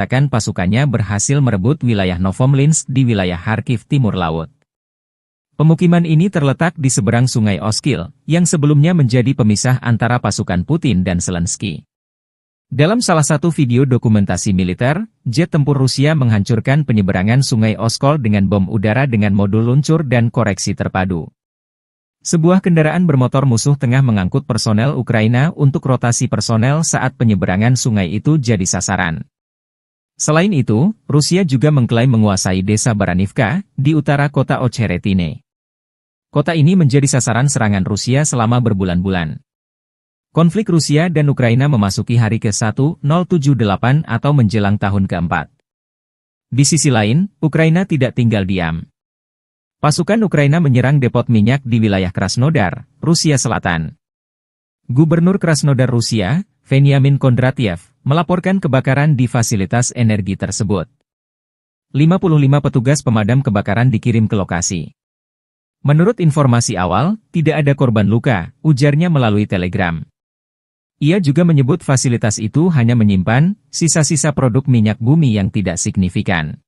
menyatakan pasukannya berhasil merebut wilayah Novomlinsk di wilayah Kharkiv timur laut. Pemukiman ini terletak di seberang sungai Oskil, yang sebelumnya menjadi pemisah antara pasukan Putin dan Zelensky. Dalam salah satu video dokumentasi militer, jet tempur Rusia menghancurkan penyeberangan sungai Oskol dengan bom udara dengan modul luncur dan koreksi terpadu. Sebuah kendaraan bermotor musuh tengah mengangkut personel Ukraina untuk rotasi personel saat penyeberangan sungai itu jadi sasaran. Selain itu, Rusia juga mengklaim menguasai desa Baranivka, di utara kota Ocheretine. Kota ini menjadi sasaran serangan Rusia selama berbulan-bulan. Konflik Rusia dan Ukraina memasuki hari ke-1078 atau menjelang tahun ke-4. Di sisi lain, Ukraina tidak tinggal diam. Pasukan Ukraina menyerang depot minyak di wilayah Krasnodar, Rusia Selatan. Gubernur Krasnodar Rusia, Veniamin Kondratyev, melaporkan kebakaran di fasilitas energi tersebut. 55 petugas pemadam kebakaran dikirim ke lokasi. Menurut informasi awal, tidak ada korban luka, ujarnya melalui telegram. Ia juga menyebut fasilitas itu hanya menyimpan sisa-sisa produk minyak bumi yang tidak signifikan.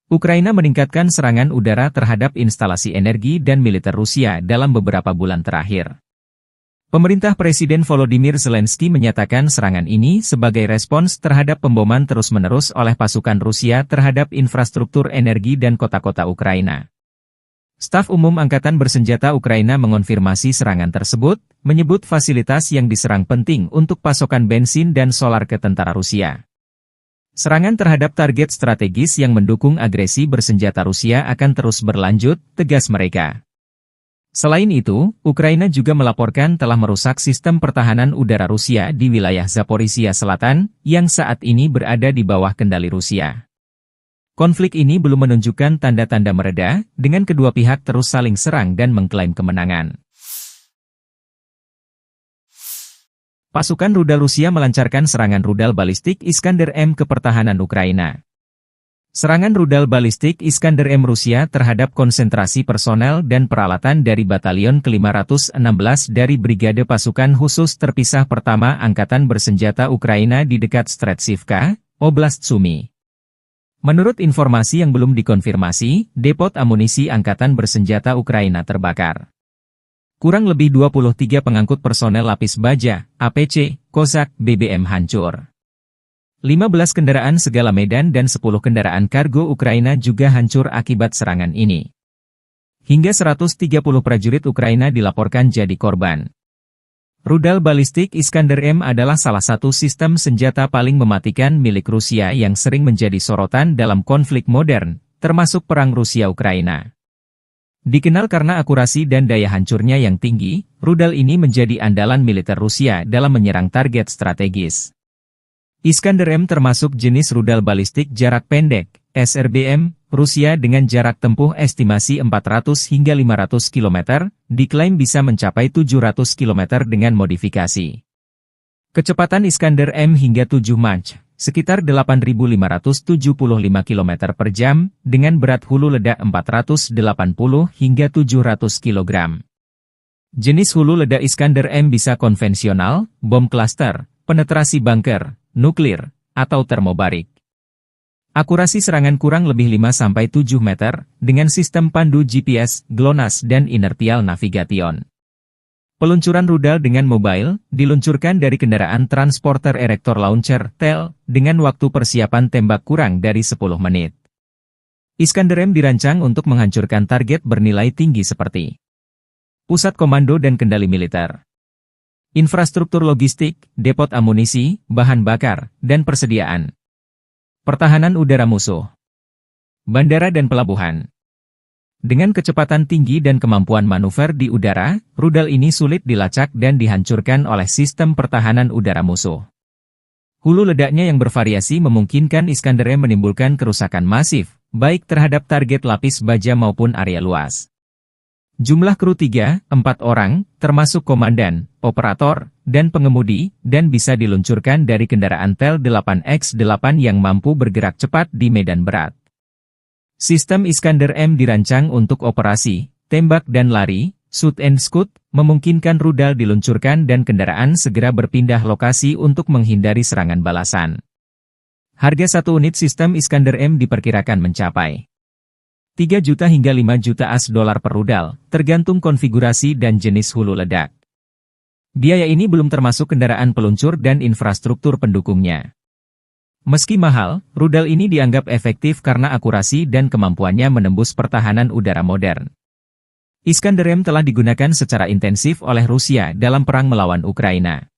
Ukraina meningkatkan serangan udara terhadap instalasi energi dan militer Rusia dalam beberapa bulan terakhir. Pemerintah Presiden Volodymyr Zelensky menyatakan serangan ini sebagai respons terhadap pemboman terus-menerus oleh pasukan Rusia terhadap infrastruktur energi dan kota-kota Ukraina. Staf Umum Angkatan Bersenjata Ukraina mengonfirmasi serangan tersebut, menyebut fasilitas yang diserang penting untuk pasokan bensin dan solar ke tentara Rusia. Serangan terhadap target strategis yang mendukung agresi bersenjata Rusia akan terus berlanjut, tegas mereka. Selain itu, Ukraina juga melaporkan telah merusak sistem pertahanan udara Rusia di wilayah Zaporizhia Selatan, yang saat ini berada di bawah kendali Rusia. Konflik ini belum menunjukkan tanda-tanda mereda, dengan kedua pihak terus saling serang dan mengklaim kemenangan. Pasukan rudal Rusia melancarkan serangan rudal balistik Iskander-M ke pertahanan Ukraina. Serangan rudal balistik Iskander-M Rusia terhadap konsentrasi personel dan peralatan dari Batalion ke-516 dari Brigade Pasukan Khusus Terpisah Pertama Angkatan Bersenjata Ukraina di dekat Stretsivka, Oblast Sumy. Menurut informasi yang belum dikonfirmasi, depot amunisi Angkatan Bersenjata Ukraina terbakar. Kurang lebih 23 pengangkut personel lapis baja, APC, Kozak, BBM hancur. 15 kendaraan segala medan dan 10 kendaraan kargo Ukraina juga hancur akibat serangan ini. Hingga 130 prajurit Ukraina dilaporkan jadi korban. Rudal balistik Iskander-M adalah salah satu sistem senjata paling mematikan milik Rusia yang sering menjadi sorotan dalam konflik modern, termasuk perang Rusia-Ukraina. Dikenal karena akurasi dan daya hancurnya yang tinggi, rudal ini menjadi andalan militer Rusia dalam menyerang target strategis. Iskander-M termasuk jenis rudal balistik jarak pendek, SRBM, Rusia dengan jarak tempuh estimasi 400 hingga 500 km, diklaim bisa mencapai 700 km dengan modifikasi. Kecepatan Iskander-M hingga 7 Mach, sekitar 8.575 km per jam, dengan berat hulu ledak 480 hingga 700 kg. Jenis hulu ledak Iskander-M bisa konvensional, bom klaster, penetrasi bunker, nuklir, atau termobarik. Akurasi serangan kurang lebih 5-7 meter, dengan sistem pandu GPS, GLONASS dan inertial navigation. Peluncuran rudal dengan mobile, diluncurkan dari kendaraan transporter erector launcher, TEL, dengan waktu persiapan tembak kurang dari 10 menit. Iskander-M dirancang untuk menghancurkan target bernilai tinggi seperti pusat komando dan kendali militer, infrastruktur logistik, depot amunisi, bahan bakar, dan persediaan. Pertahanan udara musuh, bandara dan pelabuhan. Dengan kecepatan tinggi dan kemampuan manuver di udara, rudal ini sulit dilacak dan dihancurkan oleh sistem pertahanan udara musuh. Hulu ledaknya yang bervariasi memungkinkan Iskander-M menimbulkan kerusakan masif, baik terhadap target lapis baja maupun area luas. Jumlah kru 3-4 orang, termasuk komandan, operator, dan pengemudi, dan bisa diluncurkan dari kendaraan TEL 8X8 yang mampu bergerak cepat di medan berat. Sistem Iskander-M dirancang untuk operasi, tembak dan lari, shoot and scoot, memungkinkan rudal diluncurkan dan kendaraan segera berpindah lokasi untuk menghindari serangan balasan. Harga satu unit sistem Iskander M diperkirakan mencapai 3 juta hingga 5 juta US$ per rudal, tergantung konfigurasi dan jenis hulu ledak. Biaya ini belum termasuk kendaraan peluncur dan infrastruktur pendukungnya. Meski mahal, rudal ini dianggap efektif karena akurasi dan kemampuannya menembus pertahanan udara modern. Iskander M telah digunakan secara intensif oleh Rusia dalam perang melawan Ukraina.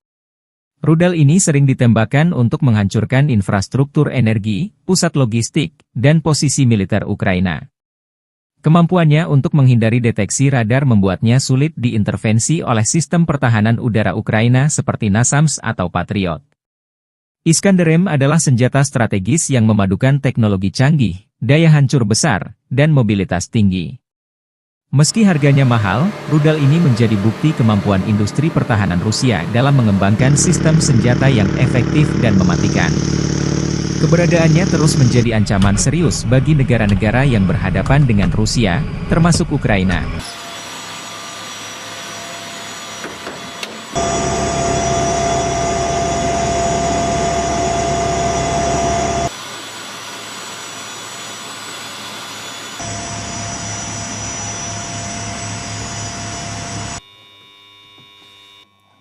Rudal ini sering ditembakkan untuk menghancurkan infrastruktur energi, pusat logistik, dan posisi militer Ukraina. Kemampuannya untuk menghindari deteksi radar membuatnya sulit diintervensi oleh sistem pertahanan udara Ukraina seperti NASAMS atau Patriot. Iskander M adalah senjata strategis yang memadukan teknologi canggih, daya hancur besar, dan mobilitas tinggi. Meski harganya mahal, rudal ini menjadi bukti kemampuan industri pertahanan Rusia dalam mengembangkan sistem senjata yang efektif dan mematikan. Keberadaannya terus menjadi ancaman serius bagi negara-negara yang berhadapan dengan Rusia, termasuk Ukraina.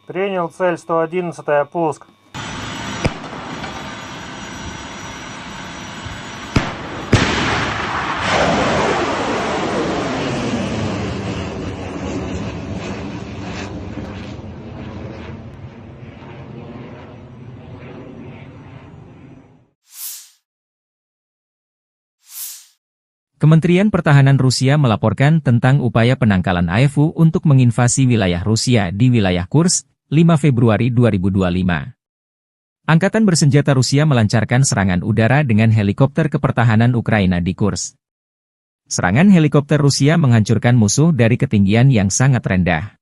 Принял цель 111-я, пуск. Kementerian Pertahanan Rusia melaporkan tentang upaya penangkalan AEFU untuk menginvasi wilayah Rusia di wilayah Kursk, 5 Februari 2025. Angkatan bersenjata Rusia melancarkan serangan udara dengan helikopter kepertahanan Ukraina di Kursk. Serangan helikopter Rusia menghancurkan musuh dari ketinggian yang sangat rendah.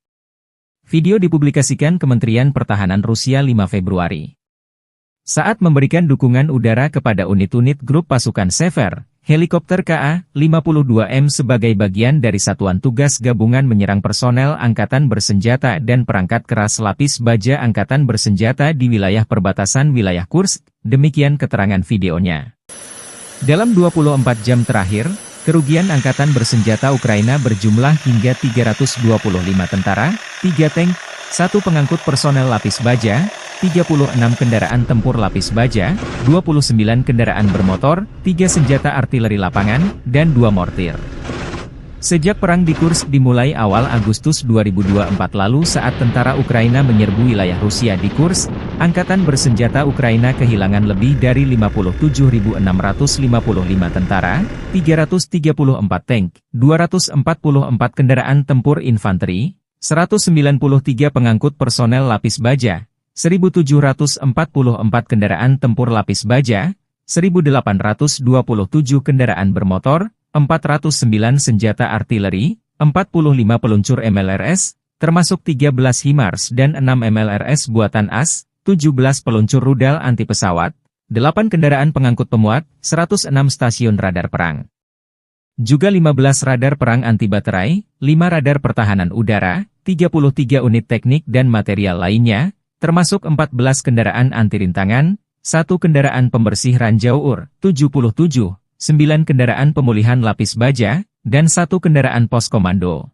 Video dipublikasikan Kementerian Pertahanan Rusia 5 Februari. Saat memberikan dukungan udara kepada unit-unit grup pasukan Sever, helikopter Ka-52M sebagai bagian dari Satuan Tugas Gabungan menyerang personel Angkatan Bersenjata dan perangkat keras lapis baja Angkatan Bersenjata di wilayah perbatasan wilayah Kursk, demikian keterangan videonya. Dalam 24 jam terakhir, kerugian Angkatan Bersenjata Ukraina berjumlah hingga 325 tentara, 3 tank, 1 pengangkut personel lapis baja, 36 kendaraan tempur lapis baja, 29 kendaraan bermotor, 3 senjata artileri lapangan, dan 2 mortir. Sejak perang di Kursk dimulai awal Agustus 2024 lalu saat tentara Ukraina menyerbu wilayah Rusia di Kursk, Angkatan Bersenjata Ukraina kehilangan lebih dari 57.655 tentara, 334 tank, 244 kendaraan tempur infanteri, 193 pengangkut personel lapis baja, 1.744 kendaraan tempur lapis baja, 1.827 kendaraan bermotor, 409 senjata artileri, 45 peluncur MLRS, termasuk 13 HIMARS dan 6 MLRS buatan AS, 17 peluncur rudal anti pesawat, 8 kendaraan pengangkut pemuat, 106 stasiun radar perang. Juga 15 radar perang anti baterai, 5 radar pertahanan udara, 33 unit teknik dan material lainnya, termasuk 14 kendaraan anti-rintangan, 1 kendaraan pembersih ranjau UR, 77, 9 kendaraan pemulihan lapis baja, dan 1 kendaraan pos komando.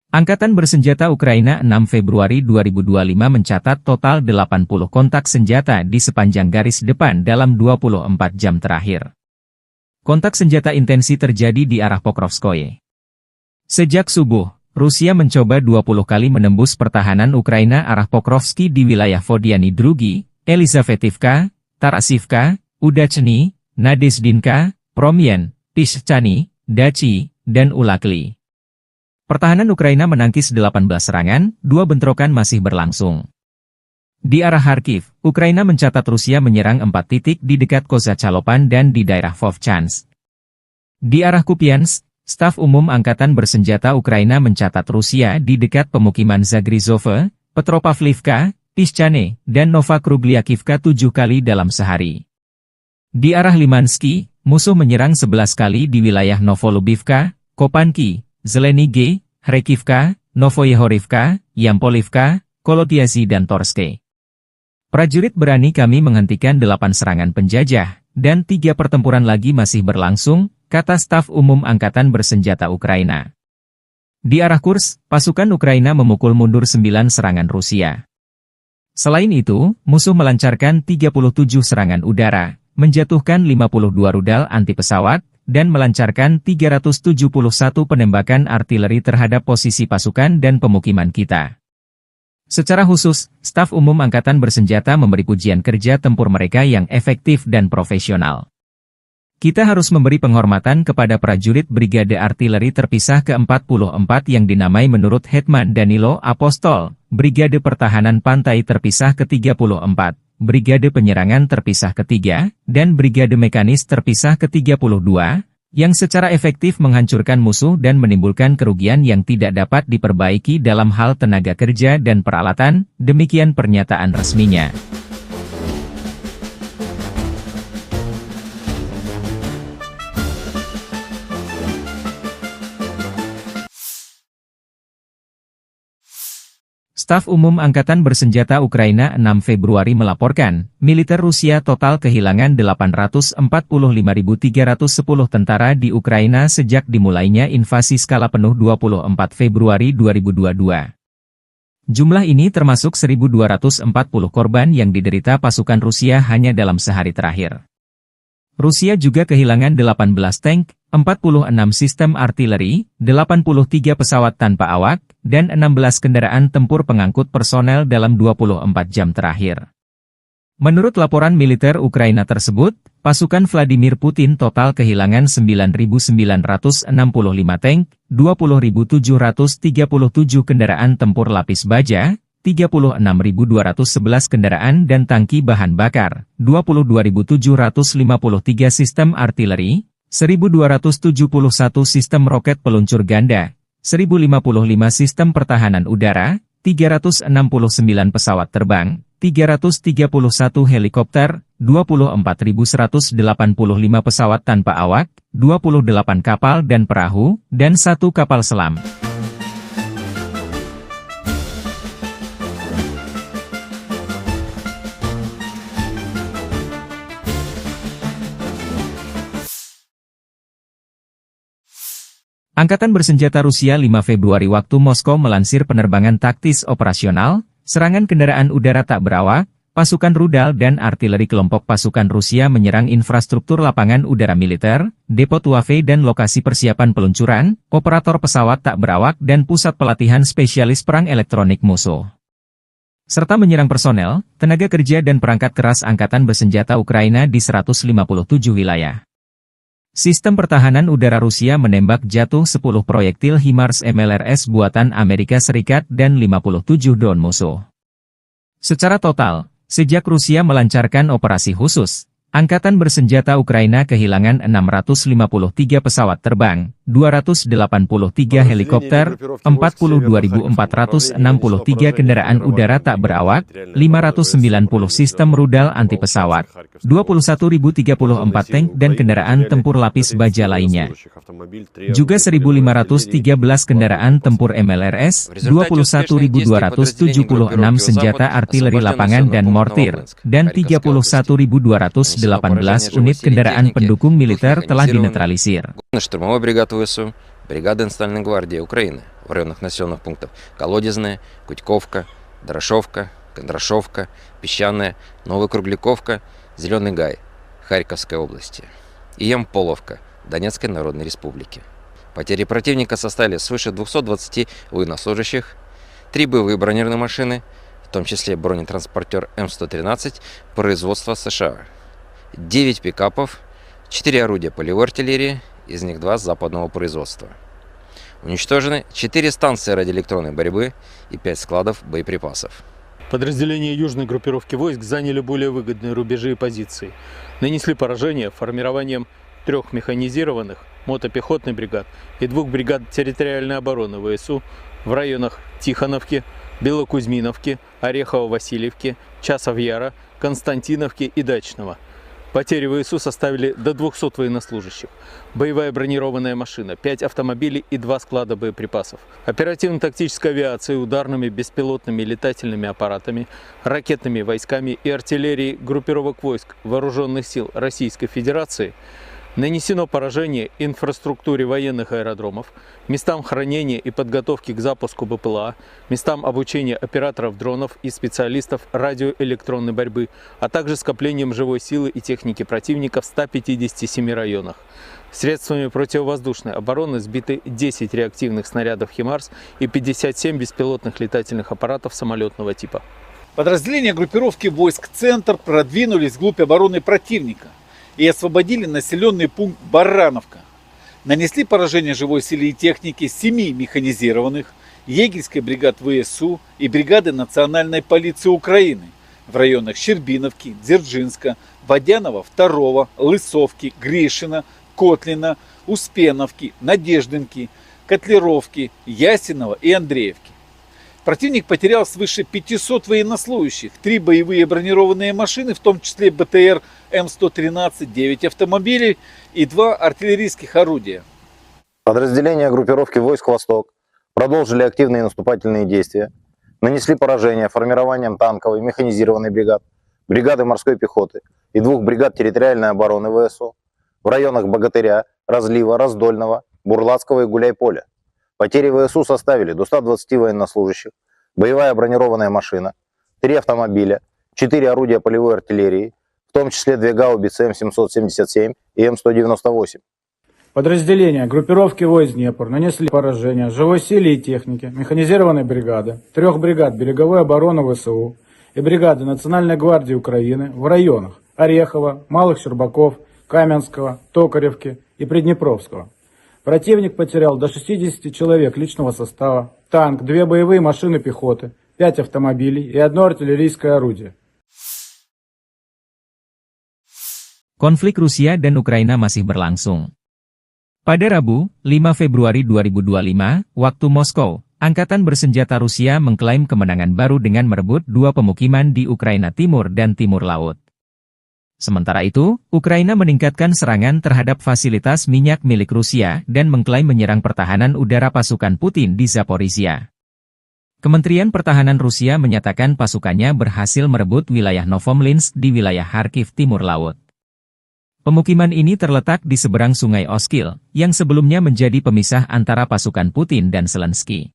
Angkatan Bersenjata Ukraina 6 Februari 2025 mencatat total 80 kontak senjata di sepanjang garis depan dalam 24 jam terakhir. Kontak senjata intensi terjadi di arah Pokrovskoye. Sejak subuh, Rusia mencoba 20 kali menembus pertahanan Ukraina arah Pokrovski di wilayah Vodiany Drugi, Elizavetivka, Tarasivka, Udachny, Nadezdinka, Promyen, Pischany, Dachi, dan Ulakli. Pertahanan Ukraina menangkis 18 serangan, 2 bentrokan masih berlangsung. Di arah Kharkiv, Ukraina mencatat Rusia menyerang 4 titik di dekat Kozacalopan dan di daerah Vovchansk. Di arah Kupiansk, Staf Umum Angkatan Bersenjata Ukraina mencatat Rusia di dekat pemukiman Zagrizove, Petropavlivka, Pischany, dan Novakrugliakivka 7 kali dalam sehari. Di arah Limansky, musuh menyerang 11 kali di wilayah Novolubivka, Kopanki, Zelenige, Kharkivka, Novoyehorivka, Yampolivka, Kolotiasi dan Torske. Prajurit berani kami menghentikan 8 serangan penjajah, dan 3 pertempuran lagi masih berlangsung, kata staf umum Angkatan Bersenjata Ukraina. Di arah Kursk, pasukan Ukraina memukul mundur 9 serangan Rusia. Selain itu, musuh melancarkan 37 serangan udara, menjatuhkan 52 rudal anti-pesawat, dan melancarkan 371 penembakan artileri terhadap posisi pasukan dan pemukiman kita. Secara khusus, staf umum Angkatan Bersenjata memberi pujian kerja tempur mereka yang efektif dan profesional. Kita harus memberi penghormatan kepada prajurit Brigade Artileri Terpisah ke-44 yang dinamai menurut Hetman Danilo Apostol, Brigade Pertahanan Pantai Terpisah ke-34, Brigade Penyerangan Terpisah ke-3, dan Brigade Mekanis Terpisah ke-32, yang secara efektif menghancurkan musuh dan menimbulkan kerugian yang tidak dapat diperbaiki dalam hal tenaga kerja dan peralatan, demikian pernyataan resminya. Staf Umum Angkatan Bersenjata Ukraina 6 Februari melaporkan, militer Rusia total kehilangan 845.310 tentara di Ukraina sejak dimulainya invasi skala penuh 24 Februari 2022. Jumlah ini termasuk 1.240 korban yang diderita pasukan Rusia hanya dalam sehari terakhir. Rusia juga kehilangan 18 tank, 46 sistem artileri, 83 pesawat tanpa awak, dan 16 kendaraan tempur pengangkut personel dalam 24 jam terakhir. Menurut laporan militer Ukraina tersebut, pasukan Vladimir Putin total kehilangan 9.965 tank, 20.737 kendaraan tempur lapis baja, 36.211 kendaraan dan tangki bahan bakar, 22.753 sistem artileri, 1.271 sistem roket peluncur ganda, 1.055 sistem pertahanan udara, 369 pesawat terbang, 331 helikopter, 24.185 pesawat tanpa awak, 28 kapal dan perahu, dan 1 kapal selam. Angkatan Bersenjata Rusia 5 Februari waktu Moskow melansir penerbangan taktis operasional, serangan kendaraan udara tak berawak, pasukan rudal dan artileri kelompok pasukan Rusia menyerang infrastruktur lapangan udara militer, depo Tuave dan lokasi persiapan peluncuran, operator pesawat tak berawak dan pusat pelatihan spesialis perang elektronik musuh. Serta menyerang personel, tenaga kerja dan perangkat keras Angkatan Bersenjata Ukraina di 157 wilayah. Sistem pertahanan udara Rusia menembak jatuh 10 proyektil HIMARS MLRS buatan Amerika Serikat dan 57 drone musuh. Secara total, sejak Rusia melancarkan operasi khusus, Angkatan Bersenjata Ukraina kehilangan 653 pesawat terbang, 283 helikopter, 42.463 kendaraan udara tak berawak, 590 sistem rudal anti-pesawat, 21.034 tank dan kendaraan tempur lapis baja lainnya. Juga 1.513 kendaraan tempur MLRS, 21.276 senjata artileri lapangan dan mortir, dan 31.218 unit kendaraan pendukung militer telah dinetralisir. Штурмовой бригады ВСУ, бригады Национальной гвардии Украины в районах населенных пунктов Колодезная, Кутьковка, Дорошовка, Кондрашовка, Песчаная, Новокругляковка, Зеленый Гай, Харьковской области и Ямполовка, Донецкой Народной Республики. Потери противника составили свыше 220 военнослужащих, 3 боевые бронированные машины, в том числе бронетранспортер М113 производства США, 9 пикапов, 4 орудия полевой артиллерии, из них 2 западного производства. Уничтожены 4 станции радиоэлектронной борьбы и 5 складов боеприпасов. Подразделения южной группировки войск заняли более выгодные рубежи и позиции. Нанесли поражение формированием 3 механизированных мотопехотных бригад и 2 бригад территориальной обороны ВСУ в районах Тихоновки, Белокузьминовки, Орехово-Васильевки, Часов-Яра, Константиновки и Дачного. Потери ВСУ составили до 200 военнослужащих. Боевая бронированная машина, 5 автомобилей и 2 склада боеприпасов. Оперативно-тактической авиацией, ударными беспилотными летательными аппаратами, ракетными войсками и артиллерией группировок войск Вооруженных сил Российской Федерации нанесено поражение инфраструктуре военных аэродромов, местам хранения и подготовки к запуску БПЛА, местам обучения операторов дронов и специалистов радиоэлектронной борьбы, а также скоплением живой силы и техники противника в 157 районах. Средствами противовоздушной обороны сбиты 10 реактивных снарядов «Химарс» и 57 беспилотных летательных аппаратов самолетного типа. Подразделения группировки войск «Центр» продвинулись вглубь обороны противника и освободили населенный пункт Барановка. Нанесли поражение живой силе и технике 7 механизированных, егерской бригад ВСУ и бригады Национальной полиции Украины в районах Щербиновки, Дзержинска, Водянова 2, Лысовки, Гришина, Котлина, Успеновки, Надеждинки, Котлеровки, Ясинова и Андреевки. Противник потерял свыше 500 военнослужащих, 3 боевые бронированные машины, в том числе БТР М113, 9 автомобилей и 2 артиллерийских орудия. Подразделения группировки войск «Восток» продолжили активные наступательные действия, нанесли поражение формированием танковой механизированной бригад, бригады морской пехоты и 2 бригад территориальной обороны ВСУ в районах Богатыря, Разлива, Раздольного, Бурлацкого и Гуляйполя. Потери ВСУ составили до 120 военнослужащих, боевая бронированная машина, 3 автомобиля, 4 орудия полевой артиллерии, в том числе 2 гаубицы М777 и М198. Подразделения группировки войск Днепр нанесли поражение живой силе и технике механизированной бригады, 3 бригад береговой обороны ВСУ и бригады Национальной гвардии Украины в районах Орехова, Малых Щербаков, Каменского, Токаревки и Приднепровского. Противник потерял до 60 человек личного состава, танк, 2 боевые машины пехоты, 5 автомобилей и 1 артиллерийское орудие. Konflik Rusia dan Ukraina masih berlangsung. Pada Rabu, 5 Februari 2025, waktu Moskow, Angkatan Bersenjata Rusia mengklaim kemenangan baru dengan merebut 2 pemukiman di Ukraina Timur dan Timur Laut. Sementara itu, Ukraina meningkatkan serangan terhadap fasilitas minyak milik Rusia dan mengklaim menyerang pertahanan udara pasukan Putin di Zaporizhia. Kementerian Pertahanan Rusia menyatakan pasukannya berhasil merebut wilayah Novomlinsk di wilayah Kharkiv Timur Laut. Pemukiman ini terletak di seberang Sungai Oskil, yang sebelumnya menjadi pemisah antara pasukan Putin dan Zelensky.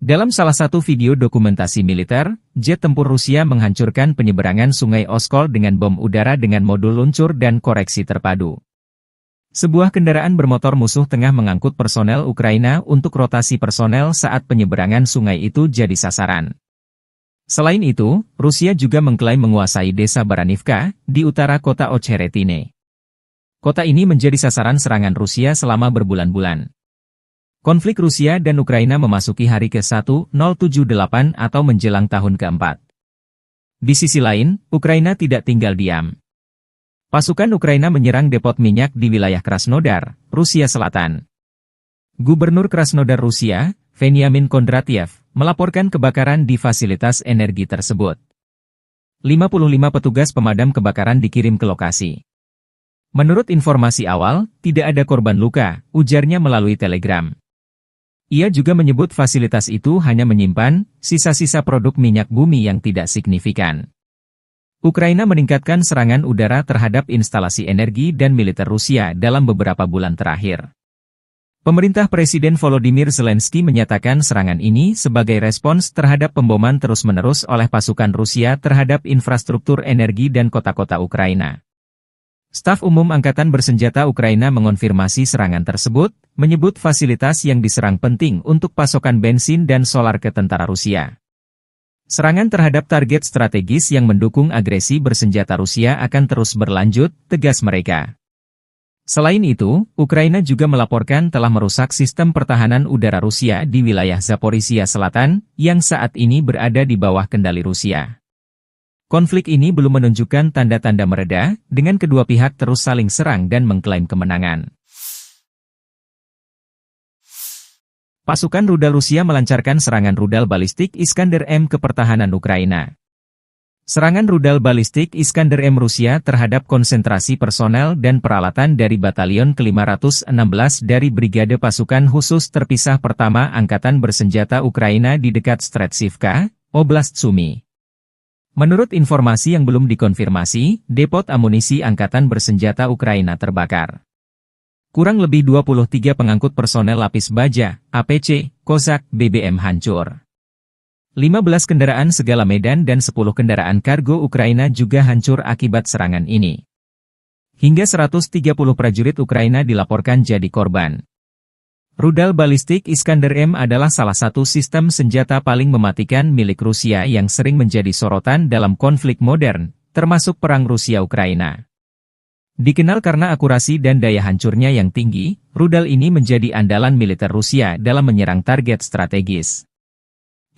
Dalam salah satu video dokumentasi militer, jet tempur Rusia menghancurkan penyeberangan Sungai Oskol dengan bom udara dengan modul luncur dan koreksi terpadu. Sebuah kendaraan bermotor musuh tengah mengangkut personel Ukraina untuk rotasi personel saat penyeberangan sungai itu jadi sasaran. Selain itu, Rusia juga mengklaim menguasai desa Baranivka, di utara kota Ocheretine. Kota ini menjadi sasaran serangan Rusia selama berbulan-bulan. Konflik Rusia dan Ukraina memasuki hari ke-1078 atau menjelang tahun ke-4. Di sisi lain, Ukraina tidak tinggal diam. Pasukan Ukraina menyerang depot minyak di wilayah Krasnodar, Rusia Selatan. Gubernur Krasnodar Rusia, Veniamin Kondratyev, melaporkan kebakaran di fasilitas energi tersebut. 55 petugas pemadam kebakaran dikirim ke lokasi. Menurut informasi awal, tidak ada korban luka, ujarnya melalui telegram. Ia juga menyebut fasilitas itu hanya menyimpan sisa-sisa produk minyak bumi yang tidak signifikan. Ukraina meningkatkan serangan udara terhadap instalasi energi dan militer Rusia dalam beberapa bulan terakhir. Pemerintah Presiden Volodymyr Zelensky menyatakan serangan ini sebagai respons terhadap pemboman terus-menerus oleh pasukan Rusia terhadap infrastruktur energi dan kota-kota Ukraina. Staf Umum Angkatan Bersenjata Ukraina mengonfirmasi serangan tersebut, menyebut fasilitas yang diserang penting untuk pasokan bensin dan solar ke tentara Rusia. Serangan terhadap target strategis yang mendukung agresi bersenjata Rusia akan terus berlanjut, tegas mereka. Selain itu, Ukraina juga melaporkan telah merusak sistem pertahanan udara Rusia di wilayah Zaporizhia Selatan, yang saat ini berada di bawah kendali Rusia. Konflik ini belum menunjukkan tanda-tanda mereda, dengan kedua pihak terus saling serang dan mengklaim kemenangan. Pasukan rudal Rusia melancarkan serangan rudal balistik Iskander-M ke pertahanan Ukraina. Serangan rudal balistik Iskander-M Rusia terhadap konsentrasi personel dan peralatan dari Batalion ke-516 dari Brigade Pasukan Khusus Terpisah Pertama Angkatan Bersenjata Ukraina di dekat Stretsivka, Oblast Sumy. Menurut informasi yang belum dikonfirmasi, depot amunisi Angkatan Bersenjata Ukraina terbakar. Kurang lebih 23 pengangkut personel lapis baja, APC, Kozak, BBM hancur. 15 kendaraan segala medan dan 10 kendaraan kargo Ukraina juga hancur akibat serangan ini. Hingga 130 prajurit Ukraina dilaporkan jadi korban. Rudal balistik Iskander-M adalah salah satu sistem senjata paling mematikan milik Rusia yang sering menjadi sorotan dalam konflik modern, termasuk perang Rusia-Ukraina. Dikenal karena akurasi dan daya hancurnya yang tinggi, rudal ini menjadi andalan militer Rusia dalam menyerang target strategis.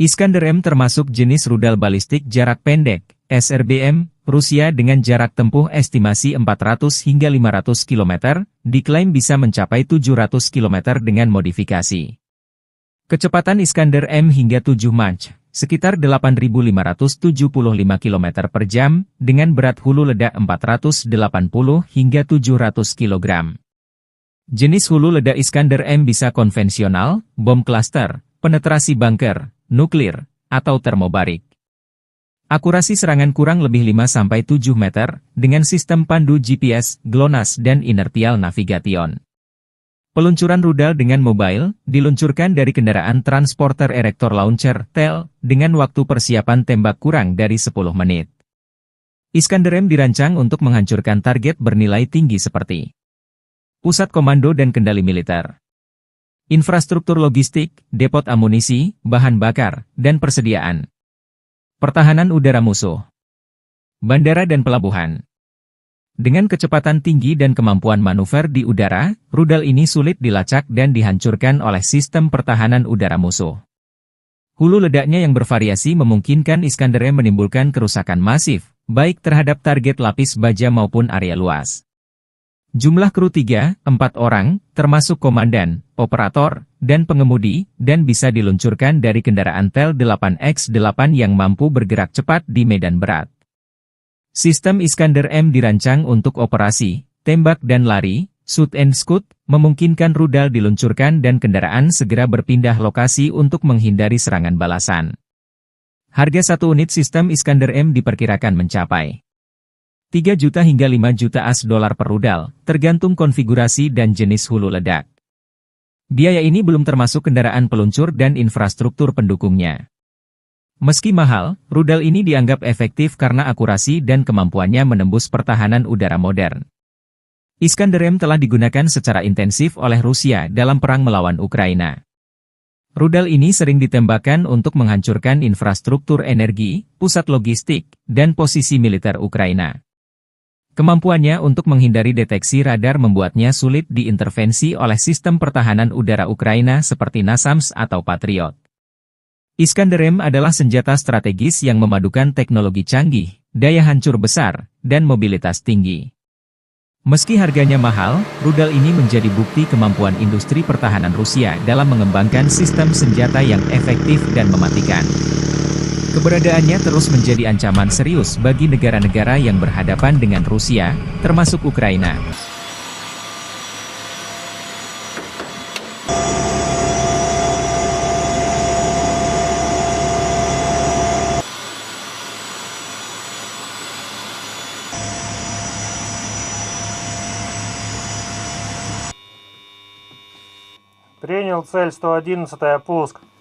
Iskander-M termasuk jenis rudal balistik jarak pendek, SRBM, Rusia dengan jarak tempuh estimasi 400 hingga 500 km, diklaim bisa mencapai 700 km dengan modifikasi. Kecepatan Iskander-M hingga 7 Mach, sekitar 8.575 km per jam, dengan berat hulu ledak 480 hingga 700 kg. Jenis hulu ledak Iskander-M bisa konvensional, bom klaster, penetrasi bunker, nuklir, atau termobarik. Akurasi serangan kurang lebih 5-7 meter, dengan sistem pandu GPS, GLONASS dan inertial navigation. Peluncuran rudal dengan mobile, diluncurkan dari kendaraan transporter erector launcher, TEL, dengan waktu persiapan tembak kurang dari 10 menit. Iskander-M dirancang untuk menghancurkan target bernilai tinggi seperti pusat komando dan kendali militer, infrastruktur logistik, depot amunisi, bahan bakar, dan persediaan. Pertahanan udara musuh. Bandara dan pelabuhan. Dengan kecepatan tinggi dan kemampuan manuver di udara, rudal ini sulit dilacak dan dihancurkan oleh sistem pertahanan udara musuh. Hulu ledaknya yang bervariasi memungkinkan Iskander-M menimbulkan kerusakan masif, baik terhadap target lapis baja maupun area luas. Jumlah kru 3-4 orang, termasuk komandan, operator, dan pengemudi, dan bisa diluncurkan dari kendaraan TEL 8X8 yang mampu bergerak cepat di medan berat. Sistem Iskander-M dirancang untuk operasi, tembak dan lari, shoot and scoot, memungkinkan rudal diluncurkan dan kendaraan segera berpindah lokasi untuk menghindari serangan balasan. Harga satu unit sistem Iskander-M diperkirakan mencapai 3 juta hingga 5 juta AS dolar per rudal, tergantung konfigurasi dan jenis hulu ledak. Biaya ini belum termasuk kendaraan peluncur dan infrastruktur pendukungnya. Meski mahal, rudal ini dianggap efektif karena akurasi dan kemampuannya menembus pertahanan udara modern. Iskander-M telah digunakan secara intensif oleh Rusia dalam perang melawan Ukraina. Rudal ini sering ditembakkan untuk menghancurkan infrastruktur energi, pusat logistik, dan posisi militer Ukraina. Kemampuannya untuk menghindari deteksi radar membuatnya sulit diintervensi oleh sistem pertahanan udara Ukraina seperti NASAMS atau Patriot. Iskander-M adalah senjata strategis yang memadukan teknologi canggih, daya hancur besar, dan mobilitas tinggi. Meski harganya mahal, rudal ini menjadi bukti kemampuan industri pertahanan Rusia dalam mengembangkan sistem senjata yang efektif dan mematikan. Keberadaannya terus menjadi ancaman serius bagi negara-negara yang berhadapan dengan Rusia, termasuk Ukraina. Принял цель 111-я, пуск.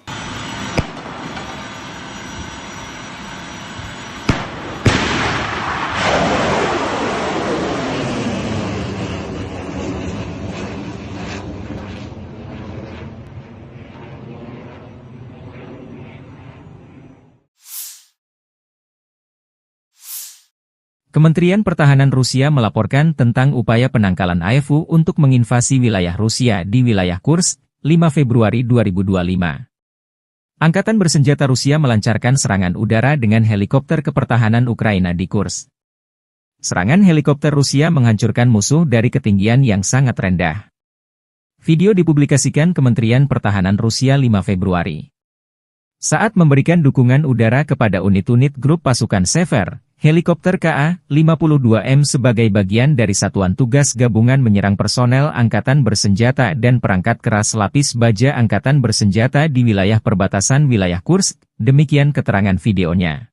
Kementerian Pertahanan Rusia melaporkan tentang upaya penangkalan AFU untuk menginvasi wilayah Rusia di wilayah Kursk, 5 Februari 2025. Angkatan bersenjata Rusia melancarkan serangan udara dengan helikopter kepertahanan Ukraina di Kursk. Serangan helikopter Rusia menghancurkan musuh dari ketinggian yang sangat rendah. Video dipublikasikan Kementerian Pertahanan Rusia 5 Februari. Saat memberikan dukungan udara kepada unit-unit grup pasukan Sever, helikopter KA-52M sebagai bagian dari satuan tugas gabungan menyerang personel Angkatan Bersenjata dan perangkat keras lapis baja Angkatan Bersenjata di wilayah perbatasan wilayah Kursk, demikian keterangan videonya.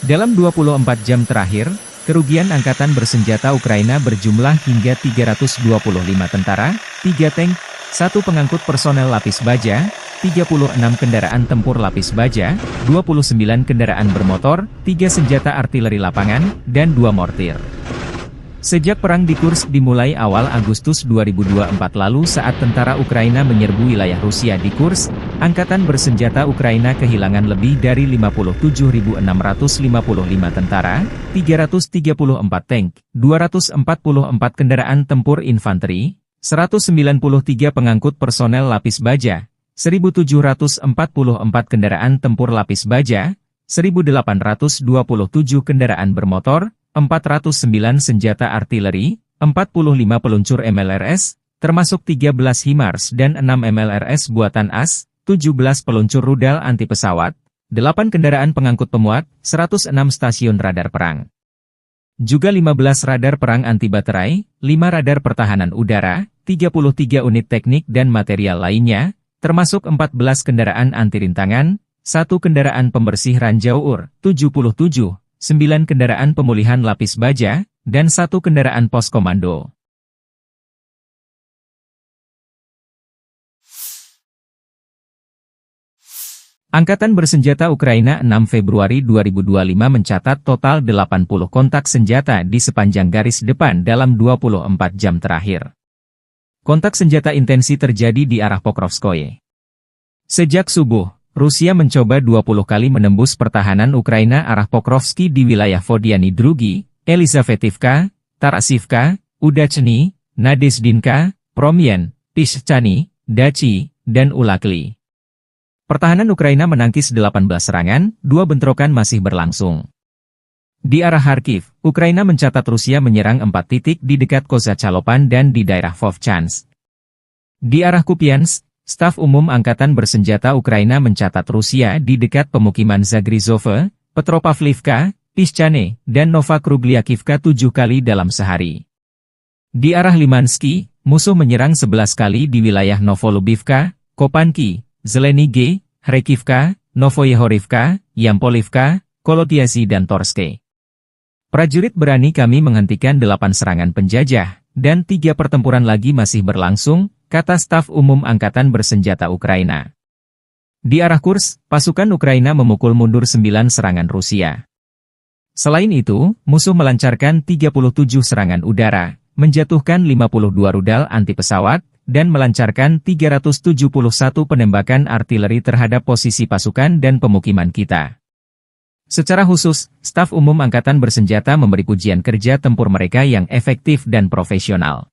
Dalam 24 jam terakhir, kerugian Angkatan Bersenjata Ukraina berjumlah hingga 325 tentara, 3 tank, 1 pengangkut personel lapis baja, 36 kendaraan tempur lapis baja, 29 kendaraan bermotor, 3 senjata artileri lapangan, dan 2 mortir. Sejak perang di Kursk dimulai awal Agustus 2024 lalu saat tentara Ukraina menyerbu wilayah Rusia di Kursk, Angkatan Bersenjata Ukraina kehilangan lebih dari 57.655 tentara, 334 tank, 244 kendaraan tempur infanteri, 193 pengangkut personel lapis baja, 1.744 kendaraan tempur lapis baja, 1.827 kendaraan bermotor, 409 senjata artileri, 45 peluncur MLRS, termasuk 13 HIMARS dan 6 MLRS buatan AS, 17 peluncur rudal anti pesawat, 8 kendaraan pengangkut pemuat, 106 stasiun radar perang. Juga 15 radar perang anti baterai, 5 radar pertahanan udara, 33 unit teknik dan material lainnya, termasuk 14 kendaraan anti rintangan, 1 kendaraan pembersih ranjau UR, 77, 9 kendaraan pemulihan lapis baja, dan 1 kendaraan pos komando. Angkatan Bersenjata Ukraina 6 Februari 2025 mencatat total 80 kontak senjata di sepanjang garis depan dalam 24 jam terakhir. Kontak senjata intensi terjadi di arah Pokrovskoye. Sejak subuh, Rusia mencoba 20 kali menembus pertahanan Ukraina arah Pokrovski di wilayah Vodiany Drugi, Elizavetivka, Tarasivka, Udachny, Nadezdinka, Promyen, Pischany, Dachi, dan Ulakli. Pertahanan Ukraina menangkis 18 serangan, 2 bentrokan masih berlangsung. Di arah Kharkiv, Ukraina mencatat Rusia menyerang 4 titik di dekat Kozacalopan dan di daerah Vovchansk. Di arah Kupiansk, Staf Umum Angkatan Bersenjata Ukraina mencatat Rusia di dekat pemukiman Zagrizove, Petropavlivka, Pischany, dan Novakrugliakivka 7 kali dalam sehari. Di arah Limansky, musuh menyerang 11 kali di wilayah Novolubivka, Kopanki, Zelenige, Kharkivka, Novoyehorivka, Yampolivka, Kolotiasi dan Torske. Prajurit berani kami menghentikan 8 serangan penjajah, dan 3 pertempuran lagi masih berlangsung, kata Staf Umum Angkatan Bersenjata Ukraina. Di arah Kursk, pasukan Ukraina memukul mundur 9 serangan Rusia. Selain itu, musuh melancarkan 37 serangan udara, menjatuhkan 52 rudal anti pesawat, dan melancarkan 371 penembakan artileri terhadap posisi pasukan dan pemukiman kita. Secara khusus, Staf Umum Angkatan Bersenjata memberi pujian kerja tempur mereka yang efektif dan profesional.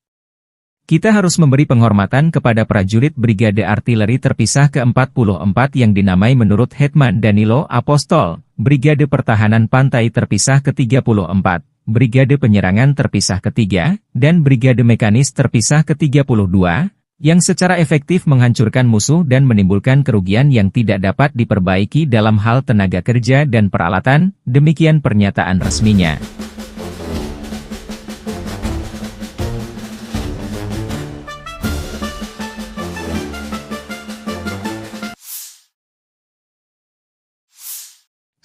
Kita harus memberi penghormatan kepada prajurit Brigade Artileri Terpisah ke-44 yang dinamai menurut Hetman Danilo Apostol, Brigade Pertahanan Pantai Terpisah ke-34, Brigade Penyerangan Terpisah ke-3, dan Brigade Mekanis Terpisah ke-32, yang secara efektif menghancurkan musuh dan menimbulkan kerugian yang tidak dapat diperbaiki dalam hal tenaga kerja dan peralatan, demikian pernyataan resminya.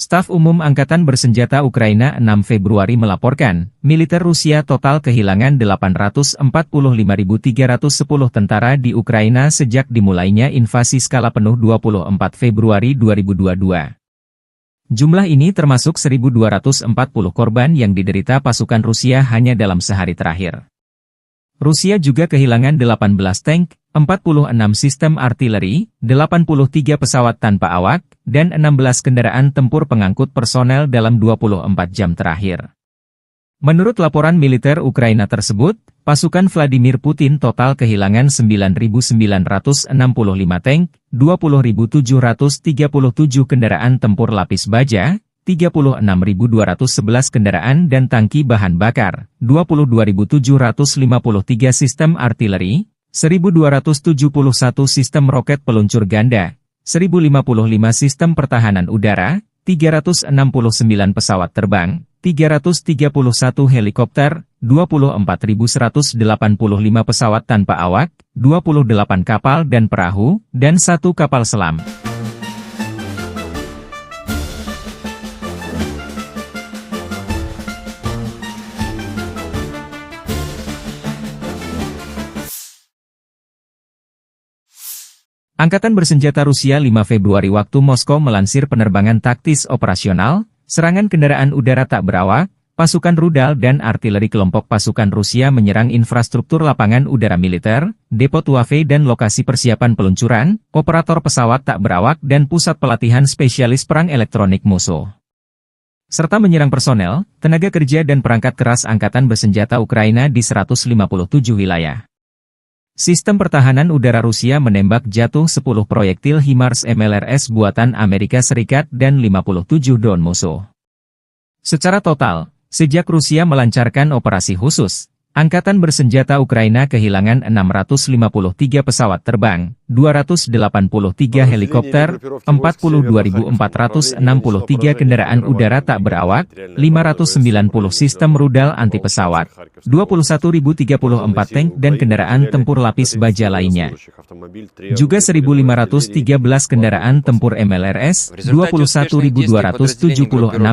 Staf Umum Angkatan Bersenjata Ukraina 6 Februari melaporkan, militer Rusia total kehilangan 845.310 tentara di Ukraina sejak dimulainya invasi skala penuh 24 Februari 2022. Jumlah ini termasuk 1.240 korban yang diderita pasukan Rusia hanya dalam sehari terakhir. Rusia juga kehilangan 18 tank, 46 sistem artileri, 83 pesawat tanpa awak, dan 16 kendaraan tempur pengangkut personel dalam 24 jam terakhir. Menurut laporan militer Ukraina tersebut, pasukan Vladimir Putin total kehilangan 9.965 tank, 20.737 kendaraan tempur lapis baja, 36.211 kendaraan dan tangki bahan bakar, 22.753 sistem artileri, 1.271 sistem roket peluncur ganda, 1055 sistem pertahanan udara, 369 pesawat terbang, 331 helikopter, 24.185 pesawat tanpa awak, 28 kapal dan perahu, dan 1 kapal selam. Angkatan Bersenjata Rusia 5 Februari waktu Moskow melansir penerbangan taktis operasional, serangan kendaraan udara tak berawak, pasukan rudal dan artileri kelompok pasukan Rusia menyerang infrastruktur lapangan udara militer, depot Wave dan lokasi persiapan peluncuran, operator pesawat tak berawak dan pusat pelatihan spesialis perang elektronik musuh. Serta menyerang personel, tenaga kerja dan perangkat keras Angkatan Bersenjata Ukraina di 157 wilayah. Sistem pertahanan udara Rusia menembak jatuh 10 proyektil HIMARS MLRS buatan Amerika Serikat dan 57 drone musuh. Secara total, sejak Rusia melancarkan operasi khusus, Angkatan Bersenjata Ukraina kehilangan 653 pesawat terbang, 283 helikopter, 42.463 kendaraan udara tak berawak, 590 sistem rudal anti-pesawat, 21.034 tank dan kendaraan tempur lapis baja lainnya. Juga 1.513 kendaraan tempur MLRS, 21.276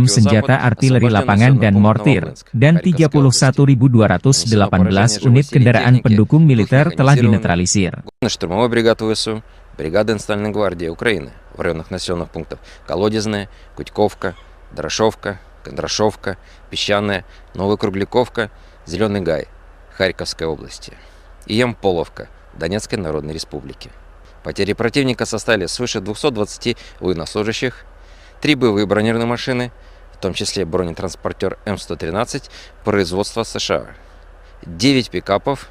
senjata artileri lapangan dan mortir, dan 31.218 unit kendaraan pendukung militer telah dinetralisir. Штурмовой бригад ВСУ, бригады Национальной гвардии Украины в районах населенных пунктов Колодезная, Кутьковка, Дорошовка, Кондрашовка, Песчаная, Новокругляковка, Зеленый Гай, Харьковской области и Ямполовка, Донецкой Народной Республики. Потери противника составили свыше 220 военнослужащих, 3 боевые бронированные машины, в том числе бронетранспортер М113 производства США, 9 пикапов,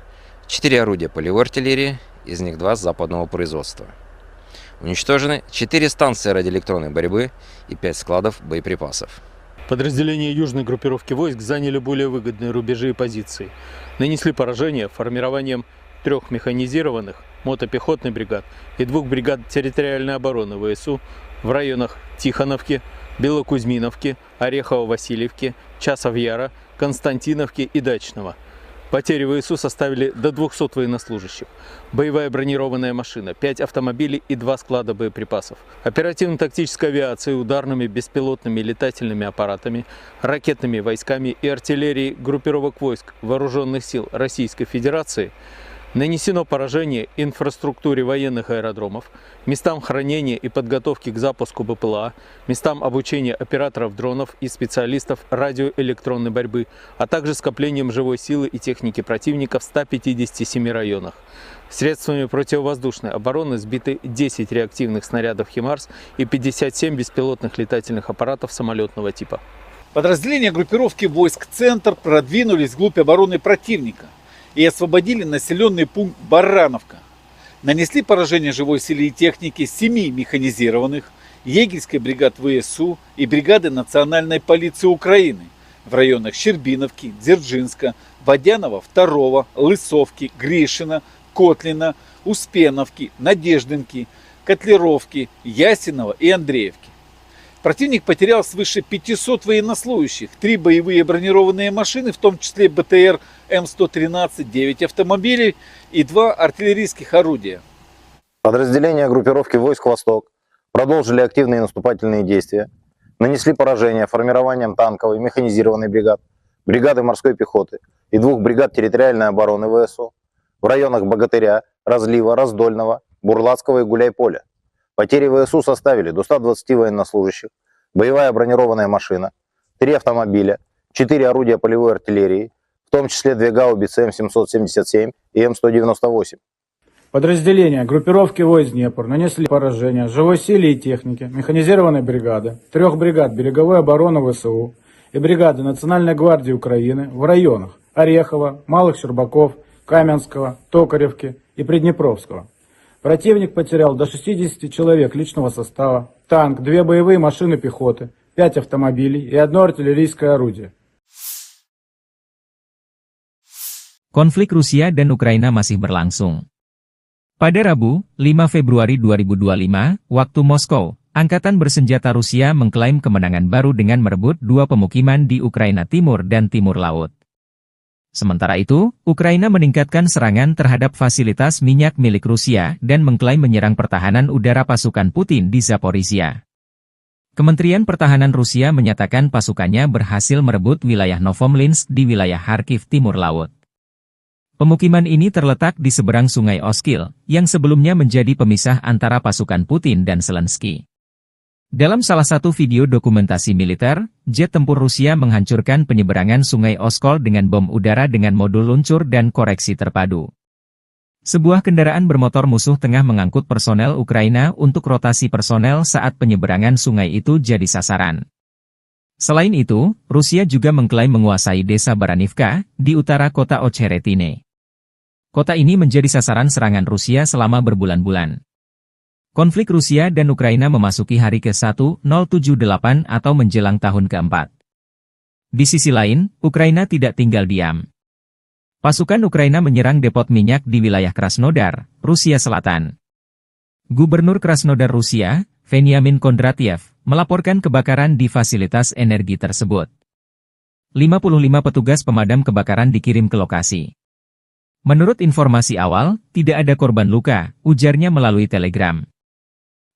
4 орудия полевой артиллерии, из них 2 западного производства. Уничтожены 4 станции радиоэлектронной борьбы и 5 складов боеприпасов. Подразделения южной группировки войск заняли более выгодные рубежи и позиции. Нанесли поражение формированием 3 механизированных мотопехотных бригад и 2 бригад территориальной обороны ВСУ в районах Тихоновки, Белокузьминовки, Орехово-Васильевки, Часов-Яра, Константиновки и Дачного. Потери ВСУ составили до 200 военнослужащих, боевая бронированная машина, 5 автомобилей и 2 склада боеприпасов, оперативно-тактической авиацией, ударными беспилотными летательными аппаратами, ракетными войсками и артиллерией группировок войск Вооруженных сил Российской Федерации нанесено поражение инфраструктуре военных аэродромов, местам хранения и подготовки к запуску БПЛА, местам обучения операторов дронов и специалистов радиоэлектронной борьбы, а также скоплением живой силы и техники противника в 157 районах. Средствами противовоздушной обороны сбиты 10 реактивных снарядов «Химарс» и 57 беспилотных летательных аппаратов самолетного типа. Подразделения группировки войск «Центр» продвинулись вглубь обороны противника и освободили населенный пункт Барановка. Нанесли поражение живой силе и технике 7 механизированных, егерской бригад ВСУ и бригады Национальной полиции Украины в районах Щербиновки, Дзержинска, Водянова, 2, Лысовки, Гришина, Котлина, Успеновки, Надеждинки, Котлеровки, Ясинова и Андреевки. Противник потерял свыше 500 военнослужащих, 3 боевые бронированные машины, в том числе БТР М113, 9 автомобилей и 2 артиллерийских орудия. Подразделения группировки войск «Восток» продолжили активные наступательные действия, нанесли поражение формированием танковой механизированной бригад, бригады морской пехоты и 2 бригад территориальной обороны ВСУ в районах Богатыря, Разлива, Раздольного, Бурлацкого и Гуляйполя. Потери ВСУ составили до 120 военнослужащих, боевая бронированная машина, 3 автомобиля, 4 орудия полевой артиллерии, в том числе 2 гаубицы М777 и М198. Подразделения группировки войск Днепр нанесли поражение живой силе и технике механизированной бригады, 3 бригад береговой обороны ВСУ и бригады Национальной гвардии Украины в районах Орехова, Малых Щербаков, Каменского, Токаревки и Приднепровского. Противник потерял до 60 человек личного состава, танк, 2 боевые машины пехоты, 5 автомобилей и 1 артиллерийское орудие. Konflik Rusia dan Ukraina masih berlangsung. Pada Rabu, 5 Februari 2025, waktu Moskow, Angkatan Bersenjata Rusia mengklaim kemenangan baru dengan merebut 2 pemukiman di Ukraina Timur dan Timur Laut. Sementara itu, Ukraina meningkatkan serangan terhadap fasilitas minyak milik Rusia dan mengklaim menyerang pertahanan udara pasukan Putin di Zaporizhia. Kementerian Pertahanan Rusia menyatakan pasukannya berhasil merebut wilayah Novomlinsk di wilayah Kharkiv Timur Laut. Pemukiman ini terletak di seberang Sungai Oskil, yang sebelumnya menjadi pemisah antara pasukan Putin dan Zelensky. Dalam salah satu video dokumentasi militer, jet tempur Rusia menghancurkan penyeberangan Sungai Oskol dengan bom udara dengan modul luncur dan koreksi terpadu. Sebuah kendaraan bermotor musuh tengah mengangkut personel Ukraina untuk rotasi personel saat penyeberangan sungai itu jadi sasaran. Selain itu, Rusia juga mengklaim menguasai desa Baranivka, di utara kota Ocheretine. Kota ini menjadi sasaran serangan Rusia selama berbulan-bulan. Konflik Rusia dan Ukraina memasuki hari ke-1078 atau menjelang tahun ke-4. Di sisi lain, Ukraina tidak tinggal diam. Pasukan Ukraina menyerang depot minyak di wilayah Krasnodar, Rusia Selatan. Gubernur Krasnodar Rusia, Veniamin Kondratiev, melaporkan kebakaran di fasilitas energi tersebut. 55 petugas pemadam kebakaran dikirim ke lokasi. Menurut informasi awal, tidak ada korban luka, ujarnya melalui telegram.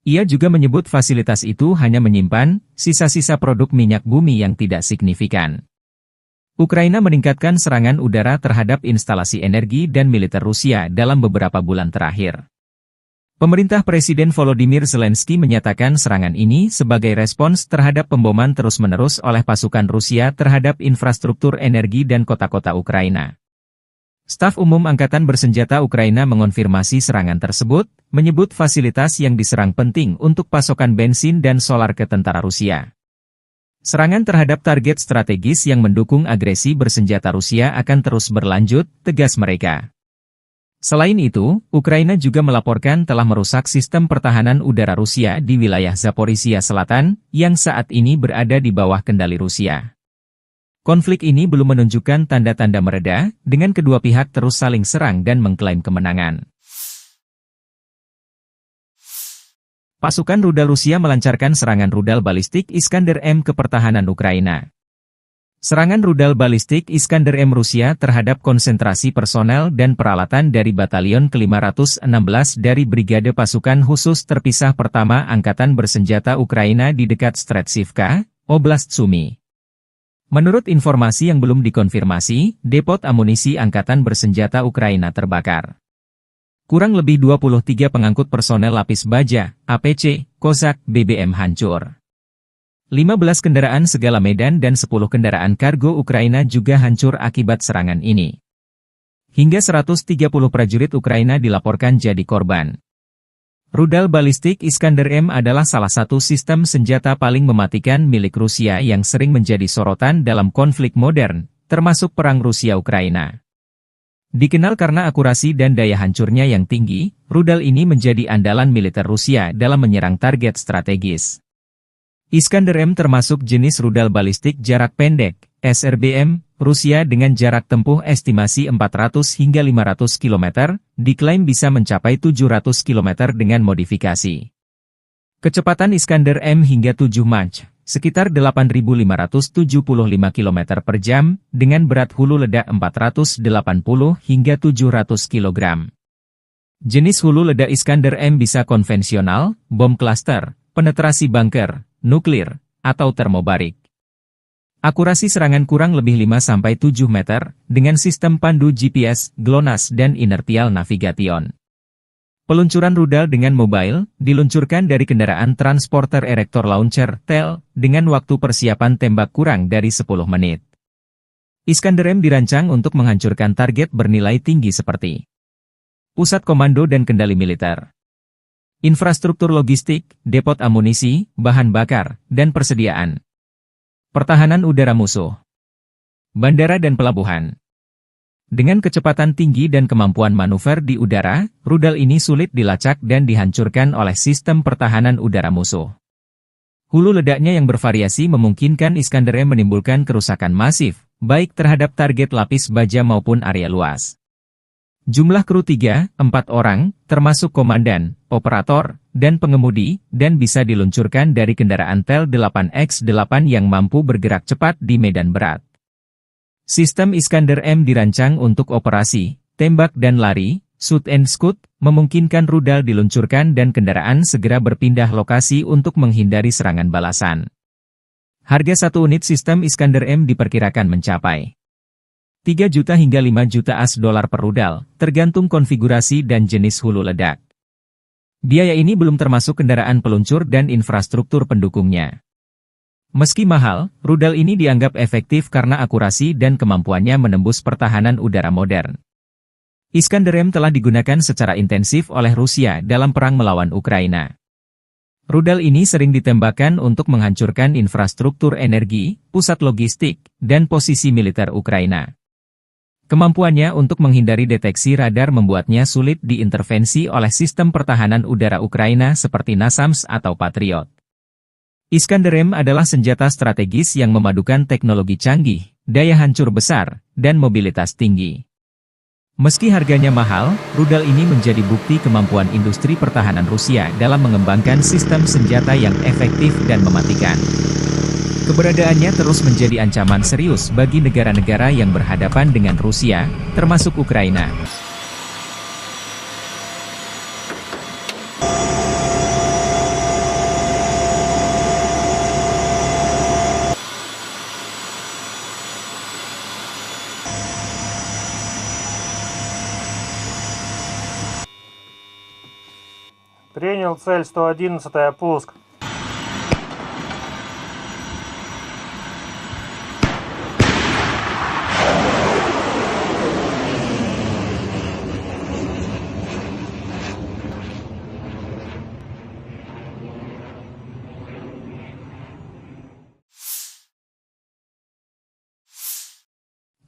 Ia juga menyebut fasilitas itu hanya menyimpan sisa-sisa produk minyak bumi yang tidak signifikan. Ukraina meningkatkan serangan udara terhadap instalasi energi dan militer Rusia dalam beberapa bulan terakhir. Pemerintah Presiden Volodymyr Zelensky menyatakan serangan ini sebagai respons terhadap pemboman terus-menerus oleh pasukan Rusia terhadap infrastruktur energi dan kota-kota Ukraina. Staf Umum Angkatan Bersenjata Ukraina mengonfirmasi serangan tersebut, menyebut fasilitas yang diserang penting untuk pasokan bensin dan solar ke tentara Rusia. Serangan terhadap target strategis yang mendukung agresi bersenjata Rusia akan terus berlanjut, tegas mereka. Selain itu, Ukraina juga melaporkan telah merusak sistem pertahanan udara Rusia di wilayah Zaporizhia Selatan, yang saat ini berada di bawah kendali Rusia. Konflik ini belum menunjukkan tanda-tanda mereda, dengan kedua pihak terus saling serang dan mengklaim kemenangan. Pasukan rudal Rusia melancarkan serangan rudal balistik Iskander-M ke pertahanan Ukraina. Serangan rudal balistik Iskander-M Rusia terhadap konsentrasi personel dan peralatan dari Batalion ke-516 dari Brigade Pasukan Khusus Terpisah Pertama Angkatan Bersenjata Ukraina di dekat Stretsivka, Oblast Sumy. Menurut informasi yang belum dikonfirmasi, depot amunisi Angkatan Bersenjata Ukraina terbakar. Kurang lebih 23 pengangkut personel lapis baja, APC, Kozak, BBM hancur. 15 kendaraan segala medan dan 10 kendaraan kargo Ukraina juga hancur akibat serangan ini. Hingga 130 prajurit Ukraina dilaporkan jadi korban. Rudal balistik Iskander-M adalah salah satu sistem senjata paling mematikan milik Rusia yang sering menjadi sorotan dalam konflik modern, termasuk perang Rusia-Ukraina. Dikenal karena akurasi dan daya hancurnya yang tinggi, rudal ini menjadi andalan militer Rusia dalam menyerang target strategis. Iskander-M termasuk jenis rudal balistik jarak pendek, SRBM, Rusia dengan jarak tempuh estimasi 400 hingga 500 km, diklaim bisa mencapai 700 km dengan modifikasi. Kecepatan Iskander-M hingga 7 Mach, sekitar 8.575 km per jam, dengan berat hulu ledak 480 hingga 700 kg. Jenis hulu ledak Iskander-M bisa konvensional, bom klaster, penetrasi bunker, nuklir, atau termobarik. Akurasi serangan kurang lebih 5-7 meter, dengan sistem pandu GPS, GLONASS dan inertial navigation. Peluncuran rudal dengan mobile, diluncurkan dari kendaraan transporter erector launcher, TEL, dengan waktu persiapan tembak kurang dari 10 menit. Iskander-M dirancang untuk menghancurkan target bernilai tinggi seperti pusat komando dan kendali militer, infrastruktur logistik, depot amunisi, bahan bakar, dan persediaan. Pertahanan udara musuh, bandara dan pelabuhan. Dengan kecepatan tinggi dan kemampuan manuver di udara, rudal ini sulit dilacak dan dihancurkan oleh sistem pertahanan udara musuh. Hulu ledaknya yang bervariasi memungkinkan Iskander-M menimbulkan kerusakan masif, baik terhadap target lapis baja maupun area luas. Jumlah kru 3-4 orang, termasuk komandan, operator, dan pengemudi, dan bisa diluncurkan dari kendaraan Tel 8X8 yang mampu bergerak cepat di medan berat. Sistem Iskander M dirancang untuk operasi, tembak dan lari, shoot and scoot, memungkinkan rudal diluncurkan dan kendaraan segera berpindah lokasi untuk menghindari serangan balasan. Harga satu unit sistem Iskander M diperkirakan mencapai 3 juta hingga 5 juta US$ per rudal, tergantung konfigurasi dan jenis hulu ledak. Biaya ini belum termasuk kendaraan peluncur dan infrastruktur pendukungnya. Meski mahal, rudal ini dianggap efektif karena akurasi dan kemampuannya menembus pertahanan udara modern. Iskander M telah digunakan secara intensif oleh Rusia dalam perang melawan Ukraina. Rudal ini sering ditembakkan untuk menghancurkan infrastruktur energi, pusat logistik, dan posisi militer Ukraina. Kemampuannya untuk menghindari deteksi radar membuatnya sulit diintervensi oleh sistem pertahanan udara Ukraina seperti NASAMS atau Patriot. Iskander M adalah senjata strategis yang memadukan teknologi canggih, daya hancur besar, dan mobilitas tinggi. Meski harganya mahal, rudal ini menjadi bukti kemampuan industri pertahanan Rusia dalam mengembangkan sistem senjata yang efektif dan mematikan. Keberadaannya terus menjadi ancaman serius bagi negara-negara yang berhadapan dengan Rusia, termasuk Ukraina. Принял цель 111, пуск.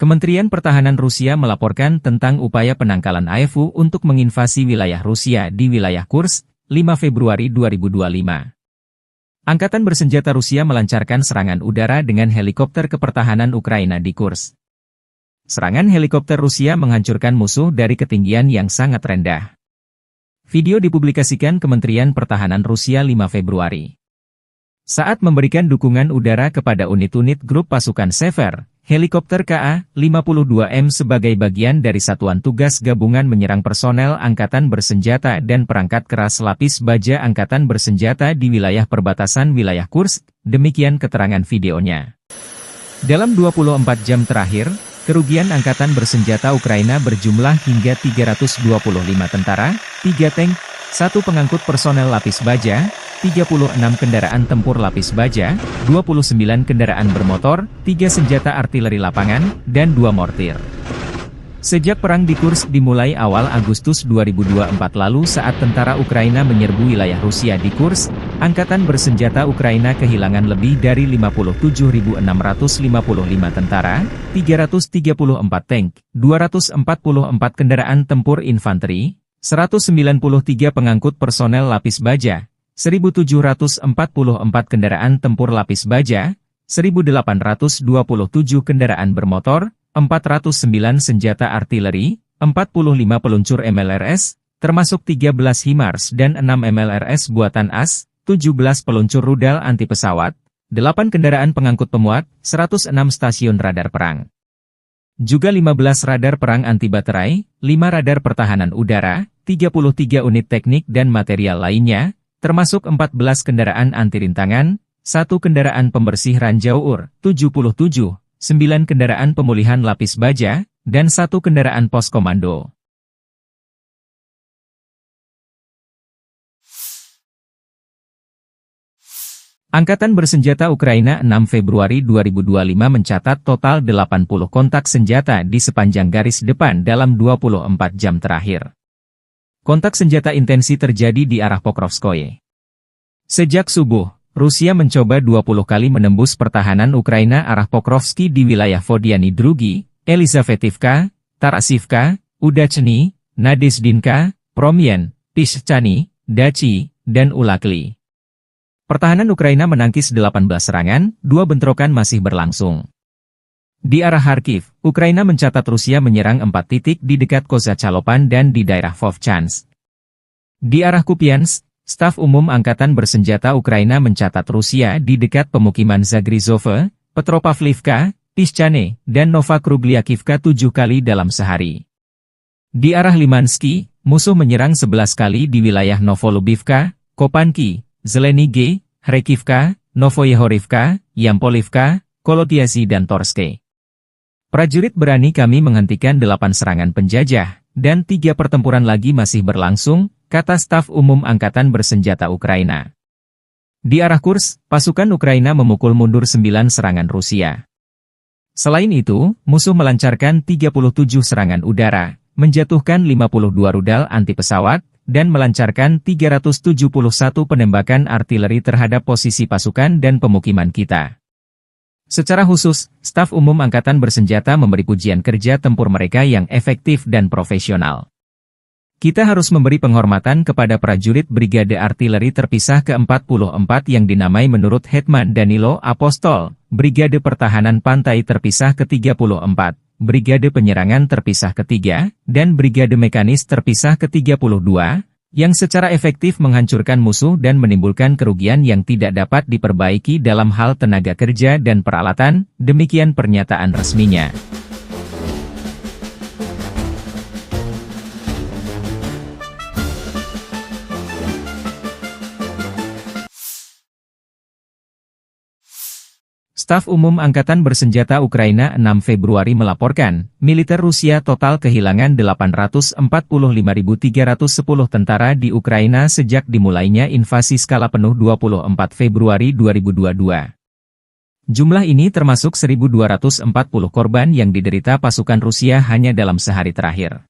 Kementerian Pertahanan Rusia melaporkan tentang upaya penangkalan AFU untuk menginvasi wilayah Rusia di wilayah Kursk, 5 Februari 2025. Angkatan bersenjata Rusia melancarkan serangan udara dengan helikopter kepertahanan Ukraina di Kursk. Serangan helikopter Rusia menghancurkan musuh dari ketinggian yang sangat rendah. Video dipublikasikan Kementerian Pertahanan Rusia 5 Februari. Saat memberikan dukungan udara kepada unit-unit grup pasukan Sever, helikopter Ka-52M sebagai bagian dari Satuan Tugas Gabungan menyerang personel Angkatan Bersenjata dan perangkat keras lapis baja Angkatan Bersenjata di wilayah perbatasan wilayah Kursk, demikian keterangan videonya. Dalam 24 jam terakhir, kerugian Angkatan Bersenjata Ukraina berjumlah hingga 325 tentara, 3 tank, 1 pengangkut personel lapis baja, 36 kendaraan tempur lapis baja, 29 kendaraan bermotor, 3 senjata artileri lapangan, dan 2 mortir. Sejak perang di Kursk dimulai awal Agustus 2024 lalu saat tentara Ukraina menyerbu wilayah Rusia di Kursk, Angkatan Bersenjata Ukraina kehilangan lebih dari 57.655 tentara, 334 tank, 244 kendaraan tempur infanteri, 193 pengangkut personel lapis baja, 1.744 kendaraan tempur lapis baja, 1.827 kendaraan bermotor, 409 senjata artileri, 45 peluncur MLRS, termasuk 13 HIMARS dan 6 MLRS buatan AS, 17 peluncur rudal anti pesawat, 8 kendaraan pengangkut pemuat, 106 stasiun radar perang. Juga 15 radar perang anti baterai, 5 radar pertahanan udara, 33 unit teknik dan material lainnya, termasuk 14 kendaraan anti-rintangan, 1 kendaraan pembersih ranjau UR, 77, 9 kendaraan pemulihan lapis baja, dan 1 kendaraan pos komando. Angkatan Bersenjata Ukraina 6 Februari 2025 mencatat total 80 kontak senjata di sepanjang garis depan dalam 24 jam terakhir. Kontak senjata intensi terjadi di arah Pokrovskoye. Sejak subuh, Rusia mencoba 20 kali menembus pertahanan Ukraina arah Pokrovski di wilayah Vodiany Drugi, Elizavetivka, Tarasivka, Udachny, Nadezdinka, Promyen, Pishchany, Dachi, dan Ulakli. Pertahanan Ukraina menangkis 18 serangan, 2 bentrokan masih berlangsung. Di arah Kharkiv, Ukraina mencatat Rusia menyerang 4 titik di dekat Kozacalopan dan di daerah Vovchansk. Di arah Kupiansk, Staf Umum Angkatan Bersenjata Ukraina mencatat Rusia di dekat pemukiman Zagrizove, Petropavlivka, Pischane, dan Novokrugliakivka 7 kali dalam sehari. Di arah Limansky, musuh menyerang 11 kali di wilayah Novolubivka, Kopanki, Zelenige, Hrekivka, Novoyehorivka, Yampolivka, Kolotiasi dan Torske. Prajurit berani kami menghentikan 8 serangan penjajah, dan 3 pertempuran lagi masih berlangsung, kata Staf Umum Angkatan Bersenjata Ukraina. Di arah Kursk, pasukan Ukraina memukul mundur 9 serangan Rusia. Selain itu, musuh melancarkan 37 serangan udara, menjatuhkan 52 rudal anti-pesawat, dan melancarkan 371 penembakan artileri terhadap posisi pasukan dan pemukiman kita. Secara khusus, Staf Umum Angkatan Bersenjata memberi pujian kerja tempur mereka yang efektif dan profesional. Kita harus memberi penghormatan kepada prajurit Brigade Artileri Terpisah ke-44 yang dinamai menurut Hetman Danilo Apostol, Brigade Pertahanan Pantai Terpisah ke-34, Brigade Penyerangan Terpisah ke-3, dan Brigade Mekanis Terpisah ke-32, yang secara efektif menghancurkan musuh dan menimbulkan kerugian yang tidak dapat diperbaiki dalam hal tenaga kerja dan peralatan, demikian pernyataan resminya. Staf Umum Angkatan Bersenjata Ukraina 6 Februari melaporkan, militer Rusia total kehilangan 845.310 tentara di Ukraina sejak dimulainya invasi skala penuh 24 Februari 2022. Jumlah ini termasuk 1.240 korban yang diderita pasukan Rusia hanya dalam sehari terakhir.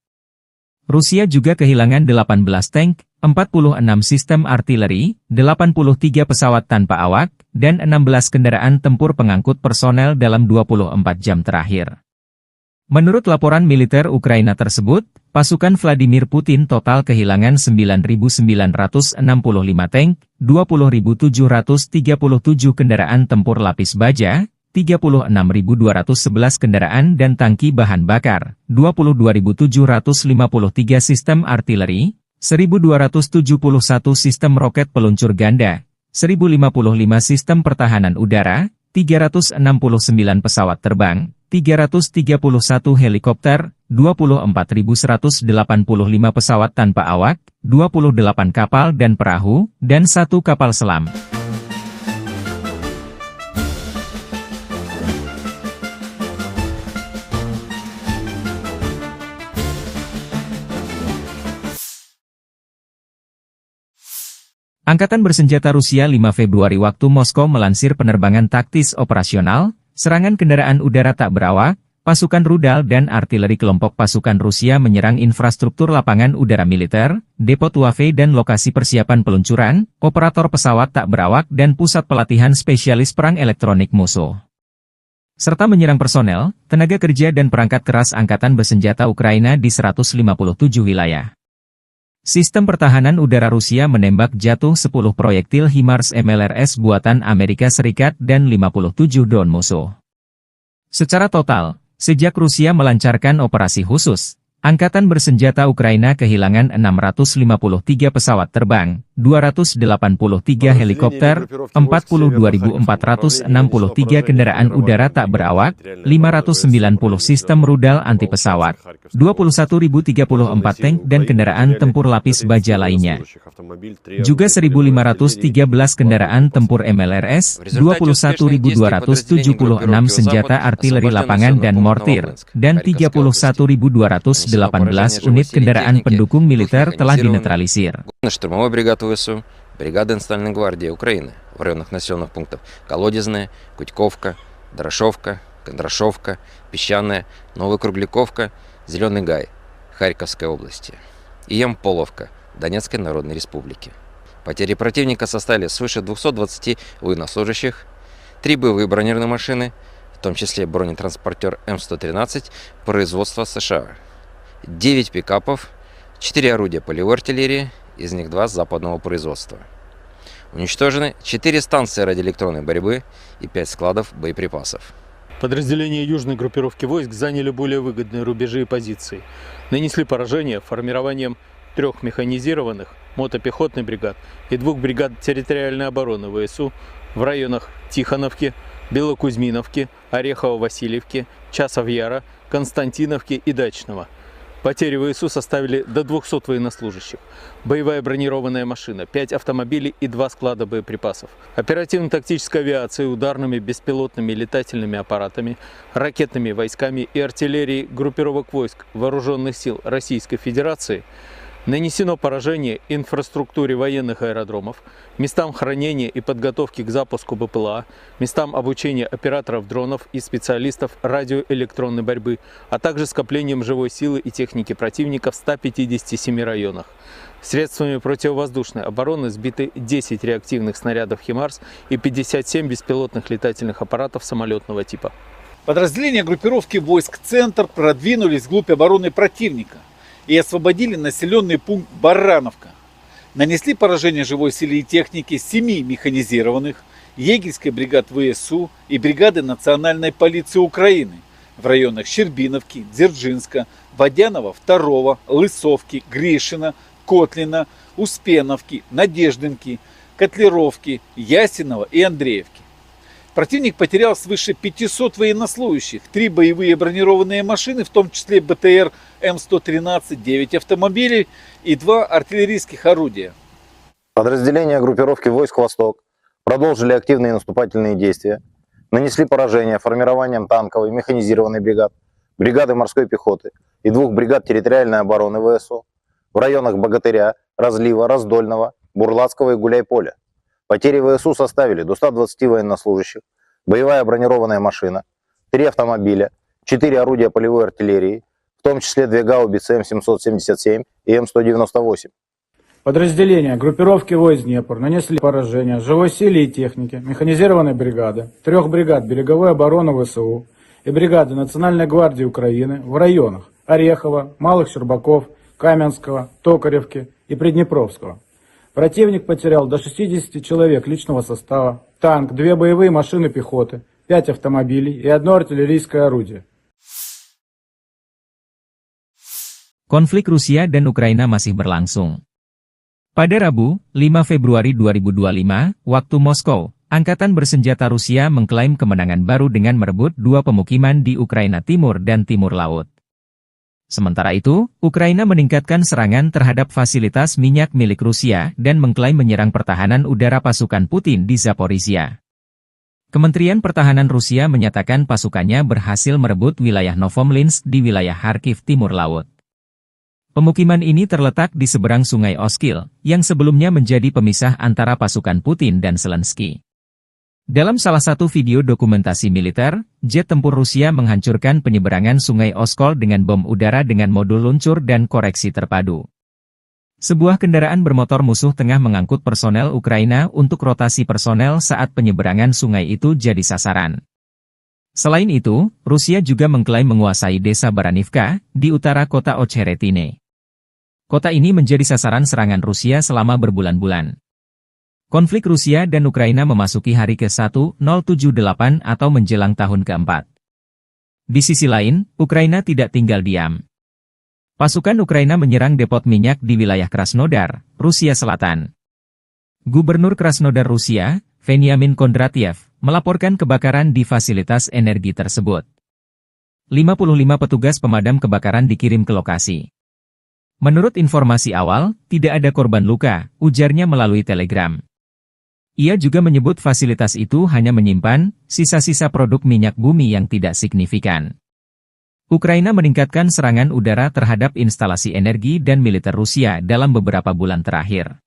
Rusia juga kehilangan 18 tank, 46 sistem artileri, 83 pesawat tanpa awak, dan 16 kendaraan tempur pengangkut personel dalam 24 jam terakhir. Menurut laporan militer Ukraina tersebut, pasukan Vladimir Putin total kehilangan 9.965 tank, 20.737 kendaraan tempur lapis baja, 36.211 kendaraan dan tangki bahan bakar, 22.753 sistem artileri, 1.271 sistem roket peluncur ganda, 1.055 sistem pertahanan udara, 369 pesawat terbang, 331 helikopter, 24.185 pesawat tanpa awak, 28 kapal dan perahu, dan 1 kapal selam. Angkatan Bersenjata Rusia 5 Februari waktu Moskow melansir penerbangan taktis operasional, serangan kendaraan udara tak berawak, pasukan rudal dan artileri kelompok pasukan Rusia menyerang infrastruktur lapangan udara militer, depot UAV dan lokasi persiapan peluncuran, operator pesawat tak berawak dan pusat pelatihan spesialis perang elektronik musuh. Serta menyerang personel, tenaga kerja dan perangkat keras Angkatan Bersenjata Ukraina di 157 wilayah. Sistem pertahanan udara Rusia menembak jatuh 10 proyektil HIMARS MLRS buatan Amerika Serikat dan 57 drone musuh. Secara total, sejak Rusia melancarkan operasi khusus, Angkatan Bersenjata Ukraina kehilangan 653 pesawat terbang, 283 helikopter, 42.463 kendaraan udara tak berawak, 590 sistem rudal anti-pesawat, 21.034 tank dan kendaraan tempur lapis baja lainnya. Juga 1.513 kendaraan tempur MLRS, 21.276 senjata artileri lapangan dan mortir, dan 31.218 unit kendaraan pendukung militer telah dinetralisir. Штурмовой бригады ВСУ, бригады Национальной гвардии Украины в районах населенных пунктов Колодезная, Кутьковка, Дорошовка, Кондрашовка, Песчаная, Новокругляковка, Зеленый Гай, Харьковской области и Ямполовка, Донецкой Народной Республики. Потери противника составили свыше 220 военнослужащих, 3 боевые бронированные машины, в том числе бронетранспортер М113 производства США, 9 пикапов, 4 орудия полевой артиллерии, из них 2 западного производства. Уничтожены 4 станции радиоэлектронной борьбы и 5 складов боеприпасов. Подразделения южной группировки войск заняли более выгодные рубежи и позиции. Нанесли поражение формированием 3 механизированных мотопехотных бригад и 2 бригад территориальной обороны ВСУ в районах Тихоновки, Белокузьминовки, Орехово-Васильевки, Часов-Яра, Константиновки и Дачного. Потери ВСУ составили до 200 военнослужащих. Боевая бронированная машина, 5 автомобилей и 2 склада боеприпасов. Оперативно-тактической авиацией, ударными беспилотными летательными аппаратами, ракетными войсками и артиллерией группировок войск Вооруженных сил Российской Федерации нанесено поражение инфраструктуре военных аэродромов, местам хранения и подготовки к запуску БПЛА, местам обучения операторов дронов и специалистов радиоэлектронной борьбы, а также скоплением живой силы и техники противника в 157 районах. Средствами противовоздушной обороны сбиты 10 реактивных снарядов «Химарс» и 57 беспилотных летательных аппаратов самолетного типа. Подразделения группировки войск «Центр» продвинулись вглубь обороны противника и освободили населенный пункт Барановка. Нанесли поражение живой силе и технике 7 механизированных, егерской бригад ВСУ и бригады Национальной полиции Украины в районах Щербиновки, Дзержинска, Водянова 2, Лысовки, Гришина, Котлина, Успеновки, Надеждинки, Котлеровки, Ясинова и Андреевки. Противник потерял свыше 500 военнослужащих, 3 боевые бронированные машины, в том числе БТР М113, 9 автомобилей и 2 артиллерийских орудия. Подразделения группировки войск «Восток» продолжили активные наступательные действия, нанесли поражение формированием танковой механизированной бригад, бригады морской пехоты и 2 бригад территориальной обороны ВСУ в районах Богатыря, Разлива, Раздольного, Бурлацкого и Гуляйполя. Потери ВСУ составили до 120 военнослужащих, боевая бронированная машина, 3 автомобиля, 4 орудия полевой артиллерии, в том числе 2 гаубицы М777 и М198. Подразделения группировки войск Днепр нанесли поражение живой силе и технике механизированной бригады, 3 бригад береговой обороны ВСУ и бригады Национальной гвардии Украины в районах Орехова, Малых Щербаков, Каменского, Токаревки и Приднепровского. Противник потерял до 60 человек личного состава, танк, 2 боевые машины пехоты, 5 автомобилей и 1 артиллерийское орудие. Konflik Rusia dan Ukraina masih berlangsung. Pada Rabu, 5 Februari 2025, waktu Moskow, Angkatan Bersenjata Rusia mengklaim kemenangan baru dengan merebut 2 pemukiman di Ukraina Timur dan Timur Laut. Sementara itu, Ukraina meningkatkan serangan terhadap fasilitas minyak milik Rusia dan mengklaim menyerang pertahanan udara pasukan Putin di Zaporizhia. Kementerian Pertahanan Rusia menyatakan pasukannya berhasil merebut wilayah Novomlinsk di wilayah Kharkiv Timur Laut. Pemukiman ini terletak di seberang Sungai Oskil, yang sebelumnya menjadi pemisah antara pasukan Putin dan Zelensky. Dalam salah satu video dokumentasi militer, jet tempur Rusia menghancurkan penyeberangan Sungai Oskol dengan bom udara dengan modul luncur dan koreksi terpadu. Sebuah kendaraan bermotor musuh tengah mengangkut personel Ukraina untuk rotasi personel saat penyeberangan sungai itu jadi sasaran. Selain itu, Rusia juga mengklaim menguasai desa Baranivka, di utara kota Ocheretine. Kota ini menjadi sasaran serangan Rusia selama berbulan-bulan. Konflik Rusia dan Ukraina memasuki hari ke-1078 atau menjelang tahun ke-4. Di sisi lain, Ukraina tidak tinggal diam. Pasukan Ukraina menyerang depot minyak di wilayah Krasnodar, Rusia Selatan. Gubernur Krasnodar Rusia, Veniamin Kondratyev, melaporkan kebakaran di fasilitas energi tersebut. 55 petugas pemadam kebakaran dikirim ke lokasi. Menurut informasi awal, tidak ada korban luka, ujarnya melalui telegram. Ia juga menyebut fasilitas itu hanya menyimpan sisa-sisa produk minyak bumi yang tidak signifikan. Ukraina meningkatkan serangan udara terhadap instalasi energi dan militer Rusia dalam beberapa bulan terakhir.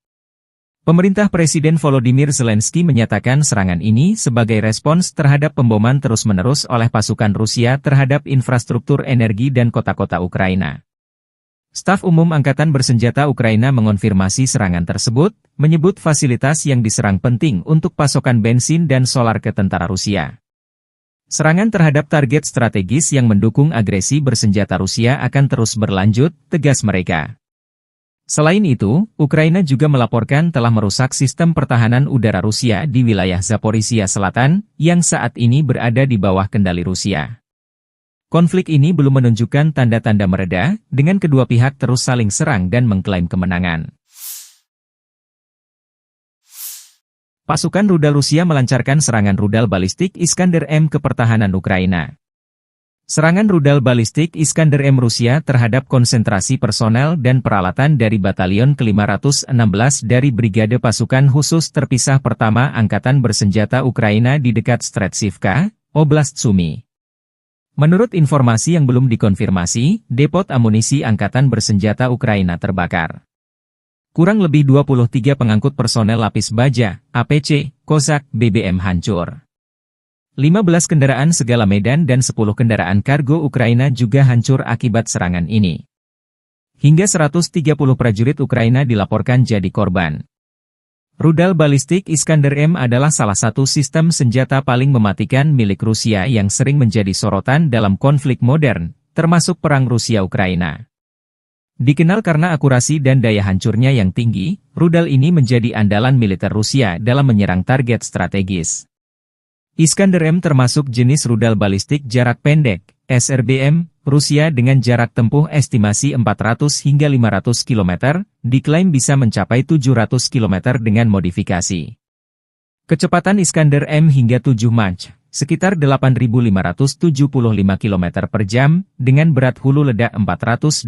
Pemerintah Presiden Volodymyr Zelensky menyatakan serangan ini sebagai respons terhadap pemboman terus-menerus oleh pasukan Rusia terhadap infrastruktur energi dan kota-kota Ukraina. Staf Umum Angkatan Bersenjata Ukraina mengonfirmasi serangan tersebut, menyebut fasilitas yang diserang penting untuk pasokan bensin dan solar ke tentara Rusia. Serangan terhadap target strategis yang mendukung agresi bersenjata Rusia akan terus berlanjut, tegas mereka. Selain itu, Ukraina juga melaporkan telah merusak sistem pertahanan udara Rusia di wilayah Zaporizhia Selatan, yang saat ini berada di bawah kendali Rusia. Konflik ini belum menunjukkan tanda-tanda mereda, dengan kedua pihak terus saling serang dan mengklaim kemenangan. Pasukan rudal Rusia melancarkan serangan rudal balistik Iskander-M ke pertahanan Ukraina. Serangan rudal balistik Iskander-M Rusia terhadap konsentrasi personel dan peralatan dari Batalion ke-516 dari Brigade Pasukan Khusus Terpisah Pertama Angkatan Bersenjata Ukraina di dekat Stretchivka, Oblast Sumy. Menurut informasi yang belum dikonfirmasi, depot amunisi Angkatan Bersenjata Ukraina terbakar. Kurang lebih 23 pengangkut personel lapis baja, APC, Kozak, BBM hancur. 15 kendaraan segala medan dan 10 kendaraan kargo Ukraina juga hancur akibat serangan ini. Hingga 130 prajurit Ukraina dilaporkan jadi korban. Rudal balistik Iskander-M adalah salah satu sistem senjata paling mematikan milik Rusia yang sering menjadi sorotan dalam konflik modern, termasuk perang Rusia-Ukraina. Dikenal karena akurasi dan daya hancurnya yang tinggi, rudal ini menjadi andalan militer Rusia dalam menyerang target strategis. Iskander-M termasuk jenis rudal balistik jarak pendek, SRBM, Rusia dengan jarak tempuh estimasi 400 hingga 500 km, diklaim bisa mencapai 700 km dengan modifikasi. Kecepatan Iskander-M hingga 7 Mach, sekitar 8.575 km per jam, dengan berat hulu ledak 480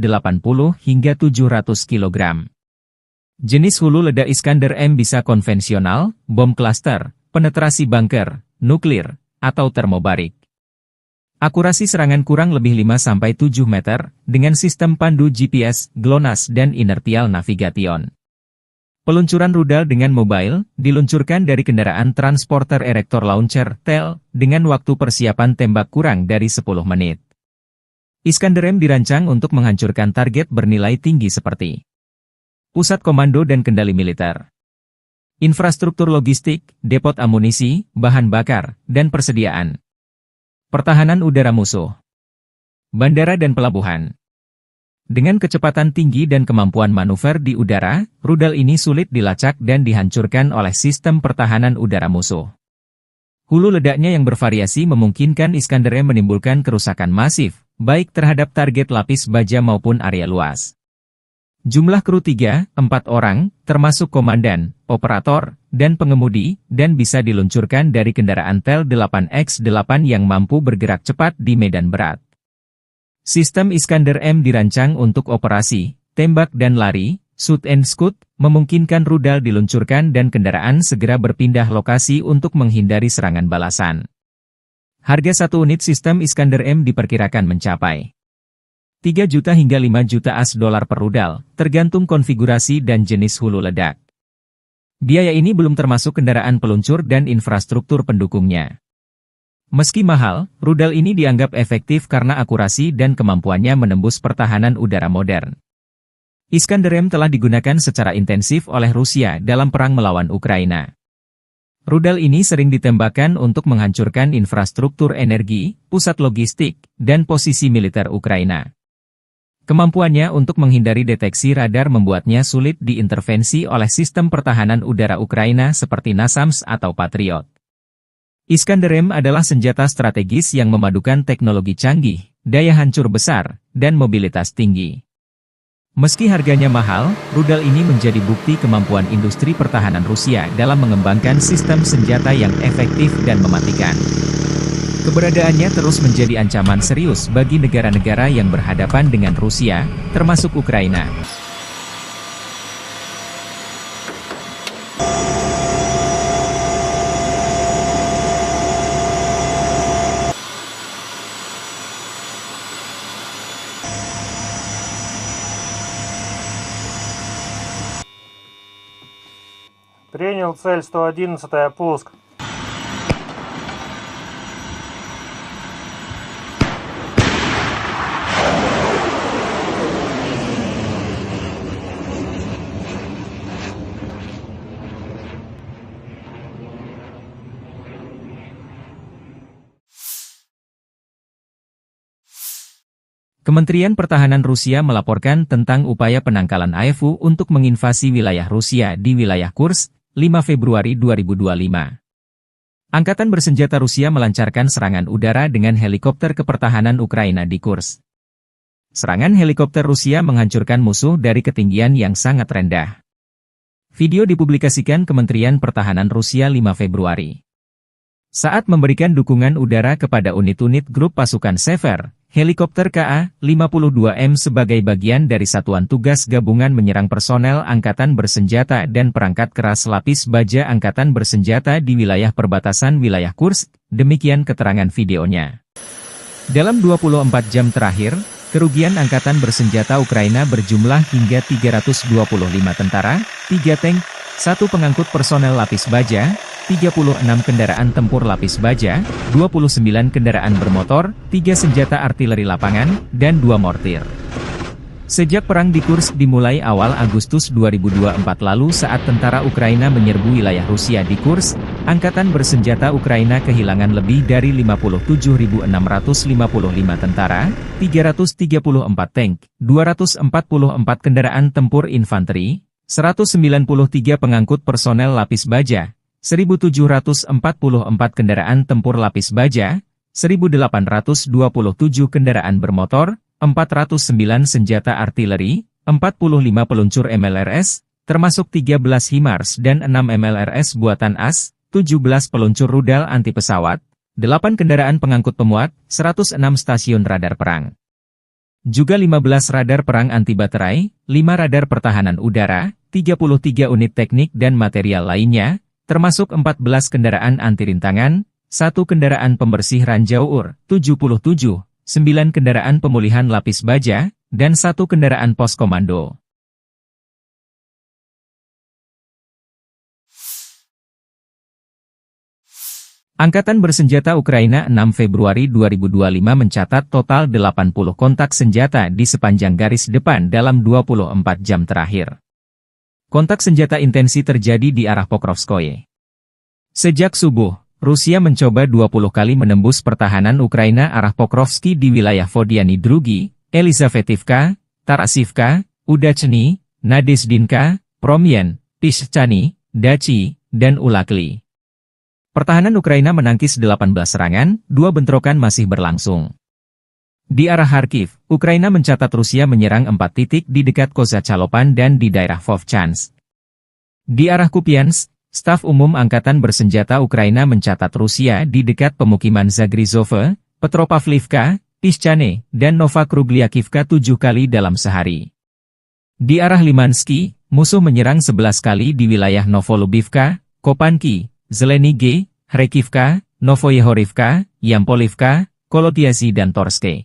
hingga 700 kg. Jenis hulu ledak Iskander-M bisa konvensional, bom cluster, penetrasi bunker, nuklir, atau termobarik. Akurasi serangan kurang lebih 5-7 meter, dengan sistem pandu GPS, GLONASS dan inertial navigation. Peluncuran rudal dengan mobile, diluncurkan dari kendaraan transporter erector launcher, TEL, dengan waktu persiapan tembak kurang dari 10 menit. Iskander-M dirancang untuk menghancurkan target bernilai tinggi seperti pusat komando dan kendali militer, infrastruktur logistik, depot amunisi, bahan bakar, dan persediaan, pertahanan udara musuh, bandara dan pelabuhan. Dengan kecepatan tinggi dan kemampuan manuver di udara, rudal ini sulit dilacak dan dihancurkan oleh sistem pertahanan udara musuh. Hulu ledaknya yang bervariasi memungkinkan Iskander-M menimbulkan kerusakan masif, baik terhadap target lapis baja maupun area luas. Jumlah kru 3-4 orang, termasuk komandan, operator, dan pengemudi, dan bisa diluncurkan dari kendaraan TEL 8X8 yang mampu bergerak cepat di medan berat. Sistem Iskander-M dirancang untuk operasi, tembak dan lari, shoot and scoot, memungkinkan rudal diluncurkan dan kendaraan segera berpindah lokasi untuk menghindari serangan balasan. Harga satu unit sistem Iskander-M diperkirakan mencapai 3 juta hingga 5 juta $AS per rudal, tergantung konfigurasi dan jenis hulu ledak. Biaya ini belum termasuk kendaraan peluncur dan infrastruktur pendukungnya. Meski mahal, rudal ini dianggap efektif karena akurasi dan kemampuannya menembus pertahanan udara modern. Iskander-M telah digunakan secara intensif oleh Rusia dalam perang melawan Ukraina. Rudal ini sering ditembakkan untuk menghancurkan infrastruktur energi, pusat logistik, dan posisi militer Ukraina. Kemampuannya untuk menghindari deteksi radar membuatnya sulit diintervensi oleh sistem pertahanan udara Ukraina seperti NASAMS atau Patriot. Iskander-M adalah senjata strategis yang memadukan teknologi canggih, daya hancur besar, dan mobilitas tinggi. Meski harganya mahal, rudal ini menjadi bukti kemampuan industri pertahanan Rusia dalam mengembangkan sistem senjata yang efektif dan mematikan. Keberadaannya terus menjadi ancaman serius bagi negara-negara yang berhadapan dengan Rusia, termasuk Ukraina. Принял цель 111, пуск. Kementerian Pertahanan Rusia melaporkan tentang upaya penangkalan AFU untuk menginvasi wilayah Rusia di wilayah Kursk, 5 Februari 2025. Angkatan bersenjata Rusia melancarkan serangan udara dengan helikopter kepertahanan Ukraina di Kursk. Serangan helikopter Rusia menghancurkan musuh dari ketinggian yang sangat rendah. Video dipublikasikan Kementerian Pertahanan Rusia 5 Februari. Saat memberikan dukungan udara kepada unit-unit grup pasukan Sever, helikopter Ka-52M sebagai bagian dari Satuan Tugas Gabungan menyerang personel Angkatan Bersenjata dan perangkat keras lapis baja Angkatan Bersenjata di wilayah perbatasan wilayah Kursk, demikian keterangan videonya. Dalam 24 jam terakhir, kerugian Angkatan Bersenjata Ukraina berjumlah hingga 325 tentara, 3 tank, 1 pengangkut personel lapis baja, 36 kendaraan tempur lapis baja, 29 kendaraan bermotor, 3 senjata artileri lapangan, dan 2 mortir. Sejak perang di Kursk dimulai awal Agustus 2024 lalu saat tentara Ukraina menyerbu wilayah Rusia di Kursk, Angkatan Bersenjata Ukraina kehilangan lebih dari 57.655 tentara, 334 tank, 244 kendaraan tempur infanteri, 193 pengangkut personel lapis baja, 1.744 kendaraan tempur lapis baja, 1.827 kendaraan bermotor, 409 senjata artileri, 45 peluncur MLRS, termasuk 13 HIMARS dan 6 MLRS buatan AS, 17 peluncur rudal anti pesawat, 8 kendaraan pengangkut pemuat, 106 stasiun radar perang. Juga 15 radar perang anti baterai, 5 radar pertahanan udara, 33 unit teknik dan material lainnya, termasuk 14 kendaraan anti rintangan, 1 kendaraan pembersih ranjau UR, 77, 9 kendaraan pemulihan lapis baja, dan 1 kendaraan pos komando. Angkatan Bersenjata Ukraina 6 Februari 2025 mencatat total 80 kontak senjata di sepanjang garis depan dalam 24 jam terakhir. Kontak senjata intensi terjadi di arah Pokrovskoye. Sejak subuh, Rusia mencoba 20 kali menembus pertahanan Ukraina arah Pokrovski di wilayah Vodiany Drugi, Elizavetivka, Tarasivka, Udachny, Nadezdinka, Promyen, Pischany, Dachi, dan Ulakli. Pertahanan Ukraina menangkis 18 serangan, 2 bentrokan masih berlangsung. Di arah Kharkiv, Ukraina mencatat Rusia menyerang 4 titik di dekat Kozacalopan dan di daerah Vovchansk. Di arah Kupiansk, Staf Umum Angkatan Bersenjata Ukraina mencatat Rusia di dekat pemukiman Zagrizove, Petropavlivka, Pischany, dan Novokrugliakivka 7 kali dalam sehari. Di arah Limansky, musuh menyerang 11 kali di wilayah Novolubivka, Kopanki, Zelenige, Hrekivka, Novoyehorivka, Yampolivka, Kolotiasi dan Torske.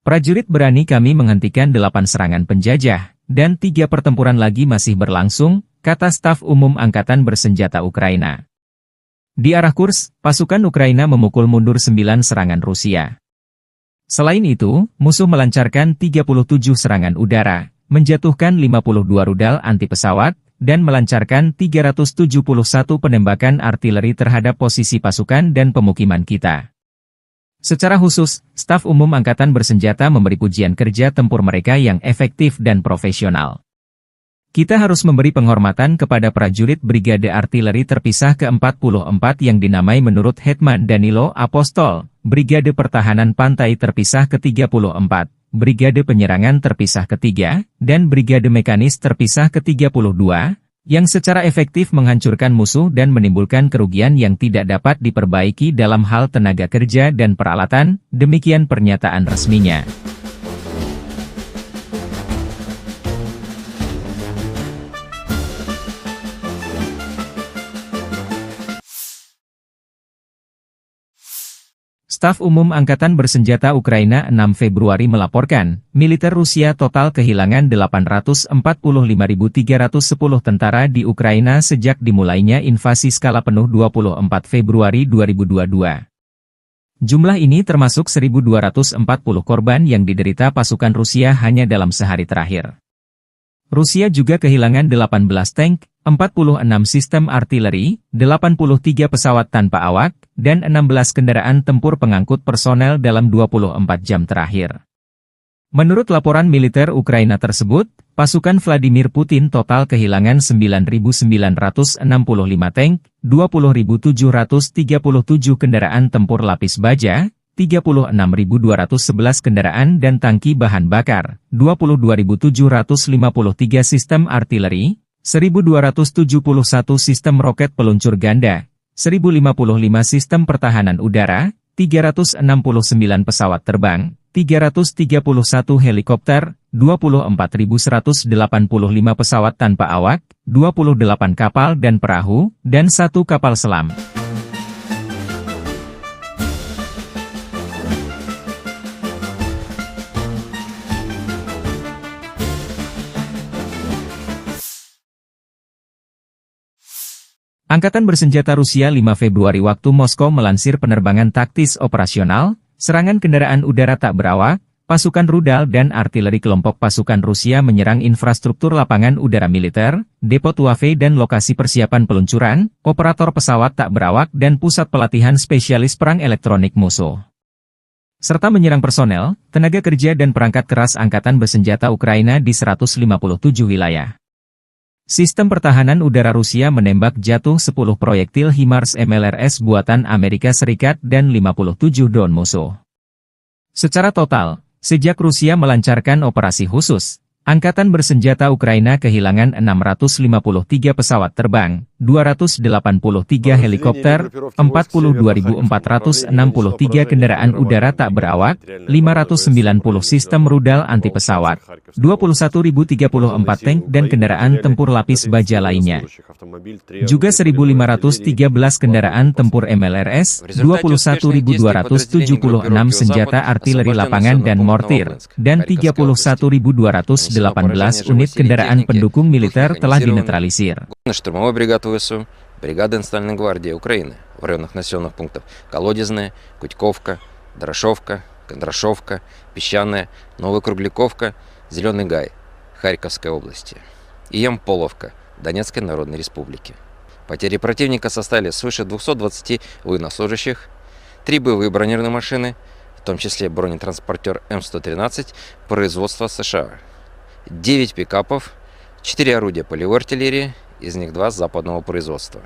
Prajurit berani kami menghentikan 8 serangan penjajah, dan 3 pertempuran lagi masih berlangsung, kata Staf Umum Angkatan Bersenjata Ukraina. Di arah Kursk, pasukan Ukraina memukul mundur 9 serangan Rusia. Selain itu, musuh melancarkan 37 serangan udara, menjatuhkan 52 rudal anti pesawat, dan melancarkan 371 penembakan artileri terhadap posisi pasukan dan pemukiman kita. Secara khusus, Staf Umum Angkatan Bersenjata memberi pujian kerja tempur mereka yang efektif dan profesional. Kita harus memberi penghormatan kepada prajurit Brigade Artileri Terpisah ke-44 yang dinamai menurut Hetman Danilo Apostol, Brigade Pertahanan Pantai Terpisah ke-34, Brigade Penyerangan Terpisah ke-3, dan Brigade Mekanis Terpisah ke-32, yang secara efektif menghancurkan musuh dan menimbulkan kerugian yang tidak dapat diperbaiki dalam hal tenaga kerja dan peralatan, demikian pernyataan resminya. Staf Umum Angkatan Bersenjata Ukraina 6 Februari melaporkan, militer Rusia total kehilangan 845.310 tentara di Ukraina sejak dimulainya invasi skala penuh 24 Februari 2022. Jumlah ini termasuk 1.240 korban yang diderita pasukan Rusia hanya dalam sehari terakhir. Rusia juga kehilangan 18 tank, 46 sistem artileri, 83 pesawat tanpa awak, dan 16 kendaraan tempur pengangkut personel dalam 24 jam terakhir. Menurut laporan militer Ukraina tersebut, pasukan Vladimir Putin total kehilangan 9.965 tank, 20.737 kendaraan tempur lapis baja, 36.211 kendaraan dan tangki bahan bakar, 22.753 sistem artileri, 1.271 sistem roket peluncur ganda, 1.055 sistem pertahanan udara, 369 pesawat terbang, 331 helikopter, 24.185 pesawat tanpa awak, 28 kapal dan perahu, dan 1 kapal selam. Angkatan bersenjata Rusia 5 Februari waktu Moskow melansir penerbangan taktis operasional, serangan kendaraan udara tak berawak, pasukan rudal dan artileri kelompok pasukan Rusia menyerang infrastruktur lapangan udara militer, depo Tuave dan lokasi persiapan peluncuran, operator pesawat tak berawak dan pusat pelatihan spesialis perang elektronik musuh. Serta menyerang personel, tenaga kerja dan perangkat keras angkatan bersenjata Ukraina di 157 wilayah. Sistem pertahanan udara Rusia menembak jatuh 10 proyektil HIMARS MLRS buatan Amerika Serikat dan 57 drone musuh. Secara total, sejak Rusia melancarkan operasi khusus, angkatan bersenjata Ukraina kehilangan 653 pesawat terbang, 283 helikopter, 42.463 kendaraan udara tak berawak, 590 sistem rudal anti pesawat, 21.034 tank dan kendaraan tempur lapis baja lainnya. Juga 1.513 kendaraan tempur MLRS, 21.276 senjata artileri lapangan dan mortir, dan 31.218 unit kendaraan pendukung militer telah dinetralisir. Штурмовой бригады ВСУ, бригады Национальной гвардии Украины в районах населенных пунктов Колодезная, Кутьковка, Дорошовка, Кондрашовка, Песчаная, Новокругляковка, Зеленый Гай, Харьковской области и Ямполовка, Донецкой Народной Республики. Потери противника составили свыше 220 военнослужащих, 3 боевые бронированные машины, в том числе бронетранспортер М113 производства США, 9 пикапов, 4 орудия полевой артиллерии, из них 2 западного производства.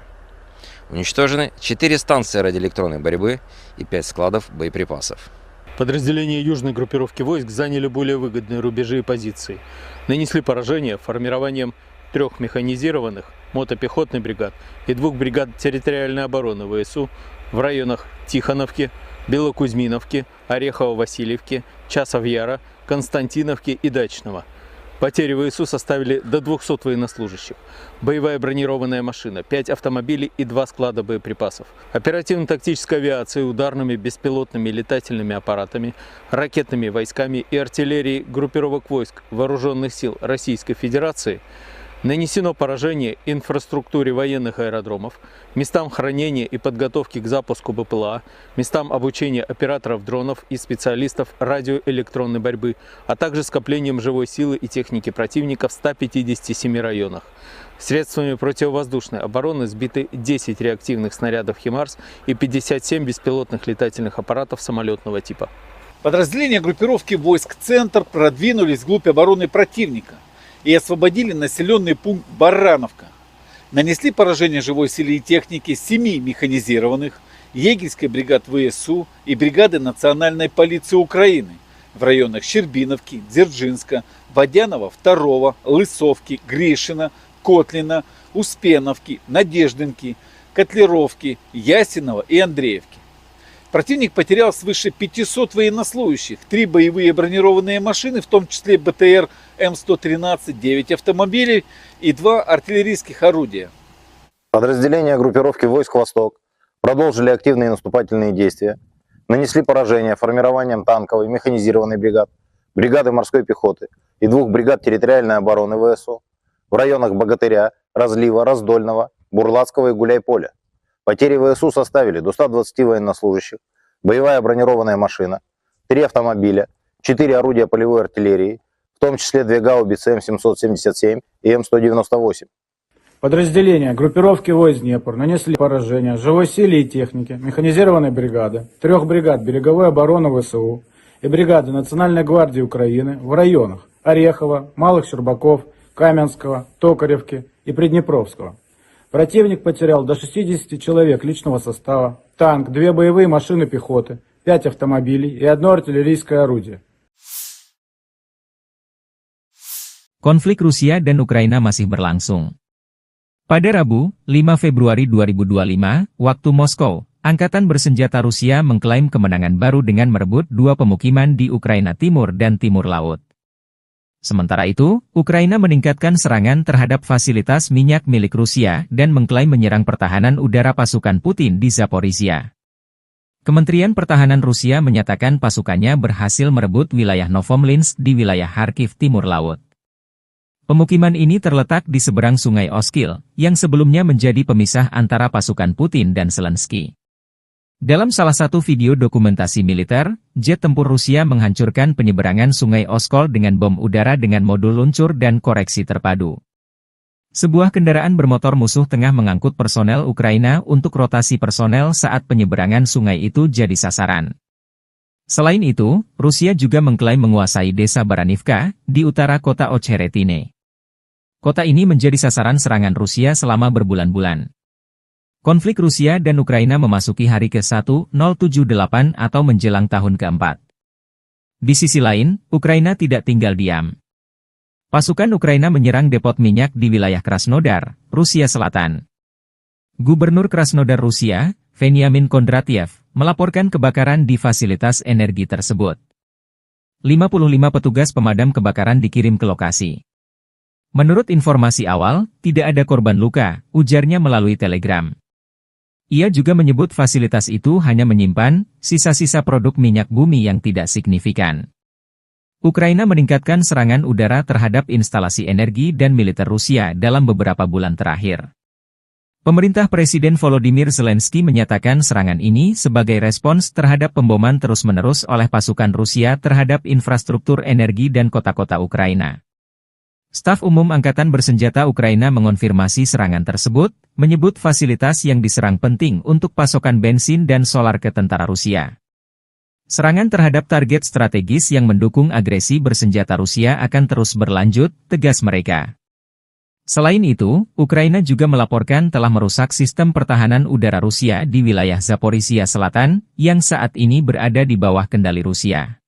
Уничтожены 4 станции радиоэлектронной борьбы и 5 складов боеприпасов. Подразделения южной группировки войск заняли более выгодные рубежи и позиции. Нанесли поражение формированием 3 механизированных мотопехотных бригад и 2 бригад территориальной обороны ВСУ в районах Тихоновки, Белокузьминовки, Орехово-Васильевки, Часов-Яра, Константиновки и Дачного. Потери ВСУ составили до 200 военнослужащих, боевая бронированная машина, 5 автомобилей и 2 склада боеприпасов, оперативно-тактической авиацией, ударными беспилотными летательными аппаратами, ракетными войсками и артиллерией группировок войск Вооруженных сил Российской Федерации нанесено поражение инфраструктуре военных аэродромов, местам хранения и подготовки к запуску БПЛА, местам обучения операторов дронов и специалистов радиоэлектронной борьбы, а также скоплением живой силы и техники противника в 157 районах. Средствами противовоздушной обороны сбиты 10 реактивных снарядов HIMARS и 57 беспилотных летательных аппаратов самолетного типа. Подразделения группировки войск «Центр» продвинулись вглубь обороны противника и освободили населенный пункт Барановка. Нанесли поражение живой силе и технике 7 механизированных, егерской бригад ВСУ и бригады Национальной полиции Украины в районах Щербиновки, Дзержинска, Водянова 2, Лысовки, Гришина, Котлина, Успеновки, Надеждинки, Котлеровки, Ясинова и Андреевки. Противник потерял свыше 500 военнослужащих, 3 боевые бронированные машины, в том числе БТР М113, 9 автомобилей и 2 артиллерийских орудия. Подразделения группировки войск «Восток» продолжили активные наступательные действия, нанесли поражение формированием танковой механизированной бригад, бригады морской пехоты и 2 бригад территориальной обороны ВСУ в районах Богатыря, Разлива, Раздольного, Бурлацкого и Гуляйполя. Потери ВСУ составили до 120 военнослужащих, боевая бронированная машина, 3 автомобиля, 4 орудия полевой артиллерии, в том числе 2 гаубицы М777 и М198. Подразделения группировки войск Днепр нанесли поражение живой силе и технике механизированной бригады, 3 бригад береговой обороны ВСУ и бригады Национальной гвардии Украины в районах Орехова, Малых Щербаков, Каменского, Токаревки и Приднепровского. Противник потерял до 60 человек личного состава, танк, 2 боевые машины пехоты, 5 автомобилей и 1 артиллерийское орудие. Konflik Rusia dan Ukraina masih berlangsung. Pada Rabu, 5 Februari 2025, waktu Moskow, Angkatan Bersenjata Rusia mengklaim kemenangan baru dengan merebut 2 pemukiman di Ukraina Timur dan Timur Laut. Sementara itu, Ukraina meningkatkan serangan terhadap fasilitas minyak milik Rusia dan mengklaim menyerang pertahanan udara pasukan Putin di Zaporizhia. Kementerian Pertahanan Rusia menyatakan pasukannya berhasil merebut wilayah Novomlinsk di wilayah Kharkiv Timur Laut. Pemukiman ini terletak di seberang Sungai Oskil, yang sebelumnya menjadi pemisah antara pasukan Putin dan Zelensky. Dalam salah satu video dokumentasi militer, jet tempur Rusia menghancurkan penyeberangan Sungai Oskil dengan bom udara dengan modul luncur dan koreksi terpadu. Sebuah kendaraan bermotor musuh tengah mengangkut personel Ukraina untuk rotasi personel saat penyeberangan sungai itu jadi sasaran. Selain itu, Rusia juga mengklaim menguasai desa Baranivka, di utara kota Ocheretine. Kota ini menjadi sasaran serangan Rusia selama berbulan-bulan. Konflik Rusia dan Ukraina memasuki hari ke-1078 atau menjelang tahun ke-4. Di sisi lain, Ukraina tidak tinggal diam. Pasukan Ukraina menyerang depot minyak di wilayah Krasnodar, Rusia Selatan. Gubernur Krasnodar Rusia, Veniamin Kondratiev, melaporkan kebakaran di fasilitas energi tersebut. 55 petugas pemadam kebakaran dikirim ke lokasi. Menurut informasi awal, tidak ada korban luka, ujarnya melalui telegram. Ia juga menyebut fasilitas itu hanya menyimpan sisa-sisa produk minyak bumi yang tidak signifikan. Ukraina meningkatkan serangan udara terhadap instalasi energi dan militer Rusia dalam beberapa bulan terakhir. Pemerintah Presiden Volodymyr Zelensky menyatakan serangan ini sebagai respons terhadap pemboman terus-menerus oleh pasukan Rusia terhadap infrastruktur energi dan kota-kota Ukraina. Staf Umum Angkatan Bersenjata Ukraina mengonfirmasi serangan tersebut, menyebut fasilitas yang diserang penting untuk pasokan bensin dan solar ke tentara Rusia. Serangan terhadap target strategis yang mendukung agresi bersenjata Rusia akan terus berlanjut, tegas mereka. Selain itu, Ukraina juga melaporkan telah merusak sistem pertahanan udara Rusia di wilayah Zaporizhia Selatan, yang saat ini berada di bawah kendali Rusia.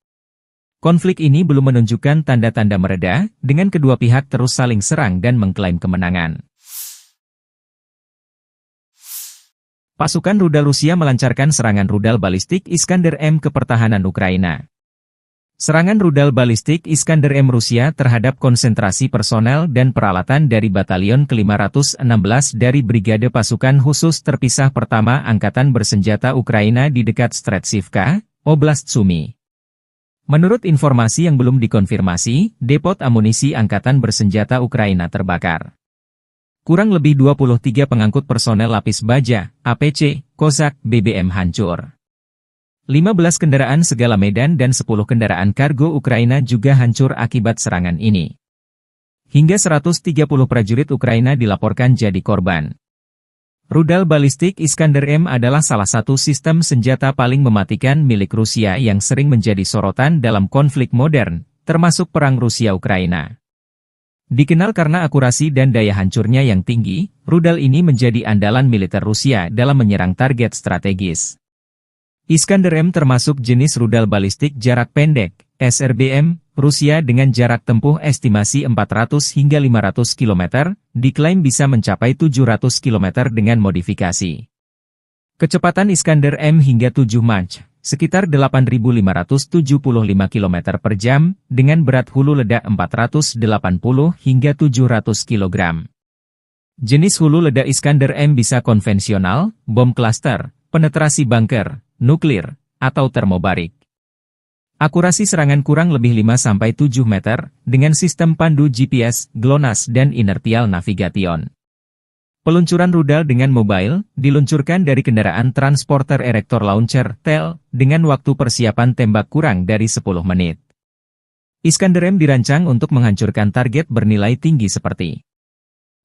Konflik ini belum menunjukkan tanda-tanda mereda, dengan kedua pihak terus saling serang dan mengklaim kemenangan. Pasukan rudal Rusia melancarkan serangan rudal balistik Iskander-M ke pertahanan Ukraina. Serangan rudal balistik Iskander-M Rusia terhadap konsentrasi personel dan peralatan dari Batalion ke-516 dari Brigade Pasukan Khusus Terpisah Pertama Angkatan Bersenjata Ukraina di dekat Stretsivka, Oblast Sumy. Menurut informasi yang belum dikonfirmasi, depot amunisi Angkatan Bersenjata Ukraina terbakar. Kurang lebih 23 pengangkut personel lapis baja, APC, Kozak, BBM hancur. 15 kendaraan segala medan dan 10 kendaraan kargo Ukraina juga hancur akibat serangan ini. Hingga 130 prajurit Ukraina dilaporkan jadi korban. Rudal balistik Iskander-M adalah salah satu sistem senjata paling mematikan milik Rusia yang sering menjadi sorotan dalam konflik modern, termasuk perang Rusia-Ukraina. Dikenal karena akurasi dan daya hancurnya yang tinggi, rudal ini menjadi andalan militer Rusia dalam menyerang target strategis. Iskander-M termasuk jenis rudal balistik jarak pendek, SRBM, Rusia dengan jarak tempuh estimasi 400 hingga 500 km, diklaim bisa mencapai 700 km dengan modifikasi. Kecepatan Iskander-M hingga 7 Mach, sekitar 8.575 km per jam, dengan berat hulu ledak 480 hingga 700 kg. Jenis hulu ledak Iskander-M bisa konvensional, bom klaster, penetrasi bunker, nuklir, atau termobarik. Akurasi serangan kurang lebih 5-7 meter, dengan sistem pandu GPS, GLONASS dan inertial navigation. Peluncuran rudal dengan mobile, diluncurkan dari kendaraan transporter erector launcher, TEL, dengan waktu persiapan tembak kurang dari 10 menit. Iskander-M dirancang untuk menghancurkan target bernilai tinggi seperti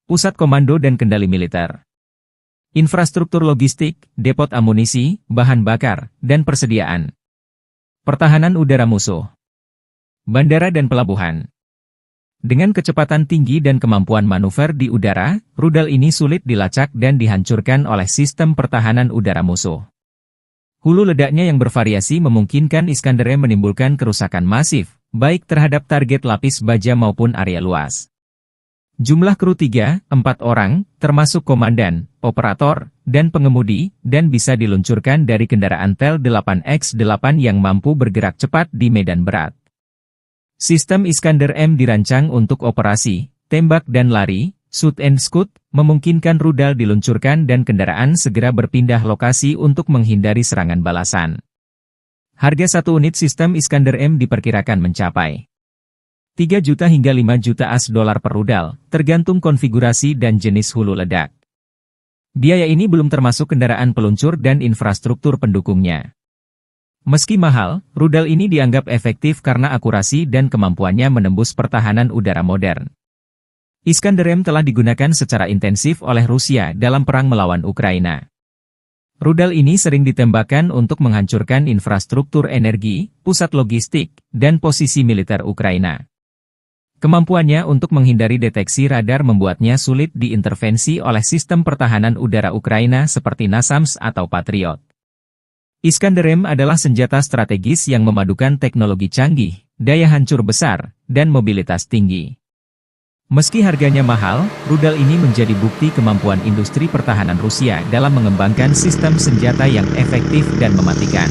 pusat komando dan kendali militer, infrastruktur logistik, depot amunisi, bahan bakar, dan persediaan. Pertahanan udara musuh. Bandara dan pelabuhan. Dengan kecepatan tinggi dan kemampuan manuver di udara, rudal ini sulit dilacak dan dihancurkan oleh sistem pertahanan udara musuh. Hulu ledaknya yang bervariasi memungkinkan Iskander M menimbulkan kerusakan masif, baik terhadap target lapis baja maupun area luas. Jumlah kru 3-4 orang, termasuk komandan, operator, dan pengemudi, dan bisa diluncurkan dari kendaraan Tel 8X8 yang mampu bergerak cepat di medan berat. Sistem Iskander M dirancang untuk operasi, tembak dan lari, shoot and scoot, memungkinkan rudal diluncurkan dan kendaraan segera berpindah lokasi untuk menghindari serangan balasan. Harga satu unit sistem Iskander M diperkirakan mencapai 3 juta hingga 5 juta $AS per rudal, tergantung konfigurasi dan jenis hulu ledak. Biaya ini belum termasuk kendaraan peluncur dan infrastruktur pendukungnya. Meski mahal, rudal ini dianggap efektif karena akurasi dan kemampuannya menembus pertahanan udara modern. Iskander M telah digunakan secara intensif oleh Rusia dalam perang melawan Ukraina. Rudal ini sering ditembakkan untuk menghancurkan infrastruktur energi, pusat logistik, dan posisi militer Ukraina. Kemampuannya untuk menghindari deteksi radar membuatnya sulit diintervensi oleh sistem pertahanan udara Ukraina seperti NASAMS atau Patriot. Iskander M adalah senjata strategis yang memadukan teknologi canggih, daya hancur besar, dan mobilitas tinggi. Meski harganya mahal, rudal ini menjadi bukti kemampuan industri pertahanan Rusia dalam mengembangkan sistem senjata yang efektif dan mematikan.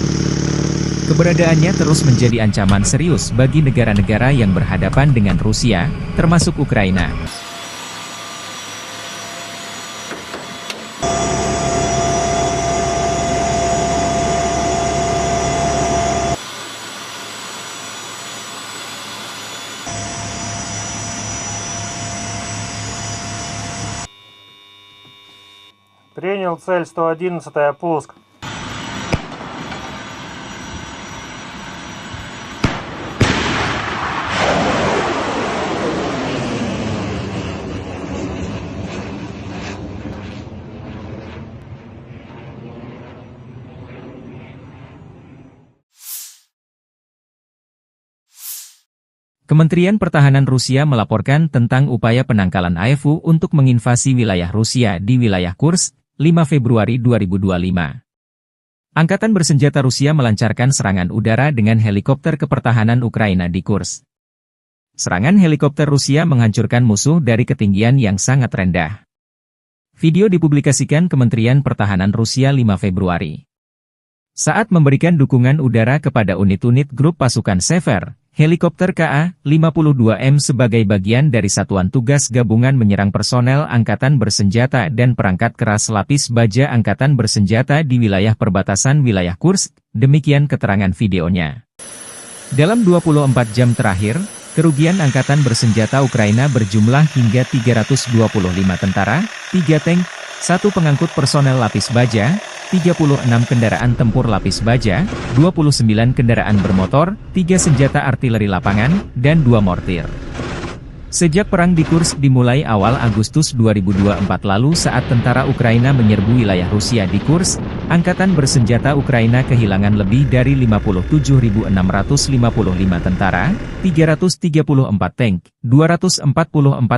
Keberadaannya terus menjadi ancaman serius bagi negara-negara yang berhadapan dengan Rusia, termasuk Ukraina. Принял цель 111, пуск. Kementerian Pertahanan Rusia melaporkan tentang upaya penangkalan AFU untuk menginvasi wilayah Rusia di wilayah Kursk, 5 Februari 2025. Angkatan bersenjata Rusia melancarkan serangan udara dengan helikopter kepertahanan Ukraina di Kursk. Serangan helikopter Rusia menghancurkan musuh dari ketinggian yang sangat rendah. Video dipublikasikan Kementerian Pertahanan Rusia 5 Februari. Saat memberikan dukungan udara kepada unit-unit grup pasukan Sever, helikopter Ka-52M sebagai bagian dari Satuan Tugas Gabungan menyerang personel Angkatan Bersenjata dan perangkat keras lapis baja Angkatan Bersenjata di wilayah perbatasan wilayah Kursk, demikian keterangan videonya. Dalam 24 jam terakhir, kerugian Angkatan Bersenjata Ukraina berjumlah hingga 325 tentara, 3 tank, 1 pengangkut personel lapis baja, 36 kendaraan tempur lapis baja, 29 kendaraan bermotor, 3 senjata artileri lapangan, dan 2 mortir. Sejak perang di Kursk dimulai awal Agustus 2024 lalu saat tentara Ukraina menyerbu wilayah Rusia di Kursk, Angkatan Bersenjata Ukraina kehilangan lebih dari 57.655 tentara, 334 tank, 244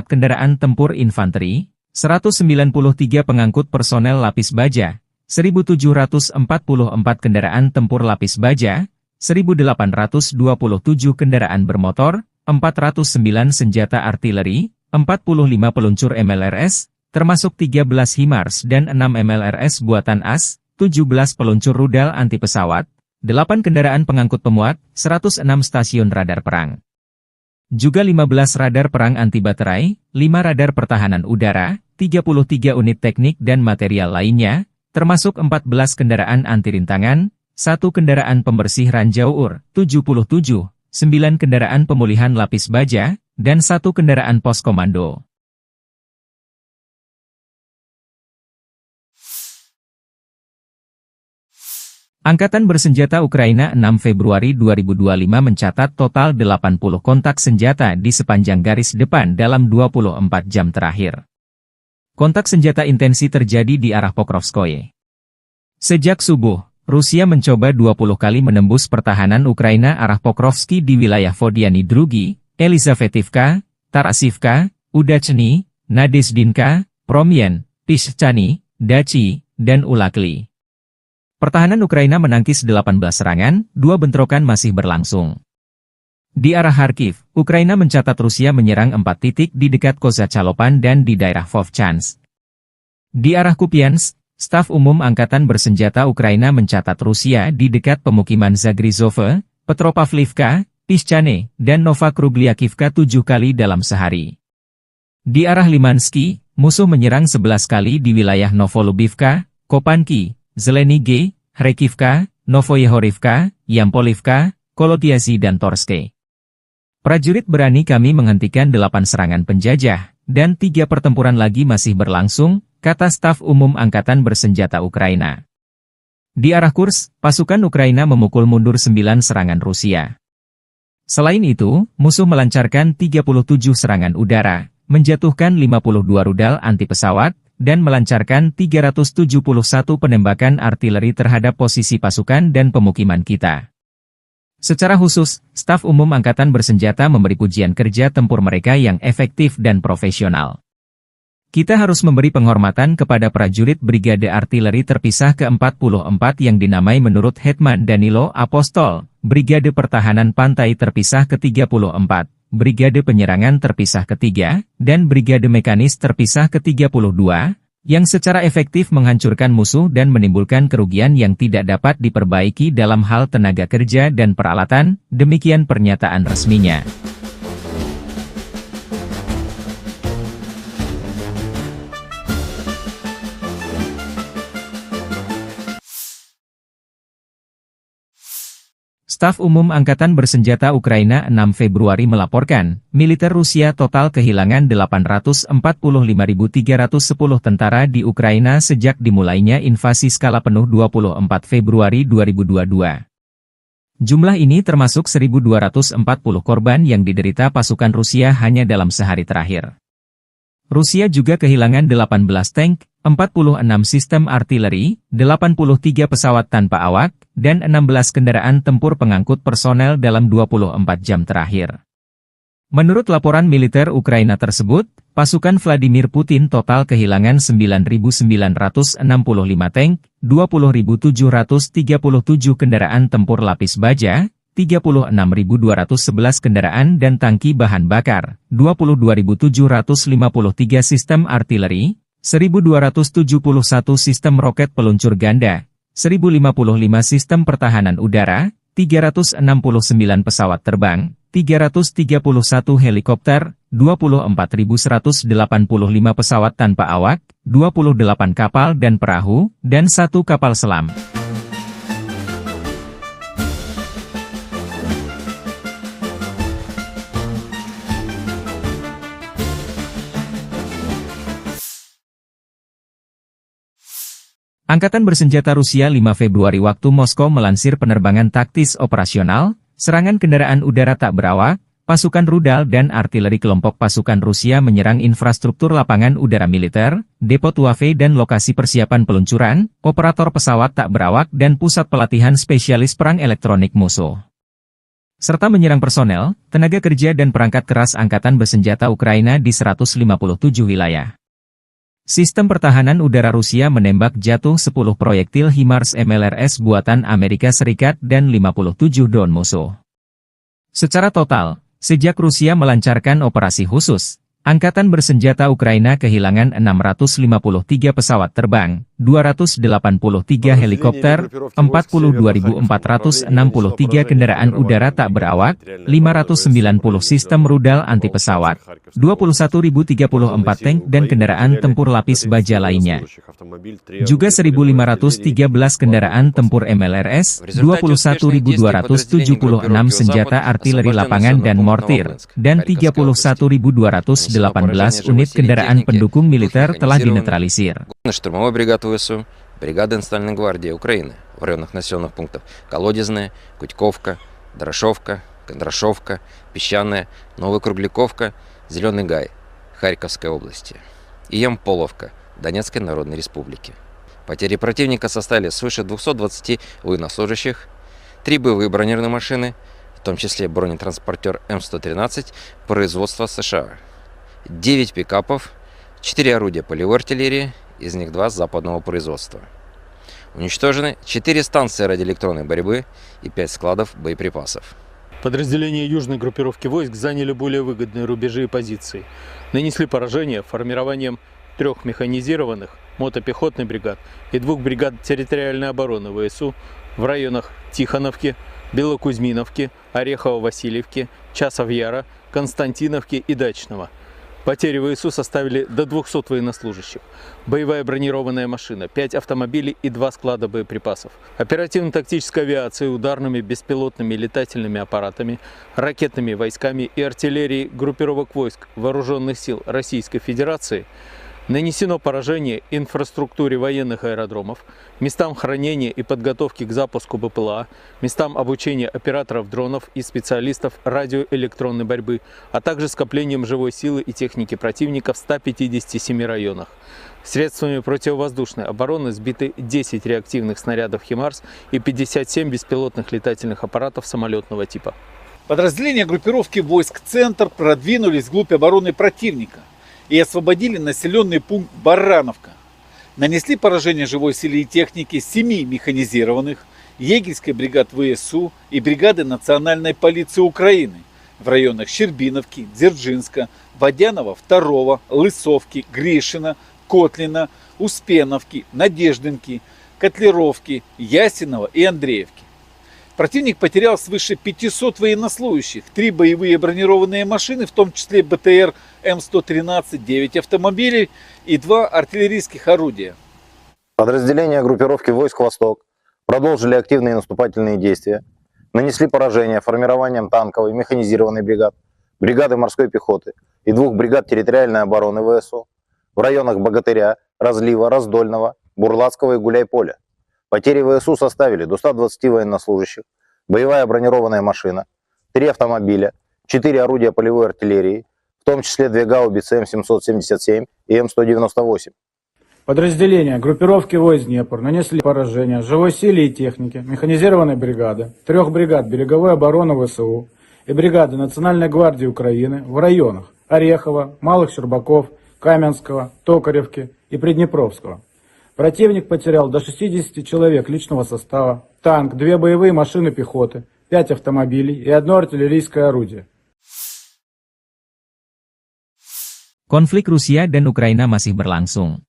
kendaraan tempur infanteri, 193 pengangkut personel lapis baja, 1.744 kendaraan tempur lapis baja, 1.827 kendaraan bermotor, 409 senjata artileri, 45 peluncur MLRS, termasuk 13 HIMARS dan 6 MLRS buatan AS, 17 peluncur rudal anti pesawat, 8 kendaraan pengangkut pemuat, 106 stasiun radar perang. Juga 15 radar perang anti baterai, 5 radar pertahanan udara, 33 unit teknik dan material lainnya, termasuk 14 kendaraan anti rintangan, 1 kendaraan pembersih ranjau UR, 77, 9 kendaraan pemulihan lapis baja, dan 1 kendaraan pos komando. Angkatan Bersenjata Ukraina 6 Februari 2025 mencatat total 80 kontak senjata di sepanjang garis depan dalam 24 jam terakhir. Kontak senjata intensi terjadi di arah Pokrovskoye. Sejak subuh, Rusia mencoba 20 kali menembus pertahanan Ukraina arah Pokrovski di wilayah Vodiany Drugi, Elizavetivka, Tarasivka, Udachny, Nadezdinka, Promyen, Pischany, Dachi, dan Ulakli. Pertahanan Ukraina menangkis 18 serangan, 2 bentrokan masih berlangsung. Di arah Kharkiv, Ukraina mencatat Rusia menyerang 4 titik di dekat Kozacalopan dan di daerah Vovchansk. Di arah Kupiansk, Staf Umum Angkatan Bersenjata Ukraina mencatat Rusia di dekat pemukiman Zagrizove, Petropavlivka, Pischany, dan Novokrugliakivka 7 kali dalam sehari. Di arah Limansky, musuh menyerang 11 kali di wilayah Novolubivka, Kopanki, Zelenige, Kharkivka, Novoyehorivka, Yampolivka, Kolotiazy dan Torske. Prajurit berani kami menghentikan 8 serangan penjajah, dan 3 pertempuran lagi masih berlangsung, kata Staf Umum Angkatan Bersenjata Ukraina. Di arah Kursk, pasukan Ukraina memukul mundur 9 serangan Rusia. Selain itu, musuh melancarkan 37 serangan udara, menjatuhkan 52 rudal anti-pesawat, dan melancarkan 371 penembakan artileri terhadap posisi pasukan dan pemukiman kita. Secara khusus, Staf Umum Angkatan Bersenjata memberi pujian kerja tempur mereka yang efektif dan profesional. Kita harus memberi penghormatan kepada prajurit Brigade Artileri Terpisah ke-44 yang dinamai menurut Hetman Danilo Apostol, Brigade Pertahanan Pantai Terpisah ke-34, Brigade Penyerangan Terpisah ke-3, dan Brigade Mekanis Terpisah ke-32, yang secara efektif menghancurkan musuh dan menimbulkan kerugian yang tidak dapat diperbaiki dalam hal tenaga kerja dan peralatan, demikian pernyataan resminya. Staf Umum Angkatan Bersenjata Ukraina 6 Februari melaporkan, militer Rusia total kehilangan 845.310 tentara di Ukraina sejak dimulainya invasi skala penuh 24 Februari 2022. Jumlah ini termasuk 1.240 korban yang diderita pasukan Rusia hanya dalam sehari terakhir. Rusia juga kehilangan 18 tank, 46 sistem artileri, 83 pesawat tanpa awak, dan 16 kendaraan tempur pengangkut personel dalam 24 jam terakhir. Menurut laporan militer Ukraina tersebut, pasukan Vladimir Putin total kehilangan 9.965 tank, 20.737 kendaraan tempur lapis baja, 36.211 kendaraan dan tangki bahan bakar, 22.753 sistem artileri, 1.271 sistem roket peluncur ganda, 1.055 sistem pertahanan udara, 369 pesawat terbang, 331 helikopter, 24.185 pesawat tanpa awak, 28 kapal dan perahu, dan 1 kapal selam. Angkatan Bersenjata Rusia 5 Februari waktu Moskow melansir penerbangan taktis operasional, serangan kendaraan udara tak berawak, pasukan rudal dan artileri kelompok pasukan Rusia menyerang infrastruktur lapangan udara militer, depo Tuave dan lokasi persiapan peluncuran, operator pesawat tak berawak dan pusat pelatihan spesialis perang elektronik musuh. Serta menyerang personel, tenaga kerja dan perangkat keras Angkatan Bersenjata Ukraina di 157 wilayah. Sistem pertahanan udara Rusia menembak jatuh 10 proyektil HIMARS MLRS buatan Amerika Serikat dan 57 drone musuh. Secara total, sejak Rusia melancarkan operasi khusus, Angkatan Bersenjata Ukraina kehilangan 653 pesawat terbang, 283 helikopter, 42.463 kendaraan udara tak berawak, 590 sistem rudal anti-pesawat, 21.034 tank dan kendaraan tempur lapis baja lainnya. Juga 1.513 kendaraan tempur MLRS, 21.276 senjata artileri lapangan dan mortir, dan 31.218 unit kendaraan pendukung militer telah dinetralisir. Штурмовой бригад ВСУ, бригада Национальной гвардии Украины в районах населенных пунктов Колодезная, Кутьковка, Дорошовка, Кондрашовка, Песчаная, Новокругляковка, Зеленый Гай, Харьковской области и Ямполовка, Донецкой Народной Республики. Потери противника составили свыше 220 военнослужащих, 3 боевые бронированные машины, в том числе бронетранспортер М113 производства США, 9 пикапов, 4 орудия полевой артиллерии, из них 2 западного производства. Уничтожены 4 станции радиоэлектронной борьбы и 5 складов боеприпасов. Подразделения южной группировки войск заняли более выгодные рубежи и позиции. Нанесли поражение формированием 3 механизированных мотопехотных бригад и 2 бригад территориальной обороны ВСУ в районах Тихоновки, Белокузьминовки, Орехово-Васильевки, Часов-Яра, Константиновки и Дачного. Потери ВСУ составили до 200 военнослужащих, боевая бронированная машина, 5 автомобилей и 2 склада боеприпасов. Оперативно-тактической авиацией, ударными беспилотными летательными аппаратами, ракетными войсками и артиллерией группировок войск Вооруженных сил Российской Федерации нанесено поражение инфраструктуре военных аэродромов, местам хранения и подготовки к запуску БПЛА, местам обучения операторов дронов и специалистов радиоэлектронной борьбы, а также скоплением живой силы и техники противника в 157 районах. Средствами противовоздушной обороны сбиты 10 реактивных снарядов «Химарс» и 57 беспилотных летательных аппаратов самолетного типа. Подразделения группировки войск «Центр» продвинулись вглубь обороны противника и освободили населенный пункт Барановка. Нанесли поражение живой силе и технике 7 механизированных, егерской бригад ВСУ и бригады Национальной полиции Украины в районах Щербиновки, Дзержинска, Водянова 2, Лысовки, Гришина, Котлина, Успеновки, Надеждинки, Котлеровки, Ясинова и Андреевки. Противник потерял свыше 500 военнослужащих, 3 боевые бронированные машины, в том числе БТР М113, 9 автомобилей и 2 артиллерийских орудия. Подразделения группировки войск «Восток» продолжили активные наступательные действия, нанесли поражение формированием танковой механизированной бригад, бригады морской пехоты и 2 бригад территориальной обороны ВСУ в районах Богатыря, Разлива, Раздольного, Бурлацкого и Гуляйполя. Потери ВСУ составили до 120 военнослужащих, боевая бронированная машина, 3 автомобиля, 4 орудия полевой артиллерии, в том числе 2 гаубицы М777 и М198. Подразделения группировки войск Днепр нанесли поражение живой силе и технике механизированной бригады, 3 бригад береговой обороны ВСУ и бригады Национальной гвардии Украины в районах Орехова, Малых Щербаков, Каменского, Токаревки и Приднепровского. Противник потерял до 60 человек личного состава, танк, 2 боевые машины пехоты, 5 автомобилей и 1 артиллерийское орудие. Konflik Rusia dan Ukraina masih berlangsung.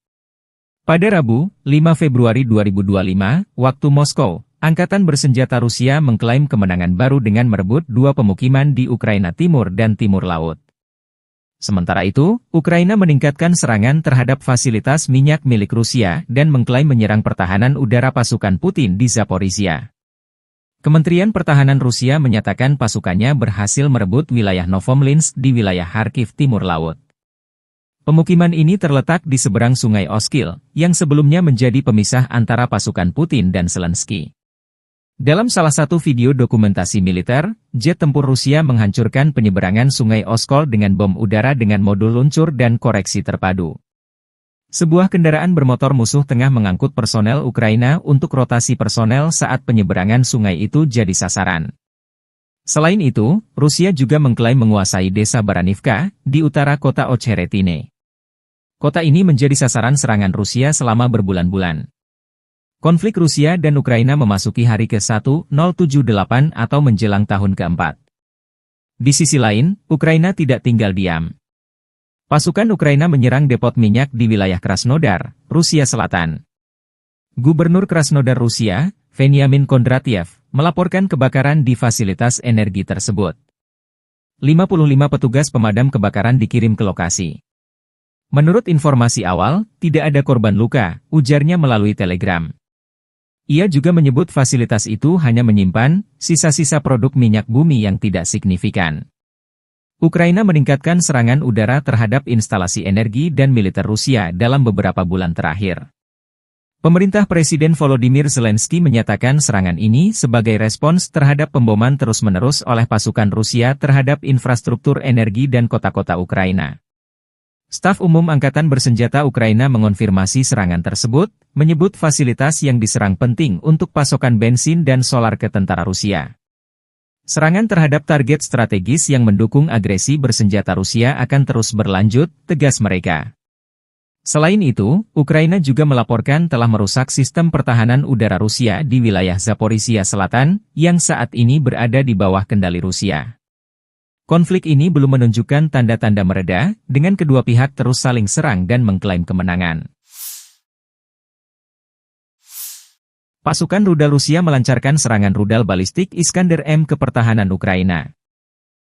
Pada Rabu, 5 Februari 2025, waktu Moskow, Angkatan Bersenjata Rusia mengklaim kemenangan baru dengan merebut 2 pemukiman di Ukraina Timur dan Timur Laut. Sementara itu, Ukraina meningkatkan serangan terhadap fasilitas minyak milik Rusia dan mengklaim menyerang pertahanan udara pasukan Putin di Zaporizhia. Kementerian Pertahanan Rusia menyatakan pasukannya berhasil merebut wilayah Novomlinsk di wilayah Kharkiv Timur Laut. Pemukiman ini terletak di seberang Sungai Oskil, yang sebelumnya menjadi pemisah antara pasukan Putin dan Zelensky. Dalam salah satu video dokumentasi militer, jet tempur Rusia menghancurkan penyeberangan Sungai Oskol dengan bom udara dengan modul luncur dan koreksi terpadu. Sebuah kendaraan bermotor musuh tengah mengangkut personel Ukraina untuk rotasi personel saat penyeberangan sungai itu jadi sasaran. Selain itu, Rusia juga mengklaim menguasai desa Baranivka, di utara kota Ocheretine. Kota ini menjadi sasaran serangan Rusia selama berbulan-bulan. Konflik Rusia dan Ukraina memasuki hari ke-1078 atau menjelang tahun ke-4. Di sisi lain, Ukraina tidak tinggal diam. Pasukan Ukraina menyerang depot minyak di wilayah Krasnodar, Rusia Selatan. Gubernur Krasnodar Rusia, Veniamin Kondratyev, melaporkan kebakaran di fasilitas energi tersebut. 55 petugas pemadam kebakaran dikirim ke lokasi. Menurut informasi awal, tidak ada korban luka, ujarnya melalui telegram. Ia juga menyebut fasilitas itu hanya menyimpan sisa-sisa produk minyak bumi yang tidak signifikan. Ukraina meningkatkan serangan udara terhadap instalasi energi dan militer Rusia dalam beberapa bulan terakhir. Pemerintah Presiden Volodymyr Zelensky menyatakan serangan ini sebagai respons terhadap pemboman terus-menerus oleh pasukan Rusia terhadap infrastruktur energi dan kota-kota Ukraina. Staf Umum Angkatan Bersenjata Ukraina mengonfirmasi serangan tersebut, menyebut fasilitas yang diserang penting untuk pasokan bensin dan solar ke tentara Rusia. Serangan terhadap target strategis yang mendukung agresi bersenjata Rusia akan terus berlanjut, tegas mereka. Selain itu, Ukraina juga melaporkan telah merusak sistem pertahanan udara Rusia di wilayah Zaporizhia Selatan, yang saat ini berada di bawah kendali Rusia. Konflik ini belum menunjukkan tanda-tanda mereda, dengan kedua pihak terus saling serang dan mengklaim kemenangan. Pasukan rudal Rusia melancarkan serangan rudal balistik Iskander-M ke pertahanan Ukraina.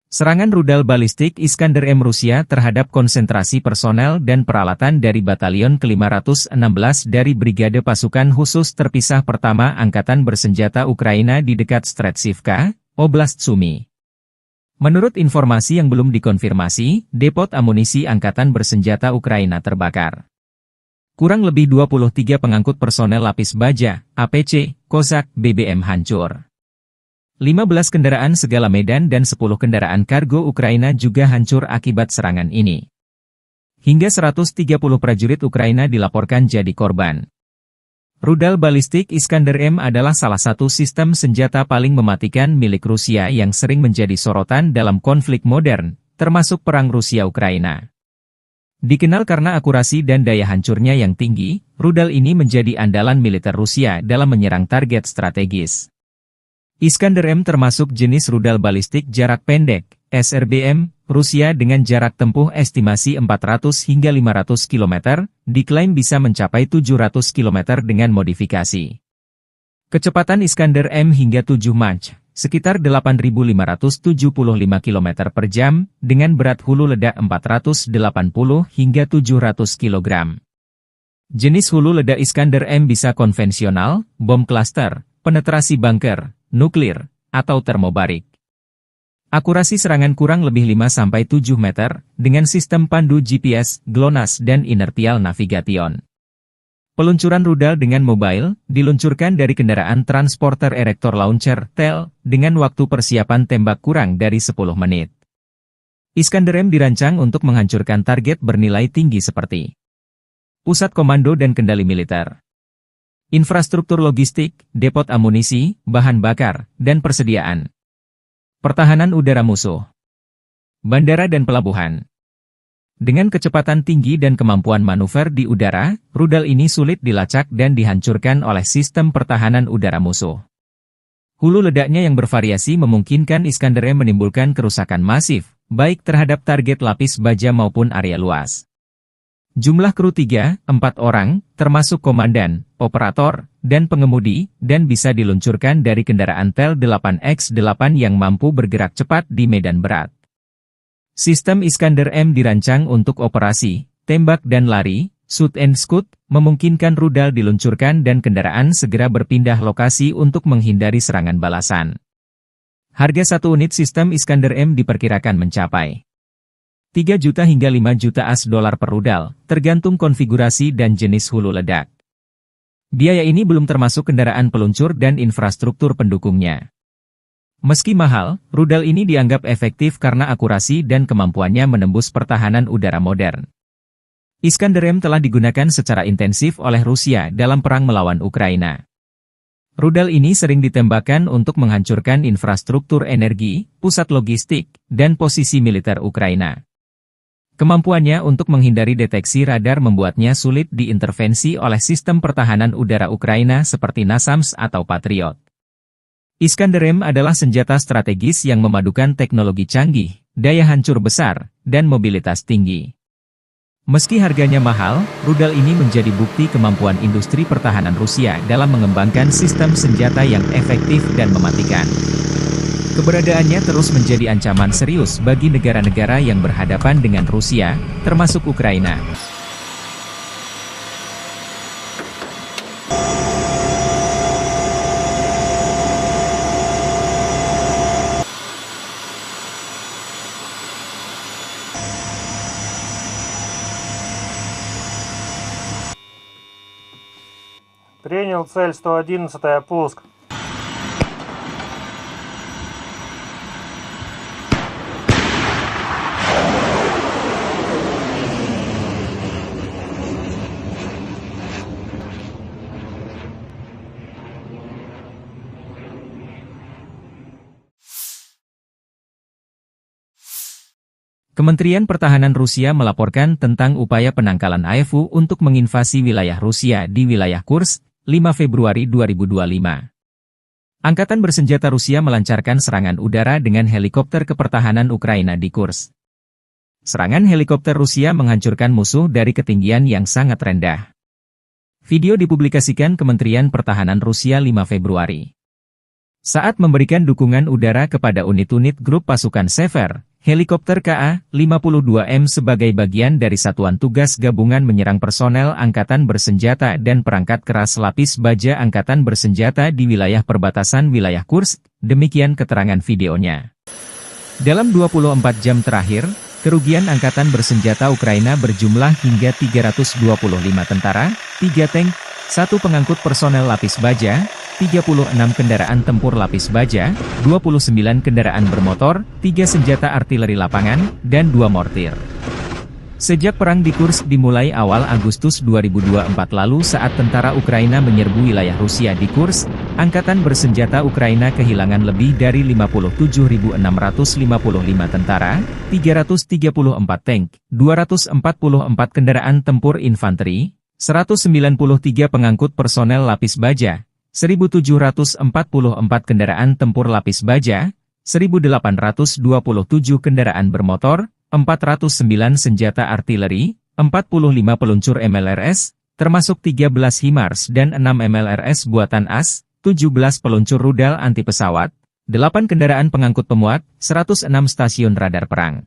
Serangan rudal balistik Iskander-M Rusia terhadap konsentrasi personel dan peralatan dari Batalion ke-516 dari Brigade Pasukan Khusus Terpisah Pertama Angkatan Bersenjata Ukraina di dekat Stretsivka, Oblast Sumy. Menurut informasi yang belum dikonfirmasi, depot amunisi Angkatan Bersenjata Ukraina terbakar. Kurang lebih 23 pengangkut personel lapis baja, APC, Kozak, BBM hancur. 15 kendaraan segala medan dan 10 kendaraan kargo Ukraina juga hancur akibat serangan ini. Hingga 130 prajurit Ukraina dilaporkan jadi korban. Rudal balistik Iskander-M adalah salah satu sistem senjata paling mematikan milik Rusia yang sering menjadi sorotan dalam konflik modern, termasuk perang Rusia-Ukraina. Dikenal karena akurasi dan daya hancurnya yang tinggi, rudal ini menjadi andalan militer Rusia dalam menyerang target strategis. Iskander-M termasuk jenis rudal balistik jarak pendek, SRBM, Rusia dengan jarak tempuh estimasi 400 hingga 500 km, diklaim bisa mencapai 700 km dengan modifikasi. Kecepatan Iskander-M hingga 7 Mach, sekitar 8.575 km per jam, dengan berat hulu ledak 480 hingga 700 kg. Jenis hulu ledak Iskander-M bisa konvensional, bom klaster, penetrasi bunker, nuklir, atau termobarik. Akurasi serangan kurang lebih 5-7 meter, dengan sistem pandu GPS, GLONASS dan inertial navigation. Peluncuran rudal dengan mobile, diluncurkan dari kendaraan transporter erector launcher, TEL, dengan waktu persiapan tembak kurang dari 10 menit. Iskander-M dirancang untuk menghancurkan target bernilai tinggi seperti pusat komando dan kendali militer, infrastruktur logistik, depot amunisi, bahan bakar, dan persediaan pertahanan udara musuh, bandara dan pelabuhan. Dengan kecepatan tinggi dan kemampuan manuver di udara, rudal ini sulit dilacak dan dihancurkan oleh sistem pertahanan udara musuh. Hulu ledaknya yang bervariasi memungkinkan Iskander-M menimbulkan kerusakan masif, baik terhadap target lapis baja maupun area luas. Jumlah kru 3-4 orang, termasuk komandan, operator, dan pengemudi, dan bisa diluncurkan dari kendaraan TEL 8X8 yang mampu bergerak cepat di medan berat. Sistem Iskander-M dirancang untuk operasi, tembak dan lari, shoot and scoot, memungkinkan rudal diluncurkan dan kendaraan segera berpindah lokasi untuk menghindari serangan balasan. Harga satu unit sistem Iskander-M diperkirakan mencapai 3 juta hingga 5 juta $AS per rudal, tergantung konfigurasi dan jenis hulu ledak. Biaya ini belum termasuk kendaraan peluncur dan infrastruktur pendukungnya. Meski mahal, rudal ini dianggap efektif karena akurasi dan kemampuannya menembus pertahanan udara modern. Iskander-M telah digunakan secara intensif oleh Rusia dalam perang melawan Ukraina. Rudal ini sering ditembakkan untuk menghancurkan infrastruktur energi, pusat logistik, dan posisi militer Ukraina. Kemampuannya untuk menghindari deteksi radar membuatnya sulit diintervensi oleh sistem pertahanan udara Ukraina seperti NASAMS atau Patriot. Iskander-M adalah senjata strategis yang memadukan teknologi canggih, daya hancur besar, dan mobilitas tinggi. Meski harganya mahal, rudal ini menjadi bukti kemampuan industri pertahanan Rusia dalam mengembangkan sistem senjata yang efektif dan mematikan. Keberadaannya terus menjadi ancaman serius bagi negara-negara yang berhadapan dengan Rusia, termasuk Ukraina. Принял цель 111-я, пуск. Kementerian Pertahanan Rusia melaporkan tentang upaya penangkalan AFU untuk menginvasi wilayah Rusia di wilayah Kursk, 5 Februari 2025. Angkatan bersenjata Rusia melancarkan serangan udara dengan helikopter kepertahanan Ukraina di Kursk. Serangan helikopter Rusia menghancurkan musuh dari ketinggian yang sangat rendah. Video dipublikasikan Kementerian Pertahanan Rusia 5 Februari. Saat memberikan dukungan udara kepada unit-unit grup pasukan Sever, helikopter KA-52M sebagai bagian dari Satuan Tugas Gabungan menyerang personel Angkatan Bersenjata dan perangkat keras lapis baja Angkatan Bersenjata di wilayah perbatasan wilayah Kursk, demikian keterangan videonya. Dalam 24 jam terakhir, kerugian Angkatan Bersenjata Ukraina berjumlah hingga 325 tentara, 3 tank, 1 pengangkut personel lapis baja, 36 kendaraan tempur lapis baja, 29 kendaraan bermotor, 3 senjata artileri lapangan, dan 2 mortir. Sejak perang di Kursk dimulai awal Agustus 2024 lalu saat tentara Ukraina menyerbu wilayah Rusia di Kursk, Angkatan Bersenjata Ukraina kehilangan lebih dari 57.655 tentara, 334 tank, 244 kendaraan tempur infanteri, 193 pengangkut personel lapis baja, 1.744 kendaraan tempur lapis baja, 1.827 kendaraan bermotor, 409 senjata artileri, 45 peluncur MLRS, termasuk 13 HIMARS dan 6 MLRS buatan AS, 17 peluncur rudal anti pesawat, 8 kendaraan pengangkut pemuat, 106 stasiun radar perang.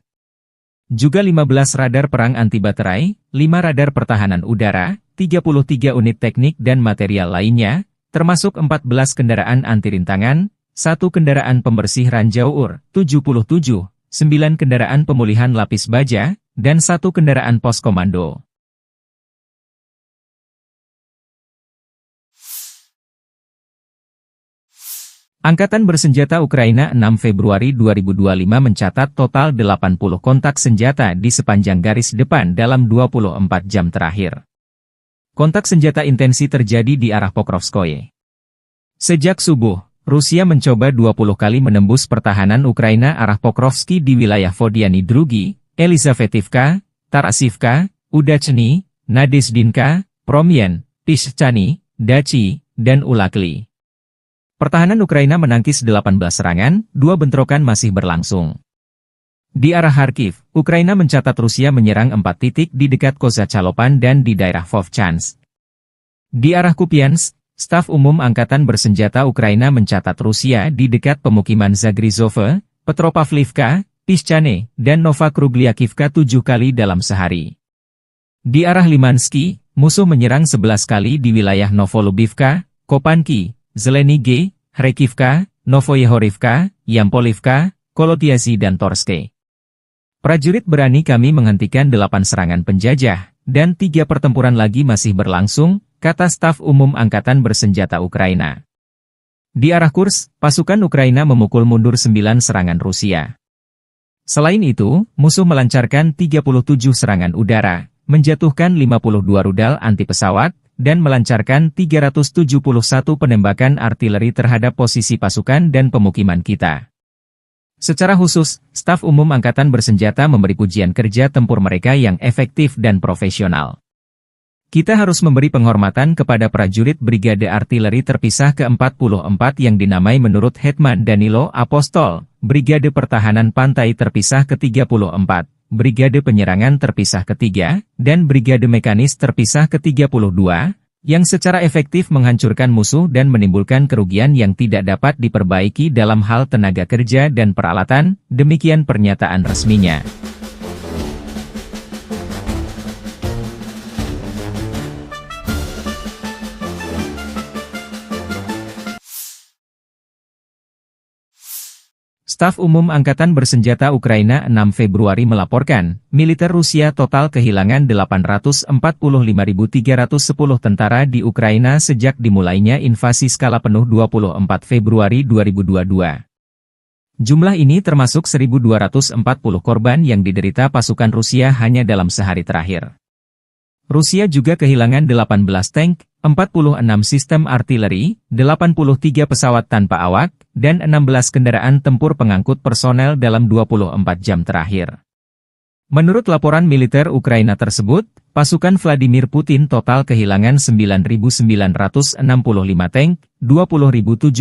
Juga 15 radar perang anti baterai, 5 radar pertahanan udara, 33 unit teknik dan material lainnya, termasuk 14 kendaraan anti rintangan, 1 kendaraan pembersih ranjau UR, 77, 9 kendaraan pemulihan lapis baja, dan 1 kendaraan pos komando. Angkatan Bersenjata Ukraina 6 Februari 2025 mencatat total 80 kontak senjata di sepanjang garis depan dalam 24 jam terakhir. Kontak senjata intensi terjadi di arah Pokrovskoye. Sejak subuh, Rusia mencoba 20 kali menembus pertahanan Ukraina arah Pokrovski di wilayah Vodiany Drugi, Elizavetivka, Tarasivka, Udachny, Nadezdinka, Promyen, Tishchany, Dachi, dan Ulakli. Pertahanan Ukraina menangkis 18 serangan, 2 bentrokan masih berlangsung. Di arah Kharkiv, Ukraina mencatat Rusia menyerang 4 titik di dekat Kozacalopan dan di daerah Vovchansk. Di arah Kupiansk, Staf Umum Angkatan Bersenjata Ukraina mencatat Rusia di dekat pemukiman Zagrizove, Petropavlivka, Pischane, dan Novakrugliakivka 7 kali dalam sehari. Di arah Limansky, musuh menyerang 11 kali di wilayah Novolubivka, Kopanki, Zelenige, Kharkivka, Novoyehorivka, Yampolivka, Kolotiasi dan Torske. Prajurit berani kami menghentikan 8 serangan penjajah, dan 3 pertempuran lagi masih berlangsung, kata Staf Umum Angkatan Bersenjata Ukraina. Di arah Kursk, pasukan Ukraina memukul mundur 9 serangan Rusia. Selain itu, musuh melancarkan 37 serangan udara, menjatuhkan 52 rudal anti pesawat, dan melancarkan 371 penembakan artileri terhadap posisi pasukan dan pemukiman kita. Secara khusus, Staf Umum Angkatan Bersenjata memberi pujian kerja tempur mereka yang efektif dan profesional. Kita harus memberi penghormatan kepada prajurit Brigade Artileri Terpisah ke-44 yang dinamai menurut Hetman Danilo Apostol, Brigade Pertahanan Pantai Terpisah ke-34, Brigade Penyerangan Terpisah ke-3, dan Brigade Mekanis Terpisah ke-32, yang secara efektif menghancurkan musuh dan menimbulkan kerugian yang tidak dapat diperbaiki dalam hal tenaga kerja dan peralatan, demikian pernyataan resminya. Staf Umum Angkatan Bersenjata Ukraina 6 Februari melaporkan, militer Rusia total kehilangan 845.310 tentara di Ukraina sejak dimulainya invasi skala penuh 24 Februari 2022. Jumlah ini termasuk 1.240 korban yang diderita pasukan Rusia hanya dalam sehari terakhir. Rusia juga kehilangan 18 tank, 46 sistem artileri, 83 pesawat tanpa awak, dan 16 kendaraan tempur pengangkut personel dalam 24 jam terakhir. Menurut laporan militer Ukraina tersebut, pasukan Vladimir Putin total kehilangan 9.965 tank, 20.737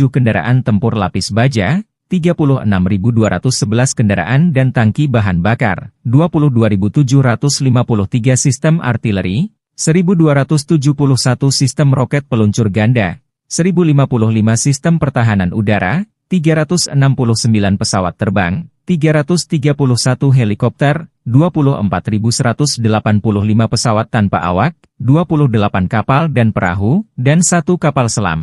kendaraan tempur lapis baja, 36.211 kendaraan dan tangki bahan bakar, 22.753 sistem artileri, 1.271 sistem roket peluncur ganda, 1.055 sistem pertahanan udara, 369 pesawat terbang, 331 helikopter, 24.185 pesawat tanpa awak, 28 kapal dan perahu, dan 1 kapal selam.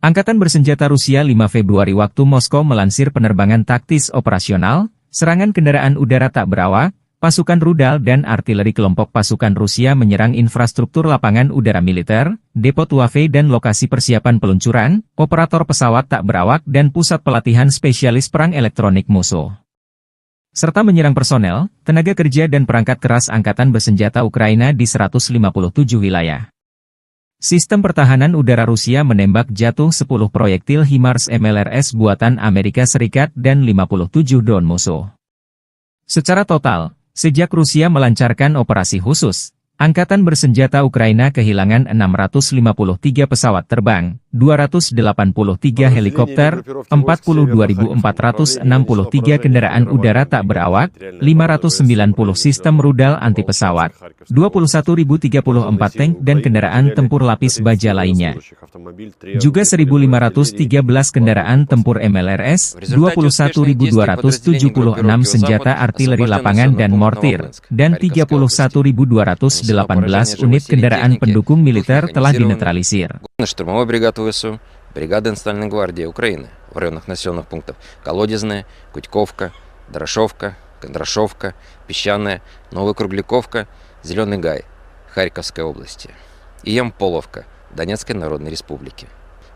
Angkatan bersenjata Rusia 5 Februari waktu Moskow melansir penerbangan taktis operasional, serangan kendaraan udara tak berawak, pasukan rudal dan artileri kelompok pasukan Rusia menyerang infrastruktur lapangan udara militer, depot UAV dan lokasi persiapan peluncuran, operator pesawat tak berawak dan pusat pelatihan spesialis perang elektronik musuh. Serta menyerang personel, tenaga kerja dan perangkat keras angkatan bersenjata Ukraina di 157 wilayah. Sistem pertahanan udara Rusia menembak jatuh 10 proyektil HIMARS MLRS buatan Amerika Serikat dan 57 drone musuh. Secara total, sejak Rusia melancarkan operasi khusus, angkatan bersenjata Ukraina kehilangan 653 pesawat terbang, 283 helikopter, 42.463 kendaraan udara tak berawak, 590 sistem rudal anti pesawat, 21.034 tank dan kendaraan tempur lapis baja lainnya. Juga 1.513 kendaraan tempur MLRS, 21.276 senjata artileri lapangan dan mortir, dan 31.218 unit kendaraan pendukung militer telah dinetralisir. Штурмовой бригады ВСУ, бригады Национальной гвардии Украины в районах населенных пунктов Колодезная, Кутьковка, Дорошовка, Кондрашовка, Песчаная, Новокругляковка, Зеленый Гай, Харьковской области и Ямполовка, Донецкой Народной Республики.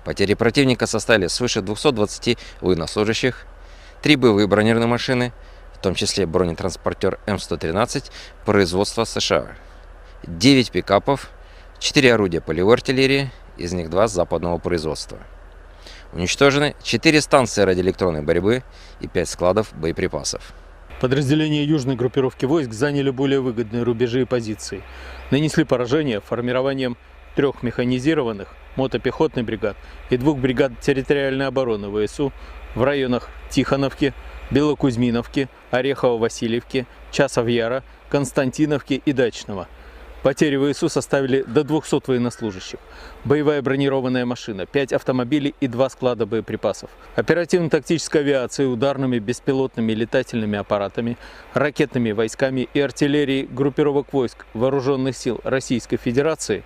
Потери противника составили свыше 220 военнослужащих, 3 боевые бронированные машины, в том числе бронетранспортер М113 производства США, 9 пикапов, 4 орудия полевой артиллерии, из них 2 западного производства. Уничтожены 4 станции радиоэлектронной борьбы и 5 складов боеприпасов. Подразделения южной группировки войск заняли более выгодные рубежи и позиции. Нанесли поражение формированием 3 механизированных мотопехотных бригад и 2 бригад территориальной обороны ВСУ в районах Тихоновки, Белокузьминовки, Орехово-Васильевки, Часов-Яра, Константиновки и Дачного. Потери ВСУ составили до 200 военнослужащих, боевая бронированная машина, 5 автомобилей и 2 склада боеприпасов, оперативно-тактической авиацией, ударными беспилотными летательными аппаратами, ракетными войсками и артиллерией группировок войск Вооруженных сил Российской Федерации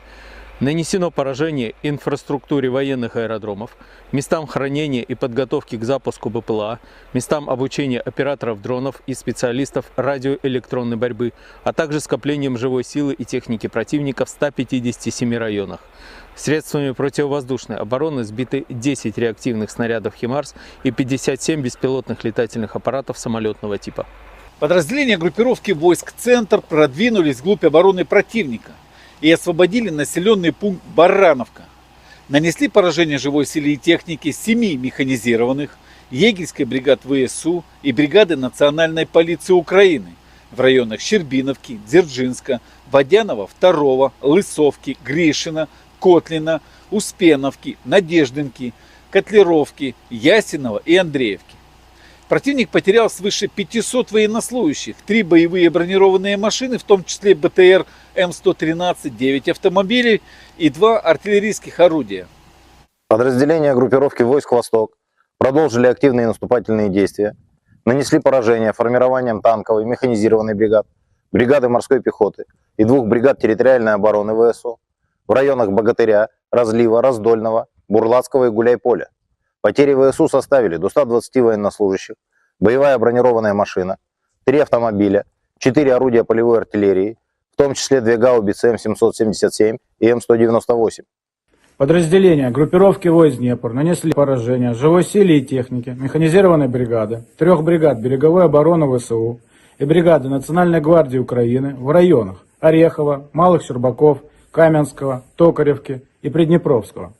нанесено поражение инфраструктуре военных аэродромов, местам хранения и подготовки к запуску БПЛА, местам обучения операторов дронов и специалистов радиоэлектронной борьбы, а также скоплением живой силы и техники противника в 157 районах. Средствами противовоздушной обороны сбиты 10 реактивных снарядов «Химарс» и 57 беспилотных летательных аппаратов самолетного типа. Подразделения группировки войск «Центр» продвинулись вглубь обороны противника и освободили населенный пункт Барановка. Нанесли поражение живой силе и технике 7 механизированных, егерской бригад ВСУ и бригады Национальной полиции Украины в районах Щербиновки, Дзержинска, Водянова, 2, Лысовки, Гришина, Котлина, Успеновки, Надеждинки, Котлеровки, Ясинова и Андреевки. Противник потерял свыше 500 военнослужащих, 3 боевые бронированные машины, в том числе БТР М113, 9 автомобилей и 2 артиллерийских орудия. Подразделения группировки войск «Восток» продолжили активные наступательные действия, нанесли поражение формированием танковой механизированной бригад, бригады морской пехоты и 2 бригад территориальной обороны ВСУ в районах Богатыря, Разлива, Раздольного, Бурлацкого и Гуляйполя. Потери ВСУ составили до 120 военнослужащих, боевая бронированная машина, 3 автомобиля, 4 орудия полевой артиллерии, в том числе 2 гаубицы М777 и М198. Подразделения группировки войск Днепр нанесли поражение живой силе и технике механизированной бригады, 3 бригад береговой обороны ВСУ и бригады Национальной гвардии Украины в районах Орехова, Малых Щербаков, Каменского, Токаревки и Приднепровского.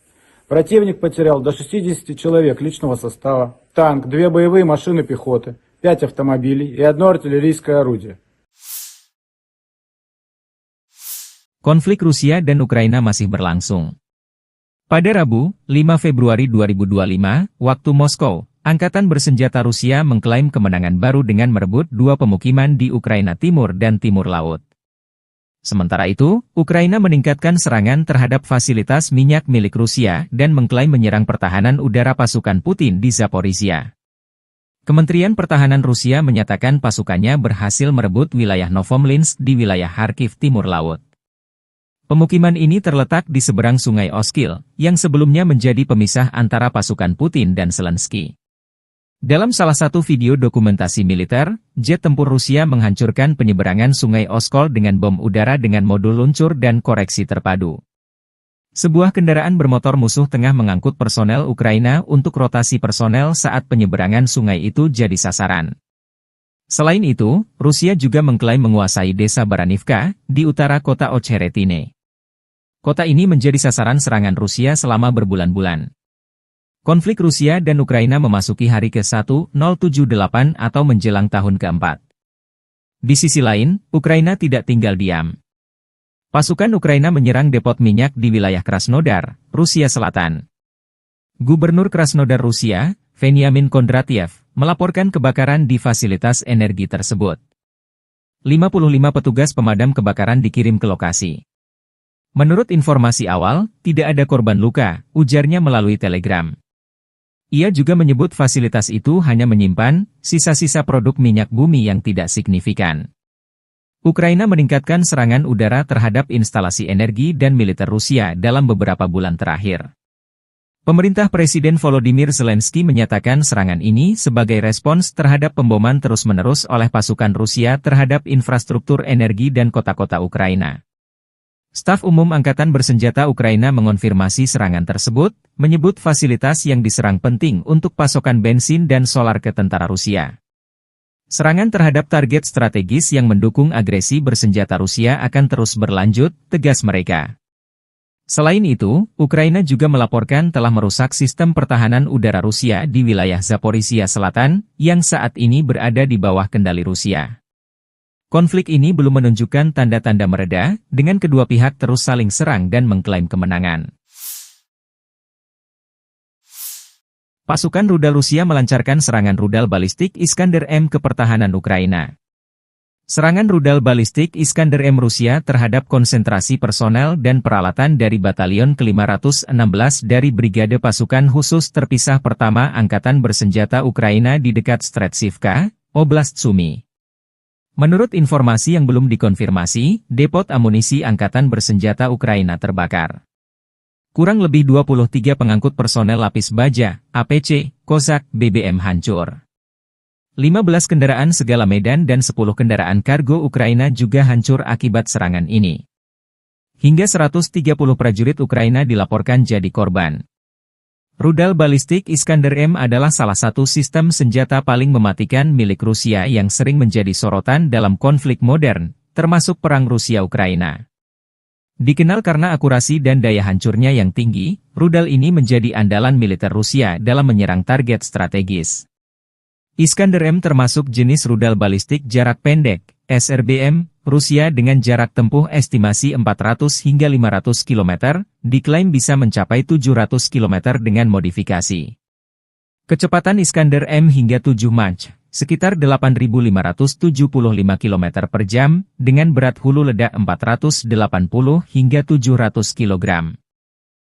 Противник потерял до 60 человек личного состава, танк, 2 боевые машины пехоты, 5 автомобилей и 1 артиллерийское орудие. Konflik Rusia dan Ukraina masih berlangsung. Pada Rabu, 5 Februari 2025, waktu Moskow, Angkatan Bersenjata Rusia mengklaim kemenangan baru dengan merebut 2 pemukiman di Ukraina Timur dan Timur Laut. Sementara itu, Ukraina meningkatkan serangan terhadap fasilitas minyak milik Rusia dan mengklaim menyerang pertahanan udara pasukan Putin di Zaporizhia. Kementerian Pertahanan Rusia menyatakan pasukannya berhasil merebut wilayah Novomlinsk di wilayah Kharkiv Timur Laut. Pemukiman ini terletak di seberang Sungai Oskil, yang sebelumnya menjadi pemisah antara pasukan Putin dan Zelensky. Dalam salah satu video dokumentasi militer, jet tempur Rusia menghancurkan penyeberangan Sungai Oskol dengan bom udara dengan modul luncur dan koreksi terpadu. Sebuah kendaraan bermotor musuh tengah mengangkut personel Ukraina untuk rotasi personel saat penyeberangan sungai itu jadi sasaran. Selain itu, Rusia juga mengklaim menguasai desa Baranivka, di utara kota Ocheretine. Kota ini menjadi sasaran serangan Rusia selama berbulan-bulan. Konflik Rusia dan Ukraina memasuki hari ke-1078 atau menjelang tahun ke-4. Di sisi lain, Ukraina tidak tinggal diam. Pasukan Ukraina menyerang depot minyak di wilayah Krasnodar, Rusia Selatan. Gubernur Krasnodar Rusia, Veniamin Kondratiev, melaporkan kebakaran di fasilitas energi tersebut. 55 petugas pemadam kebakaran dikirim ke lokasi. Menurut informasi awal, tidak ada korban luka, ujarnya melalui telegram. Ia juga menyebut fasilitas itu hanya menyimpan sisa-sisa produk minyak bumi yang tidak signifikan. Ukraina meningkatkan serangan udara terhadap instalasi energi dan militer Rusia dalam beberapa bulan terakhir. Pemerintah Presiden Volodymyr Zelensky menyatakan serangan ini sebagai respons terhadap pemboman terus-menerus oleh pasukan Rusia terhadap infrastruktur energi dan kota-kota Ukraina. Staf Umum Angkatan Bersenjata Ukraina mengonfirmasi serangan tersebut, menyebut fasilitas yang diserang penting untuk pasokan bensin dan solar ke tentara Rusia. Serangan terhadap target strategis yang mendukung agresi bersenjata Rusia akan terus berlanjut, tegas mereka. Selain itu, Ukraina juga melaporkan telah merusak sistem pertahanan udara Rusia di wilayah Zaporizhia Selatan, yang saat ini berada di bawah kendali Rusia. Konflik ini belum menunjukkan tanda-tanda mereda, dengan kedua pihak terus saling serang dan mengklaim kemenangan. Pasukan rudal Rusia melancarkan serangan rudal balistik Iskander-M ke pertahanan Ukraina. Serangan rudal balistik Iskander-M Rusia terhadap konsentrasi personel dan peralatan dari Batalion ke-516 dari Brigade Pasukan Khusus Terpisah Pertama Angkatan Bersenjata Ukraina di dekat Stretsivka, Oblast Sumy. Menurut informasi yang belum dikonfirmasi, depot amunisi Angkatan Bersenjata Ukraina terbakar. Kurang lebih 23 pengangkut personel lapis baja, APC, Kozak, BBM hancur. 15 kendaraan segala medan dan 10 kendaraan kargo Ukraina juga hancur akibat serangan ini. Hingga 130 prajurit Ukraina dilaporkan jadi korban. Rudal balistik Iskander-M adalah salah satu sistem senjata paling mematikan milik Rusia yang sering menjadi sorotan dalam konflik modern, termasuk perang Rusia-Ukraina. Dikenal karena akurasi dan daya hancurnya yang tinggi, rudal ini menjadi andalan militer Rusia dalam menyerang target strategis. Iskander-M termasuk jenis rudal balistik jarak pendek, SRBM, Rusia dengan jarak tempuh estimasi 400 hingga 500 km, diklaim bisa mencapai 700 km dengan modifikasi. Kecepatan Iskander-M hingga 7 Mach, sekitar 8.575 km per jam, dengan berat hulu ledak 480 hingga 700 kg.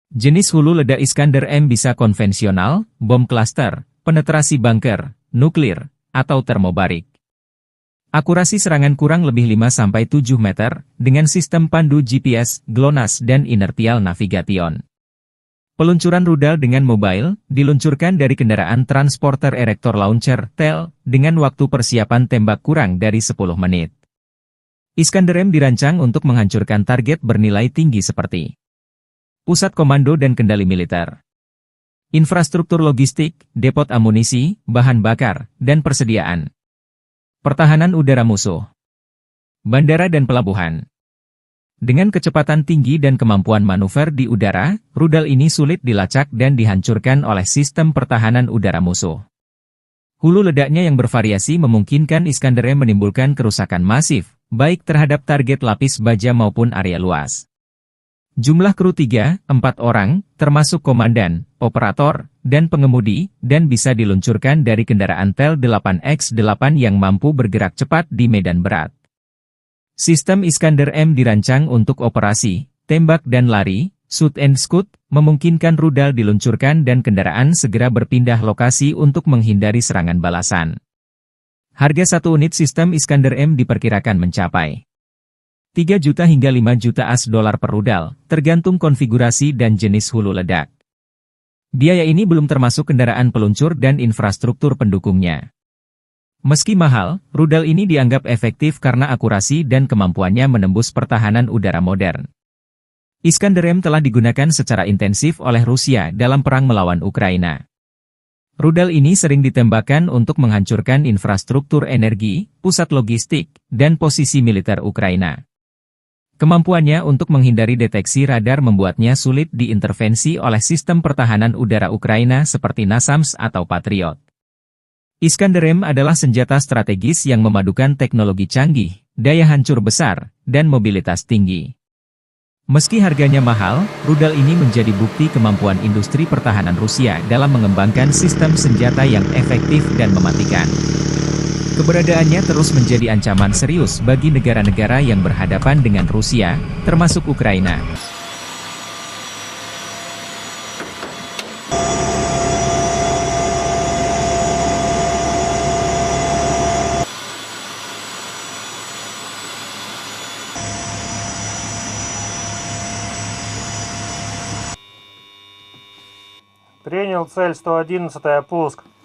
Jenis hulu ledak Iskander-M bisa konvensional, bom klaster, penetrasi bunker, nuklir, atau termobarik. Akurasi serangan kurang lebih 5-7 meter, dengan sistem pandu GPS, GLONASS dan inertial navigation. Peluncuran rudal dengan mobile, diluncurkan dari kendaraan transporter erector launcher, TEL, dengan waktu persiapan tembak kurang dari 10 menit. Iskander-M dirancang untuk menghancurkan target bernilai tinggi seperti pusat komando dan kendali militer, infrastruktur logistik, depot amunisi, bahan bakar, dan persediaan. Pertahanan udara musuh. Bandara dan pelabuhan. Dengan kecepatan tinggi dan kemampuan manuver di udara, rudal ini sulit dilacak dan dihancurkan oleh sistem pertahanan udara musuh. Hulu ledaknya yang bervariasi memungkinkan Iskander M menimbulkan kerusakan masif, baik terhadap target lapis baja maupun area luas. Jumlah kru 3-4 orang, termasuk komandan, operator, dan pengemudi, dan bisa diluncurkan dari kendaraan Tel 8X8 yang mampu bergerak cepat di medan berat. Sistem Iskander M dirancang untuk operasi, tembak dan lari, shoot and scoot, memungkinkan rudal diluncurkan dan kendaraan segera berpindah lokasi untuk menghindari serangan balasan. Harga satu unit sistem Iskander M diperkirakan mencapai 3 juta hingga 5 juta AS dolar per rudal, tergantung konfigurasi dan jenis hulu ledak. Biaya ini belum termasuk kendaraan peluncur dan infrastruktur pendukungnya. Meski mahal, rudal ini dianggap efektif karena akurasi dan kemampuannya menembus pertahanan udara modern. Iskander M telah digunakan secara intensif oleh Rusia dalam perang melawan Ukraina. Rudal ini sering ditembakkan untuk menghancurkan infrastruktur energi, pusat logistik, dan posisi militer Ukraina. Kemampuannya untuk menghindari deteksi radar membuatnya sulit diintervensi oleh sistem pertahanan udara Ukraina seperti NASAMS atau Patriot. Iskander M adalah senjata strategis yang memadukan teknologi canggih, daya hancur besar, dan mobilitas tinggi. Meski harganya mahal, rudal ini menjadi bukti kemampuan industri pertahanan Rusia dalam mengembangkan sistem senjata yang efektif dan mematikan. Keberadaannya terus menjadi ancaman serius bagi negara-negara yang berhadapan dengan Rusia, termasuk Ukraina. Принял цель 111, пуск.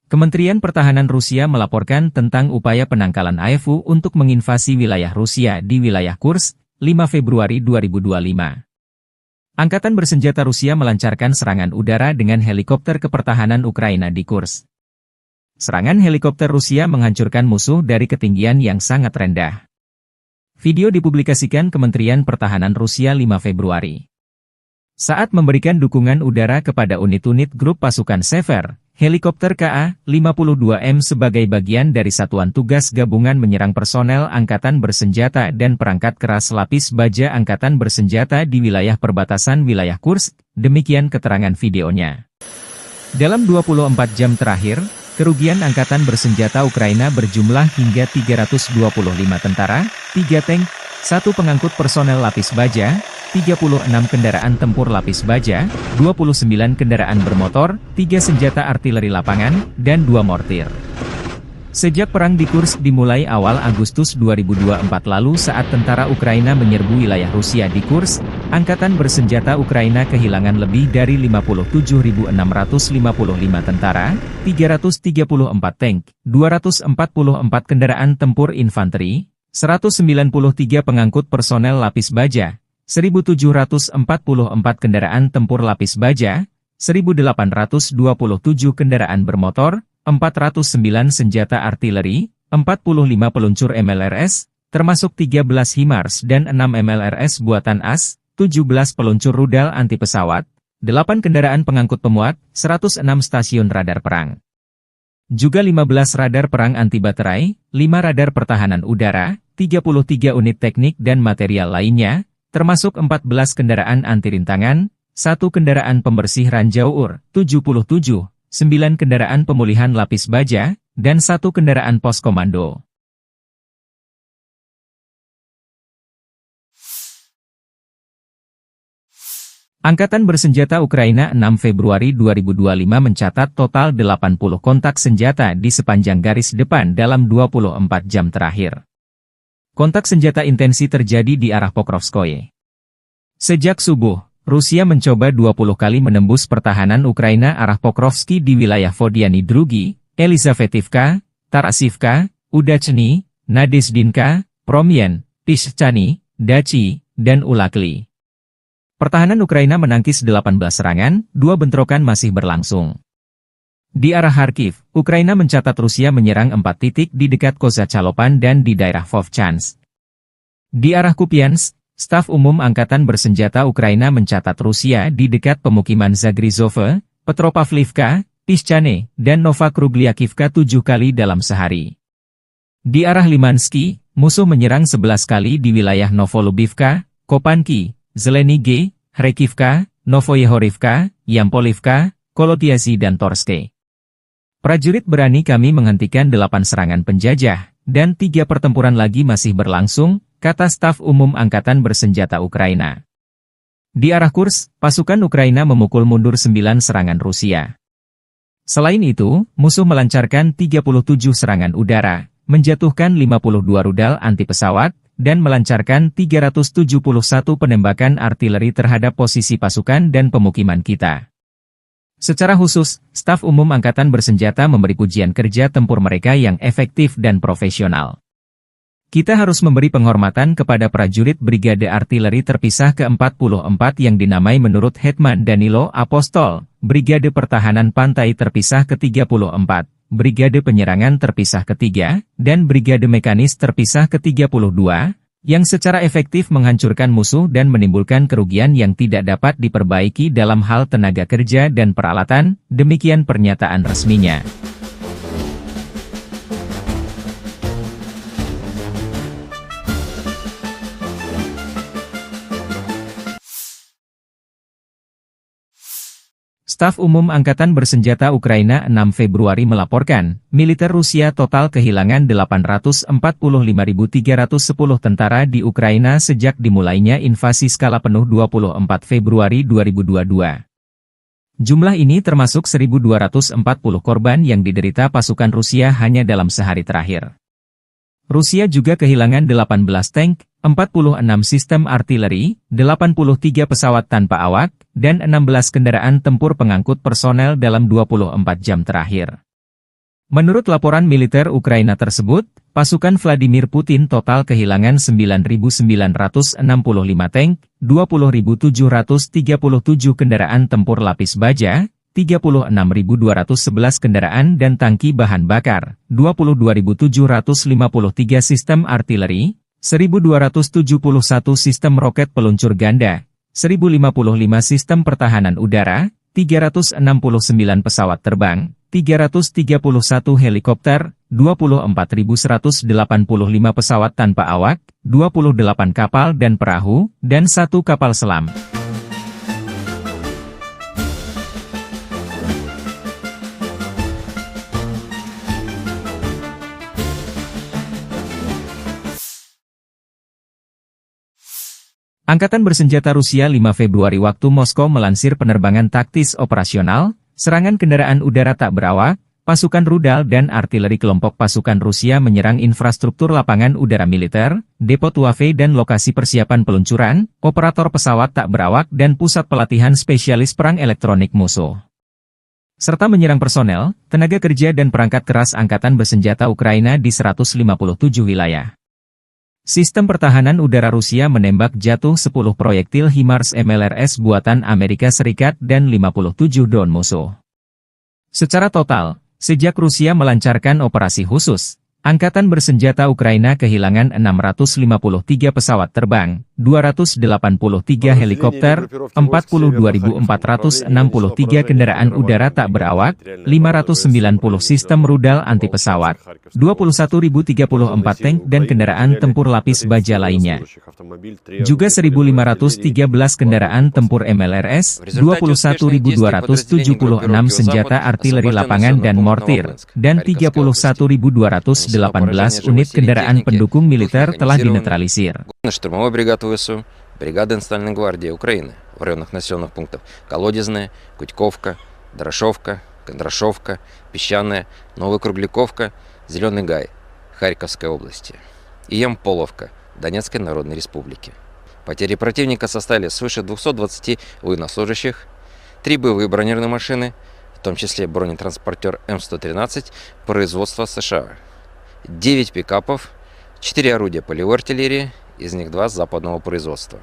Kementerian Pertahanan Rusia melaporkan tentang upaya penangkalan AFU untuk menginvasi wilayah Rusia di wilayah Kursk, 5 Februari 2025. Angkatan bersenjata Rusia melancarkan serangan udara dengan helikopter kepertahanan Ukraina di Kursk. Serangan helikopter Rusia menghancurkan musuh dari ketinggian yang sangat rendah. Video dipublikasikan Kementerian Pertahanan Rusia 5 Februari. Saat memberikan dukungan udara kepada unit-unit grup pasukan Sever, helikopter Ka-52M sebagai bagian dari Satuan Tugas Gabungan menyerang personel Angkatan Bersenjata dan perangkat keras lapis baja Angkatan Bersenjata di wilayah perbatasan wilayah Kursk, demikian keterangan videonya. Dalam 24 jam terakhir, kerugian Angkatan Bersenjata Ukraina berjumlah hingga 325 tentara, 3 tank, 1 pengangkut personel lapis baja, 36 kendaraan tempur lapis baja, 29 kendaraan bermotor, 3 senjata artileri lapangan, dan 2 mortir. Sejak perang di Kursk dimulai awal Agustus 2024 lalu saat tentara Ukraina menyerbu wilayah Rusia di Kursk, Angkatan Bersenjata Ukraina kehilangan lebih dari 57.655 tentara, 334 tank, 244 kendaraan tempur infanteri, 193 pengangkut personel lapis baja, 1.744 kendaraan tempur lapis baja, 1.827 kendaraan bermotor, 409 senjata artileri, 45 peluncur MLRS, termasuk 13 HIMARS dan 6 MLRS buatan AS, 17 peluncur rudal anti pesawat, 8 kendaraan pengangkut pemuat, 106 stasiun radar perang. Juga 15 radar perang anti baterai, 5 radar pertahanan udara, 33 unit teknik dan material lainnya, termasuk 14 kendaraan anti rintangan, 1 kendaraan pembersih ranjau UR, 77, 9 kendaraan pemulihan lapis baja, dan 1 kendaraan pos komando. Angkatan Bersenjata Ukraina 6 Februari 2025 mencatat total 80 kontak senjata di sepanjang garis depan dalam 24 jam terakhir. Kontak senjata intensi terjadi di arah Pokrovskoye. Sejak subuh, Rusia mencoba 20 kali menembus pertahanan Ukraina arah Pokrovsky di wilayah Vodiany Drugi, Elizavetivka, Tarasivka, Udachny, Nadezdinka, Promyen, Tishchany, Dachi, dan Ulakli. Pertahanan Ukraina menangkis 18 serangan, 2 bentrokan masih berlangsung. Di arah Kharkiv, Ukraina mencatat Rusia menyerang 4 titik di dekat Kozacalopan dan di daerah Vovchansk. Di arah Kupiansk, Staf Umum Angkatan Bersenjata Ukraina mencatat Rusia di dekat pemukiman Zagrizove, Petropavlivka, Tishchane, dan Novakrugliakivka 7 kali dalam sehari. Di arah Limansky, musuh menyerang 11 kali di wilayah Novolubivka, Kopanki, Zelenige, Kharkivka, Novoyehorivka, Yampolivka, Kolotiasi dan Torske. Prajurit berani kami menghentikan 8 serangan penjajah, dan 3 pertempuran lagi masih berlangsung, kata Staf Umum Angkatan Bersenjata Ukraina. Di arah Kursk, pasukan Ukraina memukul mundur 9 serangan Rusia. Selain itu, musuh melancarkan 37 serangan udara, menjatuhkan 52 rudal anti pesawat, dan melancarkan 371 penembakan artileri terhadap posisi pasukan dan pemukiman kita. Secara khusus, Staf Umum Angkatan Bersenjata memberi pujian kerja tempur mereka yang efektif dan profesional. Kita harus memberi penghormatan kepada prajurit Brigade Artileri Terpisah ke-44 yang dinamai menurut Hetman Danilo Apostol, Brigade Pertahanan Pantai Terpisah ke-34, Brigade Penyerangan Terpisah ke-3, dan Brigade Mekanis Terpisah ke-32, yang secara efektif menghancurkan musuh dan menimbulkan kerugian yang tidak dapat diperbaiki dalam hal tenaga kerja dan peralatan, demikian pernyataan resminya. Staf Umum Angkatan Bersenjata Ukraina 6 Februari melaporkan, militer Rusia total kehilangan 845.310 tentara di Ukraina sejak dimulainya invasi skala penuh 24 Februari 2022. Jumlah ini termasuk 1.240 korban yang diderita pasukan Rusia hanya dalam sehari terakhir. Rusia juga kehilangan 18 tank, 46 sistem artileri, 83 pesawat tanpa awak, dan 16 kendaraan tempur pengangkut personel dalam 24 jam terakhir. Menurut laporan militer Ukraina tersebut, pasukan Vladimir Putin total kehilangan 9.965 tank, 20.737 kendaraan tempur lapis baja, 36.211 kendaraan dan tangki bahan bakar, 22.753 sistem artileri, 1.271 sistem roket peluncur ganda, 1.055 sistem pertahanan udara, 369 pesawat terbang, 331 helikopter, 24.185 pesawat tanpa awak, 28 kapal dan perahu, dan 1 kapal selam. Angkatan Bersenjata Rusia 5 Februari waktu Moskow melansir penerbangan taktis operasional, serangan kendaraan udara tak berawak, pasukan rudal dan artileri kelompok pasukan Rusia menyerang infrastruktur lapangan udara militer, depo Tuave dan lokasi persiapan peluncuran, operator pesawat tak berawak dan pusat pelatihan spesialis perang elektronik musuh. Serta menyerang personel, tenaga kerja dan perangkat keras Angkatan Bersenjata Ukraina di 157 wilayah. Sistem pertahanan udara Rusia menembak jatuh 10 proyektil HIMARS MLRS buatan Amerika Serikat dan 57 drone musuh. Secara total, sejak Rusia melancarkan operasi khusus, Angkatan Bersenjata Ukraina kehilangan 653 pesawat terbang, 283 helikopter, 42.463 kendaraan udara tak berawak, 590 sistem rudal anti pesawat, 21.034 tank dan kendaraan tempur lapis baja lainnya. Juga 1.513 kendaraan tempur MLRS, 21.276 senjata artileri lapangan dan mortir, dan 31.218 unit kendaraan pendukung militer telah dinetralisir. Штурмовой бригад ВСУ, бригада Национальной гвардии Украины в районах населенных пунктов Колодезная, Кутьковка, Дорошовка, Кондрашовка, Песчаная, Новокругляковка, Зеленый Гай, Харьковской области и Ямполовка, Донецкой Народной Республики. Потери противника составили свыше 220 военнослужащих, 3 боевые бронированные машины, в том числе бронетранспортер М113 производства США, 9 пикапов, 4 орудия полевой артиллерии, из них 2 западного производства.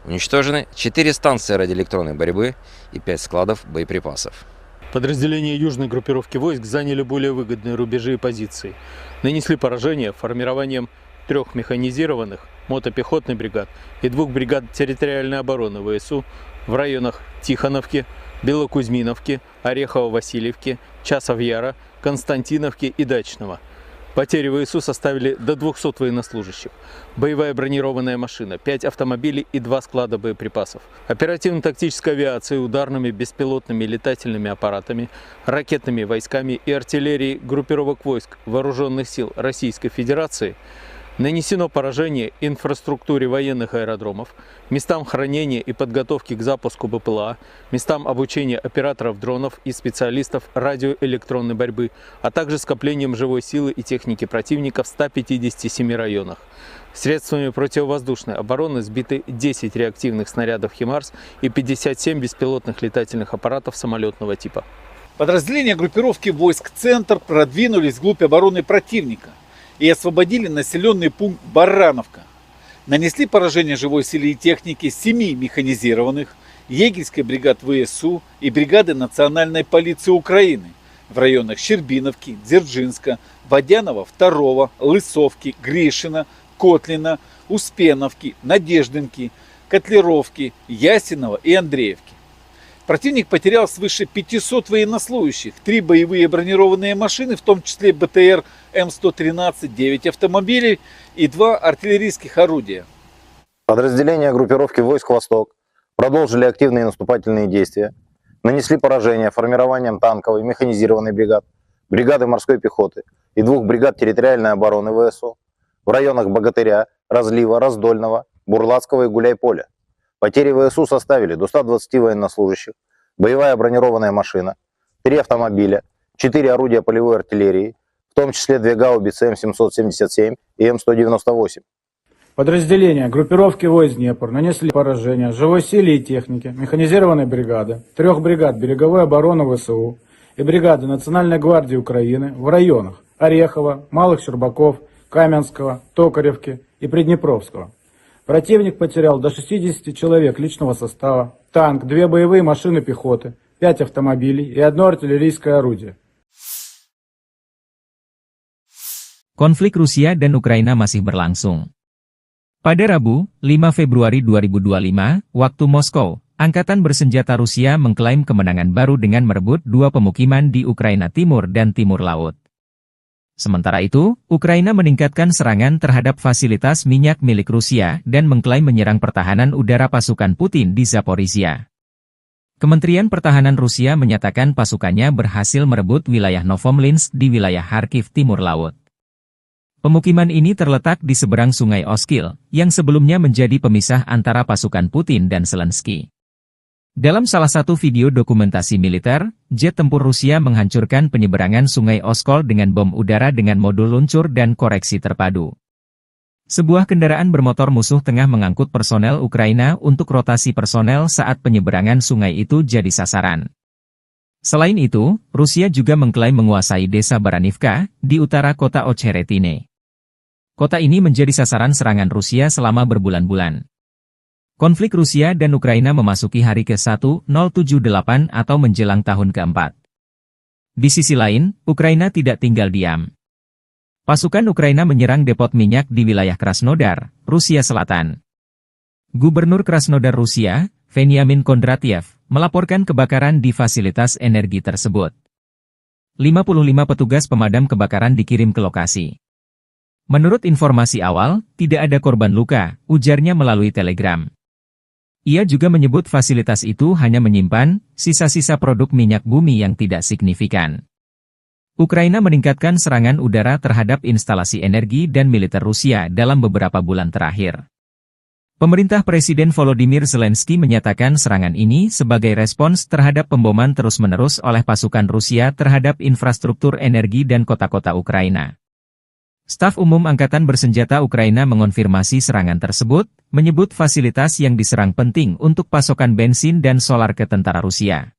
Уничтожены 4 станции радиоэлектронной борьбы и 5 складов боеприпасов. Подразделения южной группировки войск заняли более выгодные рубежи и позиции. Нанесли поражение формированием 3 механизированных мотопехотных бригад и 2 бригад территориальной обороны ВСУ в районах Тихоновки, Белокузьминовки, Орехово-Васильевки, Часов-Яра, Константиновки и Дачного. Потери ВСУ составили до 200 военнослужащих, боевая бронированная машина, 5 автомобилей и 2 склада боеприпасов, оперативно-тактической авиацией, ударными беспилотными летательными аппаратами, ракетными войсками и артиллерией группировок войск Вооруженных сил Российской Федерации нанесено поражение инфраструктуре военных аэродромов, местам хранения и подготовки к запуску БПЛА, местам обучения операторов дронов и специалистов радиоэлектронной борьбы, а также скоплением живой силы и техники противника в 157 районах. Средствами противовоздушной обороны сбиты 10 реактивных снарядов «Химарс» и 57 беспилотных летательных аппаратов самолетного типа. Подразделения группировки войск «Центр» продвинулись вглубь обороны противника и освободили населенный пункт Барановка. Нанесли поражение живой силе и технике 7 механизированных, егерской бригад ВСУ и бригады Национальной полиции Украины в районах Щербиновки, Дзержинска, Водянова 2, Лысовки, Гришина, Котлина, Успеновки, Надеждинки, Котлеровки, Ясинова и Андреевки. Противник потерял свыше 500 военнослужащих, 3 боевые бронированные машины, в том числе БТР М113, 9 автомобилей и 2 артиллерийских орудия. Подразделения группировки войск «Восток» продолжили активные наступательные действия, нанесли поражение формированием танковой механизированной бригад, бригады морской пехоты и 2 бригад территориальной обороны ВСУ в районах Богатыря, Разлива, Раздольного, Бурлацкого и Гуляйполя. Потери ВСУ составили до 120 военнослужащих, боевая бронированная машина, 3 автомобиля, 4 орудия полевой артиллерии, в том числе 2 гаубицы М777 и М198. Подразделения группировки войск Днепр нанесли поражение живой силе и технике механизированной бригады, 3 бригад береговой обороны ВСУ и бригады Национальной гвардии Украины в районах Орехова, Малых Щербаков, Каменского, Токаревки и Приднепровского. Противник потерял до 60 человек личного состава, танк, 2 боевые машины пехоты, 5 автомобилей и 1 артиллерийское орудие. Konflik Rusia dan Ukraina masih berlangsung. Pada Rabu, 5 Februari 2025, waktu Moskow, Angkatan Bersenjata Rusia mengklaim kemenangan baru dengan merebut 2 pemukiman di Ukraina Timur dan Timur Laut. Sementara itu, Ukraina meningkatkan serangan terhadap fasilitas minyak milik Rusia dan mengklaim menyerang pertahanan udara pasukan Putin di Zaporizhia. Kementerian Pertahanan Rusia menyatakan pasukannya berhasil merebut wilayah Novomlinsk di wilayah Kharkiv Timur Laut. Pemukiman ini terletak di seberang Sungai Oskil, yang sebelumnya menjadi pemisah antara pasukan Putin dan Zelensky. Dalam salah satu video dokumentasi militer, jet tempur Rusia menghancurkan penyeberangan Sungai Oskol dengan bom udara dengan modul luncur dan koreksi terpadu. Sebuah kendaraan bermotor musuh tengah mengangkut personel Ukraina untuk rotasi personel saat penyeberangan sungai itu jadi sasaran. Selain itu, Rusia juga mengklaim menguasai desa Baranivka, di utara kota Ocheretine. Kota ini menjadi sasaran serangan Rusia selama berbulan-bulan. Konflik Rusia dan Ukraina memasuki hari ke-1078 atau menjelang tahun ke-4. Di sisi lain, Ukraina tidak tinggal diam. Pasukan Ukraina menyerang depot minyak di wilayah Krasnodar, Rusia Selatan. Gubernur Krasnodar Rusia, Veniamin Kondratiev, melaporkan kebakaran di fasilitas energi tersebut. 55 petugas pemadam kebakaran dikirim ke lokasi. Menurut informasi awal, tidak ada korban luka, ujarnya melalui telegram. Ia juga menyebut fasilitas itu hanya menyimpan sisa-sisa produk minyak bumi yang tidak signifikan. Ukraina meningkatkan serangan udara terhadap instalasi energi dan militer Rusia dalam beberapa bulan terakhir. Pemerintah Presiden Volodymyr Zelensky menyatakan serangan ini sebagai respons terhadap pemboman terus-menerus oleh pasukan Rusia terhadap infrastruktur energi dan kota-kota Ukraina. Staf Umum Angkatan Bersenjata Ukraina mengonfirmasi serangan tersebut, menyebut fasilitas yang diserang penting untuk pasokan bensin dan solar ke tentara Rusia.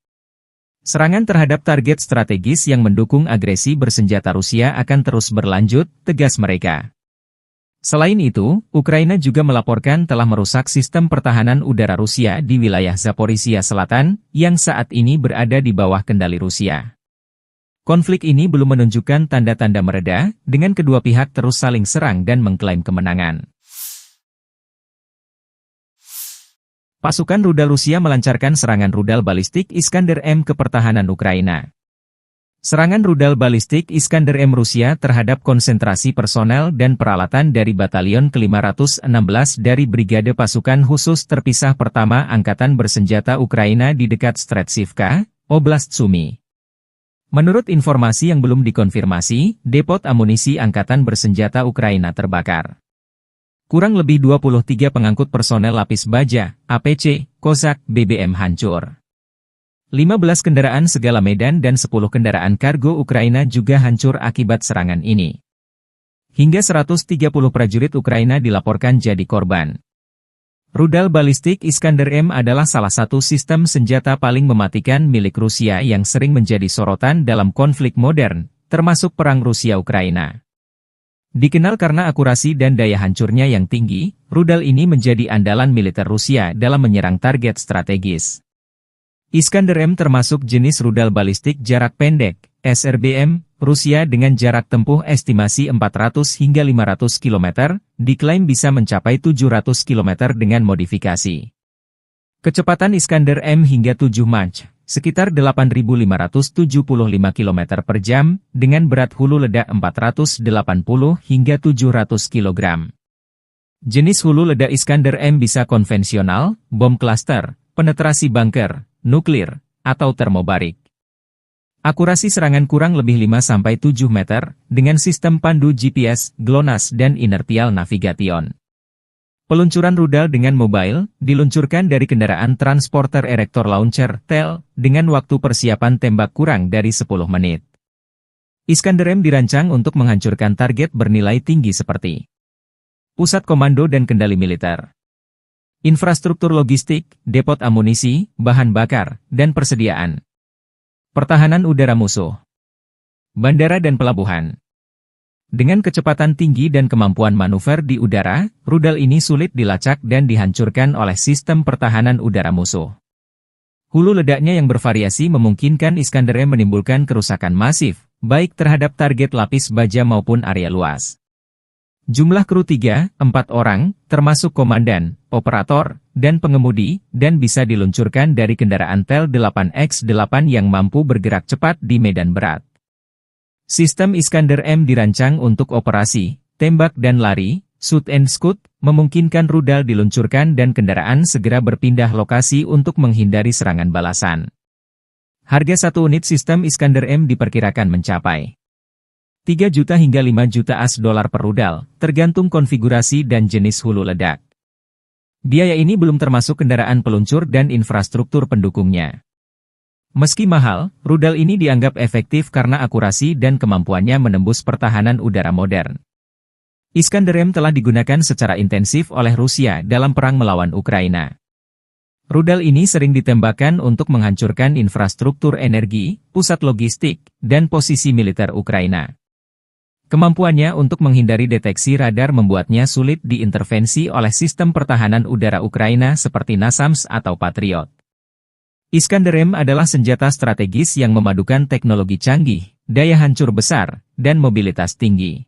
Serangan terhadap target strategis yang mendukung agresi bersenjata Rusia akan terus berlanjut, tegas mereka. Selain itu, Ukraina juga melaporkan telah merusak sistem pertahanan udara Rusia di wilayah Zaporizhia Selatan, yang saat ini berada di bawah kendali Rusia. Konflik ini belum menunjukkan tanda-tanda mereda, dengan kedua pihak terus saling serang dan mengklaim kemenangan. Pasukan rudal Rusia melancarkan serangan rudal balistik Iskander-M ke pertahanan Ukraina. Serangan rudal balistik Iskander-M Rusia terhadap konsentrasi personel dan peralatan dari Batalion ke-516 dari Brigade Pasukan Khusus Terpisah Pertama Angkatan Bersenjata Ukraina di dekat Stretchivka, Oblast Sumy. Menurut informasi yang belum dikonfirmasi, depot amunisi Angkatan Bersenjata Ukraina terbakar. Kurang lebih 23 pengangkut personel lapis baja, APC, Kozak, BBM hancur. 15 kendaraan segala medan dan 10 kendaraan kargo Ukraina juga hancur akibat serangan ini. Hingga 130 prajurit Ukraina dilaporkan jadi korban. Rudal balistik Iskander-M adalah salah satu sistem senjata paling mematikan milik Rusia yang sering menjadi sorotan dalam konflik modern, termasuk perang Rusia-Ukraina. Dikenal karena akurasi dan daya hancurnya yang tinggi, rudal ini menjadi andalan militer Rusia dalam menyerang target strategis. Iskander-M termasuk jenis rudal balistik jarak pendek, SRBM, Rusia dengan jarak tempuh estimasi 400 hingga 500 km, diklaim bisa mencapai 700 km dengan modifikasi. Kecepatan Iskander-M hingga 7 Mach, sekitar 8.575 km per jam, dengan berat hulu ledak 480 hingga 700 kg. Jenis hulu ledak Iskander-M bisa konvensional, bom cluster, penetrasi bunker, nuklir, atau termobarik. Akurasi serangan kurang lebih 5-7 meter, dengan sistem pandu GPS, GLONASS dan inertial navigation. Peluncuran rudal dengan mobile, diluncurkan dari kendaraan transporter erector launcher, TEL, dengan waktu persiapan tembak kurang dari 10 menit. Iskander-M dirancang untuk menghancurkan target bernilai tinggi seperti pusat komando dan kendali militer, infrastruktur logistik, depot amunisi, bahan bakar, dan persediaan. Pertahanan udara musuh, bandara dan pelabuhan. Dengan kecepatan tinggi dan kemampuan manuver di udara, rudal ini sulit dilacak dan dihancurkan oleh sistem pertahanan udara musuh. Hulu ledaknya yang bervariasi memungkinkan Iskander-M menimbulkan kerusakan masif, baik terhadap target lapis baja maupun area luas. Jumlah kru 3-4 orang, termasuk komandan, operator, dan pengemudi, dan bisa diluncurkan dari kendaraan TEL 8X8 yang mampu bergerak cepat di medan berat. Sistem Iskander-M dirancang untuk operasi, tembak dan lari, shoot and scoot, memungkinkan rudal diluncurkan dan kendaraan segera berpindah lokasi untuk menghindari serangan balasan. Harga satu unit sistem Iskander-M diperkirakan mencapai 3 juta hingga 5 juta AS dolar per rudal, tergantung konfigurasi dan jenis hulu ledak. Biaya ini belum termasuk kendaraan peluncur dan infrastruktur pendukungnya. Meski mahal, rudal ini dianggap efektif karena akurasi dan kemampuannya menembus pertahanan udara modern. Iskander-M telah digunakan secara intensif oleh Rusia dalam perang melawan Ukraina. Rudal ini sering ditembakkan untuk menghancurkan infrastruktur energi, pusat logistik, dan posisi militer Ukraina. Kemampuannya untuk menghindari deteksi radar membuatnya sulit diintervensi oleh sistem pertahanan udara Ukraina seperti NASAMS atau Patriot. Iskander-M adalah senjata strategis yang memadukan teknologi canggih, daya hancur besar, dan mobilitas tinggi.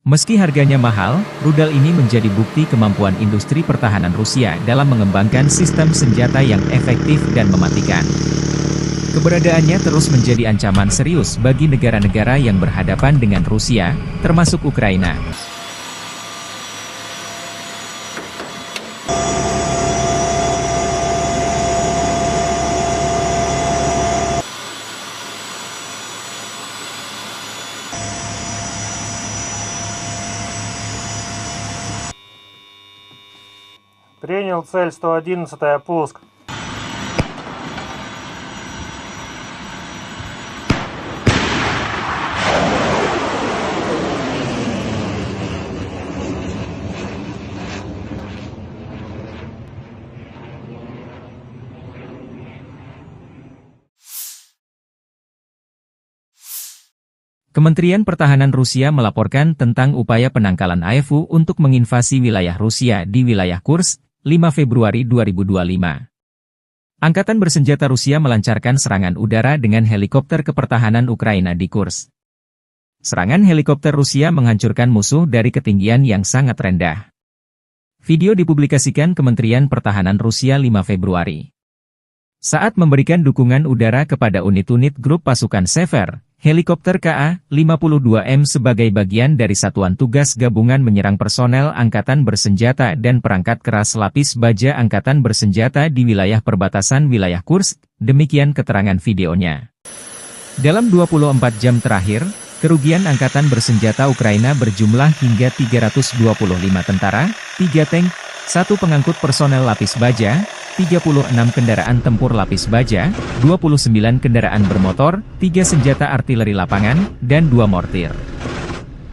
Meski harganya mahal, rudal ini menjadi bukti kemampuan industri pertahanan Rusia dalam mengembangkan sistem senjata yang efektif dan mematikan. Keberadaannya terus menjadi ancaman serius bagi negara-negara yang berhadapan dengan Rusia, termasuk Ukraina. Принял цель 111-я, пуск. Kementerian Pertahanan Rusia melaporkan tentang upaya penangkalan AFU untuk menginvasi wilayah Rusia di wilayah Kursk, 5 Februari 2025. Angkatan bersenjata Rusia melancarkan serangan udara dengan helikopter kepertahanan Ukraina di Kursk. Serangan helikopter Rusia menghancurkan musuh dari ketinggian yang sangat rendah. Video dipublikasikan Kementerian Pertahanan Rusia 5 Februari. Saat memberikan dukungan udara kepada unit-unit grup pasukan Sever, helikopter KA-52M sebagai bagian dari satuan tugas gabungan menyerang personel angkatan bersenjata dan perangkat keras lapis baja angkatan bersenjata di wilayah perbatasan wilayah Kursk, demikian keterangan videonya. Dalam 24 jam terakhir, kerugian angkatan bersenjata Ukraina berjumlah hingga 325 tentara, 3 tank, 1 pengangkut personel lapis baja, 36 kendaraan tempur lapis baja, 29 kendaraan bermotor, 3 senjata artileri lapangan, dan 2 mortir.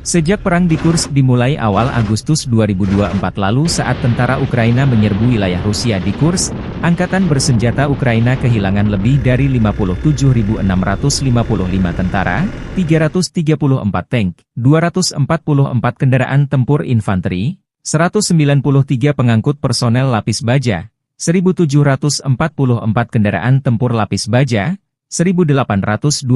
Sejak perang di Kursk dimulai awal Agustus 2024 lalu saat tentara Ukraina menyerbu wilayah Rusia di Kursk, angkatan bersenjata Ukraina kehilangan lebih dari 57.655 tentara, 334 tank, 244 kendaraan tempur infanteri, 193 pengangkut personel lapis baja, 1.744 kendaraan tempur lapis baja, 1.827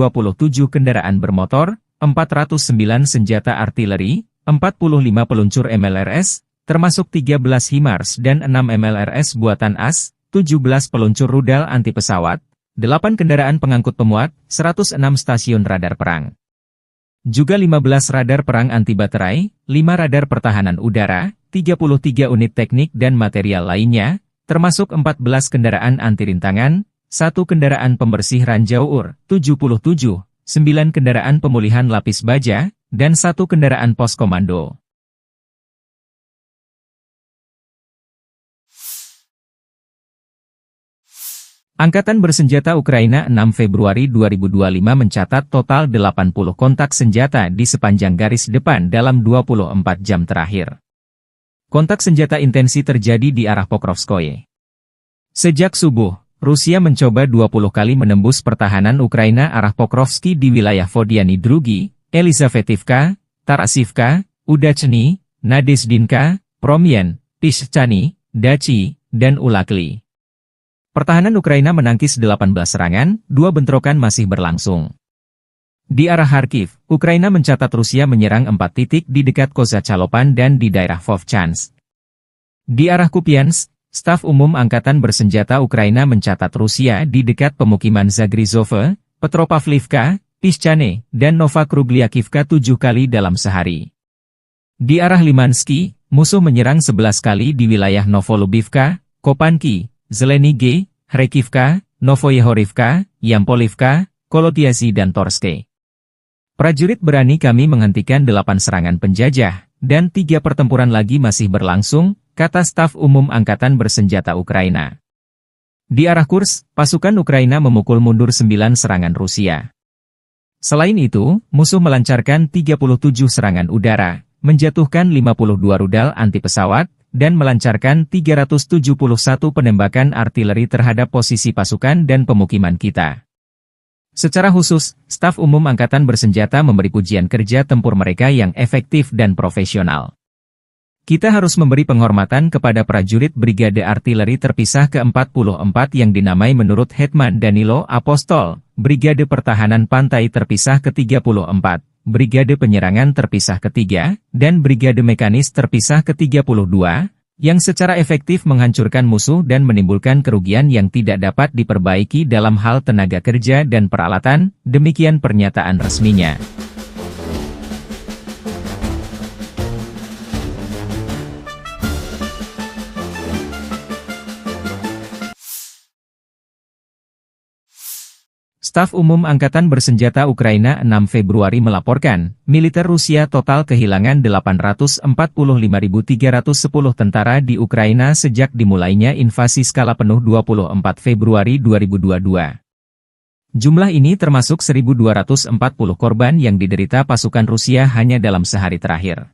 kendaraan bermotor, 409 senjata artileri, 45 peluncur MLRS, termasuk 13 HIMARS dan 6 MLRS buatan AS, 17 peluncur rudal anti pesawat, 8 kendaraan pengangkut pemuat, 106 stasiun radar perang. Juga 15 radar perang anti baterai, 5 radar pertahanan udara, 33 unit teknik dan material lainnya, termasuk 14 kendaraan anti rintangan, 1 kendaraan pembersih ranjau UR, 77, 9 kendaraan pemulihan lapis baja, dan 1 kendaraan pos komando. Angkatan bersenjata Ukraina 6 Februari 2025 mencatat total 80 kontak senjata di sepanjang garis depan dalam 24 jam terakhir. Kontak senjata intensi terjadi di arah Pokrovskoye. Sejak subuh, Rusia mencoba 20 kali menembus pertahanan Ukraina arah Pokrovski di wilayah Vodiany Drugi, Elizavetivka, Tarasivka, Udachny, Nadezdinka, Promyen, Pischany, Dachi, dan Ulakli. Pertahanan Ukraina menangkis 18 serangan, 2 bentrokan masih berlangsung. Di arah Kharkiv, Ukraina mencatat Rusia menyerang 4 titik di dekat Kozacalopan dan di daerah Vovchansk. Di arah Kupiansk, Staf Umum Angkatan Bersenjata Ukraina mencatat Rusia di dekat pemukiman Zagrizove, Petropavlivka, Pischany, dan Novokrugliakivka 7 kali dalam sehari. Di arah Limansky, musuh menyerang 11 kali di wilayah Novolubivka, Kopanki, Zelenige, Hrekivka, Novoyehorivka, Yampolivka, Kolotiazi dan Torske. Prajurit berani kami menghentikan 8 serangan penjajah, dan 3 pertempuran lagi masih berlangsung, kata Staf Umum Angkatan Bersenjata Ukraina. Di arah Kursk, pasukan Ukraina memukul mundur 9 serangan Rusia. Selain itu, musuh melancarkan 37 serangan udara, menjatuhkan 52 rudal anti pesawat, dan melancarkan 371 penembakan artileri terhadap posisi pasukan dan pemukiman kita. Secara khusus, Staf Umum Angkatan Bersenjata memberi pujian kerja tempur mereka yang efektif dan profesional. Kita harus memberi penghormatan kepada prajurit Brigade Artileri Terpisah ke-44 yang dinamai menurut Hetman Danilo Apostol, Brigade Pertahanan Pantai Terpisah ke-34, Brigade Penyerangan Terpisah ke-3, dan Brigade Mekanis Terpisah ke-32, yang secara efektif menghancurkan musuh dan menimbulkan kerugian yang tidak dapat diperbaiki dalam hal tenaga kerja dan peralatan, demikian pernyataan resminya. Staf Umum Angkatan Bersenjata Ukraina 6 Februari melaporkan, militer Rusia total kehilangan 845.310 tentara di Ukraina sejak dimulainya invasi skala penuh 24 Februari 2022. Jumlah ini termasuk 1.240 korban yang diderita pasukan Rusia hanya dalam sehari terakhir.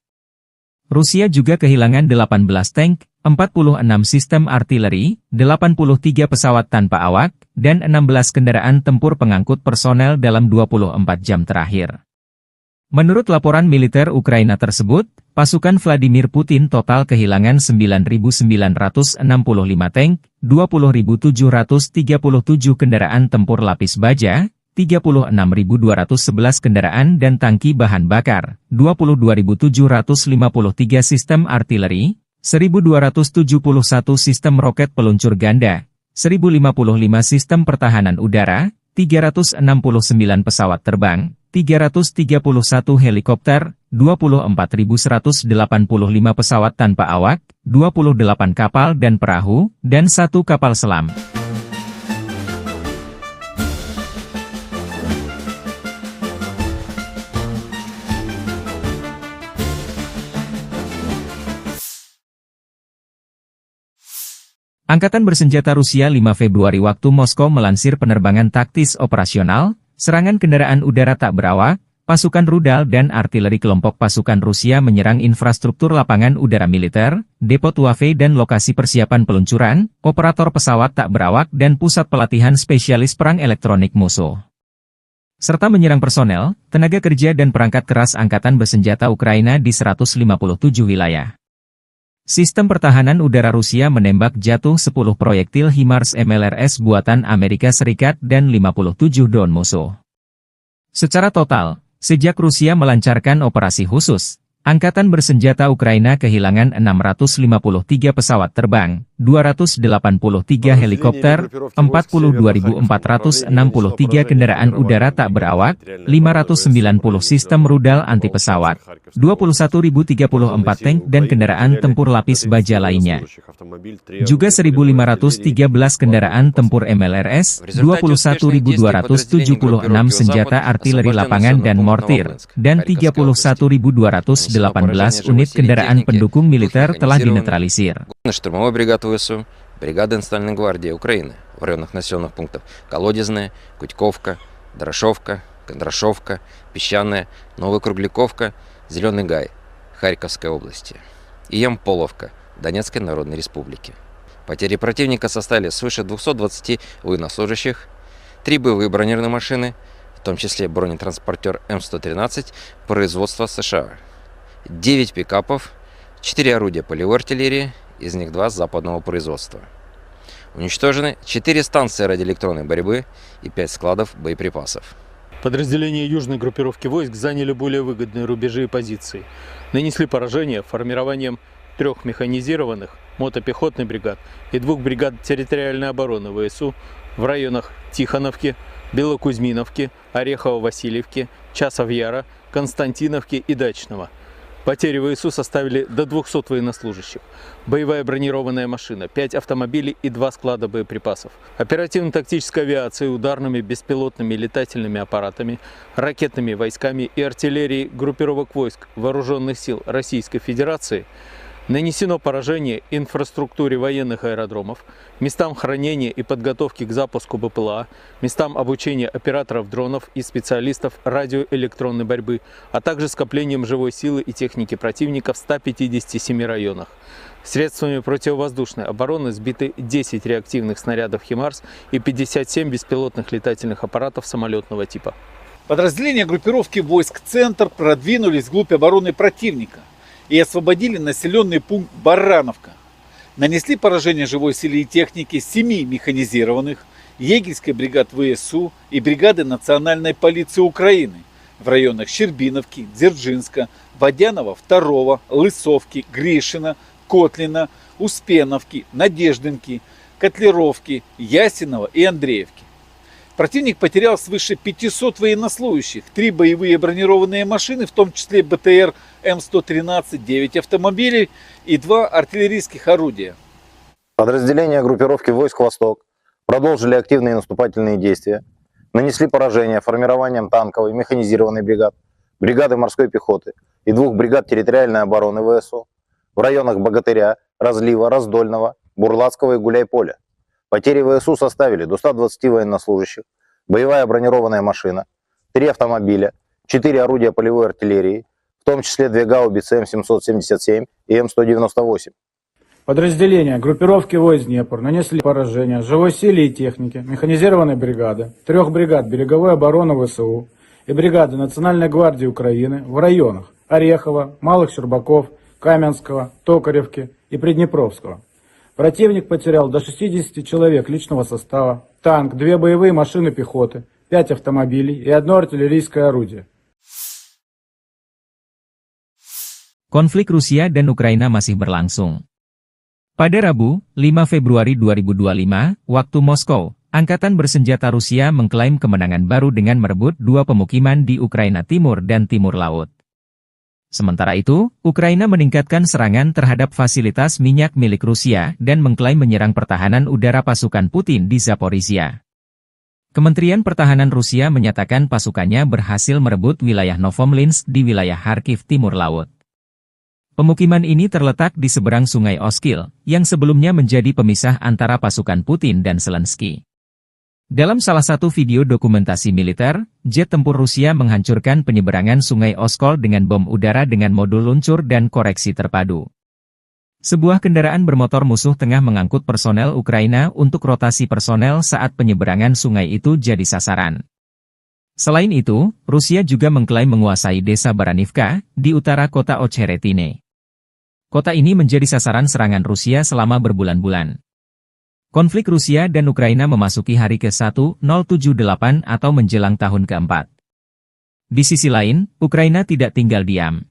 Rusia juga kehilangan 18 tank, 46 sistem artileri, 83 pesawat tanpa awak, dan 16 kendaraan tempur pengangkut personel dalam 24 jam terakhir. Menurut laporan militer Ukraina tersebut, pasukan Vladimir Putin total kehilangan 9.965 tank, 20.737 kendaraan tempur lapis baja, 36.211 kendaraan dan tangki bahan bakar, 22.753 sistem artileri, 1.271 sistem roket peluncur ganda, 1.055 sistem pertahanan udara, 369 pesawat terbang, 331 helikopter, 24.185 pesawat tanpa awak, 28 kapal dan perahu, dan 1 kapal selam. Angkatan bersenjata Rusia 5 Februari waktu Moskow melansir penerbangan taktis operasional, serangan kendaraan udara tak berawak, pasukan rudal dan artileri kelompok pasukan Rusia menyerang infrastruktur lapangan udara militer, depot UAV dan lokasi persiapan peluncuran, operator pesawat tak berawak dan pusat pelatihan spesialis perang elektronik musuh. Serta menyerang personel, tenaga kerja dan perangkat keras angkatan bersenjata Ukraina di 157 wilayah. Sistem pertahanan udara Rusia menembak jatuh 10 proyektil HIMARS MLRS buatan Amerika Serikat dan 57 drone musuh. Secara total, sejak Rusia melancarkan operasi khusus, angkatan bersenjata Ukraina kehilangan 653 pesawat terbang, 283 helikopter, 42.463 kendaraan udara tak berawak, 590 sistem rudal anti pesawat, 21.034 tank dan kendaraan tempur lapis baja lainnya. Juga 1.513 kendaraan tempur MLRS, 21.276 senjata artileri lapangan dan mortir, dan 31.218 unit kendaraan pendukung militer telah dinetralisir. Штурмовой бригады ВСУ, бригады Национальной гвардии Украины в районах населенных пунктов Колодезная, Кутьковка, Дорошовка, Кондрашовка, Песчаная, Новокругляковка, Зеленый Гай, Харьковской области и Ямполовка, Донецкой Народной Республики. Потери противника составили свыше 220 военнослужащих, 3 боевые бронированные машины, в том числе бронетранспортер М113 производства США, 9 пикапов, 4 орудия полевой артиллерии, из них 2 западного производства. Уничтожены 4 станции радиоэлектронной борьбы и 5 складов боеприпасов. Подразделения южной группировки войск заняли более выгодные рубежи и позиции. Нанесли поражение формированием 3 механизированных мотопехотных бригад и 2 бригад территориальной обороны ВСУ в районах Тихоновки, Белокузьминовки, Орехово-Васильевки, Часов-Яра, Константиновки и Дачного. Потери ВСУ составили до 200 военнослужащих, боевая бронированная машина, 5 автомобилей и 2 склада боеприпасов, оперативно-тактической авиацией, ударными беспилотными летательными аппаратами, ракетными войсками и артиллерией группировок войск Вооруженных сил Российской Федерации нанесено поражение инфраструктуре военных аэродромов, местам хранения и подготовки к запуску БПЛА, местам обучения операторов дронов и специалистов радиоэлектронной борьбы, а также скоплением живой силы и техники противника в 157 районах. Средствами противовоздушной обороны сбиты 10 реактивных снарядов «Химарс» и 57 беспилотных летательных аппаратов самолетного типа. Подразделения группировки войск «Центр» продвинулись вглубь обороны противника и освободили населенный пункт Барановка. Нанесли поражение живой силе и технике 7 механизированных, егерской бригад ВСУ и бригады Национальной полиции Украины в районах Щербиновки, Дзержинска, Водянова 2, Лысовки, Гришина, Котлина, Успеновки, Надеждинки, Котлеровки, Ясинова и Андреевки. Противник потерял свыше 500 военнослужащих, 3 боевые бронированные машины, в том числе БТР М113, 9 автомобилей и 2 артиллерийских орудия. Подразделения группировки войск «Восток» продолжили активные наступательные действия, нанесли поражение формированием танковой механизированной бригад, бригады морской пехоты и 2 бригад территориальной обороны ВСУ в районах Богатыря, Разлива, Раздольного, Бурлацкого и Гуляйполя. Потери ВСУ составили до 120 военнослужащих, боевая бронированная машина, 3 автомобиля, 4 орудия полевой артиллерии, в том числе 2 гаубицы М777 и М198. Подразделения группировки войск Днепр нанесли поражение живой силе и технике механизированной бригады, 3 бригад береговой обороны ВСУ и бригады Национальной гвардии Украины в районах Орехова, Малых Щербаков, Каменского, Токаревки и Приднепровского. Противник потерял до 60 человек личного состава, танк, 2 боевые машины пехоты, 5 автомобилей и 1 артиллерийское орудие. Konflik Rusia dan Ukraina masih berlangsung. Pada Rabu, 5 Februari 2025, waktu Moskow, Angkatan Bersenjata Rusia mengklaim kemenangan baru dengan merebut 2 pemukiman di Ukraina Timur dan Timur Laut. Sementara itu, Ukraina meningkatkan serangan terhadap fasilitas minyak milik Rusia dan mengklaim menyerang pertahanan udara pasukan Putin di Zaporizhia. Kementerian Pertahanan Rusia menyatakan pasukannya berhasil merebut wilayah Novomlinsk di wilayah Kharkiv Timur Laut. Pemukiman ini terletak di seberang Sungai Oskil, yang sebelumnya menjadi pemisah antara pasukan Putin dan Zelensky. Dalam salah satu video dokumentasi militer, jet tempur Rusia menghancurkan penyeberangan Sungai Oskol dengan bom udara dengan modul luncur dan koreksi terpadu. Sebuah kendaraan bermotor musuh tengah mengangkut personel Ukraina untuk rotasi personel saat penyeberangan sungai itu jadi sasaran. Selain itu, Rusia juga mengklaim menguasai desa Baranivka, di utara kota Ocheretine. Kota ini menjadi sasaran serangan Rusia selama berbulan-bulan. Konflik Rusia dan Ukraina memasuki hari ke-1078 atau menjelang tahun ke-4. Di sisi lain, Ukraina tidak tinggal diam.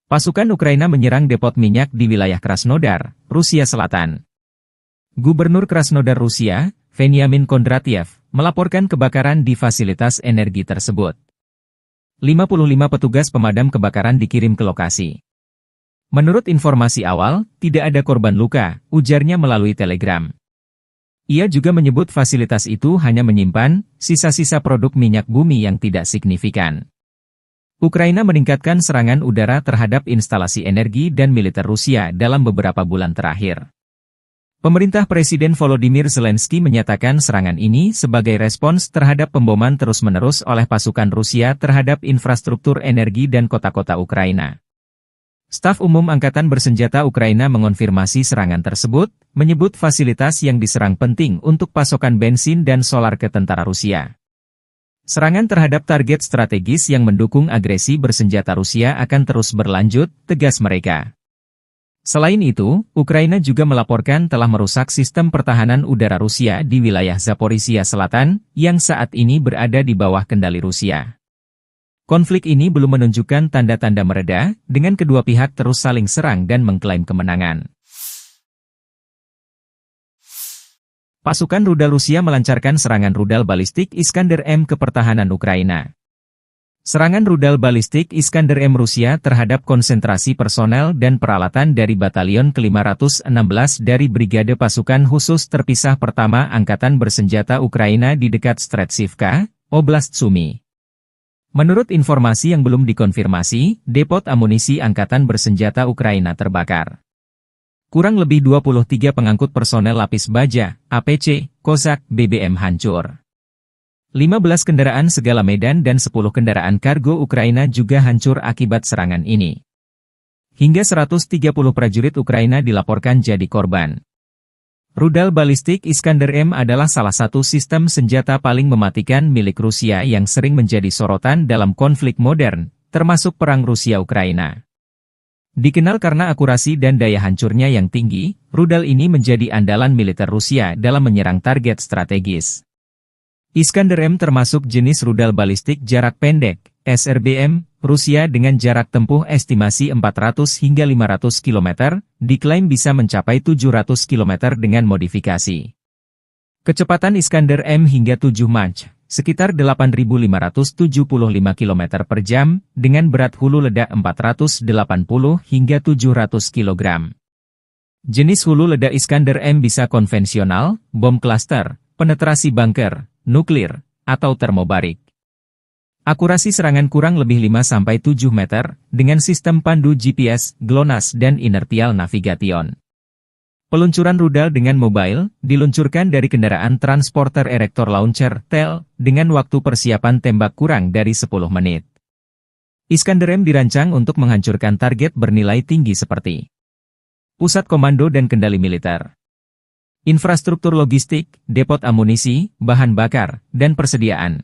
Pasukan Ukraina menyerang depot minyak di wilayah Krasnodar, Rusia Selatan. Gubernur Krasnodar Rusia, Veniamin Kondratyev, melaporkan kebakaran di fasilitas energi tersebut. 55 petugas pemadam kebakaran dikirim ke lokasi. Menurut informasi awal, tidak ada korban luka, ujarnya melalui telegram. Ia juga menyebut fasilitas itu hanya menyimpan sisa-sisa produk minyak bumi yang tidak signifikan. Ukraina meningkatkan serangan udara terhadap instalasi energi dan militer Rusia dalam beberapa bulan terakhir. Pemerintah Presiden Volodymyr Zelensky menyatakan serangan ini sebagai respons terhadap pemboman terus-menerus oleh pasukan Rusia terhadap infrastruktur energi dan kota-kota Ukraina. Staf Umum Angkatan Bersenjata Ukraina mengonfirmasi serangan tersebut, menyebut fasilitas yang diserang penting untuk pasokan bensin dan solar ke tentara Rusia. Serangan terhadap target strategis yang mendukung agresi bersenjata Rusia akan terus berlanjut, tegas mereka. Selain itu, Ukraina juga melaporkan telah merusak sistem pertahanan udara Rusia di wilayah Zaporizhia Selatan, yang saat ini berada di bawah kendali Rusia. Konflik ini belum menunjukkan tanda-tanda mereda, dengan kedua pihak terus saling serang dan mengklaim kemenangan. Pasukan rudal Rusia melancarkan serangan rudal balistik Iskander-M ke pertahanan Ukraina. Serangan rudal balistik Iskander-M Rusia terhadap konsentrasi personel dan peralatan dari Batalion ke-516 dari Brigade Pasukan Khusus Terpisah Pertama Angkatan Bersenjata Ukraina di dekat Stretsivka, Oblast Sumy. Menurut informasi yang belum dikonfirmasi, depot amunisi Angkatan Bersenjata Ukraina terbakar. Kurang lebih 23 pengangkut personel lapis baja, APC, Kozak, BBM hancur. 15 kendaraan segala medan dan 10 kendaraan kargo Ukraina juga hancur akibat serangan ini. Hingga 130 prajurit Ukraina dilaporkan jadi korban. Rudal balistik Iskander-M adalah salah satu sistem senjata paling mematikan milik Rusia yang sering menjadi sorotan dalam konflik modern, termasuk perang Rusia-Ukraina. Dikenal karena akurasi dan daya hancurnya yang tinggi, rudal ini menjadi andalan militer Rusia dalam menyerang target strategis. Iskander-M termasuk jenis rudal balistik jarak pendek, SRBM, Rusia dengan jarak tempuh estimasi 400 hingga 500 km, diklaim bisa mencapai 700 km dengan modifikasi. Kecepatan Iskander-M hingga 7 Mach, sekitar 8.575 km per jam, dengan berat hulu ledak 480 hingga 700 kg. Jenis hulu ledak Iskander-M bisa konvensional, bom klaster, penetrasi bunker, nuklir, atau termobarik. Akurasi serangan kurang lebih 5-7 meter, dengan sistem pandu GPS, GLONASS dan inertial navigation. Peluncuran rudal dengan mobile, diluncurkan dari kendaraan transporter erector launcher, TEL, dengan waktu persiapan tembak kurang dari 10 menit. Iskander-M dirancang untuk menghancurkan target bernilai tinggi seperti pusat komando dan kendali militer, infrastruktur logistik, depot amunisi, bahan bakar, dan persediaan.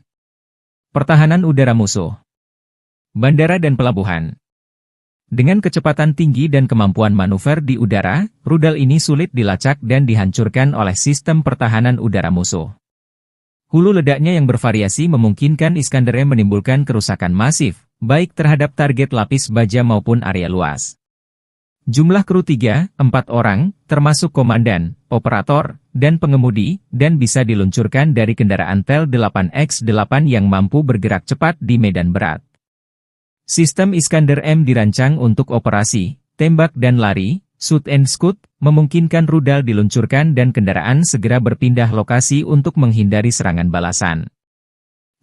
Pertahanan udara musuh. Bandara dan pelabuhan. Dengan kecepatan tinggi dan kemampuan manuver di udara, rudal ini sulit dilacak dan dihancurkan oleh sistem pertahanan udara musuh. Hulu ledaknya yang bervariasi memungkinkan Iskander-M menimbulkan kerusakan masif, baik terhadap target lapis baja maupun area luas. Jumlah kru 3-4 orang, termasuk komandan, operator, dan pengemudi, dan bisa diluncurkan dari kendaraan Tel 8X8 yang mampu bergerak cepat di medan berat. Sistem Iskander-M dirancang untuk operasi, tembak dan lari, shoot and scoot, memungkinkan rudal diluncurkan dan kendaraan segera berpindah lokasi untuk menghindari serangan balasan.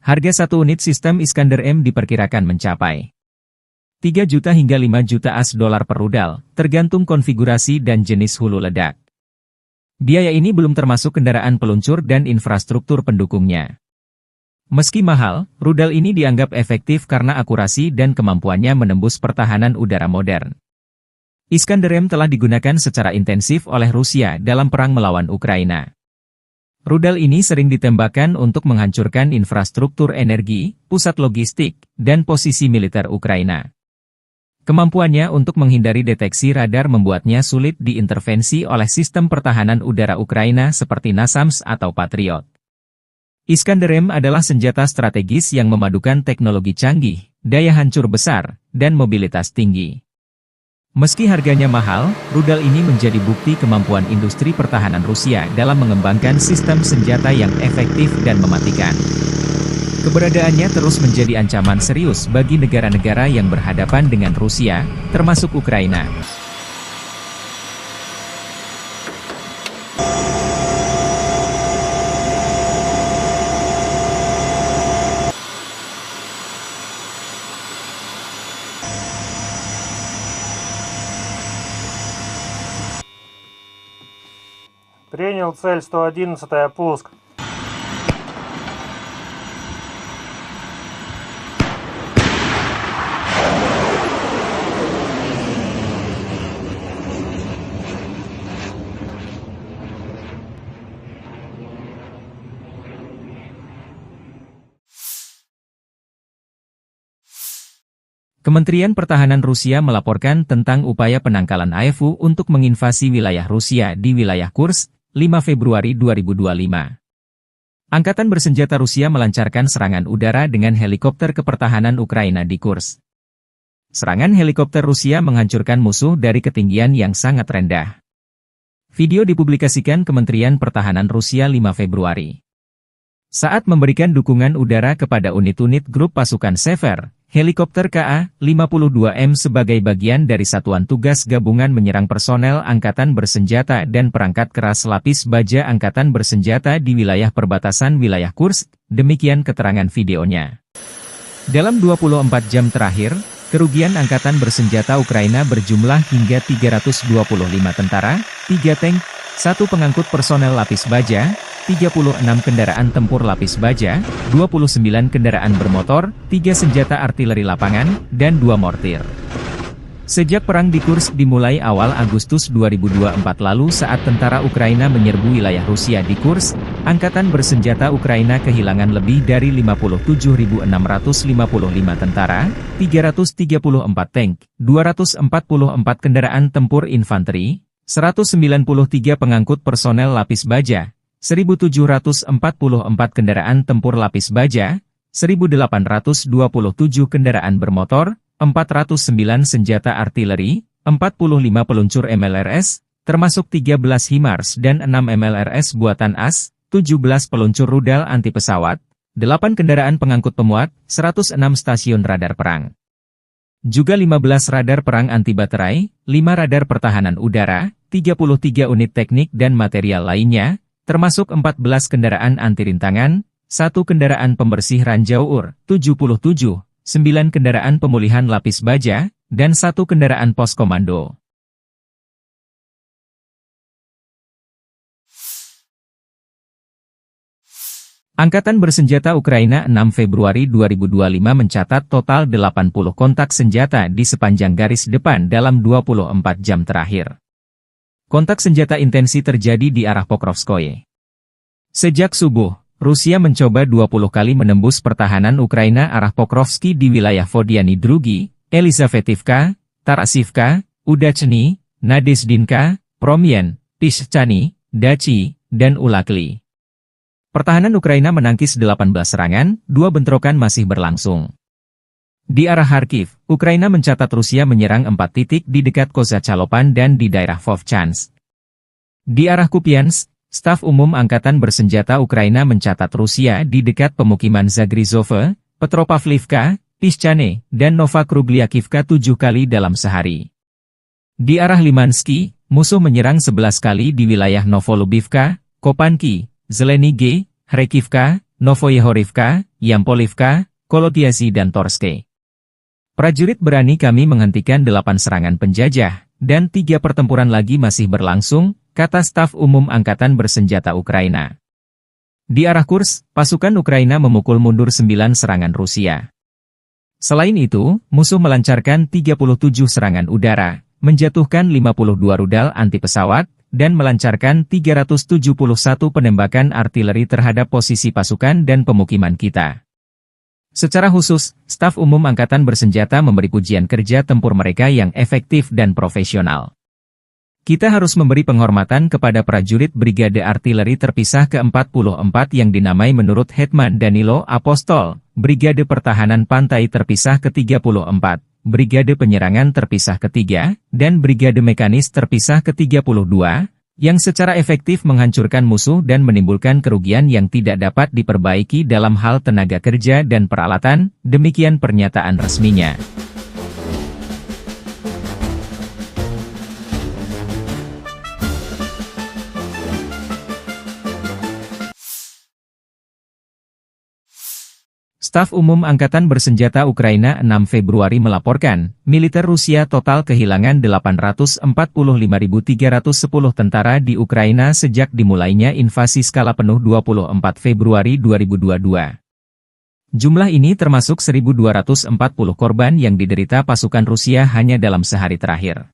Harga satu unit sistem Iskander-M diperkirakan mencapai 3 juta hingga 5 juta AS dolar per rudal, tergantung konfigurasi dan jenis hulu ledak. Biaya ini belum termasuk kendaraan peluncur dan infrastruktur pendukungnya. Meski mahal, rudal ini dianggap efektif karena akurasi dan kemampuannya menembus pertahanan udara modern. Iskander-M telah digunakan secara intensif oleh Rusia dalam perang melawan Ukraina. Rudal ini sering ditembakkan untuk menghancurkan infrastruktur energi, pusat logistik, dan posisi militer Ukraina. Kemampuannya untuk menghindari deteksi radar membuatnya sulit diintervensi oleh sistem pertahanan udara Ukraina seperti NASAMS atau Patriot. Iskander-M adalah senjata strategis yang memadukan teknologi canggih, daya hancur besar, dan mobilitas tinggi. Meski harganya mahal, rudal ini menjadi bukti kemampuan industri pertahanan Rusia dalam mengembangkan sistem senjata yang efektif dan mematikan. Keberadaannya terus menjadi ancaman serius bagi negara-negara yang berhadapan dengan Rusia, termasuk Ukraina. Принял цель 111-я, пуск. Kementerian Pertahanan Rusia melaporkan tentang upaya penangkalan AEFU untuk menginvasi wilayah Rusia di wilayah Kursk, 5 Februari 2025. Angkatan bersenjata Rusia melancarkan serangan udara dengan helikopter kepertahanan Ukraina di Kursk. Serangan helikopter Rusia menghancurkan musuh dari ketinggian yang sangat rendah. Video dipublikasikan Kementerian Pertahanan Rusia 5 Februari. Saat memberikan dukungan udara kepada unit-unit grup pasukan Sever, helikopter Ka-52M sebagai bagian dari Satuan Tugas Gabungan menyerang personel Angkatan Bersenjata dan perangkat keras lapis baja Angkatan Bersenjata di wilayah perbatasan wilayah Kursk, demikian keterangan videonya. Dalam 24 jam terakhir, kerugian Angkatan Bersenjata Ukraina berjumlah hingga 325 tentara, 3 tank, 1 pengangkut personel lapis baja, 36 kendaraan tempur lapis baja, 29 kendaraan bermotor, 3 senjata artileri lapangan, dan 2 mortir. Sejak perang di Kursk dimulai awal Agustus 2024 lalu saat tentara Ukraina menyerbu wilayah Rusia di Kursk, Angkatan Bersenjata Ukraina kehilangan lebih dari 57.655 tentara, 334 tank, 244 kendaraan tempur infanteri, 193 pengangkut personel lapis baja, 1.744 kendaraan tempur lapis baja, 1.827 kendaraan bermotor, 409 senjata artileri, 45 peluncur MLRS, termasuk 13 HIMARS dan 6 MLRS buatan AS, 17 peluncur rudal anti pesawat, 8 kendaraan pengangkut pemuat, 106 stasiun radar perang. Juga 15 radar perang anti baterai, 5 radar pertahanan udara, 33 unit teknik dan material lainnya, termasuk 14 kendaraan anti rintangan, 1 kendaraan pembersih ranjau UR, 77, 9 kendaraan pemulihan lapis baja, dan 1 kendaraan pos komando. Angkatan Bersenjata Ukraina 6 Februari 2025 mencatat total 80 kontak senjata di sepanjang garis depan dalam 24 jam terakhir. Kontak senjata intensi terjadi di arah Pokrovskoye. Sejak subuh, Rusia mencoba 20 kali menembus pertahanan Ukraina arah Pokrovski di wilayah Vodiany Drugi, Elizavetivka, Tarasivka, Udachny, Nadezdinka, Promyen, Pischany, Dachi, dan Ulakli. Pertahanan Ukraina menangkis 18 serangan, 2 bentrokan masih berlangsung. Di arah Kharkiv, Ukraina mencatat Rusia menyerang 4 titik di dekat Kozacalopan dan di daerah Vovchansk. Di arah Kupiansk, Staf Umum Angkatan Bersenjata Ukraina mencatat Rusia di dekat pemukiman Zagrizove, Petropavlivka, Pischany, dan Novokrugliakivka 7 kali dalam sehari. Di arah Limansky, musuh menyerang 11 kali di wilayah Novolubivka, Kopanki, Zelenige, Hrekivka, Novoyehorivka, Yampolivka, Kolotiazi dan Torske. Prajurit berani kami menghentikan 8 serangan penjajah, dan 3 pertempuran lagi masih berlangsung, kata Staf Umum Angkatan Bersenjata Ukraina. Di arah Kursk, pasukan Ukraina memukul mundur 9 serangan Rusia. Selain itu, musuh melancarkan 37 serangan udara, menjatuhkan 52 rudal anti-pesawat, dan melancarkan 371 penembakan artileri terhadap posisi pasukan dan pemukiman kita. Secara khusus, Staf Umum Angkatan Bersenjata memberi pujian kerja tempur mereka yang efektif dan profesional. Kita harus memberi penghormatan kepada prajurit Brigade Artileri Terpisah ke-44 yang dinamai menurut Hetman Danilo Apostol, Brigade Pertahanan Pantai Terpisah ke-34, Brigade Penyerangan Terpisah ke-3, dan Brigade Mekanis Terpisah ke-32, yang secara efektif menghancurkan musuh dan menimbulkan kerugian yang tidak dapat diperbaiki dalam hal tenaga kerja dan peralatan, demikian pernyataan resminya. Staf Umum Angkatan Bersenjata Ukraina 6 Februari melaporkan, militer Rusia total kehilangan 845.310 tentara di Ukraina sejak dimulainya invasi skala penuh 24 Februari 2022. Jumlah ini termasuk 1.240 korban yang diderita pasukan Rusia hanya dalam sehari terakhir.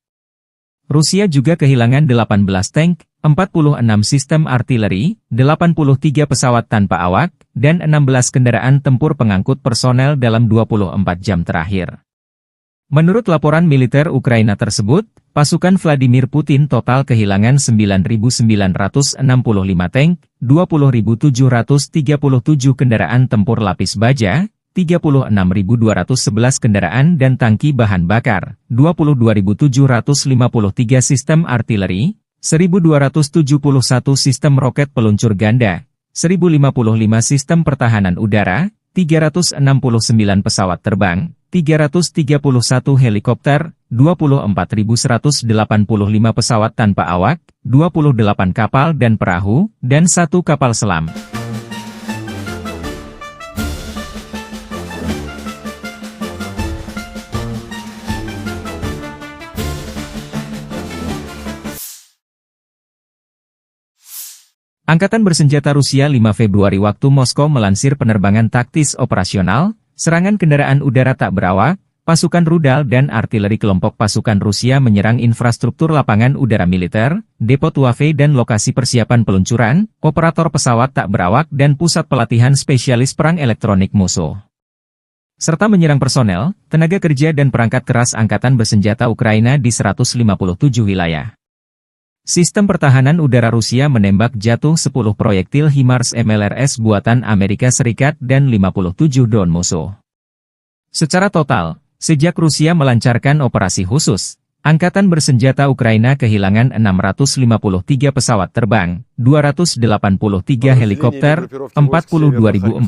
Rusia juga kehilangan 18 tank, 46 sistem artileri, 83 pesawat tanpa awak, dan 16 kendaraan tempur pengangkut personel dalam 24 jam terakhir. Menurut laporan militer Ukraina tersebut, pasukan Vladimir Putin total kehilangan 9.965 tank, 20.737 kendaraan tempur lapis baja, 36.211 kendaraan dan tangki bahan bakar, 22.753 sistem artileri, 1.271 sistem roket peluncur ganda, 1.055 sistem pertahanan udara, 369 pesawat terbang, 331 helikopter, 24.185 pesawat tanpa awak, 28 kapal dan perahu, dan 1 kapal selam. Angkatan Bersenjata Rusia 5 Februari waktu Moskow melansir penerbangan taktis operasional, serangan kendaraan udara tak berawak, pasukan rudal dan artileri kelompok pasukan Rusia menyerang infrastruktur lapangan udara militer, depo Tuave dan lokasi persiapan peluncuran, operator pesawat tak berawak dan pusat pelatihan spesialis perang elektronik musuh. Serta menyerang personel, tenaga kerja dan perangkat keras Angkatan Bersenjata Ukraina di 157 wilayah. Sistem pertahanan udara Rusia menembak jatuh 10 proyektil HIMARS MLRS buatan Amerika Serikat dan 57 drone musuh. Secara total, sejak Rusia melancarkan operasi khusus, Angkatan Bersenjata Ukraina kehilangan 653 pesawat terbang, 283 helikopter, 42.463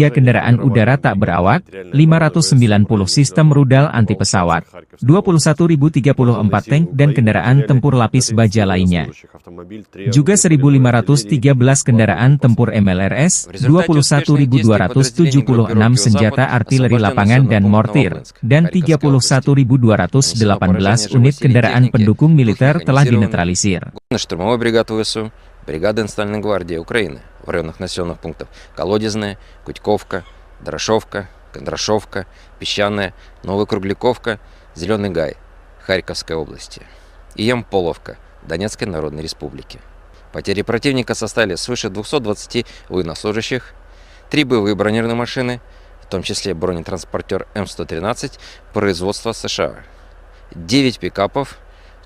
kendaraan udara tak berawak, 590 sistem rudal anti-pesawat, 21.034 tank dan kendaraan tempur lapis baja lainnya. Juga 1.513 kendaraan tempur MLRS, 21.276 senjata artileri lapangan dan mortir, dan 31.218 unit kendaraan pendukung militer telah dinetralisir. Штурмовой бригады ВСУ, бригада Национальной гвардии Украины в районах населенных пунктов Колодезная, Кутьковка, Дорошовка, Кондрашовка, Песчаная, Новокругляковка, Зеленый Гай, Харьковской области и Ямполовка, Донецкой Народной Республики. Потери противника составили свыше 220 военнослужащих, 3 боевые бронированные машины, в том числе бронетранспортер М113 производства США, 9 пикапов,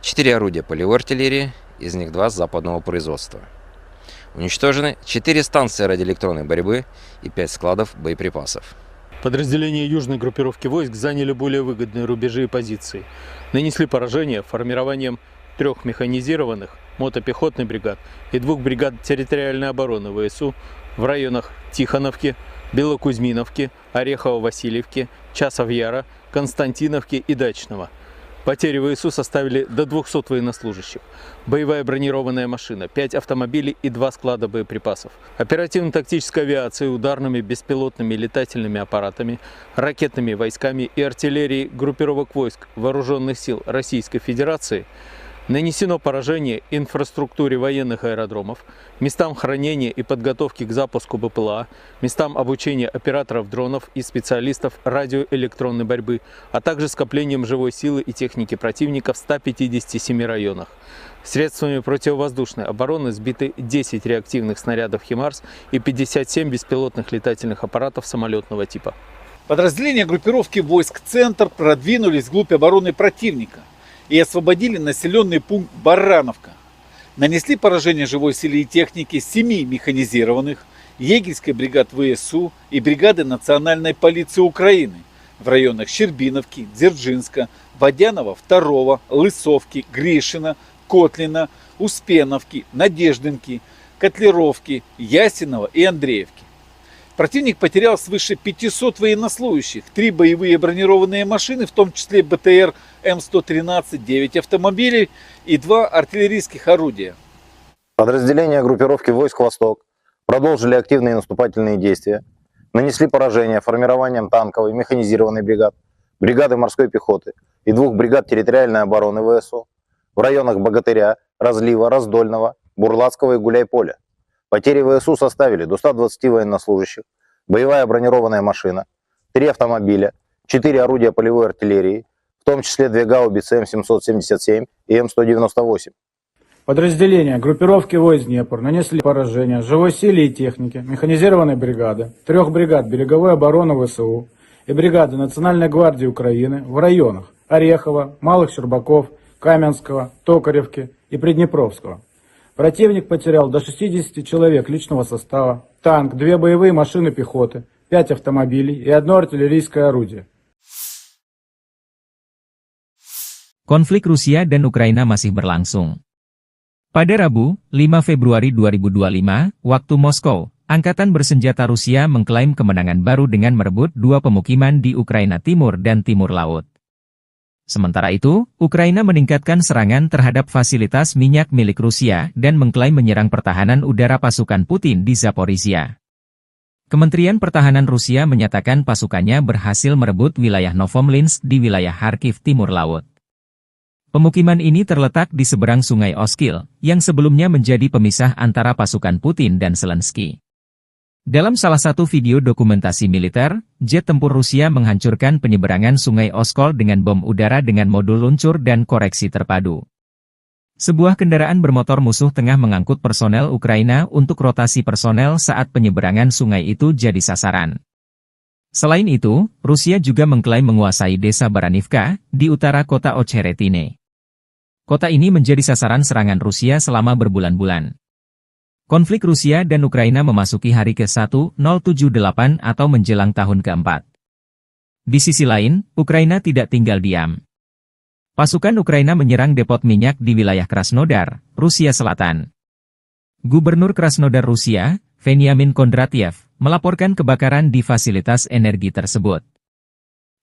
4 орудия полевой артиллерии, из них 2 западного производства. Уничтожены 4 станции радиоэлектронной борьбы и 5 складов боеприпасов. Подразделения южной группировки войск заняли более выгодные рубежи и позиции. Нанесли поражение формированием 3 механизированных мотопехотных бригад и 2 бригад территориальной обороны ВСУ в районах Тихоновки, Белокузьминовки, Орехово-Васильевки, Часов-Яра, Константиновки и Дачного. Потери ВСУ составили до 200 военнослужащих, боевая бронированная машина, 5 автомобилей и 2 склада боеприпасов, оперативно-тактической авиацией, ударными беспилотными летательными аппаратами, ракетными войсками и артиллерией группировок войск Вооруженных сил Российской Федерации нанесено поражение инфраструктуре военных аэродромов, местам хранения и подготовки к запуску БПЛА, местам обучения операторов дронов и специалистов радиоэлектронной борьбы, а также скоплением живой силы и техники противника в 157 районах. Средствами противовоздушной обороны сбиты 10 реактивных снарядов «Химарс» и 57 беспилотных летательных аппаратов самолетного типа. Подразделения группировки войск «Центр» продвинулись вглубь обороны противника и освободили населенный пункт Барановка. Нанесли поражение живой силе и технике 7 механизированных, егерской бригад ВСУ и бригады Национальной полиции Украины в районах Щербиновки, Дзержинска, Водянова 2, Лысовки, Гришина, Котлина, Успеновки, Надеждинки, Котлеровки, Ясинова и Андреевки. Противник потерял свыше 500 военнослужащих, 3 боевые бронированные машины, в том числе БТР М113, 9 автомобилей и 2 артиллерийских орудия. Подразделения группировки войск «Восток» продолжили активные наступательные действия, нанесли поражение формированием танковой механизированной бригад, бригады морской пехоты и 2 бригад территориальной обороны ВСУ в районах Богатыря, Разлива, Раздольного, Бурлацкого и Гуляйполя. Потери ВСУ составили до 120 военнослужащих, боевая бронированная машина, 3 автомобиля, 4 орудия полевой артиллерии, в том числе 2 гаубицы М777 и М198. Подразделения группировки войск Днепр нанесли поражение живой силе и технике механизированной бригады, 3 бригад береговой обороны ВСУ и бригады Национальной гвардии Украины в районах Орехова, Малых Щербаков, Каменского, Токаревки и Приднепровского. Противник потерял до 60 человек личного состава, танк, 2 боевые машины пехоты, 5 автомобилей и 1 артиллерийское орудие. Konflik Rusia dan Ukraina masih berlangsung. Pada Rabu, 5 Februari 2025, waktu Moskow, Angkatan Bersenjata Rusia mengklaim kemenangan baru dengan merebut 2 pemukiman di Ukraina Timur dan Timur Laut. Sementara itu, Ukraina meningkatkan serangan terhadap fasilitas minyak milik Rusia dan mengklaim menyerang pertahanan udara pasukan Putin di Zaporizhia. Kementerian Pertahanan Rusia menyatakan pasukannya berhasil merebut wilayah Novomlinsk di wilayah Kharkiv Timur Laut. Pemukiman ini terletak di seberang Sungai Oskil, yang sebelumnya menjadi pemisah antara pasukan Putin dan Zelensky. Dalam salah satu video dokumentasi militer, jet tempur Rusia menghancurkan penyeberangan Sungai Oskol dengan bom udara dengan modul luncur dan koreksi terpadu. Sebuah kendaraan bermotor musuh tengah mengangkut personel Ukraina untuk rotasi personel saat penyeberangan sungai itu jadi sasaran. Selain itu, Rusia juga mengklaim menguasai desa Baranivka, di utara kota Ocheretine. Kota ini menjadi sasaran serangan Rusia selama berbulan-bulan. Konflik Rusia dan Ukraina memasuki hari ke-1078 atau menjelang tahun ke-4. Di sisi lain, Ukraina tidak tinggal diam. Pasukan Ukraina menyerang depot minyak di wilayah Krasnodar, Rusia Selatan. Gubernur Krasnodar Rusia, Veniamin Kondratiev, melaporkan kebakaran di fasilitas energi tersebut.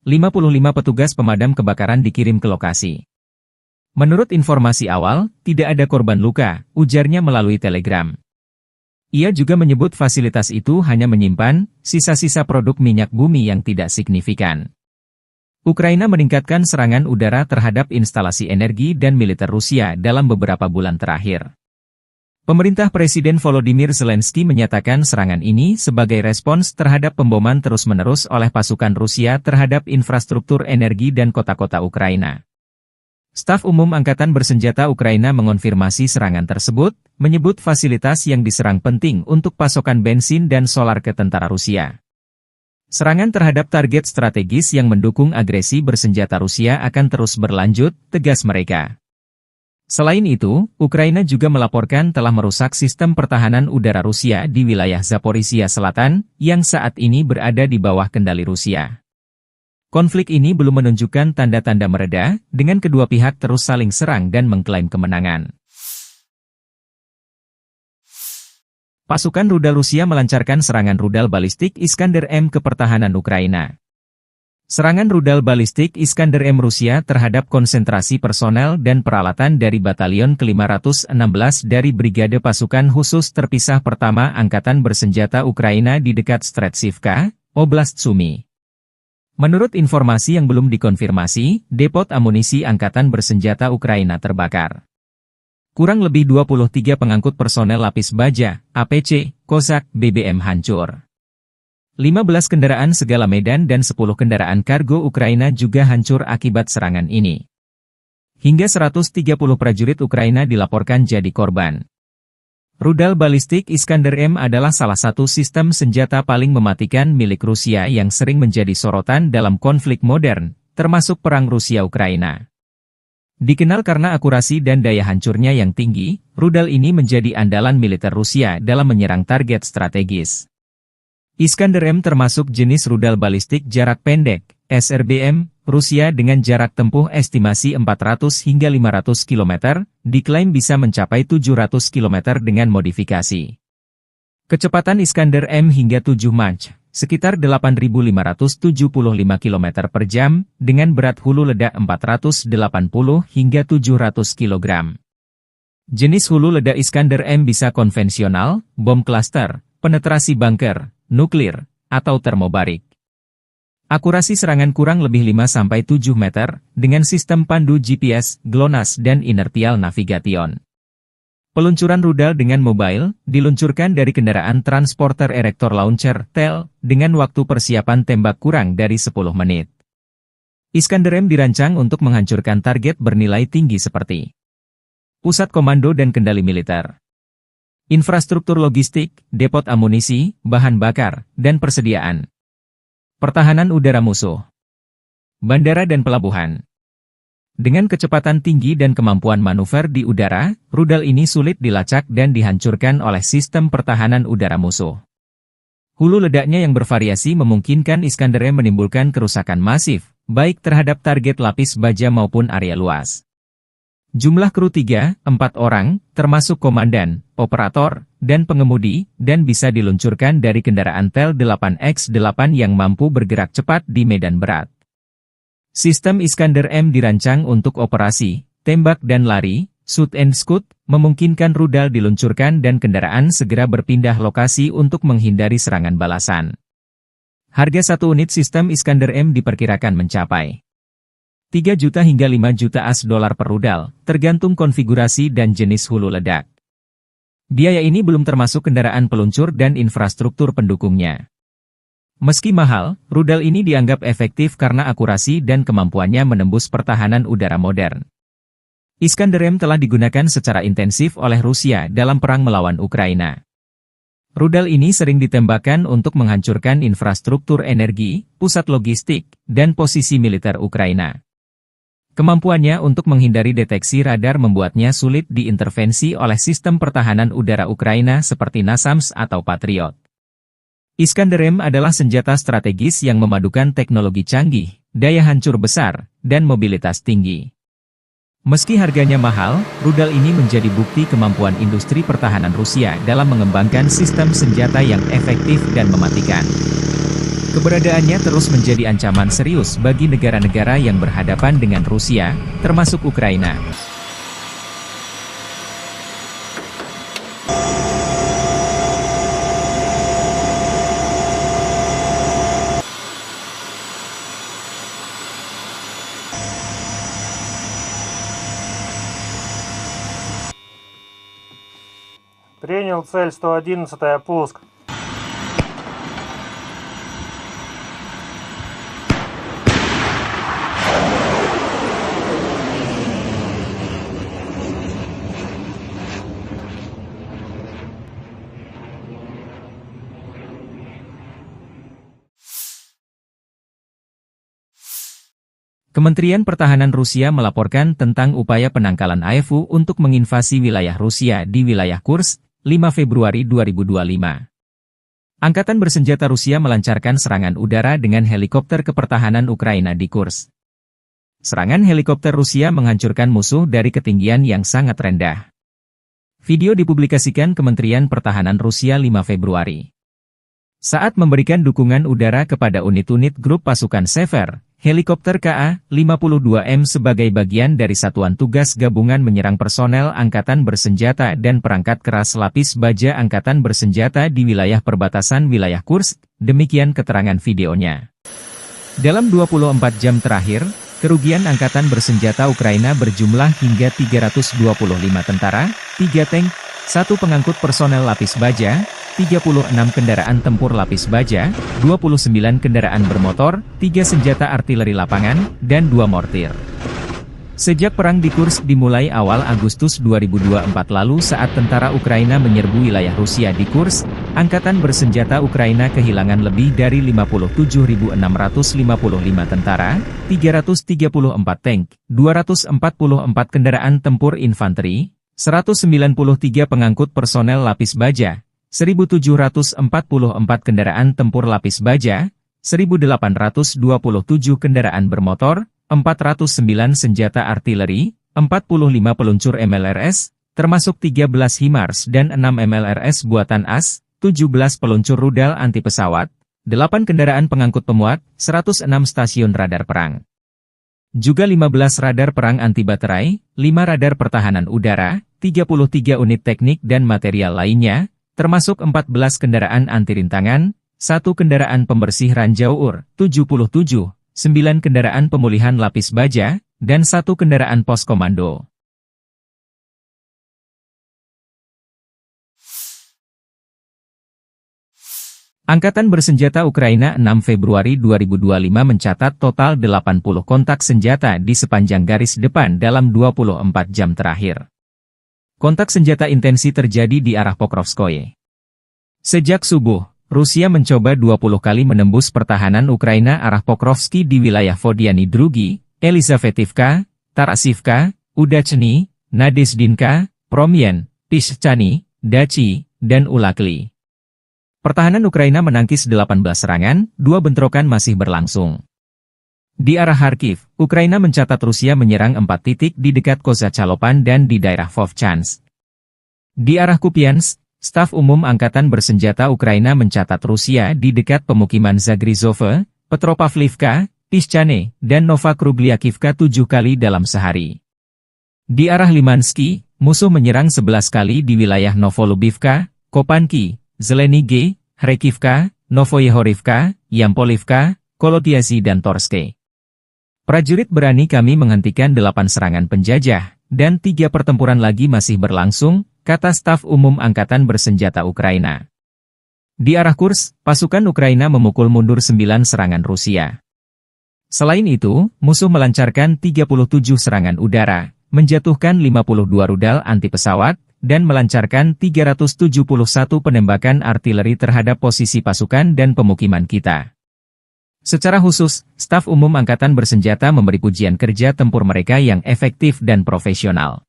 55 petugas pemadam kebakaran dikirim ke lokasi. Menurut informasi awal, tidak ada korban luka, ujarnya melalui telegram. Ia juga menyebut fasilitas itu hanya menyimpan sisa-sisa produk minyak bumi yang tidak signifikan. Ukraina meningkatkan serangan udara terhadap instalasi energi dan militer Rusia dalam beberapa bulan terakhir. Pemerintah Presiden Volodymyr Zelensky menyatakan serangan ini sebagai respons terhadap pemboman terus-menerus oleh pasukan Rusia terhadap infrastruktur energi dan kota-kota Ukraina. Staf Umum Angkatan Bersenjata Ukraina mengonfirmasi serangan tersebut, menyebut fasilitas yang diserang penting untuk pasokan bensin dan solar ke tentara Rusia. Serangan terhadap target strategis yang mendukung agresi bersenjata Rusia akan terus berlanjut, tegas mereka. Selain itu, Ukraina juga melaporkan telah merusak sistem pertahanan udara Rusia di wilayah Zaporizhia Selatan, yang saat ini berada di bawah kendali Rusia. Konflik ini belum menunjukkan tanda-tanda mereda, dengan kedua pihak terus saling serang dan mengklaim kemenangan. Pasukan rudal Rusia melancarkan serangan rudal balistik Iskander-M ke pertahanan Ukraina. Serangan rudal balistik Iskander-M Rusia terhadap konsentrasi personel dan peralatan dari Batalion ke-516 dari Brigade Pasukan Khusus Terpisah Pertama Angkatan Bersenjata Ukraina di dekat Stretsivka, Oblast Sumy. Menurut informasi yang belum dikonfirmasi, depot amunisi Angkatan Bersenjata Ukraina terbakar. Kurang lebih 23 pengangkut personel lapis baja, APC, Kozak, BBM hancur. 15 kendaraan segala medan dan 10 kendaraan kargo Ukraina juga hancur akibat serangan ini. Hingga 130 prajurit Ukraina dilaporkan jadi korban. Rudal balistik Iskander-M adalah salah satu sistem senjata paling mematikan milik Rusia yang sering menjadi sorotan dalam konflik modern, termasuk perang Rusia-Ukraina. Dikenal karena akurasi dan daya hancurnya yang tinggi, rudal ini menjadi andalan militer Rusia dalam menyerang target strategis. Iskander-M termasuk jenis rudal balistik jarak pendek, SRBM, Rusia dengan jarak tempuh estimasi 400 hingga 500 km, diklaim bisa mencapai 700 km dengan modifikasi. Kecepatan Iskander-M hingga 7 Mach, sekitar 8.575 km per jam, dengan berat hulu ledak 480 hingga 700 kg. Jenis hulu ledak Iskander-M bisa konvensional, bom klaster, penetrasi bunker, nuklir, atau termobarik. Akurasi serangan kurang lebih 5-7 meter, dengan sistem pandu GPS, GLONASS dan inertial navigation. Peluncuran rudal dengan mobile, diluncurkan dari kendaraan transporter erector launcher, TEL, dengan waktu persiapan tembak kurang dari 10 menit. Iskander-M dirancang untuk menghancurkan target bernilai tinggi seperti pusat komando dan kendali militer, infrastruktur logistik, depot amunisi, bahan bakar, dan persediaan pertahanan udara musuh, bandara dan pelabuhan. Dengan kecepatan tinggi dan kemampuan manuver di udara, rudal ini sulit dilacak dan dihancurkan oleh sistem pertahanan udara musuh. Hulu ledaknya yang bervariasi memungkinkan Iskander-M menimbulkan kerusakan masif, baik terhadap target lapis baja maupun area luas. Jumlah kru 3-4 orang, termasuk komandan, operator, dan pengemudi, dan bisa diluncurkan dari kendaraan TEL 8X8 yang mampu bergerak cepat di medan berat. Sistem Iskander-M dirancang untuk operasi, tembak dan lari, shoot and scoot, memungkinkan rudal diluncurkan dan kendaraan segera berpindah lokasi untuk menghindari serangan balasan. Harga satu unit sistem Iskander-M diperkirakan mencapai 3 juta hingga 5 juta $, per rudal, tergantung konfigurasi dan jenis hulu ledak. Biaya ini belum termasuk kendaraan peluncur dan infrastruktur pendukungnya. Meski mahal, rudal ini dianggap efektif karena akurasi dan kemampuannya menembus pertahanan udara modern. Iskander-M telah digunakan secara intensif oleh Rusia dalam perang melawan Ukraina. Rudal ini sering ditembakkan untuk menghancurkan infrastruktur energi, pusat logistik, dan posisi militer Ukraina. Kemampuannya untuk menghindari deteksi radar membuatnya sulit diintervensi oleh sistem pertahanan udara Ukraina seperti NASAMS atau Patriot. Iskander-M adalah senjata strategis yang memadukan teknologi canggih, daya hancur besar, dan mobilitas tinggi. Meski harganya mahal, rudal ini menjadi bukti kemampuan industri pertahanan Rusia dalam mengembangkan sistem senjata yang efektif dan mematikan. Keberadaannya terus menjadi ancaman serius bagi negara-negara yang berhadapan dengan Rusia, termasuk Ukraina. Принял цель 111, пуск. Kementerian Pertahanan Rusia melaporkan tentang upaya penangkalan AFU untuk menginvasi wilayah Rusia di wilayah Kursk, 5 Februari 2025. Angkatan bersenjata Rusia melancarkan serangan udara dengan helikopter kepertahanan Ukraina di Kursk. Serangan helikopter Rusia menghancurkan musuh dari ketinggian yang sangat rendah. Video dipublikasikan Kementerian Pertahanan Rusia 5 Februari. Saat memberikan dukungan udara kepada unit-unit grup pasukan Sever, helikopter KA-52M sebagai bagian dari satuan tugas gabungan menyerang personel angkatan bersenjata dan perangkat keras lapis baja angkatan bersenjata di wilayah perbatasan wilayah Kursk, demikian keterangan videonya. Dalam 24 jam terakhir, kerugian angkatan bersenjata Ukraina berjumlah hingga 325 tentara, 3 tank, 1 pengangkut personel lapis baja, 36 kendaraan tempur lapis baja, 29 kendaraan bermotor, 3 senjata artileri lapangan, dan 2 mortir. Sejak perang di Kursk dimulai awal Agustus 2024 lalu saat tentara Ukraina menyerbu wilayah Rusia di Kursk, angkatan bersenjata Ukraina kehilangan lebih dari 57.655 tentara, 334 tank, 244 kendaraan tempur infanteri, 193 pengangkut personel lapis baja, 1.744 kendaraan tempur lapis baja, 1.827 kendaraan bermotor, 409 senjata artileri, 45 peluncur MLRS, termasuk 13 HIMARS dan 6 MLRS buatan AS, 17 peluncur rudal anti pesawat, 8 kendaraan pengangkut pemuat, 106 stasiun radar perang. Juga 15 radar perang anti baterai, 5 radar pertahanan udara, 33 unit teknik dan material lainnya, termasuk 14 kendaraan anti rintangan, 1 kendaraan pembersih ranjau UR, 77, 9 kendaraan pemulihan lapis baja, dan 1 kendaraan pos komando. Angkatan bersenjata Ukraina 6 Februari 2025 mencatat total 80 kontak senjata di sepanjang garis depan dalam 24 jam terakhir. Kontak senjata intensi terjadi di arah Pokrovskoye. Sejak subuh, Rusia mencoba 20 kali menembus pertahanan Ukraina arah Pokrovski di wilayah Vodiany Drugi, Elizavetivka, Tarasivka, Udachny, Nadezdinka, Promyen, Pischany, Dachi, dan Ulakli. Pertahanan Ukraina menangkis 18 serangan, 2 bentrokan masih berlangsung. Di arah Kharkiv, Ukraina mencatat Rusia menyerang 4 titik di dekat Kozachalopan dan di daerah Vovchansk. Di arah Kupiansk, Staf Umum Angkatan Bersenjata Ukraina mencatat Rusia di dekat pemukiman Zagrizove, Petropavlivka, Pischany, dan Novakrugliakivka 7 kali dalam sehari. Di arah Limansky, musuh menyerang 11 kali di wilayah Novolubivka, Kopanki, Zelenige, Kharkivka, Novoyehorivka, Yampolivka, Kolotiasi dan Torske. Prajurit berani kami menghentikan 8 serangan penjajah, dan 3 pertempuran lagi masih berlangsung, kata Staf Umum Angkatan Bersenjata Ukraina. Di arah Kursk, pasukan Ukraina memukul mundur 9 serangan Rusia. Selain itu, musuh melancarkan 37 serangan udara, menjatuhkan 52 rudal anti pesawat, dan melancarkan 371 penembakan artileri terhadap posisi pasukan dan pemukiman kita. Secara khusus, Staf Umum Angkatan Bersenjata memberi pujian kerja tempur mereka yang efektif dan profesional.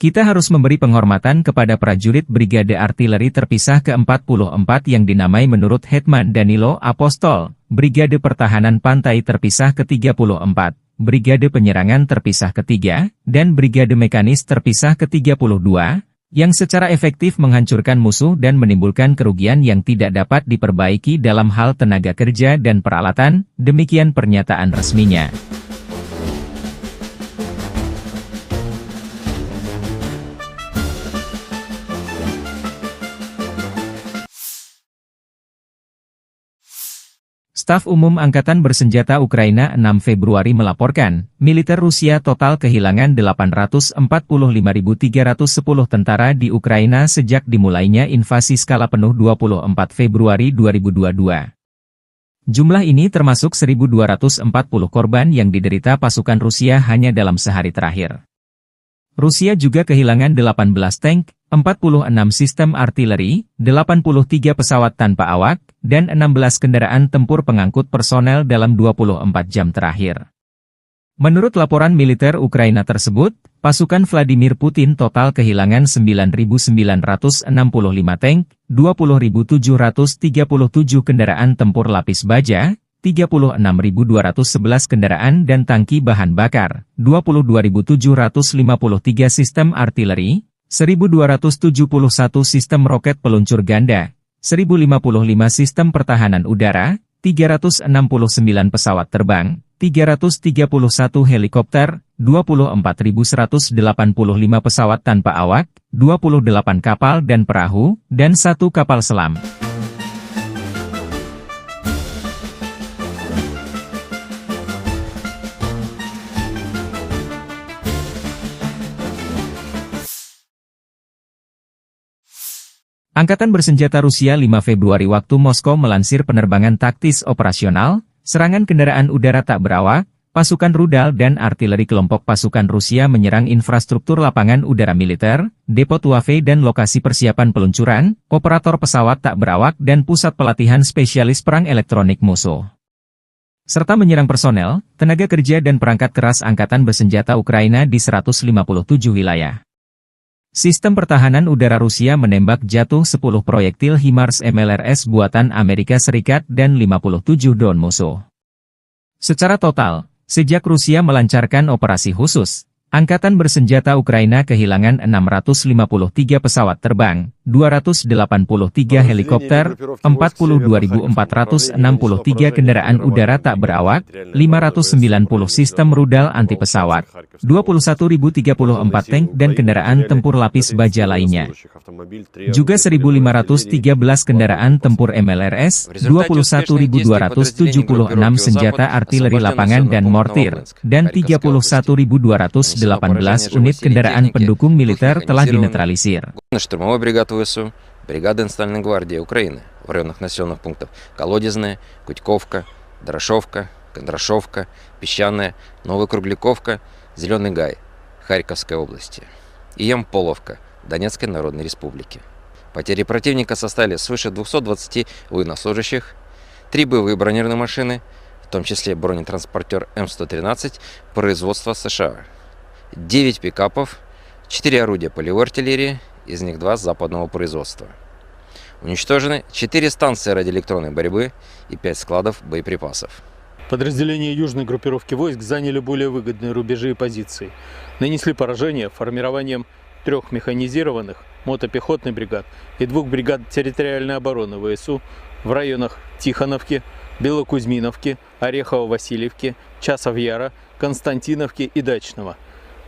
Kita harus memberi penghormatan kepada prajurit Brigade Artileri Terpisah ke-44 yang dinamai menurut Hetman Danilo Apostol, Brigade Pertahanan Pantai Terpisah ke-34, Brigade Penyerangan Terpisah ke-3, dan Brigade Mekanis Terpisah ke-32, yang secara efektif menghancurkan musuh dan menimbulkan kerugian yang tidak dapat diperbaiki dalam hal tenaga kerja dan peralatan, demikian pernyataan resminya. Staf Umum Angkatan Bersenjata Ukraina 6 Februari melaporkan, militer Rusia total kehilangan 845.310 tentara di Ukraina sejak dimulainya invasi skala penuh 24 Februari 2022. Jumlah ini termasuk 1.240 korban yang diderita pasukan Rusia hanya dalam sehari terakhir. Rusia juga kehilangan 18 tank, 46 sistem artileri, 83 pesawat tanpa awak, dan 16 kendaraan tempur pengangkut personel dalam 24 jam terakhir. Menurut laporan militer Ukraina tersebut, pasukan Vladimir Putin total kehilangan 9.965 tank, 20.737 kendaraan tempur lapis baja, 36.211 kendaraan dan tangki bahan bakar, 22.753 sistem artileri, 1.271 sistem roket peluncur ganda, 1.055 sistem pertahanan udara, 369 pesawat terbang, 331 helikopter, 24.185 pesawat tanpa awak, 28 kapal dan perahu, dan 1 kapal selam. Angkatan bersenjata Rusia 5 Februari waktu Moskow melansir penerbangan taktis operasional, serangan kendaraan udara tak berawak, pasukan rudal dan artileri kelompok pasukan Rusia menyerang infrastruktur lapangan udara militer, depo Tuave dan lokasi persiapan peluncuran, operator pesawat tak berawak dan pusat pelatihan spesialis perang elektronik musuh. Serta menyerang personel, tenaga kerja dan perangkat keras angkatan bersenjata Ukraina di 157 wilayah. Sistem pertahanan udara Rusia menembak jatuh 10 proyektil HIMARS MLRS buatan Amerika Serikat dan 57 drone musuh. Secara total, sejak Rusia melancarkan operasi khusus, angkatan bersenjata Ukraina kehilangan 653 pesawat terbang, 283 helikopter, 42.463 kendaraan udara tak berawak, 590 sistem rudal anti pesawat, 21.034 tank dan kendaraan tempur lapis baja lainnya. Juga 1.513 kendaraan tempur MLRS, 21.276 senjata artileri lapangan dan mortir, dan 31.218 unit kendaraan pendukung militer telah dinetralisir. Штурмовой бригады ВСУ, бригады Национальной гвардии Украины в районах населенных пунктов Колодезная, Кутьковка, Дорошовка, Кондрашовка, Песчаная, Новокругляковка, Зеленый Гай, Харьковской области и Ямполовка, Донецкой Народной Республики. Потери противника составили свыше 220 военнослужащих, 3 боевые бронированные машины, в том числе бронетранспортер М113 производства США, 9 пикапов, 4 орудия полевой артиллерии, из них 2 западного производства. Уничтожены 4 станции радиоэлектронной борьбы и 5 складов боеприпасов. Подразделения южной группировки войск заняли более выгодные рубежи и позиции. Нанесли поражение формированием 3 механизированных мотопехотных бригад и 2 бригад территориальной обороны ВСУ в районах Тихоновки, Белокузьминовки, Орехово-Васильевки, Часов-Яра, Константиновки и Дачного.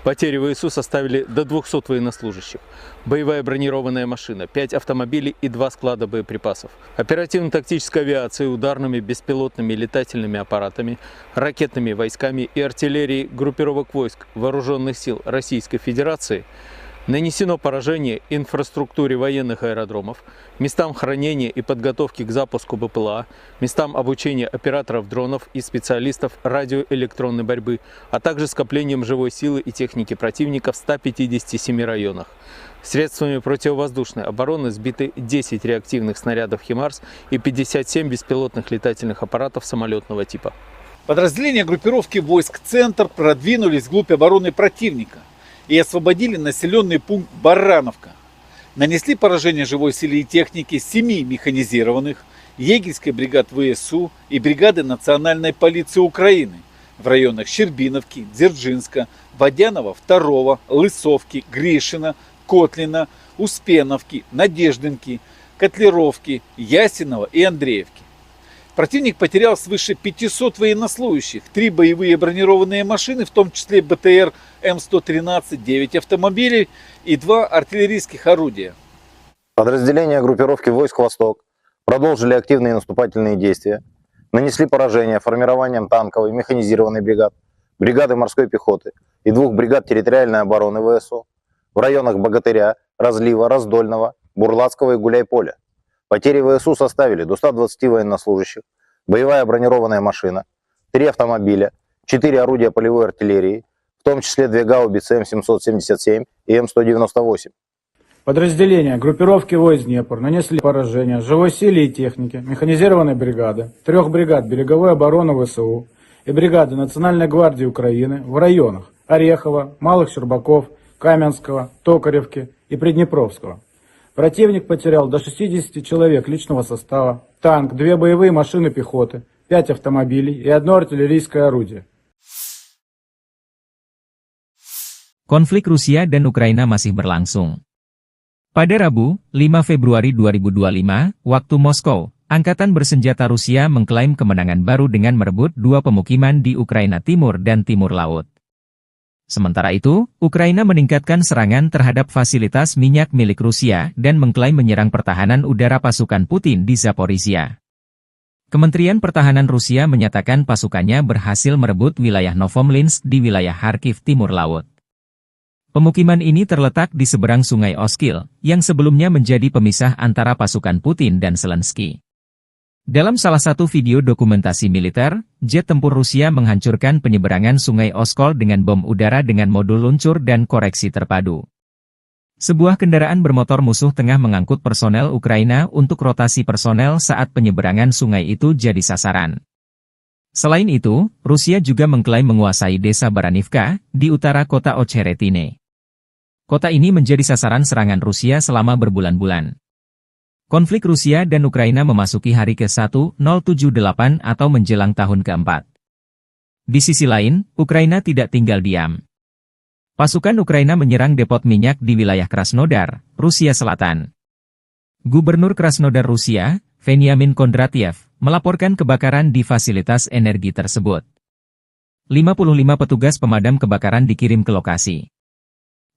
Потери ВСУ составили до 200 военнослужащих, боевая бронированная машина, 5 автомобилей и 2 склада боеприпасов. Оперативно-тактической авиацией, ударными беспилотными летательными аппаратами, ракетными войсками и артиллерией группировок войск Вооруженных сил Российской Федерации нанесено поражение инфраструктуре военных аэродромов, местам хранения и подготовки к запуску БПЛА, местам обучения операторов дронов и специалистов радиоэлектронной борьбы, а также скоплением живой силы и техники противника в 157 районах. Средствами противовоздушной обороны сбиты 10 реактивных снарядов «Химарс» и 57 беспилотных летательных аппаратов самолетного типа. Подразделения группировки войск «Центр» продвинулись вглубь обороны противника и освободили населенный пункт Барановка. Нанесли поражение живой силе и технике 7 механизированных, егерской бригад ВСУ и бригады Национальной полиции Украины в районах Щербиновки, Дзержинска, Водянова 2, Лысовки, Гришина, Котлина, Успеновки, Надеждинки, Котлеровки, Ясинова и Андреевки. Противник потерял свыше 500 военнослужащих, 3 боевые бронированные машины, в том числе БТР М113, 9 автомобилей и 2 артиллерийских орудия. Подразделения группировки войск «Восток» продолжили активные наступательные действия, нанесли поражение формированием танковой механизированной бригад, бригады морской пехоты и 2 бригад территориальной обороны ВСУ в районах Богатыря, Разлива, Раздольного, Бурлацкого и Гуляйполя. Потери ВСУ составили до 120 военнослужащих, боевая бронированная машина, 3 автомобиля, 4 орудия полевой артиллерии, в том числе 2 гаубицы М777 и М198. Подразделения группировки войск Днепр нанесли поражение живой силе и технике механизированной бригады, 3 бригад береговой обороны ВСУ и бригады Национальной гвардии Украины в районах Орехова, Малых Щербаков, Каменского, Токаревки и Приднепровского. Противник потерял до 60 человек личного состава, танк, 2 боевые машины пехоты, 5 автомобилей и 1 артиллерийское орудие. Konflik Rusia dan Ukraina masih berlangsung. Pada Rabu, 5 Februari 2025, waktu Moskow, Angkatan Bersenjata Rusia mengklaim kemenangan baru dengan merebut 2 pemukiman di Ukraina Timur dan Timur Laut. Sementara itu, Ukraina meningkatkan serangan terhadap fasilitas minyak milik Rusia dan mengklaim menyerang pertahanan udara pasukan Putin di Zaporizhia. Kementerian Pertahanan Rusia menyatakan pasukannya berhasil merebut wilayah Novomlinsk di wilayah Kharkiv Timur Laut. Pemukiman ini terletak di seberang Sungai Oskil, yang sebelumnya menjadi pemisah antara pasukan Putin dan Zelensky. Dalam salah satu video dokumentasi militer, jet tempur Rusia menghancurkan penyeberangan Sungai Oskol dengan bom udara dengan modul luncur dan koreksi terpadu. Sebuah kendaraan bermotor musuh tengah mengangkut personel Ukraina untuk rotasi personel saat penyeberangan sungai itu jadi sasaran. Selain itu, Rusia juga mengklaim menguasai desa Baranivka, di utara kota Ocheretine. Kota ini menjadi sasaran serangan Rusia selama berbulan-bulan. Konflik Rusia dan Ukraina memasuki hari ke-1078 atau menjelang tahun ke-4. Di sisi lain, Ukraina tidak tinggal diam. Pasukan Ukraina menyerang depot minyak di wilayah Krasnodar, Rusia Selatan. Gubernur Krasnodar Rusia, Veniamin Kondratiev, melaporkan kebakaran di fasilitas energi tersebut. 55 petugas pemadam kebakaran dikirim ke lokasi.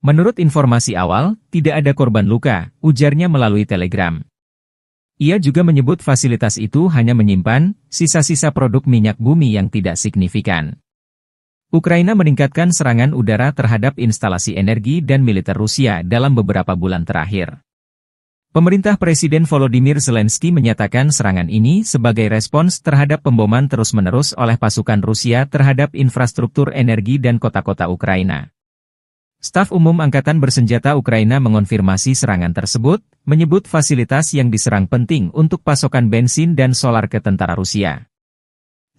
Menurut informasi awal, tidak ada korban luka, ujarnya melalui telegram. Ia juga menyebut fasilitas itu hanya menyimpan sisa-sisa produk minyak bumi yang tidak signifikan. Ukraina meningkatkan serangan udara terhadap instalasi energi dan militer Rusia dalam beberapa bulan terakhir. Pemerintah Presiden Volodymyr Zelensky menyatakan serangan ini sebagai respons terhadap pemboman terus-menerus oleh pasukan Rusia terhadap infrastruktur energi dan kota-kota Ukraina. Staf Umum Angkatan Bersenjata Ukraina mengonfirmasi serangan tersebut, menyebut fasilitas yang diserang penting untuk pasokan bensin dan solar ke tentara Rusia.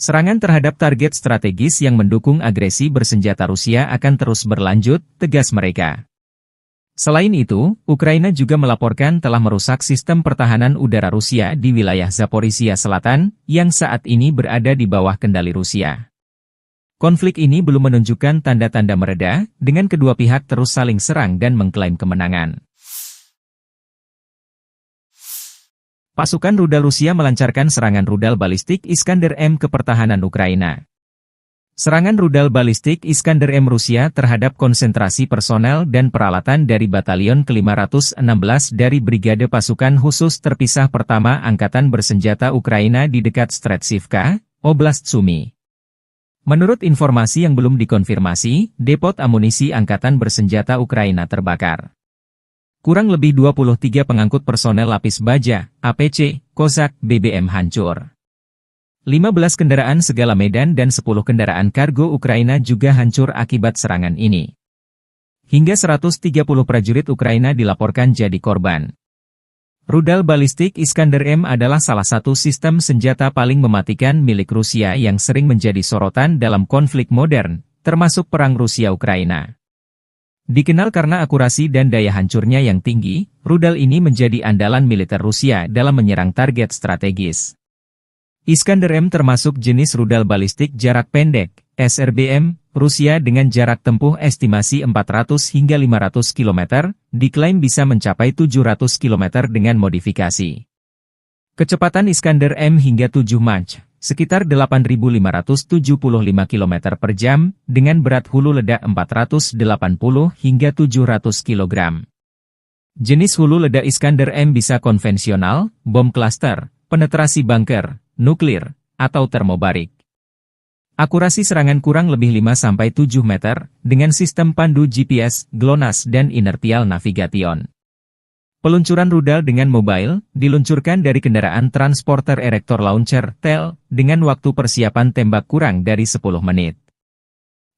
Serangan terhadap target strategis yang mendukung agresi bersenjata Rusia akan terus berlanjut, tegas mereka. Selain itu, Ukraina juga melaporkan telah merusak sistem pertahanan udara Rusia di wilayah Zaporizhia Selatan, yang saat ini berada di bawah kendali Rusia. Konflik ini belum menunjukkan tanda-tanda mereda, dengan kedua pihak terus saling serang dan mengklaim kemenangan. Pasukan rudal Rusia melancarkan serangan rudal balistik Iskander-M ke pertahanan Ukraina. Serangan rudal balistik Iskander-M Rusia terhadap konsentrasi personel dan peralatan dari Batalion ke-516 dari Brigade Pasukan Khusus Terpisah Pertama Angkatan Bersenjata Ukraina di dekat Stretsivka, Oblast Sumy. Menurut informasi yang belum dikonfirmasi, depot amunisi Angkatan Bersenjata Ukraina terbakar. Kurang lebih 23 pengangkut personel lapis baja, APC, Kozak, BBM hancur. 15 kendaraan segala medan dan 10 kendaraan kargo Ukraina juga hancur akibat serangan ini. Hingga 130 prajurit Ukraina dilaporkan jadi korban. Rudal balistik Iskander-M adalah salah satu sistem senjata paling mematikan milik Rusia yang sering menjadi sorotan dalam konflik modern, termasuk perang Rusia-Ukraina. Dikenal karena akurasi dan daya hancurnya yang tinggi, rudal ini menjadi andalan militer Rusia dalam menyerang target strategis. Iskander-M termasuk jenis rudal balistik jarak pendek, SRBM, Rusia dengan jarak tempuh estimasi 400 hingga 500 km, diklaim bisa mencapai 700 km dengan modifikasi. Kecepatan Iskander-M hingga 7 Mach, sekitar 8.575 km per jam, dengan berat hulu ledak 480 hingga 700 kg. Jenis hulu ledak Iskander-M bisa konvensional, bom klaster, penetrasi bunker, nuklir, atau termobarik. Akurasi serangan kurang lebih 5-7 meter, dengan sistem pandu GPS, GLONASS dan inertial navigation. Peluncuran rudal dengan mobile, diluncurkan dari kendaraan transporter erector launcher, TEL, dengan waktu persiapan tembak kurang dari 10 menit.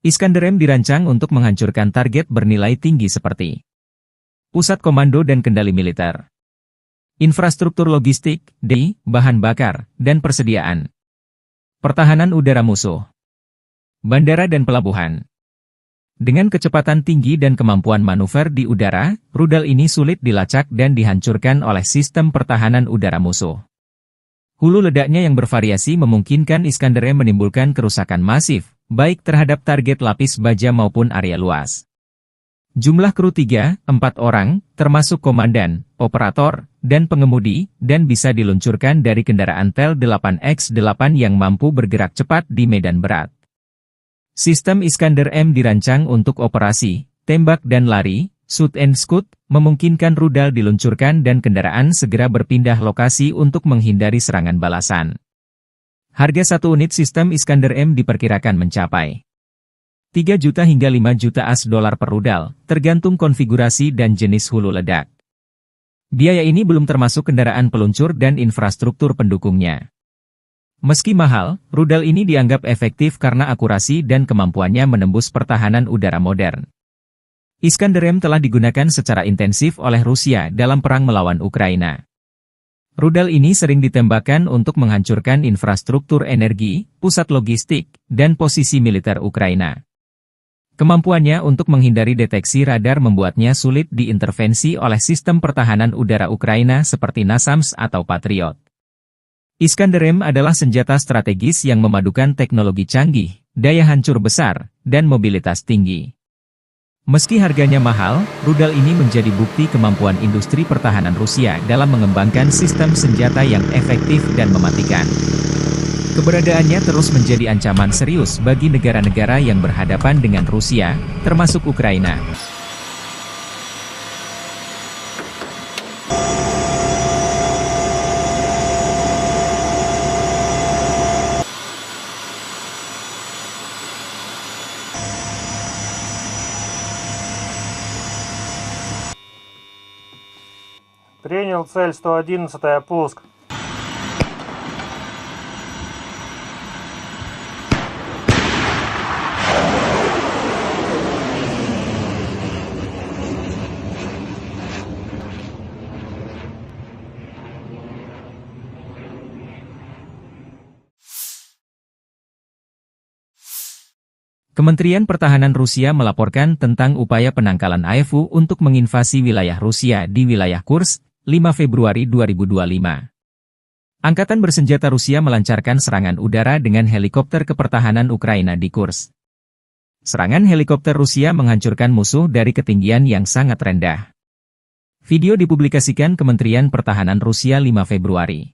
Iskander-M dirancang untuk menghancurkan target bernilai tinggi seperti pusat komando dan kendali militer, infrastruktur logistik, bahan bakar, dan persediaan pertahanan udara musuh. bandara dan pelabuhan. Dengan kecepatan tinggi dan kemampuan manuver di udara, rudal ini sulit dilacak dan dihancurkan oleh sistem pertahanan udara musuh. Hulu ledaknya yang bervariasi memungkinkan Iskander-M menimbulkan kerusakan masif, baik terhadap target lapis baja maupun area luas. Jumlah kru 3-4 orang, termasuk komandan, operator, dan pengemudi, dan bisa diluncurkan dari kendaraan Tel 8X8 yang mampu bergerak cepat di medan berat. Sistem Iskander-M dirancang untuk operasi, tembak dan lari, shoot and scoot, memungkinkan rudal diluncurkan dan kendaraan segera berpindah lokasi untuk menghindari serangan balasan. Harga satu unit sistem Iskander-M diperkirakan mencapai 3 juta hingga 5 juta $AS per rudal, tergantung konfigurasi dan jenis hulu ledak. Biaya ini belum termasuk kendaraan peluncur dan infrastruktur pendukungnya. Meski mahal, rudal ini dianggap efektif karena akurasi dan kemampuannya menembus pertahanan udara modern. Iskander-M telah digunakan secara intensif oleh Rusia dalam perang melawan Ukraina. Rudal ini sering ditembakkan untuk menghancurkan infrastruktur energi, pusat logistik, dan posisi militer Ukraina. Kemampuannya untuk menghindari deteksi radar membuatnya sulit diintervensi oleh sistem pertahanan udara Ukraina seperti NASAMS atau Patriot. Iskander-M adalah senjata strategis yang memadukan teknologi canggih, daya hancur besar, dan mobilitas tinggi. Meski harganya mahal, rudal ini menjadi bukti kemampuan industri pertahanan Rusia dalam mengembangkan sistem senjata yang efektif dan mematikan. Keberadaannya terus menjadi ancaman serius bagi negara-negara yang berhadapan dengan Rusia, termasuk Ukraina. Принял цель 111, пуск. Kementerian Pertahanan Rusia melaporkan tentang upaya penangkalan AFU untuk menginvasi wilayah Rusia di wilayah Kursk, 5 Februari 2025. Angkatan bersenjata Rusia melancarkan serangan udara dengan helikopter kepertahanan Ukraina di Kursk. Serangan helikopter Rusia menghancurkan musuh dari ketinggian yang sangat rendah. Video dipublikasikan Kementerian Pertahanan Rusia 5 Februari.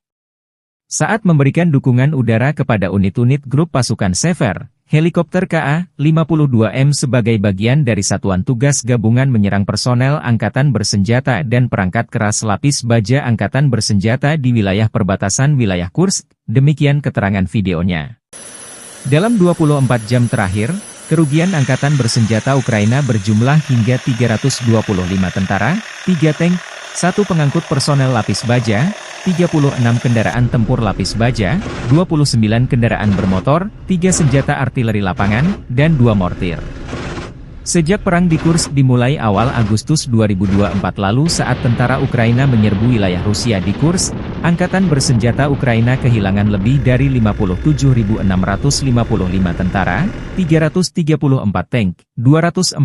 Saat memberikan dukungan udara kepada unit-unit grup pasukan Sever, helikopter Ka-52M sebagai bagian dari Satuan Tugas Gabungan menyerang personel Angkatan Bersenjata dan perangkat keras lapis baja Angkatan Bersenjata di wilayah perbatasan wilayah Kursk, demikian keterangan videonya. Dalam 24 jam terakhir, kerugian Angkatan Bersenjata Ukraina berjumlah hingga 325 tentara, 3 tank, 1 pengangkut personel lapis baja, 36 kendaraan tempur lapis baja, 29 kendaraan bermotor, 3 senjata artileri lapangan, dan 2 mortir. Sejak perang di Kursk dimulai awal Agustus 2024 lalu saat tentara Ukraina menyerbu wilayah Rusia di Kursk, Angkatan Bersenjata Ukraina kehilangan lebih dari 57.655 tentara, 334 tank, 244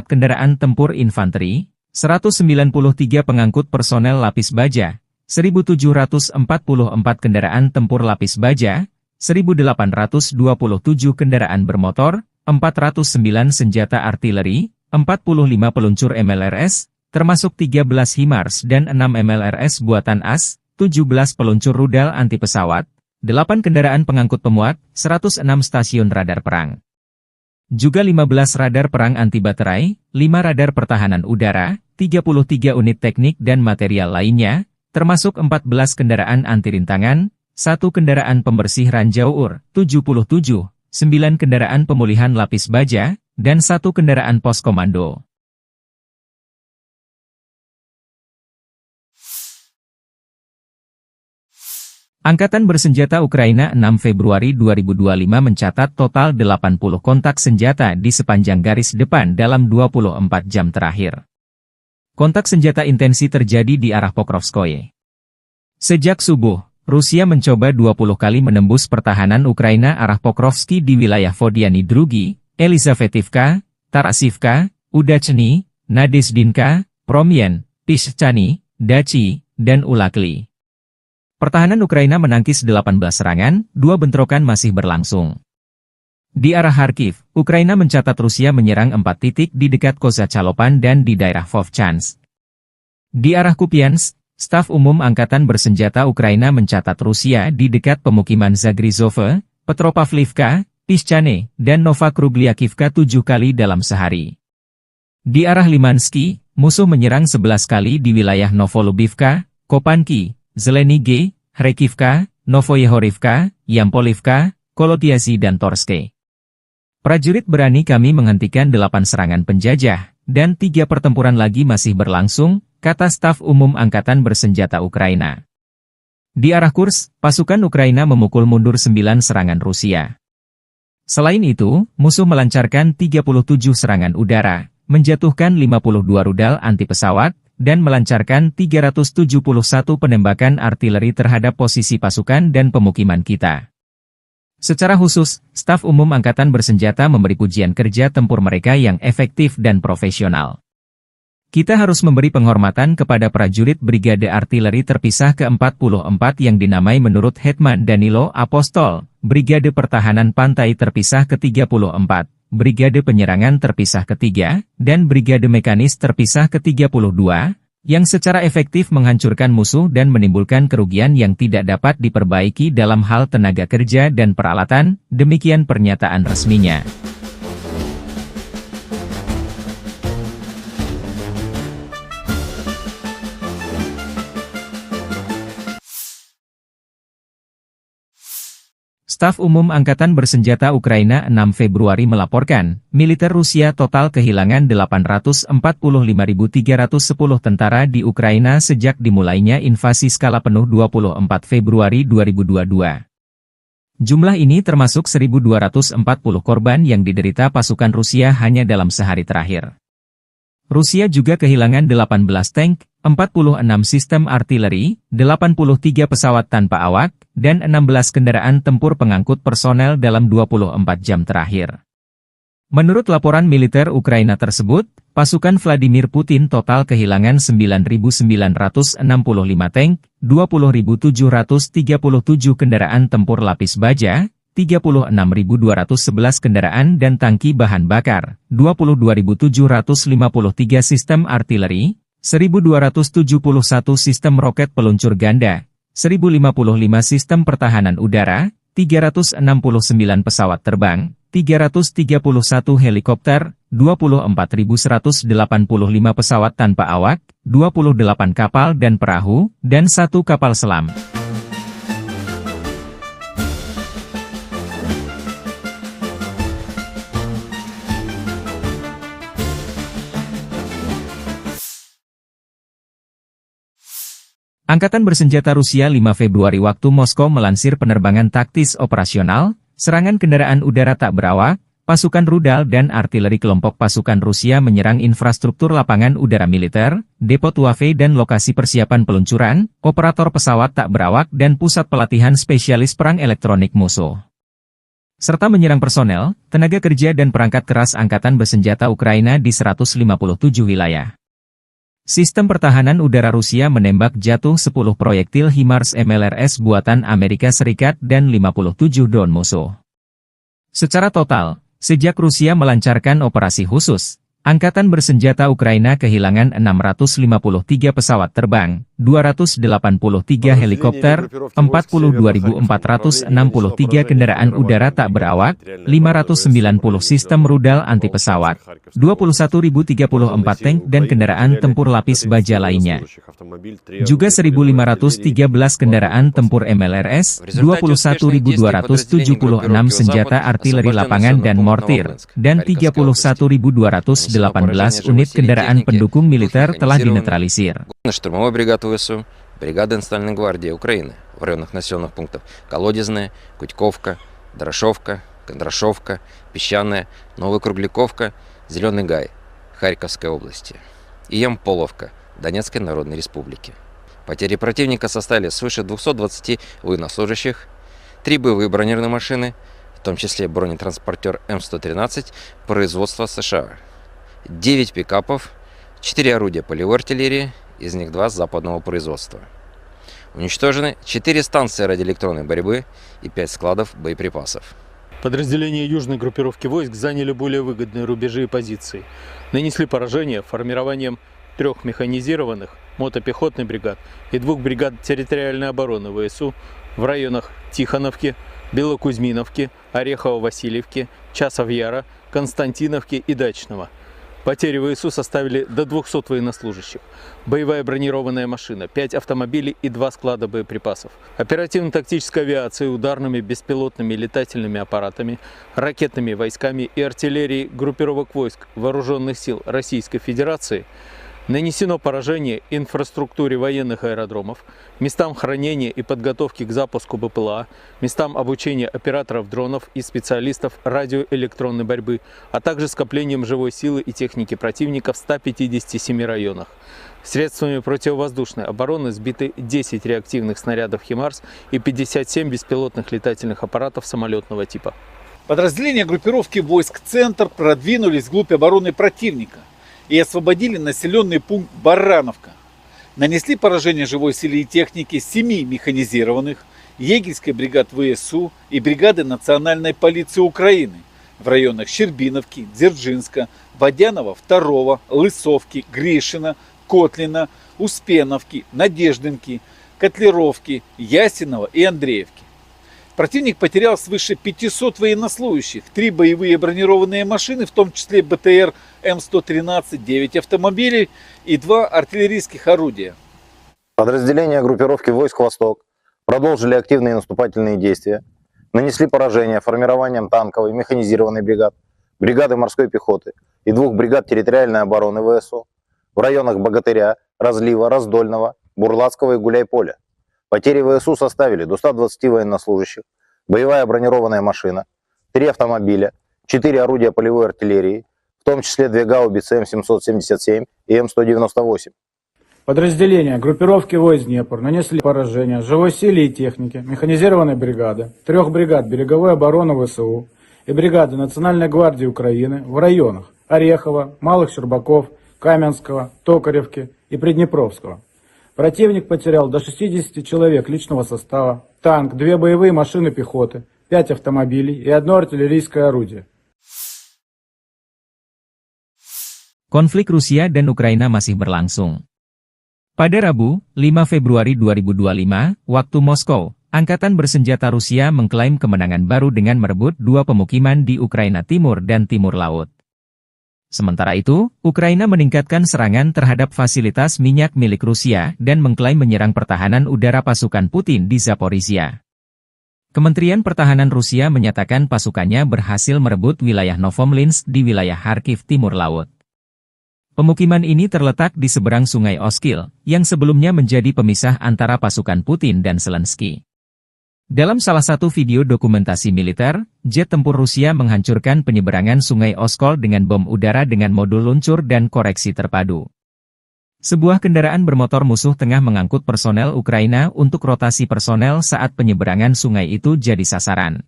kendaraan tempur infanteri, 193 pengangkut personel lapis baja, 1.744 kendaraan tempur lapis baja, 1.827 kendaraan bermotor, 409 senjata artileri, 45 peluncur MLRS, termasuk 13 HIMARS dan 6 MLRS buatan AS, 17 peluncur rudal anti pesawat, 8 kendaraan pengangkut pemuat, 106 stasiun radar perang. Juga 15 radar perang anti baterai, 5 radar pertahanan udara, 33 unit teknik dan material lainnya, termasuk 14 kendaraan anti rintangan, 1 kendaraan pembersih ranjau UR, 77, 9 kendaraan pemulihan lapis baja, dan 1 kendaraan pos komando. Angkatan Bersenjata Ukraina 6 Februari 2025 mencatat total 80 kontak senjata di sepanjang garis depan dalam 24 jam terakhir. Kontak senjata intensi terjadi di arah Pokrovskoye. Sejak subuh, Rusia mencoba 20 kali menembus pertahanan Ukraina arah Pokrovski di wilayah Vodiany Drugi, Elizavetivka, Tarasivka, Udachny, Nadezdinka, Promyen, Pischany, Dachi, dan Ulakli. Pertahanan Ukraina menangkis 18 serangan, 2 bentrokan masih berlangsung. Di arah Kharkiv, Ukraina mencatat Rusia menyerang 4 titik di dekat Kozacalopan dan di daerah Vovchansk. Di arah Kupiansk, Staf Umum Angkatan Bersenjata Ukraina mencatat Rusia di dekat pemukiman Zagrizove, Petropavlivka, Pischany, dan Novakrugliakivka 7 kali dalam sehari. Di arah Limansky, musuh menyerang 11 kali di wilayah Novolubivka, Kopanki, Zelenige, Kharkivka, Novoyehorivka, Yampolivka, Kolotiasi dan Torske. Prajurit berani kami menghentikan 8 serangan penjajah, dan 3 pertempuran lagi masih berlangsung, kata Staf Umum Angkatan Bersenjata Ukraina. Di arah Kursk, pasukan Ukraina memukul mundur 9 serangan Rusia. Selain itu, musuh melancarkan 37 serangan udara, menjatuhkan 52 rudal anti-pesawat, dan melancarkan 371 penembakan artileri terhadap posisi pasukan dan pemukiman kita. Secara khusus, Staf Umum Angkatan Bersenjata memberi pujian kerja tempur mereka yang efektif dan profesional. Kita harus memberi penghormatan kepada prajurit Brigade Artileri Terpisah ke-44 yang dinamai menurut Hetman Danilo Apostol, Brigade Pertahanan Pantai Terpisah ke-34, Brigade Penyerangan Terpisah ke-3, dan Brigade Mekanis Terpisah ke-32, yang secara efektif menghancurkan musuh dan menimbulkan kerugian yang tidak dapat diperbaiki dalam hal tenaga kerja dan peralatan, demikian pernyataan resminya. Staf Umum Angkatan Bersenjata Ukraina 6 Februari melaporkan, militer Rusia total kehilangan 845.310 tentara di Ukraina sejak dimulainya invasi skala penuh 24 Februari 2022. Jumlah ini termasuk 1.240 korban yang diderita pasukan Rusia hanya dalam sehari terakhir. Rusia juga kehilangan 18 tank, 46 sistem artileri, 83 pesawat tanpa awak, dan 16 kendaraan tempur pengangkut personel dalam 24 jam terakhir. Menurut laporan militer Ukraina tersebut, pasukan Vladimir Putin total kehilangan 9.965 tank, 20.737 kendaraan tempur lapis baja, 36.211 kendaraan dan tangki bahan bakar, 22.753 sistem artileri, 1.271 sistem roket peluncur ganda, 1.055 sistem pertahanan udara, 369 pesawat terbang, 331 helikopter, 24.185 pesawat tanpa awak, 28 kapal dan perahu, dan 1 kapal selam. Angkatan Bersenjata Rusia 5 Februari waktu Moskow melansir penerbangan taktis operasional, serangan kendaraan udara tak berawak, pasukan rudal dan artileri kelompok pasukan Rusia menyerang infrastruktur lapangan udara militer, depo Tuave dan lokasi persiapan peluncuran, operator pesawat tak berawak dan pusat pelatihan spesialis perang elektronik musuh. Serta menyerang personel, tenaga kerja dan perangkat keras Angkatan Bersenjata Ukraina di 157 wilayah. Sistem pertahanan udara Rusia menembak jatuh 10 proyektil HIMARS MLRS buatan Amerika Serikat dan 57 drone musuh. Secara total, sejak Rusia melancarkan operasi khusus, Angkatan Bersenjata Ukraina kehilangan 653 pesawat terbang, 283 helikopter, 42.463 kendaraan udara tak berawak, 590 sistem rudal anti-pesawat, 21.034 tank dan kendaraan tempur lapis baja lainnya. Juga 1.513 kendaraan tempur MLRS, 21.276 senjata artileri lapangan dan mortir, dan 31.218 unit kendaraan pendukung militer telah dinetralisir. Штурмовой бригад ВСУ, бригада Национальной гвардии Украины в районах населенных пунктов Колодезная, Кутьковка, Дорошовка, Кондрашовка, Песчаная, Новокругляковка, Зеленый Гай, Харьковской области и Ямполовка, Донецкой Народной Республики. Потери противника составили свыше 220 военнослужащих, 3 боевые бронированные машины, в том числе бронетранспортер М113 производства США, 9 пикапов, 4 орудия полевой артиллерии, из них 2 западного производства. Уничтожены 4 станции радиоэлектронной борьбы и 5 складов боеприпасов. Подразделения южной группировки войск заняли более выгодные рубежи и позиции. Нанесли поражение формированием 3 механизированных мотопехотных бригад и 2 бригад территориальной обороны ВСУ в районах Тихоновки, Белокузьминовки, Орехово-Васильевки, Часов-Яра, Константиновки и Дачного. Потери ВСУ составили до 200 военнослужащих, боевая бронированная машина, 5 автомобилей и 2 склада боеприпасов. Оперативно-тактической авиацией, ударными беспилотными летательными аппаратами, ракетными войсками и артиллерией группировок войск Вооруженных сил Российской Федерации нанесено поражение инфраструктуре военных аэродромов, местам хранения и подготовки к запуску БПЛА, местам обучения операторов дронов и специалистов радиоэлектронной борьбы, а также скоплением живой силы и техники противника в 157 районах. Средствами противовоздушной обороны сбиты 10 реактивных снарядов «Химарс» и 57 беспилотных летательных аппаратов самолетного типа. Подразделения группировки войск «Центр» продвинулись вглубь обороны противника и освободили населенный пункт Барановка. Нанесли поражение живой силе и технике 7 механизированных, егерской бригад ВСУ и бригады Национальной полиции Украины в районах Щербиновки, Дзержинска, Водянова 2, Лысовки, Гришина, Котлина, Успеновки, Надеждинки, Котлеровки, Ясинова и Андреевки. Противник потерял свыше 500 военнослужащих, 3 боевые бронированные машины, в том числе БТР М113, 9 автомобилей и 2 артиллерийских орудия. Подразделения группировки войск «Восток» продолжили активные наступательные действия, нанесли поражение формированием танковой механизированной бригад, бригады морской пехоты и 2 бригад территориальной обороны ВСУ в районах Богатыря, Разлива, Раздольного, Бурлацкого и Гуляйполя. Потери ВСУ составили до 120 военнослужащих, боевая бронированная машина, 3 автомобиля, 4 орудия полевой артиллерии, в том числе 2 гаубицы М777 и М198. Подразделения группировки войск Днепр нанесли поражение живой силе и технике механизированной бригады, 3 бригад береговой обороны ВСУ и бригады Национальной гвардии Украины в районах Орехова, Малых Щербаков, Каменского, Токаревки и Приднепровского. Противник потерял до 60 человек личного состава, танк, 2 боевые машины пехоты, 5 автомобилей и 1 артиллерийское орудие. Konflik Rusia dan Ukraina masih berlangsung. Pada Rabu, 5 Februari 2025, waktu Moskow, Angkatan Bersenjata Rusia mengklaim kemenangan baru dengan merebut 2 pemukiman di Ukraina Timur dan Timur Laut. Sementara itu, Ukraina meningkatkan serangan terhadap fasilitas minyak milik Rusia dan mengklaim menyerang pertahanan udara pasukan Putin di Zaporizhia. Kementerian Pertahanan Rusia menyatakan pasukannya berhasil merebut wilayah Novomlinsk di wilayah Kharkiv Timur Laut. Pemukiman ini terletak di seberang sungai Oskil, yang sebelumnya menjadi pemisah antara pasukan Putin dan Zelensky. Dalam salah satu video dokumentasi militer, jet tempur Rusia menghancurkan penyeberangan sungai Oskol dengan bom udara dengan modul luncur dan koreksi terpadu. Sebuah kendaraan bermotor musuh tengah mengangkut personel Ukraina untuk rotasi personel saat penyeberangan sungai itu jadi sasaran.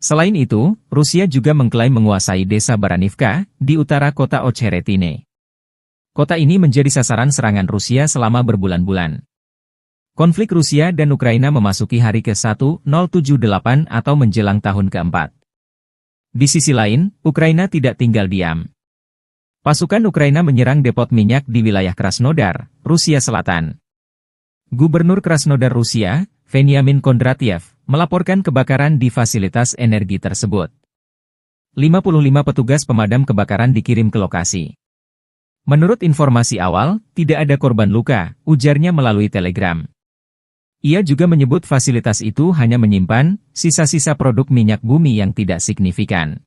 Selain itu, Rusia juga mengklaim menguasai desa Baranivka, di utara kota Ocheretine. Kota ini menjadi sasaran serangan Rusia selama berbulan-bulan. Konflik Rusia dan Ukraina memasuki hari ke-1078 atau menjelang tahun ke-4. Di sisi lain, Ukraina tidak tinggal diam. Pasukan Ukraina menyerang depot minyak di wilayah Krasnodar, Rusia Selatan. Gubernur Krasnodar Rusia, Veniamin Kondratiev, melaporkan kebakaran di fasilitas energi tersebut. 55 petugas pemadam kebakaran dikirim ke lokasi. Menurut informasi awal, tidak ada korban luka, ujarnya melalui telegram. Ia juga menyebut fasilitas itu hanya menyimpan sisa-sisa produk minyak bumi yang tidak signifikan.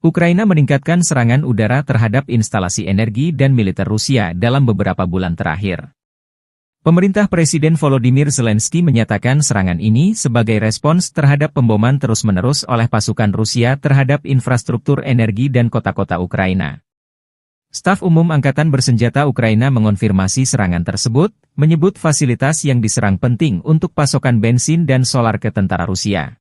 Ukraina meningkatkan serangan udara terhadap instalasi energi dan militer Rusia dalam beberapa bulan terakhir. Pemerintah Presiden Volodymyr Zelensky menyatakan serangan ini sebagai respons terhadap pemboman terus-menerus oleh pasukan Rusia terhadap infrastruktur energi dan kota-kota Ukraina. Staf Umum Angkatan Bersenjata Ukraina mengonfirmasi serangan tersebut, menyebut fasilitas yang diserang penting untuk pasokan bensin dan solar ke tentara Rusia.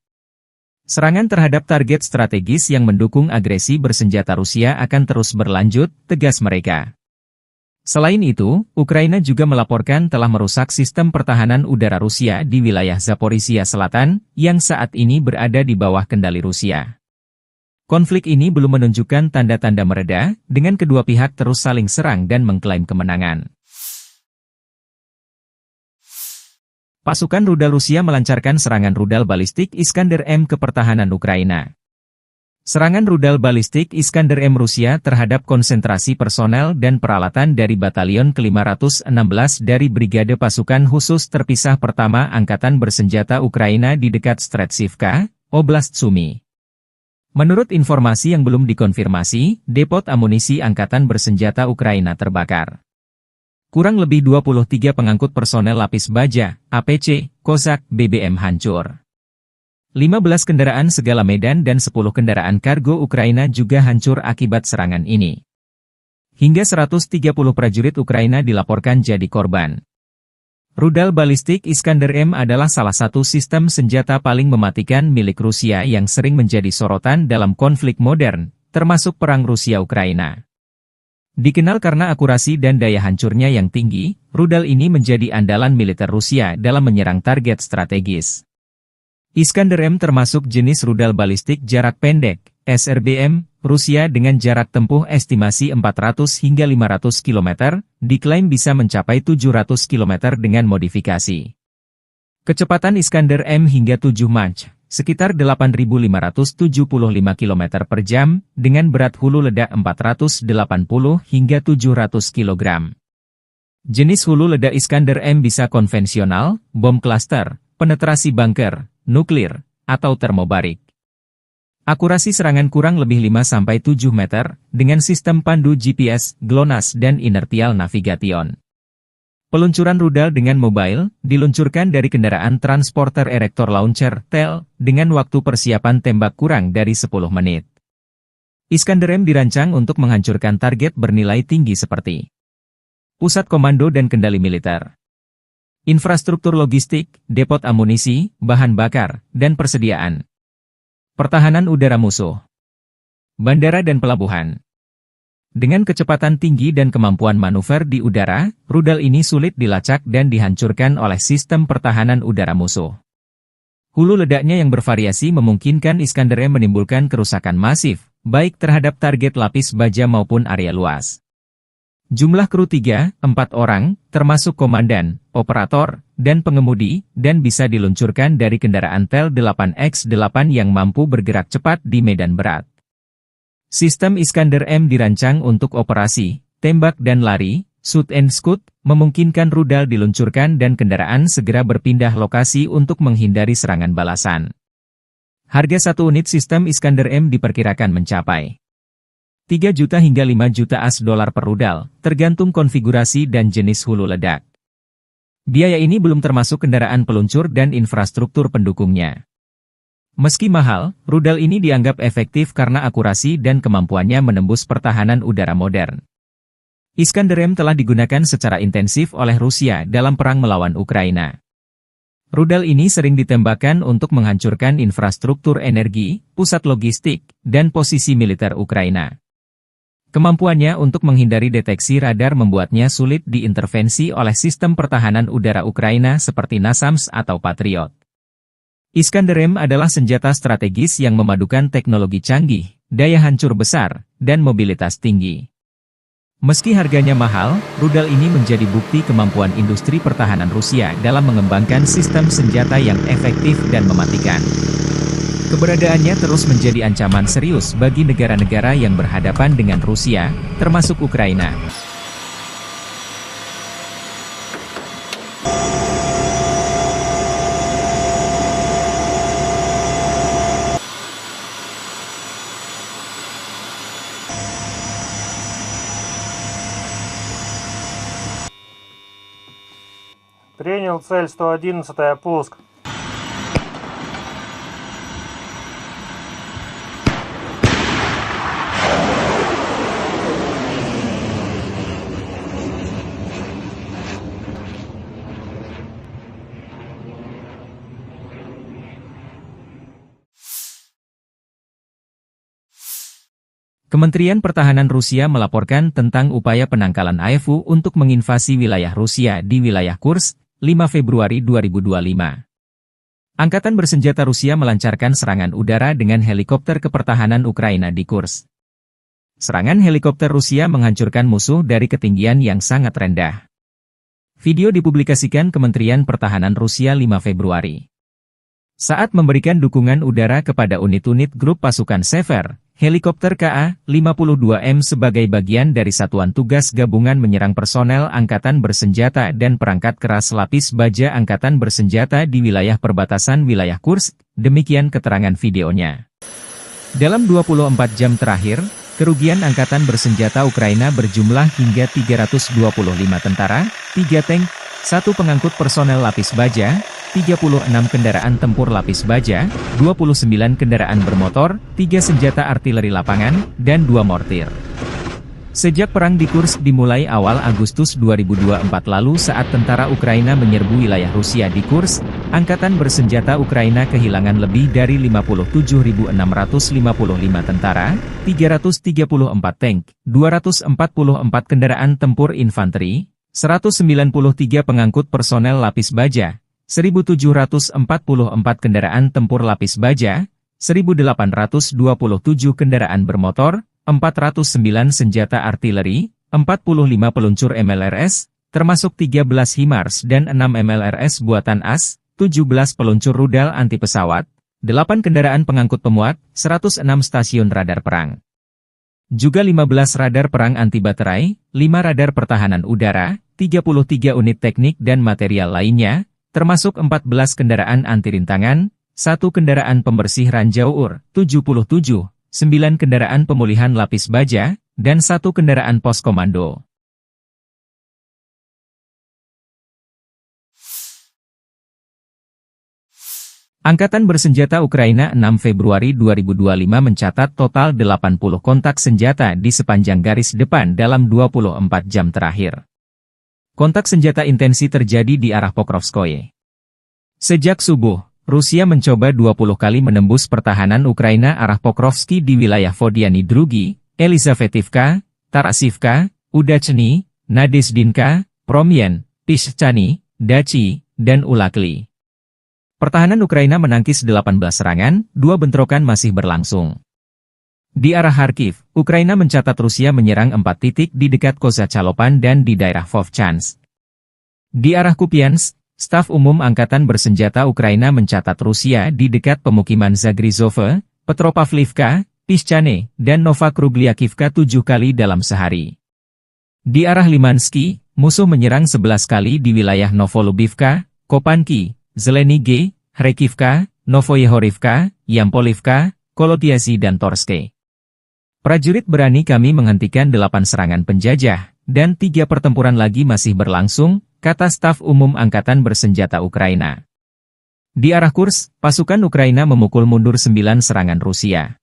Serangan terhadap target strategis yang mendukung agresi bersenjata Rusia akan terus berlanjut, tegas mereka. Selain itu, Ukraina juga melaporkan telah merusak sistem pertahanan udara Rusia di wilayah Zaporizhia Selatan, yang saat ini berada di bawah kendali Rusia. Konflik ini belum menunjukkan tanda-tanda mereda, dengan kedua pihak terus saling serang dan mengklaim kemenangan. Pasukan rudal Rusia melancarkan serangan rudal balistik Iskander-M ke pertahanan Ukraina. Serangan rudal balistik Iskander-M Rusia terhadap konsentrasi personel dan peralatan dari Batalion ke-516 dari Brigade Pasukan Khusus Terpisah Pertama Angkatan Bersenjata Ukraina di dekat Stretsivka, Oblast Sumy. Menurut informasi yang belum dikonfirmasi, depot amunisi Angkatan Bersenjata Ukraina terbakar. Kurang lebih 23 pengangkut personel lapis baja, APC, Kozak, BBM hancur. 15 kendaraan segala medan dan 10 kendaraan kargo Ukraina juga hancur akibat serangan ini. Hingga 130 prajurit Ukraina dilaporkan jadi korban. Rudal balistik Iskander-M adalah salah satu sistem senjata paling mematikan milik Rusia yang sering menjadi sorotan dalam konflik modern, termasuk perang Rusia-Ukraina. Dikenal karena akurasi dan daya hancurnya yang tinggi, rudal ini menjadi andalan militer Rusia dalam menyerang target strategis. Iskander-M termasuk jenis rudal balistik jarak pendek, SRBM, Rusia dengan jarak tempuh estimasi 400 hingga 500 km, diklaim bisa mencapai 700 km dengan modifikasi. Kecepatan Iskander-M hingga 7 Mach, sekitar 8.575 km per jam, dengan berat hulu ledak 480 hingga 700 kg. Jenis hulu ledak Iskander-M bisa konvensional, bom klaster, penetrasi bunker, nuklir, atau termobarik. Akurasi serangan kurang lebih 5-7 meter, dengan sistem pandu GPS, GLONASS dan inertial navigation. Peluncuran rudal dengan mobile, diluncurkan dari kendaraan transporter erector launcher, TEL, dengan waktu persiapan tembak kurang dari 10 menit. Iskander-M dirancang untuk menghancurkan target bernilai tinggi seperti pusat komando dan kendali militer, infrastruktur logistik, depot amunisi, bahan bakar, dan persediaan pertahanan udara musuh, bandara dan pelabuhan. Dengan kecepatan tinggi dan kemampuan manuver di udara, rudal ini sulit dilacak dan dihancurkan oleh sistem pertahanan udara musuh. Hulu ledaknya yang bervariasi memungkinkan Iskander-M menimbulkan kerusakan masif, baik terhadap target lapis baja maupun area luas. Jumlah kru 3-4 orang, termasuk komandan, operator, dan pengemudi, dan bisa diluncurkan dari kendaraan TEL 8X8 yang mampu bergerak cepat di medan berat. Sistem Iskander-M dirancang untuk operasi, tembak dan lari, shoot and scoot, memungkinkan rudal diluncurkan dan kendaraan segera berpindah lokasi untuk menghindari serangan balasan. Harga satu unit sistem Iskander-M diperkirakan mencapai 3 juta hingga 5 juta $, per rudal, tergantung konfigurasi dan jenis hulu ledak. Biaya ini belum termasuk kendaraan peluncur dan infrastruktur pendukungnya. Meski mahal, rudal ini dianggap efektif karena akurasi dan kemampuannya menembus pertahanan udara modern. Iskander-M telah digunakan secara intensif oleh Rusia dalam perang melawan Ukraina. Rudal ini sering ditembakkan untuk menghancurkan infrastruktur energi, pusat logistik, dan posisi militer Ukraina. Kemampuannya untuk menghindari deteksi radar membuatnya sulit diintervensi oleh sistem pertahanan udara Ukraina seperti NASAMS atau Patriot. Iskander-M adalah senjata strategis yang memadukan teknologi canggih, daya hancur besar, dan mobilitas tinggi. Meski harganya mahal, rudal ini menjadi bukti kemampuan industri pertahanan Rusia dalam mengembangkan sistem senjata yang efektif dan mematikan. Keberadaannya terus menjadi ancaman serius bagi negara-negara yang berhadapan dengan Rusia, termasuk Ukraina. Принял цель 111, пуск. Kementerian Pertahanan Rusia melaporkan tentang upaya penangkalan AFU untuk menginvasi wilayah Rusia di wilayah Kursk, 5 Februari 2025. Angkatan bersenjata Rusia melancarkan serangan udara dengan helikopter kepertahanan Ukraina di Kursk. Serangan helikopter Rusia menghancurkan musuh dari ketinggian yang sangat rendah. Video dipublikasikan Kementerian Pertahanan Rusia 5 Februari. Saat memberikan dukungan udara kepada unit-unit grup pasukan Sever, helikopter KA-52M sebagai bagian dari Satuan Tugas Gabungan menyerang personel Angkatan Bersenjata dan perangkat keras lapis baja Angkatan Bersenjata di wilayah perbatasan wilayah Kursk, demikian keterangan videonya. Dalam 24 jam terakhir, kerugian Angkatan Bersenjata Ukraina berjumlah hingga 325 tentara, 3 tank, 1 pengangkut personel lapis baja, 36 kendaraan tempur lapis baja, 29 kendaraan bermotor, 3 senjata artileri lapangan, dan 2 mortir. Sejak perang di Kursk dimulai awal Agustus 2024 lalu saat tentara Ukraina menyerbu wilayah Rusia di Kursk, Angkatan Bersenjata Ukraina kehilangan lebih dari 57.655 tentara, 334 tank, 244 kendaraan tempur infanteri, 193 pengangkut personel lapis baja, 1.744 kendaraan tempur lapis baja, 1.827 kendaraan bermotor, 409 senjata artileri, 45 peluncur MLRS, termasuk 13 HIMARS dan 6 MLRS buatan AS, 17 peluncur rudal anti pesawat, 8 kendaraan pengangkut pemuat, 106 stasiun radar perang. Juga 15 radar perang anti baterai, 5 radar pertahanan udara, 33 unit teknik dan material lainnya, termasuk 14 kendaraan anti rintangan, 1 kendaraan pembersih ranjau UR, 77, 9 kendaraan pemulihan lapis baja, dan 1 kendaraan pos komando. Angkatan Bersenjata Ukraina 6 Februari 2025 mencatat total 80 kontak senjata di sepanjang garis depan dalam 24 jam terakhir. Kontak senjata intensi terjadi di arah Pokrovskoye. Sejak subuh, Rusia mencoba 20 kali menembus pertahanan Ukraina arah Pokrovski di wilayah Vodiany Drugi, Elizavetivka, Tarasivka, Udachny, Nadezdinka, Promyen, Pischany, Dachi, dan Ulakli. Pertahanan Ukraina menangkis 18 serangan, 2 bentrokan masih berlangsung. Di arah Kharkiv, Ukraina mencatat Rusia menyerang 4 titik di dekat Kozacalopan dan di daerah Vovchansk. Di arah Kupiansk, Staf Umum Angkatan Bersenjata Ukraina mencatat Rusia di dekat pemukiman Zagrizove, Petropavlivka, Pischany, dan Novakrugliakivka 7 kali dalam sehari. Di arah Limansky, musuh menyerang 11 kali di wilayah Novolubivka, Kopanki, Zelenige, Kharkivka, Novoyehorivka, Yampolivka, Kolotiasi dan Torske. Prajurit berani kami menghentikan 8 serangan penjajah, dan 3 pertempuran lagi masih berlangsung, kata Staf Umum Angkatan Bersenjata Ukraina. Di arah Kursk, pasukan Ukraina memukul mundur 9 serangan Rusia.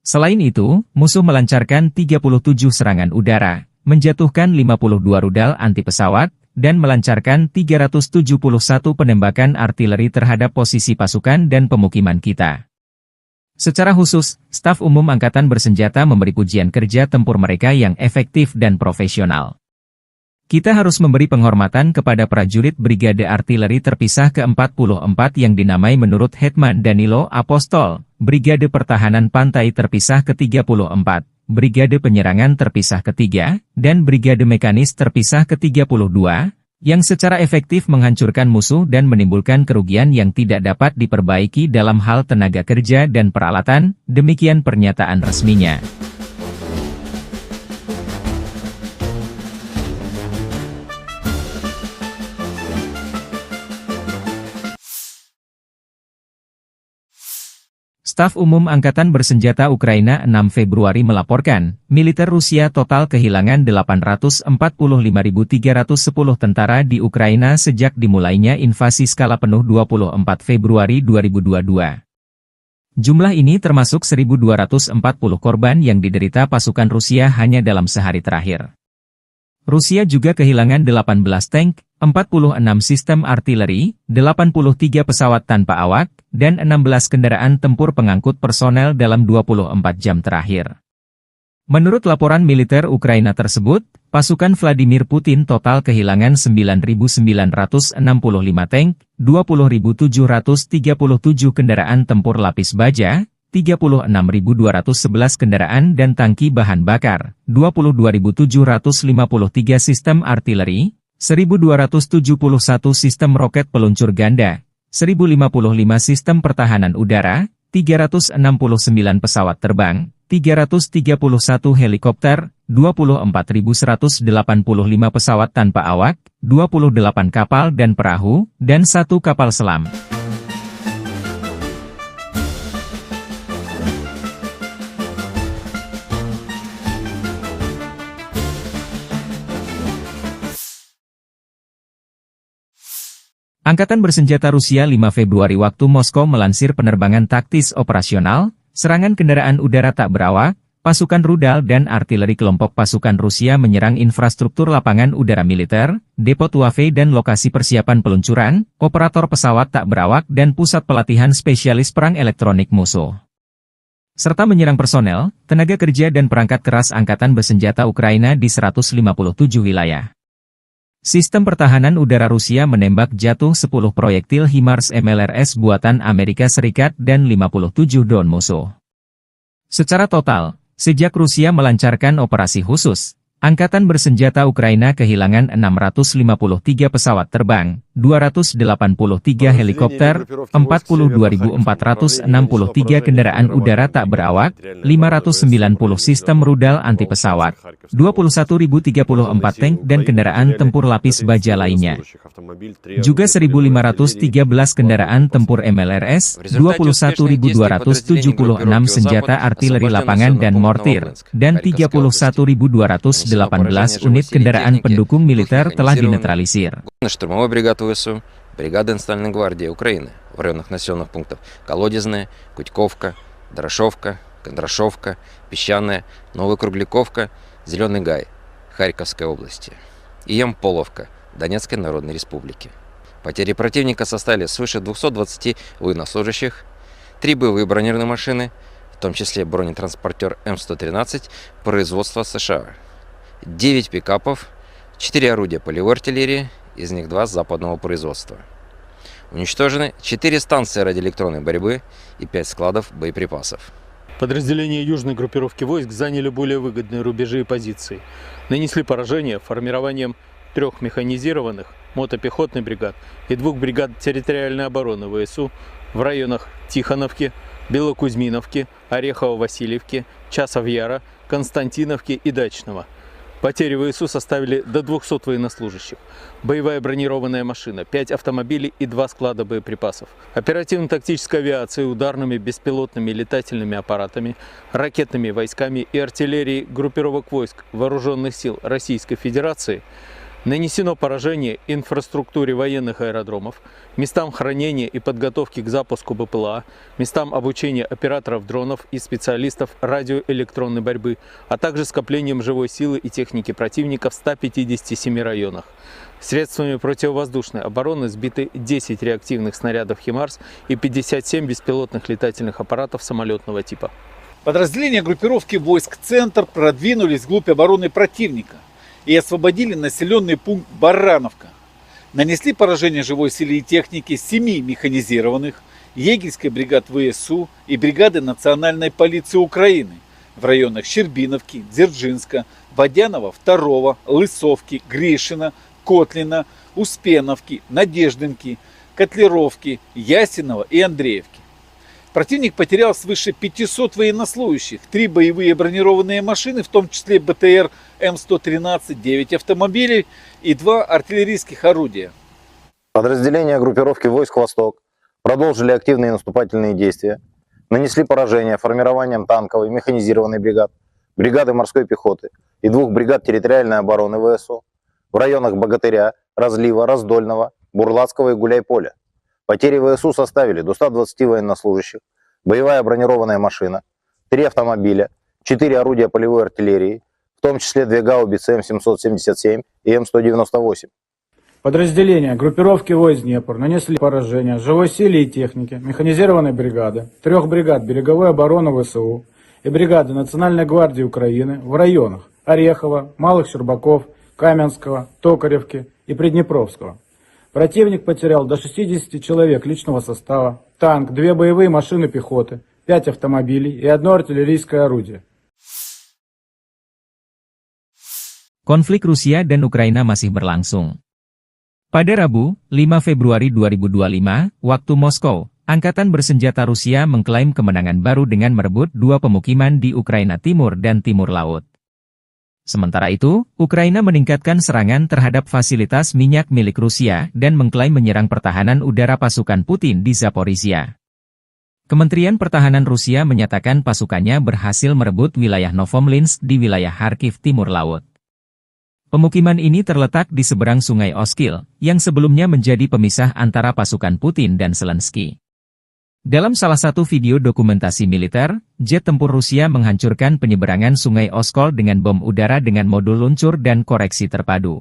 Selain itu, musuh melancarkan 37 serangan udara, menjatuhkan 52 rudal anti pesawat, dan melancarkan 371 penembakan artileri terhadap posisi pasukan dan pemukiman kita. Secara khusus, Staf Umum Angkatan Bersenjata memberi pujian kerja tempur mereka yang efektif dan profesional. Kita harus memberi penghormatan kepada prajurit Brigade Artileri Terpisah ke-44 yang dinamai menurut Hetman Danilo Apostol, Brigade Pertahanan Pantai Terpisah ke-34, Brigade Penyerangan Terpisah ke-3, dan Brigade Mekanis Terpisah ke-32, yang secara efektif menghancurkan musuh dan menimbulkan kerugian yang tidak dapat diperbaiki dalam hal tenaga kerja dan peralatan, demikian pernyataan resminya. Staf Umum Angkatan Bersenjata Ukraina 6 Februari melaporkan, militer Rusia total kehilangan 845.310 tentara di Ukraina sejak dimulainya invasi skala penuh 24 Februari 2022. Jumlah ini termasuk 1.240 korban yang diderita pasukan Rusia hanya dalam sehari terakhir. Rusia juga kehilangan 18 tank, 46 sistem artileri, 83 pesawat tanpa awak, dan 16 kendaraan tempur pengangkut personel dalam 24 jam terakhir. Menurut laporan militer Ukraina tersebut, pasukan Vladimir Putin total kehilangan 9.965 tank, 20.737 kendaraan tempur lapis baja, 36.211 kendaraan dan tangki bahan bakar, 22.753 sistem artileri, 1.271 sistem roket peluncur ganda, 1.055 sistem pertahanan udara, 369 pesawat terbang, 331 helikopter, 24.185 pesawat tanpa awak, 28 kapal dan perahu, dan 1 kapal selam. Angkatan bersenjata Rusia 5 Februari waktu Moskow melansir penerbangan taktis operasional, serangan kendaraan udara tak berawak, pasukan rudal dan artileri kelompok pasukan Rusia menyerang infrastruktur lapangan udara militer, depo Tuave dan lokasi persiapan peluncuran, operator pesawat tak berawak dan pusat pelatihan spesialis perang elektronik musuh. Serta menyerang personel, tenaga kerja dan perangkat keras angkatan bersenjata Ukraina di 157 wilayah. Sistem pertahanan udara Rusia menembak jatuh 10 proyektil HIMARS MLRS buatan Amerika Serikat dan 57 drone musuh. Secara total, sejak Rusia melancarkan operasi khusus, angkatan bersenjata Ukraina kehilangan 653 pesawat terbang, 283 helikopter, 42.463 kendaraan udara tak berawak, 590 sistem rudal anti pesawat, 21.034 tank dan kendaraan tempur lapis baja lainnya. Juga 1.513 kendaraan tempur MLRS, 21.276 senjata artileri lapangan dan mortir, dan 31.218 unit kendaraan pendukung militer telah dinetralisir. Штурмовой бригады ВСУ, бригады Национальной гвардии Украины в районах населенных пунктов Колодезная, Кутьковка, Дорошовка, Кондрашовка, Песчаная, Новокругляковка, Зеленый Гай, Харьковской области и Ямполовка, Донецкой Народной Республики. Потери противника составили свыше 220 военнослужащих, 3 боевые бронированные машины, в том числе бронетранспортер М113 производства США, 9 пикапов, 4 орудия полевой артиллерии, из них 2 западного производства. Уничтожены 4 станции радиоэлектронной борьбы и 5 складов боеприпасов. Подразделения южной группировки войск заняли более выгодные рубежи и позиции. Нанесли поражение формированием 3 механизированных мотопехотных бригад и 2 бригад территориальной обороны ВСУ в районах Тихоновки, Белокузьминовки, Орехово-Васильевки, Часов-Яра, Константиновки и Дачного. Потери ВСУ составили до 200 военнослужащих, боевая бронированная машина, 5 автомобилей и 2 склада боеприпасов. Оперативно-тактической авиацией, ударными беспилотными летательными аппаратами, ракетными войсками и артиллерией группировок войск Вооруженных сил Российской Федерации нанесено поражение инфраструктуре военных аэродромов, местам хранения и подготовки к запуску БПЛА, местам обучения операторов дронов и специалистов радиоэлектронной борьбы, а также скоплением живой силы и техники противника в 157 районах. Средствами противовоздушной обороны сбиты 10 реактивных снарядов «Химарс» и 57 беспилотных летательных аппаратов самолетного типа. Подразделения группировки войск «Центр» продвинулись вглубь обороны противника и освободили населенный пункт Барановка. Нанесли поражение живой силе и технике 7 механизированных, егерской бригад ВСУ и бригады Национальной полиции Украины в районах Щербиновки, Дзержинска, Водянова 2, Лысовки, Гришина, Котлина, Успеновки, Надеждинки, Котлеровки, Ясинова и Андреевки. Противник потерял свыше 500 военнослужащих, 3 боевые бронированные машины, в том числе БТР М113, 9 автомобилей и 2 артиллерийских орудия. Подразделения группировки войск «Восток» продолжили активные наступательные действия, нанесли поражение формированием танковой механизированной бригад, бригады морской пехоты и 2 бригад территориальной обороны ВСУ в районах Богатыря, Разлива, Раздольного, Бурлацкого и Гуляйполя. Потери ВСУ составили до 120 военнослужащих, боевая бронированная машина, 3 автомобиля, 4 орудия полевой артиллерии, в том числе 2 гаубицы М777 и М198. Подразделения группировки войск Днепр нанесли поражение живой силе и технике механизированной бригады, 3 бригад береговой обороны ВСУ и бригады Национальной гвардии Украины в районах Орехова, Малых Щербаков, Каменского, Токаревки и Приднепровского. Противник потерял до 60 человек личного состава, танк, 2 боевые машины пехоты, 5 автомобилей и 1 артиллерийское орудие. Konflik Rusia dan Ukraina masih berlangsung. Pada Rabu, 5 Februari 2025, waktu Moskow, Angkatan Bersenjata Rusia mengklaim kemenangan baru dengan merebut 2 pemukiman di Ukraina Timur dan Timur Laut. Sementara itu, Ukraina meningkatkan serangan terhadap fasilitas minyak milik Rusia dan mengklaim menyerang pertahanan udara pasukan Putin di Zaporizhia. Kementerian Pertahanan Rusia menyatakan pasukannya berhasil merebut wilayah Novomlinsk di wilayah Kharkiv Timur Laut. Pemukiman ini terletak di seberang Sungai Oskil, yang sebelumnya menjadi pemisah antara pasukan Putin dan Zelensky. Dalam salah satu video dokumentasi militer, jet tempur Rusia menghancurkan penyeberangan Sungai Oskol dengan bom udara dengan modul luncur dan koreksi terpadu.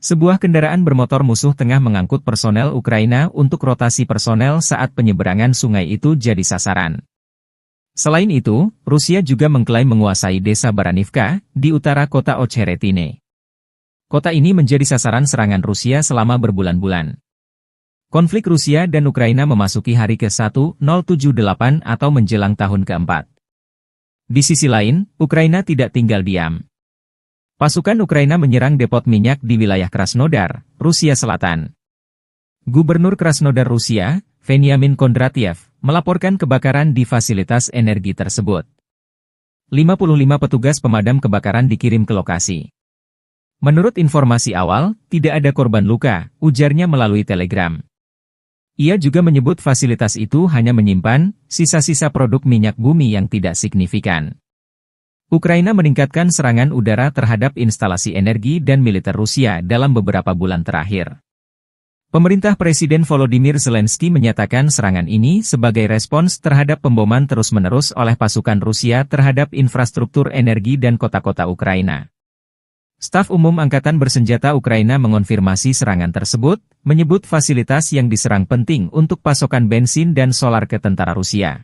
Sebuah kendaraan bermotor musuh tengah mengangkut personel Ukraina untuk rotasi personel saat penyeberangan sungai itu jadi sasaran. Selain itu, Rusia juga mengklaim menguasai desa Baranivka, di utara kota Ocheretine. Kota ini menjadi sasaran serangan Rusia selama berbulan-bulan. Konflik Rusia dan Ukraina memasuki hari ke-1078 atau menjelang tahun ke-4. Di sisi lain, Ukraina tidak tinggal diam. Pasukan Ukraina menyerang depot minyak di wilayah Krasnodar, Rusia Selatan. Gubernur Krasnodar Rusia, Veniamin Kondratiev, melaporkan kebakaran di fasilitas energi tersebut. 55 petugas pemadam kebakaran dikirim ke lokasi. Menurut informasi awal, tidak ada korban luka, ujarnya melalui telegram. Ia juga menyebut fasilitas itu hanya menyimpan sisa-sisa produk minyak bumi yang tidak signifikan. Ukraina meningkatkan serangan udara terhadap instalasi energi dan militer Rusia dalam beberapa bulan terakhir. Pemerintah Presiden Volodymyr Zelensky menyatakan serangan ini sebagai respons terhadap pemboman terus-menerus oleh pasukan Rusia terhadap infrastruktur energi dan kota-kota Ukraina. Staf Umum Angkatan Bersenjata Ukraina mengonfirmasi serangan tersebut, menyebut fasilitas yang diserang penting untuk pasokan bensin dan solar ke tentara Rusia.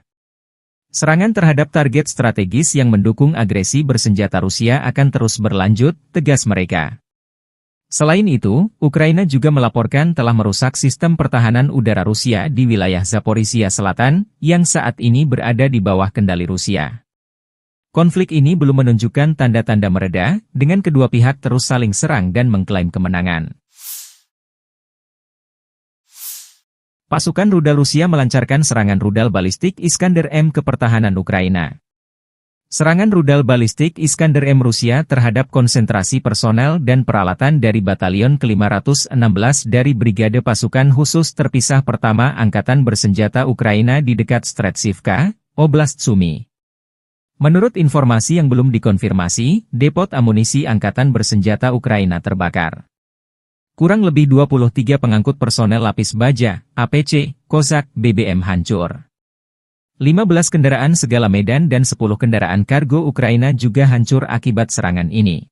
Serangan terhadap target strategis yang mendukung agresi bersenjata Rusia akan terus berlanjut, tegas mereka. Selain itu, Ukraina juga melaporkan telah merusak sistem pertahanan udara Rusia di wilayah Zaporizhia Selatan, yang saat ini berada di bawah kendali Rusia. Konflik ini belum menunjukkan tanda-tanda mereda, dengan kedua pihak terus saling serang dan mengklaim kemenangan. Pasukan rudal Rusia melancarkan serangan rudal balistik Iskander-M ke pertahanan Ukraina. Serangan rudal balistik Iskander-M Rusia terhadap konsentrasi personel dan peralatan dari Batalion ke-516 dari Brigade Pasukan Khusus Terpisah Pertama Angkatan Bersenjata Ukraina di dekat Stretsivka, Oblast Sumy. Menurut informasi yang belum dikonfirmasi, depot amunisi Angkatan Bersenjata Ukraina terbakar. Kurang lebih 23 pengangkut personel lapis baja, APC, Kozak, BBM hancur. 15 kendaraan segala medan dan 10 kendaraan kargo Ukraina juga hancur akibat serangan ini.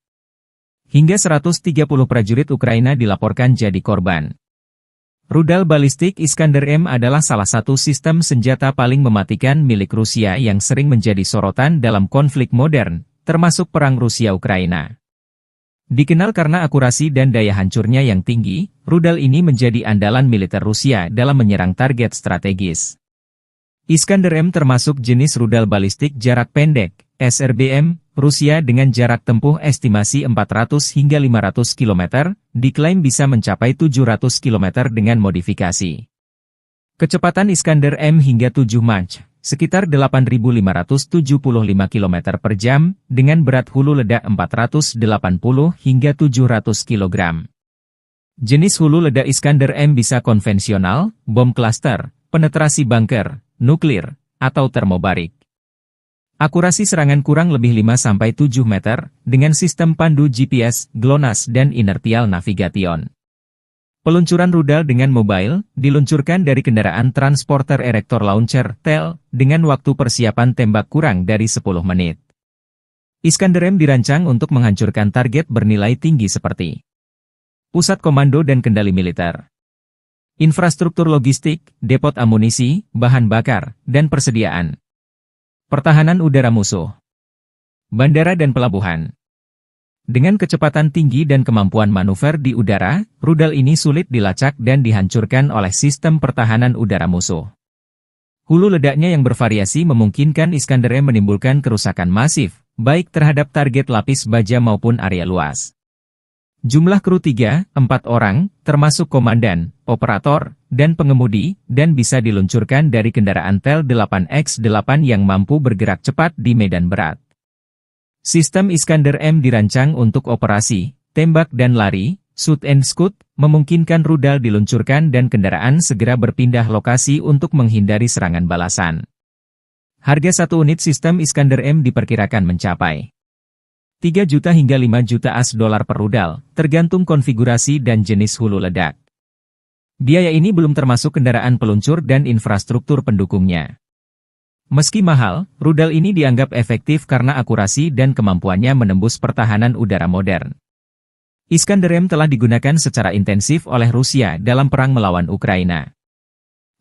Hingga 130 prajurit Ukraina dilaporkan jadi korban. Rudal balistik Iskander-M adalah salah satu sistem senjata paling mematikan milik Rusia yang sering menjadi sorotan dalam konflik modern, termasuk perang Rusia-Ukraina. Dikenal karena akurasi dan daya hancurnya yang tinggi, rudal ini menjadi andalan militer Rusia dalam menyerang target strategis. Iskander-M termasuk jenis rudal balistik jarak pendek, SRBM, Rusia dengan jarak tempuh estimasi 400 hingga 500 km, diklaim bisa mencapai 700 km dengan modifikasi. Kecepatan Iskander-M hingga 7 Mach, sekitar 8.575 km per jam, dengan berat hulu ledak 480 hingga 700 kg. Jenis hulu ledak Iskander-M bisa konvensional, bom klaster, penetrasi bunker, nuklir, atau termobarik. Akurasi serangan kurang lebih 5-7 meter, dengan sistem pandu GPS, GLONASS dan inertial navigation. Peluncuran rudal dengan mobile, diluncurkan dari kendaraan transporter erector launcher, TEL, dengan waktu persiapan tembak kurang dari 10 menit. Iskander-M dirancang untuk menghancurkan target bernilai tinggi seperti pusat komando dan kendali militer, infrastruktur logistik, depot amunisi, bahan bakar, dan persediaan. Pertahanan udara musuh. Bandara dan pelabuhan. Dengan kecepatan tinggi dan kemampuan manuver di udara, rudal ini sulit dilacak dan dihancurkan oleh sistem pertahanan udara musuh. Hulu ledaknya yang bervariasi memungkinkan Iskander M menimbulkan kerusakan masif, baik terhadap target lapis baja maupun area luas. Jumlah kru 3-4 orang, termasuk komandan, operator, dan pengemudi, dan bisa diluncurkan dari kendaraan Tel 8X8 yang mampu bergerak cepat di medan berat. Sistem Iskander M dirancang untuk operasi, tembak dan lari, shoot and scoot, memungkinkan rudal diluncurkan dan kendaraan segera berpindah lokasi untuk menghindari serangan balasan. Harga satu unit sistem Iskander M diperkirakan mencapai 3 juta hingga 5 juta AS dolar per rudal, tergantung konfigurasi dan jenis hulu ledak. Biaya ini belum termasuk kendaraan peluncur dan infrastruktur pendukungnya. Meski mahal, rudal ini dianggap efektif karena akurasi dan kemampuannya menembus pertahanan udara modern. Iskander M telah digunakan secara intensif oleh Rusia dalam perang melawan Ukraina.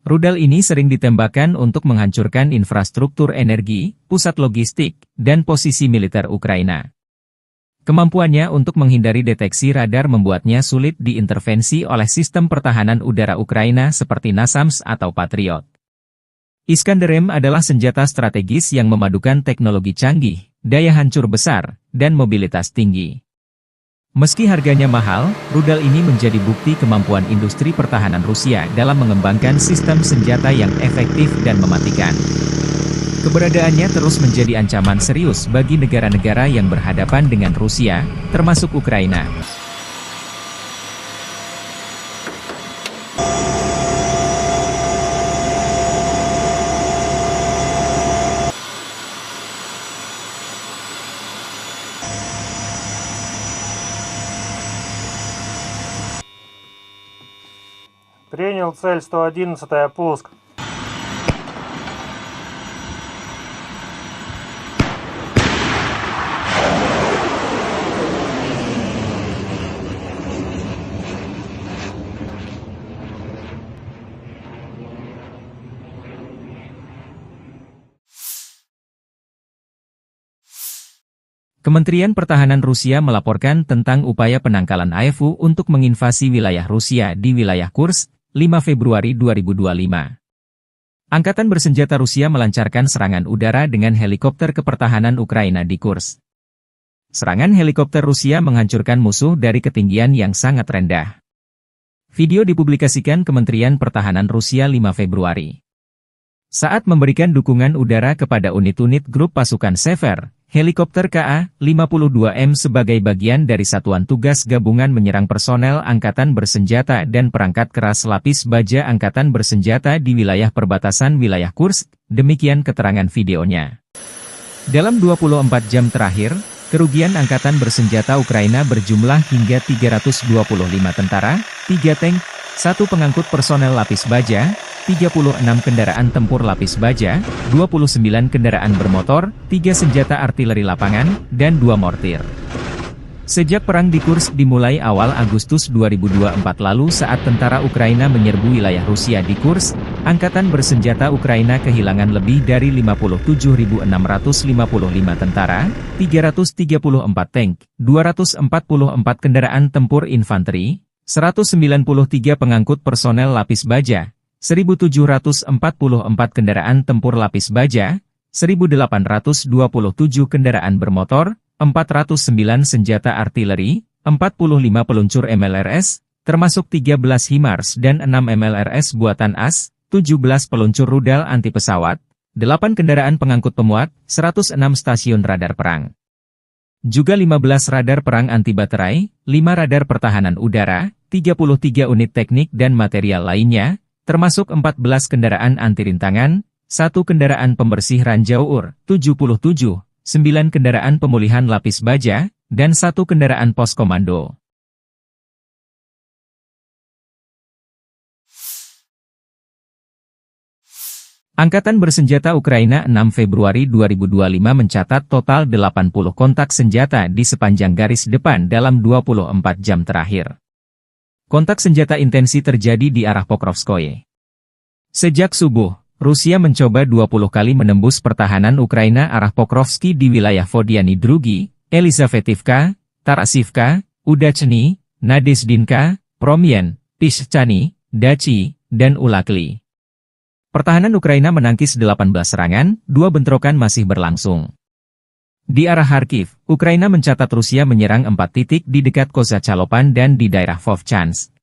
Rudal ini sering ditembakkan untuk menghancurkan infrastruktur energi, pusat logistik, dan posisi militer Ukraina. Kemampuannya untuk menghindari deteksi radar membuatnya sulit diintervensi oleh sistem pertahanan udara Ukraina seperti NASAMS atau Patriot. Iskander M adalah senjata strategis yang memadukan teknologi canggih, daya hancur besar, dan mobilitas tinggi. Meski harganya mahal, rudal ini menjadi bukti kemampuan industri pertahanan Rusia dalam mengembangkan sistem senjata yang efektif dan mematikan. Keberadaannya terus menjadi ancaman serius bagi negara-negara yang berhadapan dengan Rusia, termasuk Ukraina. Принял цель 111, пуск. Kementerian Pertahanan Rusia melaporkan tentang upaya penangkalan AFU untuk menginvasi wilayah Rusia di wilayah Kursk, 5 Februari 2025. Angkatan bersenjata Rusia melancarkan serangan udara dengan helikopter kepertahanan Ukraina di Kursk. Serangan helikopter Rusia menghancurkan musuh dari ketinggian yang sangat rendah. Video dipublikasikan Kementerian Pertahanan Rusia 5 Februari. Saat memberikan dukungan udara kepada unit-unit grup pasukan Sever, helikopter Ka-52M sebagai bagian dari Satuan Tugas Gabungan menyerang personel Angkatan Bersenjata dan perangkat keras lapis baja Angkatan Bersenjata di wilayah perbatasan wilayah Kursk, demikian keterangan videonya. Dalam 24 jam terakhir, kerugian Angkatan Bersenjata Ukraina berjumlah hingga 325 tentara, 3 tank, 1 pengangkut personel lapis baja, 36 kendaraan tempur lapis baja, 29 kendaraan bermotor, 3 senjata artileri lapangan, dan 2 mortir. Sejak perang di Kursk dimulai awal Agustus 2024 lalu saat tentara Ukraina menyerbu wilayah Rusia di Kursk, Angkatan Bersenjata Ukraina kehilangan lebih dari 57.655 tentara, 334 tank, 244 kendaraan tempur infanteri, 193 pengangkut personel lapis baja, 1.744 kendaraan tempur lapis baja, 1.827 kendaraan bermotor, 409 senjata artileri, 45 peluncur MLRS, termasuk 13 HIMARS dan 6 MLRS buatan AS, 17 peluncur rudal anti pesawat, 8 kendaraan pengangkut pemuat, 106 stasiun radar perang. Juga 15 radar perang anti baterai, 5 radar pertahanan udara, 33 unit teknik dan material lainnya, termasuk 14 kendaraan anti rintangan, 1 kendaraan pembersih ranjau UR, 77, 9 kendaraan pemulihan lapis baja, dan 1 kendaraan pos komando. Angkatan Bersenjata Ukraina 6 Februari 2025 mencatat total 80 kontak senjata di sepanjang garis depan dalam 24 jam terakhir. Kontak senjata intensi terjadi di arah Pokrovskoye. Sejak subuh, Rusia mencoba 20 kali menembus pertahanan Ukraina arah Pokrovski di wilayah Vodiany Drugi, Elizavetivka, Tarasivka, Udachny, Nadezdinka, Promyen, Pischany, Dachi, dan Ulakli. Pertahanan Ukraina menangkis 18 serangan, 2 bentrokan masih berlangsung. Di arah Kharkiv, Ukraina mencatat Rusia menyerang 4 titik di dekat Kozacalopan dan di daerah Vovchansk.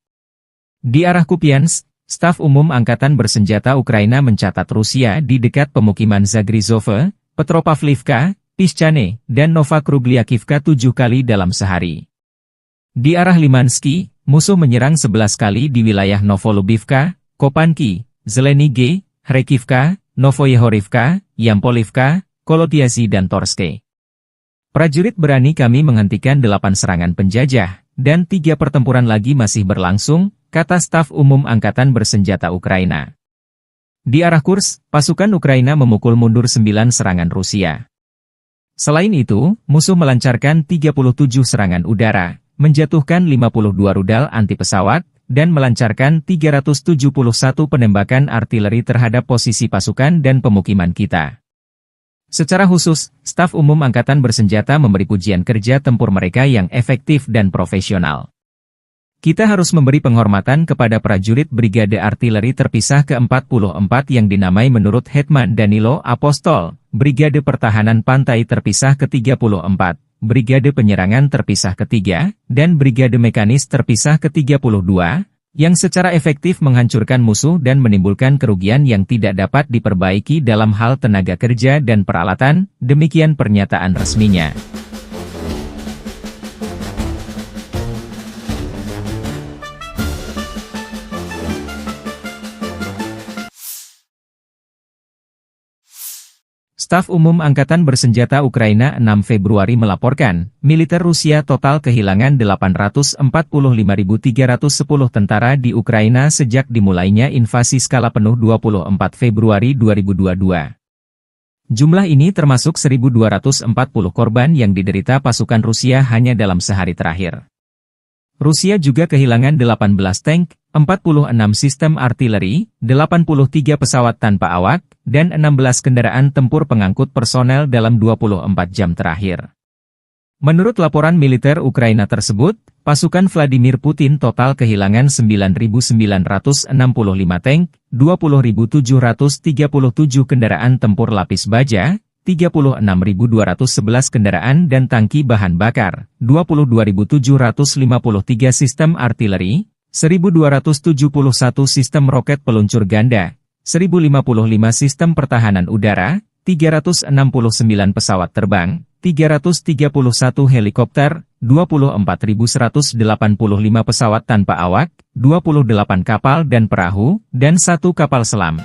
Di arah Kupiansk, Staf Umum Angkatan Bersenjata Ukraina mencatat Rusia di dekat pemukiman Zagrizove, Petropavlivka, Pischany, dan Novokrugliakivka 7 kali dalam sehari. Di arah Limansky, musuh menyerang 11 kali di wilayah Novolubivka, Kopanki, Zelenige, Kharkivka, Novoyehorivka, Yampolivka, Kolotiasi dan Torske. Prajurit berani kami menghentikan 8 serangan penjajah, dan 3 pertempuran lagi masih berlangsung, kata Staf Umum Angkatan Bersenjata Ukraina. Di arah Kursk, pasukan Ukraina memukul mundur 9 serangan Rusia. Selain itu, musuh melancarkan 37 serangan udara, menjatuhkan 52 rudal anti-pesawat, dan melancarkan 371 penembakan artileri terhadap posisi pasukan dan pemukiman kita. Secara khusus, Staf Umum Angkatan Bersenjata memberi pujian kerja tempur mereka yang efektif dan profesional. Kita harus memberi penghormatan kepada prajurit Brigade Artileri Terpisah ke-44 yang dinamai menurut Hetman Danilo Apostol, Brigade Pertahanan Pantai Terpisah ke-34, Brigade Penyerangan Terpisah ke-3, dan Brigade Mekanis Terpisah ke-32, yang secara efektif menghancurkan musuh dan menimbulkan kerugian yang tidak dapat diperbaiki dalam hal tenaga kerja dan peralatan, demikian pernyataan resminya. Staf Umum Angkatan Bersenjata Ukraina 6 Februari melaporkan, militer Rusia total kehilangan 845.310 tentara di Ukraina sejak dimulainya invasi skala penuh 24 Februari 2022. Jumlah ini termasuk 1.240 korban yang diderita pasukan Rusia hanya dalam sehari terakhir. Rusia juga kehilangan 18 tank, 46 sistem artileri, 83 pesawat tanpa awak, dan 16 kendaraan tempur pengangkut personel dalam 24 jam terakhir. Menurut laporan militer Ukraina tersebut, pasukan Vladimir Putin total kehilangan 9.965 tank, 20.737 kendaraan tempur lapis baja, 36.211 kendaraan dan tangki bahan bakar, 22.753 sistem artileri, 1.271 sistem roket peluncur ganda, 1.055 sistem pertahanan udara, 369 pesawat terbang, 331 helikopter, 24.185 pesawat tanpa awak, 28 kapal dan perahu, dan 1 kapal selam.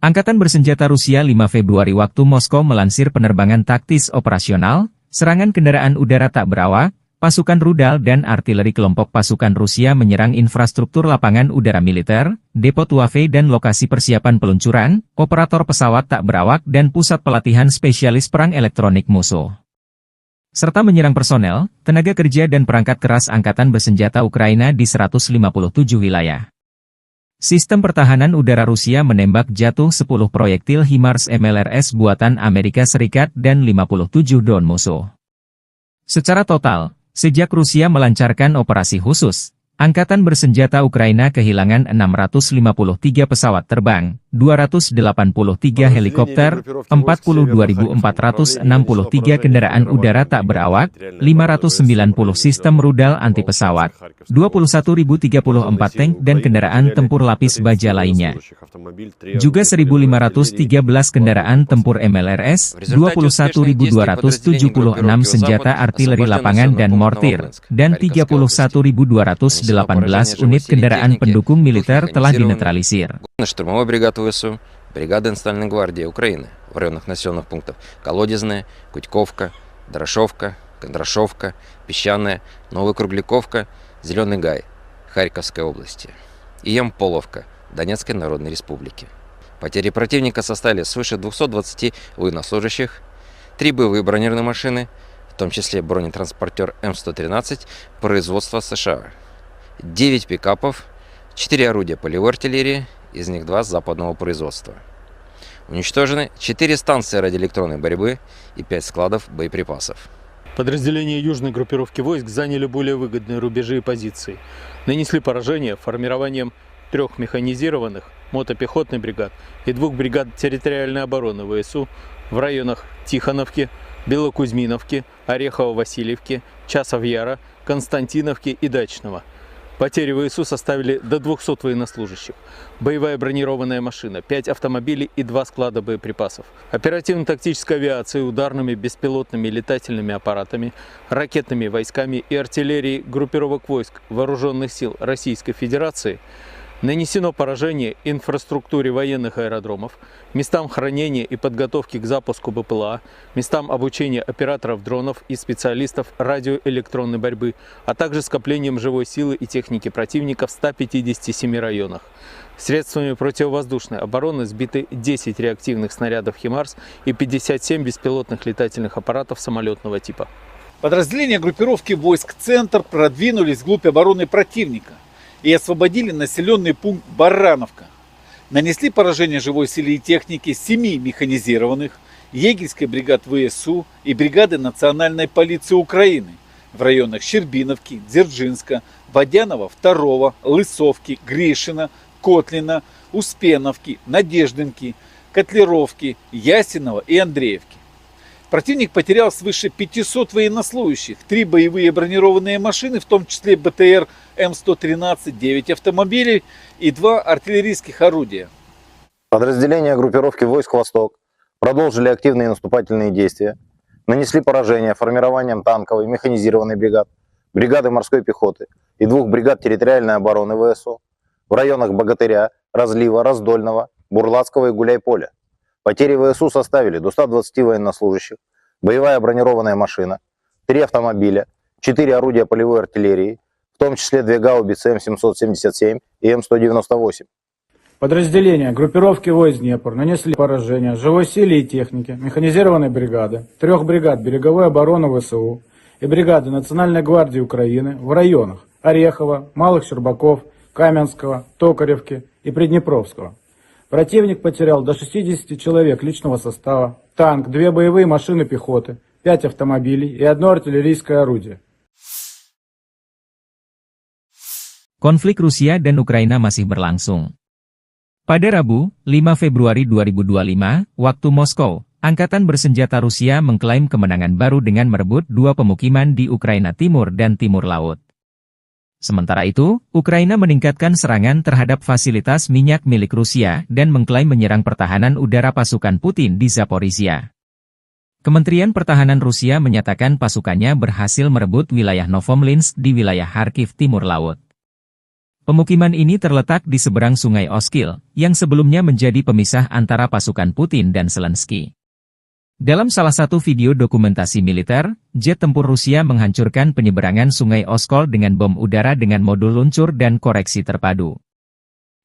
Angkatan Bersenjata Rusia 5 Februari waktu Moskow melansir penerbangan taktis operasional, serangan kendaraan udara tak berawak, pasukan rudal dan artileri kelompok pasukan Rusia menyerang infrastruktur lapangan udara militer, depot Wave dan lokasi persiapan peluncuran, operator pesawat tak berawak dan pusat pelatihan spesialis perang elektronik musuh. Serta menyerang personel, tenaga kerja dan perangkat keras Angkatan Bersenjata Ukraina di 157 wilayah. Sistem pertahanan udara Rusia menembak jatuh 10 proyektil HIMARS MLRS buatan Amerika Serikat dan 57 drone musuh. Secara total, sejak Rusia melancarkan operasi khusus, Angkatan Bersenjata Ukraina kehilangan 653 pesawat terbang, 283 helikopter, 42.463 kendaraan udara tak berawak, 590 sistem rudal anti-pesawat, 21.034 tank dan kendaraan tempur lapis baja lainnya. Juga 1.513 kendaraan tempur MLRS, 21.276 senjata artileri lapangan dan mortir, dan 31.218 unit kendaraan pendukung militer telah dinetralisir. Штурмовой бригад ВСУ, бригада Национальной гвардии Украины в районах населенных пунктов Колодезная, Кутьковка, Дорошовка, Кондрашовка, Песчаная, Новокругляковка, Зеленый Гай, Харьковской области и Ямполовка, Донецкой Народной Республики. Потери противника составили свыше 220 военнослужащих, 3 боевые бронированные машины, в том числе бронетранспортер М113 производства США, 9 пикапов, 4 орудия полевой артиллерии, из них 2 западного производства. Уничтожены 4 станции радиоэлектронной борьбы и 5 складов боеприпасов. Подразделения южной группировки войск заняли более выгодные рубежи и позиции. Нанесли поражение формированием 3 механизированных мотопехотных бригад и 2 бригад территориальной обороны ВСУ в районах Тихоновки, Белокузьминовки, Орехово-Васильевки, Часов-Яра, Константиновки и Дачного. Потери ВСУ составили до 200 военнослужащих, боевая бронированная машина, 5 автомобилей и 2 склада боеприпасов, оперативно-тактической авиацией, ударными беспилотными летательными аппаратами, ракетными войсками и артиллерией группировок войск Вооруженных сил Российской Федерации нанесено поражение инфраструктуре военных аэродромов, местам хранения и подготовки к запуску БПЛА, местам обучения операторов дронов и специалистов радиоэлектронной борьбы, а также скоплением живой силы и техники противника в 157 районах. Средствами противовоздушной обороны сбиты 10 реактивных снарядов «Химарс» и 57 беспилотных летательных аппаратов самолетного типа. Подразделения группировки войск «Центр» продвинулись вглубь обороны противника и освободили населенный пункт Барановка. Нанесли поражение живой силе и технике 7 механизированных, егерской бригад ВСУ и бригады Национальной полиции Украины в районах Щербиновки, Дзержинска, Водянова, 2, Лысовки, Гришина, Котлина, Успеновки, Надеждинки, Котлеровки, Ясинова и Андреевки. Противник потерял свыше 500 военнослужащих, 3 боевые бронированные машины, в том числе БТР М113, 9 автомобилей и 2 артиллерийских орудия. Подразделения группировки войск «Восток» продолжили активные наступательные действия, нанесли поражение формированием танковой механизированной бригад, бригады морской пехоты и 2 бригад территориальной обороны ВСУ в районах Богатыря, Разлива, Раздольного, Бурлацкого и Гуляйполя. Потери ВСУ составили до 120 военнослужащих, боевая бронированная машина, 3 автомобиля, 4 орудия полевой артиллерии, в том числе 2 гаубицы М777 и М198. Подразделения группировки войск Днепр нанесли поражение живой силе и технике механизированной бригады, 3 бригад береговой обороны ВСУ и бригады Национальной гвардии Украины в районах Орехова, Малых Щербаков, Каменского, Токаревки и Приднепровского. Противник потерял до 60 человек личного состава, танк, 2 боевые машины пехоты, 5 автомобилей и 1 артиллерийское орудие. Konflik Rusia dan Ukraina masih berlangsung. Pada Rabu, 5 Februari 2025, waktu Moskow, Angkatan Bersenjata Rusia mengklaim kemenangan baru dengan merebut 2 pemukiman di Ukraina Timur dan Timur Laut. Sementara itu, Ukraina meningkatkan serangan terhadap fasilitas minyak milik Rusia dan mengklaim menyerang pertahanan udara pasukan Putin di Zaporizhia. Kementerian Pertahanan Rusia menyatakan pasukannya berhasil merebut wilayah Novomlinsk di wilayah Kharkiv Timur Laut. Pemukiman ini terletak di seberang Sungai Oskil, yang sebelumnya menjadi pemisah antara pasukan Putin dan Zelensky. Dalam salah satu video dokumentasi militer, jet tempur Rusia menghancurkan penyeberangan Sungai Oskol dengan bom udara dengan modul luncur dan koreksi terpadu.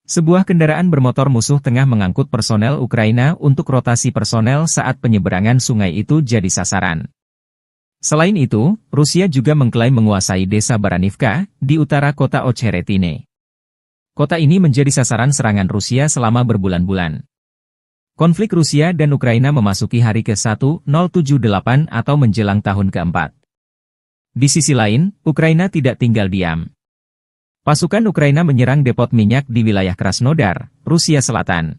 Sebuah kendaraan bermotor musuh tengah mengangkut personel Ukraina untuk rotasi personel saat penyeberangan sungai itu jadi sasaran. Selain itu, Rusia juga mengklaim menguasai desa Baranivka, di utara kota Ocheretine. Kota ini menjadi sasaran serangan Rusia selama berbulan-bulan. Konflik Rusia dan Ukraina memasuki hari ke-1078 atau menjelang tahun ke-4. Di sisi lain, Ukraina tidak tinggal diam. Pasukan Ukraina menyerang depot minyak di wilayah Krasnodar, Rusia Selatan.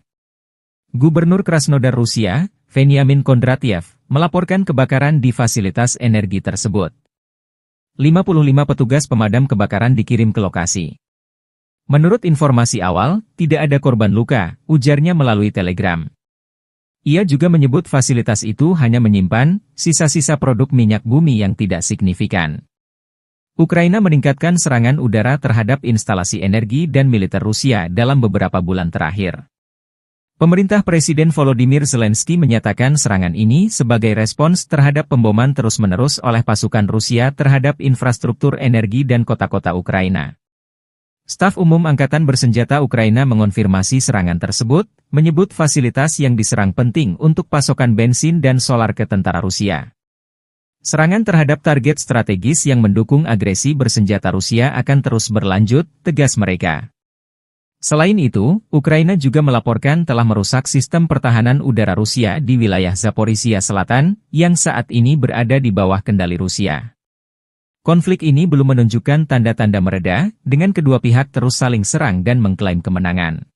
Gubernur Krasnodar Rusia, Veniamin Kondratyev, melaporkan kebakaran di fasilitas energi tersebut. 55 petugas pemadam kebakaran dikirim ke lokasi. Menurut informasi awal, tidak ada korban luka, ujarnya melalui telegram. Ia juga menyebut fasilitas itu hanya menyimpan sisa-sisa produk minyak bumi yang tidak signifikan. Ukraina meningkatkan serangan udara terhadap instalasi energi dan militer Rusia dalam beberapa bulan terakhir. Pemerintah Presiden Volodymyr Zelensky menyatakan serangan ini sebagai respons terhadap pemboman terus-menerus oleh pasukan Rusia terhadap infrastruktur energi dan kota-kota Ukraina. Staf Umum Angkatan Bersenjata Ukraina mengonfirmasi serangan tersebut, menyebut fasilitas yang diserang penting untuk pasokan bensin dan solar ke tentara Rusia. Serangan terhadap target strategis yang mendukung agresi bersenjata Rusia akan terus berlanjut, tegas mereka. Selain itu, Ukraina juga melaporkan telah merusak sistem pertahanan udara Rusia di wilayah Zaporizhia Selatan, yang saat ini berada di bawah kendali Rusia. Konflik ini belum menunjukkan tanda-tanda mereda, dengan kedua pihak terus saling serang dan mengklaim kemenangan.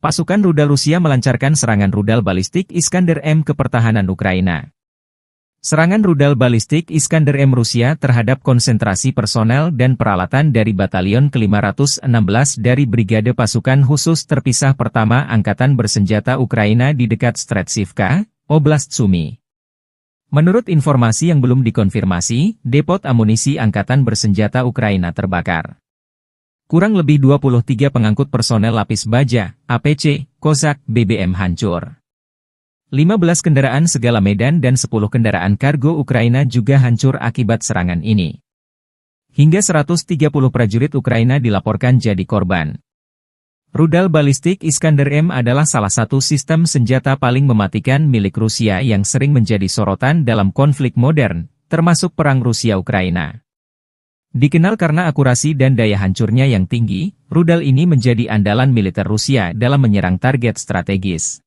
Pasukan rudal Rusia melancarkan serangan rudal balistik Iskander-M ke pertahanan Ukraina. Serangan rudal balistik Iskander-M Rusia terhadap konsentrasi personel dan peralatan dari Batalion ke-516 dari Brigade Pasukan Khusus Terpisah Pertama Angkatan Bersenjata Ukraina di dekat Stretchivka, Oblast Sumy. Menurut informasi yang belum dikonfirmasi, depot amunisi Angkatan Bersenjata Ukraina terbakar. Kurang lebih 23 pengangkut personel lapis baja, APC, Kozak, BBM hancur. 15 kendaraan segala medan dan 10 kendaraan kargo Ukraina juga hancur akibat serangan ini. Hingga 130 prajurit Ukraina dilaporkan jadi korban. Rudal balistik Iskander-M adalah salah satu sistem senjata paling mematikan milik Rusia yang sering menjadi sorotan dalam konflik modern, termasuk perang Rusia-Ukraina. Dikenal karena akurasi dan daya hancurnya yang tinggi, rudal ini menjadi andalan militer Rusia dalam menyerang target strategis.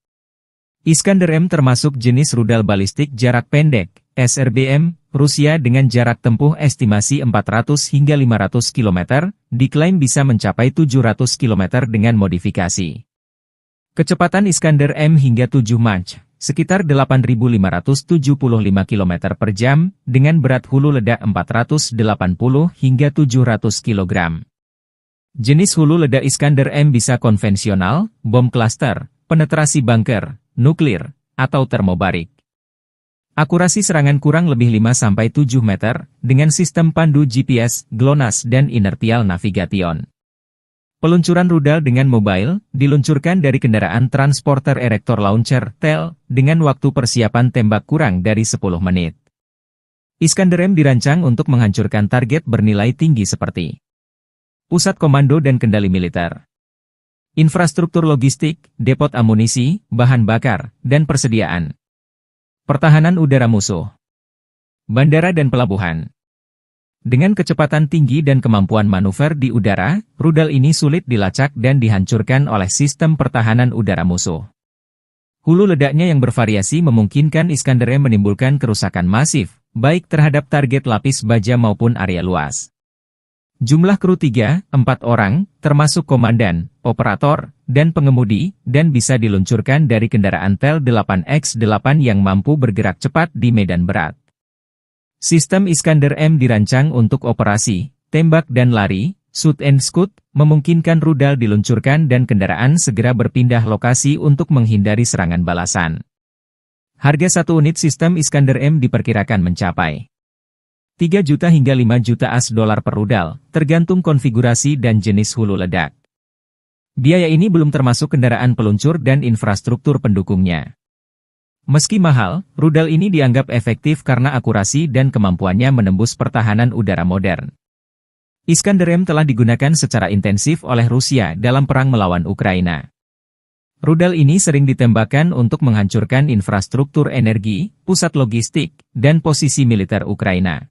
Iskander-M termasuk jenis rudal balistik jarak pendek, SRBM, Rusia dengan jarak tempuh estimasi 400 hingga 500 km, diklaim bisa mencapai 700 km dengan modifikasi. Kecepatan Iskander-M hingga 7 Mach, sekitar 8.575 km per jam, dengan berat hulu ledak 480 hingga 700 kg. Jenis hulu ledak Iskander-M bisa konvensional, bom klaster, penetrasi bunker, nuklir, atau termobarik. Akurasi serangan kurang lebih 5-7 meter, dengan sistem pandu GPS, GLONASS dan inertial navigation. Peluncuran rudal dengan mobile, diluncurkan dari kendaraan transporter erector launcher, TEL, dengan waktu persiapan tembak kurang dari 10 menit. Iskander-M dirancang untuk menghancurkan target bernilai tinggi seperti pusat komando dan kendali militer, infrastruktur logistik, depot amunisi, bahan bakar, dan persediaan. Pertahanan udara musuh, bandara dan pelabuhan. Dengan kecepatan tinggi dan kemampuan manuver di udara, rudal ini sulit dilacak dan dihancurkan oleh sistem pertahanan udara musuh. Hulu ledaknya yang bervariasi memungkinkan Iskander-M menimbulkan kerusakan masif, baik terhadap target lapis baja maupun area luas. Jumlah kru 3-4 orang, termasuk komandan, operator, dan pengemudi, dan bisa diluncurkan dari kendaraan TEL 8X8 yang mampu bergerak cepat di medan berat. Sistem Iskander-M dirancang untuk operasi, tembak dan lari, shoot and scoot, memungkinkan rudal diluncurkan dan kendaraan segera berpindah lokasi untuk menghindari serangan balasan. Harga satu unit sistem Iskander-M diperkirakan mencapai 3 juta hingga 5 juta AS dolar per rudal, tergantung konfigurasi dan jenis hulu ledak. Biaya ini belum termasuk kendaraan peluncur dan infrastruktur pendukungnya. Meski mahal, rudal ini dianggap efektif karena akurasi dan kemampuannya menembus pertahanan udara modern. Iskander-M telah digunakan secara intensif oleh Rusia dalam perang melawan Ukraina. Rudal ini sering ditembakkan untuk menghancurkan infrastruktur energi, pusat logistik, dan posisi militer Ukraina.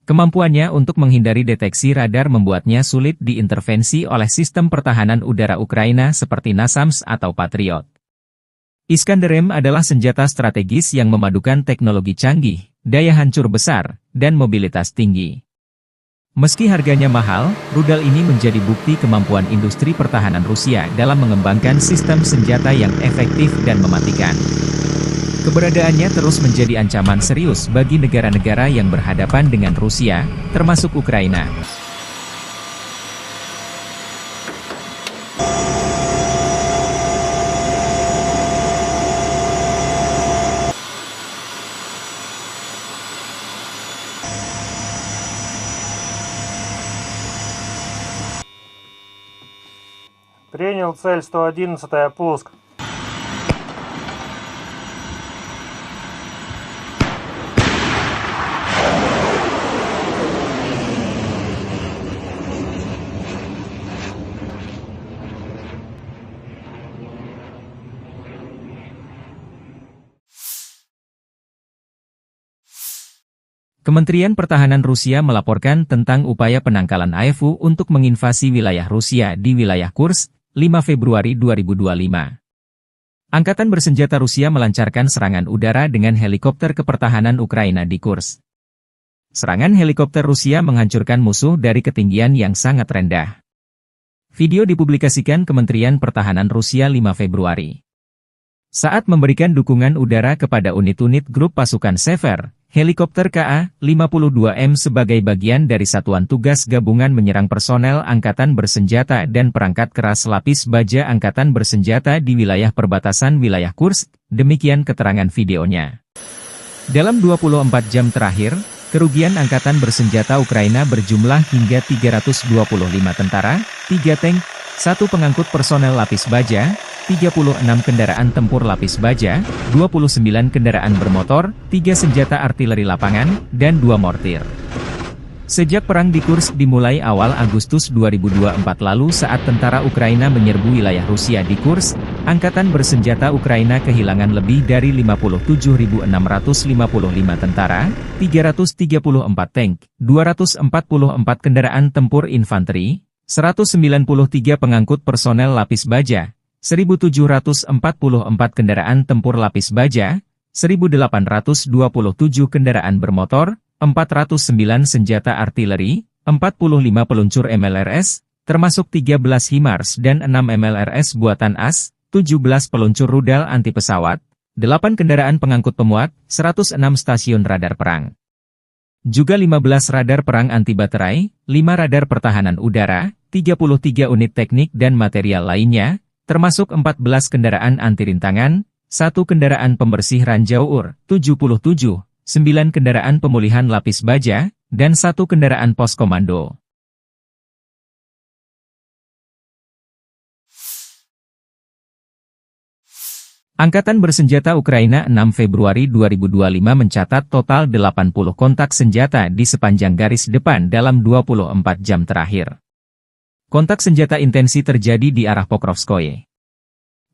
Kemampuannya untuk menghindari deteksi radar membuatnya sulit diintervensi oleh sistem pertahanan udara Ukraina seperti NASAMS atau Patriot. Iskander-M adalah senjata strategis yang memadukan teknologi canggih, daya hancur besar, dan mobilitas tinggi. Meski harganya mahal, rudal ini menjadi bukti kemampuan industri pertahanan Rusia dalam mengembangkan sistem senjata yang efektif dan mematikan. Keberadaannya terus menjadi ancaman serius bagi negara-negara yang berhadapan dengan Rusia, termasuk Ukraina. Принял цель 111-я, пуск. Kementerian Pertahanan Rusia melaporkan tentang upaya penangkalan AFU untuk menginvasi wilayah Rusia di wilayah Kursk, 5 Februari 2025. Angkatan bersenjata Rusia melancarkan serangan udara dengan helikopter kepertahanan Ukraina di Kursk. Serangan helikopter Rusia menghancurkan musuh dari ketinggian yang sangat rendah. Video dipublikasikan Kementerian Pertahanan Rusia 5 Februari. Saat memberikan dukungan udara kepada unit-unit grup pasukan Sever, helikopter Ka-52M sebagai bagian dari Satuan Tugas Gabungan menyerang personel Angkatan Bersenjata dan perangkat keras lapis baja Angkatan Bersenjata di wilayah perbatasan wilayah Kursk, demikian keterangan videonya. Dalam 24 jam terakhir, kerugian Angkatan Bersenjata Ukraina berjumlah hingga 325 tentara, 3 tank, 1 pengangkut personel lapis baja, 36 kendaraan tempur lapis baja, 29 kendaraan bermotor, 3 senjata artileri lapangan, dan 2 mortir. Sejak perang di Kursk dimulai awal Agustus 2024 lalu saat tentara Ukraina menyerbu wilayah Rusia di Kursk, Angkatan Bersenjata Ukraina kehilangan lebih dari 57.655 tentara, 334 tank, 244 kendaraan tempur infanteri, 193 pengangkut personel lapis baja, 1.744 kendaraan tempur lapis baja, 1.827 kendaraan bermotor, 409 senjata artileri, 45 peluncur MLRS, termasuk 13 HIMARS dan 6 MLRS buatan AS, 17 peluncur rudal anti pesawat, 8 kendaraan pengangkut pemuat, 106 stasiun radar perang. Juga 15 radar perang anti baterai, 5 radar pertahanan udara, 33 unit teknik dan material lainnya, termasuk 14 kendaraan anti rintangan, 1 kendaraan pembersih ranjau UR, 77, 9 kendaraan pemulihan lapis baja, dan 1 kendaraan pos komando. Angkatan Bersenjata Ukraina 6 Februari 2025 mencatat total 80 kontak senjata di sepanjang garis depan dalam 24 jam terakhir. Kontak senjata intensi terjadi di arah Pokrovskoye.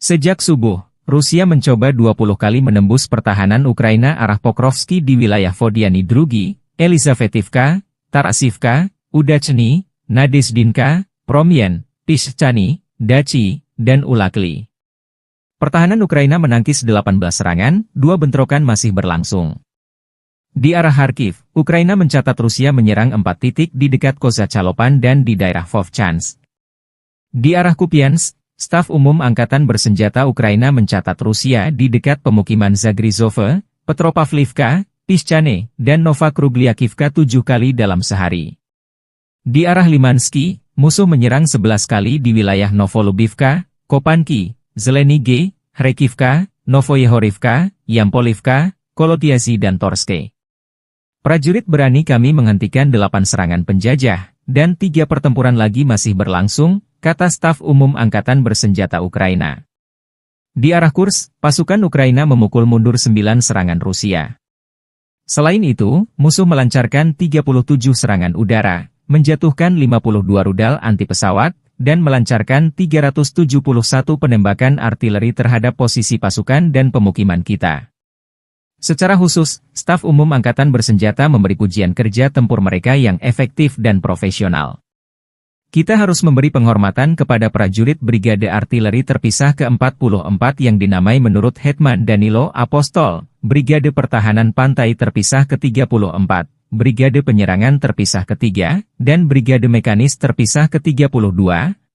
Sejak subuh, Rusia mencoba 20 kali menembus pertahanan Ukraina arah Pokrovski di wilayah Vodiany Drugi, Elizavetivka, Tarasivka, Udachny, Nadezdinka, Promyen, Pischany, Dachi, dan Ulakli. Pertahanan Ukraina menangkis 18 serangan, 2 bentrokan masih berlangsung. Di arah Kharkiv, Ukraina mencatat Rusia menyerang 4 titik di dekat Kozacalopan dan di daerah Vovchansk. Di arah Kupiansk, Staf Umum Angkatan Bersenjata Ukraina mencatat Rusia di dekat pemukiman Zagrizove, Petropavlivka, Pischany, dan Novokrugliakivka 7 kali dalam sehari. Di arah Limansky, musuh menyerang 11 kali di wilayah Novolubivka, Kopanki, Zelenige, Hrekivka, Novoyehorivka, Yampolivka, Kolotiazi dan Torske. Prajurit berani kami menghentikan 8 serangan penjajah, dan 3 pertempuran lagi masih berlangsung, kata Staf Umum Angkatan Bersenjata Ukraina. Di arah Kursk, pasukan Ukraina memukul mundur 9 serangan Rusia. Selain itu, musuh melancarkan 37 serangan udara, menjatuhkan 52 rudal anti pesawat, dan melancarkan 371 penembakan artileri terhadap posisi pasukan dan pemukiman kita. Secara khusus, Staf Umum Angkatan Bersenjata memberi pujian kerja tempur mereka yang efektif dan profesional. Kita harus memberi penghormatan kepada prajurit Brigade Artileri Terpisah ke-44 yang dinamai menurut Hetman Danilo Apostol, Brigade Pertahanan Pantai Terpisah ke-34, Brigade Penyerangan Terpisah ke-3, dan Brigade Mekanis Terpisah ke-32,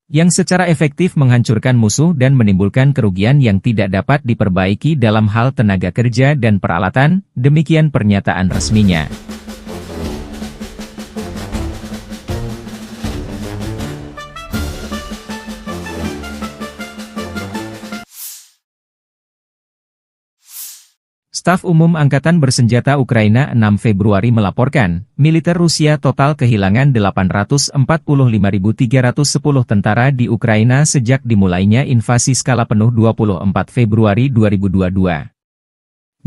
yang secara efektif menghancurkan musuh dan menimbulkan kerugian yang tidak dapat diperbaiki dalam hal tenaga kerja dan peralatan, demikian pernyataan resminya. Staf Umum Angkatan Bersenjata Ukraina 6 Februari melaporkan, militer Rusia total kehilangan 845.310 tentara di Ukraina sejak dimulainya invasi skala penuh 24 Februari 2022.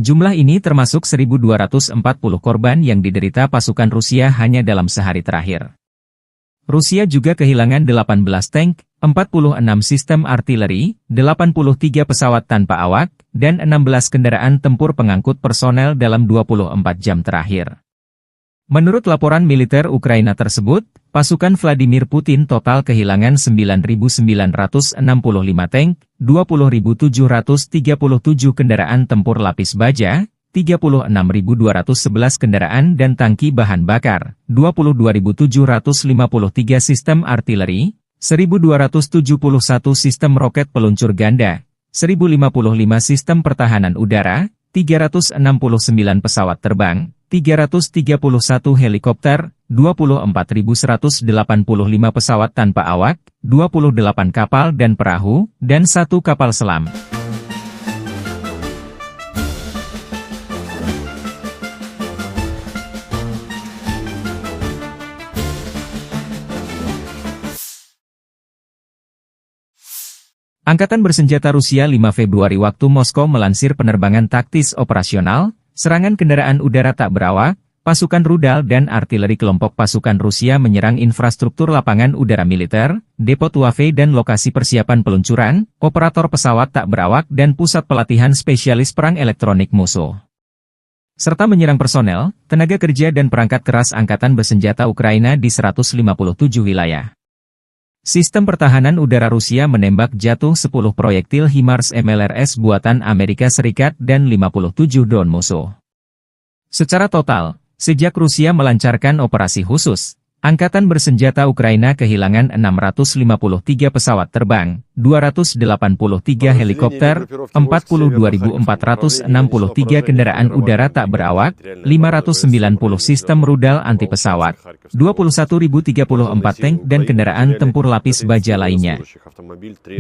Jumlah ini termasuk 1.240 korban yang diderita pasukan Rusia hanya dalam sehari terakhir. Rusia juga kehilangan 18 tank, 46 sistem artileri, 83 pesawat tanpa awak, dan 16 kendaraan tempur pengangkut personel dalam 24 jam terakhir. Menurut laporan militer Ukraina tersebut, pasukan Vladimir Putin total kehilangan 9.965 tank, 20.737 kendaraan tempur lapis baja, 36.211 kendaraan dan tangki bahan bakar, 22.753 sistem artileri, 1.271 sistem roket peluncur ganda, 1.055 sistem pertahanan udara, 369 pesawat terbang, 331 helikopter, 24.185 pesawat tanpa awak, 28 kapal dan perahu, dan 1 kapal selam. Angkatan bersenjata Rusia 5 Februari waktu Moskow melansir penerbangan taktis operasional, serangan kendaraan udara tak berawak, pasukan rudal dan artileri kelompok pasukan Rusia menyerang infrastruktur lapangan udara militer, depo Tuave dan lokasi persiapan peluncuran, operator pesawat tak berawak dan pusat pelatihan spesialis perang elektronik musuh. Serta menyerang personel, tenaga kerja dan perangkat keras angkatan bersenjata Ukraina di 157 wilayah. Sistem pertahanan udara Rusia menembak jatuh 10 proyektil HIMARS MLRS buatan Amerika Serikat dan 57 drone musuh. Secara total, sejak Rusia melancarkan operasi khusus, angkatan bersenjata Ukraina kehilangan 653 pesawat terbang, 283 helikopter, 42.463 kendaraan udara tak berawak, 590 sistem rudal anti pesawat, 21.034 tank dan kendaraan tempur lapis baja lainnya.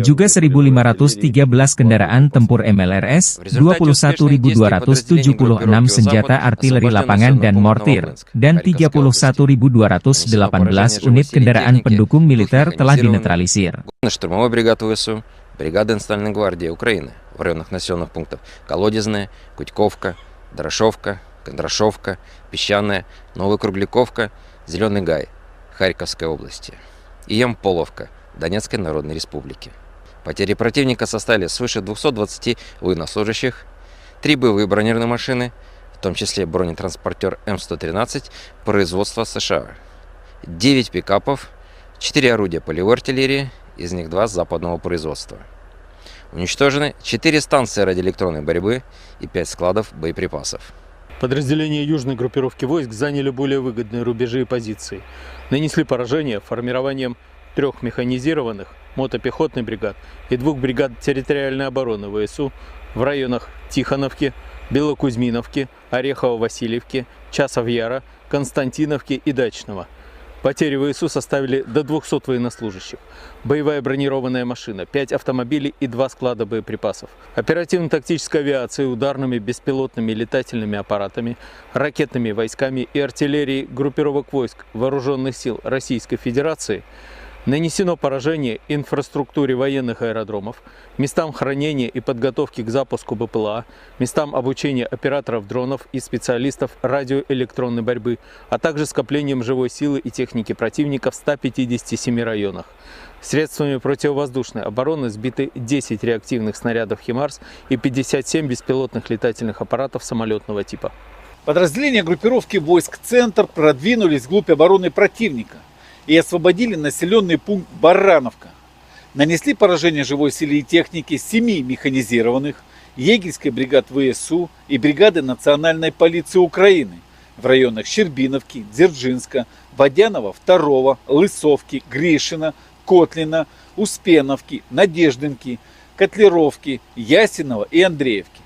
Juga 1.513 kendaraan tempur MLRS, 21.276 senjata artileri lapangan dan mortir, dan 31.218 unit kendaraan pendukung militer telah dinetralisir. Штурмовой бригады ВСУ, бригады Национальной гвардии Украины в районах населенных пунктов Колодезная, Кутьковка, Дорошовка, Кондрашовка, Песчаная, Новокругляковка, Зеленый Гай, Харьковской области и Ямполовка, Донецкой Народной Республики. Потери противника составили свыше 220 военнослужащих, 3 боевые бронированные машины, в том числе бронетранспортер М113 производства США, 9 пикапов, 4 орудия полевой артиллерии, из них 2 западного производства. Уничтожены 4 станции радиоэлектронной борьбы и 5 складов боеприпасов. Подразделения южной группировки войск заняли более выгодные рубежи и позиции. Нанесли поражение формированием 3 механизированных мотопехотных бригад и 2 бригад территориальной обороны ВСУ в районах Тихоновки, Белокузьминовки, Орехово-Васильевки, Часов-Яра, Константиновки и Дачного. Потери ВСУ составили до 200 военнослужащих, боевая бронированная машина, 5 автомобилей и 2 склада боеприпасов, оперативно-тактической авиацией, ударными беспилотными летательными аппаратами, ракетными войсками и артиллерией группировок войск Вооруженных сил Российской Федерации нанесено поражение инфраструктуре военных аэродромов, местам хранения и подготовки к запуску БПЛА, местам обучения операторов дронов и специалистов радиоэлектронной борьбы, а также скоплением живой силы и техники противника в 157 районах. Средствами противовоздушной обороны сбиты 10 реактивных снарядов «Химарс» и 57 беспилотных летательных аппаратов самолетного типа. Подразделения группировки войск «Центр» продвинулись вглубь обороны противника и освободили населенный пункт Барановка. Нанесли поражение живой силе и технике 7 механизированных, егерской бригад ВСУ и бригады Национальной полиции Украины в районах Щербиновки, Дзержинска, Водянова 2, Лысовки, Гришина, Котлина, Успеновки, Надеждинки, Котлеровки, Ясинова и Андреевки.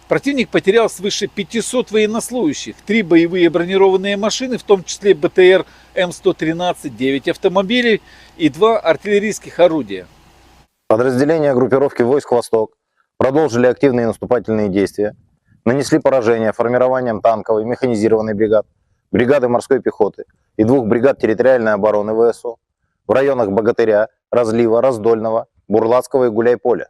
Противник потерял свыше 500 военнослужащих, 3 боевые бронированные машины, в том числе БТР М113, 9 автомобилей и 2 артиллерийских орудия. Подразделения группировки войск «Восток» продолжили активные наступательные действия, нанесли поражение формированием танковой механизированной бригад, бригады морской пехоты и 2 бригад территориальной обороны ВСУ в районах Богатыря, Разлива, Раздольного, Бурлацкого и Гуляйполя.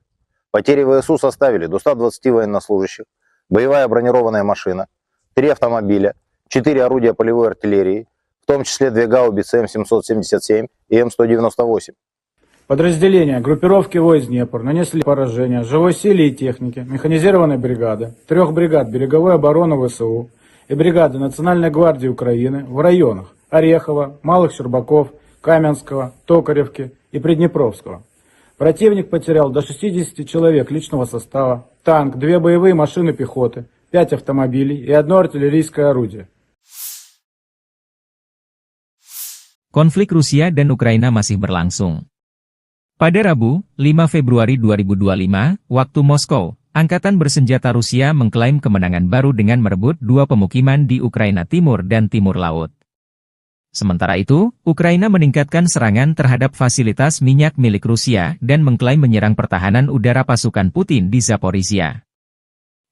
Потери ВСУ составили до 120 военнослужащих, боевая бронированная машина, 3 автомобиля, 4 орудия полевой артиллерии, в том числе 2 гаубицы М777 и М198. Подразделения группировки войск Днепр нанесли поражение живой силе и технике механизированной бригады, 3 бригад береговой обороны ВСУ и бригады Национальной гвардии Украины в районах Орехова, Малых Щербаков, Каменского, Токаревки и Приднепровского. Противник потерял до 60 человек личного состава, танк, 2 боевые машины пехоты, 5 автомобилей и 1 артиллерийское орудие. Konflik Rusia dan Ukraina masih berlangsung. Pada Rabu, 5 Februari 2025, waktu Moskow, Angkatan Bersenjata Rusia mengklaim kemenangan baru dengan merebut 2 pemukiman di Ukraina Timur dan Timur Laut. Sementara itu, Ukraina meningkatkan serangan terhadap fasilitas minyak milik Rusia dan mengklaim menyerang pertahanan udara pasukan Putin di Zaporizhia.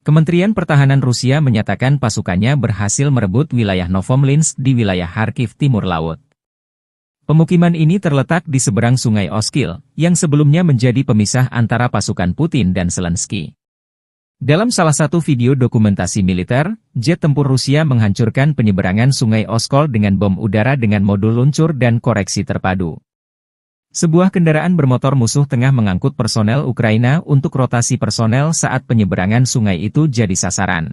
Kementerian Pertahanan Rusia menyatakan pasukannya berhasil merebut wilayah Novomlinsk di wilayah Kharkiv Timur Laut. Pemukiman ini terletak di seberang sungai Oskil, yang sebelumnya menjadi pemisah antara pasukan Putin dan Zelensky. Dalam salah satu video dokumentasi militer, jet tempur Rusia menghancurkan penyeberangan sungai Oskol dengan bom udara dengan modul luncur dan koreksi terpadu. Sebuah kendaraan bermotor musuh tengah mengangkut personel Ukraina untuk rotasi personel saat penyeberangan sungai itu jadi sasaran.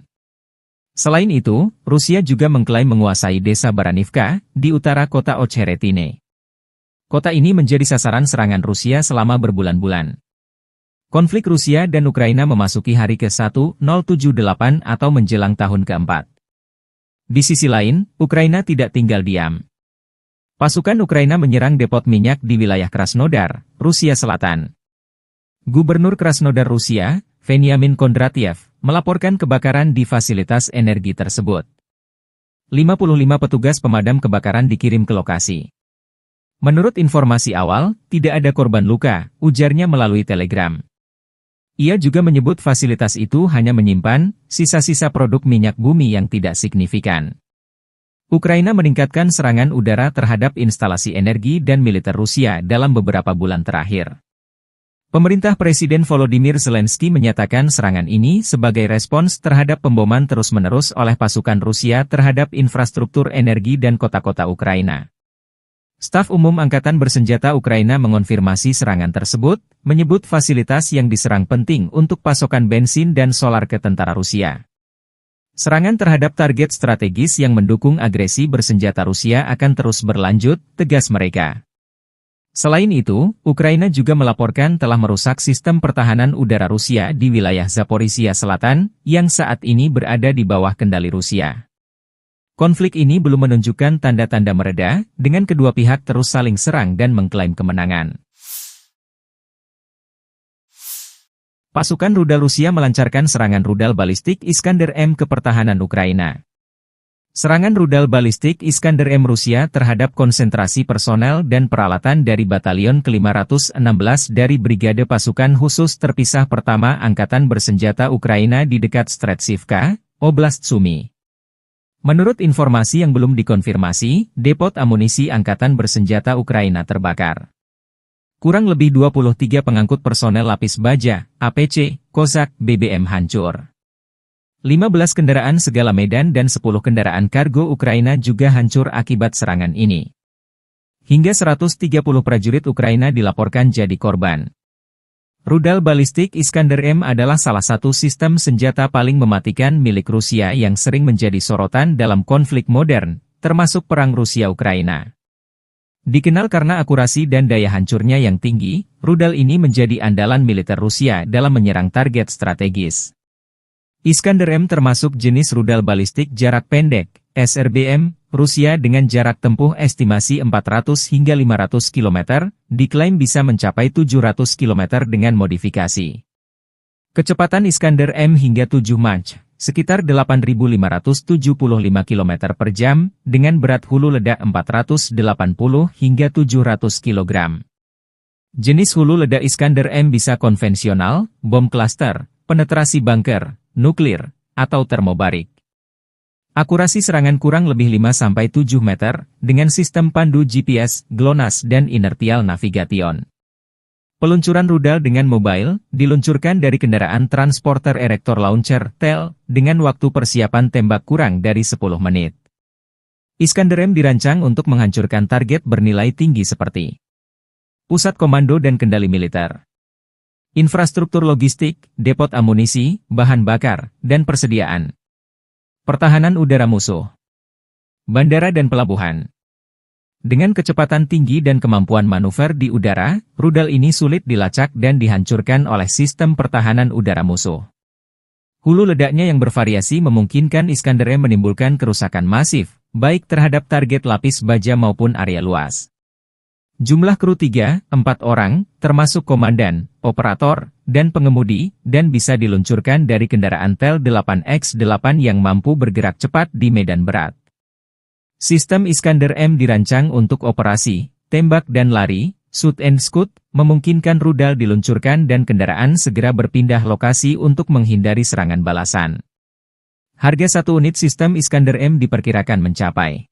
Selain itu, Rusia juga mengklaim menguasai desa Baranivka, di utara kota Ocheretine. Kota ini menjadi sasaran serangan Rusia selama berbulan-bulan. Konflik Rusia dan Ukraina memasuki hari ke-1078 atau menjelang tahun ke-4. Di sisi lain, Ukraina tidak tinggal diam. Pasukan Ukraina menyerang depot minyak di wilayah Krasnodar, Rusia Selatan. Gubernur Krasnodar Rusia, Veniamin Kondratiev, melaporkan kebakaran di fasilitas energi tersebut. 55 petugas pemadam kebakaran dikirim ke lokasi. Menurut informasi awal, tidak ada korban luka, ujarnya melalui telegram. Ia juga menyebut fasilitas itu hanya menyimpan sisa-sisa produk minyak bumi yang tidak signifikan. Ukraina meningkatkan serangan udara terhadap instalasi energi dan militer Rusia dalam beberapa bulan terakhir. Pemerintah Presiden Volodymyr Zelensky menyatakan serangan ini sebagai respons terhadap pemboman terus-menerus oleh pasukan Rusia terhadap infrastruktur energi dan kota-kota Ukraina. Staf Umum Angkatan Bersenjata Ukraina mengonfirmasi serangan tersebut, menyebut fasilitas yang diserang penting untuk pasokan bensin dan solar ke tentara Rusia. Serangan terhadap target strategis yang mendukung agresi bersenjata Rusia akan terus berlanjut, tegas mereka. Selain itu, Ukraina juga melaporkan telah merusak sistem pertahanan udara Rusia di wilayah Zaporizhia Selatan, yang saat ini berada di bawah kendali Rusia. Konflik ini belum menunjukkan tanda-tanda mereda, dengan kedua pihak terus saling serang dan mengklaim kemenangan. Pasukan rudal Rusia melancarkan serangan rudal balistik Iskander-M ke pertahanan Ukraina. Serangan rudal balistik Iskander-M Rusia terhadap konsentrasi personel dan peralatan dari Batalion ke-516 dari Brigade Pasukan Khusus Terpisah Pertama Angkatan Bersenjata Ukraina di dekat Stretsivka, Oblast Sumy. Menurut informasi yang belum dikonfirmasi, depot amunisi Angkatan Bersenjata Ukraina terbakar. Kurang lebih 23 pengangkut personel lapis baja, APC, Kozak, BBM hancur. 15 kendaraan segala medan dan 10 kendaraan kargo Ukraina juga hancur akibat serangan ini. Hingga 130 prajurit Ukraina dilaporkan jadi korban. Rudal balistik Iskander-M adalah salah satu sistem senjata paling mematikan milik Rusia yang sering menjadi sorotan dalam konflik modern, termasuk perang Rusia-Ukraina. Dikenal karena akurasi dan daya hancurnya yang tinggi, rudal ini menjadi andalan militer Rusia dalam menyerang target strategis. Iskander-M termasuk jenis rudal balistik jarak pendek, SRBM, Rusia dengan jarak tempuh estimasi 400 hingga 500 km, diklaim bisa mencapai 700 km dengan modifikasi. Kecepatan Iskander-M hingga 7 Mach, sekitar 8.575 km per jam, dengan berat hulu ledak 480 hingga 700 kg. Jenis hulu ledak Iskander-M bisa konvensional, bom klaster, penetrasi bunker, nuklir, atau termobarik. Akurasi serangan kurang lebih 5-7 meter, dengan sistem pandu GPS, GLONASS dan inertial navigation. Peluncuran rudal dengan mobile, diluncurkan dari kendaraan transporter erector launcher, TEL, dengan waktu persiapan tembak kurang dari 10 menit. Iskander-M dirancang untuk menghancurkan target bernilai tinggi seperti pusat komando dan kendali militer, infrastruktur logistik, depot amunisi, bahan bakar, dan persediaan. Pertahanan udara musuh. Bandara dan pelabuhan. Dengan kecepatan tinggi dan kemampuan manuver di udara, rudal ini sulit dilacak dan dihancurkan oleh sistem pertahanan udara musuh. Hulu ledaknya yang bervariasi memungkinkan Iskander M menimbulkan kerusakan masif, baik terhadap target lapis baja maupun area luas. Jumlah kru 3-4 orang, termasuk komandan, operator, dan pengemudi, dan bisa diluncurkan dari kendaraan Tel 8X8 yang mampu bergerak cepat di medan berat. Sistem Iskander M dirancang untuk operasi, tembak dan lari, shoot and scoot, memungkinkan rudal diluncurkan dan kendaraan segera berpindah lokasi untuk menghindari serangan balasan. Harga satu unit sistem Iskander M diperkirakan mencapai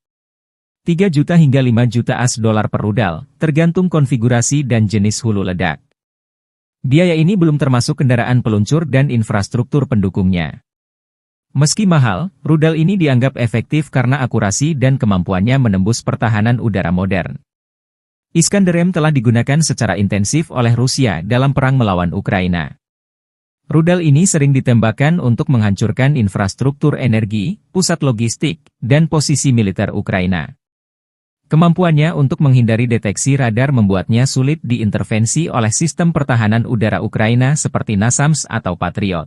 3 juta hingga 5 juta $AS per rudal, tergantung konfigurasi dan jenis hulu ledak. Biaya ini belum termasuk kendaraan peluncur dan infrastruktur pendukungnya. Meski mahal, rudal ini dianggap efektif karena akurasi dan kemampuannya menembus pertahanan udara modern. Iskander M telah digunakan secara intensif oleh Rusia dalam perang melawan Ukraina. Rudal ini sering ditembakkan untuk menghancurkan infrastruktur energi, pusat logistik, dan posisi militer Ukraina. Kemampuannya untuk menghindari deteksi radar membuatnya sulit diintervensi oleh sistem pertahanan udara Ukraina seperti NASAMS atau Patriot.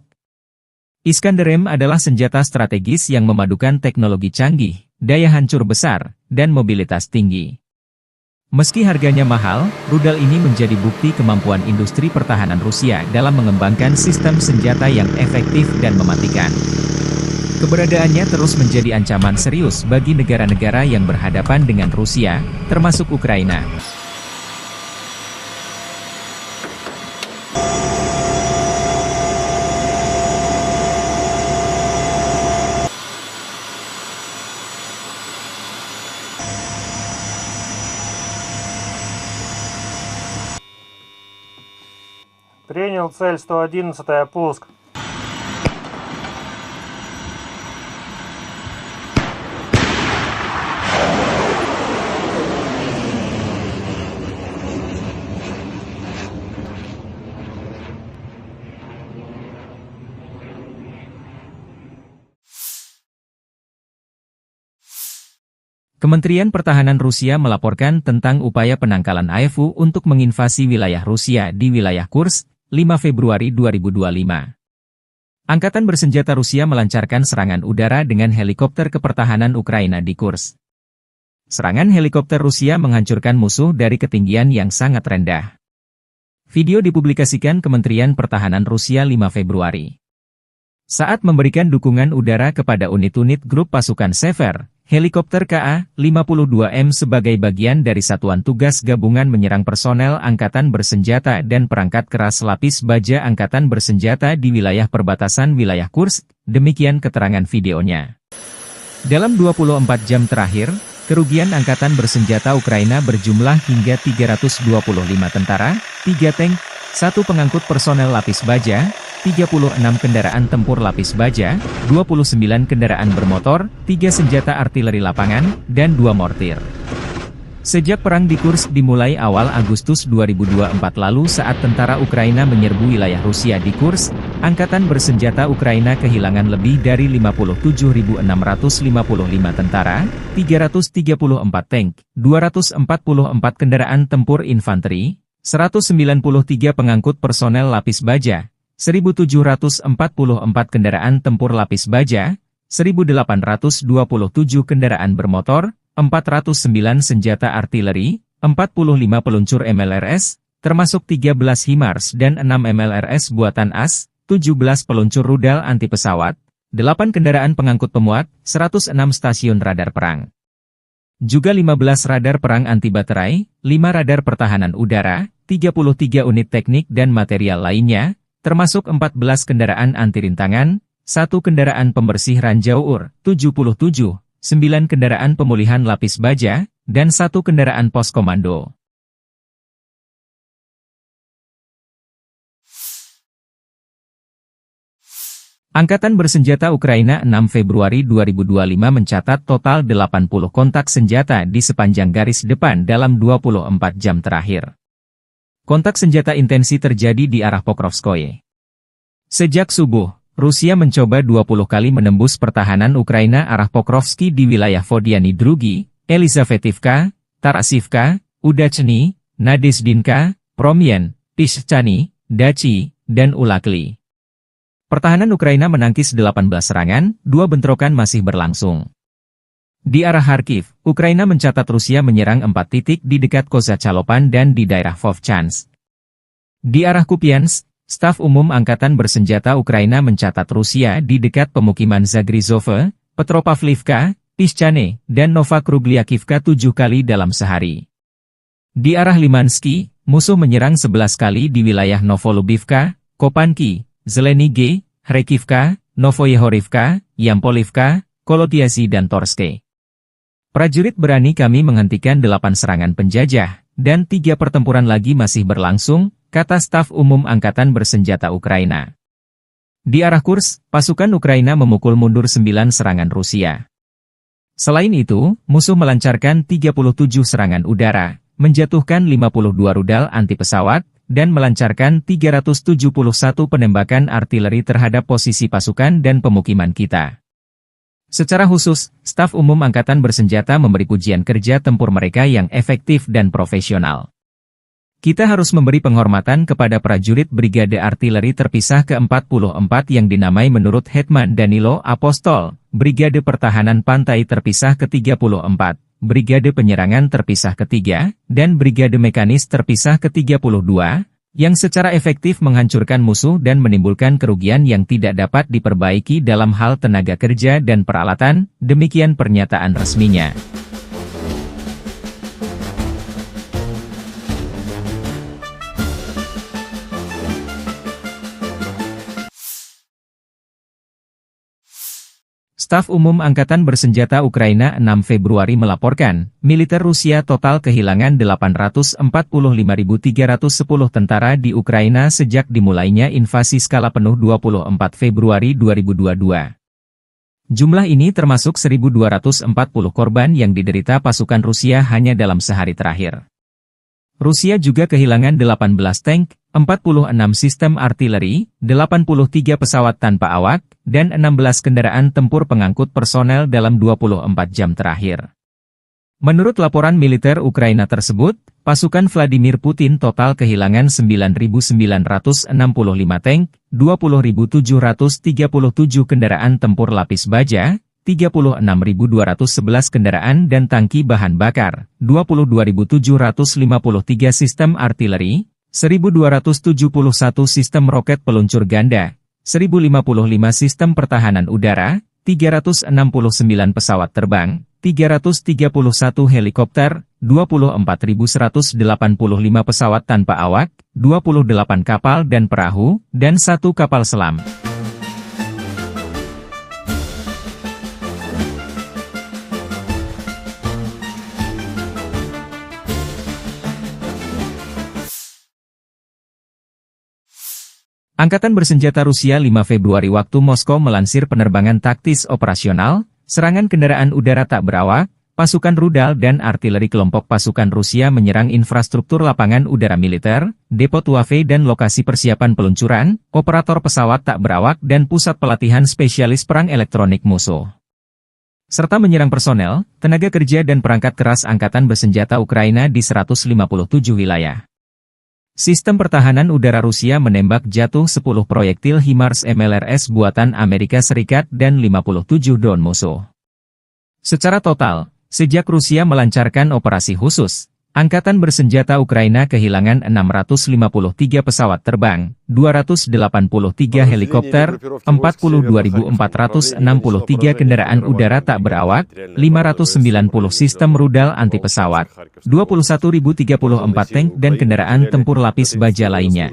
Iskander M adalah senjata strategis yang memadukan teknologi canggih, daya hancur besar, dan mobilitas tinggi. Meski harganya mahal, rudal ini menjadi bukti kemampuan industri pertahanan Rusia dalam mengembangkan sistem senjata yang efektif dan mematikan. Keberadaannya terus menjadi ancaman serius bagi negara-negara yang berhadapan dengan Rusia, termasuk Ukraina. Принял цель 111, пуск. Kementerian Pertahanan Rusia melaporkan tentang upaya penangkalan AFU untuk menginvasi wilayah Rusia di wilayah Kursk, 5 Februari 2025. Angkatan bersenjata Rusia melancarkan serangan udara dengan helikopter kepertahanan Ukraina di Kursk. Serangan helikopter Rusia menghancurkan musuh dari ketinggian yang sangat rendah. Video dipublikasikan Kementerian Pertahanan Rusia 5 Februari. Saat memberikan dukungan udara kepada unit-unit grup pasukan Sever, helikopter Ka-52M sebagai bagian dari Satuan Tugas Gabungan menyerang personel Angkatan Bersenjata dan perangkat keras lapis baja Angkatan Bersenjata di wilayah perbatasan wilayah Kursk, demikian keterangan videonya. Dalam 24 jam terakhir, kerugian Angkatan Bersenjata Ukraina berjumlah hingga 325 tentara, 3 tank, 1 pengangkut personel lapis baja, 36 kendaraan tempur lapis baja, 29 kendaraan bermotor, 3 senjata artileri lapangan, dan 2 mortir. Sejak perang di Kursk dimulai awal Agustus 2024 lalu saat tentara Ukraina menyerbu wilayah Rusia di Kursk, Angkatan Bersenjata Ukraina kehilangan lebih dari 57.655 tentara, 334 tank, 244 kendaraan tempur infanteri, 193 pengangkut personel lapis baja, 1.744 kendaraan tempur lapis baja, 1.827 kendaraan bermotor, 409 senjata artileri, 45 peluncur MLRS, termasuk 13 HIMARS dan 6 MLRS buatan AS, 17 peluncur rudal anti pesawat, 8 kendaraan pengangkut pemuat, 106 stasiun radar perang. Juga 15 radar perang anti baterai, 5 radar pertahanan udara, 33 unit teknik dan material lainnya, termasuk 14 kendaraan anti rintangan, 1 kendaraan pembersih ranjau UR, 77, 9 kendaraan pemulihan lapis baja, dan 1 kendaraan pos komando. Angkatan Bersenjata Ukraina 6 Februari 2025 mencatat total 80 kontak senjata di sepanjang garis depan dalam 24 jam terakhir. Kontak senjata intensi terjadi di arah Pokrovskoye. Sejak subuh, Rusia mencoba 20 kali menembus pertahanan Ukraina arah Pokrovski di wilayah Vodiany Drugi, Elizavetivka, Tarasivka, Udachny, Nadezdinka, Promyen, Pishchany, Dachi, dan Ulakli. Pertahanan Ukraina menangkis 18 serangan, 2 bentrokan masih berlangsung. Di arah Kharkiv, Ukraina mencatat Rusia menyerang 4 titik di dekat Kozacalopan dan di daerah Vovchansk. Di arah Kupiansk, Staf Umum Angkatan Bersenjata Ukraina mencatat Rusia di dekat pemukiman Zagrizove, Petropavlivka, Pishchane, dan Novokrugliakivka 7 kali dalam sehari. Di arah Limansky, musuh menyerang 11 kali di wilayah Novolubivka, Kopanki, Zelenige, Hrekivka, Novoyehorivka, Yampolivka, Kolotiasi dan Torske. Prajurit berani kami menghentikan 8 serangan penjajah, dan 3 pertempuran lagi masih berlangsung, kata Staf Umum Angkatan Bersenjata Ukraina. Di arah Kursk, pasukan Ukraina memukul mundur 9 serangan Rusia. Selain itu, musuh melancarkan 37 serangan udara, menjatuhkan 52 rudal anti-pesawat, dan melancarkan 371 penembakan artileri terhadap posisi pasukan dan pemukiman kita. Secara khusus, Staf Umum Angkatan Bersenjata memberi pujian kerja tempur mereka yang efektif dan profesional. Kita harus memberi penghormatan kepada prajurit Brigade Artileri Terpisah ke-44 yang dinamai menurut Hetman Danilo Apostol, Brigade Pertahanan Pantai Terpisah ke-34, Brigade Penyerangan Terpisah ke-3, dan Brigade Mekanis Terpisah ke-32, yang secara efektif menghancurkan musuh dan menimbulkan kerugian yang tidak dapat diperbaiki dalam hal tenaga kerja dan peralatan, demikian pernyataan resminya. Staf Umum Angkatan Bersenjata Ukraina 6 Februari melaporkan, militer Rusia total kehilangan 845.310 tentara di Ukraina sejak dimulainya invasi skala penuh 24 Februari 2022. Jumlah ini termasuk 1.240 korban yang diderita pasukan Rusia hanya dalam sehari terakhir. Rusia juga kehilangan 18 tank, 46 sistem artileri, 83 pesawat tanpa awak, dan 16 kendaraan tempur pengangkut personel dalam 24 jam terakhir. Menurut laporan militer Ukraina tersebut, pasukan Vladimir Putin total kehilangan 9.965 tank, 20.737 kendaraan tempur lapis baja, 36.211 kendaraan dan tangki bahan bakar, 22.753 sistem artileri, 1.271 sistem roket peluncur ganda, 1.055 sistem pertahanan udara, 369 pesawat terbang, 331 helikopter, 24.185 pesawat tanpa awak, 28 kapal dan perahu, dan 1 kapal selam. Angkatan Bersenjata Rusia 5 Februari waktu Moskow melansir penerbangan taktis operasional, serangan kendaraan udara tak berawak, pasukan rudal dan artileri kelompok pasukan Rusia menyerang infrastruktur lapangan udara militer, depo Tuave dan lokasi persiapan peluncuran, operator pesawat tak berawak dan pusat pelatihan spesialis perang elektronik musuh. Serta menyerang personel, tenaga kerja dan perangkat keras Angkatan Bersenjata Ukraina di 157 wilayah. Sistem pertahanan udara Rusia menembak jatuh 10 proyektil HIMARS MLRS buatan Amerika Serikat dan 57 drone musuh. Secara total, sejak Rusia melancarkan operasi khusus, Angkatan Bersenjata Ukraina kehilangan 653 pesawat terbang, 283 helikopter, 42.463 kendaraan udara tak berawak, 590 sistem rudal anti-pesawat, 21.034 tank dan kendaraan tempur lapis baja lainnya.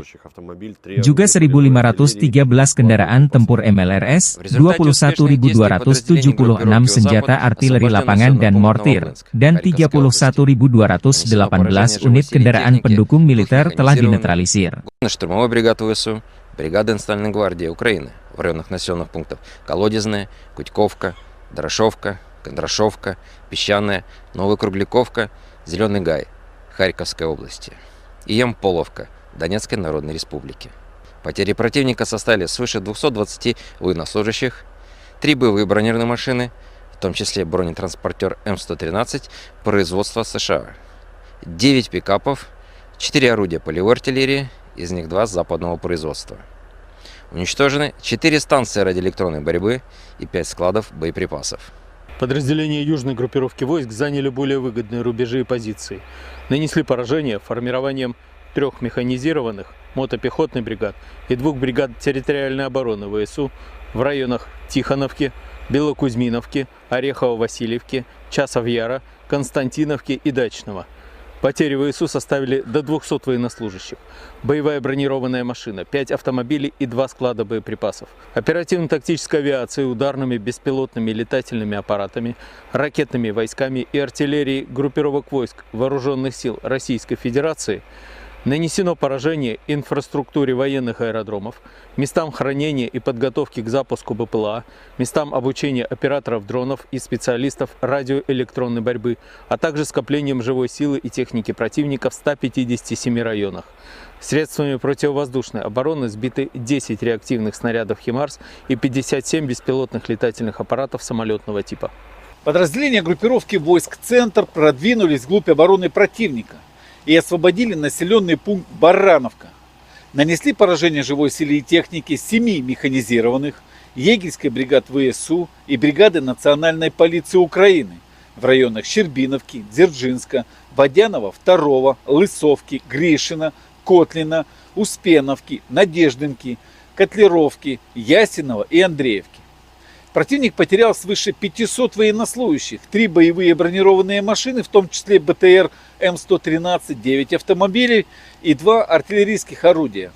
Juga 1.513 kendaraan tempur MLRS, 21.276 senjata artileri lapangan dan mortir, dan 31.218 unit kendaraan pendukung militer telah dinetralisir. Штурмовой бригады ВСУ, бригада Национальной гвардии Украины в районах населенных пунктов Колодезная, Кутьковка, Дорошовка, Кондрашовка, Песчаная, Новокругляковка, Зеленый Гай, Харьковской области и Ямполовка, Донецкой Народной Республики. Потери противника составили свыше 220 военнослужащих, 3 боевые бронированные машины, в том числе бронетранспортер М113 производства США, 9 пикапов, 4 орудия полевой артиллерии, из них 2 западного производства. Уничтожены 4 станции радиоэлектронной борьбы и 5 складов боеприпасов. Подразделения южной группировки войск заняли более выгодные рубежи и позиции. Нанесли поражение формированием 3 механизированных мотопехотных бригад и 2 бригад территориальной обороны ВСУ в районах Тихоновки, Белокузьминовки, Орехово-Васильевки, Часов-Яра, Константиновки и Дачного. Потери ВСУ составили до 200 военнослужащих, боевая бронированная машина, 5 автомобилей и 2 склада боеприпасов, оперативно-тактической авиацией, ударными беспилотными летательными аппаратами, ракетными войсками и артиллерией группировок войск Вооруженных сил Российской Федерации нанесено поражение инфраструктуре военных аэродромов, местам хранения и подготовки к запуску БПЛА, местам обучения операторов дронов и специалистов радиоэлектронной борьбы, а также скоплением живой силы и техники противника в 157 районах. Средствами противовоздушной обороны сбиты 10 реактивных снарядов «Химарс» и 57 беспилотных летательных аппаратов самолетного типа. Подразделения группировки войск «Центр» продвинулись вглубь обороны противника и освободили населенный пункт Барановка. Нанесли поражение живой силе и технике 7 механизированных, егерской бригад ВСУ и бригады национальной полиции Украины в районах Щербиновки, Дзержинска, Водянова 2, Лысовки, Гришина, Котлина, Успеновки, Надеждинки, Котлеровки, Ясинова и Андреевки. Противник потерял свыше 500 военнослужащих, 3 боевые бронированные машины, в том числе БТР М113, 9 автомобилей и 2 артиллерийских орудия.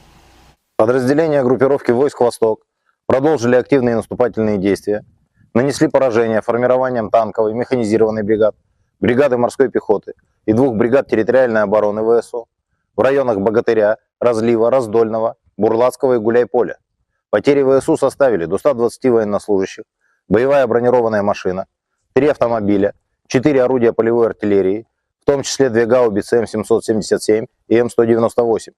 Подразделения группировки войск «Восток» продолжили активные наступательные действия, нанесли поражение формированием танковой механизированной бригад, бригады морской пехоты и 2 бригад территориальной обороны ВСУ в районах Богатыря, Разлива, Раздольного, Бурлацкого и Гуляйполя. Потери ВСУ составили до 120 военнослужащих, боевая бронированная машина, 3 автомобиля, 4 орудия полевой артиллерии, в том числе 2 гаубицы М777 и М198.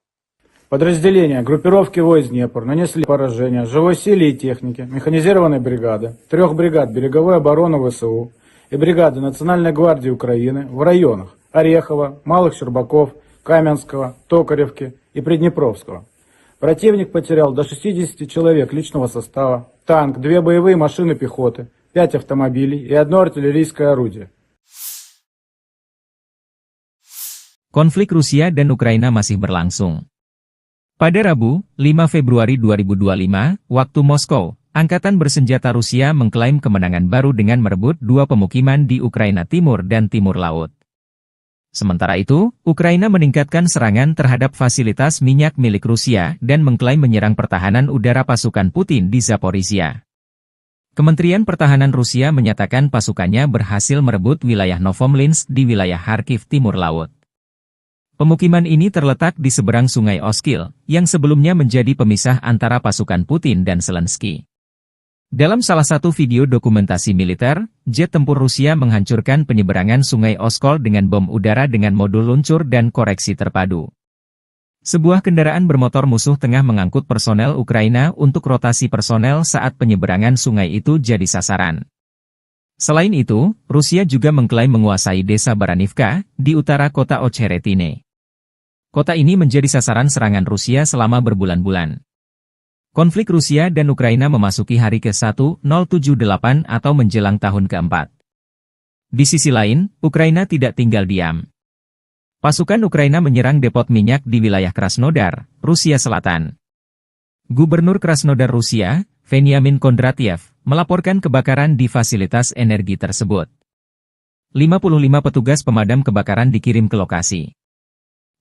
Подразделения группировки войск Днепр нанесли поражение живой силе и технике механизированной бригады, 3 бригад береговой обороны ВСУ и бригады Национальной гвардии Украины в районах Орехова, Малых Щербаков, Каменского, Токаревки и Приднепровского. Противник потерял до 60 человек личного состава, танк, 2 боевые машины пехоты, 5 автомобилей и 1 артиллерийское орудие. Konflik Rusia dan Ukraina masih berlangsung. Pada Rabu, 5 Februari 2025, waktu Moskow, Angkatan Bersenjata Rusia mengklaim kemenangan baru dengan merebut 2 pemukiman di Ukraina Timur dan Timur Laut. Sementara itu, Ukraina meningkatkan serangan terhadap fasilitas minyak milik Rusia dan mengklaim menyerang pertahanan udara pasukan Putin di Zaporizhia. Kementerian Pertahanan Rusia menyatakan pasukannya berhasil merebut wilayah Novomlinsk di wilayah Kharkiv Timur Laut. Pemukiman ini terletak di seberang Sungai Oskil, yang sebelumnya menjadi pemisah antara pasukan Putin dan Zelensky. Dalam salah satu video dokumentasi militer, jet tempur Rusia menghancurkan penyeberangan Sungai Oskol dengan bom udara dengan modul luncur dan koreksi terpadu. Sebuah kendaraan bermotor musuh tengah mengangkut personel Ukraina untuk rotasi personel saat penyeberangan sungai itu jadi sasaran. Selain itu, Rusia juga mengklaim menguasai desa Baranivka, di utara kota Ocheretine. Kota ini menjadi sasaran serangan Rusia selama berbulan-bulan. Konflik Rusia dan Ukraina memasuki hari ke-1078 atau menjelang tahun ke-4. Di sisi lain, Ukraina tidak tinggal diam. Pasukan Ukraina menyerang depot minyak di wilayah Krasnodar, Rusia Selatan. Gubernur Krasnodar Rusia, Veniamin Kondratiev, melaporkan kebakaran di fasilitas energi tersebut. 55 petugas pemadam kebakaran dikirim ke lokasi.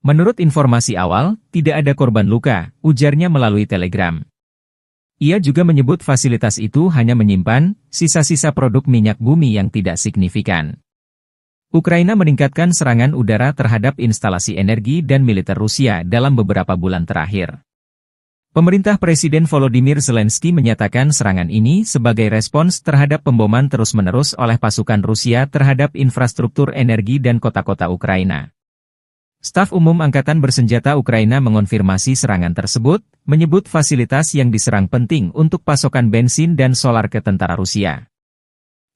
Menurut informasi awal, tidak ada korban luka, ujarnya melalui telegram. Ia juga menyebut fasilitas itu hanya menyimpan sisa-sisa produk minyak bumi yang tidak signifikan. Ukraina meningkatkan serangan udara terhadap instalasi energi dan militer Rusia dalam beberapa bulan terakhir. Pemerintah Presiden Volodymyr Zelensky menyatakan serangan ini sebagai respons terhadap pemboman terus-menerus oleh pasukan Rusia terhadap infrastruktur energi dan kota-kota Ukraina. Staf Umum Angkatan Bersenjata Ukraina mengonfirmasi serangan tersebut, menyebut fasilitas yang diserang penting untuk pasokan bensin dan solar ke tentara Rusia.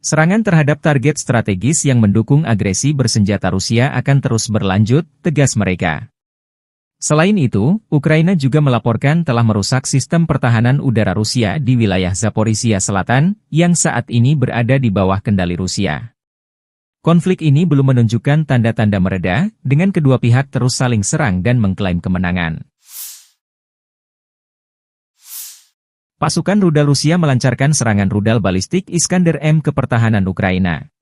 Serangan terhadap target strategis yang mendukung agresi bersenjata Rusia akan terus berlanjut, tegas mereka. Selain itu, Ukraina juga melaporkan telah merusak sistem pertahanan udara Rusia di wilayah Zaporizhia Selatan, yang saat ini berada di bawah kendali Rusia. Konflik ini belum menunjukkan tanda-tanda mereda, dengan kedua pihak terus saling serang dan mengklaim kemenangan. Pasukan rudal Rusia melancarkan serangan rudal balistik Iskander-M ke pertahanan Ukraina.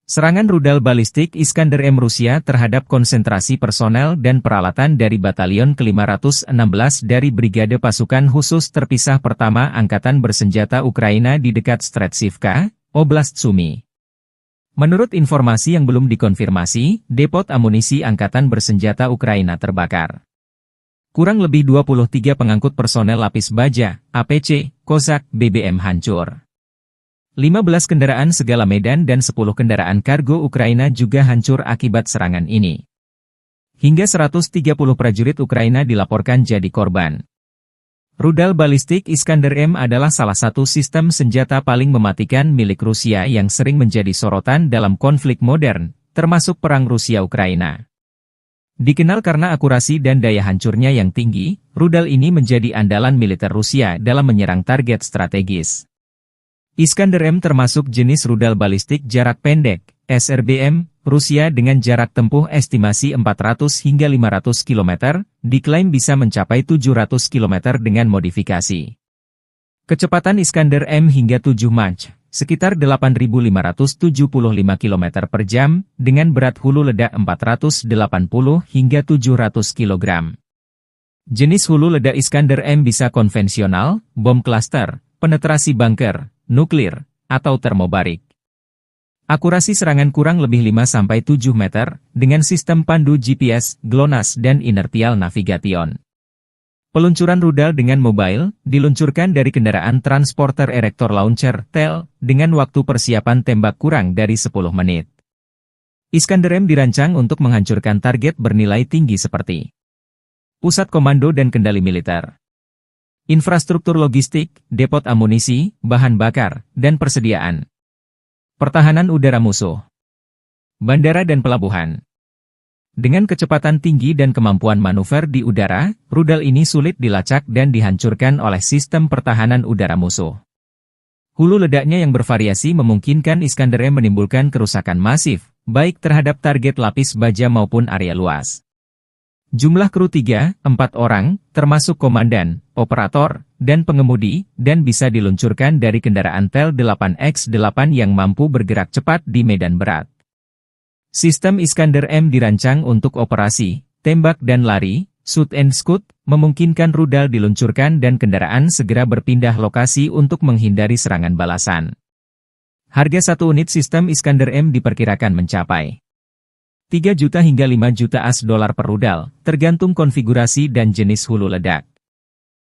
Serangan rudal balistik Iskander-M Rusia terhadap konsentrasi personel dan peralatan dari Batalion ke-516 dari Brigade Pasukan Khusus Terpisah Pertama Angkatan Bersenjata Ukraina di dekat Stretchivka, Oblast Sumy. Menurut informasi yang belum dikonfirmasi, depot amunisi Angkatan Bersenjata Ukraina terbakar. Kurang lebih 23 pengangkut personel lapis baja, APC, Kozak, BBM hancur. 15 kendaraan segala medan dan 10 kendaraan kargo Ukraina juga hancur akibat serangan ini. Hingga 130 prajurit Ukraina dilaporkan jadi korban. Rudal balistik Iskander-M adalah salah satu sistem senjata paling mematikan milik Rusia yang sering menjadi sorotan dalam konflik modern, termasuk perang Rusia-Ukraina. Dikenal karena akurasi dan daya hancurnya yang tinggi, rudal ini menjadi andalan militer Rusia dalam menyerang target strategis. Iskander-M termasuk jenis rudal balistik jarak pendek, SRBM, Rusia dengan jarak tempuh estimasi 400 hingga 500 km, diklaim bisa mencapai 700 km dengan modifikasi. Kecepatan Iskander-M hingga 7 Mach, sekitar 8.575 km per jam, dengan berat hulu ledak 480 hingga 700 kg. Jenis hulu ledak Iskander-M bisa konvensional, bom klaster, penetrasi bunker, nuklir, atau termobarik. Akurasi serangan kurang lebih 5-7 meter, dengan sistem pandu GPS, GLONASS dan inertial navigation. Peluncuran rudal dengan mobile, diluncurkan dari kendaraan transporter erector launcher, TEL, dengan waktu persiapan tembak kurang dari 10 menit. Iskander-M dirancang untuk menghancurkan target bernilai tinggi seperti pusat komando dan kendali militer, infrastruktur logistik, depot amunisi, bahan bakar, dan persediaan, pertahanan udara musuh, bandara dan pelabuhan. Dengan kecepatan tinggi dan kemampuan manuver di udara, rudal ini sulit dilacak dan dihancurkan oleh sistem pertahanan udara musuh. Hulu ledaknya yang bervariasi memungkinkan Iskander-M menimbulkan kerusakan masif, baik terhadap target lapis baja maupun area luas. Jumlah kru 3-4 orang, termasuk komandan, operator, dan pengemudi, dan bisa diluncurkan dari kendaraan TEL 8X8 yang mampu bergerak cepat di medan berat. Sistem Iskander-M dirancang untuk operasi, tembak dan lari, shoot and scoot, memungkinkan rudal diluncurkan dan kendaraan segera berpindah lokasi untuk menghindari serangan balasan. Harga satu unit sistem Iskander-M diperkirakan mencapai 3 juta hingga 5 juta $AS per rudal, tergantung konfigurasi dan jenis hulu ledak.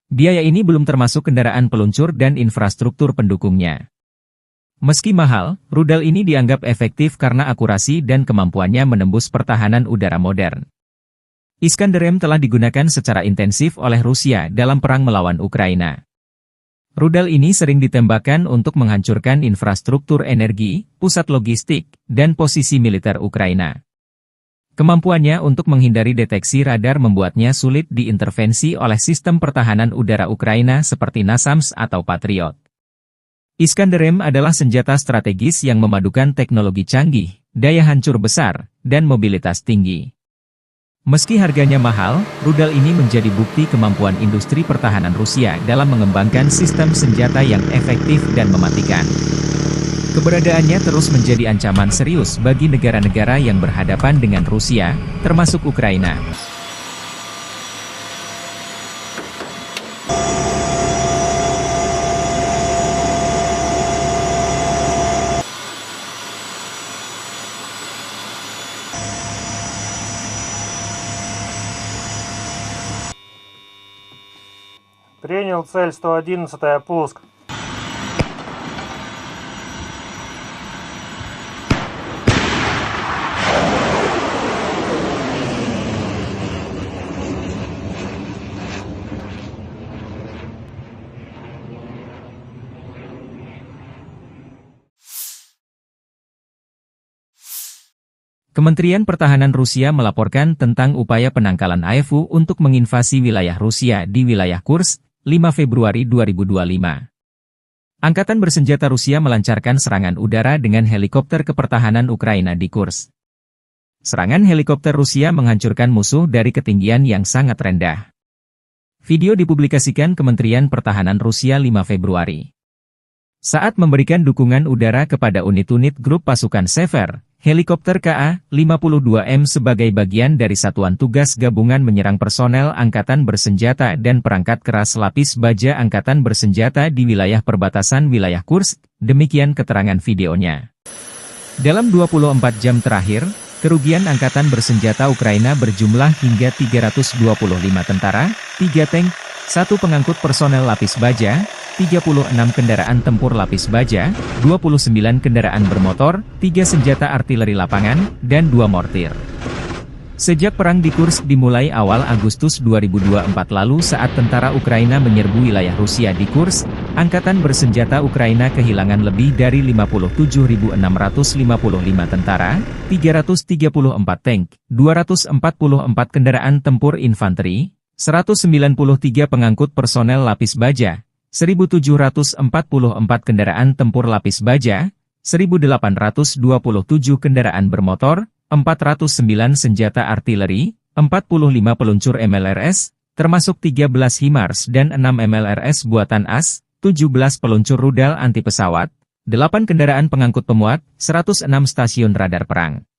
Biaya ini belum termasuk kendaraan peluncur dan infrastruktur pendukungnya. Meski mahal, rudal ini dianggap efektif karena akurasi dan kemampuannya menembus pertahanan udara modern. Iskander-M telah digunakan secara intensif oleh Rusia dalam perang melawan Ukraina. Rudal ini sering ditembakkan untuk menghancurkan infrastruktur energi, pusat logistik, dan posisi militer Ukraina. Kemampuannya untuk menghindari deteksi radar membuatnya sulit diintervensi oleh sistem pertahanan udara Ukraina seperti NASAMS atau Patriot. Iskander-M adalah senjata strategis yang memadukan teknologi canggih, daya hancur besar, dan mobilitas tinggi. Meski harganya mahal, rudal ini menjadi bukti kemampuan industri pertahanan Rusia dalam mengembangkan sistem senjata yang efektif dan mematikan. Keberadaannya terus menjadi ancaman serius bagi negara-negara yang berhadapan dengan Rusia, termasuk Ukraina. Принял цель 111, пуск. Kementerian Pertahanan Rusia melaporkan tentang upaya penangkalan AFU untuk menginvasi wilayah Rusia di wilayah Kursk, 5 Februari 2025. Angkatan bersenjata Rusia melancarkan serangan udara dengan helikopter kepertahanan Ukraina di Kursk. Serangan helikopter Rusia menghancurkan musuh dari ketinggian yang sangat rendah. Video dipublikasikan Kementerian Pertahanan Rusia 5 Februari. Saat memberikan dukungan udara kepada unit-unit grup pasukan Sever, helikopter KA-52M sebagai bagian dari Satuan Tugas Gabungan menyerang personel Angkatan Bersenjata dan perangkat keras lapis baja Angkatan Bersenjata di wilayah perbatasan wilayah Kursk, demikian keterangan videonya. Dalam 24 jam terakhir, kerugian Angkatan Bersenjata Ukraina berjumlah hingga 325 tentara, 3 tank, 1 pengangkut personel lapis baja, 36 kendaraan tempur lapis baja, 29 kendaraan bermotor, 3 senjata artileri lapangan, dan 2 mortir. Sejak perang di Kursk dimulai awal Agustus 2024 lalu saat tentara Ukraina menyerbu wilayah Rusia di Kursk, Angkatan Bersenjata Ukraina kehilangan lebih dari 57.655 tentara, 334 tank, 244 kendaraan tempur infanteri, 193 pengangkut personel lapis baja, 1.744 kendaraan tempur lapis baja, 1.827 kendaraan bermotor, 409 senjata artileri, 45 peluncur MLRS, termasuk 13 HIMARS dan 6 MLRS buatan AS, 17 peluncur rudal anti pesawat, 8 kendaraan pengangkut pemuat, 106 stasiun radar perang.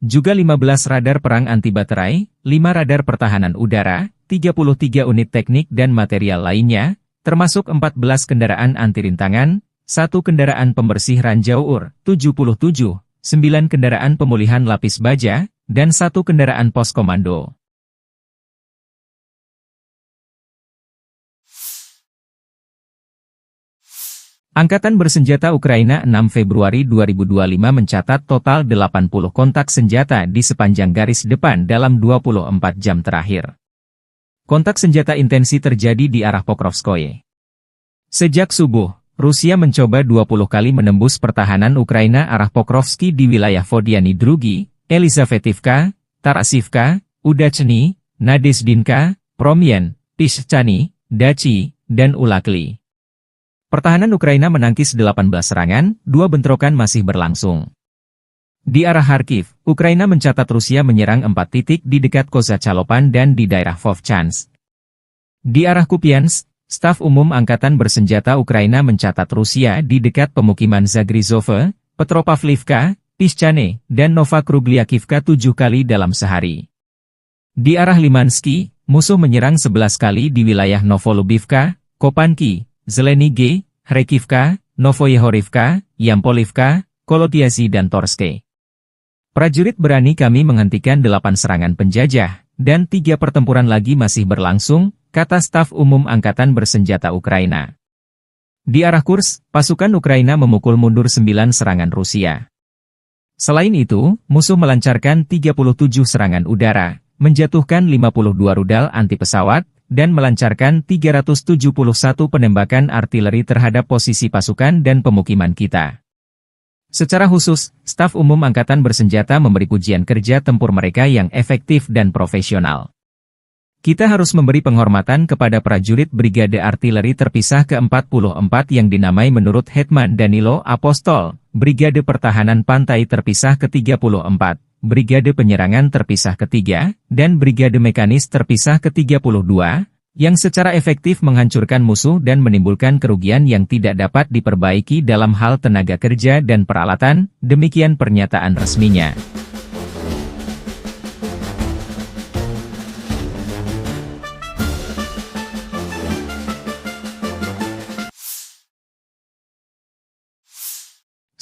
Juga 15 radar perang anti baterai, 5 radar pertahanan udara, 33 unit teknik dan material lainnya, termasuk 14 kendaraan anti rintangan, 1 kendaraan pembersih ranjau UR, 77, 9 kendaraan pemulihan lapis baja, dan 1 kendaraan pos komando. Angkatan Bersenjata Ukraina 6 Februari 2025 mencatat total 80 kontak senjata di sepanjang garis depan dalam 24 jam terakhir. Kontak senjata intensi terjadi di arah Pokrovskoye. Sejak subuh, Rusia mencoba 20 kali menembus pertahanan Ukraina arah Pokrovski di wilayah Vodiany Drugi, Elizavetivka, Tarasivka, Udachny, Nadezdinka, Promyen, Pishchany, Dachi, dan Ulakli. Pertahanan Ukraina menangkis 18 serangan, 2 bentrokan masih berlangsung. Di arah Kharkiv, Ukraina mencatat Rusia menyerang 4 titik di dekat Kozacalopan dan di daerah Vovchansk. Di arah Kupiansk, Staf Umum Angkatan Bersenjata Ukraina mencatat Rusia di dekat pemukiman Zagrizove, Petropavlivka, Pishchane, dan Novakrugliakivka 7 kali dalam sehari. Di arah Limansky, musuh menyerang 11 kali di wilayah Novolubivka, Kopanki, Zeleny, Hrekivka, Novoyehorivka, Yampolivka, Kolotiasi dan Torske. Prajurit berani kami menghentikan 8 serangan penjajah, dan 3 pertempuran lagi masih berlangsung, kata Staf Umum Angkatan Bersenjata Ukraina. Di arah Kursk, pasukan Ukraina memukul mundur 9 serangan Rusia. Selain itu, musuh melancarkan 37 serangan udara, menjatuhkan 52 rudal anti pesawat, dan melancarkan 371 penembakan artileri terhadap posisi pasukan dan pemukiman kita. Secara khusus, Staf Umum Angkatan Bersenjata memberi pujian kerja tempur mereka yang efektif dan profesional. Kita harus memberi penghormatan kepada prajurit Brigade Artileri Terpisah ke-44 yang dinamai menurut Hetman Danilo Apostol, Brigade Pertahanan Pantai Terpisah ke-34, Brigade Penyerangan Terpisah ke-3, dan Brigade Mekanis Terpisah ke-32, yang secara efektif menghancurkan musuh dan menimbulkan kerugian yang tidak dapat diperbaiki dalam hal tenaga kerja dan peralatan, demikian pernyataan resminya.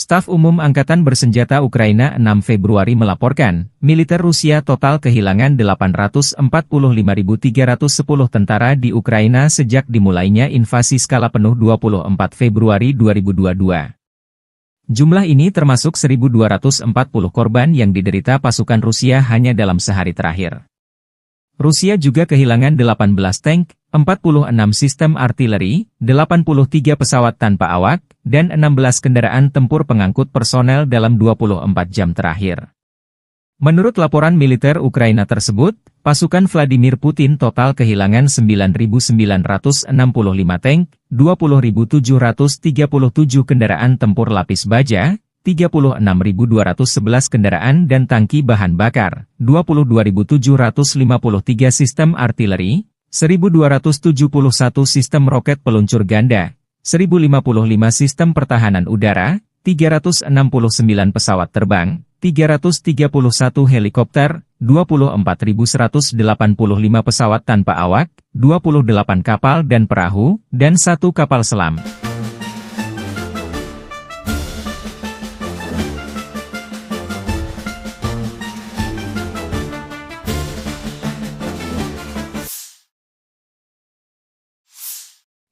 Staf Umum Angkatan Bersenjata Ukraina 6 Februari melaporkan, militer Rusia total kehilangan 845.310 tentara di Ukraina sejak dimulainya invasi skala penuh 24 Februari 2022. Jumlah ini termasuk 1.240 korban yang diderita pasukan Rusia hanya dalam sehari terakhir. Rusia juga kehilangan 18 tank, 46 sistem artileri, 83 pesawat tanpa awak, dan 16 kendaraan tempur pengangkut personel dalam 24 jam terakhir. Menurut laporan militer Ukraina tersebut, pasukan Vladimir Putin total kehilangan 9.965 tank, 20.737 kendaraan tempur lapis baja, 36.211 kendaraan dan tangki bahan bakar, 22.753 sistem artileri, 1.271 sistem roket peluncur ganda, 1.055 sistem pertahanan udara, 369 pesawat terbang, 331 helikopter, 24.185 pesawat tanpa awak, 28 kapal dan perahu, dan 1 kapal selam.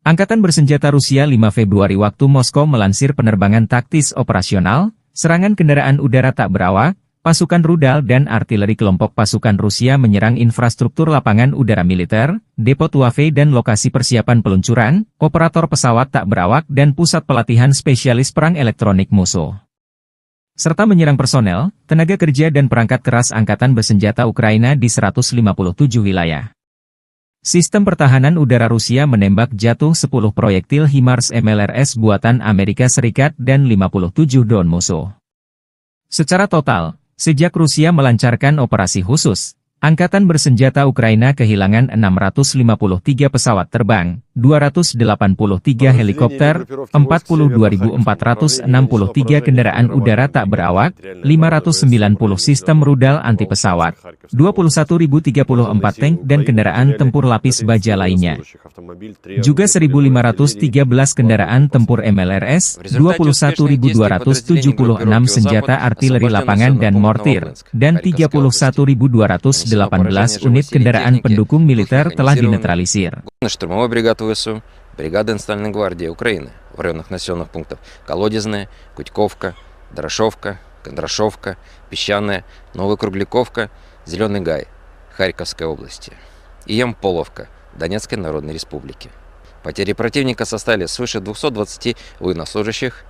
Angkatan bersenjata Rusia 5 Februari waktu Moskow melansir penerbangan taktis operasional, serangan kendaraan udara tak berawak, pasukan rudal dan artileri kelompok pasukan Rusia menyerang infrastruktur lapangan udara militer, depo Tuave dan lokasi persiapan peluncuran, operator pesawat tak berawak dan pusat pelatihan spesialis perang elektronik musuh. Serta menyerang personel, tenaga kerja dan perangkat keras angkatan bersenjata Ukraina di 157 wilayah. Sistem pertahanan udara Rusia menembak jatuh 10 proyektil HIMARS MLRS buatan Amerika Serikat dan 57 drone musuh. Secara total, sejak Rusia melancarkan operasi khusus, angkatan bersenjata Ukraina kehilangan 653 pesawat terbang, 283 helikopter, 42.463 kendaraan udara tak berawak, 590 sistem rudal anti pesawat, 21.034 tank dan kendaraan tempur lapis baja lainnya. Juga 1.513 kendaraan tempur MLRS, 21.276 senjata artileri lapangan dan mortir, dan 31.218 unit kendaraan pendukung militer telah dinetralisir. Штурмовой бригады ВСУ, бригады Национальной гвардии Украины в районах населенных пунктов Колодезная, Кутьковка, Дорошовка, Кондрашовка, Песчаная, Новокругляковка, Зеленый Гай, Харьковской области и Ямполовка, Донецкой Народной Республики. Потери противника составили свыше 220 военнослужащих,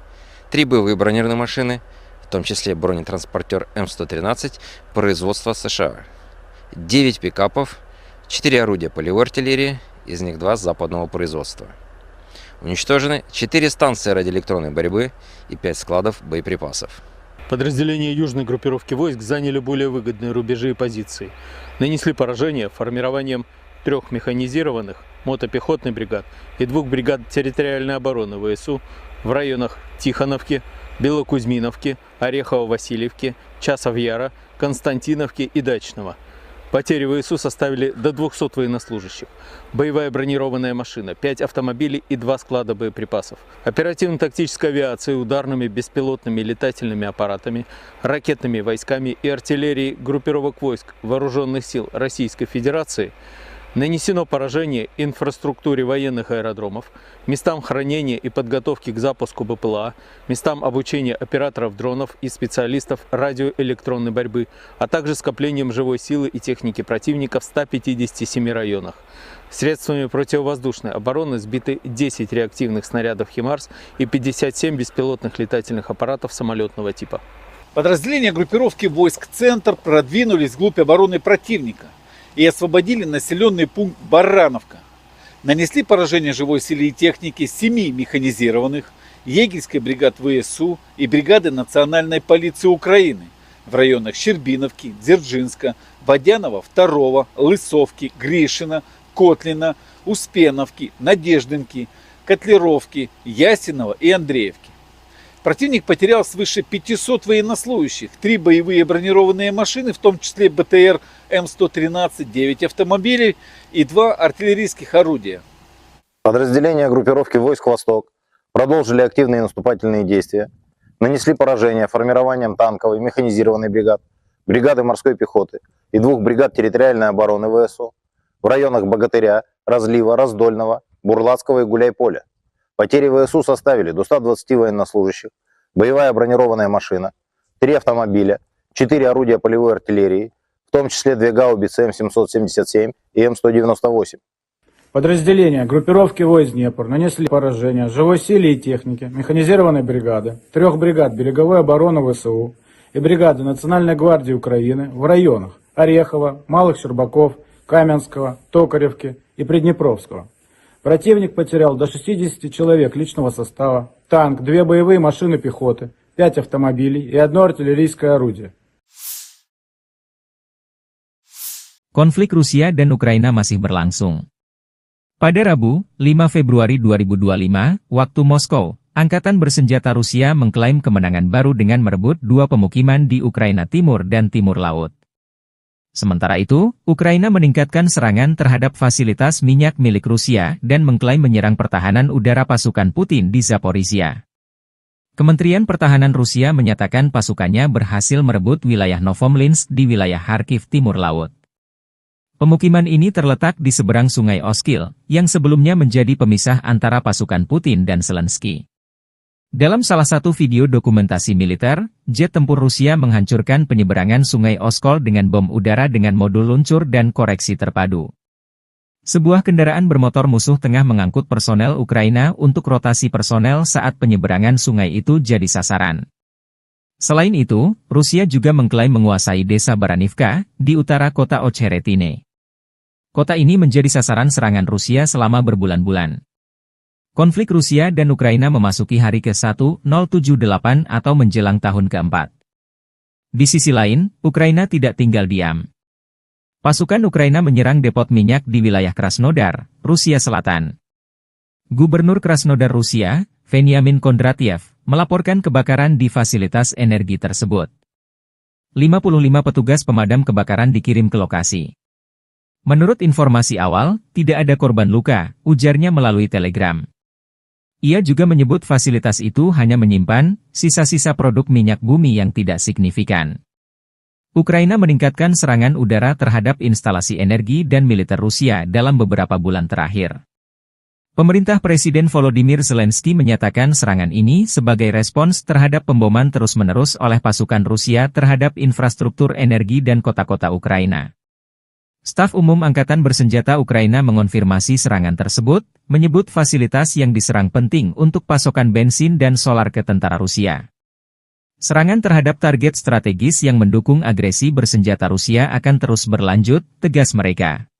3 боевые бронированные машины, в том числе бронетранспортер М113 производства США, 9 пикапов, 4 орудия полевой артиллерии, из них 2 западного производства. Уничтожены 4 станции радиоэлектронной борьбы и 5 складов боеприпасов. Подразделения южной группировки войск заняли более выгодные рубежи и позиции. Нанесли поражение формированием 3 механизированных мотопехотных бригад и 2 бригад территориальной обороны ВСУ в районах Тихоновки, Белокузьминовки, Орехово-Васильевки, Часов-Яра, Константиновки и Дачного. Потери ВСУ составили до 200 военнослужащих, боевая бронированная машина, 5 автомобилей и 2 склада боеприпасов, оперативно-тактической авиацией, ударными беспилотными летательными аппаратами, ракетными войсками и артиллерией группировок войск Вооруженных сил Российской Федерации нанесено поражение инфраструктуре военных аэродромов, местам хранения и подготовки к запуску БПЛА, местам обучения операторов дронов и специалистов радиоэлектронной борьбы, а также скоплением живой силы и техники противника в 157 районах. Средствами противовоздушной обороны сбиты 10 реактивных снарядов «Химарс» и 57 беспилотных летательных аппаратов самолетного типа. Подразделения группировки войск «Центр» продвинулись вглубь обороны противника и освободили населенный пункт Барановка. Нанесли поражение живой силе и технике 7 механизированных, егерской бригад ВСУ и бригады Национальной полиции Украины в районах Щербиновки, Дзержинска, Водянова 2, Лысовки, Гришина, Котлина, Успеновки, Надеждинки, Котлеровки, Ясинова и Андреевки. Противник потерял свыше 500 военнослужащих, 3 боевые бронированные машины, в том числе БТР М113, 9 автомобилей и 2 артиллерийских орудия. Подразделения группировки войск «Восток» продолжили активные наступательные действия, нанесли поражение формированием танковой механизированной бригад, бригады морской пехоты и 2 бригад территориальной обороны ВСУ в районах Богатыря, Разлива, Раздольного, Бурлацкого и Гуляйполя. Потери ВСУ составили до 120 военнослужащих, боевая бронированная машина, 3 автомобиля, 4 орудия полевой артиллерии, в том числе 2 гаубицы М777 и М198. Подразделения группировки войск Днепр нанесли поражение живой силе и технике механизированной бригады, 3 бригад береговой обороны ВСУ и бригады Национальной гвардии Украины в районах Орехова, Малых Щербаков, Каменского, Токаревки и Приднепровского. Противник потерял до 60 человек личного состава, танк, 2 боевые машины пехоты, 5 автомобилей и 1 артиллерийское орудие. Konflik Rusia dan Ukraina masih berlangsung. Pada Rabu, 5 Februari 2025, waktu Moskow, Angkatan Bersenjata Rusia mengklaim kemenangan baru dengan merebut 2 pemukiman di Ukraina Timur dan Timur Laut. Sementara itu, Ukraina meningkatkan serangan terhadap fasilitas minyak milik Rusia dan mengklaim menyerang pertahanan udara pasukan Putin di Zaporizhia. Kementerian Pertahanan Rusia menyatakan pasukannya berhasil merebut wilayah Novomlinsk di wilayah Kharkiv Timur Laut. Pemukiman ini terletak di seberang Sungai Oskil, yang sebelumnya menjadi pemisah antara pasukan Putin dan Zelensky. Dalam salah satu video dokumentasi militer, jet tempur Rusia menghancurkan penyeberangan Sungai Oskol dengan bom udara dengan modul luncur dan koreksi terpadu. Sebuah kendaraan bermotor musuh tengah mengangkut personel Ukraina untuk rotasi personel saat penyeberangan sungai itu jadi sasaran. Selain itu, Rusia juga mengklaim menguasai desa Baranivka, di utara kota Ocheretine. Kota ini menjadi sasaran serangan Rusia selama berbulan-bulan. Konflik Rusia dan Ukraina memasuki hari ke-1078 atau menjelang tahun ke-4. Di sisi lain, Ukraina tidak tinggal diam. Pasukan Ukraina menyerang depot minyak di wilayah Krasnodar, Rusia Selatan. Gubernur Krasnodar Rusia, Veniamin Kondratiev, melaporkan kebakaran di fasilitas energi tersebut. 55 petugas pemadam kebakaran dikirim ke lokasi. Menurut informasi awal, tidak ada korban luka, ujarnya melalui telegram. Ia juga menyebut fasilitas itu hanya menyimpan sisa-sisa produk minyak bumi yang tidak signifikan. Ukraina meningkatkan serangan udara terhadap instalasi energi dan militer Rusia dalam beberapa bulan terakhir. Pemerintah Presiden Volodymyr Zelensky menyatakan serangan ini sebagai respons terhadap pemboman terus-menerus oleh pasukan Rusia terhadap infrastruktur energi dan kota-kota Ukraina. Staf Umum Angkatan Bersenjata Ukraina mengonfirmasi serangan tersebut, menyebut fasilitas yang diserang penting untuk pasokan bensin dan solar ke tentara Rusia. Serangan terhadap target strategis yang mendukung agresi bersenjata Rusia akan terus berlanjut, tegas mereka.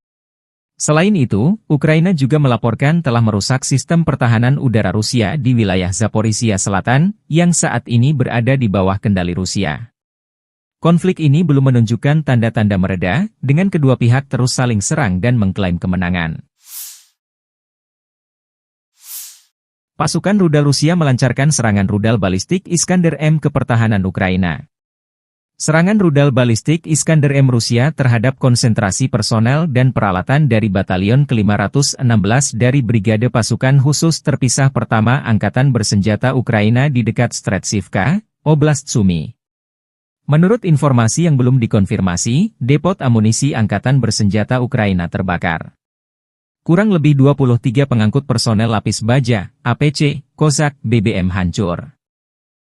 Selain itu, Ukraina juga melaporkan telah merusak sistem pertahanan udara Rusia di wilayah Zaporizhia Selatan, yang saat ini berada di bawah kendali Rusia. Konflik ini belum menunjukkan tanda-tanda mereda, dengan kedua pihak terus saling serang dan mengklaim kemenangan. Pasukan rudal Rusia melancarkan serangan rudal balistik Iskander-M ke pertahanan Ukraina. Serangan rudal balistik Iskander-M Rusia terhadap konsentrasi personel dan peralatan dari Batalion ke-516 dari Brigade Pasukan Khusus Terpisah Pertama Angkatan Bersenjata Ukraina di dekat Stretsivka, Oblast Sumy. Menurut informasi yang belum dikonfirmasi, depot amunisi Angkatan Bersenjata Ukraina terbakar. Kurang lebih 23 pengangkut personel lapis baja, APC, Kozak, BBM hancur.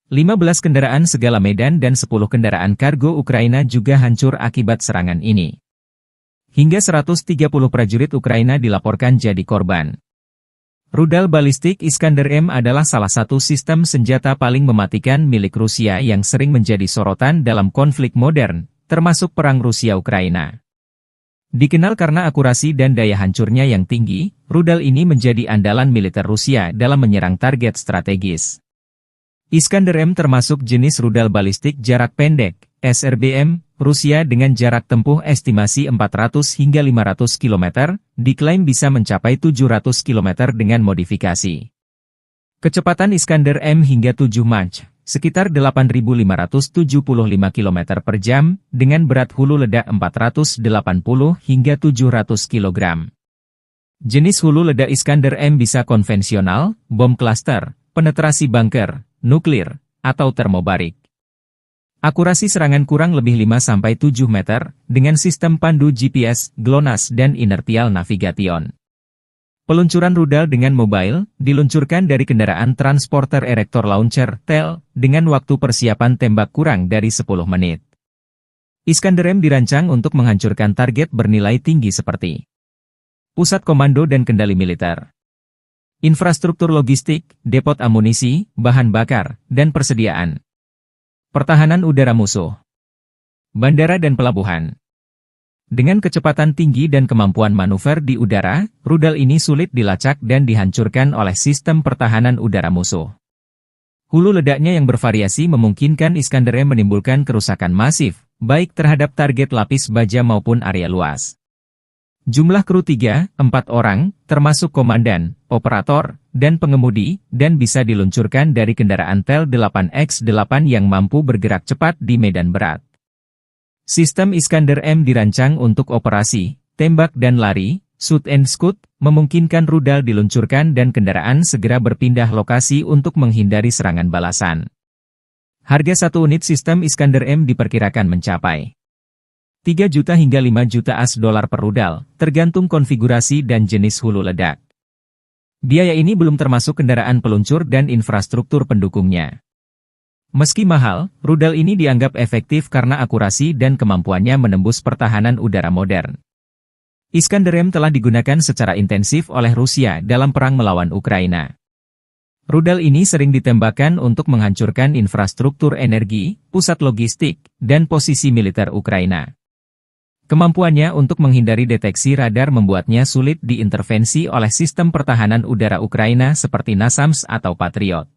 15 kendaraan segala medan dan 10 kendaraan kargo Ukraina juga hancur akibat serangan ini. Hingga 130 prajurit Ukraina dilaporkan jadi korban. Rudal balistik Iskander-M adalah salah satu sistem senjata paling mematikan milik Rusia yang sering menjadi sorotan dalam konflik modern, termasuk perang Rusia-Ukraina. Dikenal karena akurasi dan daya hancurnya yang tinggi, rudal ini menjadi andalan militer Rusia dalam menyerang target strategis. Iskander-M termasuk jenis rudal balistik jarak pendek, SRBM, Rusia dengan jarak tempuh estimasi 400 hingga 500 km, diklaim bisa mencapai 700 km dengan modifikasi. Kecepatan Iskander-M hingga 7 Mach, sekitar 8.575 km per jam, dengan berat hulu ledak 480 hingga 700 kg. Jenis hulu ledak Iskander-M bisa konvensional, bom klaster, penetrasi bunker, nuklir, atau termobarik. Akurasi serangan kurang lebih 5-7 meter, dengan sistem pandu GPS, GLONASS dan inertial navigation. Peluncuran rudal dengan mobile, diluncurkan dari kendaraan transporter erector launcher, TEL, dengan waktu persiapan tembak kurang dari 10 menit. Iskander-M dirancang untuk menghancurkan target bernilai tinggi seperti pusat komando dan kendali militer, infrastruktur logistik, depot amunisi, bahan bakar, dan persediaan. Pertahanan udara musuh. Bandara dan pelabuhan. Dengan kecepatan tinggi dan kemampuan manuver di udara, rudal ini sulit dilacak dan dihancurkan oleh sistem pertahanan udara musuh. Hulu ledaknya yang bervariasi memungkinkan Iskander M menimbulkan kerusakan masif, baik terhadap target lapis baja maupun area luas. Jumlah kru 3-4 orang, termasuk komandan, operator, dan pengemudi, dan bisa diluncurkan dari kendaraan Tel 8X8 yang mampu bergerak cepat di medan berat. Sistem Iskander M dirancang untuk operasi, tembak dan lari, shoot and scoot, memungkinkan rudal diluncurkan dan kendaraan segera berpindah lokasi untuk menghindari serangan balasan. Harga satu unit sistem Iskander M diperkirakan mencapai 3 juta hingga 5 juta AS dolar per rudal, tergantung konfigurasi dan jenis hulu ledak. Biaya ini belum termasuk kendaraan peluncur dan infrastruktur pendukungnya. Meski mahal, rudal ini dianggap efektif karena akurasi dan kemampuannya menembus pertahanan udara modern. Iskander M telah digunakan secara intensif oleh Rusia dalam perang melawan Ukraina. Rudal ini sering ditembakkan untuk menghancurkan infrastruktur energi, pusat logistik, dan posisi militer Ukraina. Kemampuannya untuk menghindari deteksi radar membuatnya sulit diintervensi oleh sistem pertahanan udara Ukraina seperti NASAMS atau Patriot.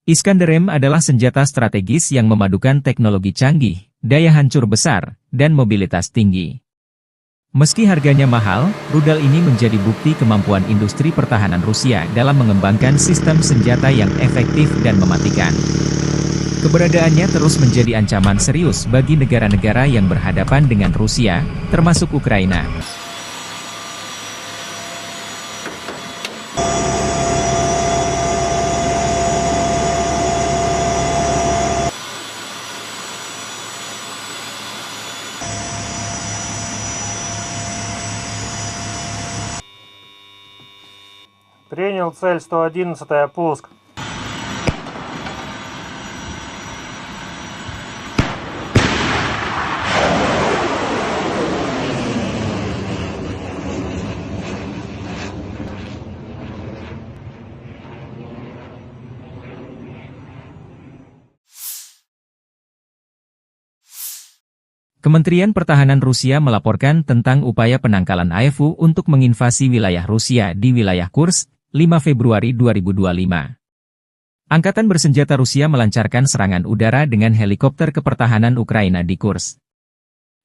Iskander M adalah senjata strategis yang memadukan teknologi canggih, daya hancur besar, dan mobilitas tinggi. Meski harganya mahal, rudal ini menjadi bukti kemampuan industri pertahanan Rusia dalam mengembangkan sistem senjata yang efektif dan mematikan. Keberadaannya terus menjadi ancaman serius bagi negara-negara yang berhadapan dengan Rusia, termasuk Ukraina. Принял цель 111-я, пуск. Kementerian Pertahanan Rusia melaporkan tentang upaya penangkalan AEFU untuk menginvasi wilayah Rusia di wilayah Kursk, 5 Februari 2025. Angkatan bersenjata Rusia melancarkan serangan udara dengan helikopter kepertahanan Ukraina di Kursk.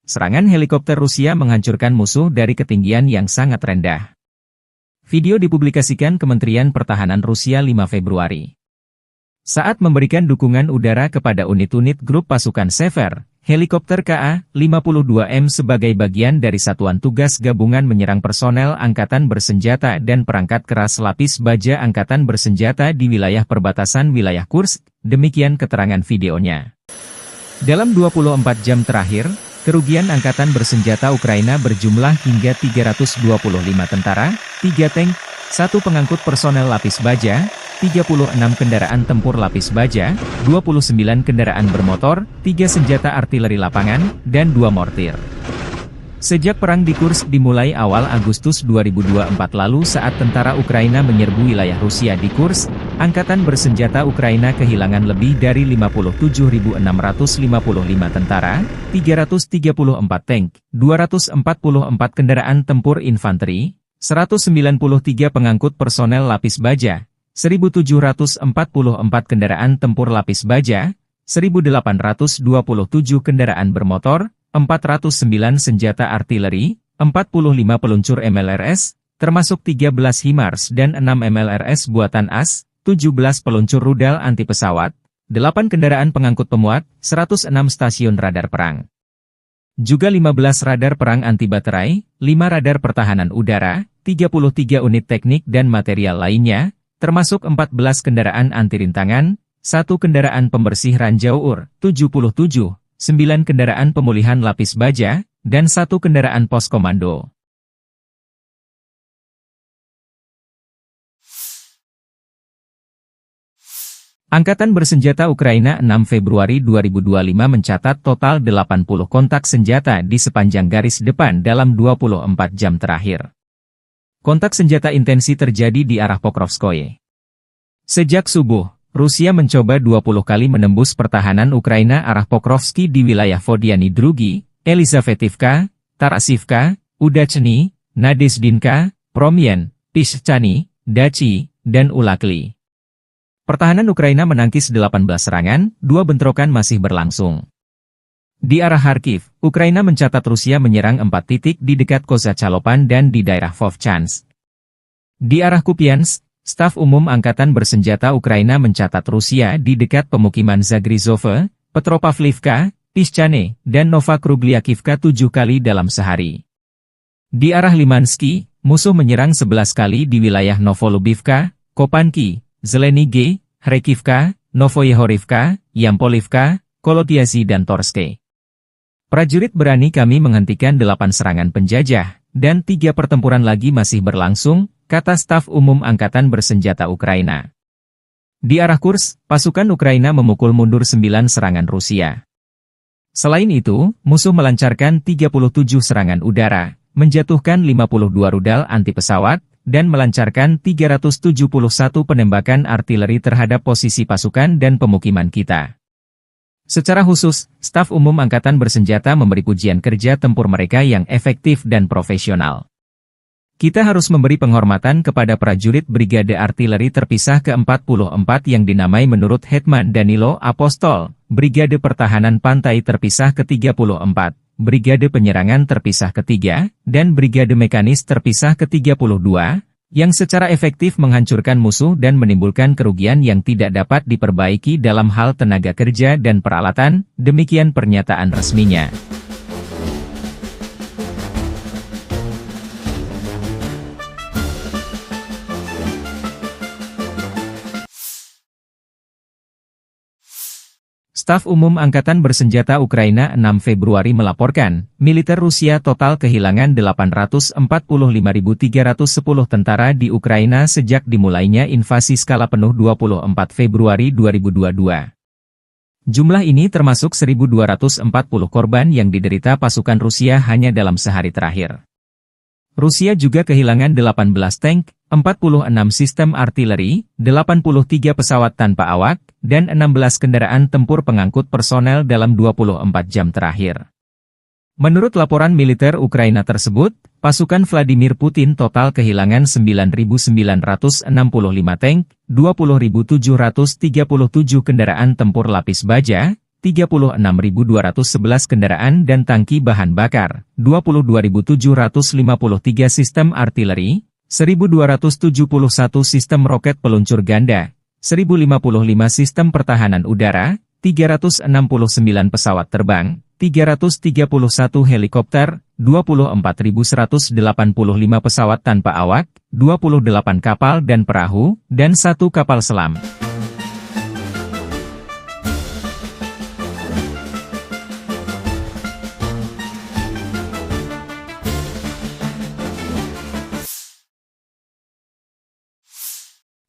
Serangan helikopter Rusia menghancurkan musuh dari ketinggian yang sangat rendah. Video dipublikasikan Kementerian Pertahanan Rusia 5 Februari. Saat memberikan dukungan udara kepada unit-unit grup pasukan Sever, helikopter Ka-52M sebagai bagian dari Satuan Tugas Gabungan menyerang personel Angkatan Bersenjata dan perangkat keras lapis baja Angkatan Bersenjata di wilayah perbatasan wilayah Kursk, demikian keterangan videonya. Dalam 24 jam terakhir, kerugian Angkatan Bersenjata Ukraina berjumlah hingga 325 tentara, 3 tank, 1 pengangkut personel lapis baja, 36 kendaraan tempur lapis baja, 29 kendaraan bermotor, 3 senjata artileri lapangan, dan 2 mortir. Sejak perang di Kursk dimulai awal Agustus 2024 lalu saat tentara Ukraina menyerbu wilayah Rusia di Kursk, Angkatan Bersenjata Ukraina kehilangan lebih dari 57.655 tentara, 334 tank, 244 kendaraan tempur infanteri, 193 pengangkut personel lapis baja, 1.744 kendaraan tempur lapis baja, 1.827 kendaraan bermotor, 409 senjata artileri, 45 peluncur MLRS, termasuk 13 HIMARS dan 6 MLRS buatan AS, 17 peluncur rudal anti pesawat, 8 kendaraan pengangkut pemuat, 106 stasiun radar perang. Juga 15 radar perang anti baterai, 5 radar pertahanan udara, 33 unit teknik dan material lainnya, termasuk 14 kendaraan anti rintangan, 1 kendaraan pembersih ranjau UR, 77, 9 kendaraan pemulihan lapis baja, dan 1 kendaraan pos komando. Angkatan Bersenjata Ukraina 6 Februari 2025 mencatat total 80 kontak senjata di sepanjang garis depan dalam 24 jam terakhir. Kontak senjata intensi terjadi di arah Pokrovskoye. Sejak subuh, Rusia mencoba 20 kali menembus pertahanan Ukraina arah Pokrovsky di wilayah Vodiany Drugi, Elizavetivka, Tarasivka, Udachny, Nadezdinka, Promyen, Pischany, Dachi, dan Ulakli. Pertahanan Ukraina menangkis 18 serangan, 2 bentrokan masih berlangsung. Di arah Kharkiv, Ukraina mencatat Rusia menyerang 4 titik di dekat Kozacalopan dan di daerah Vovchansk. Di arah Kupiansk, Staf Umum Angkatan Bersenjata Ukraina mencatat Rusia di dekat pemukiman Zagrizove, Petropavlivka, Pischany, dan Novokrugliakivka 7 kali dalam sehari. Di arah Limansky, musuh menyerang 11 kali di wilayah Novolubivka, Kopanki, Zelenige, Kharkivka, Novoyehorivka, Yampolivka, Kolotiasi dan Torske. Prajurit berani kami menghentikan 8 serangan penjajah, dan 3 pertempuran lagi masih berlangsung, kata Staf Umum Angkatan Bersenjata Ukraina. Di arah Kursk, pasukan Ukraina memukul mundur 9 serangan Rusia. Selain itu, musuh melancarkan 37 serangan udara, menjatuhkan 52 rudal anti-pesawat, dan melancarkan 371 penembakan artileri terhadap posisi pasukan dan pemukiman kita. Secara khusus, Staf Umum Angkatan Bersenjata memberi pujian kerja tempur mereka yang efektif dan profesional. Kita harus memberi penghormatan kepada prajurit Brigade Artileri Terpisah ke-44 yang dinamai menurut Hetman Danilo Apostol, Brigade Pertahanan Pantai Terpisah ke-34, Brigade Penyerangan Terpisah ke-3, dan Brigade Mekanis Terpisah ke-32, yang secara efektif menghancurkan musuh dan menimbulkan kerugian yang tidak dapat diperbaiki dalam hal tenaga kerja dan peralatan, demikian pernyataan resminya. Staf Umum Angkatan Bersenjata Ukraina 6 Februari melaporkan, militer Rusia total kehilangan 845.310 tentara di Ukraina sejak dimulainya invasi skala penuh 24 Februari 2022. Jumlah ini termasuk 1.240 korban yang diderita pasukan Rusia hanya dalam sehari terakhir. Rusia juga kehilangan 18 tank, 46 sistem artileri, 83 pesawat tanpa awak, dan 16 kendaraan tempur pengangkut personel dalam 24 jam terakhir. Menurut laporan militer Ukraina tersebut, pasukan Vladimir Putin total kehilangan 9.965 tank, 20.737 kendaraan tempur lapis baja, 36.211 kendaraan dan tangki bahan bakar, 22.753 sistem artileri, 1.271 sistem roket peluncur ganda, 1.055 sistem pertahanan udara, 369 pesawat terbang, 331 helikopter, 24.185 pesawat tanpa awak, 28 kapal dan perahu, dan 1 kapal selam.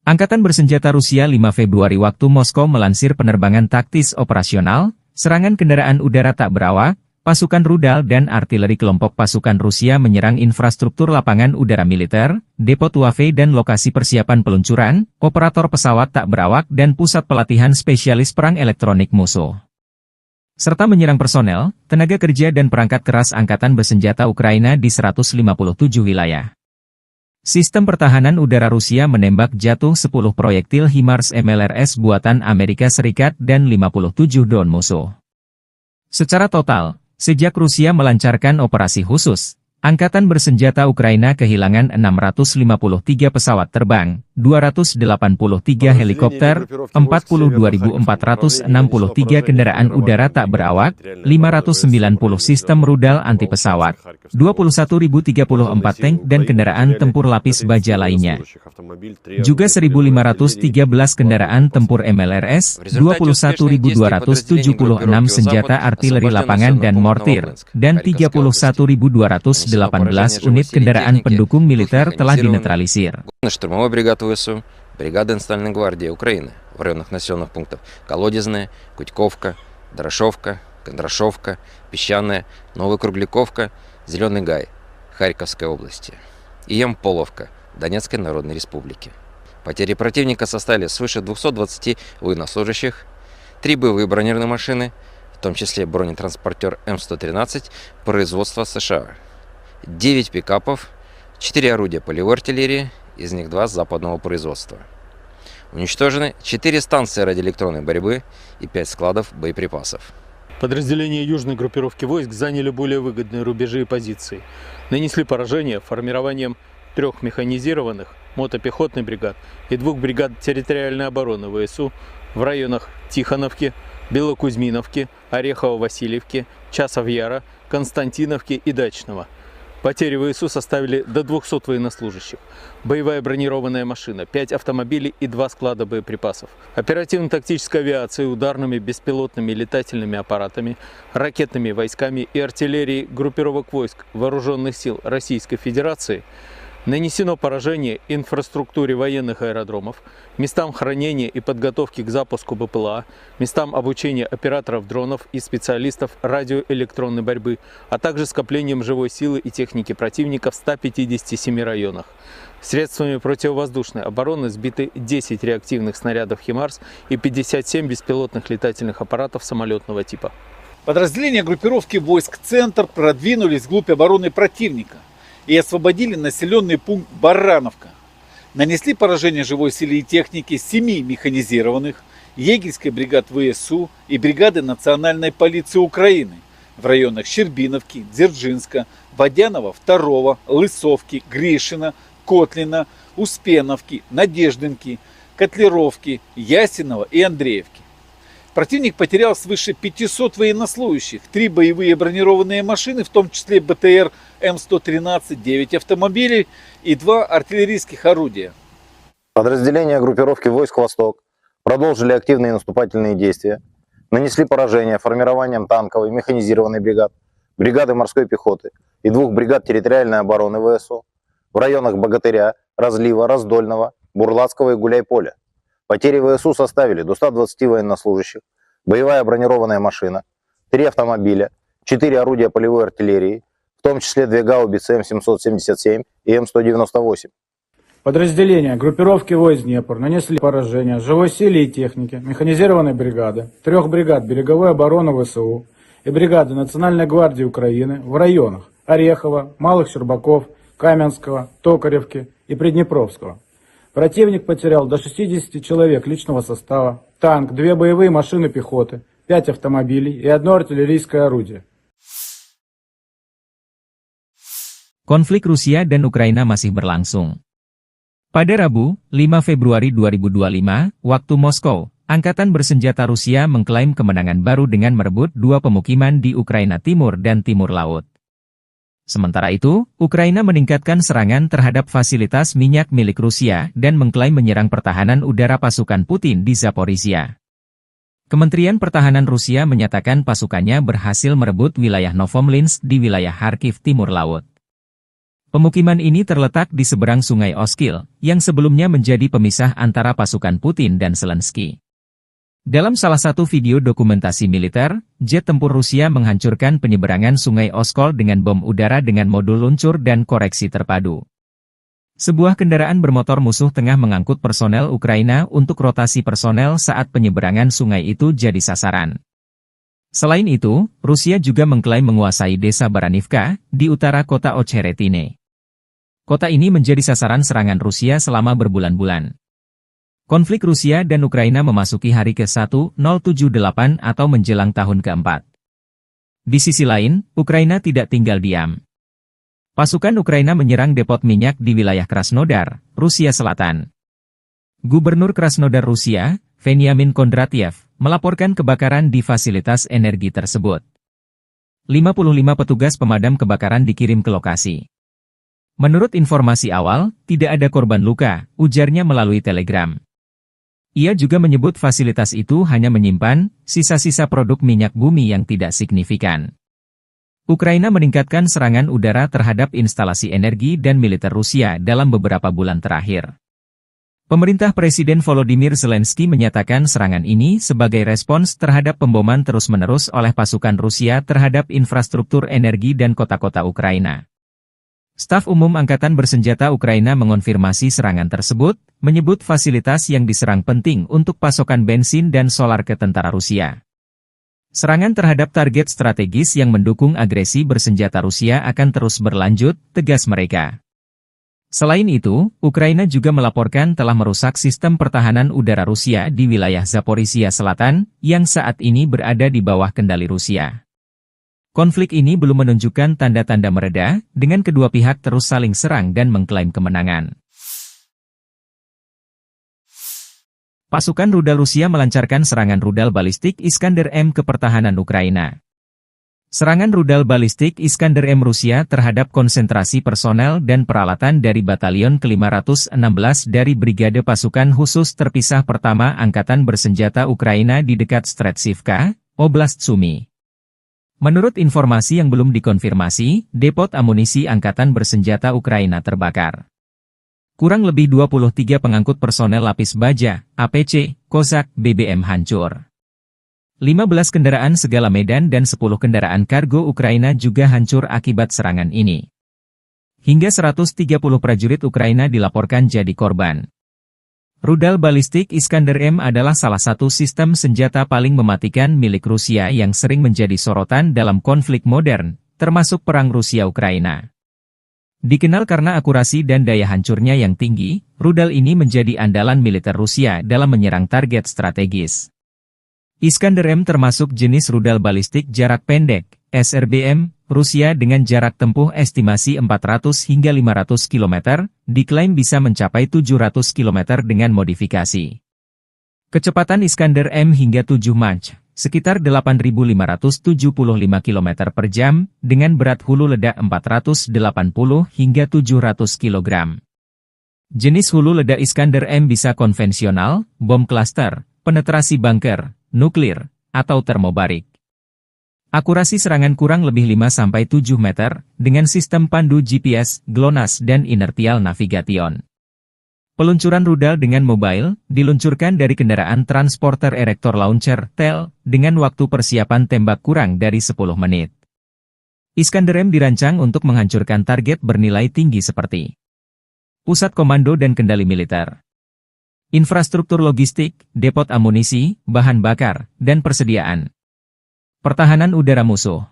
Angkatan Bersenjata Rusia 5 Februari waktu Moskow melansir penerbangan taktis operasional, serangan kendaraan udara tak berawak, pasukan rudal dan artileri kelompok pasukan Rusia menyerang infrastruktur lapangan udara militer, depo Tuave dan lokasi persiapan peluncuran, operator pesawat tak berawak dan pusat pelatihan spesialis perang elektronik musuh. Serta menyerang personel, tenaga kerja dan perangkat keras Angkatan Bersenjata Ukraina di 157 wilayah. Sistem pertahanan udara Rusia menembak jatuh 10 proyektil HIMARS MLRS buatan Amerika Serikat dan 57 drone musuh. Secara total, sejak Rusia melancarkan operasi khusus, Angkatan Bersenjata Ukraina kehilangan 653 pesawat terbang, 283 helikopter, 42.463 kendaraan udara tak berawak, 590 sistem rudal anti-pesawat, 21.034 tank dan kendaraan tempur lapis baja lainnya. Juga 1.513 kendaraan tempur MLRS, 21.276 senjata artileri lapangan dan mortir, dan 31.218 unit kendaraan pendukung militer telah dinetralisir. Штурмовой бригад ВСУ, бригада Национальной гвардии Украины в районах населенных пунктов Колодезная, Кутьковка, Дорошовка, Кондрашовка, Песчаная, Новокругляковка, Зеленый Гай, Харьковской области и Ямполовка, Донецкой Народной Республики. Потери противника составили свыше 220 военнослужащих, 3 боевые бронированные машины, в том числе бронетранспортер М113 производства США, 9 пикапов, 4 орудия полевой артиллерии, из них 2 западного производства. Уничтожены 4 станции радиоэлектронной борьбы и 5 складов боеприпасов. Подразделения южной группировки войск заняли более выгодные рубежи и позиции. Нанесли поражение формированием 3 механизированных мотопехотных бригад и 2 бригад территориальной обороны ВСУ в районах Тихоновки, Белокузьминовки, Орехово-Васильевки, Часов-Яра, Константиновки и Дачного. Потери ВСУ составили до 200 военнослужащих, боевая бронированная машина, 5 автомобилей и 2 склада боеприпасов, оперативно-тактической авиацией, ударными беспилотными летательными аппаратами, ракетными войсками и артиллерией группировок войск Вооруженных сил Российской Федерации нанесено поражение инфраструктуре военных аэродромов, местам хранения и подготовки к запуску БПЛА, местам обучения операторов дронов и специалистов радиоэлектронной борьбы, а также скоплением живой силы и техники противника в 157 районах. Средствами противовоздушной обороны сбиты 10 реактивных снарядов «Химарс» и 57 беспилотных летательных аппаратов самолетного типа. Подразделения группировки войск «Центр» продвинулись вглубь обороны противника и освободили населенный пункт Барановка. Нанесли поражение живой силе и технике 7 механизированных, егерской бригад ВСУ и бригады Национальной полиции Украины в районах Щербиновки, Дзержинска, Водянова, 2, Лысовки, Гришина, Котлина, Успеновки, Надеждинки, Котлеровки, Ясинова и Андреевки. Противник потерял свыше 500 военнослужащих, 3 боевые бронированные машины, в том числе БТР М113, 9 автомобилей и 2 артиллерийских орудия. Подразделения группировки войск «Восток» продолжили активные наступательные действия, нанесли поражение формированием танковой механизированной бригад, бригады морской пехоты и 2 бригад территориальной обороны ВСУ в районах Богатыря, Разлива, Раздольного, Бурлацкого и Гуляйполя. Потери ВСУ составили до 120 военнослужащих, боевая бронированная машина, 3 автомобиля, 4 орудия полевой артиллерии, в том числе 2 гаубицы М777 и М198. Подразделения группировки войск Днепр нанесли поражение живой силе и технике механизированной бригады, 3 бригад береговой обороны ВСУ и бригады Национальной гвардии Украины в районах Орехова, Малых Щербаков, Каменского, Токаревки и Приднепровского. Противник потерял до 60 человек личного состава, танк, 2 боевые машины пехоты, 5 автомобилей и 1 артиллерийское орудие. Konflik Rusia dan Ukraina masih berlangsung. Pada Rabu, 5 Februari 2025, waktu Moskow, Angkatan Bersenjata Rusia mengklaim kemenangan baru dengan merebut 2 pemukiman di Ukraina Timur dan Timur Laut. Sementara itu, Ukraina meningkatkan serangan terhadap fasilitas minyak milik Rusia dan mengklaim menyerang pertahanan udara pasukan Putin di Zaporizhia. Kementerian Pertahanan Rusia menyatakan pasukannya berhasil merebut wilayah Novomlinsk di wilayah Kharkiv Timur Laut. Pemukiman ini terletak di seberang Sungai Oskil, yang sebelumnya menjadi pemisah antara pasukan Putin dan Zelensky. Dalam salah satu video dokumentasi militer, jet tempur Rusia menghancurkan penyeberangan Sungai Oskol dengan bom udara dengan modul luncur dan koreksi terpadu. Sebuah kendaraan bermotor musuh tengah mengangkut personel Ukraina untuk rotasi personel saat penyeberangan sungai itu jadi sasaran. Selain itu, Rusia juga mengklaim menguasai desa Baranivka, di utara kota Ocheretine. Kota ini menjadi sasaran serangan Rusia selama berbulan-bulan. Konflik Rusia dan Ukraina memasuki hari ke-1078 atau menjelang tahun ke-4. Di sisi lain, Ukraina tidak tinggal diam. Pasukan Ukraina menyerang depot minyak di wilayah Krasnodar, Rusia Selatan. Gubernur Krasnodar Rusia, Veniamin Kondratyev, melaporkan kebakaran di fasilitas energi tersebut. 55 petugas pemadam kebakaran dikirim ke lokasi. Menurut informasi awal, tidak ada korban luka, ujarnya melalui telegram. Ia juga menyebut fasilitas itu hanya menyimpan sisa-sisa produk minyak bumi yang tidak signifikan. Ukraina meningkatkan serangan udara terhadap instalasi energi dan militer Rusia dalam beberapa bulan terakhir. Pemerintah Presiden Volodymyr Zelensky menyatakan serangan ini sebagai respons terhadap pemboman terus-menerus oleh pasukan Rusia terhadap infrastruktur energi dan kota-kota Ukraina. Staf Umum Angkatan Bersenjata Ukraina mengonfirmasi serangan tersebut, menyebut fasilitas yang diserang penting untuk pasokan bensin dan solar ke tentara Rusia. Serangan terhadap target strategis yang mendukung agresi bersenjata Rusia akan terus berlanjut, tegas mereka. Selain itu, Ukraina juga melaporkan telah merusak sistem pertahanan udara Rusia di wilayah Zaporizhia Selatan, yang saat ini berada di bawah kendali Rusia. Konflik ini belum menunjukkan tanda-tanda mereda, dengan kedua pihak terus saling serang dan mengklaim kemenangan. Pasukan rudal Rusia melancarkan serangan rudal balistik Iskander-M ke pertahanan Ukraina. Serangan rudal balistik Iskander-M Rusia terhadap konsentrasi personel dan peralatan dari Batalion ke-516 dari Brigade Pasukan Khusus Terpisah Pertama Angkatan Bersenjata Ukraina di dekat Stretchivka, Oblast Sumy. Menurut informasi yang belum dikonfirmasi, depot amunisi Angkatan Bersenjata Ukraina terbakar. Kurang lebih 23 pengangkut personel lapis baja, APC, Kozak, BBM hancur. 15 kendaraan segala medan dan 10 kendaraan kargo Ukraina juga hancur akibat serangan ini. Hingga 130 prajurit Ukraina dilaporkan jadi korban. Rudal balistik Iskander-M adalah salah satu sistem senjata paling mematikan milik Rusia yang sering menjadi sorotan dalam konflik modern, termasuk perang Rusia-Ukraina. Dikenal karena akurasi dan daya hancurnya yang tinggi, rudal ini menjadi andalan militer Rusia dalam menyerang target strategis. Iskander-M termasuk jenis rudal balistik jarak pendek, SRBM, Rusia dengan jarak tempuh estimasi 400 hingga 500 km, diklaim bisa mencapai 700 km dengan modifikasi. Kecepatan Iskander-M hingga 7 Mach, sekitar 8.575 km per jam, dengan berat hulu ledak 480 hingga 700 kg. Jenis hulu ledak Iskander-M bisa konvensional, bom klaster, penetrasi bunker, nuklir, atau termobarik. Akurasi serangan kurang lebih 5-7 meter, dengan sistem pandu GPS, GLONASS dan inertial navigation. Peluncuran rudal dengan mobile, diluncurkan dari kendaraan transporter erector launcher, TEL, dengan waktu persiapan tembak kurang dari 10 menit. Iskander-M dirancang untuk menghancurkan target bernilai tinggi seperti pusat komando dan kendali militer, infrastruktur logistik, depot amunisi, bahan bakar, dan persediaan. Pertahanan udara musuh,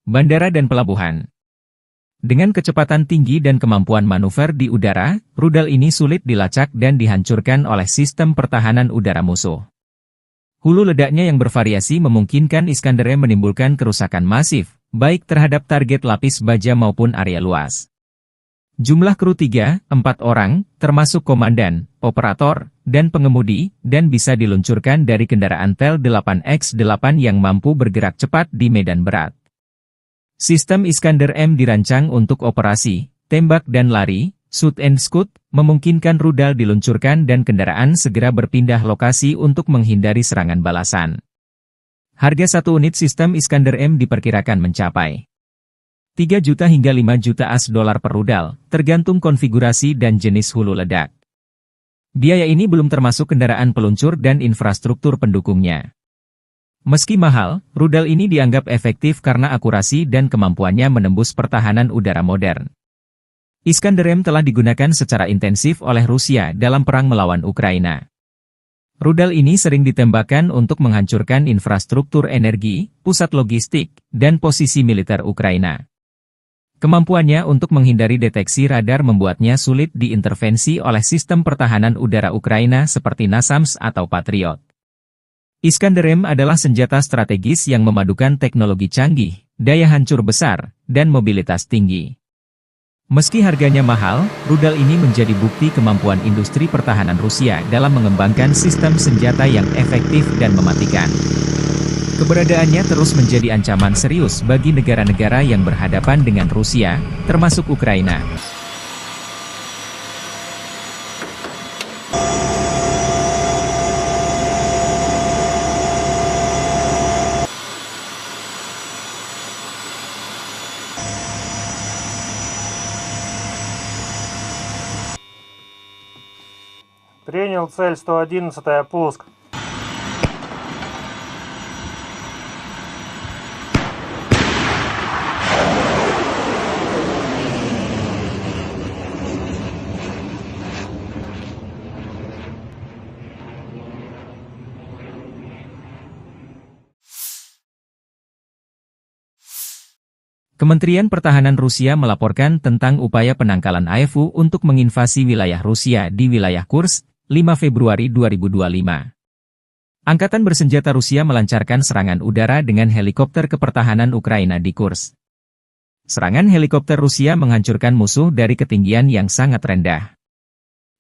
bandara dan pelabuhan. Dengan kecepatan tinggi dan kemampuan manuver di udara, rudal ini sulit dilacak dan dihancurkan oleh sistem pertahanan udara musuh. Hulu ledaknya yang bervariasi memungkinkan Iskander-M menimbulkan kerusakan masif, baik terhadap target lapis baja maupun area luas. Jumlah kru 3-4 orang, termasuk komandan, operator, dan pengemudi, dan bisa diluncurkan dari kendaraan TEL 8X8 yang mampu bergerak cepat di medan berat. Sistem Iskander-M dirancang untuk operasi, tembak dan lari, shoot and scoot, memungkinkan rudal diluncurkan dan kendaraan segera berpindah lokasi untuk menghindari serangan balasan. Harga satu unit sistem Iskander-M diperkirakan mencapai 3 juta hingga 5 juta AS dolar per rudal, tergantung konfigurasi dan jenis hulu ledak. Biaya ini belum termasuk kendaraan peluncur dan infrastruktur pendukungnya. Meski mahal, rudal ini dianggap efektif karena akurasi dan kemampuannya menembus pertahanan udara modern. Iskander-M telah digunakan secara intensif oleh Rusia dalam perang melawan Ukraina. Rudal ini sering ditembakkan untuk menghancurkan infrastruktur energi, pusat logistik, dan posisi militer Ukraina. Kemampuannya untuk menghindari deteksi radar membuatnya sulit diintervensi oleh sistem pertahanan udara Ukraina seperti NASAMS atau Patriot. Iskander-M adalah senjata strategis yang memadukan teknologi canggih, daya hancur besar, dan mobilitas tinggi. Meski harganya mahal, rudal ini menjadi bukti kemampuan industri pertahanan Rusia dalam mengembangkan sistem senjata yang efektif dan mematikan. Keberadaannya terus menjadi ancaman serius bagi negara-negara yang berhadapan dengan Rusia, termasuk Ukraina. Принял цель 111-я, пуск. Kementerian Pertahanan Rusia melaporkan tentang upaya penangkalan AFU untuk menginvasi wilayah Rusia di wilayah Kursk, 5 Februari 2025. Angkatan bersenjata Rusia melancarkan serangan udara dengan helikopter kepertahanan Ukraina di Kursk. Serangan helikopter Rusia menghancurkan musuh dari ketinggian yang sangat rendah.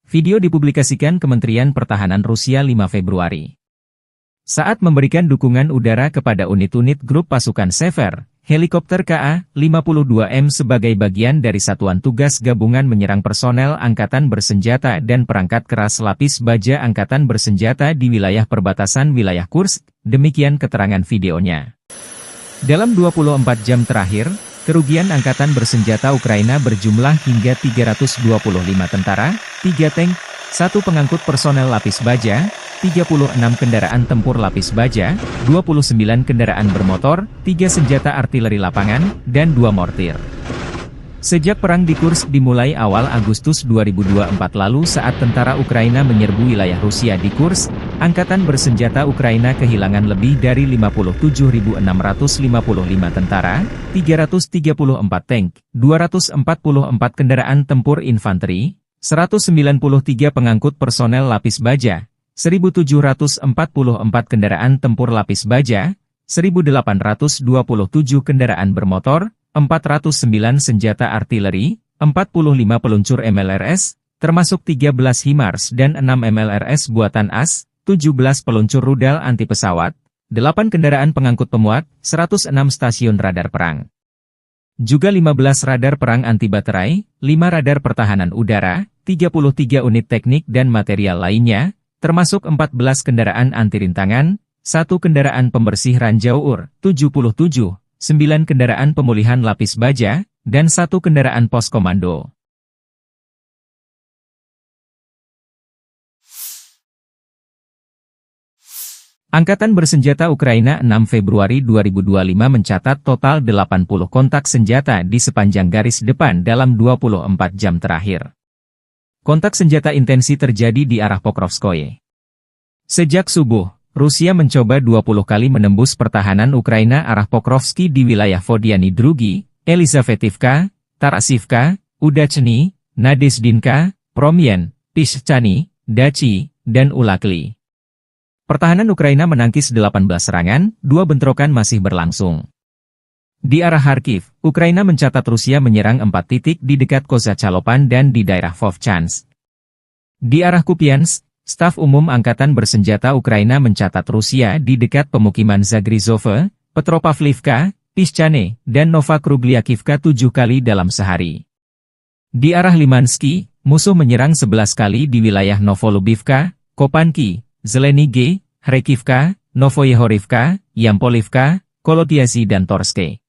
Video dipublikasikan Kementerian Pertahanan Rusia 5 Februari. Saat memberikan dukungan udara kepada unit-unit grup pasukan Sever, helikopter Ka-52M sebagai bagian dari satuan tugas gabungan menyerang personel angkatan bersenjata dan perangkat keras lapis baja angkatan bersenjata di wilayah perbatasan wilayah Kursk, demikian keterangan videonya. Dalam 24 jam terakhir, kerugian angkatan bersenjata Ukraina berjumlah hingga 325 tentara, 3 tank, 1 pengangkut personel lapis baja, 36 kendaraan tempur lapis baja, 29 kendaraan bermotor, 3 senjata artileri lapangan, dan 2 mortir. Sejak perang di Kursk dimulai awal Agustus 2024 lalu saat tentara Ukraina menyerbu wilayah Rusia di Kursk, angkatan bersenjata Ukraina kehilangan lebih dari 57.655 tentara, 334 tank, 244 kendaraan tempur infanteri, 193 pengangkut personel lapis baja, 1.744 kendaraan tempur lapis baja, 1.827 kendaraan bermotor, 409 senjata artileri, 45 peluncur MLRS, termasuk 13 HIMARS dan 6 MLRS buatan AS, 17 peluncur rudal anti pesawat, 8 kendaraan pengangkut pemuat, 106 stasiun radar perang. Juga 15 radar perang anti baterai, 5 radar pertahanan udara, 33 unit teknik dan material lainnya, termasuk 14 kendaraan anti-rintangan, 1 kendaraan pembersih ranjau UR, 77, 9 kendaraan pemulihan lapis baja, dan 1 kendaraan pos komando. Angkatan bersenjata Ukraina 6 Februari 2025 mencatat total 80 kontak senjata di sepanjang garis depan dalam 24 jam terakhir. Kontak senjata intensi terjadi di arah Pokrovskoye. Sejak subuh, Rusia mencoba 20 kali menembus pertahanan Ukraina arah Pokrovski di wilayah Vodiany Drugi, Elizavetivka, Tarasivka, Udachny, Nadezdinka, Promyen, Pishchany, Dachi, dan Ulakli. Pertahanan Ukraina menangkis 18 serangan, 2 bentrokan masih berlangsung. Di arah Kharkiv, Ukraina mencatat Rusia menyerang 4 titik di dekat Kozacalopan dan di daerah Vovchansk. Di arah Kupiansk, Staf Umum Angkatan Bersenjata Ukraina mencatat Rusia di dekat pemukiman Zagrizove, Petropavlivka, Pishchane, dan Novakrugliakivka 7 kali dalam sehari. Di arah Limansky, musuh menyerang 11 kali di wilayah Novolubivka, Kopanki, Zelenige, Kharkivka, Novoyehorivka, Yampolivka, Kolotiasi dan Torske.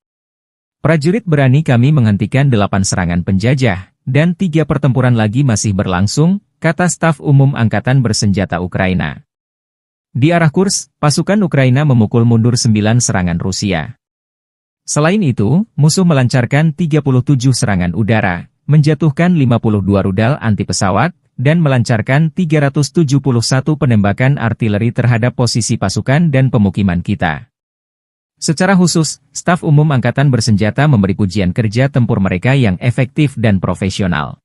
Prajurit berani kami menghentikan 8 serangan penjajah, dan 3 pertempuran lagi masih berlangsung, kata Staf Umum Angkatan Bersenjata Ukraina. Di arah Kursk, pasukan Ukraina memukul mundur 9 serangan Rusia. Selain itu, musuh melancarkan 37 serangan udara, menjatuhkan 52 rudal anti pesawat, dan melancarkan 371 penembakan artileri terhadap posisi pasukan dan pemukiman kita. Secara khusus, Staf Umum Angkatan Bersenjata memberi pujian kerja tempur mereka yang efektif dan profesional.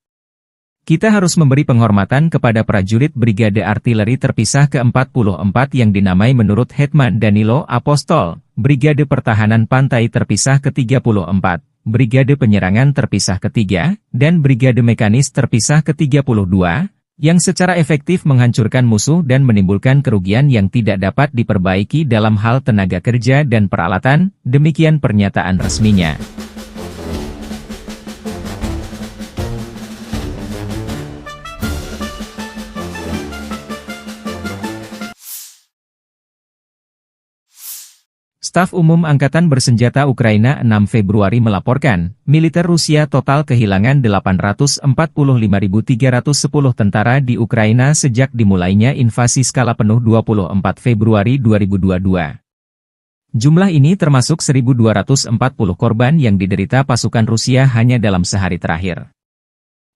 Kita harus memberi penghormatan kepada prajurit Brigade Artileri Terpisah ke-44 yang dinamai menurut Hetman Danilo Apostol, Brigade Pertahanan Pantai Terpisah ke-34, Brigade Penyerangan Terpisah ke-3, dan Brigade Mekanis Terpisah ke-32, yang secara efektif menghancurkan musuh dan menimbulkan kerugian yang tidak dapat diperbaiki dalam hal tenaga kerja dan peralatan, demikian pernyataan resminya. Staf Umum Angkatan Bersenjata Ukraina 6 Februari melaporkan, militer Rusia total kehilangan 845.310 tentara di Ukraina sejak dimulainya invasi skala penuh 24 Februari 2022. Jumlah ini termasuk 1.240 korban yang diderita pasukan Rusia hanya dalam sehari terakhir.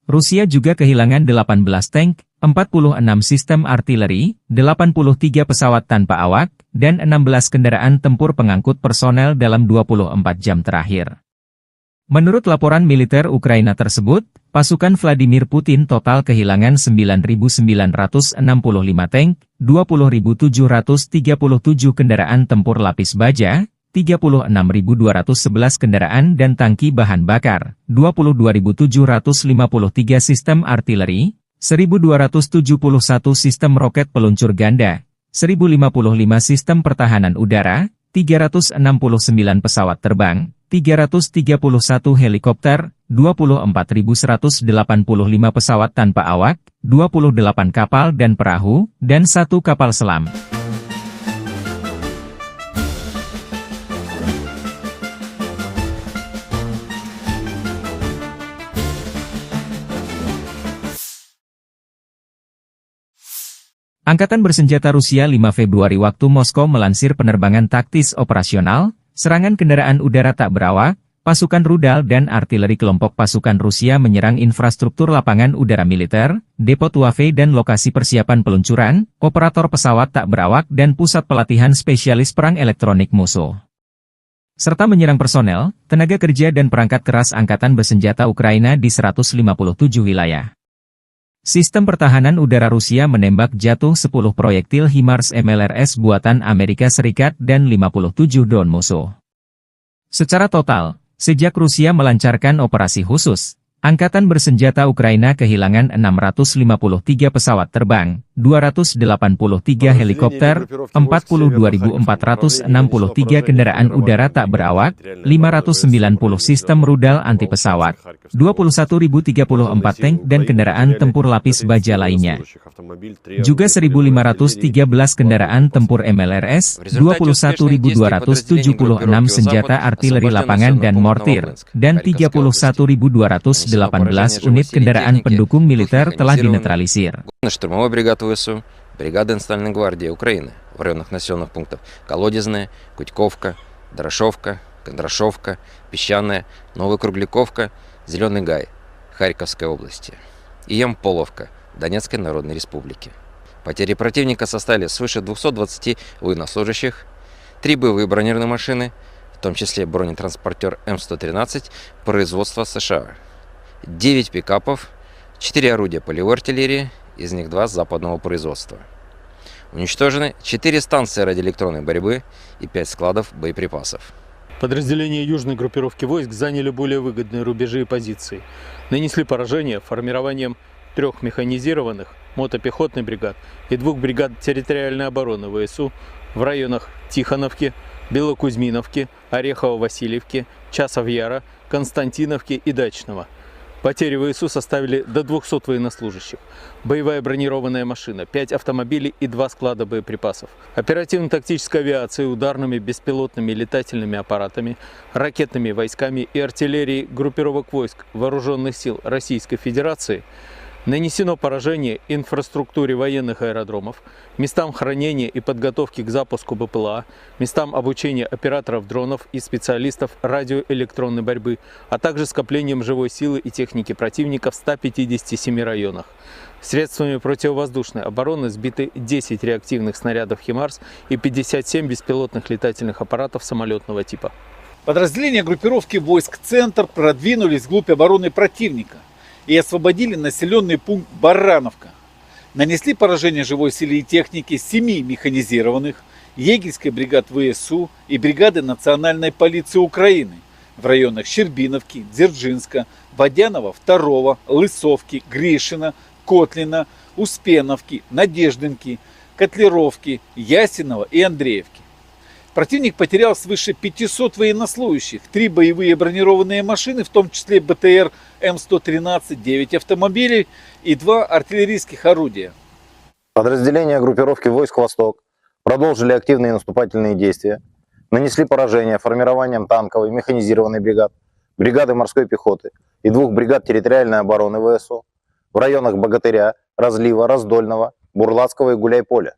Rusia juga kehilangan 18 tank, 46 sistem artileri, 83 pesawat tanpa awak, dan 16 kendaraan tempur pengangkut personel dalam 24 jam terakhir. Menurut laporan militer Ukraina tersebut, pasukan Vladimir Putin total kehilangan 9.965 tank, 20.737 kendaraan tempur lapis baja, 36.211 kendaraan dan tangki bahan bakar, 22.753 sistem artileri, 1.271 sistem roket peluncur ganda, 1.055 sistem pertahanan udara, 369 pesawat terbang, 331 helikopter, 24.185 pesawat tanpa awak, 28 kapal dan perahu, dan 1 kapal selam. Angkatan bersenjata Rusia 5 Februari waktu Moskow melansir penerbangan taktis operasional, serangan kendaraan udara tak berawak, pasukan rudal dan artileri kelompok pasukan Rusia menyerang infrastruktur lapangan udara militer, depot UAV dan lokasi persiapan peluncuran, operator pesawat tak berawak dan pusat pelatihan spesialis perang elektronik musuh. Serta menyerang personel, tenaga kerja dan perangkat keras angkatan bersenjata Ukraina di 157 wilayah. Sistem pertahanan udara Rusia menembak jatuh 10 proyektil HIMARS MLRS buatan Amerika Serikat dan 57 drone musuh. Secara total, sejak Rusia melancarkan operasi khusus, angkatan bersenjata Ukraina kehilangan 653 pesawat terbang, 283 helikopter, 42.463 kendaraan udara tak berawak, 590 sistem rudal anti pesawat, 21.034 tank dan kendaraan tempur lapis baja lainnya. Juga 1.513 kendaraan tempur MLRS, 21.276 senjata artileri lapangan dan mortir, dan 31.218 unit kendaraan pendukung militer telah dinetralisir. Штурмовой бригад ВСУ, бригада Национальной гвардии Украины в районах населенных пунктов Колодезная, Кутьковка, Дорошовка, Кондрашовка, Песчаная, Новокругляковка, Зеленый Гай, Харьковской области и Ямполовка, Донецкой Народной Республики. Потери противника составили свыше 220 военнослужащих, 3 боевые бронированные машины, в том числе бронетранспортер М113 производства США, 9 пикапов, 4 орудия полевой артиллерии, из них 2 западного производства. Уничтожены 4 станции радиоэлектронной борьбы и 5 складов боеприпасов. Подразделения южной группировки войск заняли более выгодные рубежи и позиции. Нанесли поражение формированием 3 механизированных мотопехотных бригад и 2 бригад территориальной обороны ВСУ в районах Тихоновки, Белокузьминовки, Орехово-Васильевки, Часов-Яра, Константиновки и Дачного. Потери ВСУ составили до 200 военнослужащих, боевая бронированная машина, 5 автомобилей и 2 склада боеприпасов, оперативно-тактической авиацией, ударными беспилотными летательными аппаратами, ракетными войсками и артиллерией группировок войск Вооруженных сил Российской Федерации нанесено поражение инфраструктуре военных аэродромов, местам хранения и подготовки к запуску БПЛА, местам обучения операторов дронов и специалистов радиоэлектронной борьбы, а также скоплением живой силы и техники противника в 157 районах. Средствами противовоздушной обороны сбиты 10 реактивных снарядов HIMARS и 57 беспилотных летательных аппаратов самолетного типа. Подразделения группировки войск «Центр» продвинулись вглубь обороны противника и освободили населенный пункт Барановка. Нанесли поражение живой силе и технике 7 механизированных, егерской бригад ВСУ и бригады Национальной полиции Украины в районах Щербиновки, Дзержинска, Водянова, 2, Лысовки, Гришина, Котлина, Успеновки, Надеждинки, Котлеровки, Ясинова и Андреевки. Противник потерял свыше 500 военнослужащих, 3 боевые бронированные машины, в том числе БТР М113, 9 автомобилей и 2 артиллерийских орудия. Подразделения группировки войск «Восток» продолжили активные наступательные действия, нанесли поражение формированием танковой механизированной бригад, бригады морской пехоты и 2 бригад территориальной обороны ВСУ в районах Богатыря, Разлива, Раздольного, Бурлацкого и Гуляйполя.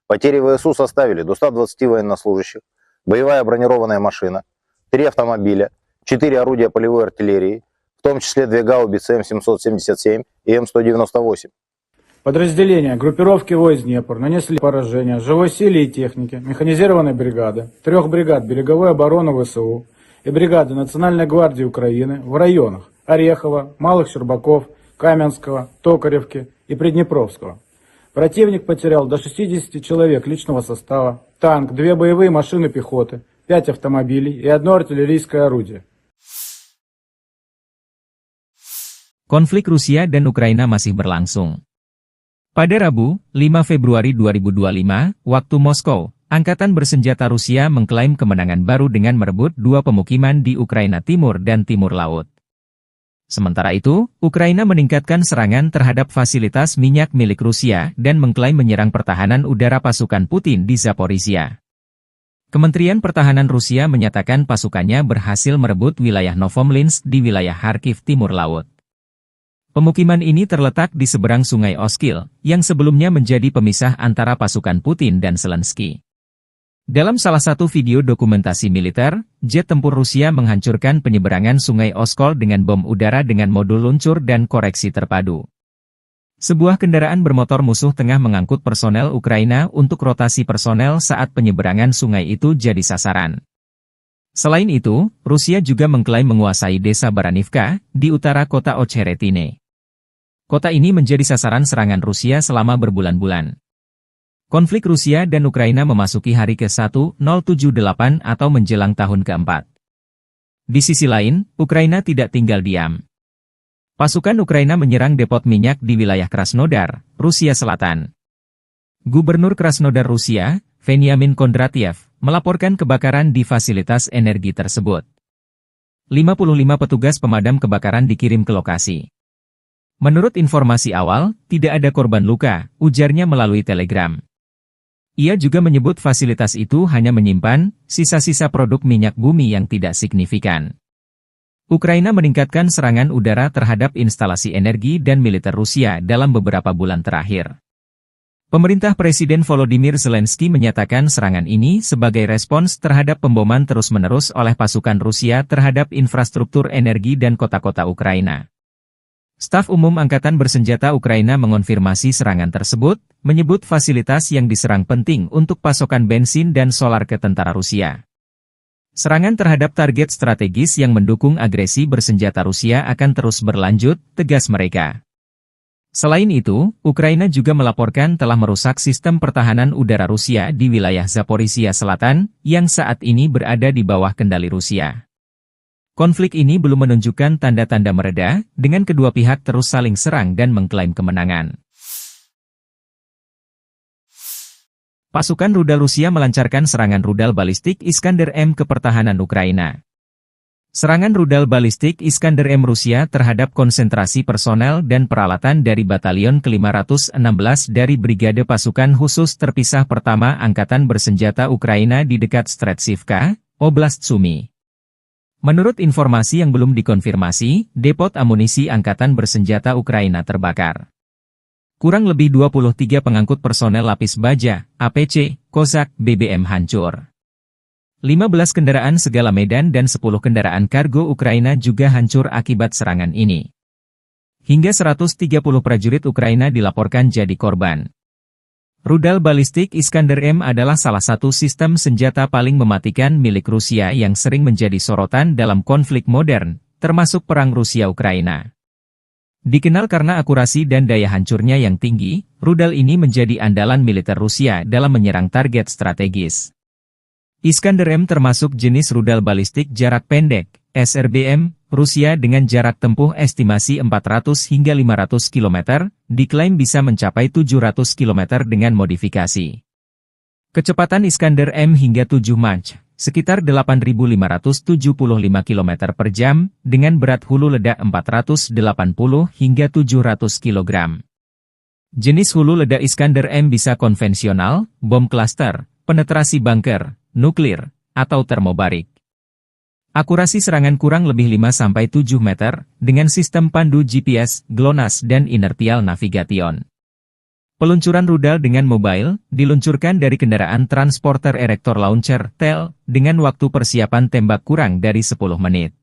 Потери ВСУ составили до 120 военнослужащих, боевая бронированная машина, 3 автомобиля, 4 орудия полевой артиллерии, в том числе 2 гаубицы М777 и М198. Подразделения группировки войск Днепр нанесли поражение живой силе и технике механизированной бригады, 3 бригад береговой обороны ВСУ и бригады Национальной гвардии Украины в районах Орехова, Малых Щербаков, Каменского, Токаревки и Приднепровского. Противник потерял до 60 человек личного состава, танк, 2 боевые машины пехоты, 5 автомобилей и 1 артиллерийское орудие. Konflik Rusia dan Ukraina masih berlangsung. Pada Rabu, 5 Februari 2025, waktu Moskow, Angkatan Bersenjata Rusia mengklaim kemenangan baru dengan merebut 2 pemukiman di Ukraina Timur dan Timur Laut. Sementara itu, Ukraina meningkatkan serangan terhadap fasilitas minyak milik Rusia dan mengklaim menyerang pertahanan udara pasukan Putin di Zaporizhia. Kementerian Pertahanan Rusia menyatakan pasukannya berhasil merebut wilayah Novomlinsk di wilayah Kharkiv Timur Laut. Pemukiman ini terletak di seberang Sungai Oskil, yang sebelumnya menjadi pemisah antara pasukan Putin dan Zelensky. Dalam salah satu video dokumentasi militer, jet tempur Rusia menghancurkan penyeberangan Sungai Oskol dengan bom udara dengan modul luncur dan koreksi terpadu. Sebuah kendaraan bermotor musuh tengah mengangkut personel Ukraina untuk rotasi personel saat penyeberangan sungai itu jadi sasaran. Selain itu, Rusia juga mengklaim menguasai desa Baranivka, di utara kota Ocheretine. Kota ini menjadi sasaran serangan Rusia selama berbulan-bulan. Konflik Rusia dan Ukraina memasuki hari ke-1078 atau menjelang tahun ke-4. Di sisi lain, Ukraina tidak tinggal diam. Pasukan Ukraina menyerang depot minyak di wilayah Krasnodar, Rusia Selatan. Gubernur Krasnodar Rusia, Veniamin Kondratiev, melaporkan kebakaran di fasilitas energi tersebut. 55 petugas pemadam kebakaran dikirim ke lokasi. Menurut informasi awal, tidak ada korban luka, ujarnya melalui telegram. Ia juga menyebut fasilitas itu hanya menyimpan sisa-sisa produk minyak bumi yang tidak signifikan. Ukraina meningkatkan serangan udara terhadap instalasi energi dan militer Rusia dalam beberapa bulan terakhir. Pemerintah Presiden Volodymyr Zelensky menyatakan serangan ini sebagai respons terhadap pemboman terus-menerus oleh pasukan Rusia terhadap infrastruktur energi dan kota-kota Ukraina. Staf Umum Angkatan Bersenjata Ukraina mengonfirmasi serangan tersebut, menyebut fasilitas yang diserang penting untuk pasokan bensin dan solar ke tentara Rusia. Serangan terhadap target strategis yang mendukung agresi bersenjata Rusia akan terus berlanjut, tegas mereka. Selain itu, Ukraina juga melaporkan telah merusak sistem pertahanan udara Rusia di wilayah Zaporizhia Selatan, yang saat ini berada di bawah kendali Rusia. Konflik ini belum menunjukkan tanda-tanda mereda, dengan kedua pihak terus saling serang dan mengklaim kemenangan. Pasukan rudal Rusia melancarkan serangan rudal balistik Iskander-M ke pertahanan Ukraina. Serangan rudal balistik Iskander-M Rusia terhadap konsentrasi personel dan peralatan dari Batalion ke-516 dari Brigade Pasukan Khusus Terpisah Pertama Angkatan Bersenjata Ukraina di dekat Stretsivka, Oblast Sumy. Menurut informasi yang belum dikonfirmasi, depot amunisi Angkatan Bersenjata Ukraina terbakar. Kurang lebih 23 pengangkut personel lapis baja, APC, Kozak, BBM hancur. 15 kendaraan segala medan dan 10 kendaraan kargo Ukraina juga hancur akibat serangan ini. Hingga 130 prajurit Ukraina dilaporkan jadi korban. Rudal balistik Iskander-M adalah salah satu sistem senjata paling mematikan milik Rusia yang sering menjadi sorotan dalam konflik modern, termasuk perang Rusia-Ukraina. Dikenal karena akurasi dan daya hancurnya yang tinggi, rudal ini menjadi andalan militer Rusia dalam menyerang target strategis. Iskander-M termasuk jenis rudal balistik jarak pendek, SRBM, Rusia dengan jarak tempuh estimasi 400 hingga 500 km, diklaim bisa mencapai 700 km dengan modifikasi. Kecepatan Iskander-M hingga 7 Mach, sekitar 8.575 km per jam, dengan berat hulu ledak 480 hingga 700 kg. Jenis hulu ledak Iskander-M bisa konvensional, bom klaster, penetrasi bunker, nuklir, atau termobarik. Akurasi serangan kurang lebih 5-7 meter, dengan sistem pandu GPS, GLONASS dan inertial navigation. Peluncuran rudal dengan mobile, diluncurkan dari kendaraan transporter erector launcher, TEL, dengan waktu persiapan tembak kurang dari 10 menit.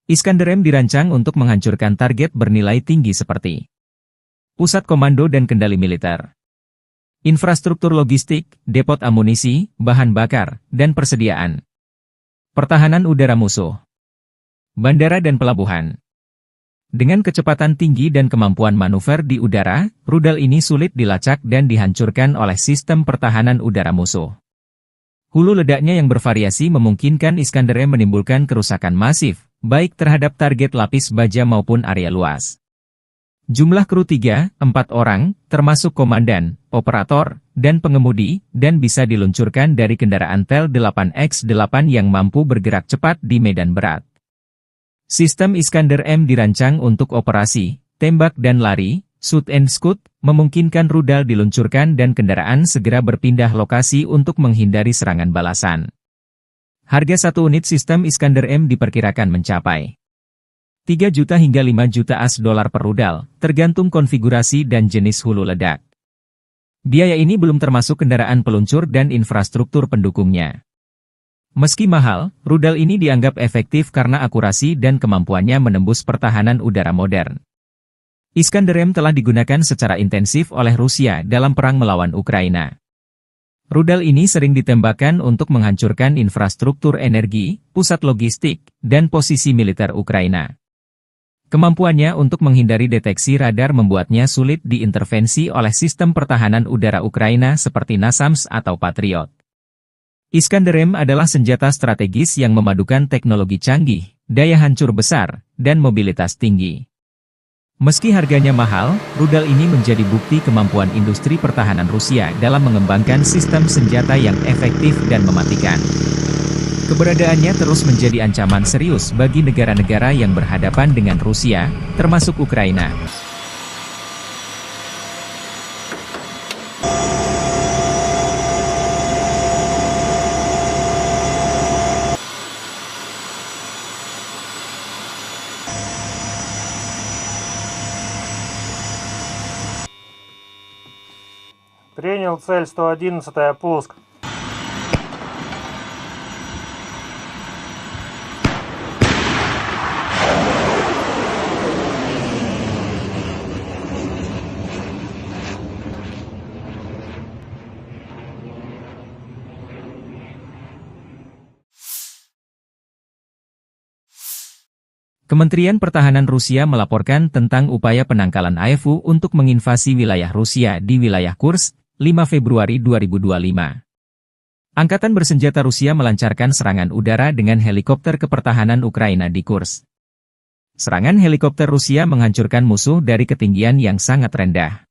Iskander-M dirancang untuk menghancurkan target bernilai tinggi seperti pusat komando dan kendali militer, infrastruktur logistik, depot amunisi, bahan bakar, dan persediaan. Pertahanan udara musuh. Bandara dan pelabuhan. Dengan kecepatan tinggi dan kemampuan manuver di udara, rudal ini sulit dilacak dan dihancurkan oleh sistem pertahanan udara musuh. Hulu ledaknya yang bervariasi memungkinkan Iskander M menimbulkan kerusakan masif, baik terhadap target lapis baja maupun area luas. Jumlah kru 3-4 orang, termasuk komandan, operator, dan pengemudi, dan bisa diluncurkan dari kendaraan Tel 8X8 yang mampu bergerak cepat di medan berat. Sistem Iskander M dirancang untuk operasi, tembak dan lari, shoot and scoot, memungkinkan rudal diluncurkan dan kendaraan segera berpindah lokasi untuk menghindari serangan balasan. Harga satu unit sistem Iskander M diperkirakan mencapai 3 juta hingga 5 juta AS dolar per rudal, tergantung konfigurasi dan jenis hulu ledak. Biaya ini belum termasuk kendaraan peluncur dan infrastruktur pendukungnya. Meski mahal, rudal ini dianggap efektif karena akurasi dan kemampuannya menembus pertahanan udara modern. Iskander M telah digunakan secara intensif oleh Rusia dalam perang melawan Ukraina. Rudal ini sering ditembakkan untuk menghancurkan infrastruktur energi, pusat logistik, dan posisi militer Ukraina. Kemampuannya untuk menghindari deteksi radar membuatnya sulit diintervensi oleh sistem pertahanan udara Ukraina seperti NASAMS atau Patriot. Iskander M adalah senjata strategis yang memadukan teknologi canggih, daya hancur besar, dan mobilitas tinggi. Meski harganya mahal, rudal ini menjadi bukti kemampuan industri pertahanan Rusia dalam mengembangkan sistem senjata yang efektif dan mematikan. Keberadaannya terus menjadi ancaman serius bagi negara-negara yang berhadapan dengan Rusia, termasuk Ukraina. Принял цель 111-я, пуск. Kementerian Pertahanan Rusia melaporkan tentang upaya penangkalan AEFU untuk menginvasi wilayah Rusia di wilayah Kursk, 5 Februari 2025. Angkatan bersenjata Rusia melancarkan serangan udara dengan helikopter kepertahanan Ukraina di Kursk. Serangan helikopter Rusia menghancurkan musuh dari ketinggian yang sangat rendah.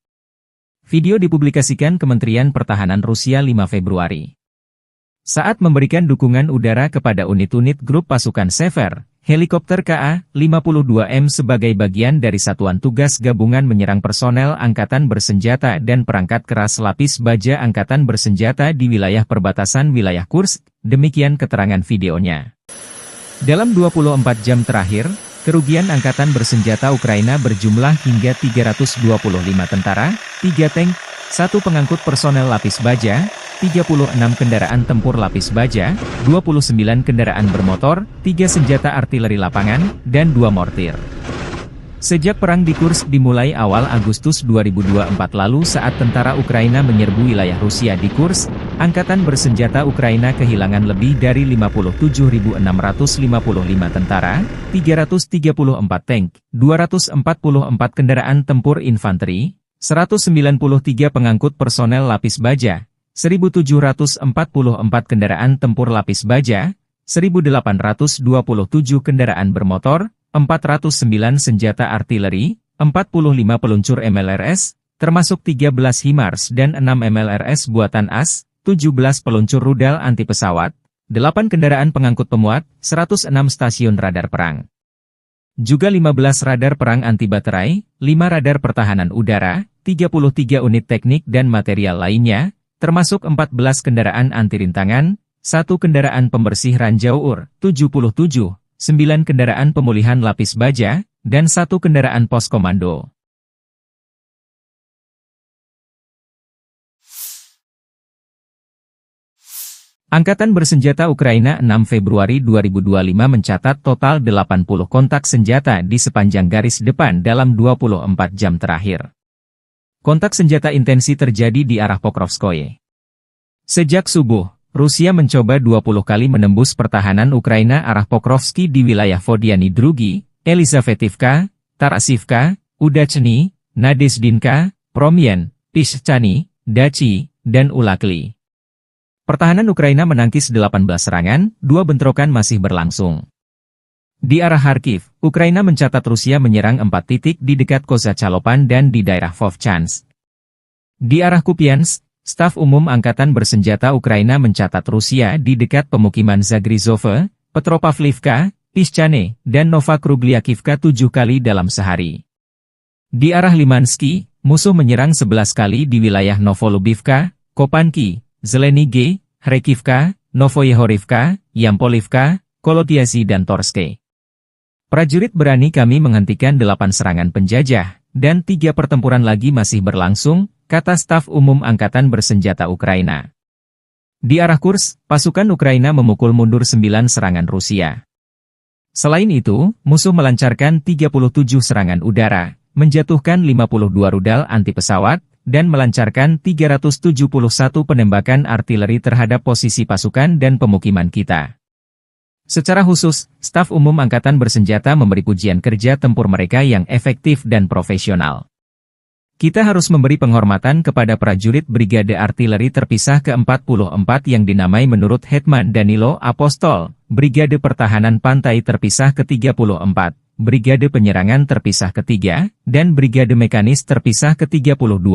Video dipublikasikan Kementerian Pertahanan Rusia 5 Februari. Saat memberikan dukungan udara kepada unit-unit grup pasukan Sever, helikopter Ka-52M sebagai bagian dari satuan tugas gabungan menyerang personel angkatan bersenjata dan perangkat keras lapis baja angkatan bersenjata di wilayah perbatasan wilayah Kursk, demikian keterangan videonya. Dalam 24 jam terakhir, kerugian angkatan bersenjata Ukraina berjumlah hingga 325 tentara, 3 tank, 1 pengangkut personel lapis baja, 36 kendaraan tempur lapis baja, 29 kendaraan bermotor, 3 senjata artileri lapangan, dan 2 mortir. Sejak perang di Kursk dimulai awal Agustus 2024 lalu saat tentara Ukraina menyerbu wilayah Rusia di Kursk, angkatan bersenjata Ukraina kehilangan lebih dari 57.655 tentara, 334 tank, 244 kendaraan tempur infanteri, 193 pengangkut personel lapis baja, 1.744 kendaraan tempur lapis baja, 1.827 kendaraan bermotor, 409 senjata artileri, 45 peluncur MLRS, termasuk 13 HIMARS dan 6 MLRS buatan AS, 17 peluncur rudal anti pesawat, 8 kendaraan pengangkut pemuat, 106 stasiun radar perang. Juga 15 radar perang anti baterai, 5 radar pertahanan udara, 33 unit teknik dan material lainnya, termasuk 14 kendaraan anti-rintangan, 1 kendaraan pembersih ranjau UR, 77, 9 kendaraan pemulihan lapis baja, dan 1 kendaraan pos komando. Angkatan bersenjata Ukraina 6 Februari 2025 mencatat total 80 kontak senjata di sepanjang garis depan dalam 24 jam terakhir. Kontak senjata intensi terjadi di arah Pokrovskoye. Sejak subuh, Rusia mencoba 20 kali menembus pertahanan Ukraina arah Pokrovski di wilayah Vodiany Drugi, Elizavetivka, Tarasivka, Udachny, Nadezdinka, Promyen, Pishchany, Dachi, dan Ulakli. Pertahanan Ukraina menangkis 18 serangan, 2 bentrokan masih berlangsung. Di arah Kharkiv, Ukraina mencatat Rusia menyerang 4 titik di dekat Kozacalopan dan di daerah Vovchansk. Di arah Kupiansk, Staf Umum Angkatan Bersenjata Ukraina mencatat Rusia di dekat pemukiman Zagrizove, Petropavlivka, Pishchane, dan Novokrugliakivka 7 kali dalam sehari. Di arah Limansky, musuh menyerang 11 kali di wilayah Novolubivka, Kopanki, Zelenige, Kharkivka, Novoyehorivka, Yampolivka, Kolotiasi dan Torske. Prajurit berani kami menghentikan 8 serangan penjajah, dan 3 pertempuran lagi masih berlangsung, kata Staf Umum Angkatan Bersenjata Ukraina. Di arah Kursk, pasukan Ukraina memukul mundur 9 serangan Rusia. Selain itu, musuh melancarkan 37 serangan udara, menjatuhkan 52 rudal anti-pesawat, dan melancarkan 371 penembakan artileri terhadap posisi pasukan dan pemukiman kita. Secara khusus, Staf Umum Angkatan Bersenjata memberi pujian kerja tempur mereka yang efektif dan profesional. Kita harus memberi penghormatan kepada prajurit Brigade Artileri Terpisah ke-44 yang dinamai menurut Hetman Danilo Apostol, Brigade Pertahanan Pantai Terpisah ke-34, Brigade Penyerangan Terpisah ke-3, dan Brigade Mekanis Terpisah ke-32,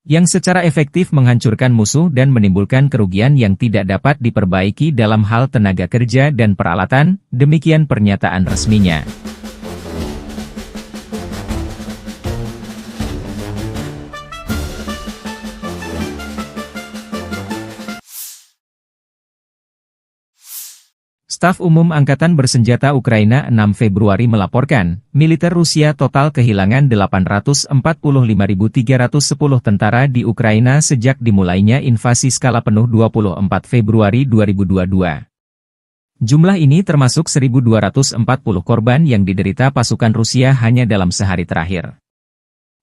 yang secara efektif menghancurkan musuh dan menimbulkan kerugian yang tidak dapat diperbaiki dalam hal tenaga kerja dan peralatan, demikian pernyataan resminya. Staf Umum Angkatan Bersenjata Ukraina 6 Februari melaporkan, militer Rusia total kehilangan 845.310 tentara di Ukraina sejak dimulainya invasi skala penuh 24 Februari 2022. Jumlah ini termasuk 1.240 korban yang diderita pasukan Rusia hanya dalam sehari terakhir.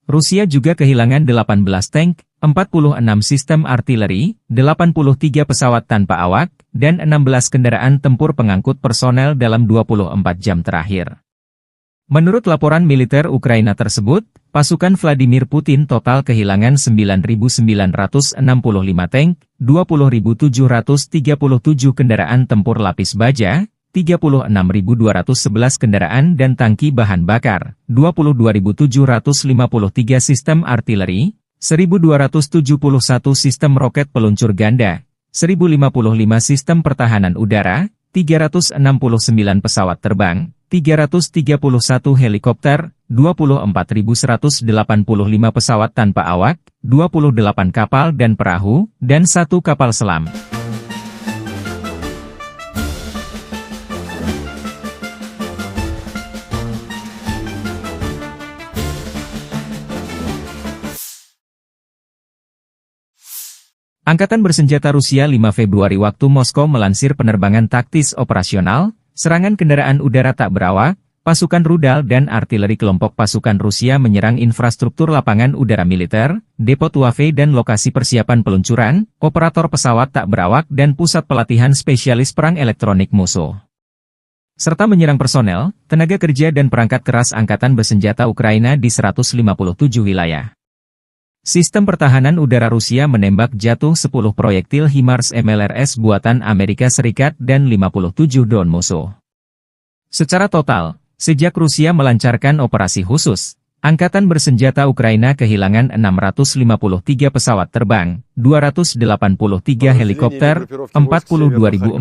Rusia juga kehilangan 18 tank, 46 sistem artileri, 83 pesawat tanpa awak, dan 16 kendaraan tempur pengangkut personel dalam 24 jam terakhir. Menurut laporan militer Ukraina tersebut, pasukan Vladimir Putin total kehilangan 9.965 tank, 20.737 kendaraan tempur lapis baja, 36.211 kendaraan dan tangki bahan bakar, 22.753 sistem artileri, 1.271 sistem roket peluncur ganda, 1.055 sistem pertahanan udara, 369 pesawat terbang, 331 helikopter, 24.185 pesawat tanpa awak, 28 kapal dan perahu, dan 1 kapal selam. Angkatan Bersenjata Rusia 5 Februari waktu Moskow melansir penerbangan taktis operasional, serangan kendaraan udara tak berawak, pasukan rudal dan artileri kelompok pasukan Rusia menyerang infrastruktur lapangan udara militer, depot UAV dan lokasi persiapan peluncuran, operator pesawat tak berawak dan pusat pelatihan spesialis perang elektronik musuh. Serta menyerang personel, tenaga kerja dan perangkat keras Angkatan Bersenjata Ukraina di 157 wilayah. Sistem pertahanan udara Rusia menembak jatuh 10 proyektil HIMARS MLRS buatan Amerika Serikat dan 57 drone musuh. Secara total, sejak Rusia melancarkan operasi khusus, Angkatan Bersenjata Ukraina kehilangan 653 pesawat terbang, 283 helikopter, 42.463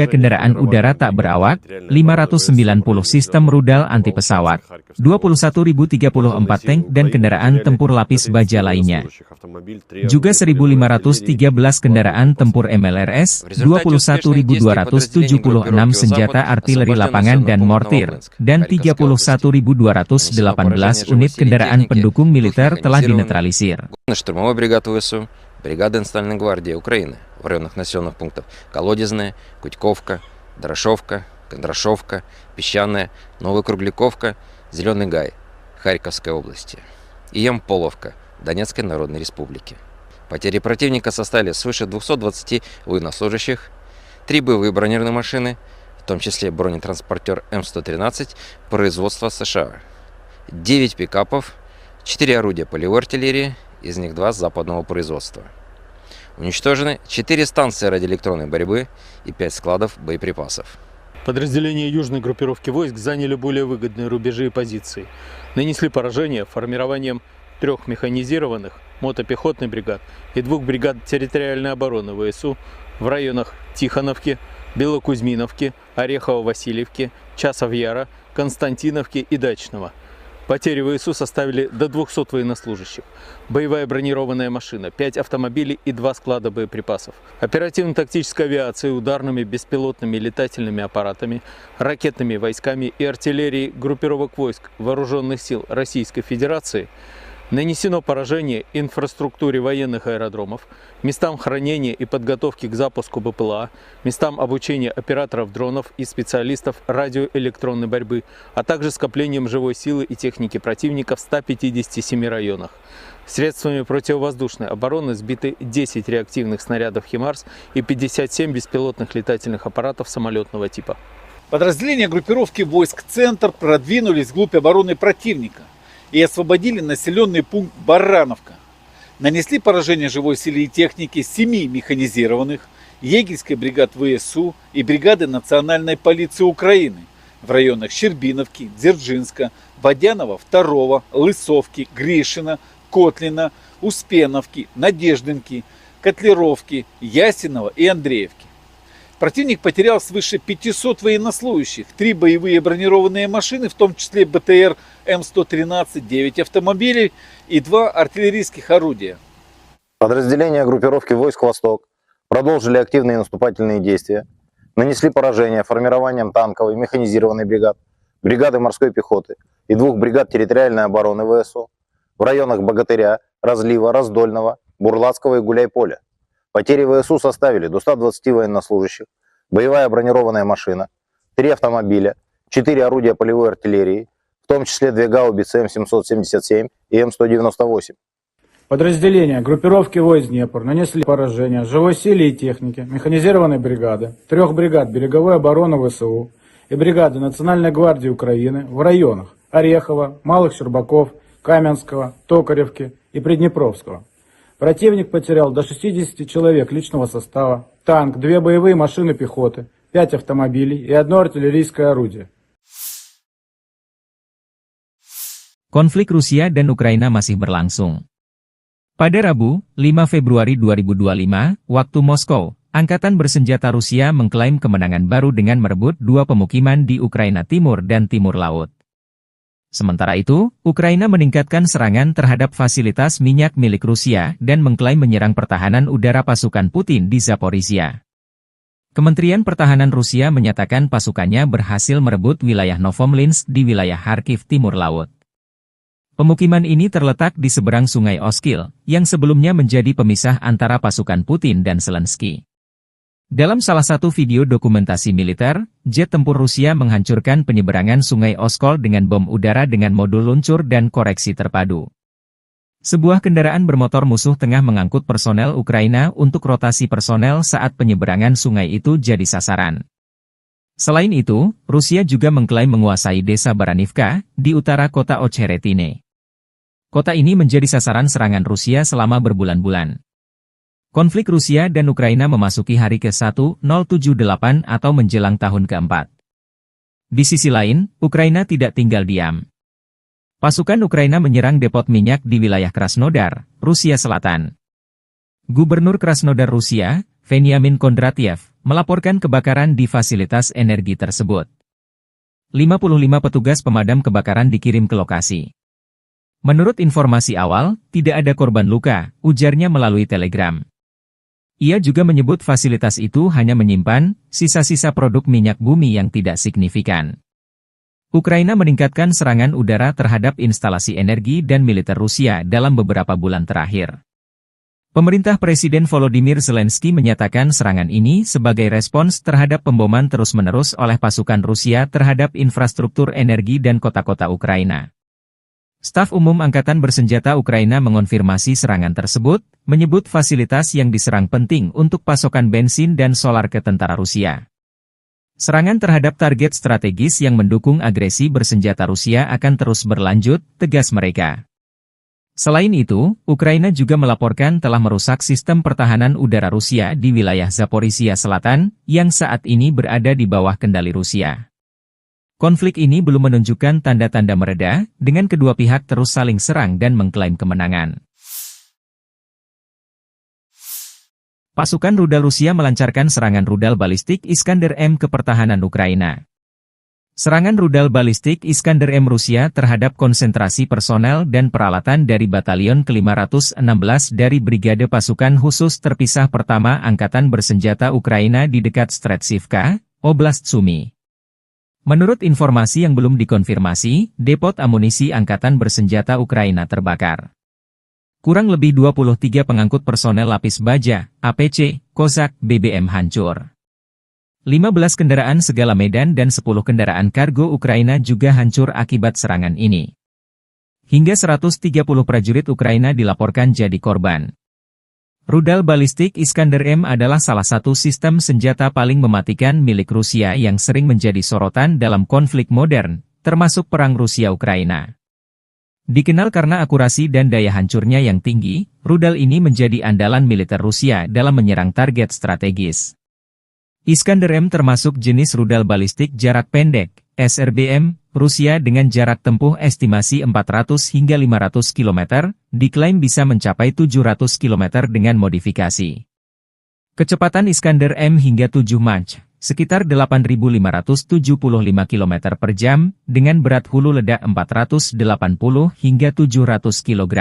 kendaraan udara tak berawak, 590 sistem rudal anti-pesawat, 21.034 tank dan kendaraan tempur lapis baja lainnya. Juga 1.513 kendaraan tempur MLRS, 21.276 senjata artileri lapangan dan mortir, dan 31.218 unit kendaraan pendukung militer telah dinetralisir. Штурмовой бригад ВСУ, бригада Национальной гвардии Украины в районах населенных пунктов Колодезная, Кутьковка, Дорошовка, Кондрашовка, Песчаная, Новокругляковка, Зеленый Гай, Харьковской области и Ямполовка, Донецкой Народной Республики. Потери противника составили свыше 220 военнослужащих, 3 боевые бронированные машины, в том числе бронетранспортер М113 производства США, 9 пикапов, 4 орудия полевой артиллерии, из них 2 западного производства. Уничтожены 4 станции радиоэлектронной борьбы и 5 складов боеприпасов. Подразделения южной группировки войск заняли более выгодные рубежи и позиции. Нанесли поражение формированием 3 механизированных мотопехотных бригад и 2 бригад территориальной обороны ВСУ в районах Тихоновки, Белокузьминовки, Орехово-Васильевки, Часов-Яра, Константиновки и Дачного. Потери ВСУ составили до 200 военнослужащих, боевая бронированная машина, 5 автомобилей и 2 склада боеприпасов, оперативно-тактической авиацией, ударными беспилотными летательными аппаратами, ракетными войсками и артиллерией группировок войск Вооруженных сил Российской Федерации нанесено поражение инфраструктуре военных аэродромов, местам хранения и подготовки к запуску БПЛА, местам обучения операторов дронов и специалистов радиоэлектронной борьбы, а также скоплением живой силы и техники противника в 157 районах. Средствами противовоздушной обороны сбиты 10 реактивных снарядов «Химарс» и 57 беспилотных летательных аппаратов самолетного типа. Подразделения группировки войск «Центр» продвинулись вглубь обороны противника и освободили населенный пункт Барановка. Нанесли поражение живой силе и технике 7 механизированных, егерской бригад ВСУ и бригады Национальной полиции Украины в районах Щербиновки, Дзержинска, Водянова 2, Лысовки, Гришина, Котлина, Успеновки, Надеждинки, Котлеровки, Ясинова и Андреевки. Противник потерял свыше 500 военнослужащих, 3 боевые бронированные машины, в том числе БТР М113, 9 автомобилей и 2 артиллерийских орудия. Подразделения группировки войск «Восток» продолжили активные наступательные действия, нанесли поражение формированием танковой механизированной бригад, бригады морской пехоты и 2 бригад территориальной обороны ВСУ в районах Богатыря, Разлива, Раздольного, Бурлацкого и Гуляйполя. Потери ВСУ составили до 120 военнослужащих, боевая бронированная машина, 3 автомобиля, 4 орудия полевой артиллерии, в том числе 2 гаубицы М777 и М198. Подразделения группировки войск Днепр нанесли поражение живой силе и технике механизированной бригады, 3 бригад береговой обороны ВСУ и бригады Национальной гвардии Украины в районах Орехова, Малых Щербаков, Каменского, Токаревки и Приднепровского. Противник потерял до 60 человек личного состава, танк, 2 боевые машины пехоты, 5 автомобилей и 1 артиллерийское орудие. Konflik Rusia dan Ukraina masih berlangsung. Pada Rabu, 5 Februari 2025, waktu Moskow, Angkatan Bersenjata Rusia mengklaim kemenangan baru dengan merebut 2 pemukiman di Ukraina Timur dan Timur Laut. Sementara itu, Ukraina meningkatkan serangan terhadap fasilitas minyak milik Rusia dan mengklaim menyerang pertahanan udara pasukan Putin di Zaporizhia. Kementerian Pertahanan Rusia menyatakan pasukannya berhasil merebut wilayah Novomlinsk di wilayah Kharkiv Timur Laut. Pemukiman ini terletak di seberang Sungai Oskil, yang sebelumnya menjadi pemisah antara pasukan Putin dan Zelensky. Dalam salah satu video dokumentasi militer, jet tempur Rusia menghancurkan penyeberangan Sungai Oskol dengan bom udara dengan modul luncur dan koreksi terpadu. Sebuah kendaraan bermotor musuh tengah mengangkut personel Ukraina untuk rotasi personel saat penyeberangan sungai itu jadi sasaran. Selain itu, Rusia juga mengklaim menguasai desa Baranivka, di utara kota Ocheretine. Kota ini menjadi sasaran serangan Rusia selama berbulan-bulan. Konflik Rusia dan Ukraina memasuki hari ke-1078 atau menjelang tahun ke-4. Di sisi lain, Ukraina tidak tinggal diam. Pasukan Ukraina menyerang depot minyak di wilayah Krasnodar, Rusia Selatan. Gubernur Krasnodar Rusia, Veniamin Kondratyev, melaporkan kebakaran di fasilitas energi tersebut. 55 petugas pemadam kebakaran dikirim ke lokasi. Menurut informasi awal, tidak ada korban luka, ujarnya melalui telegram. Ia juga menyebut fasilitas itu hanya menyimpan sisa-sisa produk minyak bumi yang tidak signifikan. Ukraina meningkatkan serangan udara terhadap instalasi energi dan militer Rusia dalam beberapa bulan terakhir. Pemerintah Presiden Volodymyr Zelensky menyatakan serangan ini sebagai respons terhadap pemboman terus-menerus oleh pasukan Rusia terhadap infrastruktur energi dan kota-kota Ukraina. Staf Umum Angkatan Bersenjata Ukraina mengonfirmasi serangan tersebut, menyebut fasilitas yang diserang penting untuk pasokan bensin dan solar ke tentara Rusia. Serangan terhadap target strategis yang mendukung agresi bersenjata Rusia akan terus berlanjut, tegas mereka. Selain itu, Ukraina juga melaporkan telah merusak sistem pertahanan udara Rusia di wilayah Zaporizhia Selatan, yang saat ini berada di bawah kendali Rusia. Konflik ini belum menunjukkan tanda-tanda mereda, dengan kedua pihak terus saling serang dan mengklaim kemenangan. Pasukan rudal Rusia melancarkan serangan rudal balistik Iskander-M ke pertahanan Ukraina. Serangan rudal balistik Iskander-M Rusia terhadap konsentrasi personel dan peralatan dari Batalion ke-516 dari Brigade Pasukan Khusus Terpisah Pertama Angkatan Bersenjata Ukraina di dekat Stretchivka, Oblast Sumy. Menurut informasi yang belum dikonfirmasi, depot amunisi Angkatan Bersenjata Ukraina terbakar. Kurang lebih 23 pengangkut personel lapis baja, APC, Kozak, BBM hancur. 15 kendaraan segala medan dan 10 kendaraan kargo Ukraina juga hancur akibat serangan ini. Hingga 130 prajurit Ukraina dilaporkan jadi korban. Rudal balistik Iskander-M adalah salah satu sistem senjata paling mematikan milik Rusia yang sering menjadi sorotan dalam konflik modern, termasuk perang Rusia-Ukraina. Dikenal karena akurasi dan daya hancurnya yang tinggi, rudal ini menjadi andalan militer Rusia dalam menyerang target strategis. Iskander-M termasuk jenis rudal balistik jarak pendek, SRBM, Rusia dengan jarak tempuh estimasi 400 hingga 500 km, diklaim bisa mencapai 700 km dengan modifikasi. Kecepatan Iskander-M hingga 7 Mach, sekitar 8.575 km per jam, dengan berat hulu ledak 480 hingga 700 kg.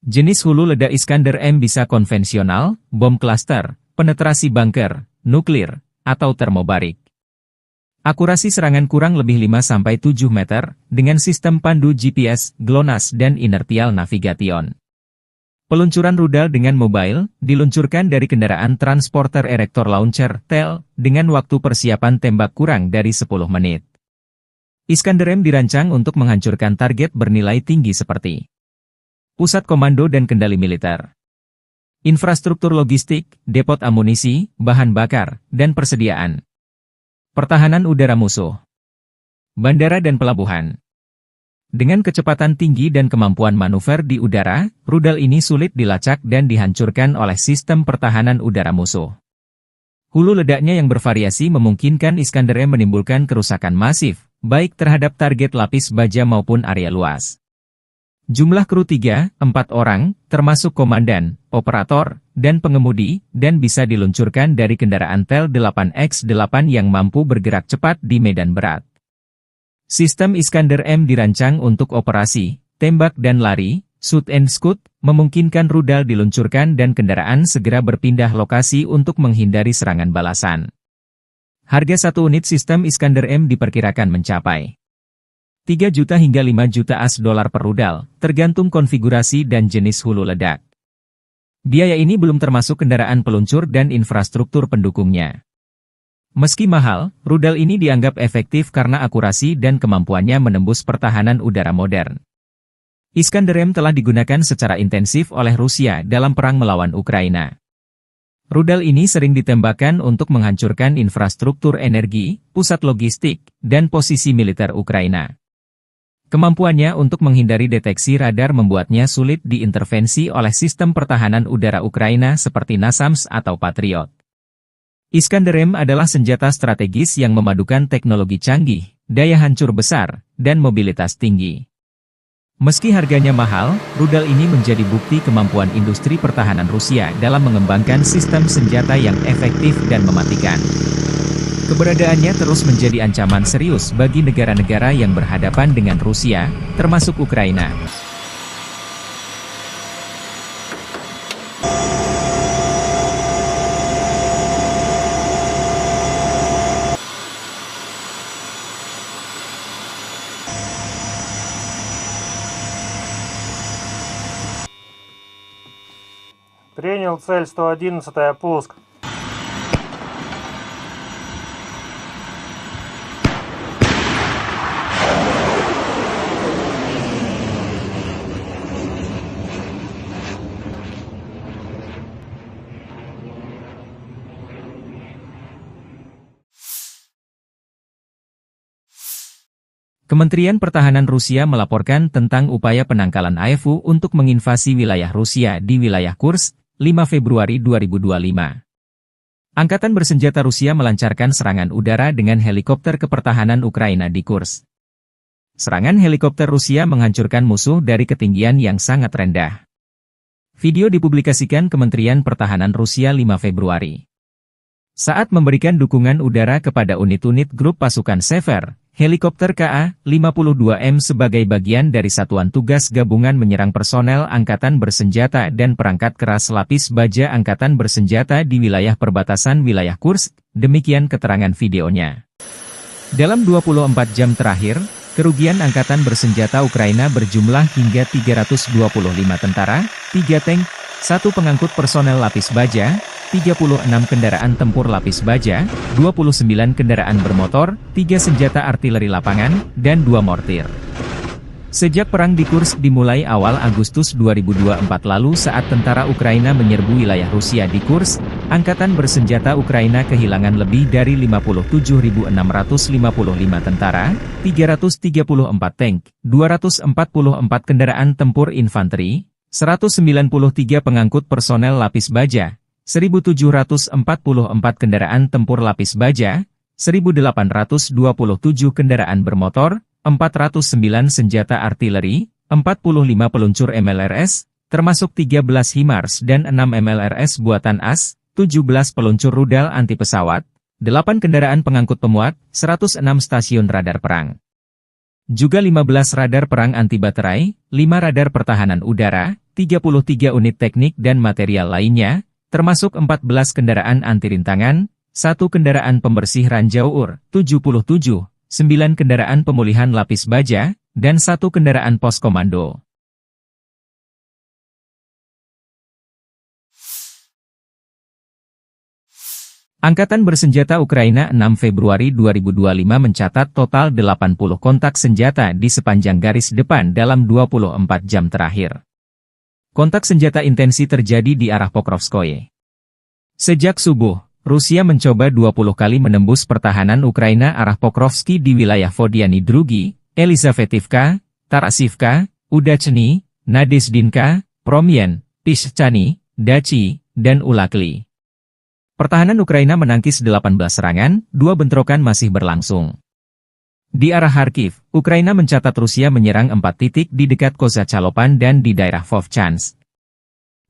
Jenis hulu ledak Iskander-M bisa konvensional, bom klaster, penetrasi bunker, nuklir, atau termobarik. Akurasi serangan kurang lebih 5-7 meter, dengan sistem pandu GPS, GLONASS dan inertial navigation. Peluncuran rudal dengan mobile, diluncurkan dari kendaraan transporter erector launcher, TEL, dengan waktu persiapan tembak kurang dari 10 menit. Iskander-M dirancang untuk menghancurkan target bernilai tinggi seperti pusat komando dan kendali militer, infrastruktur logistik, depot amunisi, bahan bakar, dan persediaan. Pertahanan udara musuh, bandara dan pelabuhan. Dengan kecepatan tinggi dan kemampuan manuver di udara, rudal ini sulit dilacak dan dihancurkan oleh sistem pertahanan udara musuh. Hulu ledaknya yang bervariasi memungkinkan Iskander-M menimbulkan kerusakan masif, baik terhadap target lapis baja maupun area luas. Jumlah kru 3-4 orang, termasuk komandan, operator, dan pengemudi, dan bisa diluncurkan dari kendaraan TEL 8X8 yang mampu bergerak cepat di medan berat. Sistem Iskander-M dirancang untuk operasi, tembak dan lari, shoot and scoot, memungkinkan rudal diluncurkan dan kendaraan segera berpindah lokasi untuk menghindari serangan balasan. Harga satu unit sistem Iskander-M diperkirakan mencapai 3 juta hingga 5 juta AS dolar per rudal, tergantung konfigurasi dan jenis hulu ledak. Biaya ini belum termasuk kendaraan peluncur dan infrastruktur pendukungnya. Meski mahal, rudal ini dianggap efektif karena akurasi dan kemampuannya menembus pertahanan udara modern. Iskander-M telah digunakan secara intensif oleh Rusia dalam perang melawan Ukraina. Rudal ini sering ditembakkan untuk menghancurkan infrastruktur energi, pusat logistik, dan posisi militer Ukraina. Kemampuannya untuk menghindari deteksi radar membuatnya sulit diintervensi oleh sistem pertahanan udara Ukraina seperti NASAMS atau Patriot. Iskander-M adalah senjata strategis yang memadukan teknologi canggih, daya hancur besar, dan mobilitas tinggi. Meski harganya mahal, rudal ini menjadi bukti kemampuan industri pertahanan Rusia dalam mengembangkan sistem senjata yang efektif dan mematikan. Keberadaannya terus menjadi ancaman serius bagi negara-negara yang berhadapan dengan Rusia, termasuk Ukraina. Принял цель 111-я, пуск. Kementerian Pertahanan Rusia melaporkan tentang upaya penangkalan AFU untuk menginvasi wilayah Rusia di wilayah Kursk, 5 Februari 2025. Angkatan bersenjata Rusia melancarkan serangan udara dengan helikopter kepertahanan Ukraina di Kursk. Serangan helikopter Rusia menghancurkan musuh dari ketinggian yang sangat rendah. Video dipublikasikan Kementerian Pertahanan Rusia 5 Februari. Saat memberikan dukungan udara kepada unit-unit grup pasukan Sever, helikopter Ka-52M sebagai bagian dari Satuan Tugas Gabungan menyerang personel Angkatan Bersenjata dan perangkat keras lapis baja Angkatan Bersenjata di wilayah perbatasan wilayah Kursk, demikian keterangan videonya. Dalam 24 jam terakhir, kerugian Angkatan Bersenjata Ukraina berjumlah hingga 325 tentara, 3 tank, 1 pengangkut personel lapis baja, 36 kendaraan tempur lapis baja, 29 kendaraan bermotor, 3 senjata artileri lapangan, dan 2 mortir. Sejak perang di Kursk dimulai awal Agustus 2024 lalu saat tentara Ukraina menyerbu wilayah Rusia di Kursk, Angkatan Bersenjata Ukraina kehilangan lebih dari 57.655 tentara, 334 tank, 244 kendaraan tempur infanteri, 193 pengangkut personel lapis baja, 1.744 kendaraan tempur lapis baja, 1.827 kendaraan bermotor, 409 senjata artileri, 45 peluncur MLRS, termasuk 13 HIMARS dan 6 MLRS buatan AS, 17 peluncur rudal anti pesawat, 8 kendaraan pengangkut pemuat, 106 stasiun radar perang. Juga 15 radar perang anti baterai, 5 radar pertahanan udara, 33 unit teknik dan material lainnya, termasuk 14 kendaraan anti rintangan, 1 kendaraan pembersih ranjau UR, 77, 9 kendaraan pemulihan lapis baja, dan 1 kendaraan pos komando. Angkatan Bersenjata Ukraina 6 Februari 2025 mencatat total 80 kontak senjata di sepanjang garis depan dalam 24 jam terakhir. Kontak senjata intensi terjadi di arah Pokrovskoye. Sejak subuh, Rusia mencoba 20 kali menembus pertahanan Ukraina arah Pokrovski di wilayah Vodiany Drugi, Elizavetivka, Tarasivka, Udachny, Nadezdinka, Promyen, Pishchany, Dachi, dan Ulakli. Pertahanan Ukraina menangkis 18 serangan, 2 bentrokan masih berlangsung. Di arah Kharkiv, Ukraina mencatat Rusia menyerang 4 titik di dekat Kozacalopan dan di daerah Vovchansk.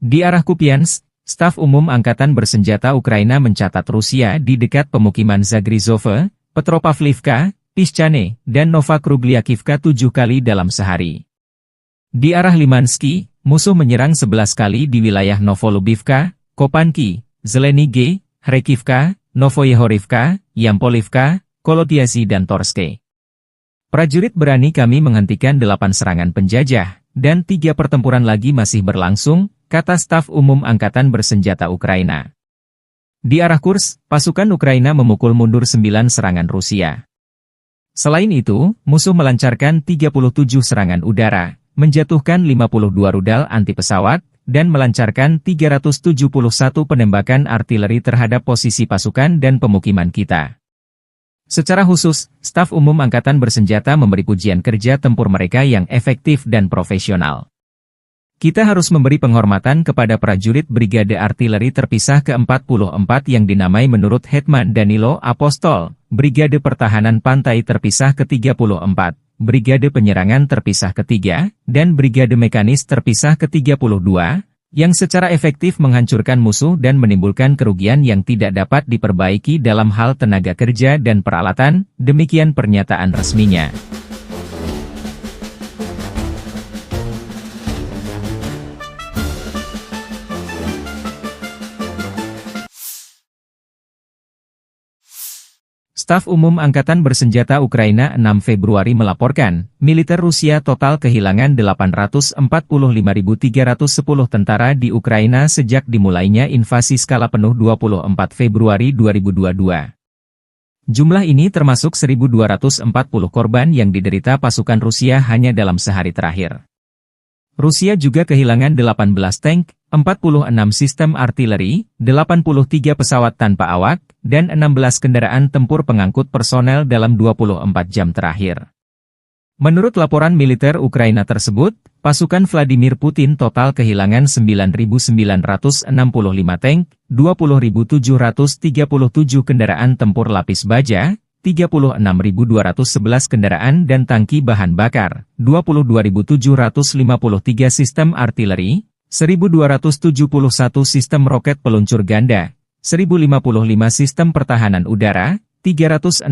Di arah Kupiansk, Staf Umum Angkatan Bersenjata Ukraina mencatat Rusia di dekat pemukiman Zagrizove, Petropavlivka, Pishchane, dan Novokrugliakivka 7 kali dalam sehari. Di arah Limansky, musuh menyerang 11 kali di wilayah Novolubivka, Kopanki, Zelenige, Hrekivka, Novoyehorivka, Yampolivka, Kolotiasi dan Torske. Prajurit berani kami menghentikan 8 serangan penjajah, dan 3 pertempuran lagi masih berlangsung, kata Staf Umum Angkatan Bersenjata Ukraina. Di arah Kursk, pasukan Ukraina memukul mundur 9 serangan Rusia. Selain itu, musuh melancarkan 37 serangan udara, menjatuhkan 52 rudal anti pesawat, dan melancarkan 371 penembakan artileri terhadap posisi pasukan dan pemukiman kita. Secara khusus, Staf Umum Angkatan Bersenjata memberi pujian kerja tempur mereka yang efektif dan profesional. Kita harus memberi penghormatan kepada prajurit Brigade Artileri Terpisah ke-44 yang dinamai menurut Hetman Danilo Apostol, Brigade Pertahanan Pantai Terpisah ke-34, Brigade Penyerangan Terpisah ke-3, dan Brigade Mekanis Terpisah ke-32, yang secara efektif menghancurkan musuh dan menimbulkan kerugian yang tidak dapat diperbaiki dalam hal tenaga kerja dan peralatan, demikian pernyataan resminya. Staf Umum Angkatan Bersenjata Ukraina 6 Februari melaporkan, militer Rusia total kehilangan 845.310 tentara di Ukraina sejak dimulainya invasi skala penuh 24 Februari 2022. Jumlah ini termasuk 1.240 korban yang diderita pasukan Rusia hanya dalam sehari terakhir. Rusia juga kehilangan 18 tank, 46 sistem artileri, 83 pesawat tanpa awak, dan 16 kendaraan tempur pengangkut personel dalam 24 jam terakhir. Menurut laporan militer Ukraina tersebut, pasukan Vladimir Putin total kehilangan 9.965 tank, 20.737 kendaraan tempur lapis baja, 36.211 kendaraan dan tangki bahan bakar, 22.753 sistem artileri, 1.271 sistem roket peluncur ganda, 1.055 sistem pertahanan udara, 369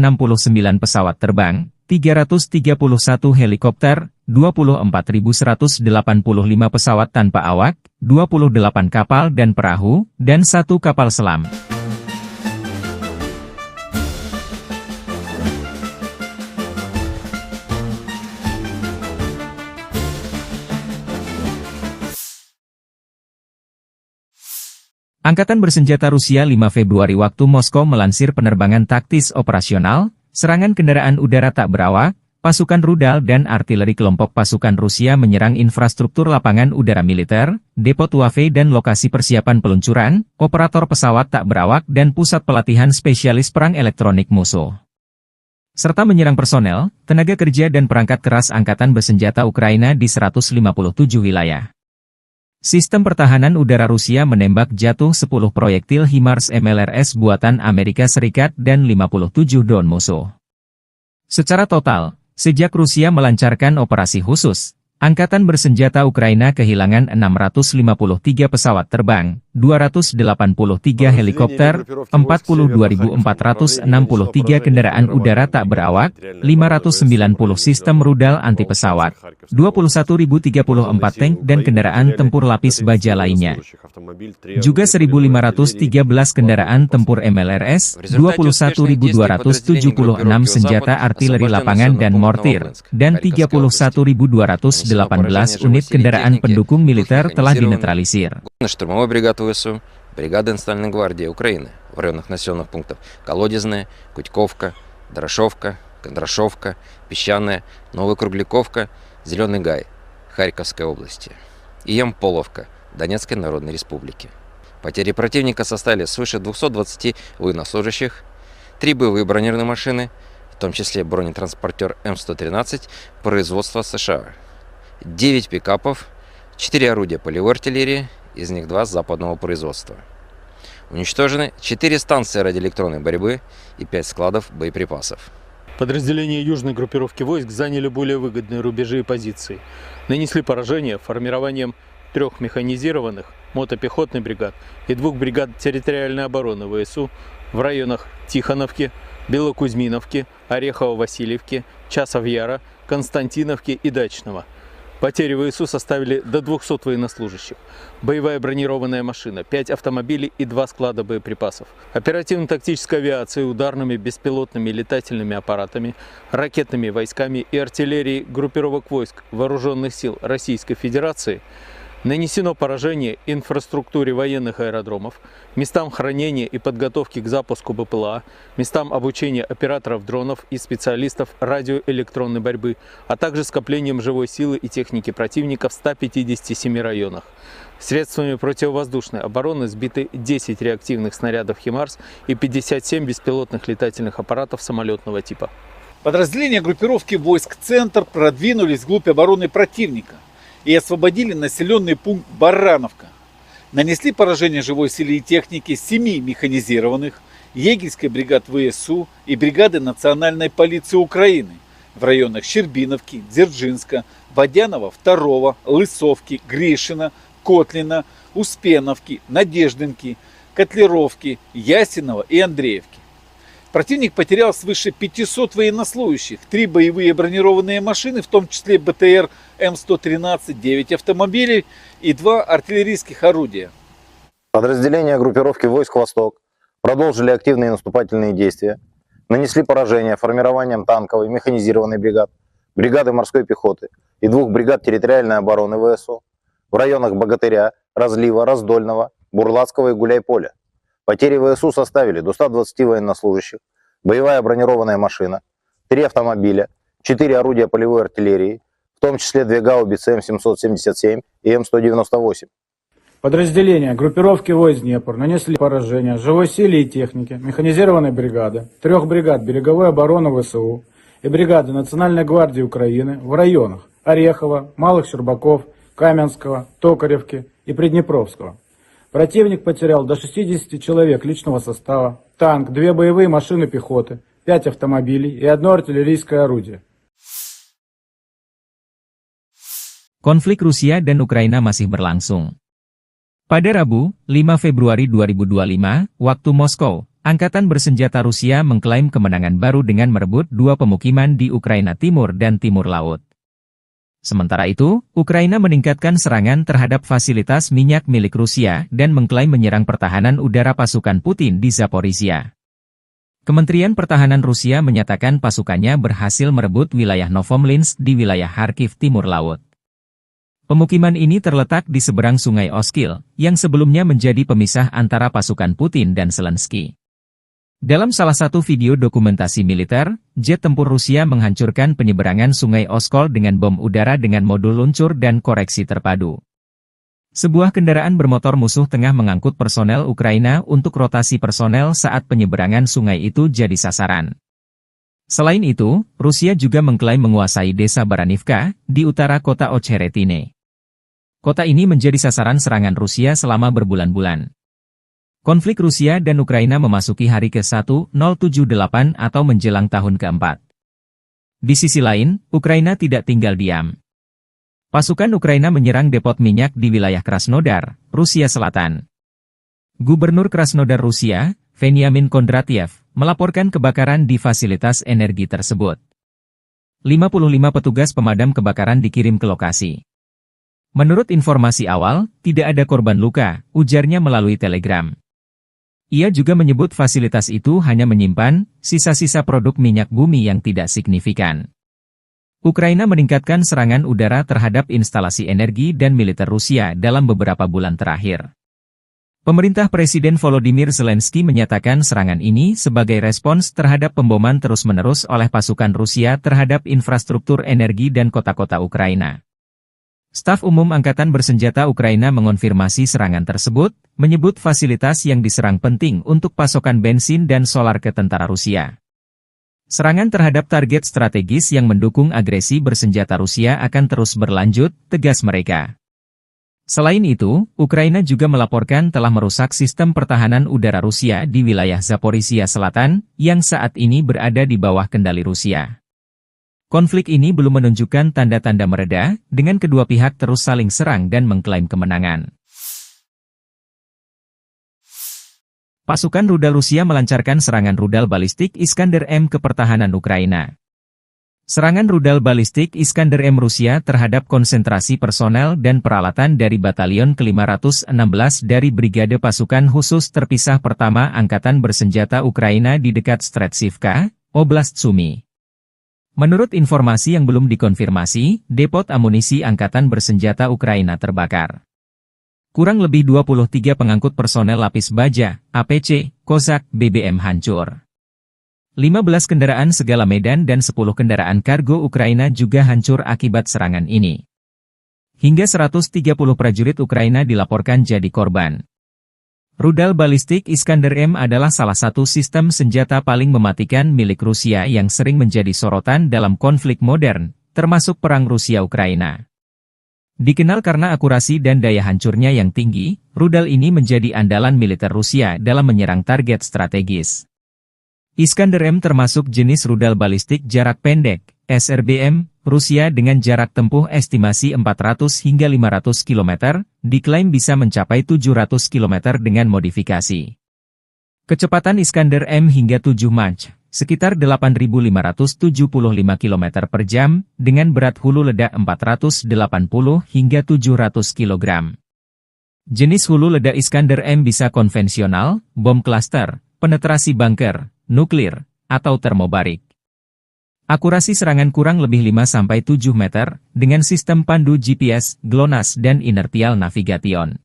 pesawat terbang, 331 helikopter, 24.185 pesawat tanpa awak, 28 kapal dan perahu, dan 1 kapal selam. Angkatan bersenjata Rusia 5 Februari waktu Moskow melansir penerbangan taktis operasional, serangan kendaraan udara tak berawak, pasukan rudal dan artileri kelompok pasukan Rusia menyerang infrastruktur lapangan udara militer, depo Tuave dan lokasi persiapan peluncuran, operator pesawat tak berawak dan pusat pelatihan spesialis perang elektronik musuh. Serta menyerang personel, tenaga kerja dan perangkat keras angkatan bersenjata Ukraina di 157 wilayah. Sistem pertahanan udara Rusia menembak jatuh 10 proyektil HIMARS MLRS buatan Amerika Serikat dan 57 drone musuh. Secara total, sejak Rusia melancarkan operasi khusus, angkatan bersenjata Ukraina kehilangan 653 pesawat terbang, 283 helikopter, 42.463 kendaraan udara tak berawak, 590 sistem rudal anti pesawat, 21.034 tank dan kendaraan tempur lapis baja lainnya. Juga 1.513 kendaraan tempur MLRS, 21.276 senjata artileri lapangan dan mortir, dan 31.218 unit kendaraan pendukung militer telah dinetralisir. Штурмовой бригады ВСУ, бригады Национальной гвардии Украины в районах населенных пунктов Колодезная, Кутьковка, Дорошовка, Кондрашовка, Песчаная, Новокругляковка, Зеленый Гай, Харьковской области и Ямполовка, Донецкой Народной Республики. Потери противника составили свыше 220 военнослужащих, 3 боевые бронированные машины, в том числе бронетранспортер М113 производства США, 9 пикапов, 4 орудия полевой артиллерии, из них 2 западного производства. Уничтожены 4 станции радиоэлектронной борьбы и 5 складов боеприпасов. Подразделения южной группировки войск заняли более выгодные рубежи и позиции. Нанесли поражение формированием 3 механизированных мотопехотных бригад и 2 бригад территориальной обороны ВСУ в районах Тихоновки, Белокузьминовки, Орехово-Васильевки, Часов-Яра, Константиновки и Дачного. Потери ВСУ составили до 200 военнослужащих, боевая бронированная машина, 5 автомобилей и 2 склада боеприпасов, оперативно-тактической авиацией, ударными беспилотными летательными аппаратами, ракетными войсками и артиллерией группировок войск Вооруженных сил Российской Федерации нанесено поражение инфраструктуре военных аэродромов, местам хранения и подготовки к запуску БПЛА, местам обучения операторов дронов и специалистов радиоэлектронной борьбы, а также скоплением живой силы и техники противника в 157 районах. Средствами противовоздушной обороны сбиты 10 реактивных снарядов HIMARS и 57 беспилотных летательных аппаратов самолетного типа. Подразделения группировки войск «Центр» продвинулись вглубь обороны противника и освободили населенный пункт Барановка. Нанесли поражение живой силе и технике 7 механизированных, егерской бригад ВСУ и бригады Национальной полиции Украины в районах Щербиновки, Дзержинска, Водянова 2, Лысовки, Гришина, Котлина, Успеновки, Надеждинки, Котлеровки, Ясинова и Андреевки. Противник потерял свыше 500 военнослужащих, 3 боевые бронированные машины, в том числе БТР М113, 9 автомобилей и 2 артиллерийских орудия. Подразделения группировки войск «Восток» продолжили активные наступательные действия, нанесли поражение формированием танковой механизированной бригад, бригады морской пехоты и 2 бригад территориальной обороны ВСУ в районах Богатыря, Разлива, Раздольного, Бурлацкого и Гуляйполя. Потери ВСУ составили до 120 военнослужащих, боевая бронированная машина, 3 автомобиля, 4 орудия полевой артиллерии, в том числе 2 гаубицы М777 и М198. Подразделения группировки войск Днепр нанесли поражение живой силе и технике механизированной бригады, 3 бригад береговой обороны ВСУ и бригады Национальной гвардии Украины в районах Орехова, Малых Щербаков, Каменского, Токаревки и Приднепровского. Противник потерял до 60 человек личного состава, танк, 2 боевые машины пехоты, 5 автомобилей и 1 артиллерийское орудие. Konflik Rusia dan Ukraina masih berlangsung. Pada Rabu, 5 Februari 2025, waktu Moskow, Angkatan Bersenjata Rusia mengklaim kemenangan baru dengan merebut 2 pemukiman di Ukraina Timur dan Timur Laut. Sementara itu, Ukraina meningkatkan serangan terhadap fasilitas minyak milik Rusia dan mengklaim menyerang pertahanan udara pasukan Putin di Zaporizhia. Kementerian Pertahanan Rusia menyatakan pasukannya berhasil merebut wilayah Novomlinsk di wilayah Kharkiv Timur Laut. Pemukiman ini terletak di seberang Sungai Oskil, yang sebelumnya menjadi pemisah antara pasukan Putin dan Zelensky. Dalam salah satu video dokumentasi militer, jet tempur Rusia menghancurkan penyeberangan Sungai Oskol dengan bom udara dengan modul luncur dan koreksi terpadu. Sebuah kendaraan bermotor musuh tengah mengangkut personel Ukraina untuk rotasi personel saat penyeberangan sungai itu jadi sasaran. Selain itu, Rusia juga mengklaim menguasai desa Baranivka, di utara kota Ocheretine. Kota ini menjadi sasaran serangan Rusia selama berbulan-bulan. Konflik Rusia dan Ukraina memasuki hari ke-1078 atau menjelang tahun ke-4. Di sisi lain, Ukraina tidak tinggal diam. Pasukan Ukraina menyerang depot minyak di wilayah Krasnodar, Rusia Selatan. Gubernur Krasnodar Rusia, Veniamin Kondratiev, melaporkan kebakaran di fasilitas energi tersebut. 55 petugas pemadam kebakaran dikirim ke lokasi. Menurut informasi awal, tidak ada korban luka, ujarnya melalui telegram. Ia juga menyebut fasilitas itu hanya menyimpan sisa-sisa produk minyak bumi yang tidak signifikan. Ukraina meningkatkan serangan udara terhadap instalasi energi dan militer Rusia dalam beberapa bulan terakhir. Pemerintah Presiden Volodymyr Zelensky menyatakan serangan ini sebagai respons terhadap pemboman terus-menerus oleh pasukan Rusia terhadap infrastruktur energi dan kota-kota Ukraina. Staf Umum Angkatan Bersenjata Ukraina mengonfirmasi serangan tersebut, menyebut fasilitas yang diserang penting untuk pasokan bensin dan solar ke tentara Rusia. Serangan terhadap target strategis yang mendukung agresi bersenjata Rusia akan terus berlanjut, tegas mereka. Selain itu, Ukraina juga melaporkan telah merusak sistem pertahanan udara Rusia di wilayah Zaporizhia Selatan, yang saat ini berada di bawah kendali Rusia. Konflik ini belum menunjukkan tanda-tanda mereda, dengan kedua pihak terus saling serang dan mengklaim kemenangan. Pasukan rudal Rusia melancarkan serangan rudal balistik Iskander-M ke pertahanan Ukraina. Serangan rudal balistik Iskander-M Rusia terhadap konsentrasi personel dan peralatan dari Batalion ke-516 dari Brigade Pasukan Khusus Terpisah Pertama Angkatan Bersenjata Ukraina di dekat Stretsivka, Oblast Sumy. Menurut informasi yang belum dikonfirmasi, depot amunisi Angkatan Bersenjata Ukraina terbakar. Kurang lebih 23 pengangkut personel lapis baja, APC, Kozak, BBM hancur. 15 kendaraan segala medan dan 10 kendaraan kargo Ukraina juga hancur akibat serangan ini. Hingga 130 prajurit Ukraina dilaporkan jadi korban. Rudal balistik Iskander-M adalah salah satu sistem senjata paling mematikan milik Rusia yang sering menjadi sorotan dalam konflik modern, termasuk perang Rusia-Ukraina. Dikenal karena akurasi dan daya hancurnya yang tinggi, rudal ini menjadi andalan militer Rusia dalam menyerang target strategis. Iskander-M termasuk jenis rudal balistik jarak pendek, SRBM, Rusia dengan jarak tempuh estimasi 400 hingga 500 km, diklaim bisa mencapai 700 km dengan modifikasi. Kecepatan Iskander-M hingga 7 Mach, sekitar 8.575 km per jam, dengan berat hulu ledak 480 hingga 700 kg. Jenis hulu ledak Iskander-M bisa konvensional, bom klaster, penetrasi bunker, nuklir, atau termobarik. Akurasi serangan kurang lebih 5-7 meter, dengan sistem pandu GPS, GLONASS dan inertial navigation.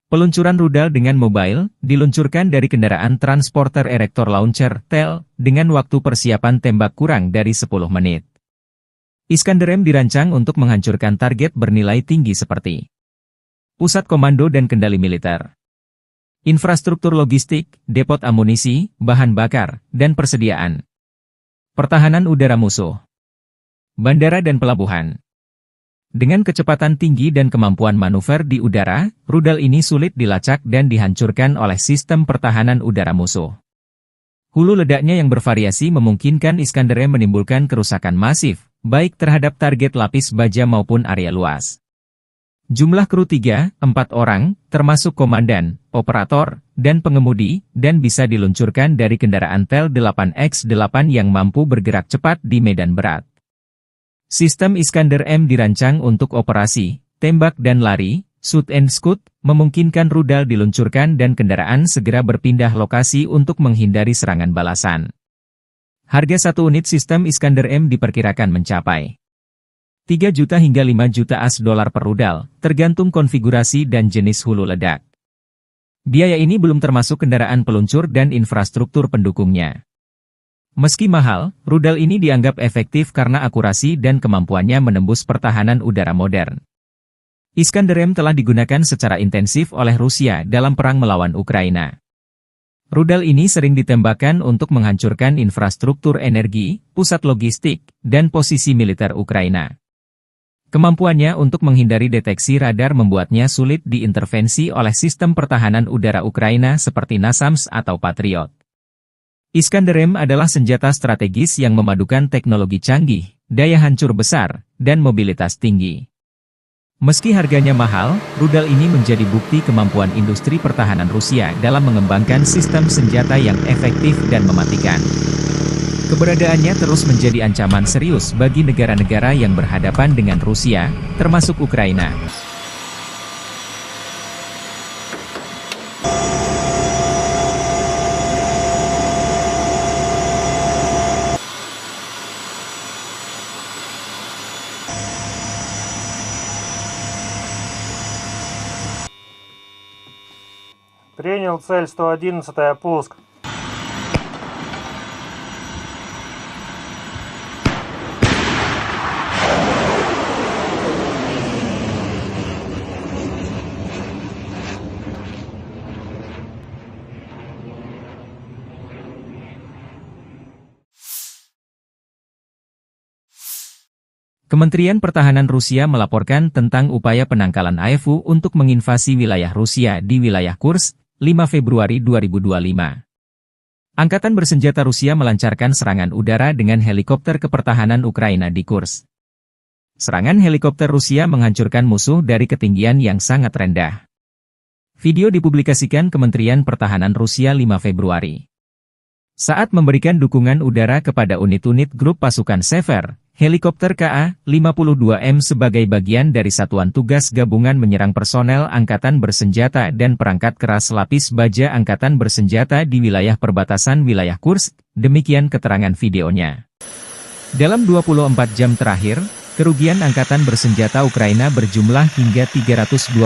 Peluncuran rudal dengan mobile, diluncurkan dari kendaraan transporter erector launcher, TEL, dengan waktu persiapan tembak kurang dari 10 menit. Iskander-M dirancang untuk menghancurkan target bernilai tinggi seperti pusat komando dan kendali militer, infrastruktur logistik, depot amunisi, bahan bakar, dan persediaan. Pertahanan udara musuh. Bandara dan pelabuhan. Dengan kecepatan tinggi dan kemampuan manuver di udara, rudal ini sulit dilacak dan dihancurkan oleh sistem pertahanan udara musuh. Hulu ledaknya yang bervariasi memungkinkan Iskander M menimbulkan kerusakan masif, baik terhadap target lapis baja maupun area luas. Jumlah kru 3-4 orang, termasuk komandan, operator, dan pengemudi, dan bisa diluncurkan dari kendaraan Tel 8X8 yang mampu bergerak cepat di medan berat. Sistem Iskander M dirancang untuk operasi, tembak dan lari, shoot and scoot, memungkinkan rudal diluncurkan dan kendaraan segera berpindah lokasi untuk menghindari serangan balasan. Harga satu unit sistem Iskander M diperkirakan mencapai 3 juta hingga 5 juta $AS per rudal, tergantung konfigurasi dan jenis hulu ledak. Biaya ini belum termasuk kendaraan peluncur dan infrastruktur pendukungnya. Meski mahal, rudal ini dianggap efektif karena akurasi dan kemampuannya menembus pertahanan udara modern. Iskander M telah digunakan secara intensif oleh Rusia dalam perang melawan Ukraina. Rudal ini sering ditembakkan untuk menghancurkan infrastruktur energi, pusat logistik, dan posisi militer Ukraina. Kemampuannya untuk menghindari deteksi radar membuatnya sulit diintervensi oleh sistem pertahanan udara Ukraina seperti NASAMS atau Patriot. Iskander M adalah senjata strategis yang memadukan teknologi canggih, daya hancur besar, dan mobilitas tinggi. Meski harganya mahal, rudal ini menjadi bukti kemampuan industri pertahanan Rusia dalam mengembangkan sistem senjata yang efektif dan mematikan. Keberadaannya terus menjadi ancaman serius bagi negara-negara yang berhadapan dengan Rusia, termasuk Ukraina. Принял цель 111, пуск. Kementerian Pertahanan Rusia melaporkan tentang upaya penangkalan AFU untuk menginvasi wilayah Rusia di wilayah Kursk, 5 Februari 2025. Angkatan bersenjata Rusia melancarkan serangan udara dengan helikopter kepertahanan Ukraina di Kursk. Serangan helikopter Rusia menghancurkan musuh dari ketinggian yang sangat rendah. Video dipublikasikan Kementerian Pertahanan Rusia 5 Februari. Saat memberikan dukungan udara kepada unit-unit grup pasukan Sever, helikopter Ka-52M sebagai bagian dari Satuan Tugas Gabungan menyerang personel Angkatan Bersenjata dan perangkat keras lapis baja Angkatan Bersenjata di wilayah perbatasan wilayah Kursk, demikian keterangan videonya. Dalam 24 jam terakhir, kerugian Angkatan Bersenjata Ukraina berjumlah hingga 325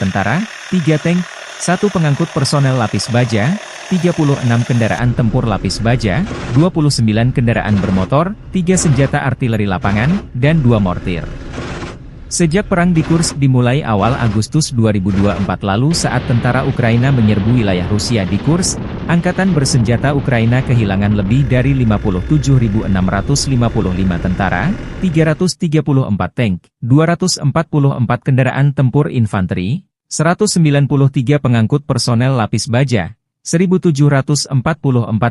tentara, 3 tank, 1 pengangkut personel lapis baja, 36 kendaraan tempur lapis baja, 29 kendaraan bermotor, 3 senjata artileri lapangan, dan 2 mortir. Sejak perang di Kursk dimulai awal Agustus 2024 lalu saat tentara Ukraina menyerbu wilayah Rusia di Kursk, Angkatan Bersenjata Ukraina kehilangan lebih dari 57.655 tentara, 334 tank, 244 kendaraan tempur infanteri, 193 pengangkut personel lapis baja, 1.744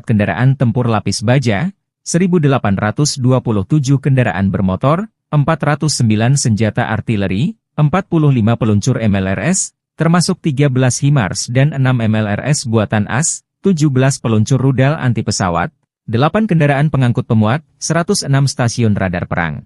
kendaraan tempur lapis baja, 1.827 kendaraan bermotor, 409 senjata artileri, 45 peluncur MLRS, termasuk 13 HIMARS dan 6 MLRS buatan AS, 17 peluncur rudal anti pesawat, 8 kendaraan pengangkut pemuat, 106 stasiun radar perang.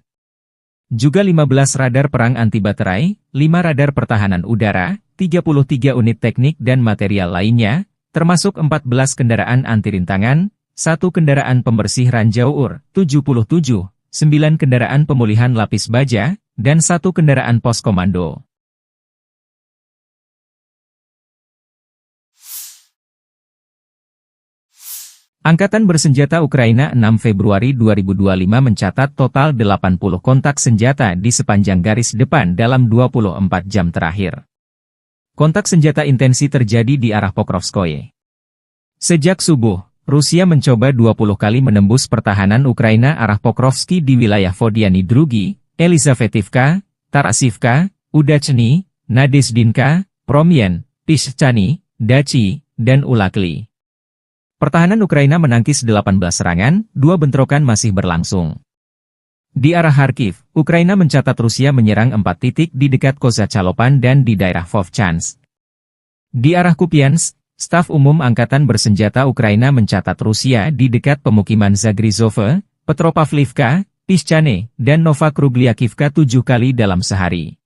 Juga 15 radar perang anti baterai, 5 radar pertahanan udara, 33 unit teknik dan material lainnya, termasuk 14 kendaraan anti rintangan, 1 kendaraan pembersih ranjau UR, 77, 9 kendaraan pemulihan lapis baja, dan 1 kendaraan pos komando. Angkatan Bersenjata Ukraina 6 Februari 2025 mencatat total 80 kontak senjata di sepanjang garis depan dalam 24 jam terakhir. Kontak senjata intensi terjadi di arah Pokrovskoye. Sejak subuh, Rusia mencoba 20 kali menembus pertahanan Ukraina arah Pokrovski di wilayah Vodiany Drugi, Elizavetivka, Tarasivka, Udachny, Nadezdinka, Promyen, Pischany, Dachi, dan Ulakli. Pertahanan Ukraina menangkis 18 serangan, 2 bentrokan masih berlangsung. Di arah Kharkiv, Ukraina mencatat Rusia menyerang 4 titik di dekat Kozacalopan dan di daerah Vovchansk. Di arah Kupiansk, Staf Umum Angkatan Bersenjata Ukraina mencatat Rusia di dekat pemukiman Zagrizove, Petropavlivka, Pischany, dan Novakrugliakivka 7 kali dalam sehari.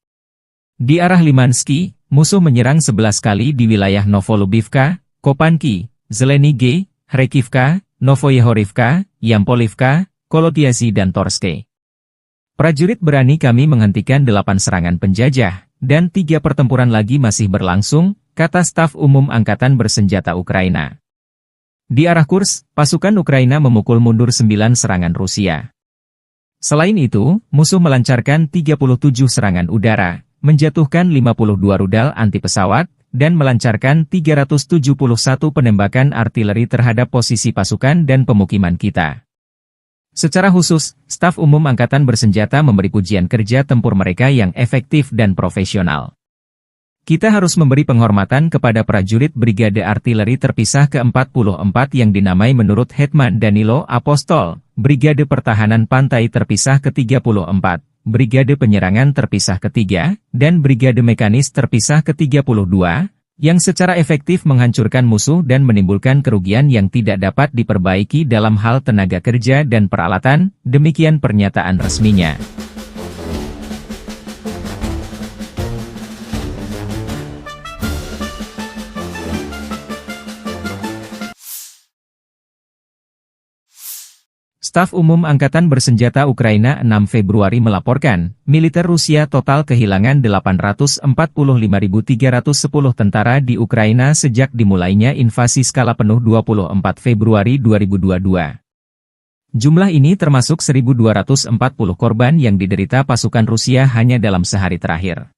Di arah Limansky, musuh menyerang 11 kali di wilayah Novolubivka, Kopanki, Zelenige, Kharkivka, Novoyehorivka, Yampolivka, Kolotiazy dan Torske. Prajurit berani kami menghentikan 8 serangan penjajah, dan 3 pertempuran lagi masih berlangsung, kata Staf Umum Angkatan Bersenjata Ukraina. Di arah Kursk, pasukan Ukraina memukul mundur 9 serangan Rusia. Selain itu, musuh melancarkan 37 serangan udara, menjatuhkan 52 rudal anti-pesawat, dan melancarkan 371 penembakan artileri terhadap posisi pasukan dan pemukiman kita. Secara khusus, Staf Umum Angkatan Bersenjata memberi pujian kerja tempur mereka yang efektif dan profesional. Kita harus memberi penghormatan kepada prajurit Brigade Artileri Terpisah ke-44 yang dinamai menurut Hetman Danilo Apostol, Brigade Pertahanan Pantai Terpisah ke-34, Brigade Penyerangan Terpisah ke-3, dan Brigade Mekanis Terpisah ke-32, yang secara efektif menghancurkan musuh dan menimbulkan kerugian yang tidak dapat diperbaiki dalam hal tenaga kerja dan peralatan, demikian pernyataan resminya. Staf Umum Angkatan Bersenjata Ukraina 6 Februari melaporkan, militer Rusia total kehilangan 845.310 tentara di Ukraina sejak dimulainya invasi skala penuh 24 Februari 2022. Jumlah ini termasuk 1.240 korban yang diderita pasukan Rusia hanya dalam sehari terakhir.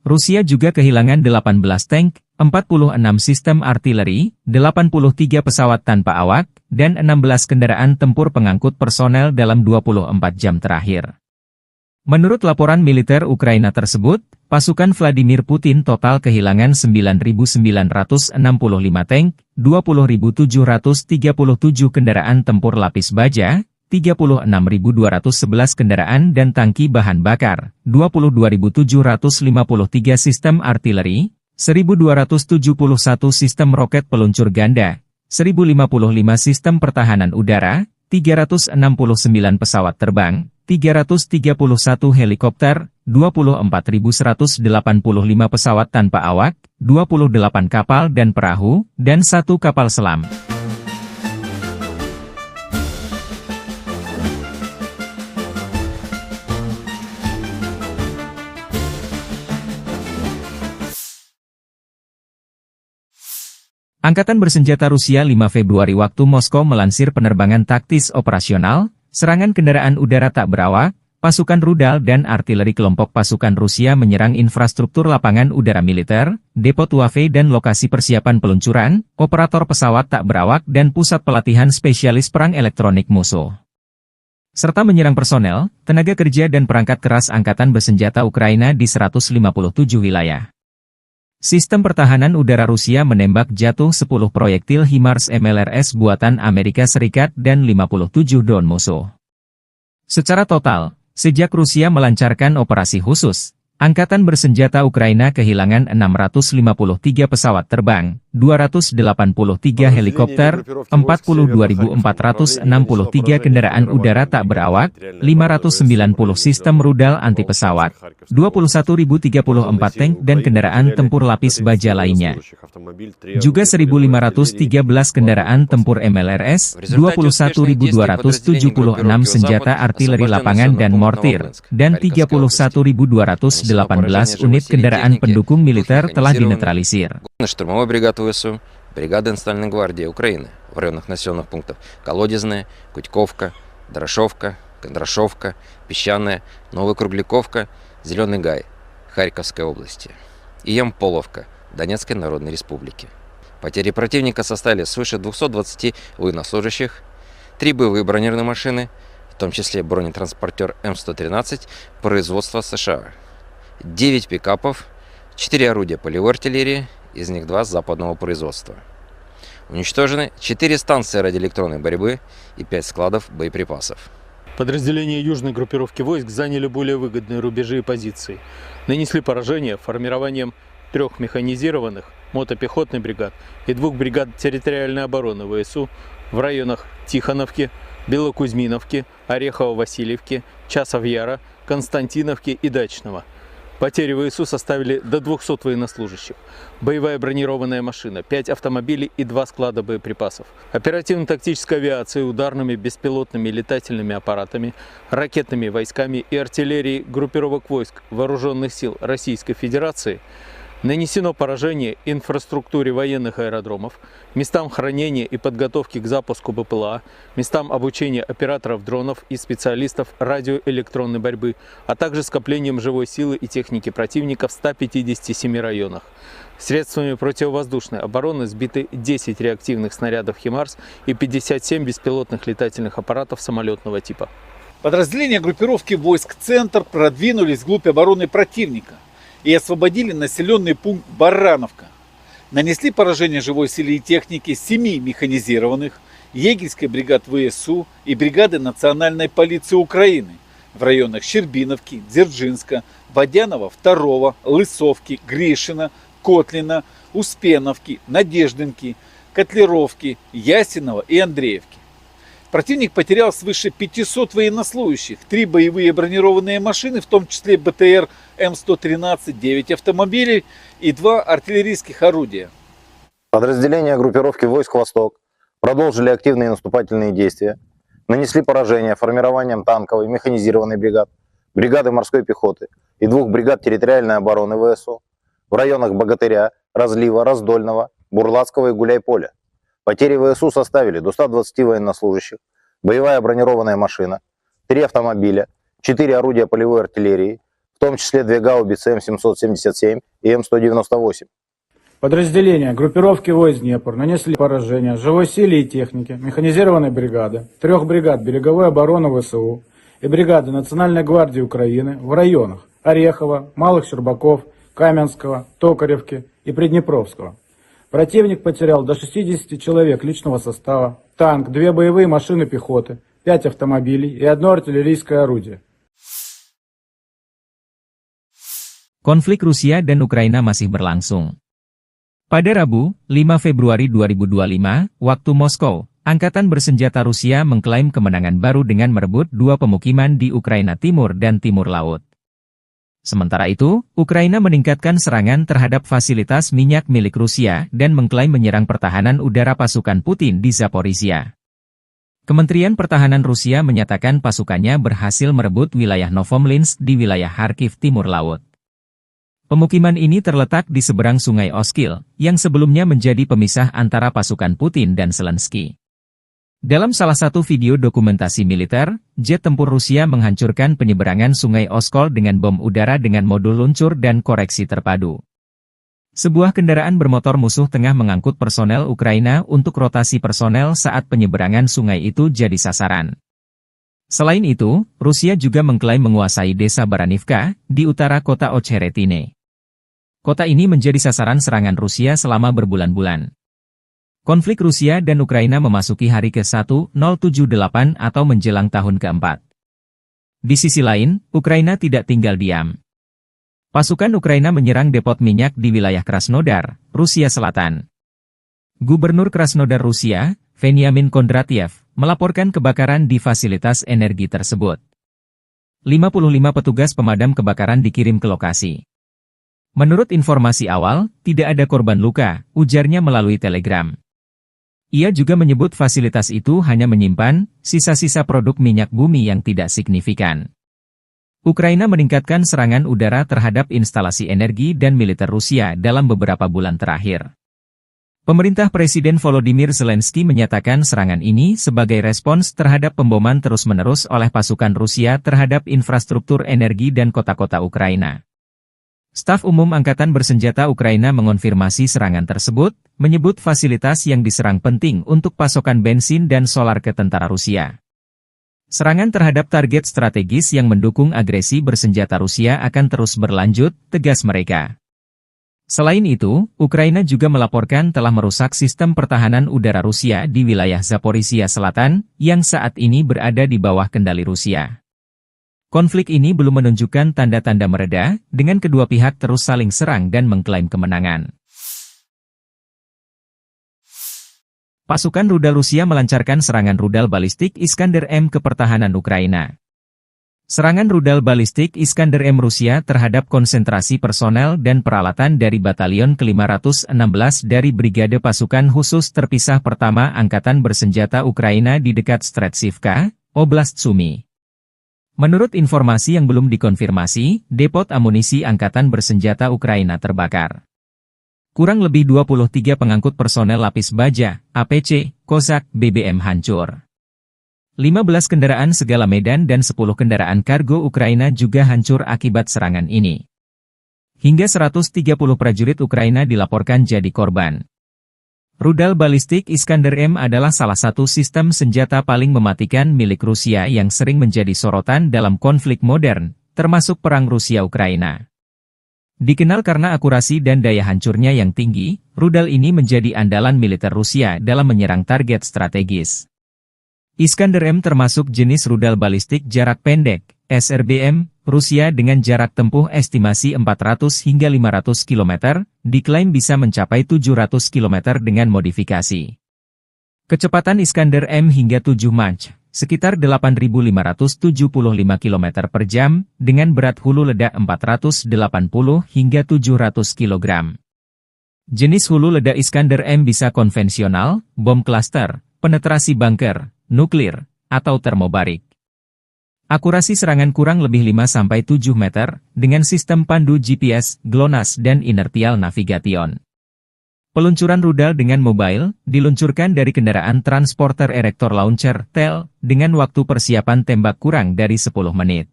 Rusia juga kehilangan 18 tank, 46 sistem artileri, 83 pesawat tanpa awak, dan 16 kendaraan tempur pengangkut personel dalam 24 jam terakhir. Menurut laporan militer Ukraina tersebut, pasukan Vladimir Putin total kehilangan 9.965 tank, 20.737 kendaraan tempur lapis baja, 36.211 kendaraan dan tangki bahan bakar, 22.753 sistem artileri, 1.271 sistem roket peluncur ganda, 1.055 sistem pertahanan udara, 369 pesawat terbang, 331 helikopter, 24.185 pesawat tanpa awak, 28 kapal dan perahu, dan 1 kapal selam. Angkatan Bersenjata Rusia 5 Februari waktu Moskow melansir penerbangan taktis operasional, serangan kendaraan udara tak berawak, pasukan rudal dan artileri kelompok pasukan Rusia menyerang infrastruktur lapangan udara militer, depo Tuave dan lokasi persiapan peluncuran, operator pesawat tak berawak dan pusat pelatihan spesialis perang elektronik musuh. Serta menyerang personel, tenaga kerja dan perangkat keras Angkatan Bersenjata Ukraina di 157 wilayah. Sistem pertahanan udara Rusia menembak jatuh 10 proyektil HIMARS MLRS buatan Amerika Serikat dan 57 drone musuh. Secara total, sejak Rusia melancarkan operasi khusus, Angkatan Bersenjata Ukraina kehilangan 653 pesawat terbang, 283 helikopter, 42.463 kendaraan udara tak berawak, 590 sistem rudal anti-pesawat, 21.034 tank dan kendaraan tempur lapis baja lainnya. Juga 1.513 kendaraan tempur MLRS, 21.276 senjata artileri lapangan dan mortir, dan 31.218 unit kendaraan pendukung militer telah dinetralisir. Штурмовой бригад ВСУ, бригада Национальной гвардии Украины в районах населенных пунктов Колодезная, Кутьковка, Дорошовка, Кондрашовка, Песчаная, Новокругляковка, Зеленый Гай, Харьковской области и Ямполовка, Донецкой Народной Республики. Потери противника составили свыше 220 военнослужащих, 3 боевые бронированные машины, в том числе бронетранспортер М113 производства США, 9 пикапов, 4 орудия полевой артиллерии, из них 2 западного производства. Уничтожены 4 станции радиоэлектронной борьбы и 5 складов боеприпасов. Подразделения южной группировки войск заняли более выгодные рубежи и позиции. Нанесли поражение формированием 3 механизированных мотопехотных бригад и 2 бригад территориальной обороны ВСУ в районах Тихоновки, Белокузьминовки, Орехово-Васильевки, Часов-Яра, Константиновки и Дачного. Потери ВСУ составили до 200 военнослужащих, боевая бронированная машина, 5 автомобилей и 2 склада боеприпасов. Оперативно-тактической авиацией, ударными беспилотными летательными аппаратами, ракетными войсками и артиллерией группировок войск Вооруженных сил Российской Федерации нанесено поражение инфраструктуре военных аэродромов, местам хранения и подготовки к запуску БПЛА, местам обучения операторов дронов и специалистов радиоэлектронной борьбы, а также скоплением живой силы и техники противника в 157 районах. Средствами противовоздушной обороны сбиты 10 реактивных снарядов «Химарс» и 57 беспилотных летательных аппаратов самолетного типа. Подразделения группировки войск «Центр» продвинулись вглубь обороны противника и освободили населенный пункт Барановка. Нанесли поражение живой силе и технике 7 механизированных, егерской бригад ВСУ и бригады Национальной полиции Украины в районах Щербиновки, Дзержинска, Водянова 2, Лысовки, Гришина, Котлина, Успеновки, Надеждинки, Котлеровки, Ясинова и Андреевки. Противник потерял свыше 500 военнослужащих, 3 боевые бронированные машины, в том числе БТР М113, 9 автомобилей и 2 артиллерийских орудия. Подразделения группировки войск «Восток» продолжили активные наступательные действия, нанесли поражение формированием танковой механизированной бригад, бригады морской пехоты и 2 бригад территориальной обороны ВСУ в районах Богатыря, Разлива, Раздольного, Бурлацкого и Гуляйполя. Потери ВСУ составили до 120 военнослужащих, боевая бронированная машина, 3 автомобиля, 4 орудия полевой артиллерии, в том числе 2 гаубицы М777 и М198. Подразделения группировки войск Днепр нанесли поражение живой силе и технике механизированной бригады, 3 бригад береговой обороны ВСУ и бригады Национальной гвардии Украины в районах Орехова, Малых Щербаков, Каменского, Токаревки и Приднепровского. Противник потерял до 60 человек личного состава, танк, 2 боевые машины пехоты, 5 автомобилей и 1 артиллерийское орудие. Konflik Rusia dan Ukraina masih berlangsung. Pada Rabu, 5 Februari 2025, waktu Moskow, Angkatan Bersenjata Rusia mengklaim kemenangan baru dengan merebut 2 pemukiman di Ukraina Timur dan Timur Laut. Sementara itu, Ukraina meningkatkan serangan terhadap fasilitas minyak milik Rusia dan mengklaim menyerang pertahanan udara pasukan Putin di Zaporizhia. Kementerian Pertahanan Rusia menyatakan pasukannya berhasil merebut wilayah Novomlinsk di wilayah Kharkiv Timur Laut. Pemukiman ini terletak di seberang Sungai Oskil, yang sebelumnya menjadi pemisah antara pasukan Putin dan Zelensky. Dalam salah satu video dokumentasi militer, jet tempur Rusia menghancurkan penyeberangan Sungai Oskol dengan bom udara dengan modul luncur dan koreksi terpadu. Sebuah kendaraan bermotor musuh tengah mengangkut personel Ukraina untuk rotasi personel saat penyeberangan sungai itu jadi sasaran. Selain itu, Rusia juga mengklaim menguasai desa Baranivka, di utara kota Ocheretine. Kota ini menjadi sasaran serangan Rusia selama berbulan-bulan. Konflik Rusia dan Ukraina memasuki hari ke-1078 atau menjelang tahun ke-4. Di sisi lain, Ukraina tidak tinggal diam. Pasukan Ukraina menyerang depot minyak di wilayah Krasnodar, Rusia Selatan. Gubernur Krasnodar Rusia, Veniamin Kondratyev, melaporkan kebakaran di fasilitas energi tersebut. 55 petugas pemadam kebakaran dikirim ke lokasi. Menurut informasi awal, tidak ada korban luka, ujarnya melalui telegram. Ia juga menyebut fasilitas itu hanya menyimpan sisa-sisa produk minyak bumi yang tidak signifikan. Ukraina meningkatkan serangan udara terhadap instalasi energi dan militer Rusia dalam beberapa bulan terakhir. Pemerintah Presiden Volodymyr Zelensky menyatakan serangan ini sebagai respons terhadap pemboman terus-menerus oleh pasukan Rusia terhadap infrastruktur energi dan kota-kota Ukraina. Staf Umum Angkatan Bersenjata Ukraina mengonfirmasi serangan tersebut, menyebut fasilitas yang diserang penting untuk pasokan bensin dan solar ke tentara Rusia. Serangan terhadap target strategis yang mendukung agresi bersenjata Rusia akan terus berlanjut, tegas mereka. Selain itu, Ukraina juga melaporkan telah merusak sistem pertahanan udara Rusia di wilayah Zaporizhia Selatan, yang saat ini berada di bawah kendali Rusia. Konflik ini belum menunjukkan tanda-tanda mereda, dengan kedua pihak terus saling serang dan mengklaim kemenangan. Pasukan rudal Rusia melancarkan serangan rudal balistik Iskander-M ke pertahanan Ukraina. Serangan rudal balistik Iskander-M Rusia terhadap konsentrasi personel dan peralatan dari Batalion ke-516 dari Brigade Pasukan Khusus Terpisah Pertama Angkatan Bersenjata Ukraina di dekat Stretsivka, Oblast Sumy. Menurut informasi yang belum dikonfirmasi, depot amunisi Angkatan Bersenjata Ukraina terbakar. Kurang lebih 23 pengangkut personel lapis baja, APC, Kozak, BBM hancur. 15 kendaraan segala medan dan 10 kendaraan kargo Ukraina juga hancur akibat serangan ini. Hingga 130 prajurit Ukraina dilaporkan jadi korban. Rudal balistik Iskander-M adalah salah satu sistem senjata paling mematikan milik Rusia yang sering menjadi sorotan dalam konflik modern, termasuk perang Rusia-Ukraina. Dikenal karena akurasi dan daya hancurnya yang tinggi, rudal ini menjadi andalan militer Rusia dalam menyerang target strategis. Iskander-M termasuk jenis rudal balistik jarak pendek, SRBM, Rusia dengan jarak tempuh estimasi 400 hingga 500 km, diklaim bisa mencapai 700 km dengan modifikasi. Kecepatan Iskander-M hingga 7 Mach, sekitar 8.575 km per jam, dengan berat hulu ledak 480 hingga 700 kg. Jenis hulu ledak Iskander-M bisa konvensional, bom klaster, penetrasi bunker, nuklir, atau termobarik. Akurasi serangan kurang lebih 5-7 meter, dengan sistem pandu GPS, GLONASS dan inertial navigation. Peluncuran rudal dengan mobile, diluncurkan dari kendaraan transporter erector launcher, TEL, dengan waktu persiapan tembak kurang dari 10 menit.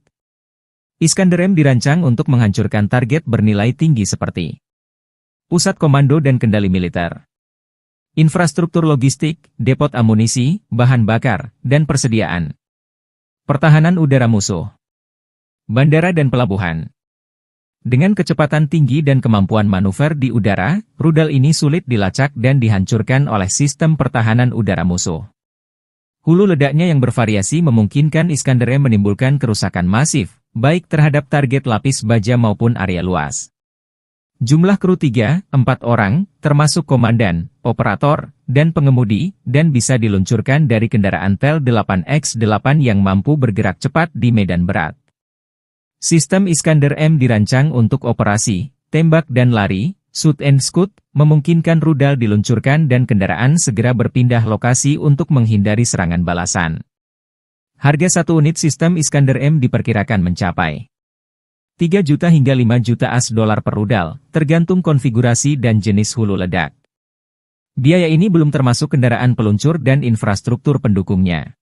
Iskander-M dirancang untuk menghancurkan target bernilai tinggi seperti pusat komando dan kendali militer, infrastruktur logistik, depot amunisi, bahan bakar, dan persediaan, pertahanan udara musuh, bandara dan pelabuhan. Dengan kecepatan tinggi dan kemampuan manuver di udara, rudal ini sulit dilacak dan dihancurkan oleh sistem pertahanan udara musuh. Hulu ledaknya yang bervariasi memungkinkan Iskander-M menimbulkan kerusakan masif, baik terhadap target lapis baja maupun area luas. Jumlah kru 3-4 orang, termasuk komandan, operator, dan pengemudi, dan bisa diluncurkan dari kendaraan TEL 8X8 yang mampu bergerak cepat di medan berat. Sistem Iskander-M dirancang untuk operasi, tembak dan lari, shoot and scoot, memungkinkan rudal diluncurkan dan kendaraan segera berpindah lokasi untuk menghindari serangan balasan. Harga satu unit sistem Iskander-M diperkirakan mencapai 3 juta hingga 5 juta AS dolar per rudal, tergantung konfigurasi dan jenis hulu ledak. Biaya ini belum termasuk kendaraan peluncur dan infrastruktur pendukungnya.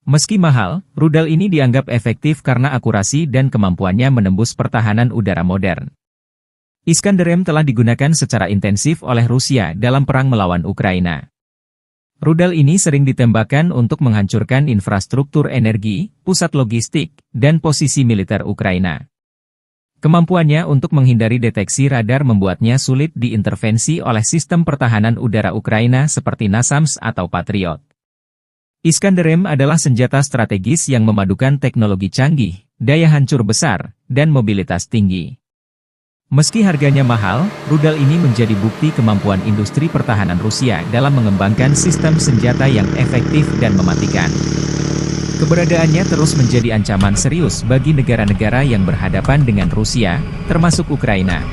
Meski mahal, rudal ini dianggap efektif karena akurasi dan kemampuannya menembus pertahanan udara modern. Iskander-M telah digunakan secara intensif oleh Rusia dalam perang melawan Ukraina. Rudal ini sering ditembakkan untuk menghancurkan infrastruktur energi, pusat logistik, dan posisi militer Ukraina. Kemampuannya untuk menghindari deteksi radar membuatnya sulit diintervensi oleh sistem pertahanan udara Ukraina seperti NASAMS atau Patriot. Iskander-M adalah senjata strategis yang memadukan teknologi canggih, daya hancur besar, dan mobilitas tinggi. Meski harganya mahal, rudal ini menjadi bukti kemampuan industri pertahanan Rusia dalam mengembangkan sistem senjata yang efektif dan mematikan. Keberadaannya terus menjadi ancaman serius bagi negara-negara yang berhadapan dengan Rusia, termasuk Ukraina.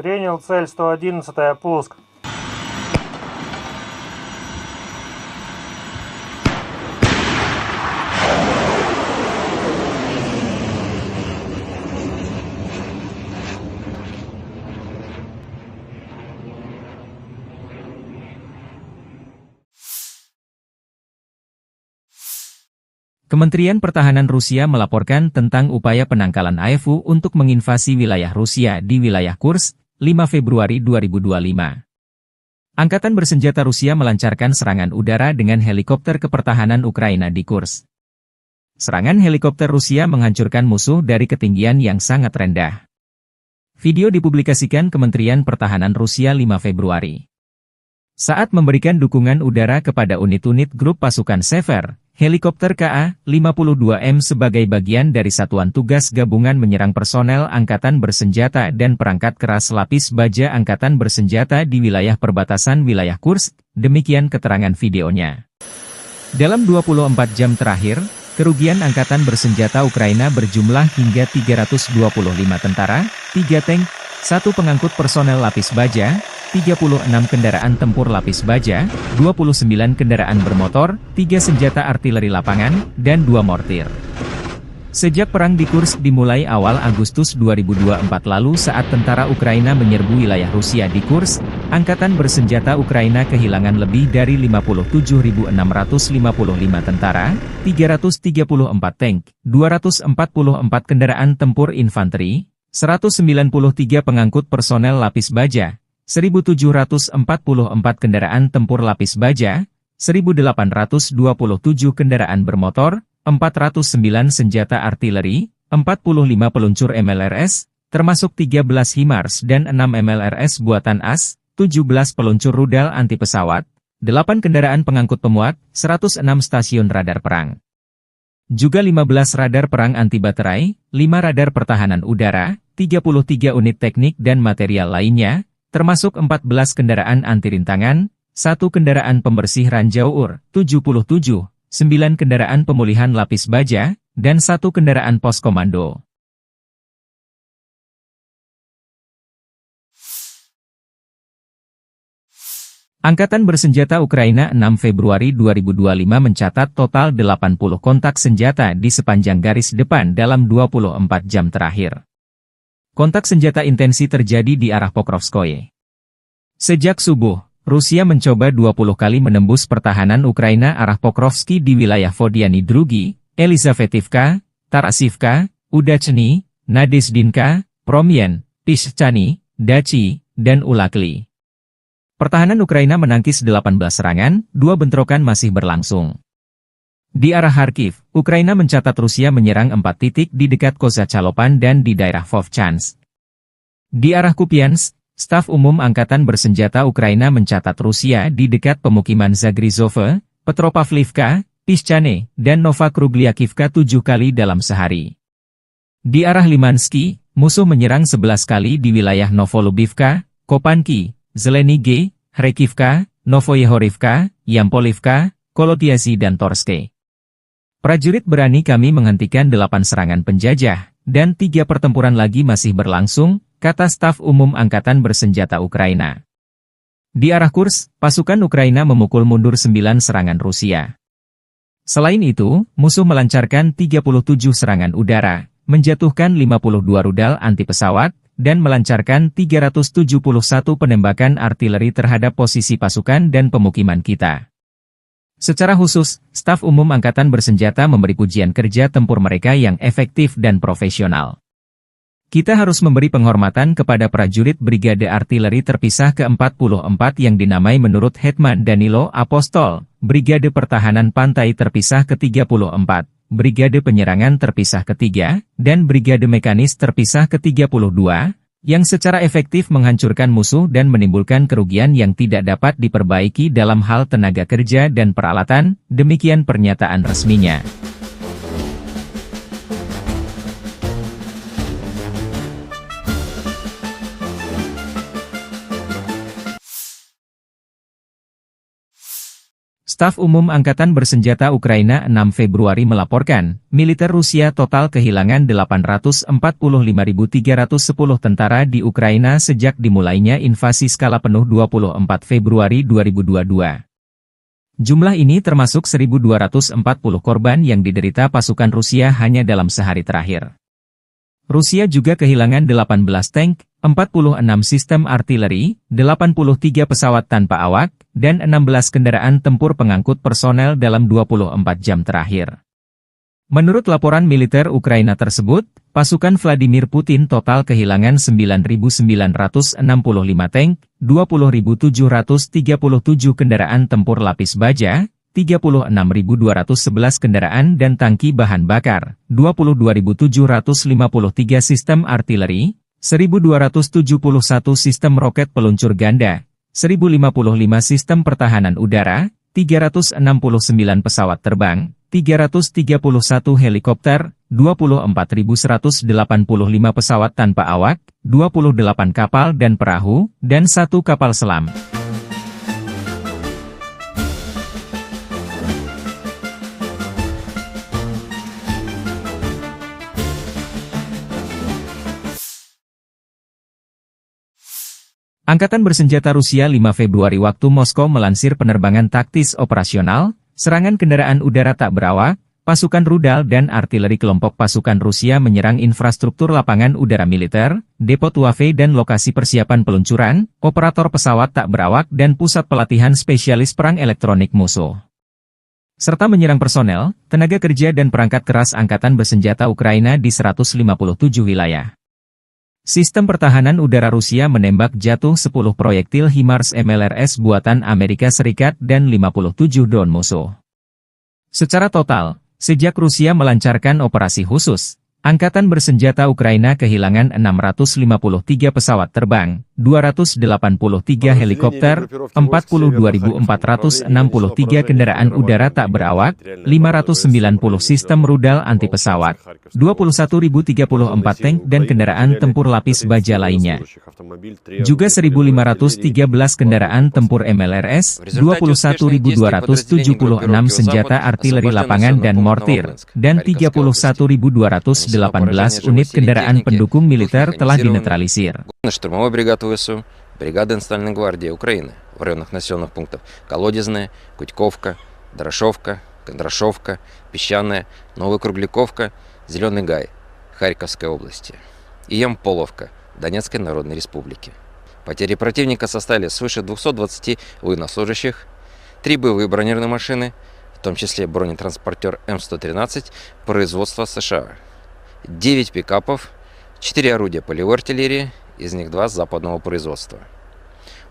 Принял цель 111-я, пуск. Kementerian Pertahanan Rusia melaporkan tentang upaya penangkalan AFU untuk menginvasi wilayah Rusia di wilayah Kursk, 5 Februari 2025. Angkatan bersenjata Rusia melancarkan serangan udara dengan helikopter kepertahanan Ukraina di Kursk. Serangan helikopter Rusia menghancurkan musuh dari ketinggian yang sangat rendah. Video dipublikasikan Kementerian Pertahanan Rusia 5 Februari. Saat memberikan dukungan udara kepada unit-unit grup pasukan Sever, helikopter Ka-52M sebagai bagian dari Satuan Tugas Gabungan menyerang personel Angkatan Bersenjata dan perangkat keras lapis baja Angkatan Bersenjata di wilayah perbatasan wilayah Kursk, demikian keterangan videonya. Dalam 24 jam terakhir, kerugian Angkatan Bersenjata Ukraina berjumlah hingga 325 tentara, 3 tank, 1 pengangkut personel lapis baja, 36 kendaraan tempur lapis baja, 29 kendaraan bermotor, 3 senjata artileri lapangan, dan 2 mortir. Sejak perang di Kursk dimulai awal Agustus 2024 lalu saat tentara Ukraina menyerbu wilayah Rusia di Kursk, Angkatan Bersenjata Ukraina kehilangan lebih dari 57.655 tentara, 334 tank, 244 kendaraan tempur infanteri, 193 pengangkut personel lapis baja, 1.744 kendaraan tempur lapis baja, 1.827 kendaraan bermotor, 409 senjata artileri, 45 peluncur MLRS, termasuk 13 HIMARS dan 6 MLRS buatan AS, 17 peluncur rudal anti pesawat, 8 kendaraan pengangkut pemuat, 106 stasiun radar perang. Juga 15 radar perang anti baterai, 5 radar pertahanan udara, 33 unit teknik dan material lainnya, termasuk 14 kendaraan anti rintangan, 1 kendaraan pembersih ranjau UR, 77, 9 kendaraan pemulihan lapis baja, dan 1 kendaraan pos komando. Angkatan Bersenjata Ukraina 6 Februari 2025 mencatat total 80 kontak senjata di sepanjang garis depan dalam 24 jam terakhir. Kontak senjata intensi terjadi di arah Pokrovskoye. Sejak subuh, Rusia mencoba 20 kali menembus pertahanan Ukraina arah Pokrovski di wilayah Vodiany Drugi, Elizavetivka, Tarasivka, Udachny, Nadezdinka, Promyen, Tishchany, Dachi, dan Ulakli. Pertahanan Ukraina menangkis 18 serangan, 2 bentrokan masih berlangsung. Di arah Kharkiv, Ukraina mencatat Rusia menyerang 4 titik di dekat Kozacalopan dan di daerah Vovchansk. Di arah Kupiansk, Staf Umum Angkatan Bersenjata Ukraina mencatat Rusia di dekat pemukiman Zagrizove, Petropavlivka, Pischane, dan Novakrugliakivka 7 kali dalam sehari. Di arah Limansky, musuh menyerang 11 kali di wilayah Novolubivka, Kopanki, Zelenige, Kharkivka, Novoyehorivka, Yampolivka, Kolotiasi dan Torske. Prajurit berani kami menghentikan 8 serangan penjajah, dan 3 pertempuran lagi masih berlangsung, kata Staf Umum Angkatan Bersenjata Ukraina. Di arah Kursk, pasukan Ukraina memukul mundur 9 serangan Rusia. Selain itu, musuh melancarkan 37 serangan udara, menjatuhkan 52 rudal anti pesawat, dan melancarkan 371 penembakan artileri terhadap posisi pasukan dan pemukiman kita. Secara khusus, Staf Umum Angkatan Bersenjata memberi pujian kerja tempur mereka yang efektif dan profesional. Kita harus memberi penghormatan kepada prajurit Brigade Artileri Terpisah ke-44 yang dinamai menurut Hetman Danilo Apostol, Brigade Pertahanan Pantai Terpisah ke-34, Brigade Penyerangan Terpisah ke-3, dan Brigade Mekanis Terpisah ke-32, yang secara efektif menghancurkan musuh dan menimbulkan kerugian yang tidak dapat diperbaiki dalam hal tenaga kerja dan peralatan, demikian pernyataan resminya. Staf Umum Angkatan Bersenjata Ukraina 6 Februari melaporkan, militer Rusia total kehilangan 845.310 tentara di Ukraina sejak dimulainya invasi skala penuh 24 Februari 2022. Jumlah ini termasuk 1.240 korban yang diderita pasukan Rusia hanya dalam sehari terakhir. Rusia juga kehilangan 18 tank, 46 sistem artileri, 83 pesawat tanpa awak, dan 16 kendaraan tempur pengangkut personel dalam 24 jam terakhir. Menurut laporan militer Ukraina tersebut, pasukan Vladimir Putin total kehilangan 9.965 tank, 20.737 kendaraan tempur lapis baja, 36.211 kendaraan dan tangki bahan bakar, 22.753 sistem artileri, 1.271 sistem roket peluncur ganda, 1.055 sistem pertahanan udara, 369 pesawat terbang, 331 helikopter, 24.185 pesawat tanpa awak, 28 kapal dan perahu, dan 1 kapal selam. Angkatan bersenjata Rusia 5 Februari waktu Moskow melansir penerbangan taktis operasional, serangan kendaraan udara tak berawak, pasukan rudal dan artileri kelompok pasukan Rusia menyerang infrastruktur lapangan udara militer, depot UAV dan lokasi persiapan peluncuran, operator pesawat tak berawak dan pusat pelatihan spesialis perang elektronik musuh. Serta menyerang personel, tenaga kerja dan perangkat keras angkatan bersenjata Ukraina di 157 wilayah. Sistem pertahanan udara Rusia menembak jatuh 10 proyektil HIMARS MLRS buatan Amerika Serikat dan 57 drone musuh. Secara total, sejak Rusia melancarkan operasi khusus, angkatan bersenjata Ukraina kehilangan 653 pesawat terbang, 283 helikopter, 42.463 kendaraan udara tak berawak, 590 sistem rudal anti pesawat, 21.034 tank dan kendaraan tempur lapis baja lainnya. Juga 1.513 kendaraan tempur MLRS, 21.276 senjata artileri lapangan dan mortir, dan 31.218 unit kendaraan pendukung militer telah dinetralisir. Штурмовой бригады ВСУ, бригады Национальной гвардии Украины в районах населенных пунктов Колодезная, Кутьковка, Дорошовка, Кондрашовка, Песчаная, Новокругляковка, Зеленый Гай, Харьковской области и Ямполовка, Донецкой Народной Республики. Потери противника составили свыше 220 военнослужащих, 3 боевые бронированные машины, в том числе бронетранспортер М113 производства США, 9 пикапов, 4 орудия полевой артиллерии, из них 2 западного производства.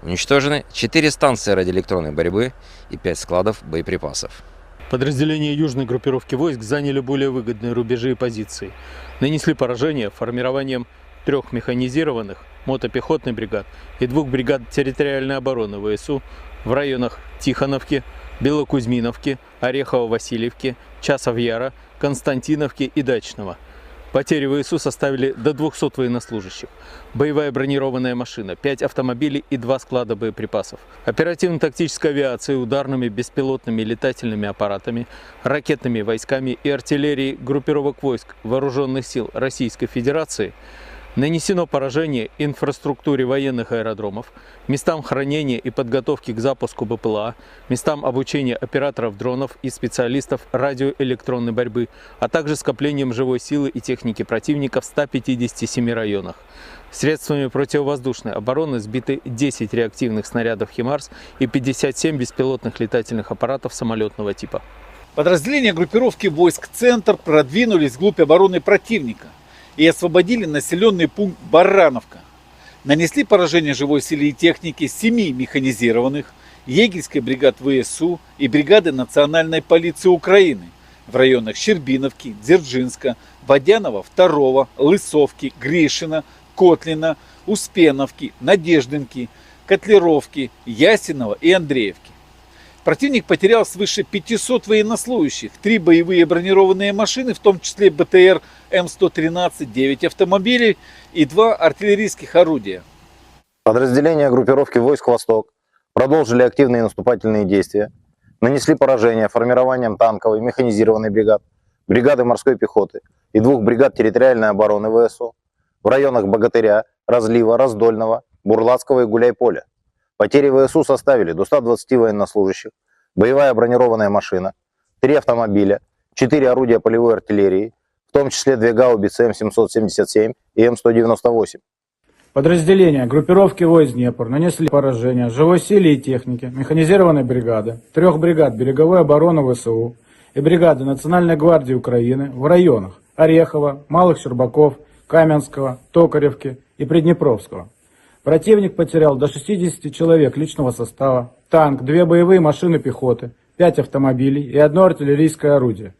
Уничтожены 4 станции радиоэлектронной борьбы и 5 складов боеприпасов. Подразделения южной группировки войск заняли более выгодные рубежи и позиции. Нанесли поражение формированием 3 механизированных мотопехотных бригад и 2 бригад территориальной обороны ВСУ в районах Тихоновки, Белокузьминовки, Орехово-Васильевки, Часов-Яра, Константиновки и Дачного. Потери ВСУ составили до 200 военнослужащих, боевая бронированная машина, 5 автомобилей и 2 склада боеприпасов, оперативно-тактической авиацией, ударными беспилотными летательными аппаратами, ракетными войсками и артиллерией группировок войск Вооруженных сил Российской Федерации нанесено поражение инфраструктуре военных аэродромов, местам хранения и подготовки к запуску БПЛА, местам обучения операторов дронов и специалистов радиоэлектронной борьбы, а также скоплением живой силы и техники противника в 157 районах. Средствами противовоздушной обороны сбиты 10 реактивных снарядов «Химарс» и 57 беспилотных летательных аппаратов самолетного типа. Подразделения группировки войск «Центр» продвинулись вглубь обороны противника и освободили населенный пункт Барановка. Нанесли поражение живой силе и технике 7 механизированных, егерской бригад ВСУ и бригады Национальной полиции Украины в районах Щербиновки, Дзержинска, Водянова, 2, Лысовки, Гришина, Котлина, Успеновки, Надеждинки, Котлеровки, Ясинова и Андреевки. Противник потерял свыше 500 военнослужащих, 3 боевые бронированные машины, в том числе БТР М113, 9 автомобилей и 2 артиллерийских орудия. Подразделения группировки войск «Восток» продолжили активные наступательные действия, нанесли поражение формированием танковой механизированной бригад, бригады морской пехоты и 2 бригад территориальной обороны ВСУ в районах Богатыря, Разлива, Раздольного, Бурлацкого и Гуляйполя. Потери ВСУ составили до 120 военнослужащих, боевая бронированная машина, 3 автомобиля, 4 орудия полевой артиллерии, в том числе 2 гаубицы М777 и М198. Подразделения группировки войск Днепр нанесли поражение живой силе и технике механизированной бригады, 3 бригад береговой обороны ВСУ и бригады Национальной гвардии Украины в районах Орехова, Малых Щербаков, Каменского, Токаревки и Приднепровского. Противник потерял до 60 человек личного состава, танк, 2 боевые машины пехоты, 5 автомобилей и 1 артиллерийское орудие.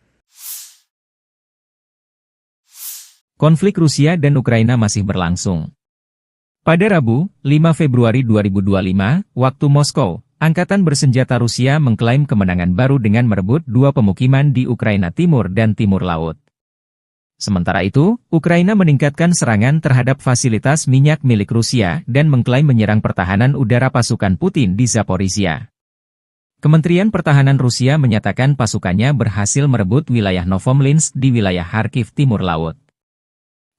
Konflik Rusia dan Ukraina masih berlangsung. Pada Rabu, 5 Februari 2025, waktu Moskow, Angkatan Bersenjata Rusia mengklaim kemenangan baru dengan merebut 2 pemukiman di Ukraina Timur dan Timur Laut. Sementara itu, Ukraina meningkatkan serangan terhadap fasilitas minyak milik Rusia dan mengklaim menyerang pertahanan udara pasukan Putin di Zaporizhia. Kementerian Pertahanan Rusia menyatakan pasukannya berhasil merebut wilayah Novomlinsk di wilayah Kharkiv Timur Laut.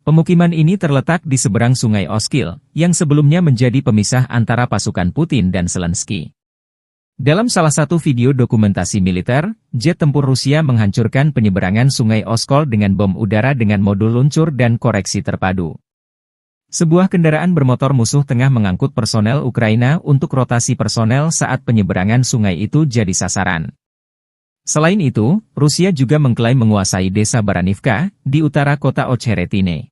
Pemukiman ini terletak di seberang Sungai Oskil, yang sebelumnya menjadi pemisah antara pasukan Putin dan Zelensky. Dalam salah satu video dokumentasi militer, jet tempur Rusia menghancurkan penyeberangan Sungai Oskol dengan bom udara dengan modul luncur dan koreksi terpadu. Sebuah kendaraan bermotor musuh tengah mengangkut personel Ukraina untuk rotasi personel saat penyeberangan sungai itu jadi sasaran. Selain itu, Rusia juga mengklaim menguasai desa Baranivka, di utara kota Ocheretine.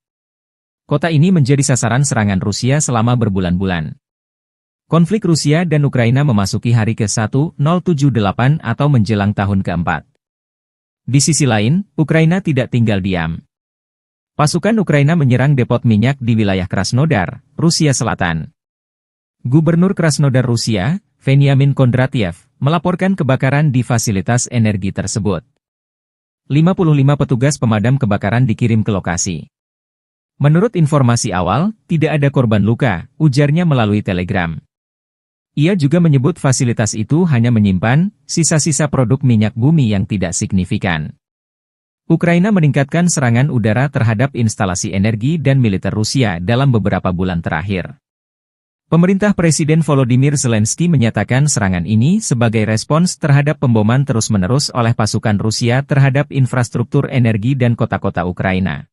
Kota ini menjadi sasaran serangan Rusia selama berbulan-bulan. Konflik Rusia dan Ukraina memasuki hari ke-1078 atau menjelang tahun ke-4. Di sisi lain, Ukraina tidak tinggal diam. Pasukan Ukraina menyerang depot minyak di wilayah Krasnodar, Rusia Selatan. Gubernur Krasnodar Rusia, Veniamin Kondratiev, melaporkan kebakaran di fasilitas energi tersebut. 55 petugas pemadam kebakaran dikirim ke lokasi. Menurut informasi awal, tidak ada korban luka, ujarnya melalui telegram. Ia juga menyebut fasilitas itu hanya menyimpan sisa-sisa produk minyak bumi yang tidak signifikan. Ukraina meningkatkan serangan udara terhadap instalasi energi dan militer Rusia dalam beberapa bulan terakhir. Pemerintah Presiden Volodymyr Zelensky menyatakan serangan ini sebagai respons terhadap pemboman terus-menerus oleh pasukan Rusia terhadap infrastruktur energi dan kota-kota Ukraina.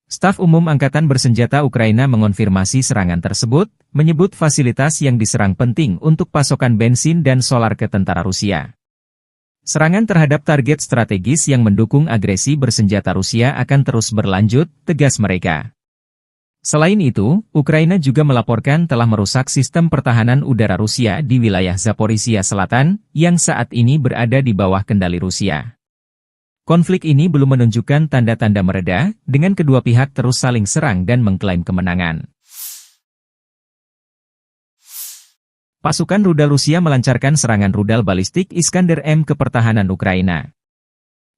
Staf Umum Angkatan Bersenjata Ukraina mengonfirmasi serangan tersebut, menyebut fasilitas yang diserang penting untuk pasokan bensin dan solar ke tentara Rusia. Serangan terhadap target strategis yang mendukung agresi bersenjata Rusia akan terus berlanjut, tegas mereka. Selain itu, Ukraina juga melaporkan telah merusak sistem pertahanan udara Rusia di wilayah Zaporizhia Selatan, yang saat ini berada di bawah kendali Rusia. Konflik ini belum menunjukkan tanda-tanda mereda, dengan kedua pihak terus saling serang dan mengklaim kemenangan. Pasukan rudal Rusia melancarkan serangan rudal balistik Iskander-M ke pertahanan Ukraina.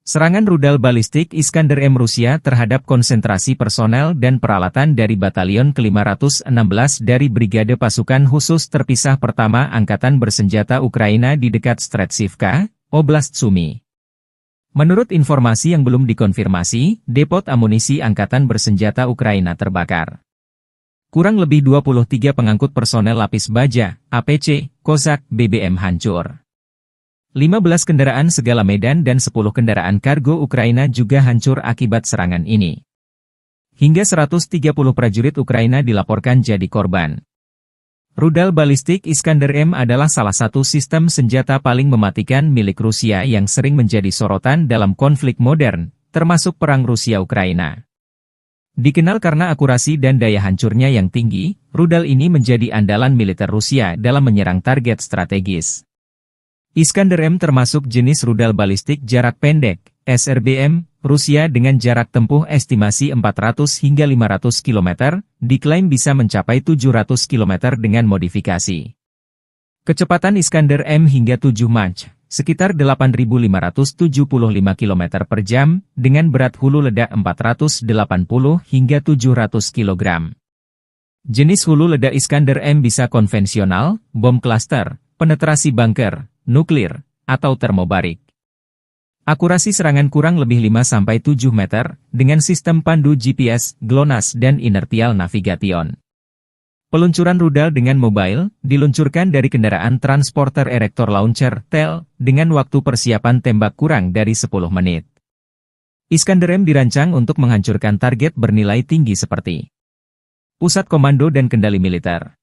Serangan rudal balistik Iskander-M Rusia terhadap konsentrasi personel dan peralatan dari Batalion ke-516 dari Brigade Pasukan Khusus Terpisah Pertama Angkatan Bersenjata Ukraina di dekat Stretsivka, Oblast Sumy. Menurut informasi yang belum dikonfirmasi, depot amunisi Angkatan Bersenjata Ukraina terbakar. Kurang lebih 23 pengangkut personel lapis baja, APC, Kozak, BBM hancur. 15 kendaraan segala medan dan 10 kendaraan kargo Ukraina juga hancur akibat serangan ini. Hingga 130 prajurit Ukraina dilaporkan jadi korban. Rudal balistik Iskander-M adalah salah satu sistem senjata paling mematikan milik Rusia yang sering menjadi sorotan dalam konflik modern, termasuk perang Rusia-Ukraina. Dikenal karena akurasi dan daya hancurnya yang tinggi, rudal ini menjadi andalan militer Rusia dalam menyerang target strategis. Iskander-M termasuk jenis rudal balistik jarak pendek, SRBM, Rusia dengan jarak tempuh estimasi 400 hingga 500 km, diklaim bisa mencapai 700 km dengan modifikasi. Kecepatan Iskander-M hingga 7 Mach, sekitar 8.575 km per jam, dengan berat hulu ledak 480 hingga 700 kg. Jenis hulu ledak Iskander-M bisa konvensional, bom klaster, penetrasi bunker, nuklir, atau termobarik. Akurasi serangan kurang lebih 5-7 meter, dengan sistem pandu GPS, GLONASS dan inertial navigation. Peluncuran rudal dengan mobile, diluncurkan dari kendaraan transporter erector launcher, TEL, dengan waktu persiapan tembak kurang dari 10 menit. Iskander-M dirancang untuk menghancurkan target bernilai tinggi seperti pusat komando dan kendali militer,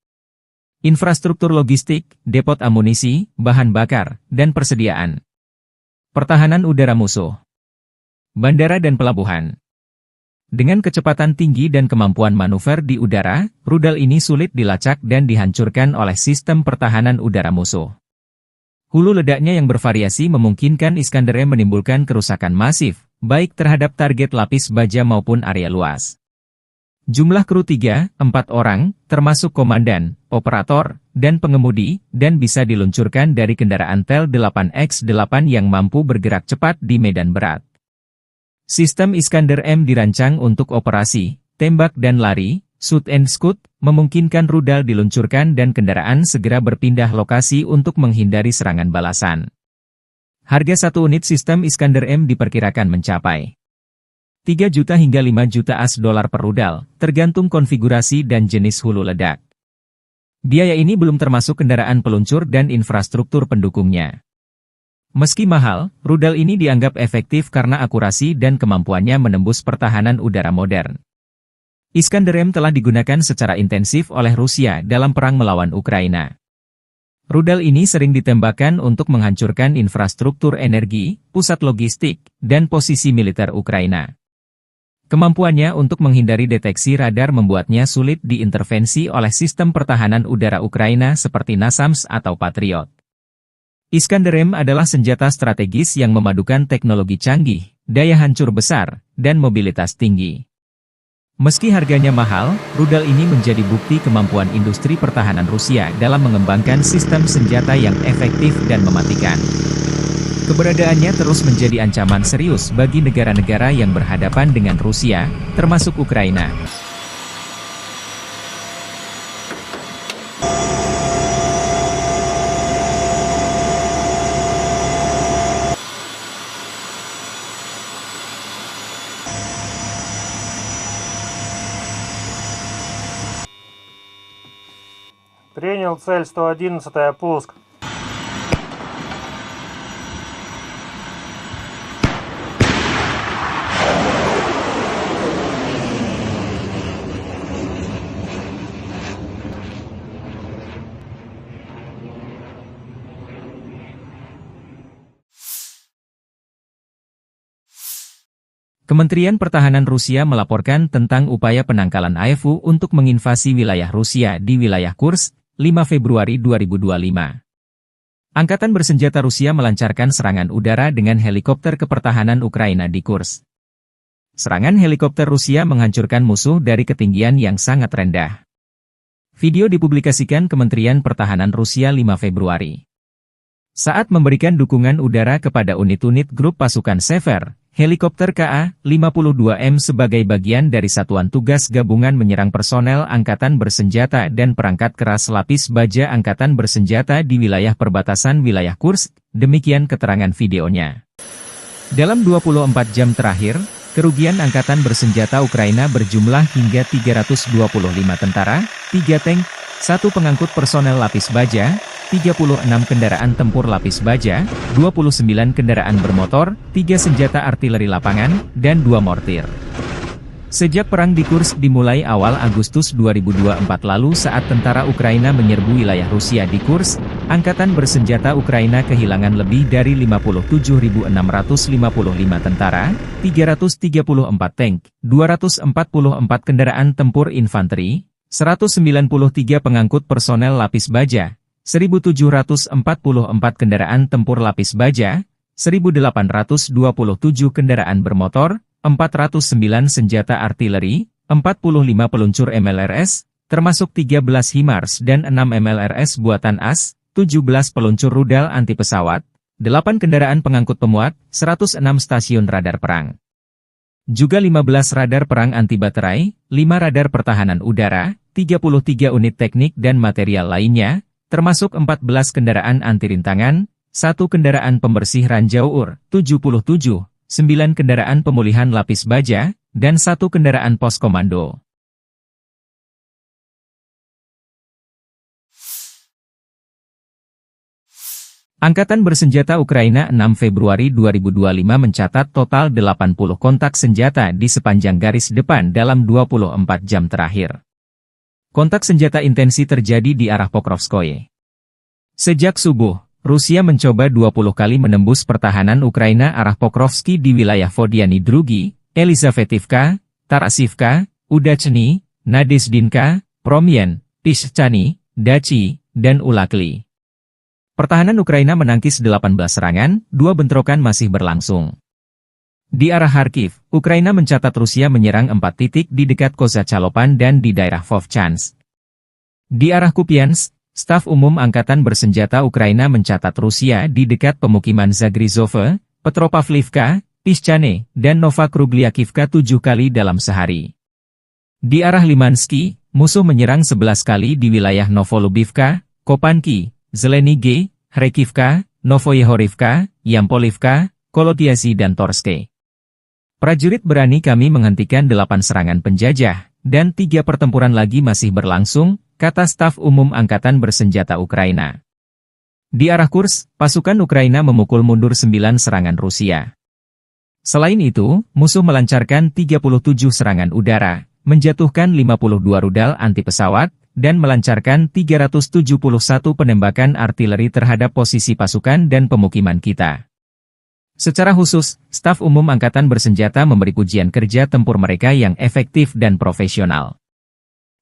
infrastruktur logistik, depot amunisi, bahan bakar, dan persediaan. Pertahanan udara musuh. Bandara dan pelabuhan. Dengan kecepatan tinggi dan kemampuan manuver di udara, rudal ini sulit dilacak dan dihancurkan oleh sistem pertahanan udara musuh. Hulu ledaknya yang bervariasi memungkinkan Iskander M menimbulkan kerusakan masif, baik terhadap target lapis baja maupun area luas. Jumlah kru 3-4 orang, termasuk komandan, operator, dan pengemudi, dan bisa diluncurkan dari kendaraan Tel 8X8 yang mampu bergerak cepat di medan berat. Sistem Iskander M dirancang untuk operasi, tembak dan lari, shoot and scoot, memungkinkan rudal diluncurkan dan kendaraan segera berpindah lokasi untuk menghindari serangan balasan. Harga satu unit sistem Iskander M diperkirakan mencapai 3 juta hingga 5 juta AS dolar per rudal, tergantung konfigurasi dan jenis hulu ledak. Biaya ini belum termasuk kendaraan peluncur dan infrastruktur pendukungnya. Meski mahal, rudal ini dianggap efektif karena akurasi dan kemampuannya menembus pertahanan udara modern. Iskander M telah digunakan secara intensif oleh Rusia dalam perang melawan Ukraina. Rudal ini sering ditembakkan untuk menghancurkan infrastruktur energi, pusat logistik, dan posisi militer Ukraina. Kemampuannya untuk menghindari deteksi radar membuatnya sulit diintervensi oleh sistem pertahanan udara Ukraina seperti NASAMS atau Patriot. Iskander M adalah senjata strategis yang memadukan teknologi canggih, daya hancur besar, dan mobilitas tinggi. Meski harganya mahal, rudal ini menjadi bukti kemampuan industri pertahanan Rusia dalam mengembangkan sistem senjata yang efektif dan mematikan. Keberadaannya terus menjadi ancaman serius bagi negara-negara yang berhadapan dengan Rusia, termasuk Ukraina. Принял цель 111-я, пуск. Kementerian Pertahanan Rusia melaporkan tentang upaya penangkalan AFU untuk menginvasi wilayah Rusia di wilayah Kursk, 5 Februari 2025. Angkatan bersenjata Rusia melancarkan serangan udara dengan helikopter kepertahanan Ukraina di Kursk. Serangan helikopter Rusia menghancurkan musuh dari ketinggian yang sangat rendah. Video dipublikasikan Kementerian Pertahanan Rusia 5 Februari. Saat memberikan dukungan udara kepada unit-unit grup pasukan Sever, helikopter Ka-52M sebagai bagian dari Satuan Tugas Gabungan menyerang personel Angkatan Bersenjata dan perangkat keras lapis baja Angkatan Bersenjata di wilayah perbatasan wilayah Kursk, demikian keterangan videonya. Dalam 24 jam terakhir, kerugian Angkatan Bersenjata Ukraina berjumlah hingga 325 tentara, 3 tank, 1 pengangkut personel lapis baja, 36 kendaraan tempur lapis baja, 29 kendaraan bermotor, 3 senjata artileri lapangan, dan 2 mortir. Sejak perang di Kursk dimulai awal Agustus 2024 lalu saat tentara Ukraina menyerbu wilayah Rusia di Kursk, Angkatan Bersenjata Ukraina kehilangan lebih dari 57.655 tentara, 334 tank, 244 kendaraan tempur infanteri, 193 pengangkut personel lapis baja, 1.744 kendaraan tempur lapis baja, 1.827 kendaraan bermotor, 409 senjata artileri, 45 peluncur MLRS, termasuk 13 HIMARS dan 6 MLRS buatan AS, 17 peluncur rudal anti pesawat, 8 kendaraan pengangkut pemuat, 106 stasiun radar perang. Juga 15 radar perang anti baterai, 5 radar pertahanan udara, 33 unit teknik dan material lainnya, termasuk 14 kendaraan anti rintangan, 1 kendaraan pembersih ranjau UR, 77, 9 kendaraan pemulihan lapis baja, dan 1 kendaraan pos komando. Angkatan Bersenjata Ukraina 6 Februari 2025 mencatat total 80 kontak senjata di sepanjang garis depan dalam 24 jam terakhir. Kontak senjata intensi terjadi di arah Pokrovskoye. Sejak subuh, Rusia mencoba 20 kali menembus pertahanan Ukraina arah Pokrovski di wilayah Vodiany Drugi, Elizavetivka, Tarasivka, Udachny, Nadezdinka, Promyen, Tishchany, Dachi, dan Ulakli. Pertahanan Ukraina menangkis 18 serangan, 2 bentrokan masih berlangsung. Di arah Kharkiv, Ukraina mencatat Rusia menyerang 4 titik di dekat Kozacalopan dan di daerah Vovchansk. Di arah Kupiansk, Staf Umum Angkatan Bersenjata Ukraina mencatat Rusia di dekat pemukiman Zagrizove, Petropavlivka, Tishchane, dan Novakrugliakivka 7 kali dalam sehari. Di arah Limansky, musuh menyerang 11 kali di wilayah Novolubivka, Kopanki, Zelenige, Kharkivka, Novoyehorivka, Yampolivka, Kolotiasi dan Torske. Prajurit berani kami menghentikan 8 serangan penjajah, dan 3 pertempuran lagi masih berlangsung, kata Staf Umum Angkatan Bersenjata Ukraina. Di arah Kursk, pasukan Ukraina memukul mundur 9 serangan Rusia. Selain itu, musuh melancarkan 37 serangan udara, menjatuhkan 52 rudal anti-pesawat, dan melancarkan 371 penembakan artileri terhadap posisi pasukan dan pemukiman kita. Secara khusus, Staf Umum Angkatan Bersenjata memberi pujian kerja tempur mereka yang efektif dan profesional.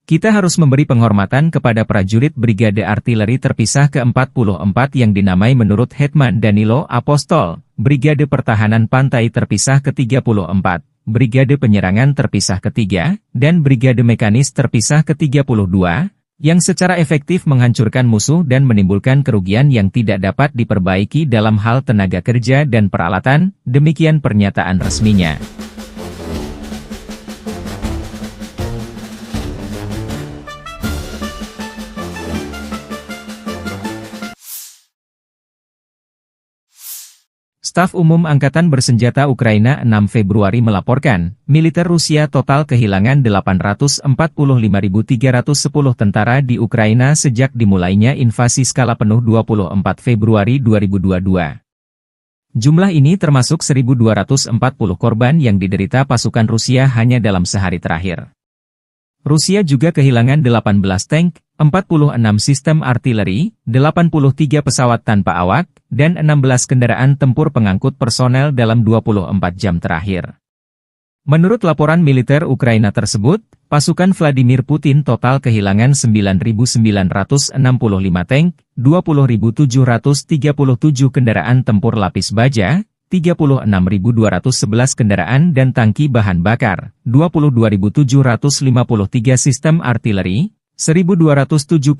Kita harus memberi penghormatan kepada prajurit Brigade Artileri Terpisah ke-44 yang dinamai menurut Hetman Danilo Apostol, Brigade Pertahanan Pantai Terpisah ke-34, Brigade Penyerangan Terpisah ke-3, dan Brigade Mekanis Terpisah ke-32, yang secara efektif menghancurkan musuh dan menimbulkan kerugian yang tidak dapat diperbaiki dalam hal tenaga kerja dan peralatan, demikian pernyataan resminya. Staf Umum Angkatan Bersenjata Ukraina 6 Februari melaporkan, militer Rusia total kehilangan 845.310 tentara di Ukraina sejak dimulainya invasi skala penuh 24 Februari 2022. Jumlah ini termasuk 1.240 korban yang diderita pasukan Rusia hanya dalam sehari terakhir. Rusia juga kehilangan 18 tank, 46 sistem artileri, 83 pesawat tanpa awak, dan 16 kendaraan tempur pengangkut personel dalam 24 jam terakhir. Menurut laporan militer Ukraina tersebut, pasukan Vladimir Putin total kehilangan 9.965 tank, 20.737 kendaraan tempur lapis baja, 36.211 kendaraan dan tangki bahan bakar, 22.753 sistem artileri, 1.271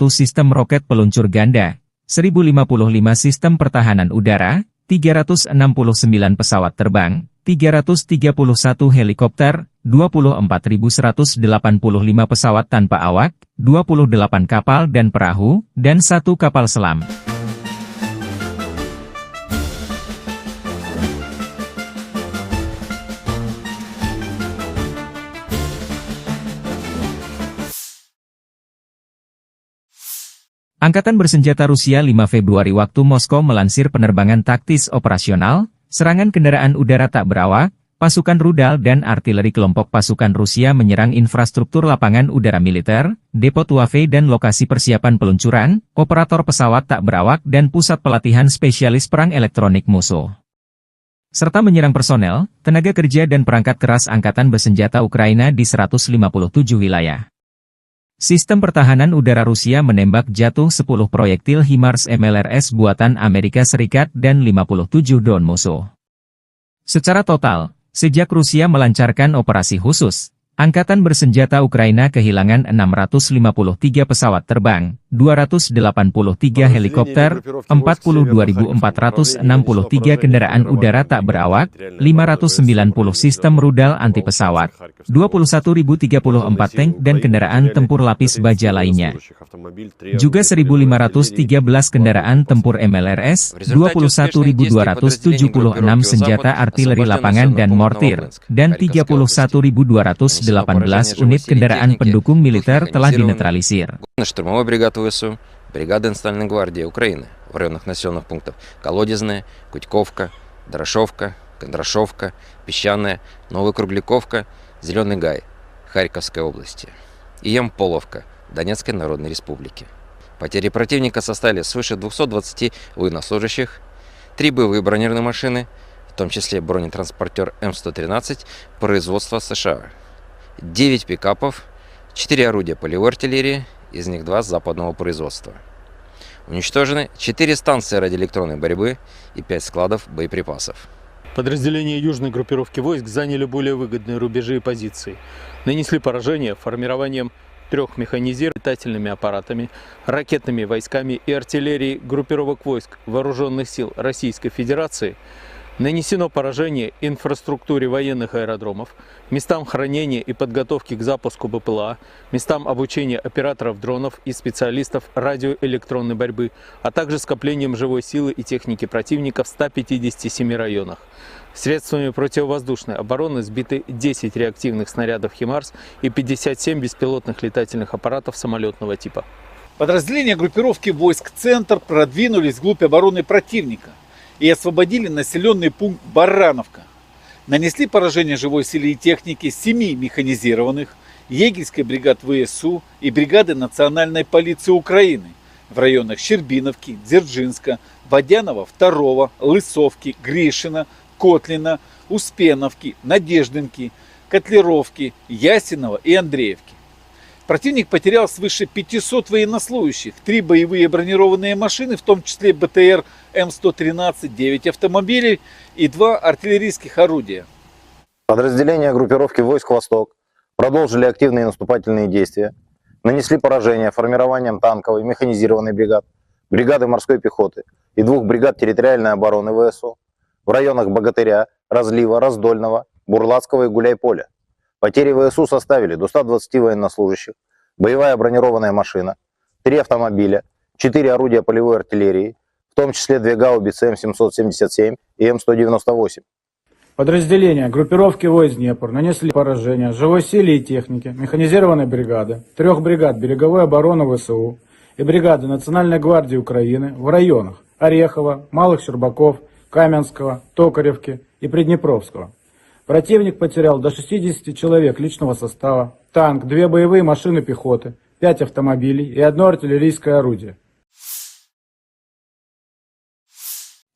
sistem roket peluncur ganda, 1.055 sistem pertahanan udara, 369 pesawat terbang, 331 helikopter, 24.185 pesawat tanpa awak, 28 kapal dan perahu, dan 1 kapal selam. Angkatan Bersenjata Rusia 5 Februari waktu Moskow melansir penerbangan taktis operasional, serangan kendaraan udara tak berawak, pasukan rudal dan artileri kelompok pasukan Rusia menyerang infrastruktur lapangan udara militer, depot Wave dan lokasi persiapan peluncuran, operator pesawat tak berawak dan pusat pelatihan spesialis perang elektronik musuh. Serta menyerang personel, tenaga kerja dan perangkat keras Angkatan Bersenjata Ukraina di 157 wilayah. Sistem pertahanan udara Rusia menembak jatuh 10 proyektil HIMARS MLRS buatan Amerika Serikat dan 57 drone musuh. Secara total, sejak Rusia melancarkan operasi khusus, Angkatan Bersenjata Ukraina kehilangan 653 pesawat terbang, 283 helikopter, 42.463 kendaraan udara tak berawak, 590 sistem rudal anti-pesawat, 21.034 tank dan kendaraan tempur lapis baja lainnya. Juga 1.513 kendaraan tempur MLRS, 21.276 senjata artileri lapangan dan mortir, dan 31.218 unit kendaraan pendukung militer telah dinetralisir. Штурмовой бригад ВСУ, бригада Национальной гвардии Украины в районах населенных пунктов Колодезная, Кутьковка, Дорошовка, Кондрашовка, Песчаная, Новокругляковка, Зеленый Гай, Харьковской области и Ямполовка, Донецкой Народной Республики. Потери противника составили свыше 220 военнослужащих, 3 боевые бронированные машины, в том числе бронетранспортер М113 производства США, 9 пикапов, 4 орудия полевой артиллерии, из них 2 западного производства. Уничтожены 4 станции радиоэлектронной борьбы и 5 складов боеприпасов. Подразделения южной группировки войск заняли более выгодные рубежи и позиции. Нанесли поражение формированием 3 механизированных летательными аппаратами, ракетными войсками и артиллерией группировок войск Вооруженных сил Российской Федерации. Нанесено поражение инфраструктуре военных аэродромов, местам хранения и подготовки к запуску БПЛА, местам обучения операторов дронов и специалистов радиоэлектронной борьбы, а также скоплением живой силы и техники противника в 157 районах. Средствами противовоздушной обороны сбиты 10 реактивных снарядов «Химарс» и 57 беспилотных летательных аппаратов самолетного типа. Подразделения группировки войск «Центр» продвинулись вглубь обороны противника и освободили населенный пункт Барановка. Нанесли поражение живой силе и технике 7 механизированных, егерской бригад ВСУ и бригады Национальной полиции Украины в районах Щербиновки, Дзержинска, Водянова 2, Лысовки, Гришина, Котлина, Успеновки, Надеждинки, Котлеровки, Ясинова и Андреевки. Противник потерял свыше 500 военнослужащих, 3 боевые бронированные машины, в том числе БТР М113, 9 автомобилей и 2 артиллерийских орудия. Подразделения группировки войск «Восток» продолжили активные наступательные действия, нанесли поражение формированием танковой механизированной бригад, бригады морской пехоты и 2 бригад территориальной обороны ВСУ в районах Богатыря, Разлива, Раздольного, Бурлацкого и Гуляйполя. Потери ВСУ составили до 120 военнослужащих, боевая бронированная машина, 3 автомобиля, 4 орудия полевой артиллерии, в том числе 2 гаубицы М777 и М198. Подразделения группировки войск Днепр нанесли поражение живой силе и технике механизированной бригады, 3 бригад береговой обороны ВСУ и бригады Национальной гвардии Украины в районах Орехова, Малых Щербаков, Каменского, Токаревки и Приднепровского. Противник потерял до 60 человек личного состава, танк, 2 боевые машины пехоты, 5 автомобилей и 1 артиллерийское орудие.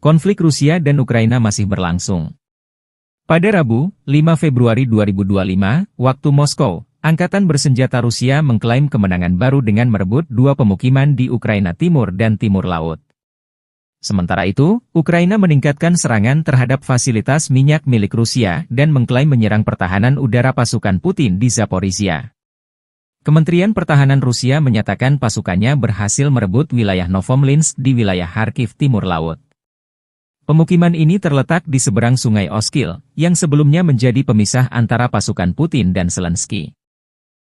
Konflik Rusia dan Ukraina masih berlangsung. Pada Rabu, 5 Februari 2025, waktu Moskow, Angkatan Bersenjata Rusia mengklaim kemenangan baru dengan merebut 2 pemukiman di Ukraina Timur dan Timur Laut. Sementara itu, Ukraina meningkatkan serangan terhadap fasilitas minyak milik Rusia dan mengklaim menyerang pertahanan udara pasukan Putin di Zaporizhia. Kementerian Pertahanan Rusia menyatakan pasukannya berhasil merebut wilayah Novomlinsk di wilayah Kharkiv Timur Laut. Pemukiman ini terletak di seberang Sungai Oskil, yang sebelumnya menjadi pemisah antara pasukan Putin dan Zelensky.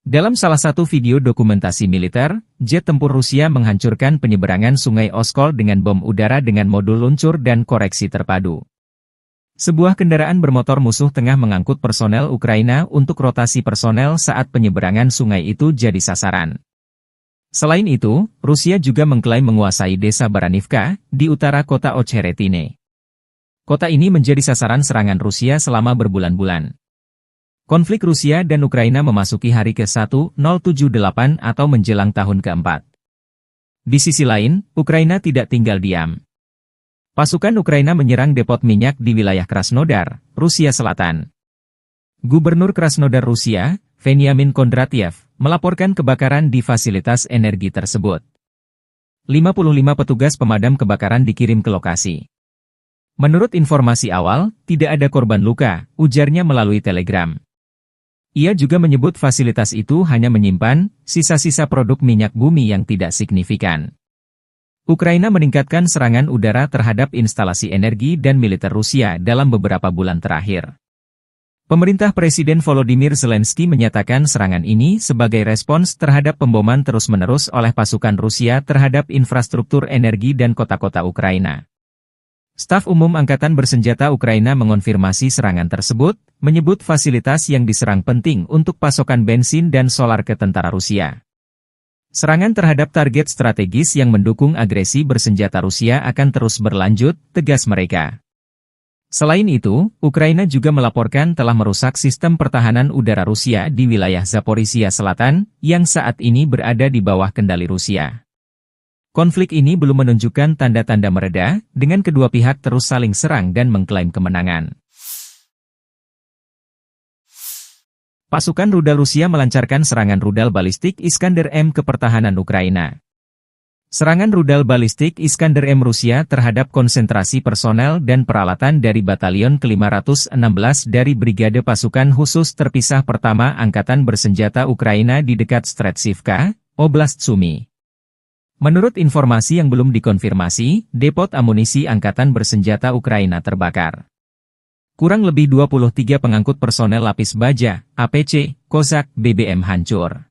Dalam salah satu video dokumentasi militer, jet tempur Rusia menghancurkan penyeberangan Sungai Oskol dengan bom udara dengan modul luncur dan koreksi terpadu. Sebuah kendaraan bermotor musuh tengah mengangkut personel Ukraina untuk rotasi personel saat penyeberangan sungai itu jadi sasaran. Selain itu, Rusia juga mengklaim menguasai desa Baranivka, di utara kota Ocheretine. Kota ini menjadi sasaran serangan Rusia selama berbulan-bulan. Konflik Rusia dan Ukraina memasuki hari ke-1078 atau menjelang tahun ke-4. Di sisi lain, Ukraina tidak tinggal diam. Pasukan Ukraina menyerang depot minyak di wilayah Krasnodar, Rusia Selatan. Gubernur Krasnodar Rusia, Veniamin Kondratyev, melaporkan kebakaran di fasilitas energi tersebut. 55 petugas pemadam kebakaran dikirim ke lokasi. Menurut informasi awal, tidak ada korban luka, ujarnya melalui telegram. Ia juga menyebut fasilitas itu hanya menyimpan sisa-sisa produk minyak bumi yang tidak signifikan. Ukraina meningkatkan serangan udara terhadap instalasi energi dan militer Rusia dalam beberapa bulan terakhir. Pemerintah Presiden Volodymyr Zelensky menyatakan serangan ini sebagai respons terhadap pemboman terus-menerus oleh pasukan Rusia terhadap infrastruktur energi dan kota-kota Ukraina. Staf Umum Angkatan Bersenjata Ukraina mengonfirmasi serangan tersebut, menyebut fasilitas yang diserang penting untuk pasokan bensin dan solar ke tentara Rusia. Serangan terhadap target strategis yang mendukung agresi bersenjata Rusia akan terus berlanjut, tegas mereka. Selain itu, Ukraina juga melaporkan telah merusak sistem pertahanan udara Rusia di wilayah Zaporizhia Selatan, yang saat ini berada di bawah kendali Rusia. Konflik ini belum menunjukkan tanda-tanda mereda, dengan kedua pihak terus saling serang dan mengklaim kemenangan. Pasukan rudal Rusia melancarkan serangan rudal balistik Iskander-M ke pertahanan Ukraina. Serangan rudal balistik Iskander-M Rusia terhadap konsentrasi personel dan peralatan dari Batalion ke-516 dari Brigade Pasukan Khusus Terpisah Pertama Angkatan Bersenjata Ukraina di dekat Stretchivka, Oblast Sumy. Menurut informasi yang belum dikonfirmasi, depot amunisi Angkatan Bersenjata Ukraina terbakar. Kurang lebih 23 pengangkut personel lapis baja, APC, Kozak, BBM hancur.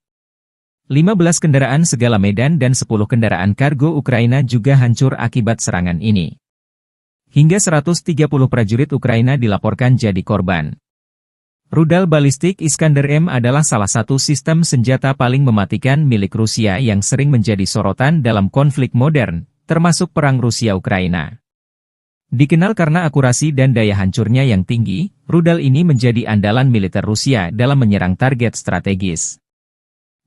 15 kendaraan segala medan dan 10 kendaraan kargo Ukraina juga hancur akibat serangan ini. Hingga 130 prajurit Ukraina dilaporkan jadi korban. Rudal balistik Iskander-M adalah salah satu sistem senjata paling mematikan milik Rusia yang sering menjadi sorotan dalam konflik modern, termasuk perang Rusia-Ukraina. Dikenal karena akurasi dan daya hancurnya yang tinggi, rudal ini menjadi andalan militer Rusia dalam menyerang target strategis.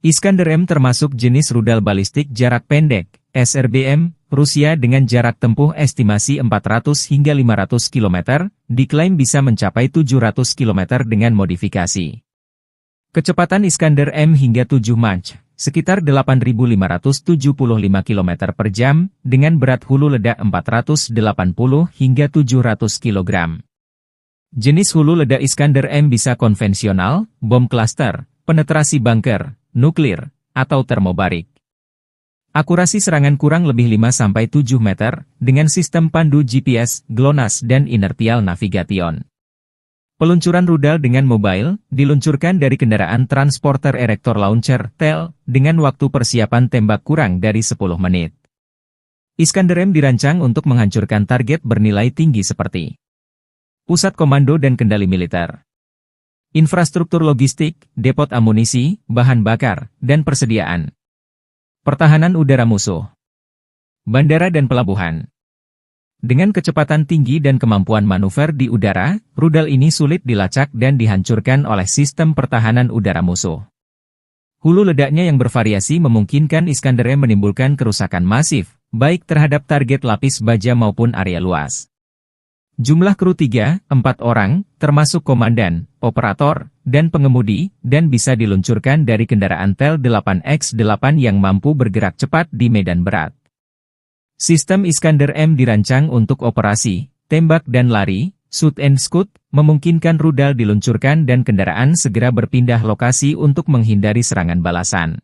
Iskander-M termasuk jenis rudal balistik jarak pendek, SRBM, Rusia dengan jarak tempuh estimasi 400 hingga 500 km, diklaim bisa mencapai 700 km dengan modifikasi. Kecepatan Iskander-M hingga 7 Mach, sekitar 8.575 km per jam, dengan berat hulu ledak 480 hingga 700 kg. Jenis hulu ledak Iskander-M bisa konvensional, bom klaster, penetrasi bunker, nuklir, atau termobarik. Akurasi serangan kurang lebih 5-7 meter, dengan sistem pandu GPS, GLONASS dan inertial navigation. Peluncuran rudal dengan mobile, diluncurkan dari kendaraan transporter erector launcher, TEL, dengan waktu persiapan tembak kurang dari 10 menit. Iskander-M dirancang untuk menghancurkan target bernilai tinggi seperti pusat komando dan kendali militer, infrastruktur logistik, depot amunisi, bahan bakar, dan persediaan, pertahanan udara musuh, bandara dan pelabuhan. Dengan kecepatan tinggi dan kemampuan manuver di udara, rudal ini sulit dilacak dan dihancurkan oleh sistem pertahanan udara musuh. Hulu ledaknya yang bervariasi memungkinkan Iskander-M menimbulkan kerusakan masif, baik terhadap target lapis baja maupun area luas. Jumlah kru 3-4 orang, termasuk komandan, operator, dan pengemudi, dan bisa diluncurkan dari kendaraan TEL 8X8 yang mampu bergerak cepat di medan berat. Sistem Iskander-M dirancang untuk operasi, tembak dan lari, shoot and scoot, memungkinkan rudal diluncurkan dan kendaraan segera berpindah lokasi untuk menghindari serangan balasan.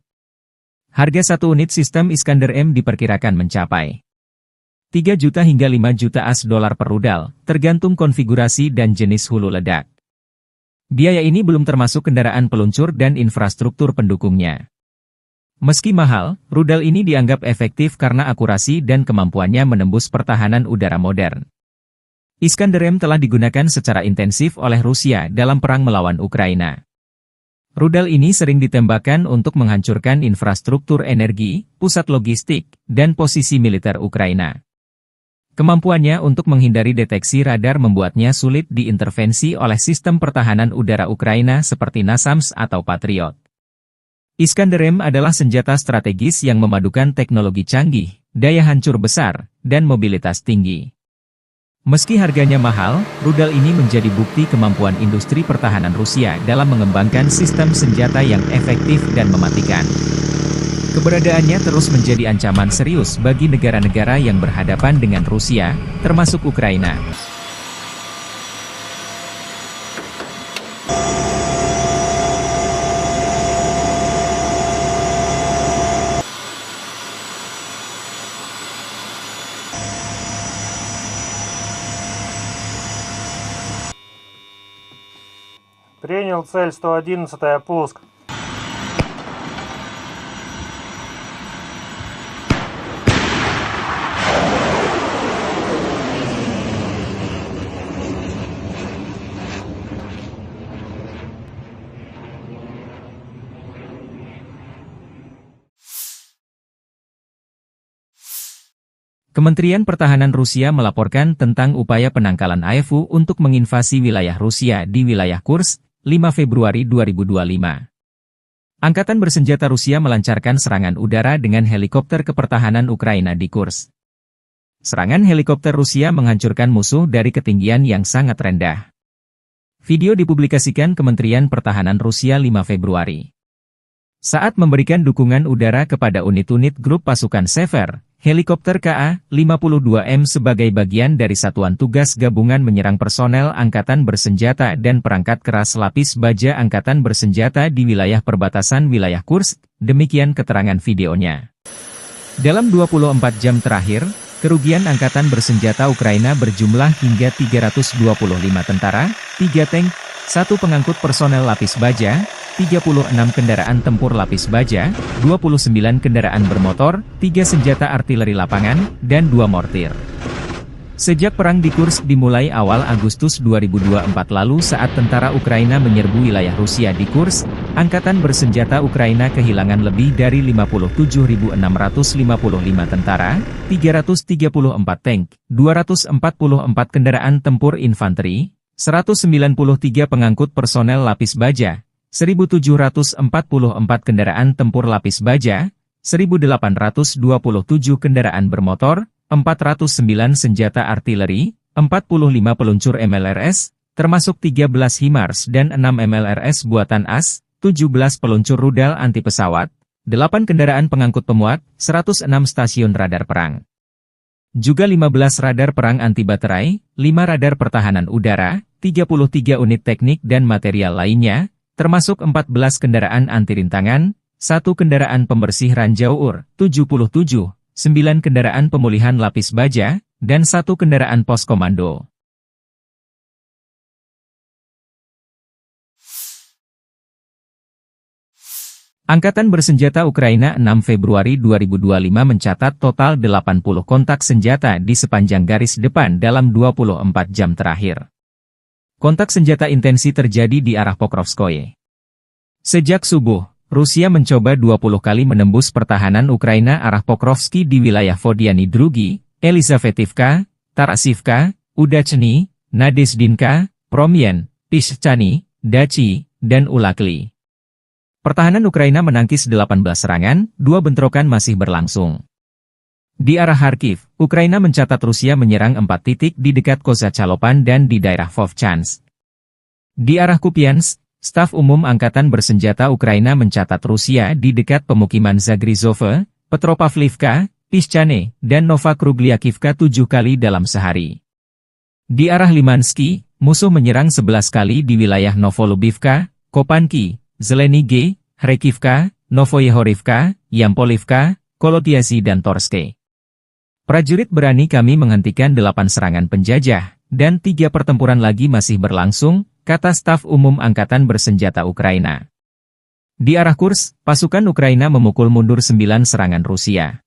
Harga satu unit sistem Iskander-M diperkirakan mencapai 3 juta hingga 5 juta $, per rudal, tergantung konfigurasi dan jenis hulu ledak. Biaya ini belum termasuk kendaraan peluncur dan infrastruktur pendukungnya. Meski mahal, rudal ini dianggap efektif karena akurasi dan kemampuannya menembus pertahanan udara modern. Iskander-M telah digunakan secara intensif oleh Rusia dalam perang melawan Ukraina. Rudal ini sering ditembakkan untuk menghancurkan infrastruktur energi, pusat logistik, dan posisi militer Ukraina. Kemampuannya untuk menghindari deteksi radar membuatnya sulit diintervensi oleh sistem pertahanan udara Ukraina seperti NASAMS atau Patriot. Iskander-M adalah senjata strategis yang memadukan teknologi canggih, daya hancur besar, dan mobilitas tinggi. Meski harganya mahal, rudal ini menjadi bukti kemampuan industri pertahanan Rusia dalam mengembangkan sistem senjata yang efektif dan mematikan. Keberadaannya terus menjadi ancaman serius bagi negara-negara yang berhadapan dengan Rusia, termasuk Ukraina. Принял цель 111, пуск. Kementerian Pertahanan Rusia melaporkan tentang upaya penangkalan AFU untuk menginvasi wilayah Rusia di wilayah Kursk, 5 Februari 2025. Angkatan bersenjata Rusia melancarkan serangan udara dengan helikopter ke pertahanan Ukraina di Kursk. Serangan helikopter Rusia menghancurkan musuh dari ketinggian yang sangat rendah. Video dipublikasikan Kementerian Pertahanan Rusia 5 Februari. Saat memberikan dukungan udara kepada unit-unit grup pasukan Sever, helikopter Ka-52M sebagai bagian dari satuan tugas gabungan menyerang personel angkatan bersenjata dan perangkat keras lapis baja angkatan bersenjata di wilayah perbatasan wilayah Kursk, demikian keterangan videonya. Dalam 24 jam terakhir, kerugian angkatan bersenjata Ukraina berjumlah hingga 325 tentara, 3 tank, 1 pengangkut personel lapis baja, 36 kendaraan tempur lapis baja, 29 kendaraan bermotor, 3 senjata artileri lapangan, dan 2 mortir. Sejak perang di Kursk dimulai awal Agustus 2024 lalu saat tentara Ukraina menyerbu wilayah Rusia di Kursk, angkatan bersenjata Ukraina kehilangan lebih dari 57.655 tentara, 334 tank, 244 kendaraan tempur infanteri, 193 pengangkut personel lapis baja, 1.744 kendaraan tempur lapis baja, 1.827 kendaraan bermotor, 409 senjata artileri, 45 peluncur MLRS, termasuk 13 HIMARS dan 6 MLRS buatan AS, 17 peluncur rudal anti pesawat, 8 kendaraan pengangkut pemuat, 106 stasiun radar perang. Juga 15 radar perang anti baterai, 5 radar pertahanan udara, 33 unit teknik dan material lainnya, termasuk 14 kendaraan anti rintangan, 1 kendaraan pembersih ranjau UR, 77, 9 kendaraan pemulihan lapis baja, dan 1 kendaraan pos komando. Angkatan bersenjata Ukraina 6 Februari 2025 mencatat total 80 kontak senjata di sepanjang garis depan dalam 24 jam terakhir. Kontak senjata intensi terjadi di arah Pokrovskoye. Sejak subuh, Rusia mencoba 20 kali menembus pertahanan Ukraina arah Pokrovski di wilayah Vodiany Drugi, Elizavetivka, Tarasivka, Udachny, Nadezdinka, Promyen, Pischany, Dachi, dan Ulakli. Pertahanan Ukraina menangkis 18 serangan, 2 bentrokan masih berlangsung. Di arah Kharkiv, Ukraina mencatat Rusia menyerang 4 titik di dekat Kozacalopan dan di daerah Vovchansk. Di arah Kupiansk, Staf Umum Angkatan Bersenjata Ukraina mencatat Rusia di dekat pemukiman Zagrizove, Petropavlivka, Pischany, dan Novakrugliakivka 7 kali dalam sehari. Di arah Limansky, musuh menyerang 11 kali di wilayah Novolubivka, Kopanki, Zeleny, Hrekivka, Novoyehorivka, Yampolivka, Kolotiasi dan Torske. Prajurit berani kami menghentikan 8 serangan penjajah, dan 3 pertempuran lagi masih berlangsung, kata Staf Umum Angkatan Bersenjata Ukraina. Di arah Kursk, pasukan Ukraina memukul mundur 9 serangan Rusia.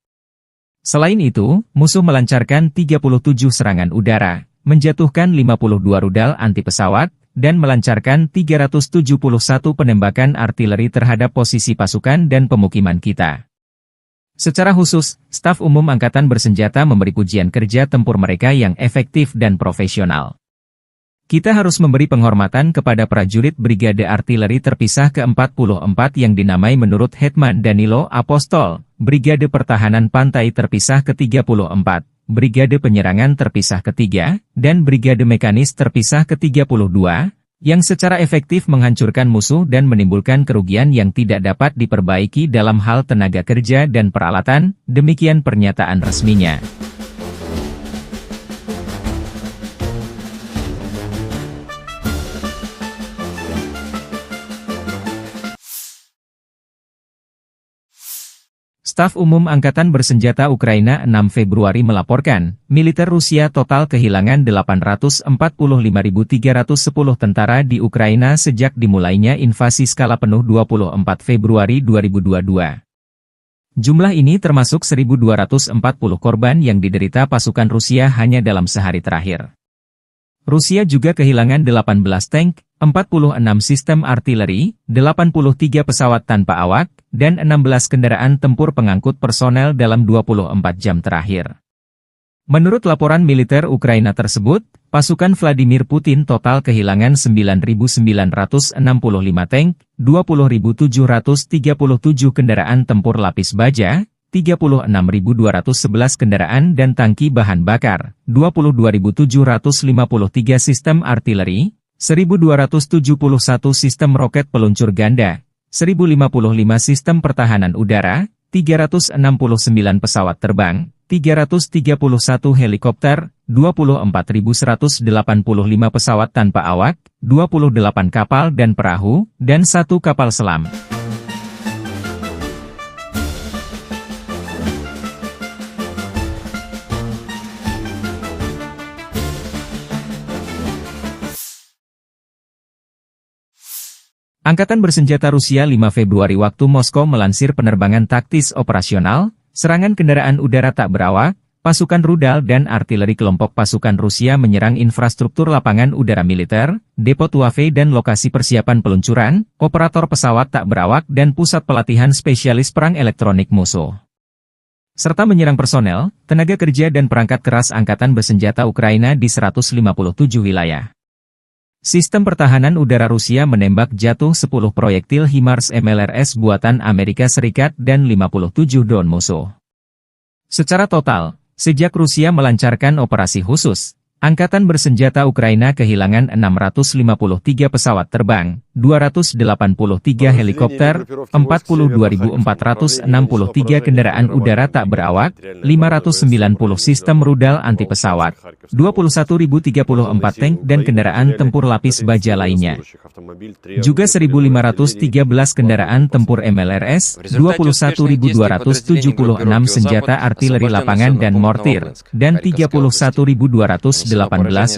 Selain itu, musuh melancarkan 37 serangan udara, menjatuhkan 52 rudal anti pesawat, dan melancarkan 371 penembakan artileri terhadap posisi pasukan dan pemukiman kita. Secara khusus, Staf Umum Angkatan Bersenjata memberi pujian kerja tempur mereka yang efektif dan profesional. Kita harus memberi penghormatan kepada prajurit Brigade Artileri Terpisah ke-44 yang dinamai menurut Hetman Danilo Apostol, Brigade Pertahanan Pantai Terpisah ke-34, Brigade Penyerangan Terpisah ke-3, dan Brigade Mekanis Terpisah ke-32, yang secara efektif menghancurkan musuh dan menimbulkan kerugian yang tidak dapat diperbaiki dalam hal tenaga kerja dan peralatan, demikian pernyataan resminya. Staf Umum Angkatan Bersenjata Ukraina 6 Februari melaporkan, militer Rusia total kehilangan 845.310 tentara di Ukraina sejak dimulainya invasi skala penuh 24 Februari 2022. Jumlah ini termasuk 1.240 korban yang diderita pasukan Rusia hanya dalam sehari terakhir. Rusia juga kehilangan 18 tank, 46 sistem artileri, 83 pesawat tanpa awak, dan 16 kendaraan tempur pengangkut personel dalam 24 jam terakhir. Menurut laporan militer Ukraina tersebut, pasukan Vladimir Putin total kehilangan 9.965 tank, 20.737 kendaraan tempur lapis baja, 36.211 kendaraan dan tangki bahan bakar, 22.753 sistem artileri, 1.271 sistem roket peluncur ganda, 1.055 sistem pertahanan udara, 369 pesawat terbang, 331 helikopter, 24.185 pesawat tanpa awak, 28 kapal dan perahu, dan 1 kapal selam. Angkatan bersenjata Rusia 5 Februari waktu Moskow melansir penerbangan taktis operasional, serangan kendaraan udara tak berawak, pasukan rudal dan artileri kelompok pasukan Rusia menyerang infrastruktur lapangan udara militer, depo Tuave dan lokasi persiapan peluncuran, operator pesawat tak berawak dan pusat pelatihan spesialis perang elektronik musuh. Serta menyerang personel, tenaga kerja dan perangkat keras angkatan bersenjata Ukraina di 157 wilayah. Sistem pertahanan udara Rusia menembak jatuh 10 proyektil HIMARS MLRS buatan Amerika Serikat dan 57 drone musuh. Secara total, sejak Rusia melancarkan operasi khusus, angkatan bersenjata Ukraina kehilangan 653 pesawat terbang, 283 helikopter, 42.463 kendaraan udara tak berawak, 590 sistem rudal anti pesawat, 21.034 tank dan kendaraan tempur lapis baja lainnya. Juga 1.513 kendaraan tempur MLRS, 21.276 senjata artileri lapangan dan mortir, dan 31.218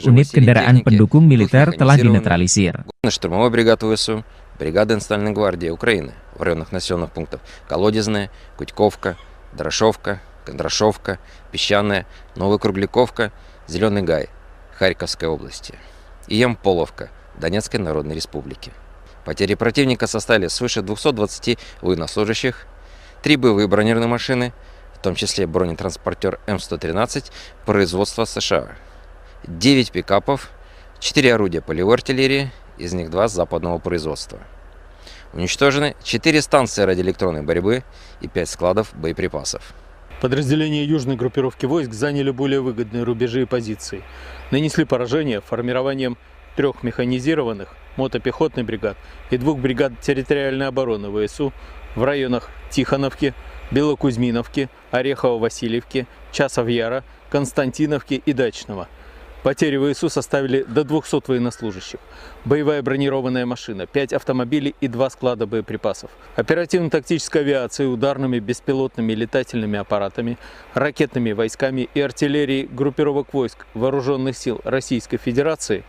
unit kendaraan pendukung militer telah dinetralisir. Штурмовой бригады ВСУ, бригады Национальной гвардии Украины в районах населенных пунктов Колодезная, Кутьковка, Дорошовка, Кондрашовка, Песчаная, Новокругляковка, Зеленый Гай, Харьковской области и Ямполовка, Донецкой Народной Республики. Потери противника составили свыше 220 военнослужащих, 3 боевые бронированные машины, в том числе бронетранспортер М113 производства США, 9 пикапов, 4 орудия полевой артиллерии, из них 2 западного производства. Уничтожены 4 станции радиоэлектронной борьбы и 5 складов боеприпасов. Подразделения южной группировки войск заняли более выгодные рубежи и позиции. Нанесли поражение формированием 3 механизированных мотопехотных бригад и 2 бригад территориальной обороны ВСУ в районах Тихоновки, Белокузьминовки, Орехово-Васильевки, Часов-Яра, Константиновки и Дачного. Потери ВСУ составили до 200 военнослужащих, боевая бронированная машина, 5 автомобилей и 2 склада боеприпасов. Оперативно-тактической авиацией, ударными беспилотными летательными аппаратами, ракетными войсками и артиллерией группировок войск Вооруженных сил Российской Федерации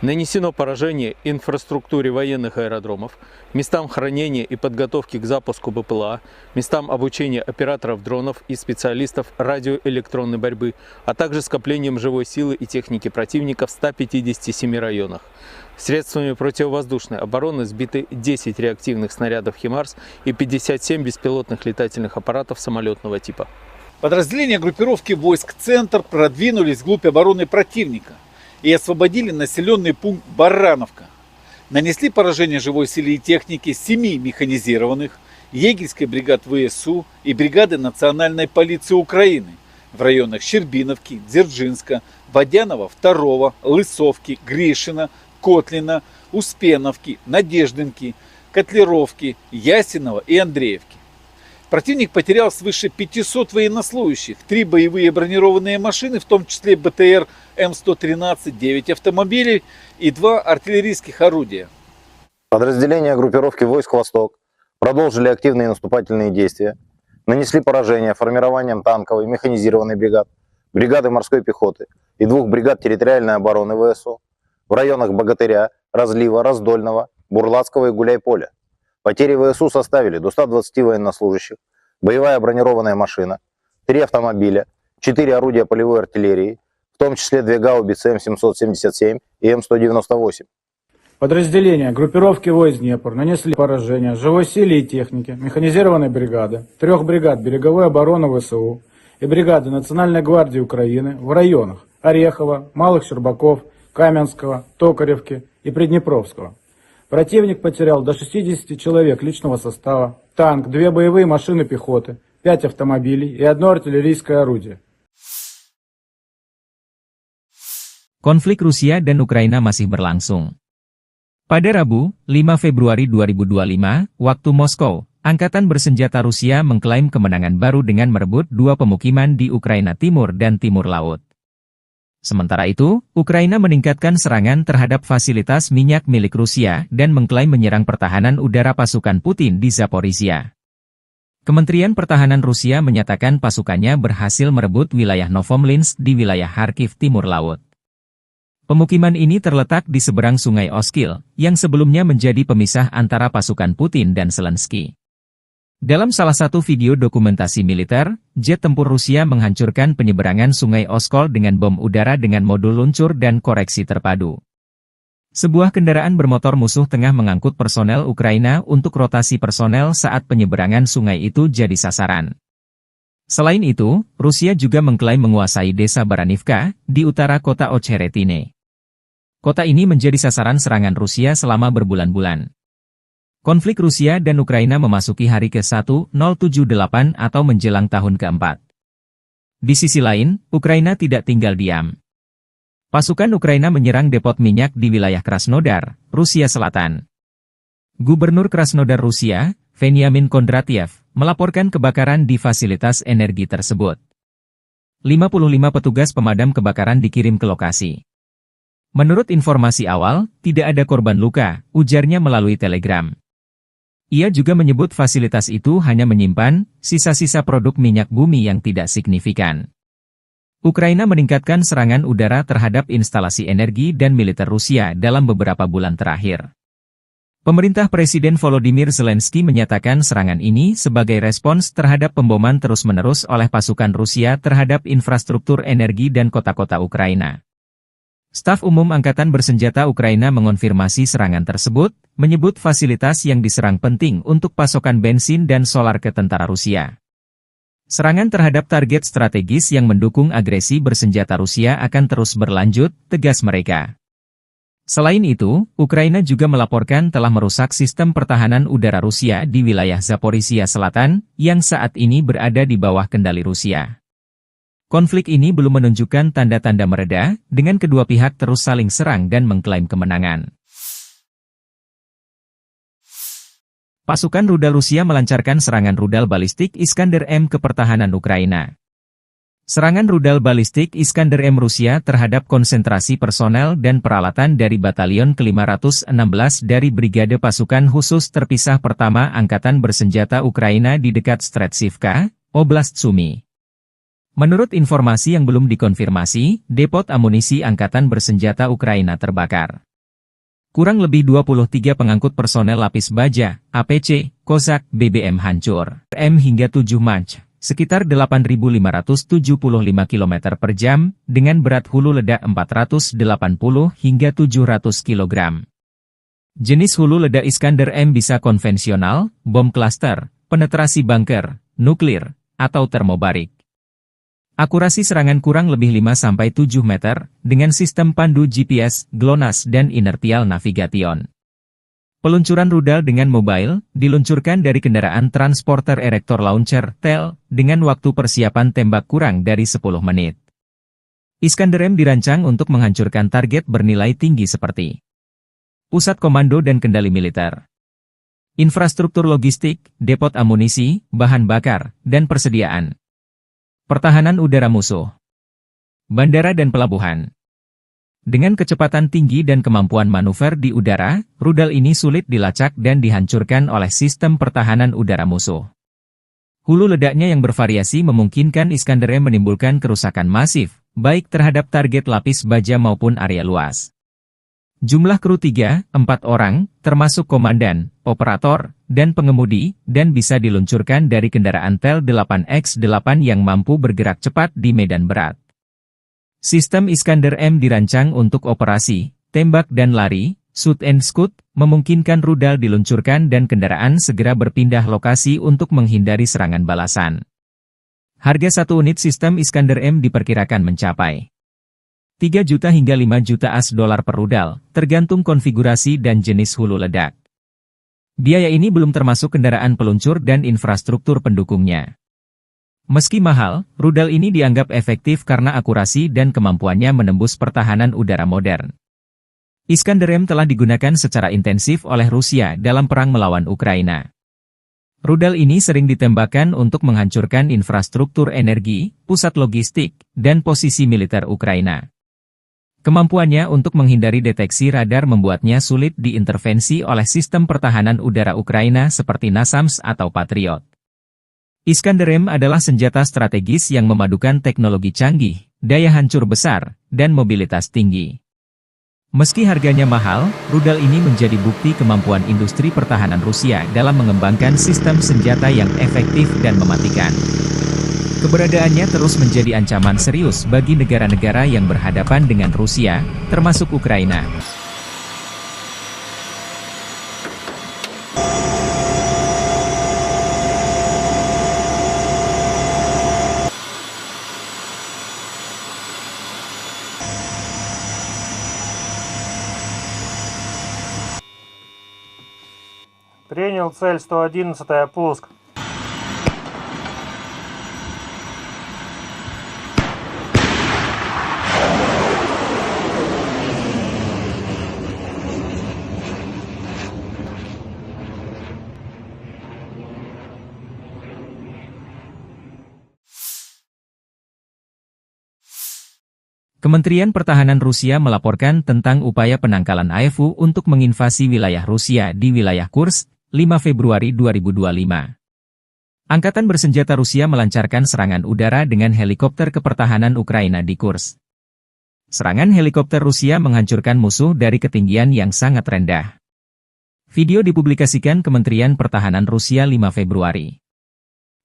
нанесено поражение инфраструктуре военных аэродромов, местам хранения и подготовки к запуску БПЛА, местам обучения операторов дронов и специалистов радиоэлектронной борьбы, а также скоплением живой силы и техники противника в 157 районах. Средствами противовоздушной обороны сбиты 10 реактивных снарядов HIMARS и 57 беспилотных летательных аппаратов самолетного типа. Подразделения группировки войск «Центр» продвинулись вглубь обороны противника и освободили населенный пункт Барановка. Нанесли поражение живой силе и технике 7 механизированных, егерской бригад ВСУ и бригады Национальной полиции Украины в районах Щербиновки, Дзержинска, Водянова 2, Лысовки, Гришина, Котлина, Успеновки, Надеждинки, Котлеровки, Ясинова и Андреевки. Противник потерял свыше 500 военнослужащих, 3 боевые бронированные машины, в том числе БТР М113, 9 автомобилей и 2 артиллерийских орудия. Подразделения группировки войск «Восток» продолжили активные наступательные действия, нанесли поражение формированием танковой механизированной бригад, бригады морской пехоты и 2 бригад территориальной обороны ВСУ в районах Богатыря, Разлива, Раздольного, Бурлацкого и Гуляйполя. Потери ВСУ составили до 120 военнослужащих, боевая бронированная машина, 3 автомобиля, 4 орудия полевой артиллерии, в том числе 2 гаубицы М777 и М198. Подразделения группировки войск Днепр нанесли поражение живой силе и технике механизированной бригады, 3 бригад береговой обороны ВСУ и бригады Национальной гвардии Украины в районах Орехова, Малых Щербаков, Каменского, Токаревки и Приднепровского. Противник потерял до 60 человек личного состава, танк, 2 боевые машины пехоты, 5 автомобилей и 1 артиллерийское орудие. Konflik Rusia dan Ukraina masih berlangsung. Pada Rabu, 5 Februari 2025, waktu Moskow, Angkatan Bersenjata Rusia mengklaim kemenangan baru dengan merebut 2 pemukiman di Ukraina Timur dan Timur Laut. Sementara itu, Ukraina meningkatkan serangan terhadap fasilitas minyak milik Rusia dan mengklaim menyerang pertahanan udara pasukan Putin di Zaporizhia. Kementerian Pertahanan Rusia menyatakan pasukannya berhasil merebut wilayah Novomlinsk di wilayah Kharkiv Timur Laut. Pemukiman ini terletak di seberang Sungai Oskil, yang sebelumnya menjadi pemisah antara pasukan Putin dan Zelensky. Dalam salah satu video dokumentasi militer, jet tempur Rusia menghancurkan penyeberangan Sungai Oskol dengan bom udara dengan modul luncur dan koreksi terpadu. Sebuah kendaraan bermotor musuh tengah mengangkut personel Ukraina untuk rotasi personel saat penyeberangan sungai itu jadi sasaran. Selain itu, Rusia juga mengklaim menguasai desa Baranivka, di utara kota Ocheretine. Kota ini menjadi sasaran serangan Rusia selama berbulan-bulan. Konflik Rusia dan Ukraina memasuki hari ke-1078 atau menjelang tahun ke-4. Di sisi lain, Ukraina tidak tinggal diam. Pasukan Ukraina menyerang depot minyak di wilayah Krasnodar, Rusia Selatan. Gubernur Krasnodar Rusia, Veniamin Kondratiev, melaporkan kebakaran di fasilitas energi tersebut. 55 petugas pemadam kebakaran dikirim ke lokasi. Menurut informasi awal, tidak ada korban luka, ujarnya melalui telegram. Ia juga menyebut fasilitas itu hanya menyimpan sisa-sisa produk minyak bumi yang tidak signifikan. Ukraina meningkatkan serangan udara terhadap instalasi energi dan militer Rusia dalam beberapa bulan terakhir. Pemerintah Presiden Volodymyr Zelensky menyatakan serangan ini sebagai respons terhadap pemboman terus-menerus oleh pasukan Rusia terhadap infrastruktur energi dan kota-kota Ukraina. Staf Umum Angkatan Bersenjata Ukraina mengonfirmasi serangan tersebut, menyebut fasilitas yang diserang penting untuk pasokan bensin dan solar ke tentara Rusia. Serangan terhadap target strategis yang mendukung agresi bersenjata Rusia akan terus berlanjut, tegas mereka. Selain itu, Ukraina juga melaporkan telah merusak sistem pertahanan udara Rusia di wilayah Zaporizhia Selatan, yang saat ini berada di bawah kendali Rusia. Konflik ini belum menunjukkan tanda-tanda mereda, dengan kedua pihak terus saling serang dan mengklaim kemenangan. Pasukan rudal Rusia melancarkan serangan rudal balistik Iskander-M ke pertahanan Ukraina. Serangan rudal balistik Iskander-M Rusia terhadap konsentrasi personel dan peralatan dari Batalion ke-516 dari Brigade Pasukan Khusus Terpisah Pertama Angkatan Bersenjata Ukraina di dekat Stretsivka, Oblast Sumy. Menurut informasi yang belum dikonfirmasi, depot amunisi Angkatan Bersenjata Ukraina terbakar. Kurang lebih 23 pengangkut personel lapis baja, APC, Kozak, BBM hancur. M hingga 7 Mach, sekitar 8.575 km per jam, dengan berat hulu ledak 480 hingga 700 kg. Jenis hulu ledak Iskander-M bisa konvensional, bom klaster, penetrasi bunker, nuklir, atau termobarik. Akurasi serangan kurang lebih 5-7 meter, dengan sistem pandu GPS, GLONASS dan inertial navigation. Peluncuran rudal dengan mobile, diluncurkan dari kendaraan transporter erector launcher, TEL, dengan waktu persiapan tembak kurang dari 10 menit. Iskander-M dirancang untuk menghancurkan target bernilai tinggi seperti pusat komando dan kendali militer, infrastruktur logistik, depot amunisi, bahan bakar, dan persediaan pertahanan udara musuh, bandara dan pelabuhan. Dengan kecepatan tinggi dan kemampuan manuver di udara, rudal ini sulit dilacak dan dihancurkan oleh sistem pertahanan udara musuh. Hulu ledaknya yang bervariasi memungkinkan Iskander-M menimbulkan kerusakan masif, baik terhadap target lapis baja maupun area luas. Jumlah kru 3-4 orang, termasuk komandan, operator, dan pengemudi, dan bisa diluncurkan dari kendaraan TEL 8X8 yang mampu bergerak cepat di medan berat. Sistem Iskander-M dirancang untuk operasi, tembak dan lari, shoot and scoot, memungkinkan rudal diluncurkan dan kendaraan segera berpindah lokasi untuk menghindari serangan balasan. Harga satu unit sistem Iskander M diperkirakan mencapai 3 juta hingga 5 juta US$ per rudal, tergantung konfigurasi dan jenis hulu ledak. Biaya ini belum termasuk kendaraan peluncur dan infrastruktur pendukungnya. Meski mahal, rudal ini dianggap efektif karena akurasi dan kemampuannya menembus pertahanan udara modern. Iskander M telah digunakan secara intensif oleh Rusia dalam perang melawan Ukraina. Rudal ini sering ditembakkan untuk menghancurkan infrastruktur energi, pusat logistik, dan posisi militer Ukraina. Kemampuannya untuk menghindari deteksi radar membuatnya sulit diintervensi oleh sistem pertahanan udara Ukraina seperti NASAMS atau Patriot. Iskander M adalah senjata strategis yang memadukan teknologi canggih, daya hancur besar, dan mobilitas tinggi. Meski harganya mahal, rudal ini menjadi bukti kemampuan industri pertahanan Rusia dalam mengembangkan sistem senjata yang efektif dan mematikan. Keberadaannya terus menjadi ancaman serius bagi negara-negara yang berhadapan dengan Rusia, termasuk Ukraina. Принял цель 111-я, пуск. Kementerian Pertahanan Rusia melaporkan tentang upaya penangkalan AFU untuk menginvasi wilayah Rusia di wilayah Kursk, 5 Februari 2025. Angkatan bersenjata Rusia melancarkan serangan udara dengan helikopter kepertahanan Ukraina di Kursk. Serangan helikopter Rusia menghancurkan musuh dari ketinggian yang sangat rendah. Video dipublikasikan Kementerian Pertahanan Rusia 5 Februari.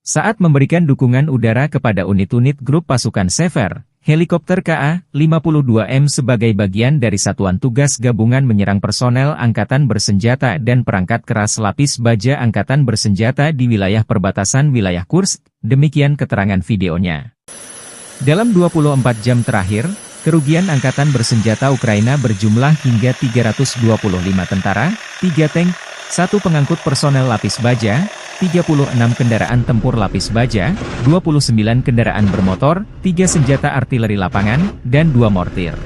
Saat memberikan dukungan udara kepada unit-unit grup pasukan Sever, helikopter KA-52M sebagai bagian dari Satuan Tugas Gabungan menyerang personel Angkatan Bersenjata dan perangkat keras lapis baja Angkatan Bersenjata di wilayah perbatasan wilayah Kursk, demikian keterangan videonya. Dalam 24 jam terakhir, kerugian Angkatan Bersenjata Ukraina berjumlah hingga 325 tentara, 3 tank, 1 pengangkut personel lapis baja, 36 kendaraan tempur lapis baja, 29 kendaraan bermotor, 3 senjata artileri lapangan, dan 2 mortir.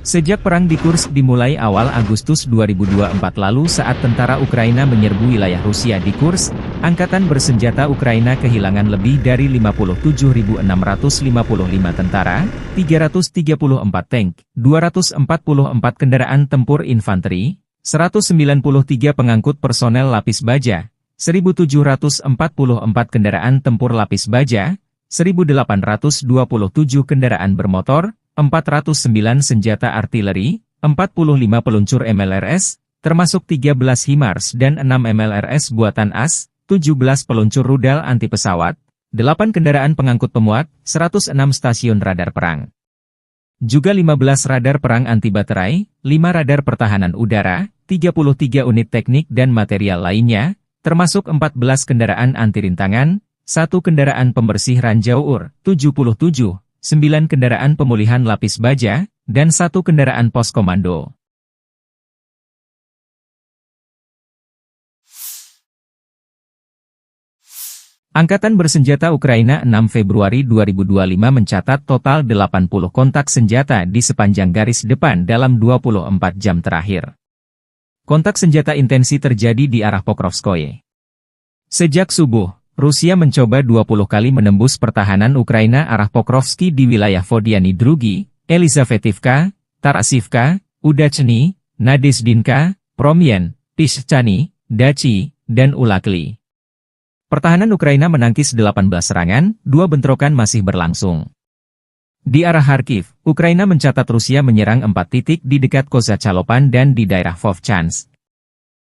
Sejak perang di Kursk dimulai awal Agustus 2024 lalu saat tentara Ukraina menyerbu wilayah Rusia di Kursk, Angkatan Bersenjata Ukraina kehilangan lebih dari 57.655 tentara, 334 tank, 244 kendaraan tempur infanteri, 193 pengangkut personel lapis baja, 1.744 kendaraan tempur lapis baja, 1.827 kendaraan bermotor, 409 senjata artileri, 45 peluncur MLRS, termasuk 13 HIMARS dan 6 MLRS buatan AS, 17 peluncur rudal anti pesawat, 8 kendaraan pengangkut pemuat, 106 stasiun radar perang. Juga 15 radar perang anti baterai, 5 radar pertahanan udara, 33 unit teknik dan material lainnya, termasuk 14 kendaraan anti-rintangan, 1 kendaraan pembersih ranjau UR, 77, 9 kendaraan pemulihan lapis baja, dan 1 kendaraan pos komando. Angkatan Bersenjata Ukraina 6 Februari 2025 mencatat total 80 kontak senjata di sepanjang garis depan dalam 24 jam terakhir. Kontak senjata intensi terjadi di arah Pokrovskoye. Sejak subuh, Rusia mencoba 20 kali menembus pertahanan Ukraina arah Pokrovski di wilayah Vodiany Drugi, Elizavetivka, Tarasivka, Udachny, Nadezdinka, Promyen, Pishchany, Dachi, dan Ulakli. Pertahanan Ukraina menangkis 18 serangan, 2 bentrokan masih berlangsung. Di arah Kharkiv, Ukraina mencatat Rusia menyerang 4 titik di dekat Kozacalopan dan di daerah Vovchansk.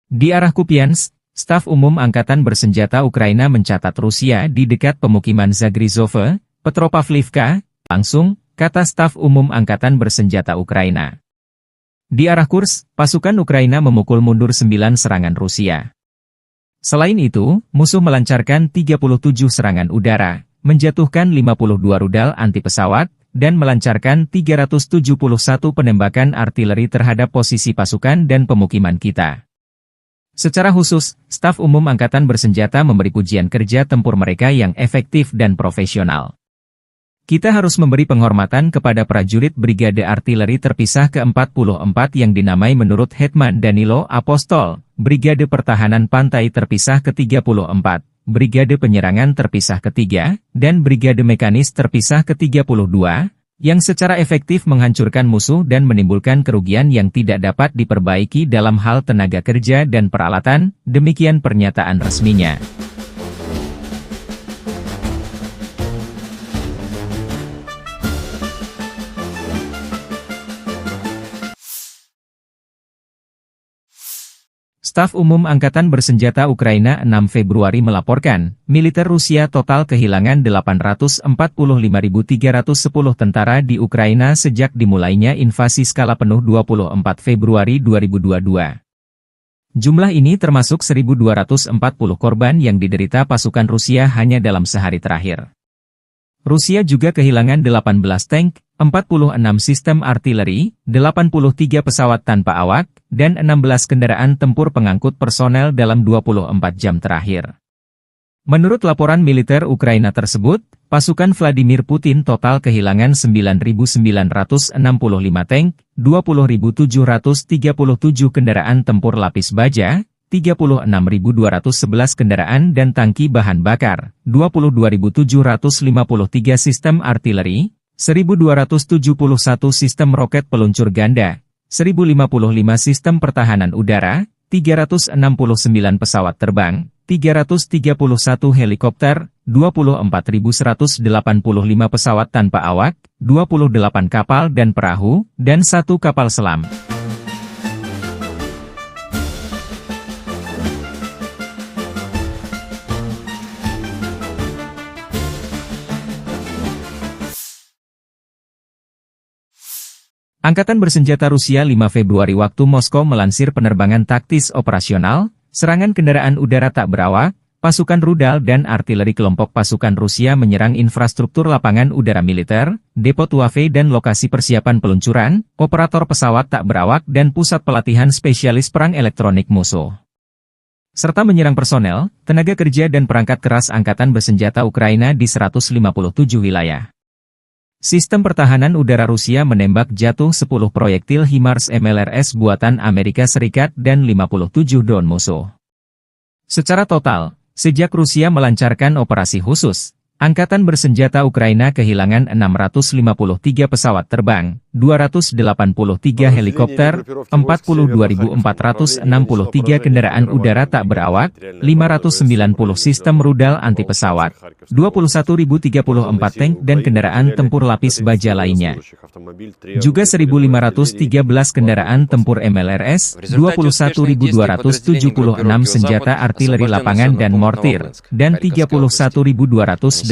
Di arah Kupiansk, Staf Umum Angkatan Bersenjata Ukraina mencatat Rusia di dekat pemukiman Zagrizove, Petropavlivka, langsung, kata Staf Umum Angkatan Bersenjata Ukraina. Di arah Kursk, pasukan Ukraina memukul mundur 9 serangan Rusia. Selain itu, musuh melancarkan 37 serangan udara, menjatuhkan 52 rudal anti pesawat, dan melancarkan 371 penembakan artileri terhadap posisi pasukan dan pemukiman kita. Secara khusus, staf umum Angkatan Bersenjata memberi pujian kerja tempur mereka yang efektif dan profesional. Kita harus memberi penghormatan kepada prajurit Brigade Artileri Terpisah ke-44 yang dinamai menurut Hetman Danilo Apostol, Brigade Pertahanan Pantai Terpisah ke-34, Brigade Penyerangan Terpisah ke-3, dan Brigade Mekanis Terpisah ke-32, yang secara efektif menghancurkan musuh dan menimbulkan kerugian yang tidak dapat diperbaiki dalam hal tenaga kerja dan peralatan, demikian pernyataan resminya. Staf Umum Angkatan Bersenjata Ukraina 6 Februari melaporkan, militer Rusia total kehilangan 845.310 tentara di Ukraina sejak dimulainya invasi skala penuh 24 Februari 2022. Jumlah ini termasuk 1.240 korban yang diderita pasukan Rusia hanya dalam sehari terakhir. Rusia juga kehilangan 18 tank, 46 sistem artileri, 83 pesawat tanpa awak, dan 16 kendaraan tempur pengangkut personel dalam 24 jam terakhir. Menurut laporan militer Ukraina tersebut, pasukan Vladimir Putin total kehilangan 9.965 tank, 20.737 kendaraan tempur lapis baja, 36.211 kendaraan dan tangki bahan bakar, 22.753 sistem artileri, 1.271 sistem roket peluncur ganda, 1.055 sistem pertahanan udara, 369 pesawat terbang, 331 helikopter, 24.185 pesawat tanpa awak, 28 kapal dan perahu, dan 1 kapal selam. Angkatan Bersenjata Rusia 5 Februari waktu Moskow melansir penerbangan taktis operasional, serangan kendaraan udara tak berawak, pasukan rudal dan artileri kelompok pasukan Rusia menyerang infrastruktur lapangan udara militer, depot UAV dan lokasi persiapan peluncuran, operator pesawat tak berawak dan pusat pelatihan spesialis perang elektronik musuh. Serta menyerang personel, tenaga kerja dan perangkat keras Angkatan Bersenjata Ukraina di 157 wilayah. Sistem pertahanan udara Rusia menembak jatuh 10 proyektil HIMARS MLRS buatan Amerika Serikat dan 57 drone musuh. Secara total, sejak Rusia melancarkan operasi khusus, Angkatan Bersenjata Ukraina kehilangan 653 pesawat terbang, 283 helikopter, 42.463 kendaraan udara tak berawak, 590 sistem rudal anti pesawat, 21.034 tank dan kendaraan tempur lapis baja lainnya. Juga 1.513 kendaraan tempur MLRS, 21.276 senjata artileri lapangan dan mortir, dan 31.218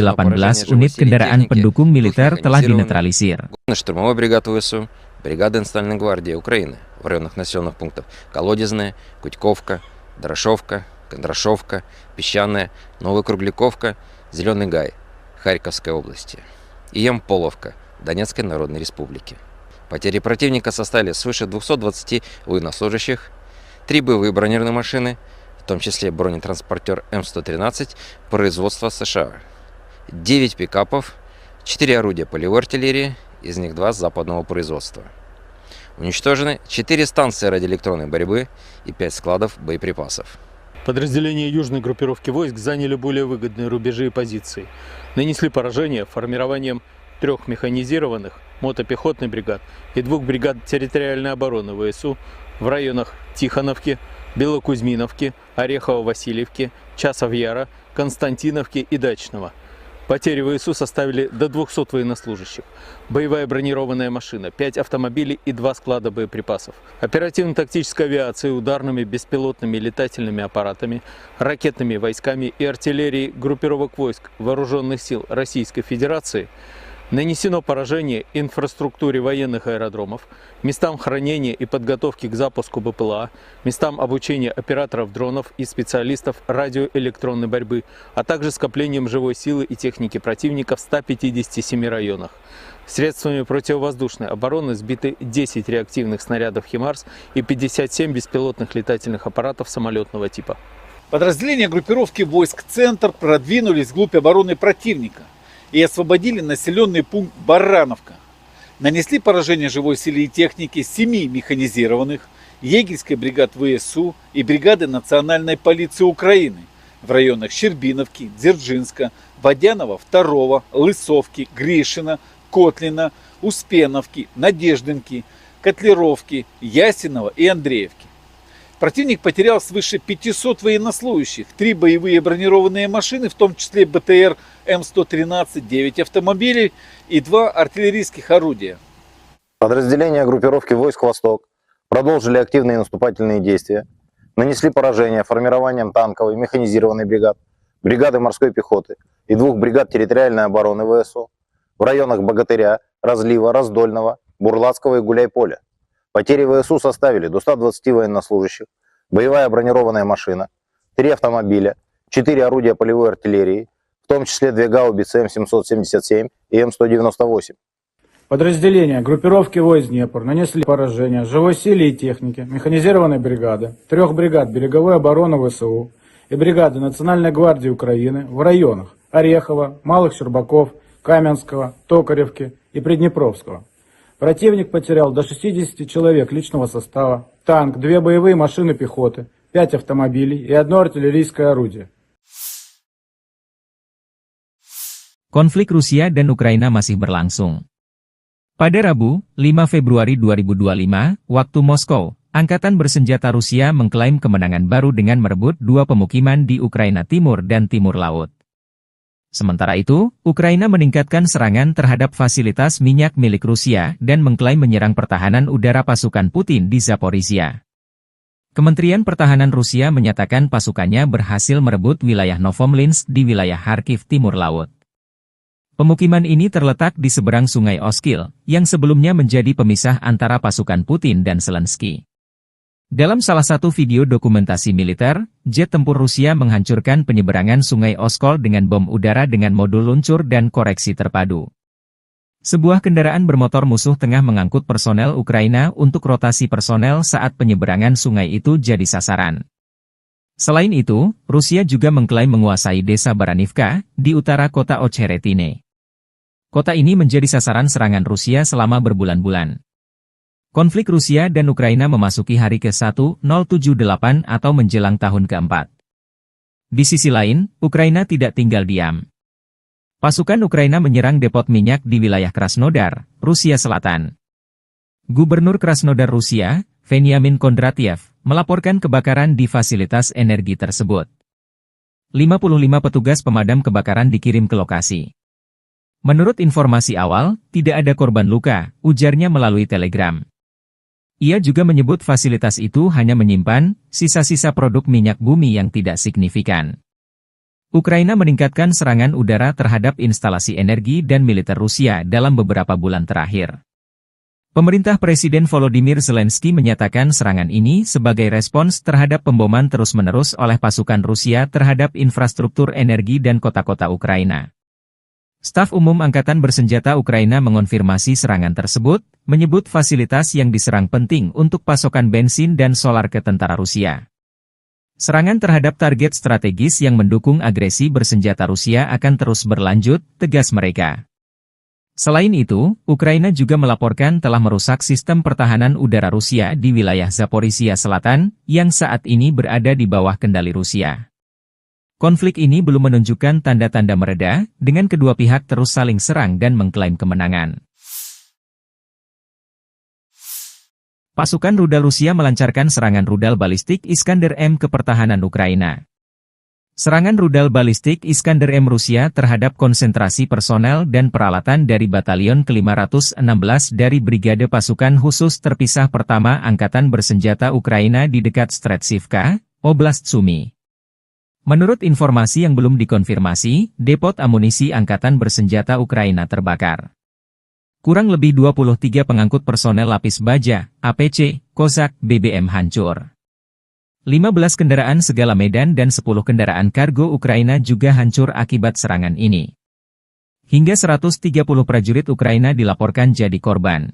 unit kendaraan pendukung militer telah dinetralisir. Штурмовой бригад ВСУ, бригада Национальной гвардии Украины в районах населенных пунктов Колодезная, Кутьковка, Дорошовка, Кондрашовка, Песчаная, Новокругляковка, Зеленый Гай, Харьковской области и Ямполовка, Донецкой Народной Республики. Потери противника составили свыше 220 военнослужащих, 3 боевые бронированные машины, в том числе бронетранспортер М113 производства США, 9 пикапов, 4 орудия полевой артиллерии, из них 2 западного производства. Уничтожены 4 станции радиоэлектронной борьбы и 5 складов боеприпасов. Подразделения южной группировки войск заняли более выгодные рубежи и позиции. Нанесли поражение формированием 3 механизированных мотопехотных бригад и 2 бригад территориальной обороны ВСУ в районах Тихоновки, Белокузьминовки, Орехово-Васильевки, Часов-Яра, Константиновки и Дачного. Потери ВСУ составили до 200 военнослужащих, боевая бронированная машина, 5 автомобилей и 2 склада боеприпасов, оперативно-тактической авиацией, ударными беспилотными летательными аппаратами, ракетными войсками и артиллерией группировок войск Вооруженных сил Российской Федерации Нанесено поражение инфраструктуре военных аэродромов, местам хранения и подготовки к запуску БПЛА, местам обучения операторов дронов и специалистов радиоэлектронной борьбы, а также скоплением живой силы и техники противника в 157 районах. Средствами противовоздушной обороны сбиты 10 реактивных снарядов «Химарс» и 57 беспилотных летательных аппаратов самолетного типа. Подразделения группировки войск «Центр» продвинулись вглубь обороны противника и освободили населенный пункт Барановка. Нанесли поражение живой силе и технике 7 механизированных, егерской бригад ВСУ и бригады Национальной полиции Украины в районах Щербиновки, Дзержинска, Водянова, 2, Лысовки, Гришина, Котлина, Успеновки, Надеждинки, Котлеровки, Ясинова и Андреевки. Противник потерял свыше 500 военнослужащих, 3 боевые бронированные машины, в том числе БТР М113, 9 автомобилей и 2 артиллерийских орудия. Подразделения группировки войск «Восток» продолжили активные наступательные действия, нанесли поражение формированием танковой механизированной бригад, бригады морской пехоты и 2 бригад территориальной обороны ВСУ в районах Богатыря, Разлива, Раздольного, Бурлацкого и Гуляйполя. Потери ВСУ составили до 120 военнослужащих, боевая бронированная машина, 3 автомобиля, 4 орудия полевой артиллерии, в том числе 2 гаубицы М777 и М198. Подразделения группировки войск Днепр нанесли поражение живой силе и технике механизированной бригады, 3 бригад береговой обороны ВСУ и бригады Национальной гвардии Украины в районах Орехова, Малых Щербаков, Каменского, Токаревки и Приднепровского. Противник потерял до 60 человек личного состава, танк, 2 боевые машины пехоты, 5 автомобилей и 1 артиллерийское орудие. Konflik Rusia dan Ukraina masih berlangsung. Pada Rabu, 5 Februari 2025, waktu Moskow, Angkatan Bersenjata Rusia mengklaim kemenangan baru dengan merebut 2 pemukiman di Ukraina Timur dan Timur Laut. Sementara itu, Ukraina meningkatkan serangan terhadap fasilitas minyak milik Rusia dan mengklaim menyerang pertahanan udara pasukan Putin di Zaporizhia. Kementerian Pertahanan Rusia menyatakan pasukannya berhasil merebut wilayah Novomlinsk di wilayah Kharkiv Timur Laut. Pemukiman ini terletak di seberang Sungai Oskil, yang sebelumnya menjadi pemisah antara pasukan Putin dan Zelensky. Dalam salah satu video dokumentasi militer, jet tempur Rusia menghancurkan penyeberangan Sungai Oskol dengan bom udara dengan modul luncur dan koreksi terpadu. Sebuah kendaraan bermotor musuh tengah mengangkut personel Ukraina untuk rotasi personel saat penyeberangan sungai itu jadi sasaran. Selain itu, Rusia juga mengklaim menguasai desa Baranivka, di utara kota Ocheretine. Kota ini menjadi sasaran serangan Rusia selama berbulan-bulan. Konflik Rusia dan Ukraina memasuki hari ke-1078 atau menjelang tahun ke-4. Di sisi lain, Ukraina tidak tinggal diam. Pasukan Ukraina menyerang depot minyak di wilayah Krasnodar, Rusia Selatan. Gubernur Krasnodar Rusia, Veniamin Kondratiev, melaporkan kebakaran di fasilitas energi tersebut. 55 petugas pemadam kebakaran dikirim ke lokasi. Menurut informasi awal, tidak ada korban luka, ujarnya melalui telegram. Ia juga menyebut fasilitas itu hanya menyimpan sisa-sisa produk minyak bumi yang tidak signifikan. Ukraina meningkatkan serangan udara terhadap instalasi energi dan militer Rusia dalam beberapa bulan terakhir. Pemerintah Presiden Volodymyr Zelensky menyatakan serangan ini sebagai respons terhadap pemboman terus-menerus oleh pasukan Rusia terhadap infrastruktur energi dan kota-kota Ukraina. Staf Umum Angkatan Bersenjata Ukraina mengonfirmasi serangan tersebut, menyebut fasilitas yang diserang penting untuk pasokan bensin dan solar ke tentara Rusia. Serangan terhadap target strategis yang mendukung agresi bersenjata Rusia akan terus berlanjut, tegas mereka. Selain itu, Ukraina juga melaporkan telah merusak sistem pertahanan udara Rusia di wilayah Zaporizhia Selatan, yang saat ini berada di bawah kendali Rusia. Konflik ini belum menunjukkan tanda-tanda mereda, dengan kedua pihak terus saling serang dan mengklaim kemenangan. Pasukan rudal Rusia melancarkan serangan rudal balistik Iskander M ke pertahanan Ukraina. Serangan rudal balistik Iskander M Rusia terhadap konsentrasi personel dan peralatan dari Batalion ke-516 dari Brigade Pasukan Khusus Terpisah Pertama Angkatan Bersenjata Ukraina di dekat Stretsivka, Oblast Sumy. Menurut informasi yang belum dikonfirmasi, depot amunisi Angkatan Bersenjata Ukraina terbakar. Kurang lebih 23 pengangkut personel lapis baja, APC, Kozak, BBM hancur. 15 kendaraan segala medan dan 10 kendaraan kargo Ukraina juga hancur akibat serangan ini. Hingga 130 prajurit Ukraina dilaporkan jadi korban.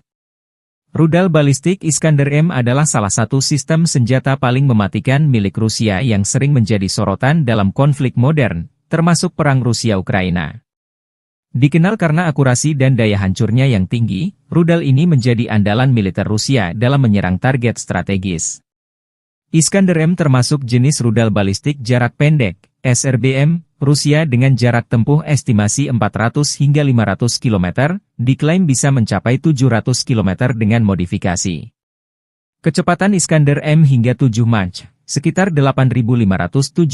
Rudal balistik Iskander-M adalah salah satu sistem senjata paling mematikan milik Rusia yang sering menjadi sorotan dalam konflik modern, termasuk perang Rusia-Ukraina. Dikenal karena akurasi dan daya hancurnya yang tinggi, rudal ini menjadi andalan militer Rusia dalam menyerang target strategis. Iskander-M termasuk jenis rudal balistik jarak pendek, SRBM, Rusia dengan jarak tempuh estimasi 400 hingga 500 km, diklaim bisa mencapai 700 km dengan modifikasi. Kecepatan Iskander-M hingga 7 Mach, sekitar 8.575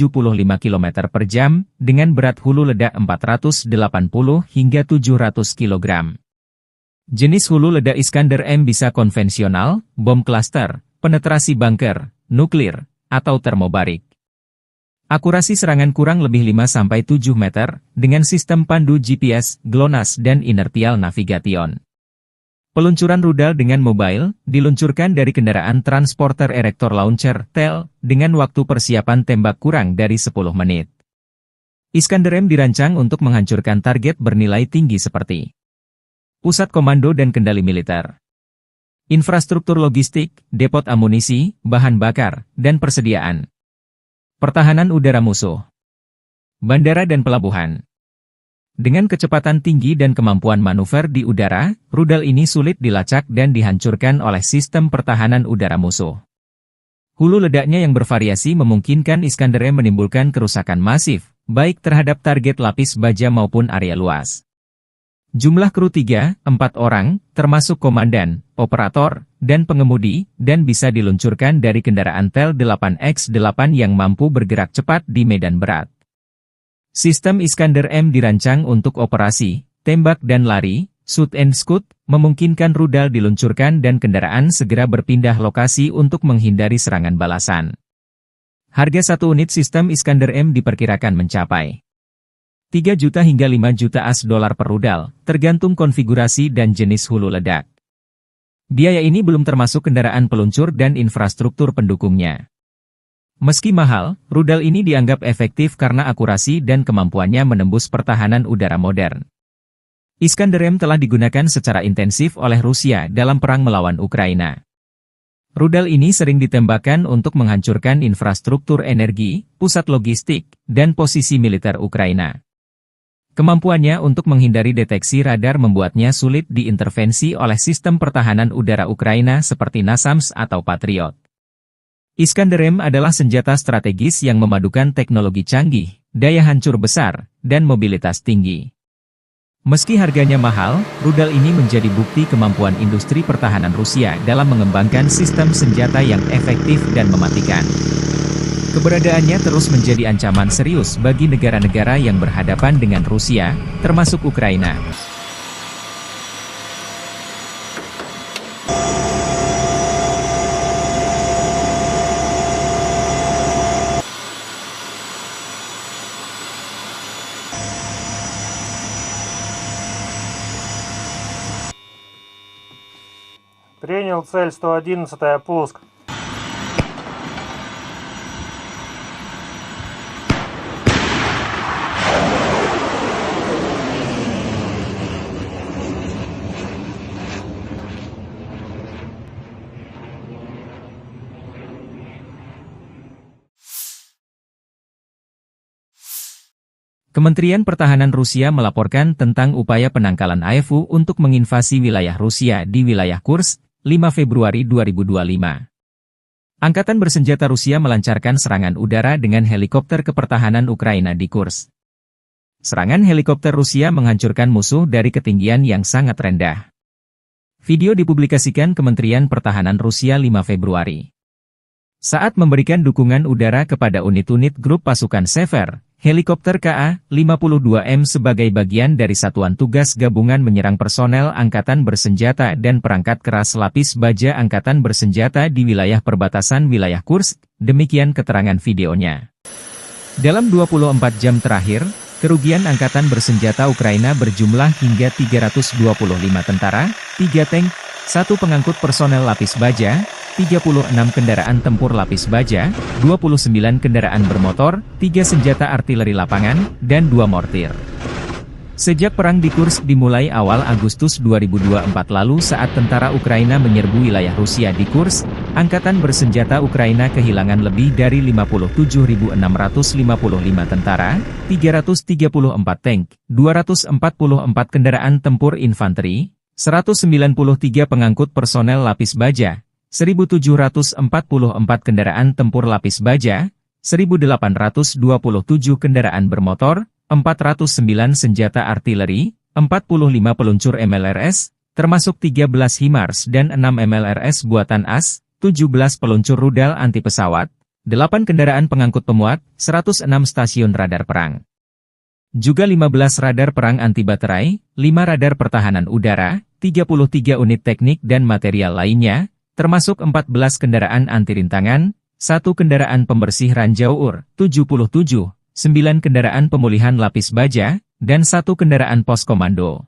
km per jam, dengan berat hulu ledak 480 hingga 700 kg. Jenis hulu ledak Iskander-M bisa konvensional, bom klaster, penetrasi bunker, nuklir, atau termobarik. Akurasi serangan kurang lebih 5-7 meter, dengan sistem pandu GPS, GLONASS dan inertial navigation. Peluncuran rudal dengan mobile, diluncurkan dari kendaraan transporter erector launcher, TEL, dengan waktu persiapan tembak kurang dari 10 menit. Iskander-M dirancang untuk menghancurkan target bernilai tinggi seperti pusat komando dan kendali militer, infrastruktur logistik, depot amunisi, bahan bakar, dan persediaan. Pertahanan udara musuh, bandara dan pelabuhan. Dengan kecepatan tinggi dan kemampuan manuver di udara, rudal ini sulit dilacak dan dihancurkan oleh sistem pertahanan udara musuh. Hulu ledaknya yang bervariasi memungkinkan Iskander-M menimbulkan kerusakan masif, baik terhadap target lapis baja maupun area luas. Jumlah kru 3-4 orang, termasuk komandan, operator, dan pengemudi, dan bisa diluncurkan dari kendaraan TEL 8X8 yang mampu bergerak cepat di medan berat. Sistem Iskander-M dirancang untuk operasi, tembak dan lari, shoot and scoot, memungkinkan rudal diluncurkan dan kendaraan segera berpindah lokasi untuk menghindari serangan balasan. Harga satu unit sistem Iskander-M diperkirakan mencapai 3 juta hingga 5 juta US$ per rudal, tergantung konfigurasi dan jenis hulu ledak. Biaya ini belum termasuk kendaraan peluncur dan infrastruktur pendukungnya. Meski mahal, rudal ini dianggap efektif karena akurasi dan kemampuannya menembus pertahanan udara modern. Iskander-M telah digunakan secara intensif oleh Rusia dalam perang melawan Ukraina. Rudal ini sering ditembakkan untuk menghancurkan infrastruktur energi, pusat logistik, dan posisi militer Ukraina. Kemampuannya untuk menghindari deteksi radar membuatnya sulit diintervensi oleh sistem pertahanan udara Ukraina seperti NASAMS atau Patriot. Iskander-M adalah senjata strategis yang memadukan teknologi canggih, daya hancur besar, dan mobilitas tinggi. Meski harganya mahal, rudal ini menjadi bukti kemampuan industri pertahanan Rusia dalam mengembangkan sistem senjata yang efektif dan mematikan. Keberadaannya terus menjadi ancaman serius bagi negara-negara yang berhadapan dengan Rusia, termasuk Ukraina. Принял цель 111-я, пуск. Kementerian Pertahanan Rusia melaporkan tentang upaya penangkalan AFU untuk menginvasi wilayah Rusia di wilayah Kursk, 5 Februari 2025. Angkatan bersenjata Rusia melancarkan serangan udara dengan helikopter kepertahanan Ukraina di Kursk. Serangan helikopter Rusia menghancurkan musuh dari ketinggian yang sangat rendah. Video dipublikasikan Kementerian Pertahanan Rusia 5 Februari. Saat memberikan dukungan udara kepada unit-unit grup pasukan Sever, helikopter Ka-52M sebagai bagian dari Satuan Tugas Gabungan menyerang personel Angkatan Bersenjata dan perangkat keras lapis baja Angkatan Bersenjata di wilayah perbatasan wilayah Kursk, demikian keterangan videonya. Dalam 24 jam terakhir, kerugian angkatan bersenjata Ukraina berjumlah hingga 325 tentara, 3 tank, 1 pengangkut personel lapis baja, 36 kendaraan tempur lapis baja, 29 kendaraan bermotor, 3 senjata artileri lapangan, dan 2 mortir. Sejak perang di Kursk dimulai awal Agustus 2024 lalu saat tentara Ukraina menyerbu wilayah Rusia di Kursk, angkatan bersenjata Ukraina kehilangan lebih dari 57.655 tentara, 334 tank, 244 kendaraan tempur infanteri, 193 pengangkut personel lapis baja, 1.744 kendaraan tempur lapis baja, 1.827 kendaraan bermotor, 409 senjata artileri, 45 peluncur MLRS, termasuk 13 HIMARS dan 6 MLRS buatan AS, 17 peluncur rudal anti pesawat, 8 kendaraan pengangkut pemuat, 106 stasiun radar perang. Juga 15 radar perang anti baterai, 5 radar pertahanan udara, 33 unit teknik dan material lainnya, termasuk 14 kendaraan anti rintangan, 1 kendaraan pembersih ranjau UR, 77, 9 kendaraan pemulihan lapis baja, dan 1 kendaraan pos komando.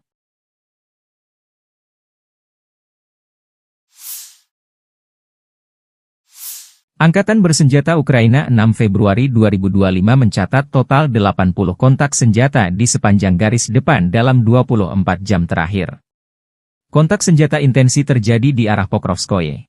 Angkatan bersenjata Ukraina 6 Februari 2025 mencatat total 80 kontak senjata di sepanjang garis depan dalam 24 jam terakhir. Kontak senjata intensi terjadi di arah Pokrovskoye.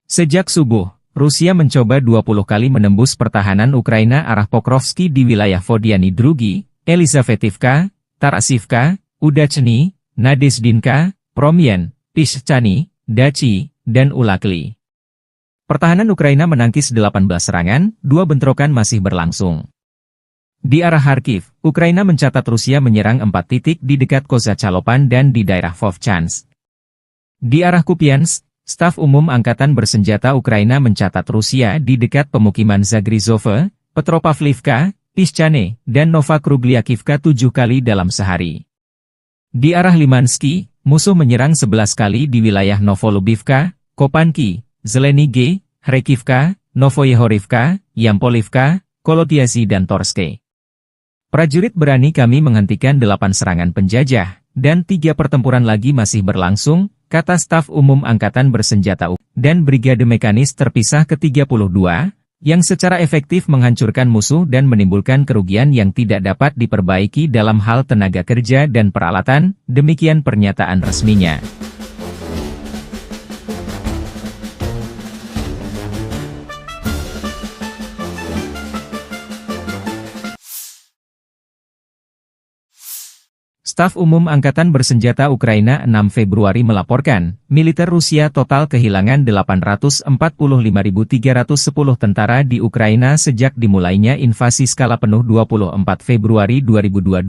Sejak subuh, Rusia mencoba 20 kali menembus pertahanan Ukraina arah Pokrovski di wilayah Vodiany Drugi, Elizavetivka, Tarasivka, Udachny, Nadezdinka, Promyen, Pishchany, Dachi, dan Ulakli. Pertahanan Ukraina menangkis 18 serangan, 2 bentrokan masih berlangsung. Di arah Kharkiv, Ukraina mencatat Rusia menyerang 4 titik di dekat Kozacalopan dan di daerah Vovchansk. Di arah Kupiansk, Staf Umum Angkatan Bersenjata Ukraina mencatat Rusia di dekat pemukiman Zagrizove, Petropavlivka, Pishchane, dan Novokrugliakivka 7 kali dalam sehari. Di arah Limansky, musuh menyerang 11 kali di wilayah Novolubivka, Kopanki, Zelenige, Kharkivka, Novoyehorivka, Yampolivka, Kolotiasi dan Torske. Prajurit berani kami menghentikan 8 serangan penjajah, dan 3 pertempuran lagi masih berlangsung, kata Staf Umum Angkatan Bersenjata dan Brigade Mekanis terpisah ke-32, yang secara efektif menghancurkan musuh dan menimbulkan kerugian yang tidak dapat diperbaiki dalam hal tenaga kerja dan peralatan, demikian pernyataan resminya. Staf Umum Angkatan Bersenjata Ukraina 6 Februari melaporkan, militer Rusia total kehilangan 845.310 tentara di Ukraina sejak dimulainya invasi skala penuh 24 Februari 2022.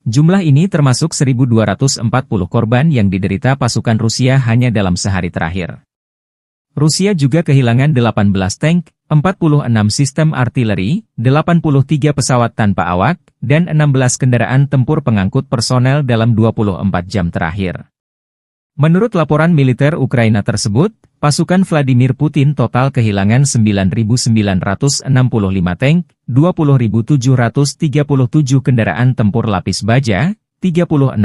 Jumlah ini termasuk 1.240 korban yang diderita pasukan Rusia hanya dalam sehari terakhir. Rusia juga kehilangan 18 tank, 46 sistem artileri, 83 pesawat tanpa awak, dan 16 kendaraan tempur pengangkut personel dalam 24 jam terakhir. Menurut laporan militer Ukraina tersebut, pasukan Vladimir Putin total kehilangan 9.965 tank, 20.737 kendaraan tempur lapis baja, 36.211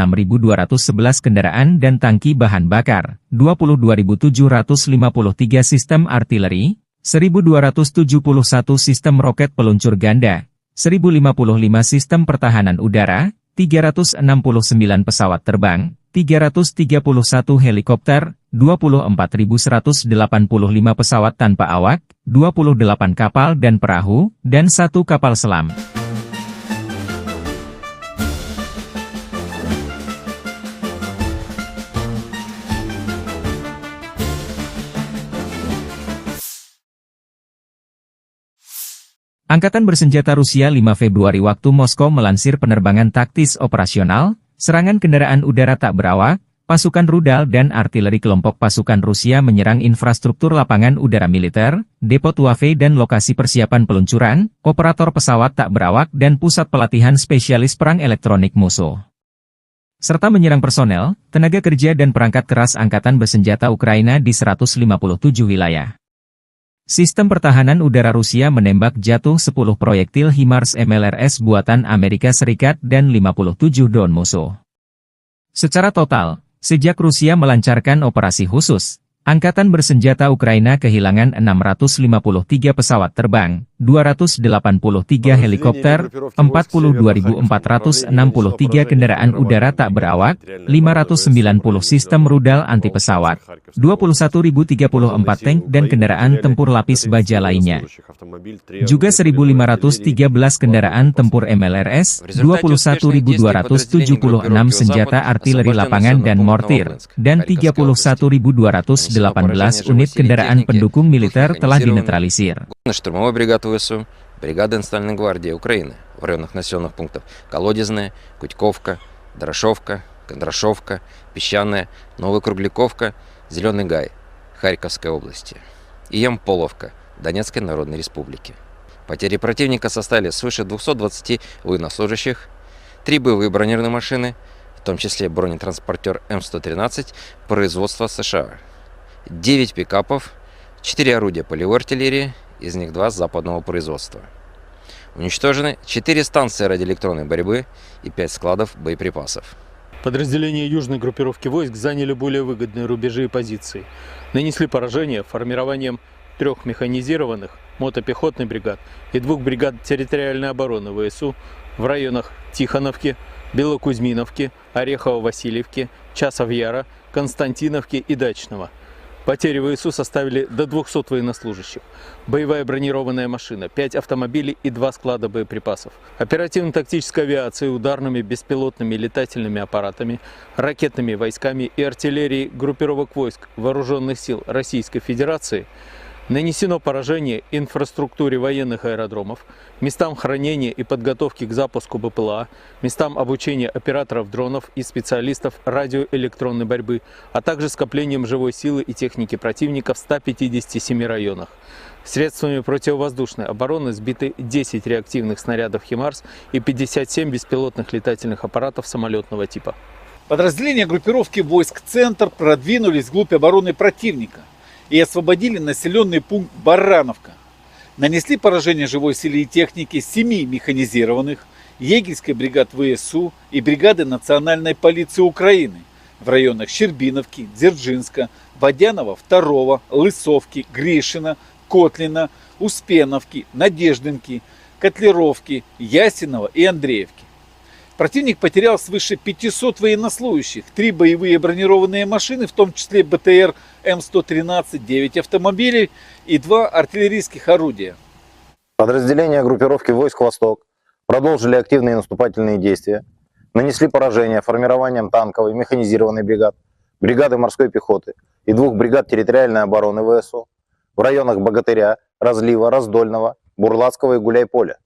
kendaraan dan tangki bahan bakar, 22.753 sistem artileri, 1.271 sistem roket peluncur ganda, 1.055 sistem pertahanan udara, 369 pesawat terbang, 331 helikopter, 24.185 pesawat tanpa awak, 28 kapal dan perahu, dan 1 kapal selam. Angkatan Bersenjata Rusia 5 Februari waktu Moskow melansir penerbangan taktis operasional, serangan kendaraan udara tak berawak, pasukan rudal dan artileri kelompok pasukan Rusia menyerang infrastruktur lapangan udara militer, depot Wave dan lokasi persiapan peluncuran, operator pesawat tak berawak dan pusat pelatihan spesialis perang elektronik musuh. Serta menyerang personel, tenaga kerja dan perangkat keras Angkatan Bersenjata Ukraina di 157 wilayah. Sistem pertahanan udara Rusia menembak jatuh 10 proyektil HIMARS MLRS buatan Amerika Serikat dan 57 drone musuh. Secara total, sejak Rusia melancarkan operasi khusus, Angkatan Bersenjata Ukraina kehilangan 653 pesawat terbang, 283 helikopter, 42.463 kendaraan udara tak berawak, 590 sistem rudal anti pesawat, 21.034 tank dan kendaraan tempur lapis baja lainnya. Juga 1.513 kendaraan tempur MLRS, 21.276 senjata artileri lapangan dan mortir, dan 31.218 unit kendaraan pendukung militer telah dinetralisir. Штурмовой бригады ВСУ, бригады Национальной гвардии Украины в районах населенных пунктов Колодезная, Кутьковка, Дорошовка, Кондрашовка, Песчаная, Новокругляковка, Зеленый Гай, Харьковской области и Ямполовка, Донецкой Народной Республики. Потери противника составили свыше 220 военнослужащих, 3 боевые бронированные машины, в том числе бронетранспортер М113 производства США, 9 пикапов, 4 орудия полевой артиллерии, из них 2 западного производства. Уничтожены 4 станции радиоэлектронной борьбы и 5 складов боеприпасов. Подразделения южной группировки войск заняли более выгодные рубежи и позиции. Нанесли поражение формированием 3 механизированных мотопехотных бригад и 2 бригад территориальной обороны ВСУ в районах Тихоновки, Белокузьминовки, Орехово-Васильевки, Часов-Яра, Константиновки и Дачного. Потери ВСУ составили до 200 военнослужащих, боевая бронированная машина, 5 автомобилей и 2 склада боеприпасов, оперативно-тактической авиацией, ударными беспилотными летательными аппаратами, ракетными войсками и артиллерией группировок войск Вооруженных сил Российской Федерации нанесено поражение инфраструктуре военных аэродромов, местам хранения и подготовки к запуску БПЛА, местам обучения операторов дронов и специалистов радиоэлектронной борьбы, а также скоплением живой силы и техники противника в 157 районах. Средствами противовоздушной обороны сбиты 10 реактивных снарядов «Химарс» и 57 беспилотных летательных аппаратов самолетного типа. Подразделения группировки войск «Центр» продвинулись вглубь обороны противника и освободили населенный пункт Барановка. Нанесли поражение живой силе и технике 7 механизированных, егерской бригад ВСУ и бригады Национальной полиции Украины в районах Щербиновки, Дзержинска, Водянова 2, Лысовки, Гришина, Котлина, Успеновки, Надеждинки, Котлеровки, Ясинова и Андреевки. Противник потерял свыше 500 военнослужащих, 3 боевые бронированные машины, в том числе БТР М113, 9 автомобилей и 2 артиллерийских орудия. Подразделения группировки войск «Восток» продолжили активные наступательные действия, нанесли поражение формированием танковой механизированной бригад, бригады морской пехоты и 2 бригад территориальной обороны ВСУ в районах Богатыря, Разлива, Раздольного, Бурлацкого и Гуляйполя.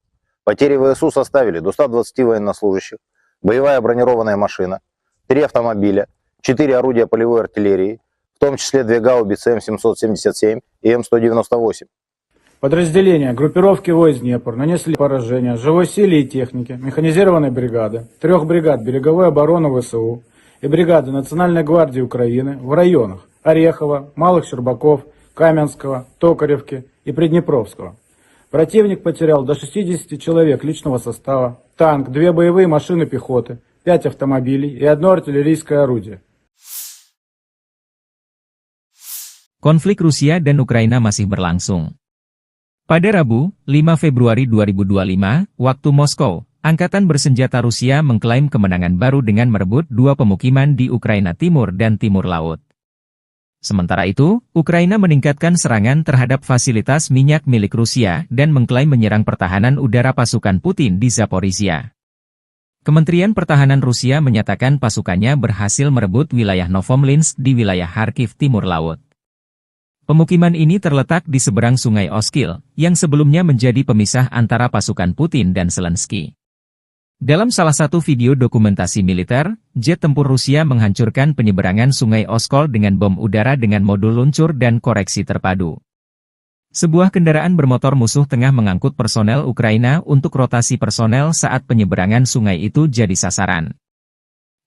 Потери ВСУ составили до 120 военнослужащих, боевая бронированная машина, 3 автомобиля, 4 орудия полевой артиллерии, в том числе 2 гаубицы М777 и М198. Подразделения группировки войск Днепр нанесли поражение живой силе и технике механизированной бригады, 3 бригад береговой обороны ВСУ и бригады Национальной гвардии Украины в районах Орехова, Малых Щербаков, Каменского, Токаревки и Приднепровского. Противник потерял до 60 человек личного состава, танк, 2 боевые машины пехоты, 5 автомобилей и 1 артиллерийское орудие. Konflik Rusia dan Ukraina masih berlangsung. Pada Rabu, 5 Februari 2025, waktu Moskow, Angkatan Bersenjata Rusia mengklaim kemenangan baru dengan merebut 2 pemukiman di Ukraina Timur dan Timur Laut. Sementara itu, Ukraina meningkatkan serangan terhadap fasilitas minyak milik Rusia dan mengklaim menyerang pertahanan udara pasukan Putin di Zaporizhia. Kementerian Pertahanan Rusia menyatakan pasukannya berhasil merebut wilayah Novomlinsk di wilayah Kharkiv Timur Laut. Pemukiman ini terletak di seberang sungai Oskil, yang sebelumnya menjadi pemisah antara pasukan Putin dan Zelensky. Dalam salah satu video dokumentasi militer, jet tempur Rusia menghancurkan penyeberangan sungai Oskol dengan bom udara dengan modul luncur dan koreksi terpadu. Sebuah kendaraan bermotor musuh tengah mengangkut personel Ukraina untuk rotasi personel saat penyeberangan sungai itu jadi sasaran.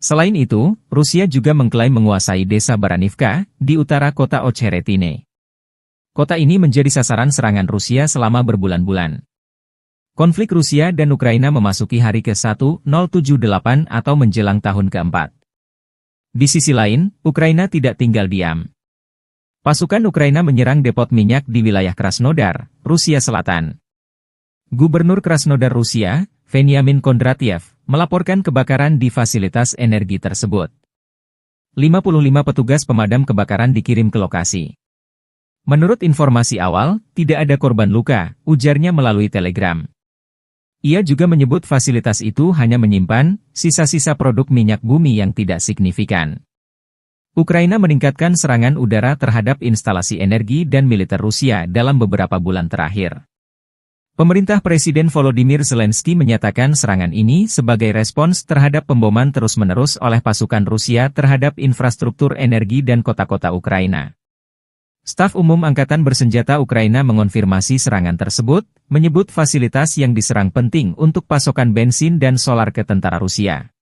Selain itu, Rusia juga mengklaim menguasai desa Baranivka, di utara kota Ocheretine. Kota ini menjadi sasaran serangan Rusia selama berbulan-bulan. Konflik Rusia dan Ukraina memasuki hari ke-1078 atau menjelang tahun ke-4. Di sisi lain, Ukraina tidak tinggal diam. Pasukan Ukraina menyerang depot minyak di wilayah Krasnodar, Rusia Selatan. Gubernur Krasnodar Rusia, Veniamin Kondratiev, melaporkan kebakaran di fasilitas energi tersebut. 55 petugas pemadam kebakaran dikirim ke lokasi. Menurut informasi awal, tidak ada korban luka, ujarnya melalui telegram. Ia juga menyebut fasilitas itu hanya menyimpan sisa-sisa produk minyak bumi yang tidak signifikan. Ukraina meningkatkan serangan udara terhadap instalasi energi dan militer Rusia dalam beberapa bulan terakhir. Pemerintah Presiden Volodymyr Zelensky menyatakan serangan ini sebagai respons terhadap pemboman terus-menerus oleh pasukan Rusia terhadap infrastruktur energi dan kota-kota Ukraina. Staf Umum Angkatan Bersenjata Ukraina mengonfirmasi serangan tersebut, menyebut fasilitas yang diserang penting untuk pasokan bensin dan solar ke tentara Rusia.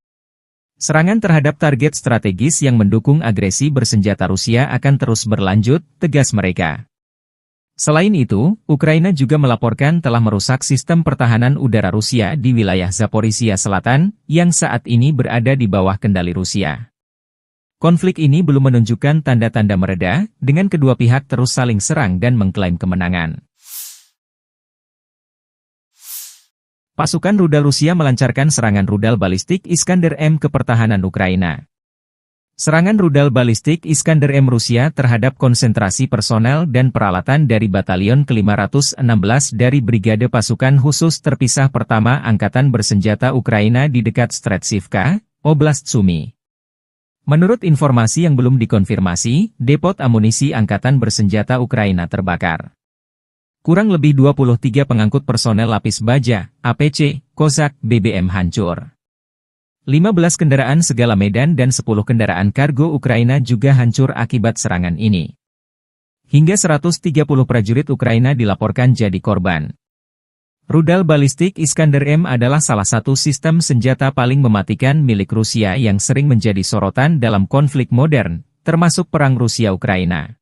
Serangan terhadap target strategis yang mendukung agresi bersenjata Rusia akan terus berlanjut, tegas mereka. Selain itu, Ukraina juga melaporkan telah merusak sistem pertahanan udara Rusia di wilayah Zaporizhia Selatan, yang saat ini berada di bawah kendali Rusia. Konflik ini belum menunjukkan tanda-tanda mereda, dengan kedua pihak terus saling serang dan mengklaim kemenangan. Pasukan rudal Rusia melancarkan serangan rudal balistik Iskander-M ke pertahanan Ukraina. Serangan rudal balistik Iskander-M Rusia terhadap konsentrasi personel dan peralatan dari Batalion ke-516 dari Brigade Pasukan Khusus Terpisah Pertama Angkatan Bersenjata Ukraina di dekat Stretsivka, Oblast Sumy. Menurut informasi yang belum dikonfirmasi, depot amunisi Angkatan Bersenjata Ukraina terbakar. Kurang lebih 23 pengangkut personel lapis baja, APC, Kozak, BBM hancur. 15 kendaraan segala medan dan 10 kendaraan kargo Ukraina juga hancur akibat serangan ini. Hingga 130 prajurit Ukraina dilaporkan jadi korban. Rudal balistik Iskander-M adalah salah satu sistem senjata paling mematikan milik Rusia yang sering menjadi sorotan dalam konflik modern, termasuk perang Rusia-Ukraina.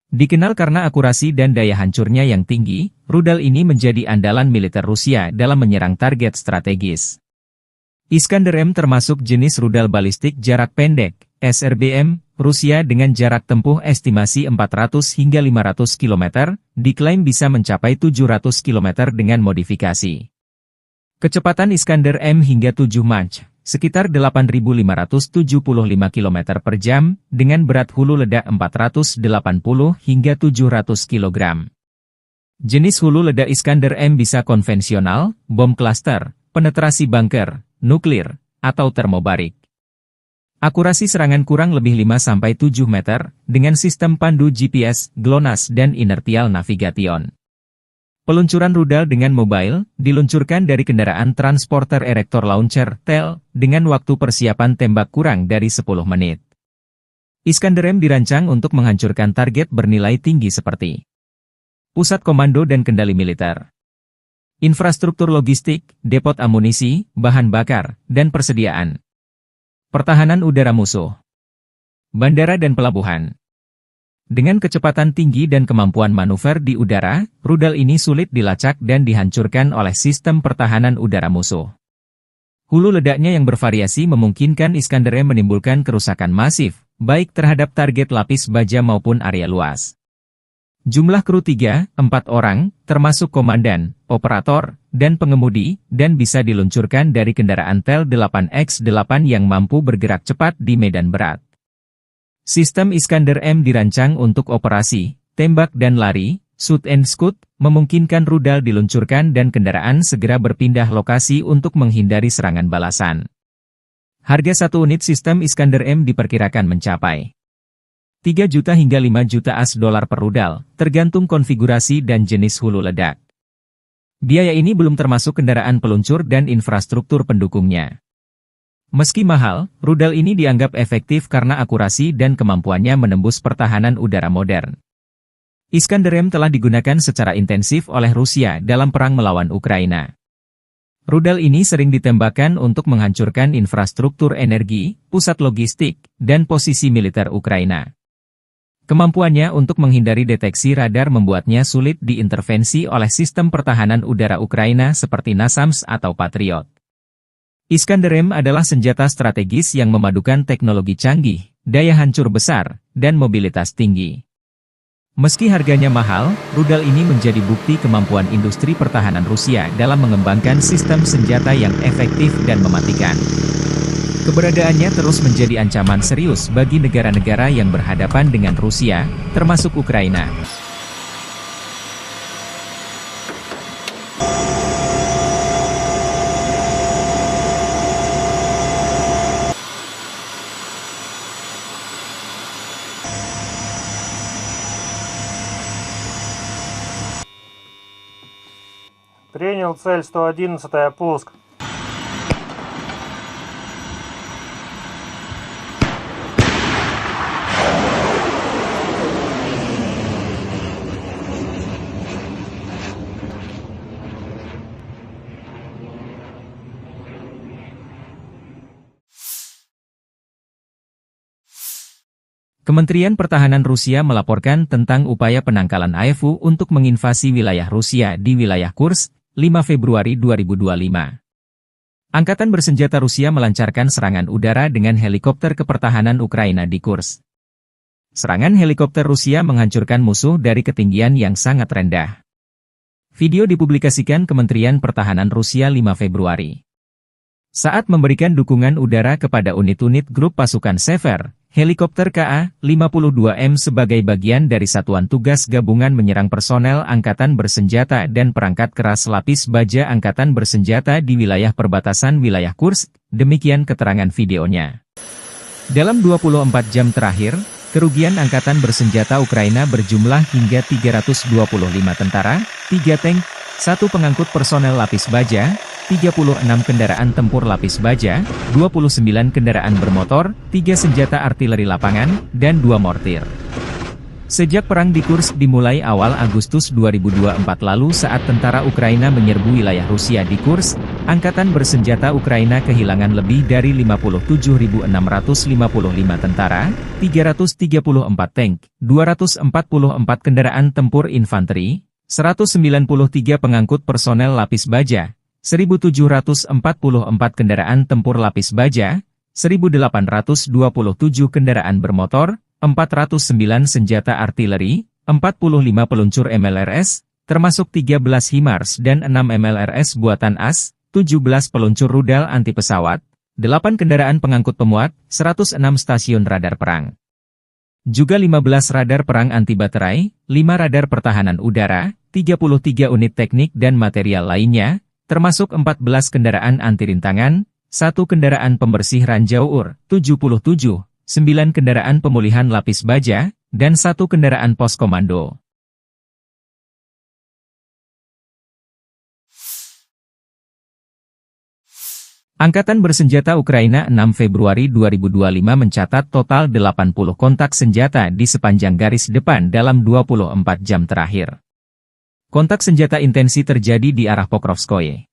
Dikenal karena akurasi dan daya hancurnya yang tinggi, rudal ini menjadi andalan militer Rusia dalam menyerang target strategis. Iskander-M termasuk jenis rudal balistik jarak pendek, SRBM, Rusia dengan jarak tempuh estimasi 400 hingga 500 km, diklaim bisa mencapai 700 km dengan modifikasi. Kecepatan Iskander-M hingga 7 Mach, sekitar 8.575 km per jam, dengan berat hulu ledak 480 hingga 700 kg. Jenis hulu ledak Iskander-M bisa konvensional, bom klaster, penetrasi bunker, nuklir, atau termobarik. Akurasi serangan kurang lebih 5-7 meter, dengan sistem pandu GPS, GLONASS dan inertial navigation. Peluncuran rudal dengan mobile, diluncurkan dari kendaraan transporter erector launcher, TEL, dengan waktu persiapan tembak kurang dari 10 menit. Iskander-M dirancang untuk menghancurkan target bernilai tinggi seperti pusat komando dan kendali militer, infrastruktur logistik, depot amunisi, bahan bakar, dan persediaan pertahanan udara musuh, bandara dan pelabuhan. Dengan kecepatan tinggi dan kemampuan manuver di udara, rudal ini sulit dilacak dan dihancurkan oleh sistem pertahanan udara musuh. Hulu ledaknya yang bervariasi memungkinkan Iskander-M menimbulkan kerusakan masif, baik terhadap target lapis baja maupun area luas. Jumlah kru 3-4 orang, termasuk komandan, operator, dan pengemudi, dan bisa diluncurkan dari kendaraan TEL 8X8 yang mampu bergerak cepat di medan berat. Sistem Iskander-M dirancang untuk operasi, tembak dan lari, shoot and scoot, memungkinkan rudal diluncurkan dan kendaraan segera berpindah lokasi untuk menghindari serangan balasan. Harga satu unit sistem Iskander-M diperkirakan mencapai 3 juta hingga 5 juta $, per rudal, tergantung konfigurasi dan jenis hulu ledak. Biaya ini belum termasuk kendaraan peluncur dan infrastruktur pendukungnya. Meski mahal, rudal ini dianggap efektif karena akurasi dan kemampuannya menembus pertahanan udara modern. Iskander-M telah digunakan secara intensif oleh Rusia dalam perang melawan Ukraina. Rudal ini sering ditembakkan untuk menghancurkan infrastruktur energi, pusat logistik, dan posisi militer Ukraina. Kemampuannya untuk menghindari deteksi radar membuatnya sulit diintervensi oleh sistem pertahanan udara Ukraina seperti NASAMS atau Patriot. Iskander-M adalah senjata strategis yang memadukan teknologi canggih, daya hancur besar, dan mobilitas tinggi. Meski harganya mahal, rudal ini menjadi bukti kemampuan industri pertahanan Rusia dalam mengembangkan sistem senjata yang efektif dan mematikan. Keberadaannya terus menjadi ancaman serius bagi negara-negara yang berhadapan dengan Rusia, termasuk Ukraina. Принял цель 111-я, пуск. Kementerian Pertahanan Rusia melaporkan tentang upaya penangkalan AFU untuk menginvasi wilayah Rusia di wilayah Kursk, 5 Februari 2025. Angkatan bersenjata Rusia melancarkan serangan udara dengan helikopter kepertahanan Ukraina di Kursk. Serangan helikopter Rusia menghancurkan musuh dari ketinggian yang sangat rendah. Video dipublikasikan Kementerian Pertahanan Rusia 5 Februari. Saat memberikan dukungan udara kepada unit-unit grup pasukan Sever, helikopter Ka-52M sebagai bagian dari Satuan Tugas Gabungan menyerang personel Angkatan Bersenjata dan perangkat keras lapis baja Angkatan Bersenjata di wilayah perbatasan wilayah Kursk, demikian keterangan videonya. Dalam 24 jam terakhir, kerugian Angkatan Bersenjata Ukraina berjumlah hingga 325 tentara, 3 tank, 1 pengangkut personel lapis baja, 36 kendaraan tempur lapis baja, 29 kendaraan bermotor, 3 senjata artileri lapangan, dan 2 mortir. Sejak perang di Kursk dimulai awal Agustus 2024 lalu saat tentara Ukraina menyerbu wilayah Rusia di Kursk, Angkatan Bersenjata Ukraina kehilangan lebih dari 57.655 tentara, 334 tank, 244 kendaraan tempur infanteri, 193 pengangkut personel lapis baja, 1.744 kendaraan tempur lapis baja, 1.827 kendaraan bermotor, 409 senjata artileri, 45 peluncur MLRS, termasuk 13 HIMARS dan 6 MLRS buatan AS, 17 peluncur rudal anti pesawat, 8 kendaraan pengangkut pemuat, 106 stasiun radar perang. Juga 15 radar perang anti baterai, 5 radar pertahanan udara, 33 unit teknik dan material lainnya, termasuk 14 kendaraan anti-rintangan, 1 kendaraan pembersih ranjau UR, 77, 9 kendaraan pemulihan lapis baja, dan 1 kendaraan pos komando. Angkatan Bersenjata Ukraina 6 Februari 2025 mencatat total 80 kontak senjata di sepanjang garis depan dalam 24 jam terakhir. Kontak senjata intensi terjadi di arah Pokrovskoye.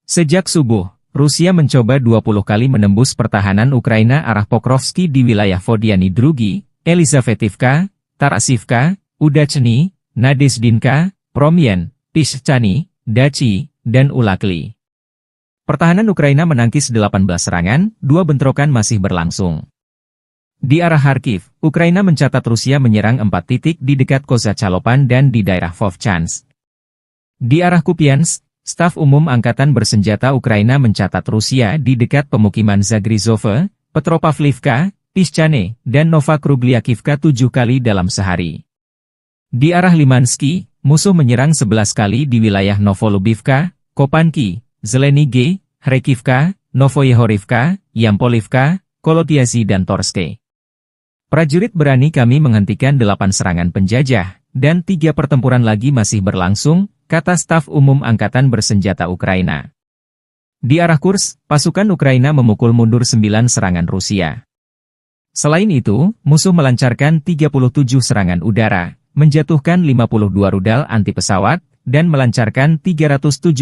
Sejak subuh, Rusia mencoba 20 kali menembus pertahanan Ukraina arah Pokrovski di wilayah Vodiany Drugi, Elizavetivka, Tarasivka, Udachny, Nadezdinka, Promyen, Pischany, Dachi, dan Ulakli. Pertahanan Ukraina menangkis 18 serangan, 2 bentrokan masih berlangsung. Di arah Kharkiv, Ukraina mencatat Rusia menyerang 4 titik di dekat Kozacalopan dan di daerah Vovchansk. Di arah Kupiansk, Staf Umum Angkatan Bersenjata Ukraina mencatat Rusia di dekat pemukiman Zagrizove, Petropavlivka, Pischany, dan Novakrugliakivka 7 kali dalam sehari. Di arah Limansky, musuh menyerang 11 kali di wilayah Novolubivka, Kopanki, Zeleny, Hrekivka, Novoyehorivka, Yampolivka, Kolotiazy dan Torske. Prajurit berani kami menghentikan 8 serangan penjajah, dan 3 pertempuran lagi masih berlangsung, kata Staf Umum Angkatan Bersenjata Ukraina. Di arah Kursk, pasukan Ukraina memukul mundur 9 serangan Rusia. Selain itu, musuh melancarkan 37 serangan udara, menjatuhkan 52 rudal anti pesawat, dan melancarkan 371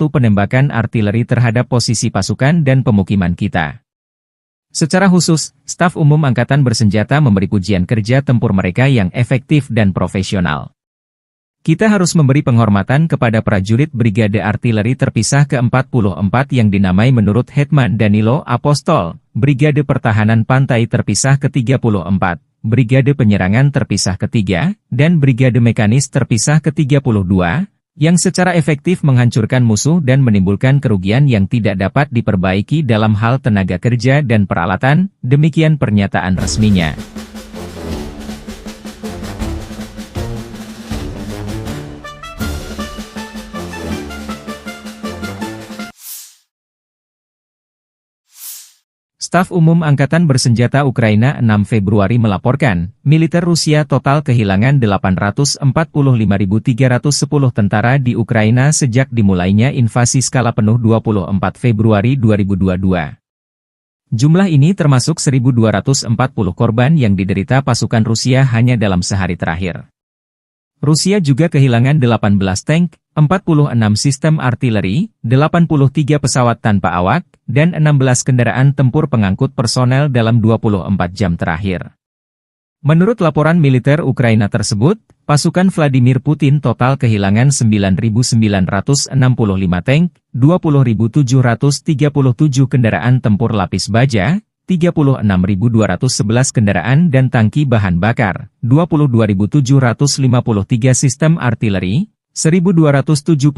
penembakan artileri terhadap posisi pasukan dan pemukiman kita. Secara khusus, staf umum Angkatan Bersenjata memberi pujian kerja tempur mereka yang efektif dan profesional. Kita harus memberi penghormatan kepada prajurit Brigade Artileri Terpisah ke-44 yang dinamai menurut Hetman Danilo Apostol, Brigade Pertahanan Pantai Terpisah ke-34, Brigade Penyerangan Terpisah ke-3, dan Brigade Mekanis Terpisah ke-32, yang secara efektif menghancurkan musuh dan menimbulkan kerugian yang tidak dapat diperbaiki dalam hal tenaga kerja dan peralatan, demikian pernyataan resminya. Staf Umum Angkatan Bersenjata Ukraina 6 Februari melaporkan, militer Rusia total kehilangan 845.310 tentara di Ukraina sejak dimulainya invasi skala penuh 24 Februari 2022. Jumlah ini termasuk 1.240 korban yang diderita pasukan Rusia hanya dalam sehari terakhir. Rusia juga kehilangan 18 tank, 46 sistem artileri, 83 pesawat tanpa awak, dan 16 kendaraan tempur pengangkut personel dalam 24 jam terakhir. Menurut laporan militer Ukraina tersebut, pasukan Vladimir Putin total kehilangan 9.965 tank, 20.737 kendaraan tempur lapis baja, 36.211 kendaraan dan tangki bahan bakar, 22.753 sistem artileri, 1.271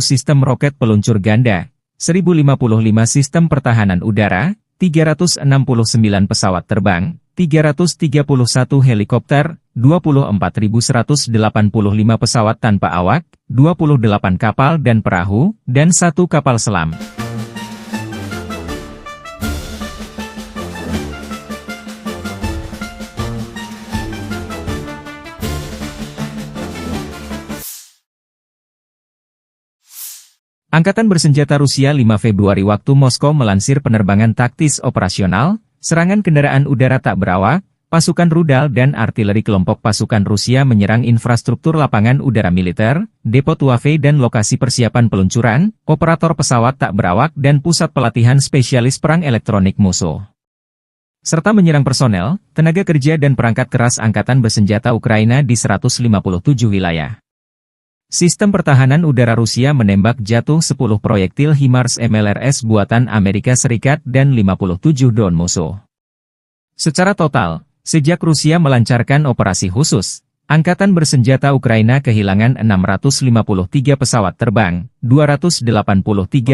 sistem roket peluncur ganda, 1.055 sistem pertahanan udara, 369 pesawat terbang, 331 helikopter, 24.185 pesawat tanpa awak, 28 kapal dan perahu, dan 1 kapal selam. Angkatan Bersenjata Rusia 5 Februari waktu Moskow melansir penerbangan taktis operasional, serangan kendaraan udara tak berawak, pasukan rudal dan artileri kelompok pasukan Rusia menyerang infrastruktur lapangan udara militer, depo Tuave dan lokasi persiapan peluncuran, operator pesawat tak berawak dan pusat pelatihan spesialis perang elektronik musuh. Serta menyerang personel, tenaga kerja dan perangkat keras Angkatan Bersenjata Ukraina di 157 wilayah. Sistem pertahanan udara Rusia menembak jatuh 10 proyektil HIMARS MLRS buatan Amerika Serikat dan 57 drone musuh. Secara total, sejak Rusia melancarkan operasi khusus, Angkatan Bersenjata Ukraina kehilangan 653 pesawat terbang, 283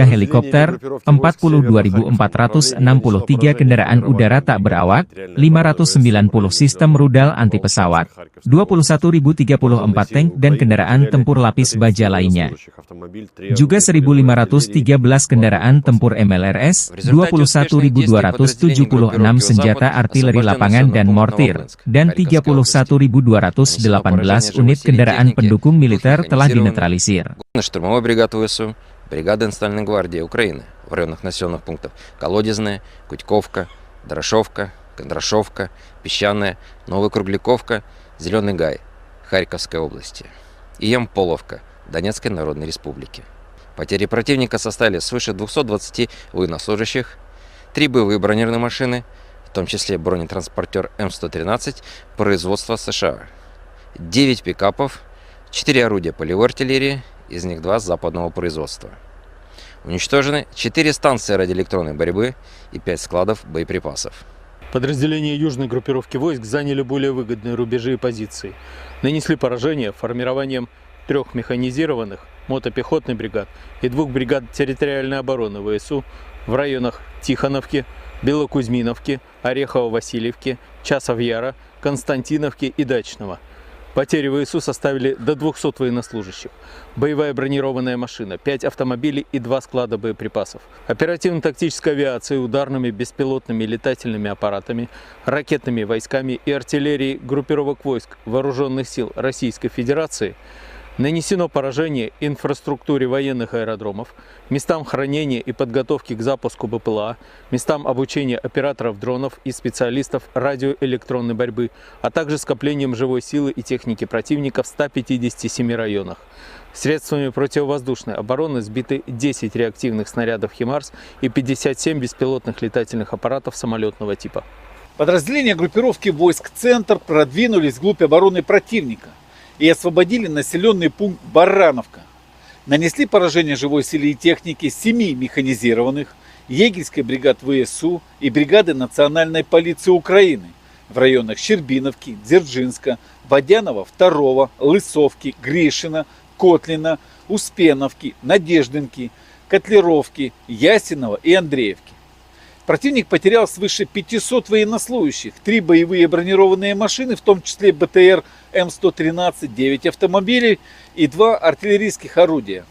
helikopter, 42.463 kendaraan udara tak berawak, 590 sistem rudal anti pesawat, 21.034 tank dan kendaraan tempur lapis baja lainnya. Juga 1.513 kendaraan tempur MLRS, 21.276 senjata artileri lapangan dan mortir, dan 31.218 unit kendaraan pendukung militer telah dinetralisir. Штурмовой бригад ВСУ, бригада Национальной гвардии Украины в районах населенных пунктов Колодезная, Кутьковка, Дорошовка, Кондрашовка, Песчаная, Новокругляковка, Зеленый Гай, Харьковской области и Ямполовка, Донецкой Народной Республики. Потери противника составили свыше 220 военнослужащих, 3 боевые бронированные машины, в том числе бронетранспортер М113 производства США, 9 пикапов, 4 орудия полевой артиллерии, из них 2 западного производства. Уничтожены 4 станции радиоэлектронной борьбы и 5 складов боеприпасов. Подразделения южной группировки войск заняли более выгодные рубежи и позиции. Нанесли поражение формированием 3 механизированных мотопехотных бригад и 2 бригад территориальной обороны ВСУ в районах Тихоновки, Белокузьминовки, Орехово-Васильевки, Часов-Яра, Константиновки и Дачного. Потери ВСУ составили до 200 военнослужащих, боевая бронированная машина, 5 автомобилей и 2 склада боеприпасов. Оперативно-тактической авиацией, ударными беспилотными летательными аппаратами, ракетными войсками и артиллерией группировок войск Вооруженных сил Российской Федерации Нанесено поражение инфраструктуре военных аэродромов, местам хранения и подготовки к запуску БПЛА, местам обучения операторов дронов и специалистов радиоэлектронной борьбы, а также скоплением живой силы и техники противника в 157 районах. Средствами противовоздушной обороны сбиты 10 реактивных снарядов «Химарс» и 57 беспилотных летательных аппаратов самолетного типа. Подразделения группировки войск «Центр» продвинулись вглубь обороны противника и освободили населенный пункт Барановка. Нанесли поражение живой силе и технике 7 механизированных, егерской бригад ВСУ и бригады Национальной полиции Украины в районах Щербиновки, Дзержинска, Водянова 2, Лысовки, Гришина, Котлина, Успеновки, Надеждинки, Котлеровки, Ясинова и Андреевки. Противник потерял свыше 500 военнослужащих, 3 боевые бронированные машины, в том числе БТР М113, 9 автомобилей и 2 артиллерийских орудия.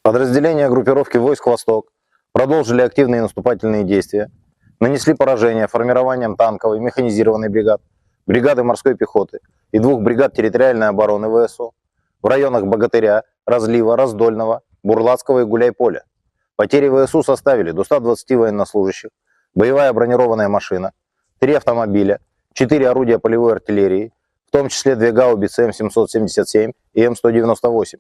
Подразделения группировки войск «Восток» продолжили активные наступательные действия, нанесли поражение формированием танковой механизированной бригад, бригады морской пехоты и 2 бригад территориальной обороны ВСУ в районах Богатыря, Разлива, Раздольного, Бурлацкого и Гуляйполя. Потери ВСУ составили до 120 военнослужащих, боевая бронированная машина, 3 автомобиля, 4 орудия полевой артиллерии, в том числе 2 гаубицы М777 и М198.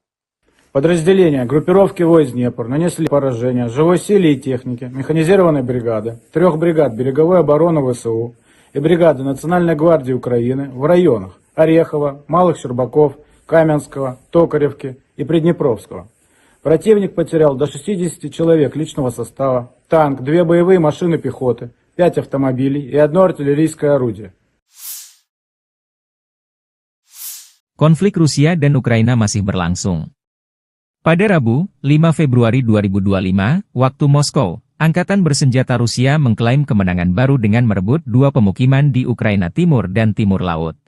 Подразделения группировки войск Днепр нанесли поражение живой силе и технике механизированной бригады, 3 бригад береговой обороны ВСУ и бригады Национальной гвардии Украины в районах Орехова, Малых Щербаков, Каменского, Токаревки и Приднепровского. Противник потерял до 60 человек личного состава, танк, 2 боевые машины пехоты, 5 автомобилей и 1 артиллерийское орудие. Konflik Rusia dan Ukraina masih berlangsung. Pada Rabu, 5 Februari 2025, waktu Moskow, Angkatan Bersenjata Rusia mengklaim kemenangan baru dengan merebut 2 pemukiman di Ukraina Timur dan Timur Laut.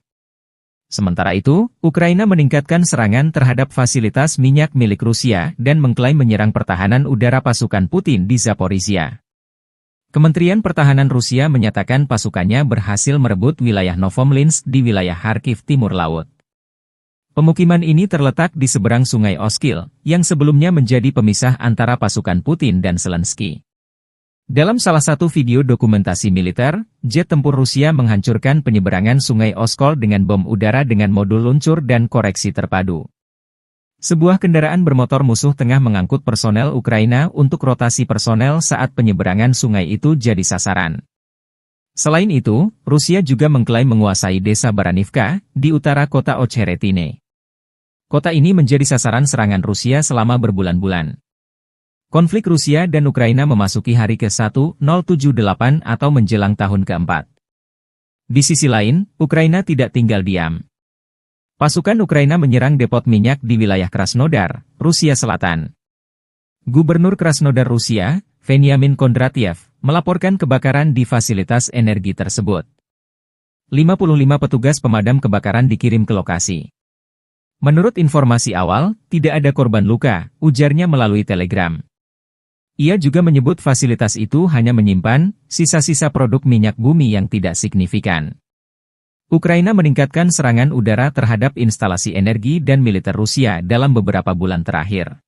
Sementara itu, Ukraina meningkatkan serangan terhadap fasilitas minyak milik Rusia dan mengklaim menyerang pertahanan udara pasukan Putin di Zaporizhia. Kementerian Pertahanan Rusia menyatakan pasukannya berhasil merebut wilayah Novomlinsk di wilayah Kharkiv Timur Laut. Pemukiman ini terletak di seberang sungai Oskil, yang sebelumnya menjadi pemisah antara pasukan Putin dan Zelensky. Dalam salah satu video dokumentasi militer, jet tempur Rusia menghancurkan penyeberangan sungai Oskol dengan bom udara dengan modul luncur dan koreksi terpadu. Sebuah kendaraan bermotor musuh tengah mengangkut personel Ukraina untuk rotasi personel saat penyeberangan sungai itu jadi sasaran. Selain itu, Rusia juga mengklaim menguasai desa Baranivka, di utara kota Ocheretine. Kota ini menjadi sasaran serangan Rusia selama berbulan-bulan. Konflik Rusia dan Ukraina memasuki hari ke-1078 atau menjelang tahun ke-4. Di sisi lain, Ukraina tidak tinggal diam. Pasukan Ukraina menyerang depot minyak di wilayah Krasnodar, Rusia Selatan. Gubernur Krasnodar Rusia, Veniamin Kondratiev, melaporkan kebakaran di fasilitas energi tersebut. 55 petugas pemadam kebakaran dikirim ke lokasi. Menurut informasi awal, tidak ada korban luka, ujarnya melalui telegram. Ia juga menyebut fasilitas itu hanya menyimpan sisa-sisa produk minyak bumi yang tidak signifikan. Ukraina meningkatkan serangan udara terhadap instalasi energi dan militer Rusia dalam beberapa bulan terakhir.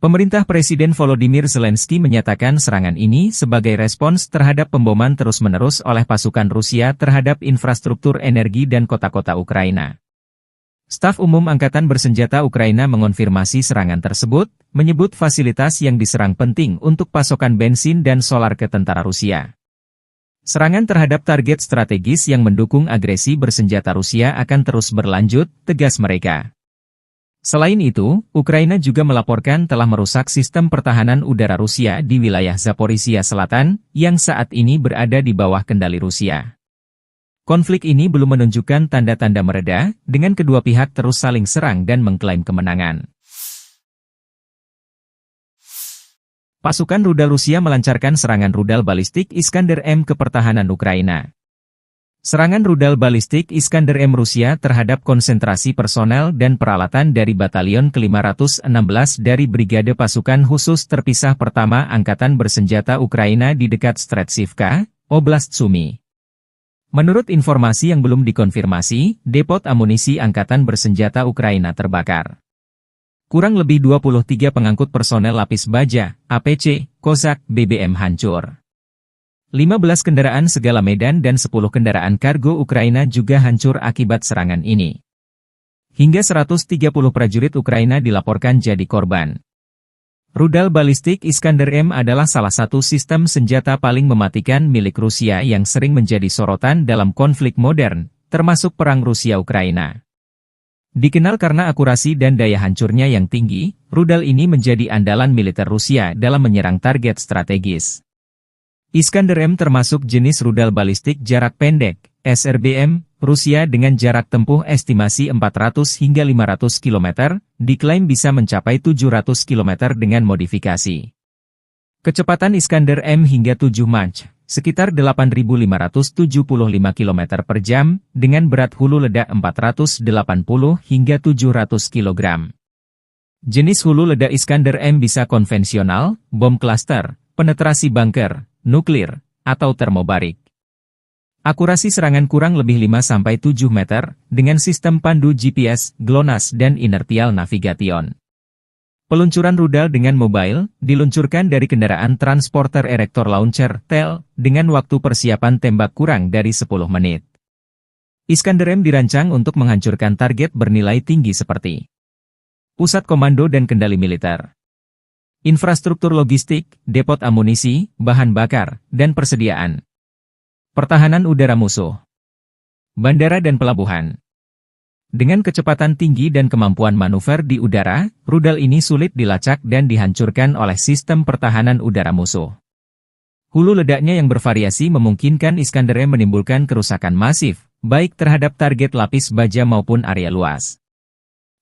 Pemerintah Presiden Volodymyr Zelensky menyatakan serangan ini sebagai respons terhadap pemboman terus-menerus oleh pasukan Rusia terhadap infrastruktur energi dan kota-kota Ukraina. Staf Umum Angkatan Bersenjata Ukraina mengonfirmasi serangan tersebut, menyebut fasilitas yang diserang penting untuk pasokan bensin dan solar ke tentara Rusia. Serangan terhadap target strategis yang mendukung agresi bersenjata Rusia akan terus berlanjut, tegas mereka. Selain itu, Ukraina juga melaporkan telah merusak sistem pertahanan udara Rusia di wilayah Zaporizhia Selatan, yang saat ini berada di bawah kendali Rusia. Konflik ini belum menunjukkan tanda-tanda mereda, dengan kedua pihak terus saling serang dan mengklaim kemenangan. Pasukan rudal Rusia melancarkan serangan rudal balistik Iskander-M ke pertahanan Ukraina. Serangan rudal balistik Iskander-M Rusia terhadap konsentrasi personel dan peralatan dari Batalion ke-516 dari Brigade Pasukan Khusus Terpisah Pertama Angkatan Bersenjata Ukraina di dekat Stretsivka, Oblast Sumy. Menurut informasi yang belum dikonfirmasi, depot amunisi Angkatan Bersenjata Ukraina terbakar. Kurang lebih 23 pengangkut personel lapis baja, APC, Kozak, BBM hancur. 15 kendaraan segala medan dan 10 kendaraan kargo Ukraina juga hancur akibat serangan ini. Hingga 130 prajurit Ukraina dilaporkan jadi korban. Rudal balistik Iskander-M adalah salah satu sistem senjata paling mematikan milik Rusia yang sering menjadi sorotan dalam konflik modern, termasuk perang Rusia-Ukraina. Dikenal karena akurasi dan daya hancurnya yang tinggi, rudal ini menjadi andalan militer Rusia dalam menyerang target strategis. Iskander-M termasuk jenis rudal balistik jarak pendek, SRBM, Rusia dengan jarak tempuh estimasi 400 hingga 500 km, diklaim bisa mencapai 700 km dengan modifikasi. Kecepatan Iskander-M hingga 7 Mach, sekitar 8.575 km per jam, dengan berat hulu ledak 480 hingga 700 kg. Jenis hulu ledak Iskander-M bisa konvensional, bom klaster, penetrasi bunker, nuklir, atau termobarik. Akurasi serangan kurang lebih 5-7 meter, dengan sistem pandu GPS, GLONASS dan inertial navigation. Peluncuran rudal dengan mobile, diluncurkan dari kendaraan transporter erector launcher, TEL, dengan waktu persiapan tembak kurang dari 10 menit. Iskander-M dirancang untuk menghancurkan target bernilai tinggi seperti pusat komando dan kendali militer, infrastruktur logistik, depot amunisi, bahan bakar, dan persediaan, pertahanan udara musuh, bandara dan pelabuhan. Dengan kecepatan tinggi dan kemampuan manuver di udara, rudal ini sulit dilacak dan dihancurkan oleh sistem pertahanan udara musuh. Hulu ledaknya yang bervariasi memungkinkan Iskander-M menimbulkan kerusakan masif, baik terhadap target lapis baja maupun area luas.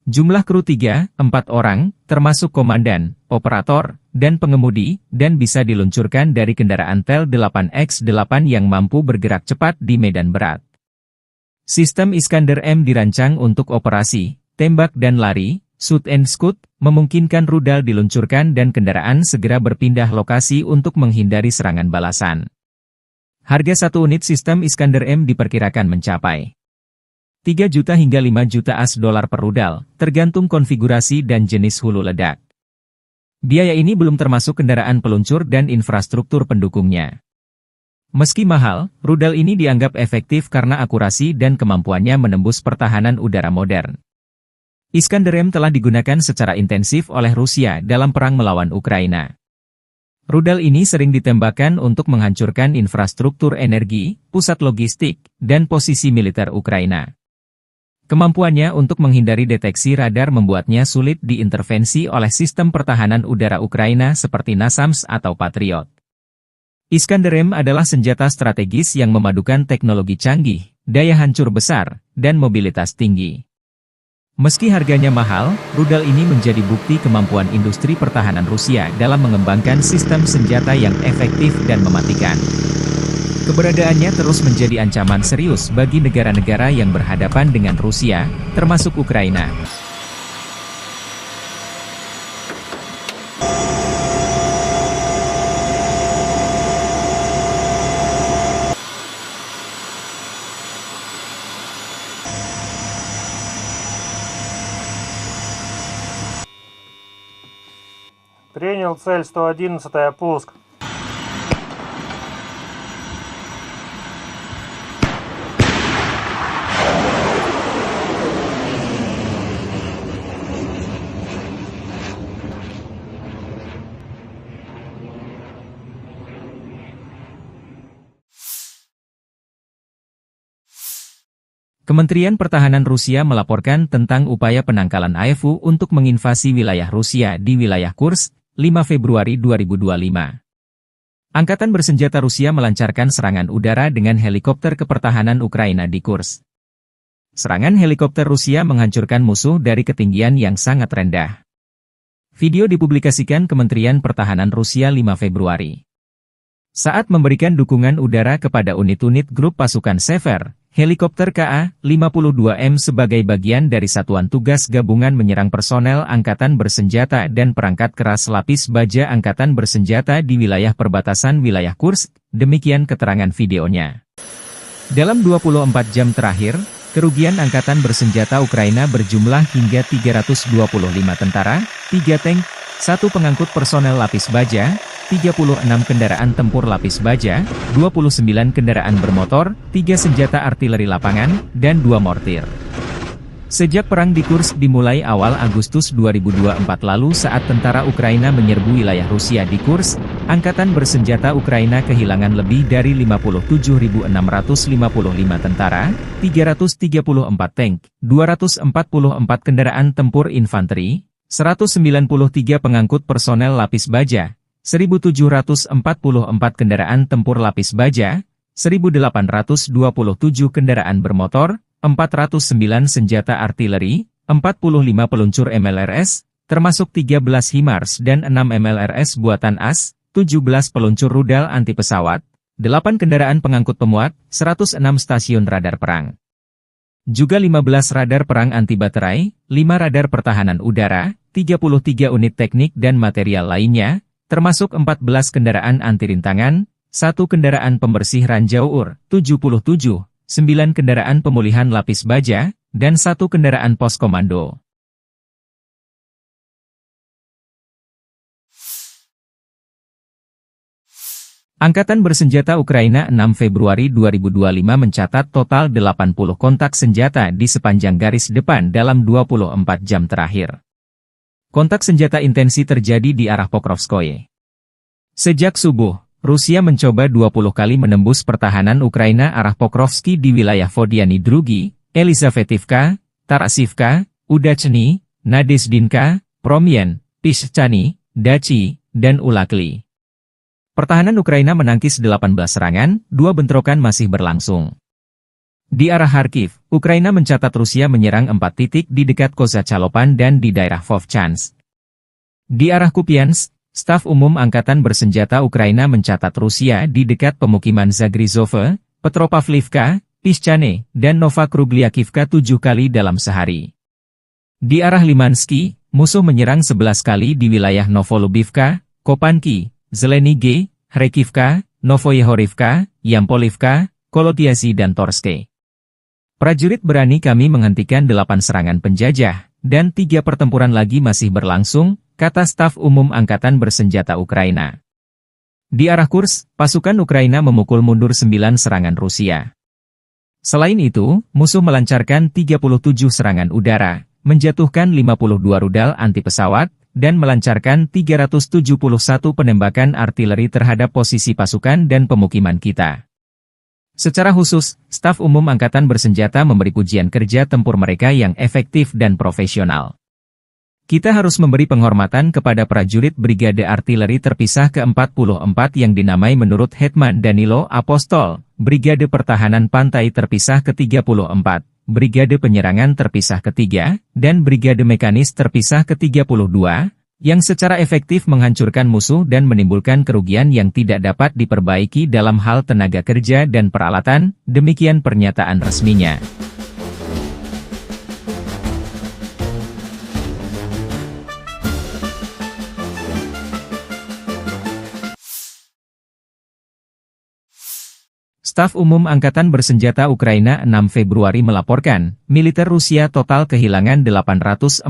Jumlah kru 3-4 orang, termasuk komandan, operator, dan pengemudi, dan bisa diluncurkan dari kendaraan TEL 8X8 yang mampu bergerak cepat di medan berat. Sistem Iskander-M dirancang untuk operasi, tembak dan lari, shoot and scoot, memungkinkan rudal diluncurkan dan kendaraan segera berpindah lokasi untuk menghindari serangan balasan. Harga satu unit sistem Iskander-M diperkirakan mencapai 3 juta hingga 5 juta $, per rudal, tergantung konfigurasi dan jenis hulu ledak. Biaya ini belum termasuk kendaraan peluncur dan infrastruktur pendukungnya. Meski mahal, rudal ini dianggap efektif karena akurasi dan kemampuannya menembus pertahanan udara modern. Iskander-M telah digunakan secara intensif oleh Rusia dalam perang melawan Ukraina. Rudal ini sering ditembakkan untuk menghancurkan infrastruktur energi, pusat logistik, dan posisi militer Ukraina. Kemampuannya untuk menghindari deteksi radar membuatnya sulit diintervensi oleh sistem pertahanan udara Ukraina seperti NASAMS atau Patriot. Iskander-M adalah senjata strategis yang memadukan teknologi canggih, daya hancur besar, dan mobilitas tinggi. Meski harganya mahal, rudal ini menjadi bukti kemampuan industri pertahanan Rusia dalam mengembangkan sistem senjata yang efektif dan mematikan. Keberadaannya terus menjadi ancaman serius bagi negara-negara yang berhadapan dengan Rusia, termasuk Ukraina. Принял цель 111, пуск. Kementerian Pertahanan Rusia melaporkan tentang upaya penangkalan AFU untuk menginvasi wilayah Rusia di wilayah Kursk, 5 Februari 2025. Angkatan bersenjata Rusia melancarkan serangan udara dengan helikopter kepertahanan Ukraina di Kursk. Serangan helikopter Rusia menghancurkan musuh dari ketinggian yang sangat rendah. Video dipublikasikan Kementerian Pertahanan Rusia 5 Februari. Saat memberikan dukungan udara kepada unit-unit grup pasukan Sever, helikopter KA-52M sebagai bagian dari Satuan Tugas Gabungan menyerang personel Angkatan Bersenjata dan perangkat keras lapis baja Angkatan Bersenjata di wilayah perbatasan wilayah Kursk, demikian keterangan videonya. Dalam 24 jam terakhir, Kerugian angkatan bersenjata Ukraina berjumlah hingga 325 tentara, 3 tank, 1 pengangkut personel lapis baja, 36 kendaraan tempur lapis baja, 29 kendaraan bermotor, 3 senjata artileri lapangan, dan 2 mortir. Sejak perang di Kursk dimulai awal Agustus 2024 lalu saat tentara Ukraina menyerbu wilayah Rusia di Kursk, angkatan bersenjata Ukraina kehilangan lebih dari 57.655 tentara, 334 tank, 244 kendaraan tempur infanteri, 193 pengangkut personel lapis baja, 1.744 kendaraan tempur lapis baja, 1.827 kendaraan bermotor, 409 senjata artileri, 45 peluncur MLRS, termasuk 13 HIMARS dan 6 MLRS buatan AS, 17 peluncur rudal anti pesawat, 8 kendaraan pengangkut pemuat, 106 stasiun radar perang. Juga 15 radar perang anti baterai, 5 radar pertahanan udara, 33 unit teknik dan material lainnya, termasuk 14 kendaraan anti rintangan, 1 kendaraan pembersih ranjau UR, 77, 9 kendaraan pemulihan lapis baja, dan 1 kendaraan pos komando. Angkatan bersenjata Ukraina 6 Februari 2025 mencatat total 80 kontak senjata di sepanjang garis depan dalam 24 jam terakhir. Kontak senjata intensi terjadi di arah Pokrovskoye. Sejak subuh, Rusia mencoba 20 kali menembus pertahanan Ukraina arah Pokrovski di wilayah Vodiany Drugi, Elizavetivka, Tarasivka, Udachny, Nadezdinka, Promyen, Pischany, Dachi, dan Ulakli. Pertahanan Ukraina menangkis 18 serangan, 2 bentrokan masih berlangsung. Di arah Kharkiv, Ukraina mencatat Rusia menyerang 4 titik di dekat Kozachalopan dan di daerah Vovchansk. Di arah Kupiansk, Staf Umum Angkatan Bersenjata Ukraina mencatat Rusia di dekat pemukiman Zagrizove, Petropavlivka, Pischany, dan Novakrugliakivka 7 kali dalam sehari. Di arah Limansky, musuh menyerang 11 kali di wilayah Novolubivka, Kopanki, Zelenige, Kharkivka, Novoyehorivka, Yampolivka, Kolotiasi dan Torske. Prajurit berani kami menghentikan 8 serangan penjajah, dan 3 pertempuran lagi masih berlangsung, kata Staf Umum Angkatan Bersenjata Ukraina. Di arah Kursk, pasukan Ukraina memukul mundur 9 serangan Rusia. Selain itu, musuh melancarkan 37 serangan udara, menjatuhkan 52 rudal anti pesawat, dan melancarkan 371 penembakan artileri terhadap posisi pasukan dan pemukiman kita. Secara khusus, Staf Umum Angkatan Bersenjata memberi pujian kerja tempur mereka yang efektif dan profesional. Kita harus memberi penghormatan kepada prajurit Brigade Artileri Terpisah ke-44 yang dinamai menurut Hetman Danilo Apostol, Brigade Pertahanan Pantai Terpisah ke-34, Brigade Penyerangan Terpisah ke-3, dan Brigade Mekanis Terpisah ke-32, yang secara efektif menghancurkan musuh dan menimbulkan kerugian yang tidak dapat diperbaiki dalam hal tenaga kerja dan peralatan, demikian pernyataan resminya. Staf Umum Angkatan Bersenjata Ukraina 6 Februari melaporkan, militer Rusia total kehilangan 845.310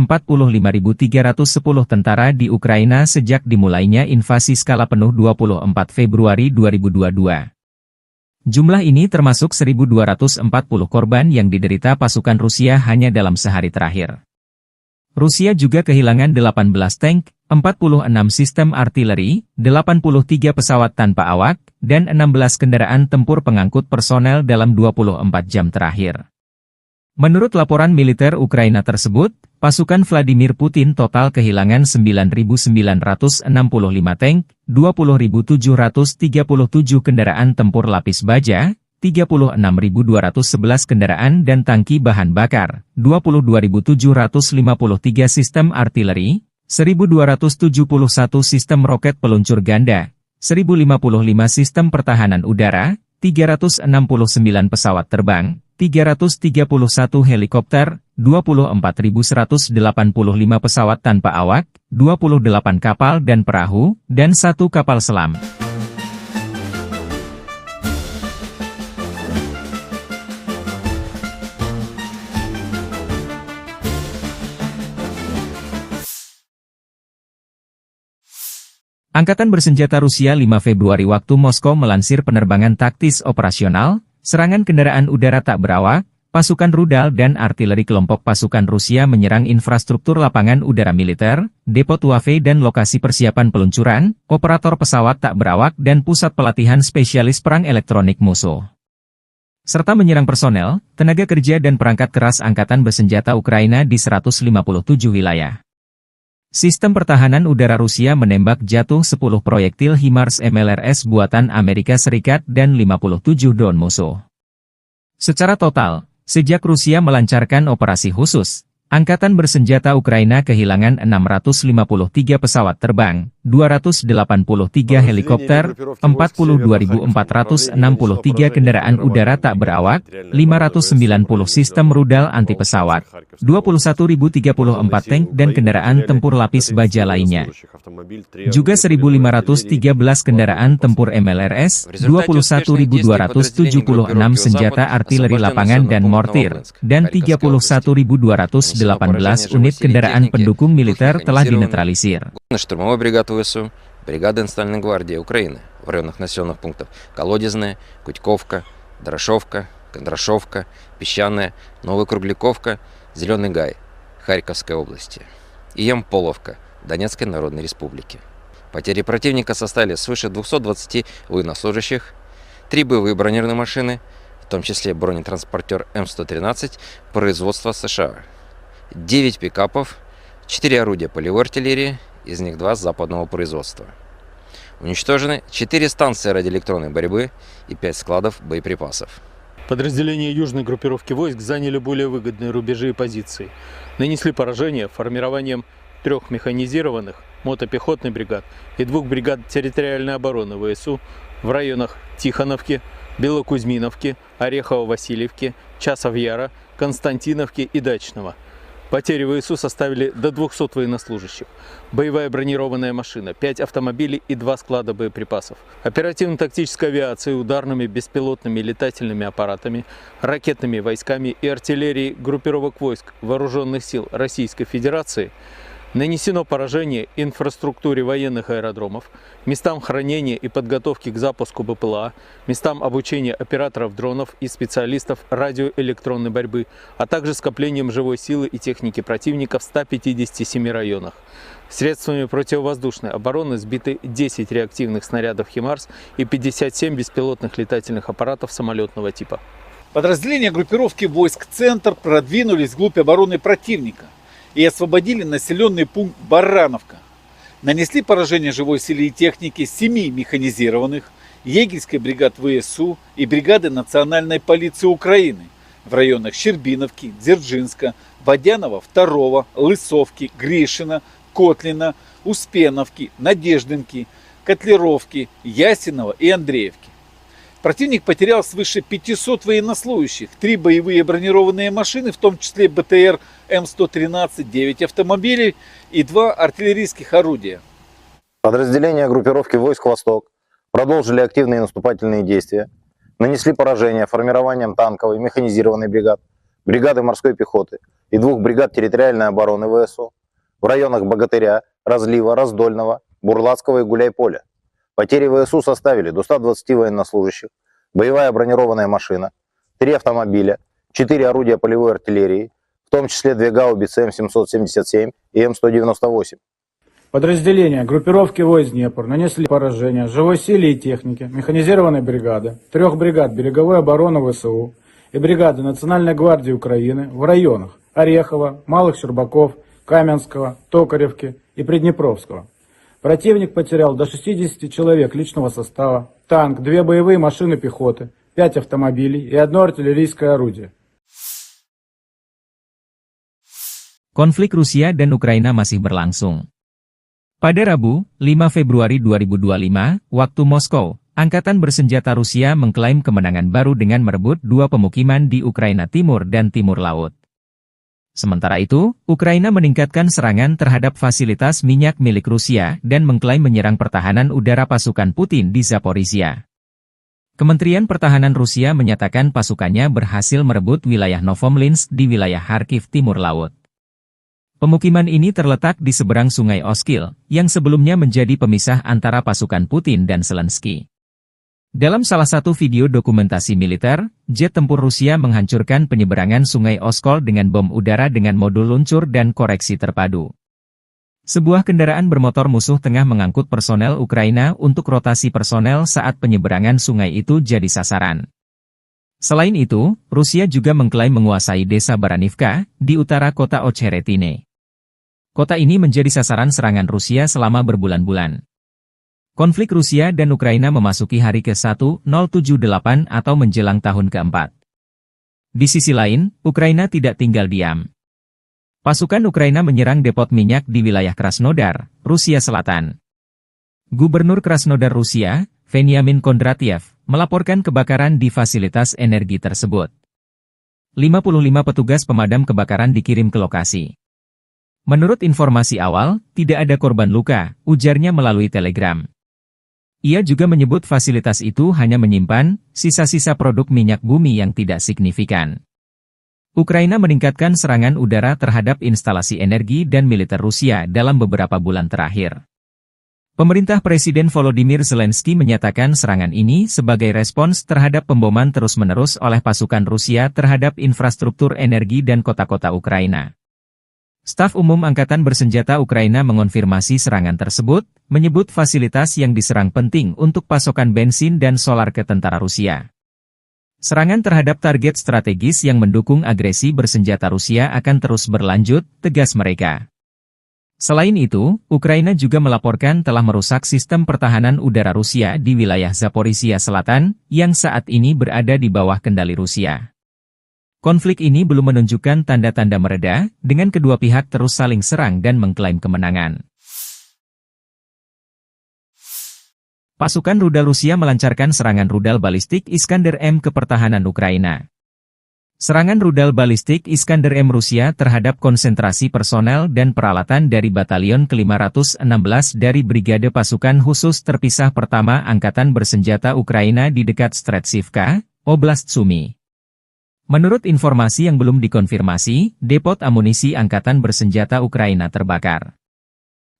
tentara di Ukraina sejak dimulainya invasi skala penuh 24 Februari 2022. Jumlah ini termasuk 1.240 korban yang diderita pasukan Rusia hanya dalam sehari terakhir. Rusia juga kehilangan 18 tank, 46 sistem artileri, 83 pesawat tanpa awak, dan 16 kendaraan tempur pengangkut personel dalam 24 jam terakhir. Menurut laporan militer Ukraina tersebut, pasukan Vladimir Putin total kehilangan 9.965 tank, 20.737 kendaraan tempur lapis baja, 36.211 kendaraan dan tangki bahan bakar, 22.753 sistem artileri, 1.271 sistem roket peluncur ganda, 1.055 sistem pertahanan udara, 369 pesawat terbang, 331 helikopter, 24.185 pesawat tanpa awak, 28 kapal dan perahu, dan 1 kapal selam. Angkatan bersenjata Rusia 5 Februari waktu Moskow melansir penerbangan taktis operasional, serangan kendaraan udara tak berawak, pasukan rudal dan artileri kelompok pasukan Rusia menyerang infrastruktur lapangan udara militer, depo Tuave dan lokasi persiapan peluncuran, operator pesawat tak berawak dan pusat pelatihan spesialis perang elektronik musuh. Serta menyerang personel, tenaga kerja dan perangkat keras angkatan bersenjata Ukraina di 157 wilayah. Sistem pertahanan udara Rusia menembak jatuh 10 proyektil HIMARS MLRS buatan Amerika Serikat dan 57 drone musuh. Secara total, sejak Rusia melancarkan operasi khusus, Angkatan bersenjata Ukraina kehilangan 653 pesawat terbang, 283 helikopter, 42.463 kendaraan udara tak berawak, 590 sistem rudal anti-pesawat, 21.034 tank dan kendaraan tempur lapis baja lainnya. Juga 1.513 kendaraan tempur MLRS, 21.276 senjata artileri lapangan dan mortir, dan 31.218 unit kendaraan pendukung militer telah dinetralisir. Штурмовой бригад ВСУ, бригады Национальной гвардии Украины в районах населенных пунктов Колодезная, Кутьковка, Дорошовка, Кондрашовка, Песчаная, Новокругляковка, Зеленый Гай, Харьковской области и Ямполовка, Донецкой Народной Республики. Потери противника составили свыше 220 военнослужащих, 3 боевые бронированные машины, в том числе бронетранспортер М113 производства США, 9 пикапов, 4 орудия полевой артиллерии, из них 2 западного производства. Уничтожены 4 станции радиоэлектронной борьбы и 5 складов боеприпасов. Подразделения южной группировки войск заняли более выгодные рубежи и позиции. Нанесли поражение формированием 3 механизированных мотопехотных бригад и 2 бригад территориальной обороны ВСУ в районах Тихоновки, Белокузьминовки, Орехово-Васильевки, Часов-Яра, Константиновки и Дачного. Потери ВСУ составили до 200 военнослужащих, боевая бронированная машина, 5 автомобилей и 2 склада боеприпасов. Оперативно-тактической авиацией, ударными беспилотными летательными аппаратами, ракетными войсками и артиллерией группировок войск Вооруженных сил Российской Федерации нанесено поражение инфраструктуре военных аэродромов, местам хранения и подготовки к запуску БПЛА, местам обучения операторов дронов и специалистов радиоэлектронной борьбы, а также скоплением живой силы и техники противника в 157 районах. Средствами противовоздушной обороны сбиты 10 реактивных снарядов «Химарс» и 57 беспилотных летательных аппаратов самолетного типа. Подразделения группировки войск «Центр» продвинулись вглубь обороны противника и освободили населенный пункт Барановка. Нанесли поражение живой силе и технике 7 механизированных, егерской бригад ВСУ и бригады Национальной полиции Украины в районах Щербиновки, Дзержинска, Водянова 2, Лысовки, Гришина, Котлина, Успеновки, Надеждинки, Котлеровки, Ясинова и Андреевки. Противник потерял свыше 500 военнослужащих, 3 боевые бронированные машины, в том числе БТР М113, 9 автомобилей и 2 артиллерийских орудия. Подразделения группировки войск «Восток» продолжили активные наступательные действия, нанесли поражение формированием танковой механизированной бригад, бригады морской пехоты и 2 бригад территориальной обороны ВСУ в районах Богатыря, Разлива, Раздольного, Бурлацкого и Гуляйполя. Потери ВСУ составили до 120 военнослужащих, боевая бронированная машина, 3 автомобиля, 4 орудия полевой артиллерии, в том числе 2 гаубицы М777 и М198. Подразделения группировки войск Днепр нанесли поражение живой силе и технике механизированной бригады, 3 бригад береговой обороны ВСУ и бригады Национальной гвардии Украины в районах Орехова, Малых Щербаков, Каменского, Токаревки и Приднепровского. Противник потерял до 60 человек личного состава, танк, 2 боевые машины пехоты, 5 автомобилей и 1 артиллерийское орудие. Konflik Rusia dan Ukraina masih berlangsung. Pada Rabu, 5 Februari 2025, waktu Moskow, Angkatan bersenjata Rusia mengklaim kemenangan baru dengan merebut 2 pemukiman di Ukraina Timur dan Timur Laut. Sementara itu, Ukraina meningkatkan serangan terhadap fasilitas minyak milik Rusia dan mengklaim menyerang pertahanan udara pasukan Putin di Zaporizhia. Kementerian Pertahanan Rusia menyatakan pasukannya berhasil merebut wilayah Novomlinsk di wilayah Kharkiv Timur Laut. Pemukiman ini terletak di seberang Sungai Oskil, yang sebelumnya menjadi pemisah antara pasukan Putin dan Zelensky. Dalam salah satu video dokumentasi militer, jet tempur Rusia menghancurkan penyeberangan Sungai Oskil dengan bom udara dengan modul luncur dan koreksi terpadu. Sebuah kendaraan bermotor musuh tengah mengangkut personel Ukraina untuk rotasi personel saat penyeberangan sungai itu jadi sasaran. Selain itu, Rusia juga mengklaim menguasai desa Baranivka, di utara kota Ocheretine. Kota ini menjadi sasaran serangan Rusia selama berbulan-bulan. Konflik Rusia dan Ukraina memasuki hari ke-1078 atau menjelang tahun ke-4. Di sisi lain, Ukraina tidak tinggal diam. Pasukan Ukraina menyerang depot minyak di wilayah Krasnodar, Rusia Selatan. Gubernur Krasnodar Rusia, Veniamin Kondratiev, melaporkan kebakaran di fasilitas energi tersebut. 55 petugas pemadam kebakaran dikirim ke lokasi. Menurut informasi awal, tidak ada korban luka, ujarnya melalui telegram. Ia juga menyebut fasilitas itu hanya menyimpan sisa-sisa produk minyak bumi yang tidak signifikan. Ukraina meningkatkan serangan udara terhadap instalasi energi dan militer Rusia dalam beberapa bulan terakhir. Pemerintah Presiden Volodymyr Zelensky menyatakan serangan ini sebagai respons terhadap pemboman terus-menerus oleh pasukan Rusia terhadap infrastruktur energi dan kota-kota Ukraina. Staf Umum Angkatan Bersenjata Ukraina mengonfirmasi serangan tersebut, menyebut fasilitas yang diserang penting untuk pasokan bensin dan solar ke tentara Rusia. Serangan terhadap target strategis yang mendukung agresi bersenjata Rusia akan terus berlanjut, tegas mereka. Selain itu, Ukraina juga melaporkan telah merusak sistem pertahanan udara Rusia di wilayah Zaporizhia Selatan, yang saat ini berada di bawah kendali Rusia. Konflik ini belum menunjukkan tanda-tanda mereda, dengan kedua pihak terus saling serang dan mengklaim kemenangan. Pasukan rudal Rusia melancarkan serangan rudal balistik Iskander-M ke pertahanan Ukraina. Serangan rudal balistik Iskander-M Rusia terhadap konsentrasi personel dan peralatan dari Batalion ke-516 dari Brigade Pasukan Khusus Terpisah Pertama Angkatan Bersenjata Ukraina di dekat Stretsivka, Oblast Sumy. Menurut informasi yang belum dikonfirmasi, depot amunisi Angkatan Bersenjata Ukraina terbakar.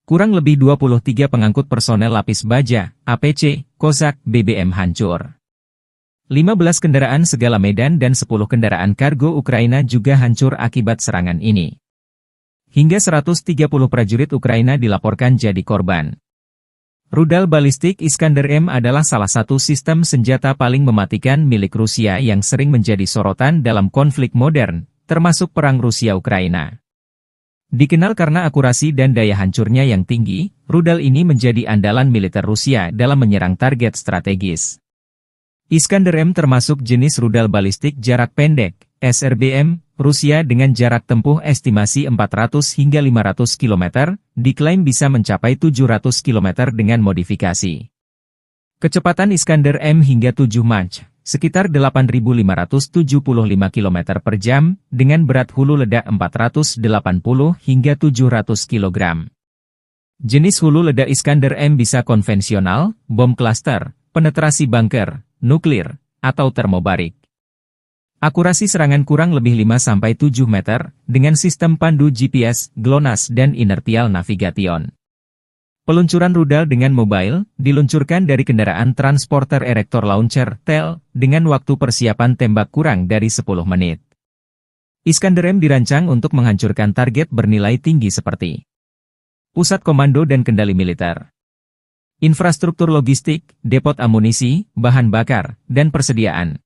Kurang lebih 23 pengangkut personel lapis baja, APC, Kozak, BBM hancur. 15 kendaraan segala medan dan 10 kendaraan kargo Ukraina juga hancur akibat serangan ini. Hingga 130 prajurit Ukraina dilaporkan jadi korban. Rudal balistik Iskander-M adalah salah satu sistem senjata paling mematikan milik Rusia yang sering menjadi sorotan dalam konflik modern, termasuk perang Rusia-Ukraina. Dikenal karena akurasi dan daya hancurnya yang tinggi, rudal ini menjadi andalan militer Rusia dalam menyerang target strategis. Iskander-M termasuk jenis rudal balistik jarak pendek, SRBM, Rusia dengan jarak tempuh estimasi 400 hingga 500 km, diklaim bisa mencapai 700 km dengan modifikasi. Kecepatan Iskander-M hingga 7 Mach, sekitar 8.575 km per jam, dengan berat hulu ledak 480 hingga 700 kg. Jenis hulu ledak Iskander-M bisa konvensional, bom klaster, penetrasi bunker, nuklir, atau termobarik. Akurasi serangan kurang lebih 5-7 meter, dengan sistem pandu GPS, GLONASS dan inertial navigation. Peluncuran rudal dengan mobile, diluncurkan dari kendaraan transporter erector launcher, TEL, dengan waktu persiapan tembak kurang dari 10 menit. Iskander-M dirancang untuk menghancurkan target bernilai tinggi seperti pusat komando dan kendali militer, infrastruktur logistik, depot amunisi, bahan bakar, dan persediaan.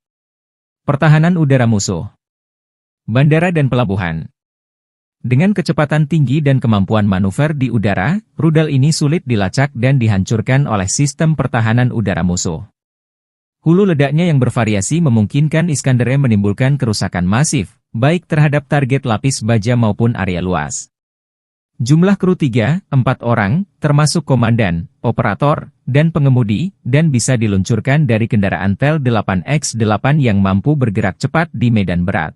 Pertahanan udara musuh, bandara dan pelabuhan. Dengan kecepatan tinggi dan kemampuan manuver di udara, rudal ini sulit dilacak dan dihancurkan oleh sistem pertahanan udara musuh. Hulu ledaknya yang bervariasi memungkinkan Iskander-M menimbulkan kerusakan masif, baik terhadap target lapis baja maupun area luas. Jumlah kru 3-4 orang, termasuk komandan, operator, dan pengemudi, dan bisa diluncurkan dari kendaraan TEL 8X8 yang mampu bergerak cepat di medan berat.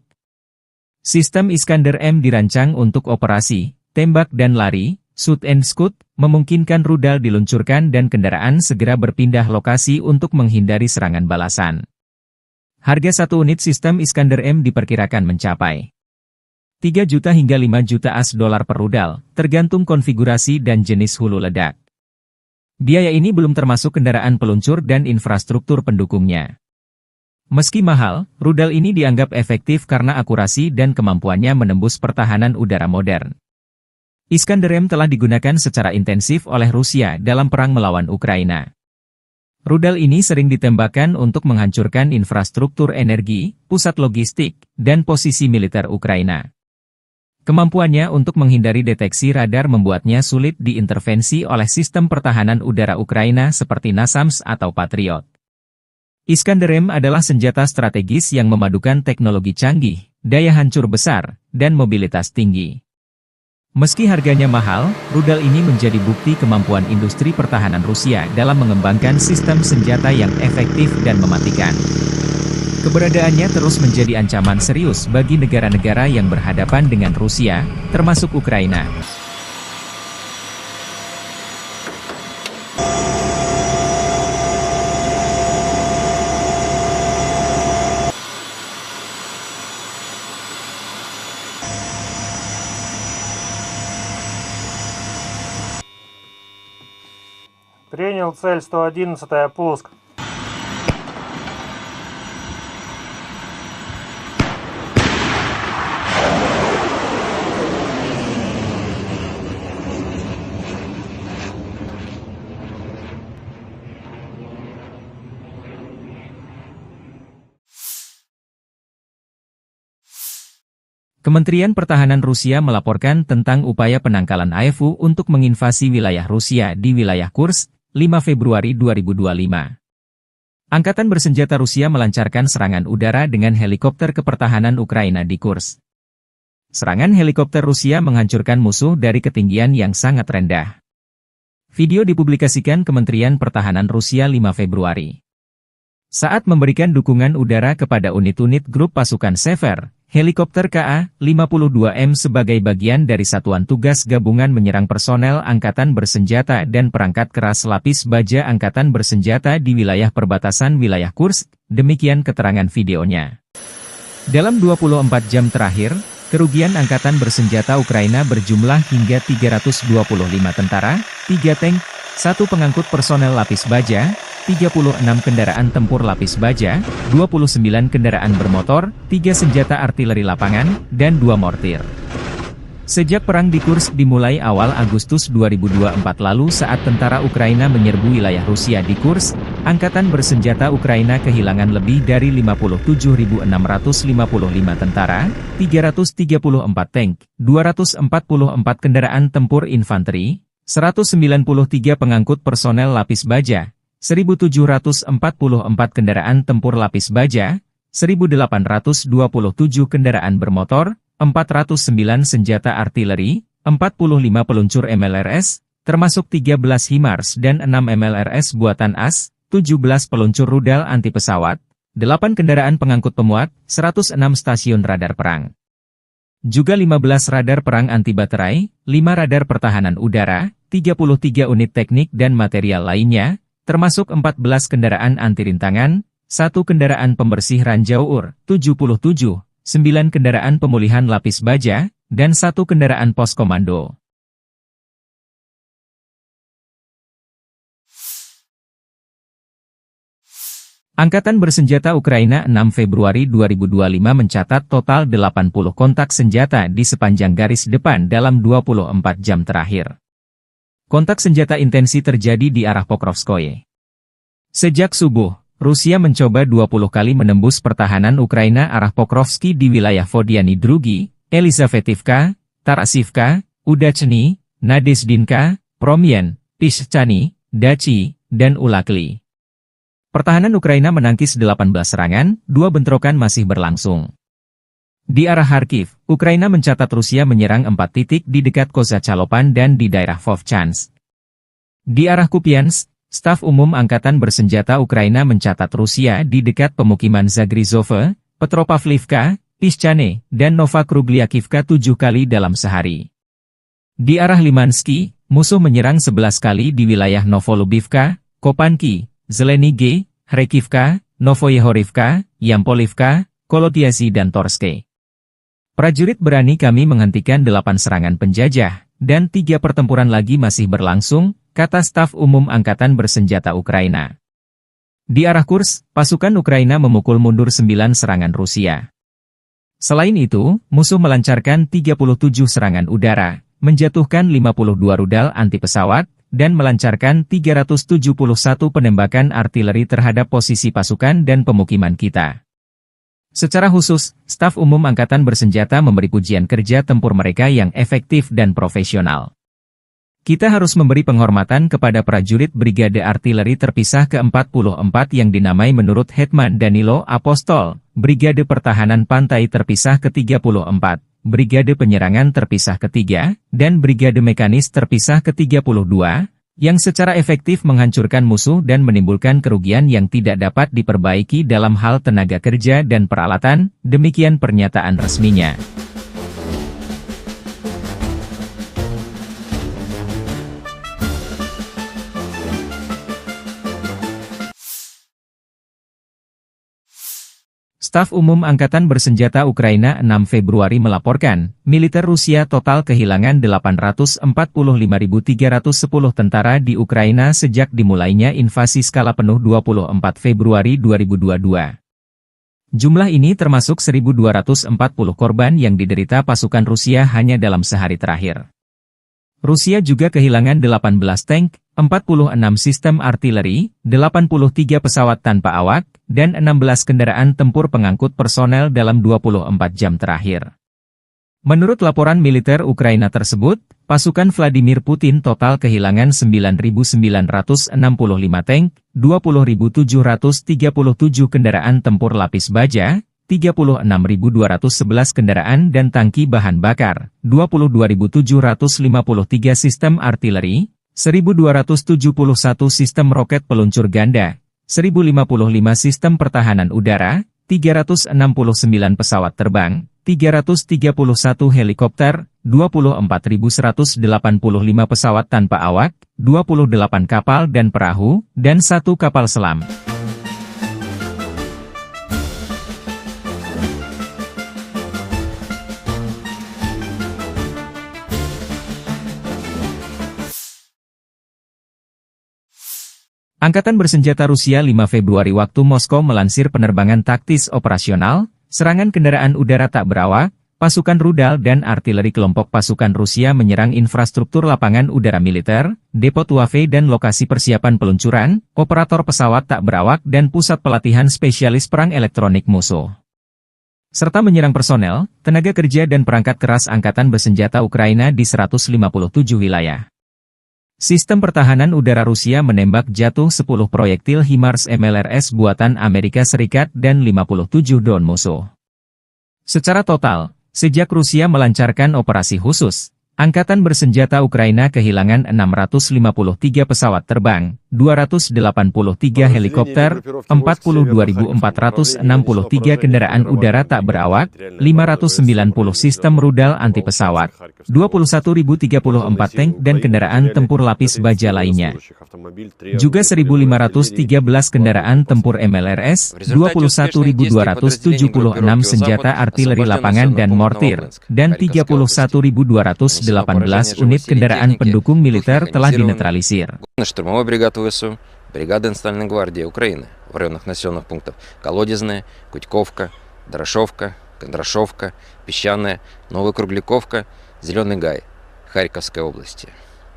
Sistem Iskander-M dirancang untuk operasi, tembak dan lari, shoot and scoot, memungkinkan rudal diluncurkan dan kendaraan segera berpindah lokasi untuk menghindari serangan balasan. Harga satu unit sistem Iskander-M diperkirakan mencapai 3 juta hingga 5 juta US$ per rudal, tergantung konfigurasi dan jenis hulu ledak. Biaya ini belum termasuk kendaraan peluncur dan infrastruktur pendukungnya. Meski mahal, rudal ini dianggap efektif karena akurasi dan kemampuannya menembus pertahanan udara modern. Iskander-M telah digunakan secara intensif oleh Rusia dalam perang melawan Ukraina. Rudal ini sering ditembakkan untuk menghancurkan infrastruktur energi, pusat logistik, dan posisi militer Ukraina. Kemampuannya untuk menghindari deteksi radar membuatnya sulit diintervensi oleh sistem pertahanan udara Ukraina seperti NASAMS atau Patriot. Iskander-M adalah senjata strategis yang memadukan teknologi canggih, daya hancur besar, dan mobilitas tinggi. Meski harganya mahal, rudal ini menjadi bukti kemampuan industri pertahanan Rusia dalam mengembangkan sistem senjata yang efektif dan mematikan. Keberadaannya terus menjadi ancaman serius bagi negara-negara yang berhadapan dengan Rusia, termasuk Ukraina. Принял цель 111-я, пуск. Kementerian Pertahanan Rusia melaporkan tentang upaya penangkalan AEFU untuk menginvasi wilayah Rusia di wilayah Kursk, 5 Februari 2025. Angkatan bersenjata Rusia melancarkan serangan udara dengan helikopter kepertahanan Ukraina di Kursk. Serangan helikopter Rusia menghancurkan musuh dari ketinggian yang sangat rendah. Video dipublikasikan Kementerian Pertahanan Rusia 5 Februari. Saat memberikan dukungan udara kepada unit-unit grup pasukan Sever, helikopter Ka-52M sebagai bagian dari Satuan Tugas Gabungan menyerang personel Angkatan Bersenjata dan perangkat keras lapis baja Angkatan Bersenjata di wilayah perbatasan wilayah Kursk, demikian keterangan videonya. Dalam 24 jam terakhir, kerugian Angkatan Bersenjata Ukraina berjumlah hingga 325 tentara, 3 tank, 1 pengangkut personel lapis baja, 36 kendaraan tempur lapis baja, 29 kendaraan bermotor, 3 senjata artileri lapangan, dan 2 mortir. Sejak perang di Kursk dimulai awal Agustus 2024 lalu saat tentara Ukraina menyerbu wilayah Rusia di Kursk, Angkatan Bersenjata Ukraina kehilangan lebih dari 57.655 tentara, 334 tank, 244 kendaraan tempur infanteri, 193 pengangkut personel lapis baja, 1.744 kendaraan tempur lapis baja, 1.827 kendaraan bermotor, 409 senjata artileri, 45 peluncur MLRS, termasuk 13 HIMARS dan 6 MLRS buatan AS, 17 peluncur rudal anti pesawat, 8 kendaraan pengangkut pemuat, 106 stasiun radar perang. Juga 15 radar perang anti baterai, 5 radar pertahanan udara, 33 unit teknik dan material lainnya, termasuk 14 kendaraan anti rintangan, 1 kendaraan pembersih ranjau UR, 77, 9 kendaraan pemulihan lapis baja, dan 1 kendaraan pos komando. Angkatan Bersenjata Ukraina 6 Februari 2025 mencatat total 80 kontak senjata di sepanjang garis depan dalam 24 jam terakhir. Kontak senjata intensi terjadi di arah Pokrovskoye. Sejak subuh, Rusia mencoba 20 kali menembus pertahanan Ukraina arah Pokrovski di wilayah Vodiany Drugi, Elizavetivka, Tarasivka, Udachny, Nadezdinka, Promyen, Pischany, Dachi, dan Ulakli. Pertahanan Ukraina menangkis 18 serangan, 2 bentrokan masih berlangsung. Di arah Kharkiv, Ukraina mencatat Rusia menyerang 4 titik di dekat Kozacalopan dan di daerah Vovchansk. Di arah Kupiansk, Staf Umum Angkatan Bersenjata Ukraina mencatat Rusia di dekat pemukiman Zagrizove, Petropavlivka, Pischany, dan Novakrugliakivka 7 kali dalam sehari. Di arah Limansky, musuh menyerang 11 kali di wilayah Novolubivka, Kopanki, Zelenige, Kharkivka, Novoyehorivka, Yampolivka, Kolotiasi dan Torske. Prajurit berani kami menghentikan 8 serangan penjajah, dan 3 pertempuran lagi masih berlangsung, kata staf umum Angkatan Bersenjata Ukraina. Di arah Kursk, pasukan Ukraina memukul mundur 9 serangan Rusia. Selain itu, musuh melancarkan 37 serangan udara, menjatuhkan 52 rudal anti-pesawat, dan melancarkan 371 penembakan artileri terhadap posisi pasukan dan pemukiman kita. Secara khusus, staf umum Angkatan Bersenjata memberi pujian kerja tempur mereka yang efektif dan profesional. Kita harus memberi penghormatan kepada prajurit Brigade Artileri Terpisah ke-44 yang dinamai menurut Hetman Danilo Apostol, Brigade Pertahanan Pantai Terpisah ke-34, Brigade Penyerangan Terpisah ke-3, dan Brigade Mekanis Terpisah ke-32, yang secara efektif menghancurkan musuh dan menimbulkan kerugian yang tidak dapat diperbaiki dalam hal tenaga kerja dan peralatan, demikian pernyataan resminya. Staf Umum Angkatan Bersenjata Ukraina 6 Februari melaporkan, militer Rusia total kehilangan 845.310 tentara di Ukraina sejak dimulainya invasi skala penuh 24 Februari 2022. Jumlah ini termasuk 1.240 korban yang diderita pasukan Rusia hanya dalam sehari terakhir. Rusia juga kehilangan 18 tank, 46 sistem artileri, 83 pesawat tanpa awak, dan 16 kendaraan tempur pengangkut personel dalam 24 jam terakhir. Menurut laporan militer Ukraina tersebut, pasukan Vladimir Putin total kehilangan 9.965 tank, 20.737 kendaraan tempur lapis baja, 36.211 kendaraan dan tangki bahan bakar, 22.753 sistem artileri, 1.271 sistem roket peluncur ganda, 1.055 sistem pertahanan udara, 369 pesawat terbang, 331 helikopter, 24.185 pesawat tanpa awak, 28 kapal dan perahu, dan 1 kapal selam. Angkatan Bersenjata Rusia 5 Februari waktu Moskow melansir penerbangan taktis operasional, serangan kendaraan udara tak berawak, pasukan rudal dan artileri kelompok pasukan Rusia menyerang infrastruktur lapangan udara militer, depot UAV dan lokasi persiapan peluncuran, operator pesawat tak berawak dan pusat pelatihan spesialis perang elektronik musuh. Serta menyerang personel, tenaga kerja dan perangkat keras Angkatan Bersenjata Ukraina di 157 wilayah. Sistem pertahanan udara Rusia menembak jatuh 10 proyektil HIMARS MLRS buatan Amerika Serikat dan 57 drone musuh. Secara total, sejak Rusia melancarkan operasi khusus, Angkatan Bersenjata Ukraina kehilangan 653 pesawat terbang, 283 helikopter, 42.463 kendaraan udara tak berawak, 590 sistem rudal anti-pesawat, 21.034 tank dan kendaraan tempur lapis baja lainnya. Juga 1.513 kendaraan tempur MLRS, 21.276 senjata artileri lapangan dan mortir, dan 31.218 unit kendaraan pendukung militer telah dinetralisir. Штурмовой бригад ВСУ, бригада Национальной гвардии Украины в районах населенных пунктов Колодезная, Кутьковка, Дорошовка, Кондрашовка, Песчаная, Новокругляковка, Зеленый Гай, Харьковской области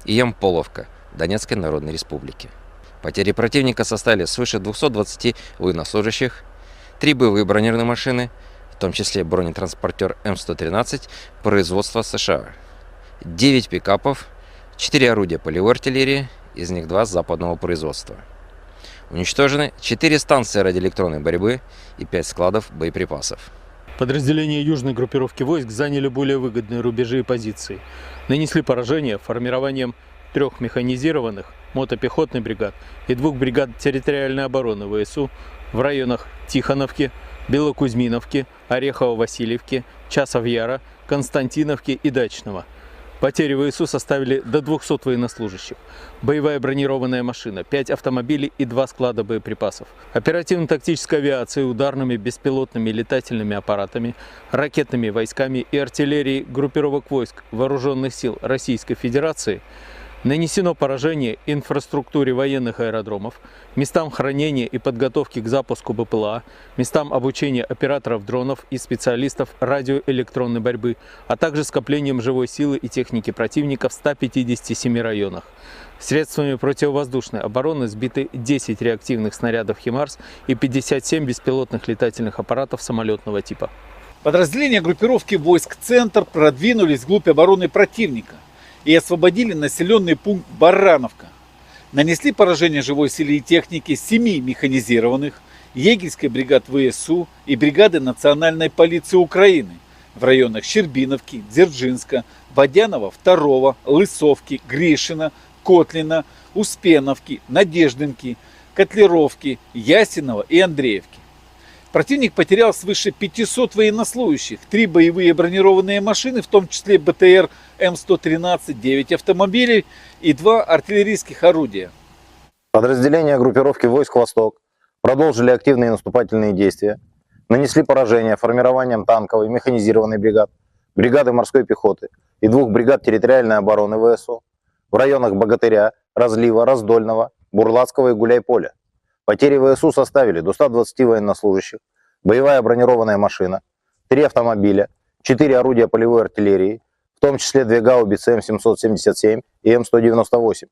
и Ямполовка, Донецкой Народной Республики. Потери противника составили свыше 220 военнослужащих, 3 боевые бронированные машины, в том числе бронетранспортер М113 производства США, 9 пикапов, 4 орудия полевой артиллерии, из них 2 западного производства. Уничтожены 4 станции радиоэлектронной борьбы и 5 складов боеприпасов. Подразделения южной группировки войск заняли более выгодные рубежи и позиции. Нанесли поражение формированием 3 механизированных мотопехотных бригад и 2 бригад территориальной обороны ВСУ в районах Тихоновки, Белокузьминовки, Орехово-Васильевки, Часов-Яра, Константиновки и Дачного. Потери ВСУ составили до 200 военнослужащих. Боевая бронированная машина, 5 автомобилей и 2 склада боеприпасов. Оперативно-тактической авиацией, ударными беспилотными летательными аппаратами, ракетными войсками и артиллерией группировок войск Вооруженных сил Российской Федерации нанесено поражение инфраструктуре военных аэродромов, местам хранения и подготовки к запуску БПЛА, местам обучения операторов дронов и специалистов радиоэлектронной борьбы, а также скоплением живой силы и техники противника в 157 районах. Средствами противовоздушной обороны сбиты 10 реактивных снарядов «Химарс» и 57 беспилотных летательных аппаратов самолетного типа. Подразделения группировки войск «Центр» продвинулись вглубь обороны противника и освободили населенный пункт Барановка. Нанесли поражение живой силе и технике 7 механизированных, егерской бригад ВСУ и бригады Национальной полиции Украины в районах Щербиновки, Дзержинска, Водянова, 2, Лысовки, Гришина, Котлина, Успеновки, Надеждинки, Котлеровки, Ясинова и Андреевки. Противник потерял свыше 500 военнослужащих, 3 боевые бронированные машины, в том числе БТР М113, 9 автомобилей и 2 артиллерийских орудия. Подразделения группировки войск «Восток» продолжили активные наступательные действия, нанесли поражение формированием танковой механизированной бригад, бригады морской пехоты и 2 бригад территориальной обороны ВСУ в районах Богатыря, Разлива, Раздольного, Бурлацкого и Гуляйполя. Потери ВСУ составили до 120 военнослужащих, боевая бронированная машина, 3 автомобиля, 4 орудия полевой артиллерии, в том числе 2 гаубицы М777 и М198.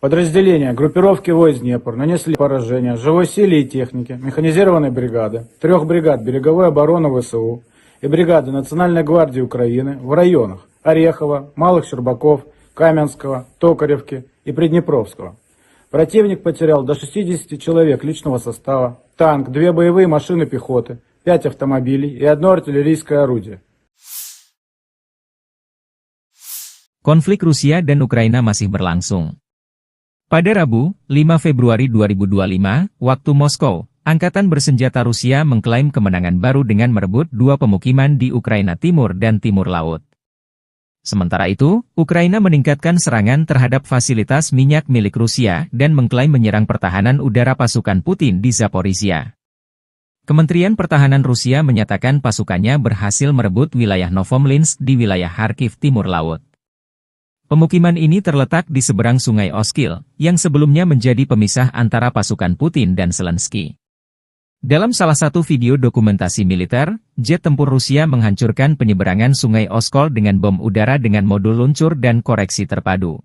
Подразделения группировки войск Днепр нанесли поражение живой силе и технике механизированной бригады, 3 бригад береговой обороны ВСУ и бригады Национальной гвардии Украины в районах Орехова, Малых Щербаков, Каменского, Токаревки и Приднепровского. Противник потерял до 60 человек личного состава, танк, 2 боевые машины пехоты, 5 автомобилей и 1 артиллерийское орудие. Konflik Rusia dan Ukraina masih berlangsung. Pada Rabu, 5 Februari 2025, waktu Moskow, Angkatan Bersenjata Rusia mengklaim kemenangan baru dengan merebut 2 pemukiman di Ukraina Timur dan Timur Laut. Sementara itu, Ukraina meningkatkan serangan terhadap fasilitas minyak milik Rusia dan mengklaim menyerang pertahanan udara pasukan Putin di Zaporizhia. Kementerian Pertahanan Rusia menyatakan pasukannya berhasil merebut wilayah Novomlinsk di wilayah Kharkiv Timur Laut. Pemukiman ini terletak di seberang Sungai Oskil, yang sebelumnya menjadi pemisah antara pasukan Putin dan Zelensky. Dalam salah satu video dokumentasi militer, jet tempur Rusia menghancurkan penyeberangan Sungai Oskol dengan bom udara dengan modul luncur dan koreksi terpadu.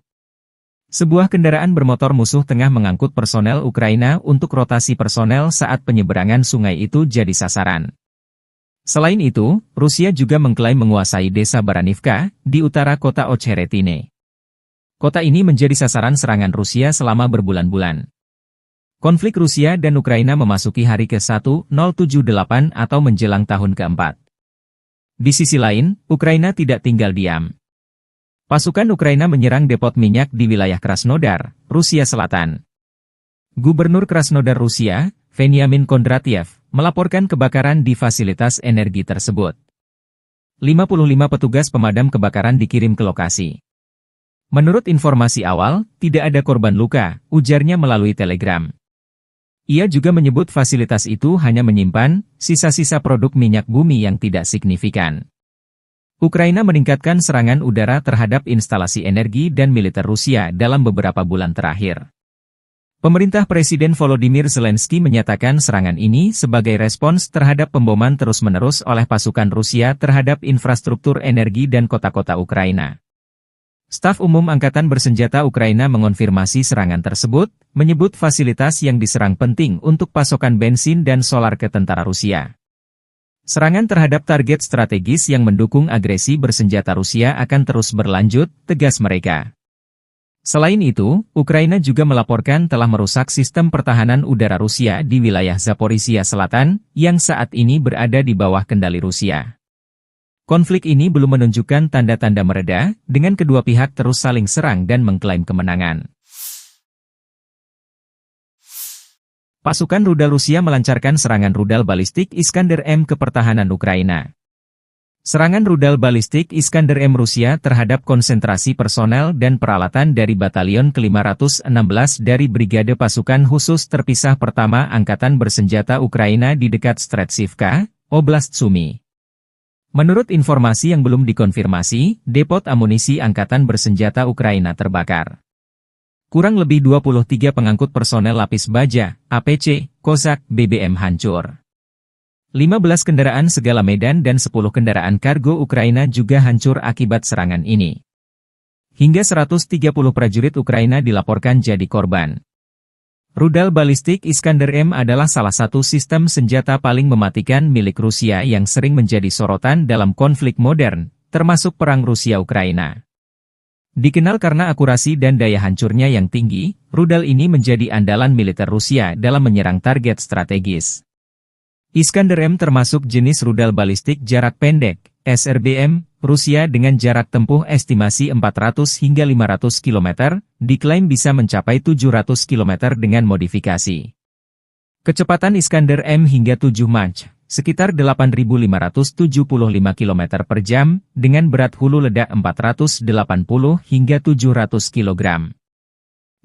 Sebuah kendaraan bermotor musuh tengah mengangkut personel Ukraina untuk rotasi personel saat penyeberangan sungai itu jadi sasaran. Selain itu, Rusia juga mengklaim menguasai desa Baranivka, di utara kota Ocheretine. Kota ini menjadi sasaran serangan Rusia selama berbulan-bulan. Konflik Rusia dan Ukraina memasuki hari ke-1078 atau menjelang tahun ke-4. Di sisi lain, Ukraina tidak tinggal diam. Pasukan Ukraina menyerang depot minyak di wilayah Krasnodar, Rusia Selatan. Gubernur Krasnodar Rusia, Veniamin Kondratyev, melaporkan kebakaran di fasilitas energi tersebut. 55 petugas pemadam kebakaran dikirim ke lokasi. Menurut informasi awal, tidak ada korban luka, ujarnya melalui telegram. Ia juga menyebut fasilitas itu hanya menyimpan sisa-sisa produk minyak bumi yang tidak signifikan. Ukraina meningkatkan serangan udara terhadap instalasi energi dan militer Rusia dalam beberapa bulan terakhir. Pemerintah Presiden Volodymyr Zelensky menyatakan serangan ini sebagai respons terhadap pemboman terus-menerus oleh pasukan Rusia terhadap infrastruktur energi dan kota-kota Ukraina. Staf Umum Angkatan Bersenjata Ukraina mengonfirmasi serangan tersebut, menyebut fasilitas yang diserang penting untuk pasokan bensin dan solar ke tentara Rusia. Serangan terhadap target strategis yang mendukung agresi bersenjata Rusia akan terus berlanjut, tegas mereka. Selain itu, Ukraina juga melaporkan telah merusak sistem pertahanan udara Rusia di wilayah Zaporizhia Selatan, yang saat ini berada di bawah kendali Rusia. Konflik ini belum menunjukkan tanda-tanda mereda, dengan kedua pihak terus saling serang dan mengklaim kemenangan. Pasukan rudal Rusia melancarkan serangan rudal balistik Iskander M ke pertahanan Ukraina. Serangan rudal balistik Iskander-M Rusia terhadap konsentrasi personel dan peralatan dari Batalion ke-516 dari Brigade Pasukan Khusus Terpisah Pertama Angkatan Bersenjata Ukraina di dekat Stretchivka, Oblast Sumy. Menurut informasi yang belum dikonfirmasi, depot amunisi Angkatan Bersenjata Ukraina terbakar. Kurang lebih 23 pengangkut personel lapis baja, APC, Kozak, BBM hancur. 15 kendaraan segala medan dan 10 kendaraan kargo Ukraina juga hancur akibat serangan ini. Hingga 130 prajurit Ukraina dilaporkan jadi korban. Rudal balistik Iskander-M adalah salah satu sistem senjata paling mematikan milik Rusia yang sering menjadi sorotan dalam konflik modern, termasuk perang Rusia-Ukraina. Dikenal karena akurasi dan daya hancurnya yang tinggi, rudal ini menjadi andalan militer Rusia dalam menyerang target strategis. Iskander-M termasuk jenis rudal balistik jarak pendek, SRBM, Rusia dengan jarak tempuh estimasi 400 hingga 500 km, diklaim bisa mencapai 700 km dengan modifikasi. Kecepatan Iskander-M hingga 7 Mach, sekitar 8.575 km per jam, dengan berat hulu ledak 480 hingga 700 kg.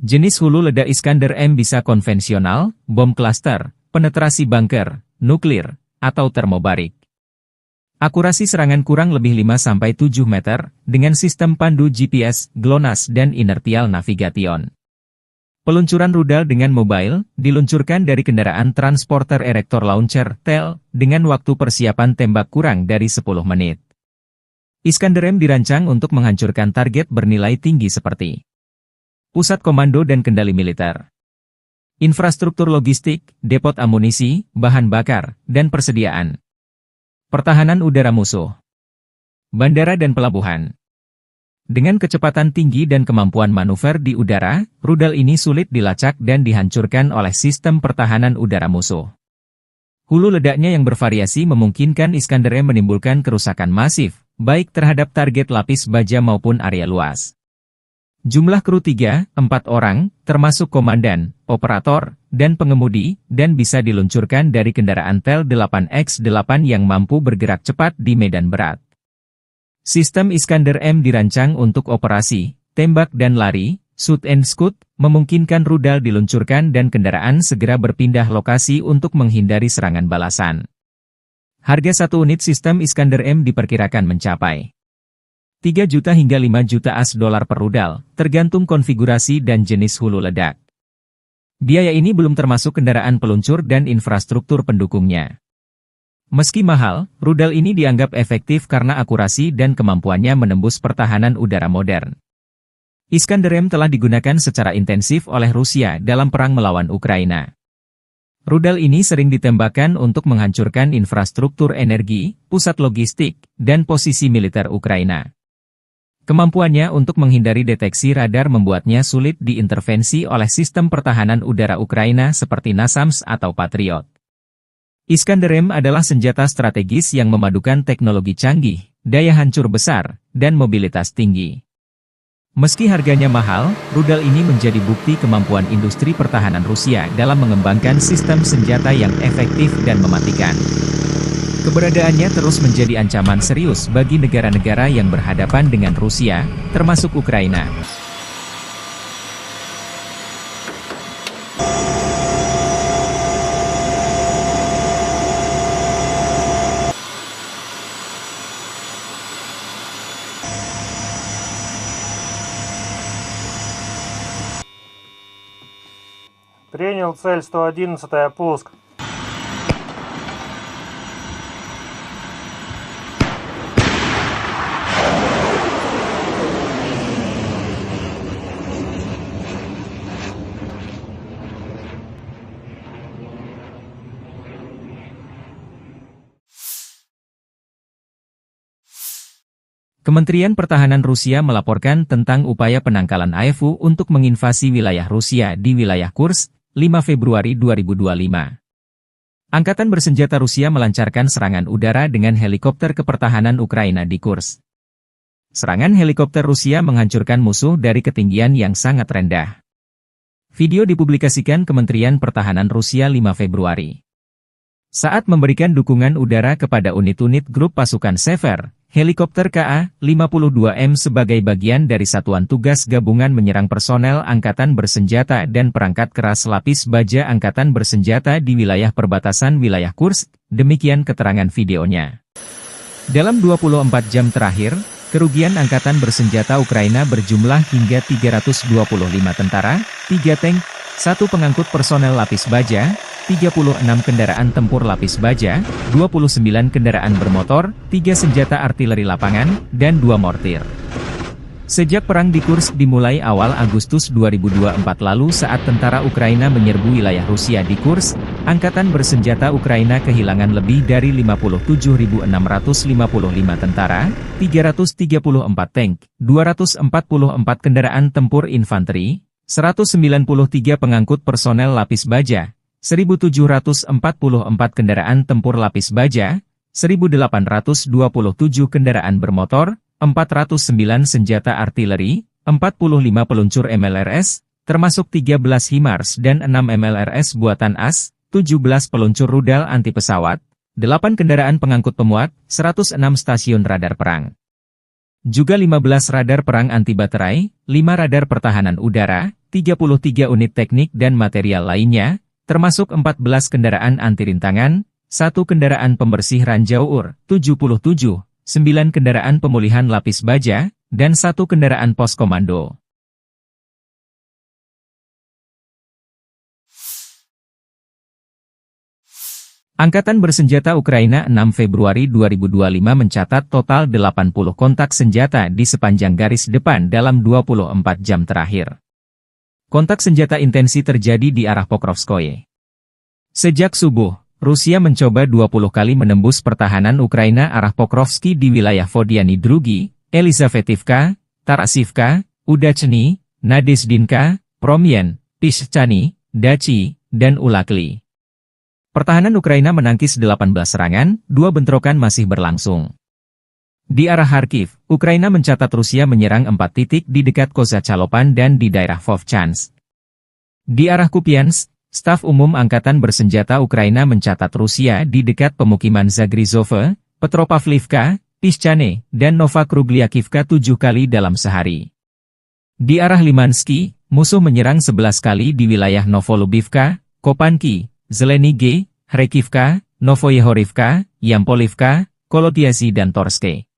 Jenis hulu ledak Iskander-M bisa konvensional, bom klaster, penetrasi bunker, nuklir, atau termobarik. Akurasi serangan kurang lebih 5-7 meter, dengan sistem pandu GPS, GLONASS dan inertial navigation. Peluncuran rudal dengan mobile, diluncurkan dari kendaraan transporter erector launcher, TEL, dengan waktu persiapan tembak kurang dari 10 menit. Iskander-M dirancang untuk menghancurkan target bernilai tinggi seperti pusat komando dan kendali militer, infrastruktur logistik, depot amunisi, bahan bakar, dan persediaan. Pertahanan udara musuh, bandara dan pelabuhan. Dengan kecepatan tinggi dan kemampuan manuver di udara, rudal ini sulit dilacak dan dihancurkan oleh sistem pertahanan udara musuh. Hulu ledaknya yang bervariasi memungkinkan Iskander-M menimbulkan kerusakan masif, baik terhadap target lapis baja maupun area luas. Jumlah kru 3-4 orang, termasuk komandan, operator, dan pengemudi, dan bisa diluncurkan dari kendaraan TEL 8X8 yang mampu bergerak cepat di medan berat. Sistem Iskander-M dirancang untuk operasi, tembak dan lari, shoot and scoot, memungkinkan rudal diluncurkan dan kendaraan segera berpindah lokasi untuk menghindari serangan balasan. Harga satu unit sistem Iskander-M diperkirakan mencapai 3 juta hingga 5 juta $AS per rudal, tergantung konfigurasi dan jenis hulu ledak. Biaya ini belum termasuk kendaraan peluncur dan infrastruktur pendukungnya. Meski mahal, rudal ini dianggap efektif karena akurasi dan kemampuannya menembus pertahanan udara modern. Iskander-M telah digunakan secara intensif oleh Rusia dalam perang melawan Ukraina. Rudal ini sering ditembakkan untuk menghancurkan infrastruktur energi, pusat logistik, dan posisi militer Ukraina. Kemampuannya untuk menghindari deteksi radar membuatnya sulit diintervensi oleh sistem pertahanan udara Ukraina seperti NASAMS atau Patriot. Iskander-M adalah senjata strategis yang memadukan teknologi canggih, daya hancur besar, dan mobilitas tinggi. Meski harganya mahal, rudal ini menjadi bukti kemampuan industri pertahanan Rusia dalam mengembangkan sistem senjata yang efektif dan mematikan. Keberadaannya terus menjadi ancaman serius bagi negara-negara yang berhadapan dengan Rusia, termasuk Ukraina. Принял цель 111-я, пуск. Kementerian Pertahanan Rusia melaporkan tentang upaya penangkalan AEFU untuk menginvasi wilayah Rusia di wilayah Kursk, 5 Februari 2025. Angkatan bersenjata Rusia melancarkan serangan udara dengan helikopter kepertahanan Ukraina di Kursk. Serangan helikopter Rusia menghancurkan musuh dari ketinggian yang sangat rendah. Video dipublikasikan Kementerian Pertahanan Rusia 5 Februari. Saat memberikan dukungan udara kepada unit-unit grup pasukan Sever, helikopter KA-52M sebagai bagian dari satuan tugas gabungan menyerang personel angkatan bersenjata dan perangkat keras lapis baja angkatan bersenjata di wilayah perbatasan wilayah Kursk, demikian keterangan videonya. Dalam 24 jam terakhir, kerugian angkatan bersenjata Ukraina berjumlah hingga 325 tentara, 3 tank, 1 pengangkut personel lapis baja, 36 kendaraan tempur lapis baja, 29 kendaraan bermotor, 3 senjata artileri lapangan, dan 2 mortir. Sejak perang di Kursk dimulai awal Agustus 2024 lalu saat tentara Ukraina menyerbu wilayah Rusia di Kursk, angkatan bersenjata Ukraina kehilangan lebih dari 57.655 tentara, 334 tank, 244 kendaraan tempur infanteri, 193 pengangkut personel lapis baja, 1.744 kendaraan tempur lapis baja, 1.827 kendaraan bermotor, 409 senjata artileri, 45 peluncur MLRS, termasuk 13 HIMARS dan 6 MLRS buatan AS, 17 peluncur rudal anti pesawat, 8 kendaraan pengangkut pemuat, 106 stasiun radar perang. Juga 15 radar perang anti baterai, 5 radar pertahanan udara, 33 unit teknik dan material lainnya, termasuk 14 kendaraan anti-rintangan, 1 kendaraan pembersih ranjau UR, 77, 9 kendaraan pemulihan lapis baja, dan 1 kendaraan pos komando. Angkatan bersenjata Ukraina 6 Februari 2025 mencatat total 80 kontak senjata di sepanjang garis depan dalam 24 jam terakhir. Kontak senjata intensi terjadi di arah Pokrovskoye. Sejak subuh, Rusia mencoba 20 kali menembus pertahanan Ukraina arah Pokrovski di wilayah Vodiany Drugi, Elizavetivka, Tarasivka, Udachny, Nadezdinka, Promyen, Pishchany, Dachi, dan Ulakli. Pertahanan Ukraina menangkis 18 serangan, 2 bentrokan masih berlangsung. Di arah Kharkiv, Ukraina mencatat Rusia menyerang 4 titik di dekat Kozacalopan dan di daerah Vovchansk. Di arah Kupiansk, Staf Umum Angkatan Bersenjata Ukraina mencatat Rusia di dekat pemukiman Zagrizove, Petropavlivka, Pishchane, dan Novakrugliakivka 7 kali dalam sehari. Di arah Limansky, musuh menyerang 11 kali di wilayah Novolubivka, Kopanki, Zelenige, Hrekivka, Novoyehorivka, Yampolivka, Kolotiasi dan Torske.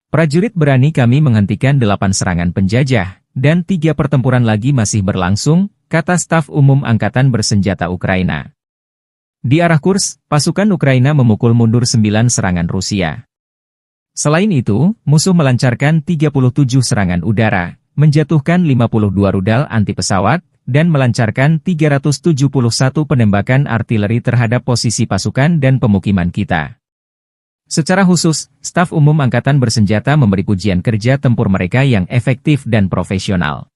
Prajurit berani kami menghentikan 8 serangan penjajah, dan 3 pertempuran lagi masih berlangsung, kata Staf Umum Angkatan Bersenjata Ukraina. Di arah Kursk, pasukan Ukraina memukul mundur 9 serangan Rusia. Selain itu, musuh melancarkan 37 serangan udara, menjatuhkan 52 rudal anti pesawat, dan melancarkan 371 penembakan artileri terhadap posisi pasukan dan pemukiman kita. Secara khusus, Staf Umum Angkatan Bersenjata memberi pujian kerja tempur mereka yang efektif dan profesional.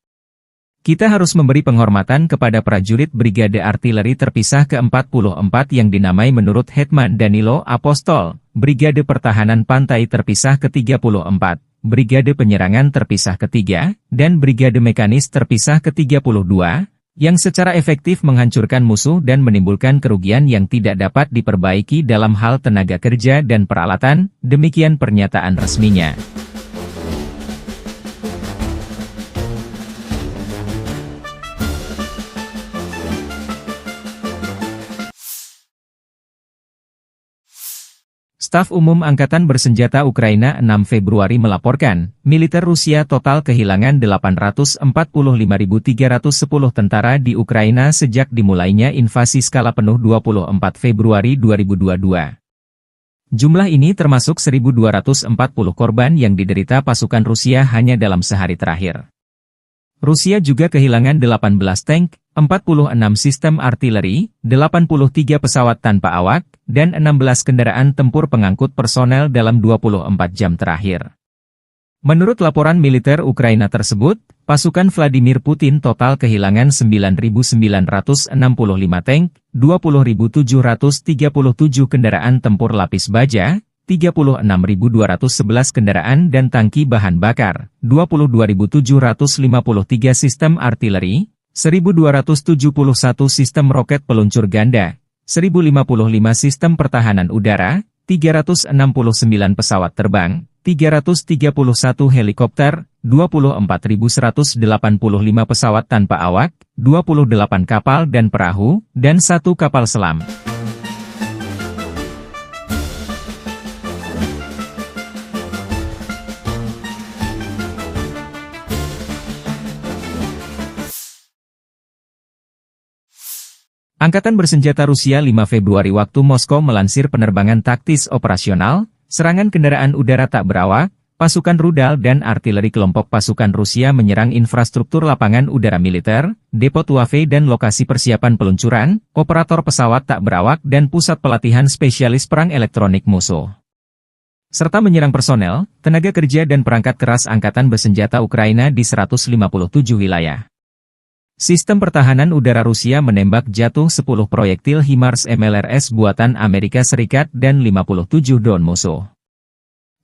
Kita harus memberi penghormatan kepada prajurit Brigade Artileri Terpisah ke-44 yang dinamai menurut Hetman Danilo Apostol, Brigade Pertahanan Pantai Terpisah ke-34, Brigade Penyerangan Terpisah ke-3, dan Brigade Mekanis Terpisah ke-32, yang secara efektif menghancurkan musuh dan menimbulkan kerugian yang tidak dapat diperbaiki dalam hal tenaga kerja dan peralatan, demikian pernyataan resminya. Staf Umum Angkatan Bersenjata Ukraina 6 Februari melaporkan, militer Rusia total kehilangan 845.310 tentara di Ukraina sejak dimulainya invasi skala penuh 24 Februari 2022. Jumlah ini termasuk 1.240 korban yang diderita pasukan Rusia hanya dalam sehari terakhir. Rusia juga kehilangan 18 tank, 46 sistem artileri, 83 pesawat tanpa awak, dan 16 kendaraan tempur pengangkut personel dalam 24 jam terakhir. Menurut laporan militer Ukraina tersebut, pasukan Vladimir Putin total kehilangan 9.965 tank, 20.737 kendaraan tempur lapis baja, 36.211 kendaraan dan tangki bahan bakar, 22.753 sistem artileri, 1.271 sistem roket peluncur ganda, 1055 sistem pertahanan udara, 369 pesawat terbang, 331 helikopter, 24.185 pesawat tanpa awak, 28 kapal dan perahu, dan 1 kapal selam. Angkatan Bersenjata Rusia 5 Februari waktu Moskow melansir penerbangan taktis operasional, serangan kendaraan udara tak berawak, pasukan rudal dan artileri kelompok pasukan Rusia menyerang infrastruktur lapangan udara militer, depot UAV dan lokasi persiapan peluncuran, operator pesawat tak berawak dan pusat pelatihan spesialis perang elektronik musuh. Serta menyerang personel, tenaga kerja dan perangkat keras Angkatan Bersenjata Ukraina di 157 wilayah. Sistem pertahanan udara Rusia menembak jatuh 10 proyektil HIMARS MLRS buatan Amerika Serikat dan 57 drone musuh.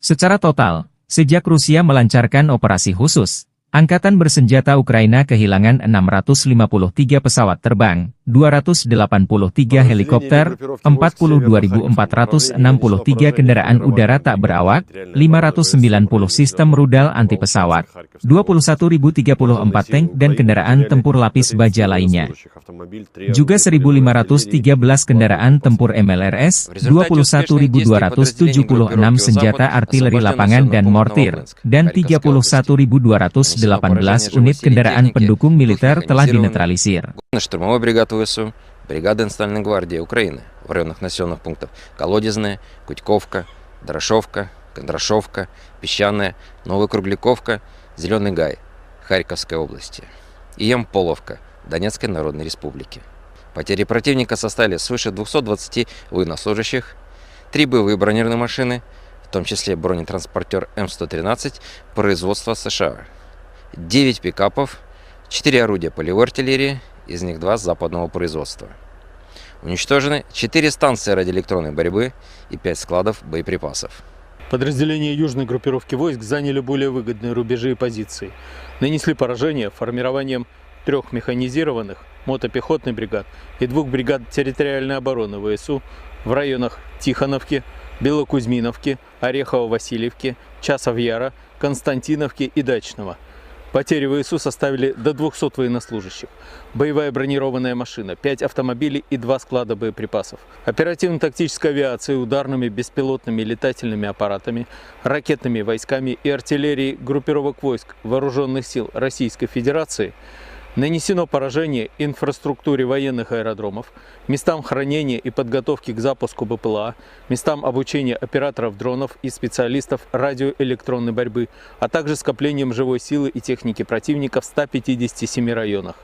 Secara total, sejak Rusia melancarkan operasi khusus, Angkatan Bersenjata Ukraina kehilangan 653 pesawat terbang, 283 helikopter, 42.463 kendaraan udara tak berawak, 590 sistem rudal anti pesawat, 21.034 tank dan kendaraan tempur lapis baja lainnya. Juga 1.513 kendaraan tempur MLRS, 21.276 senjata artileri lapangan dan mortir, dan 31.218 unit kendaraan pendukung militer telah dinetralisir. Штурмовой бригад ВСУ, бригада Национальной гвардии Украины в районах населенных пунктов Колодезная, Кутьковка, Дорошовка, Кондрашовка, Песчаная, Новая Кругляковка, Зеленый Гай, Харьковской области и Ямполовка, Донецкой Народной Республики. Потери противника составили свыше 220 военнослужащих, 3 боевые бронированные машины, в том числе бронетранспортер М113 производства США, 9 пикапов, 4 орудия полевой артиллерии, из них 2 западного производства. Уничтожены 4 станции радиоэлектронной борьбы и 5 складов боеприпасов. Подразделения южной группировки войск заняли более выгодные рубежи и позиции. Нанесли поражение формированием 3 механизированных мотопехотных бригад и 2 бригад территориальной обороны ВСУ в районах Тихоновки, Белокузьминовки, Орехово-Васильевки, Часов-Яра, Константиновки и Дачного. Потери ВСУ составили до 200 военнослужащих, боевая бронированная машина, 5 автомобилей и 2 склада боеприпасов, оперативно-тактической авиацией, ударными беспилотными летательными аппаратами, ракетными войсками и артиллерией группировок войск Вооруженных сил Российской Федерации нанесено поражение инфраструктуре военных аэродромов, местам хранения и подготовки к запуску БПЛА, местам обучения операторов дронов и специалистов радиоэлектронной борьбы, а также скоплением живой силы и техники противника в 157 районах.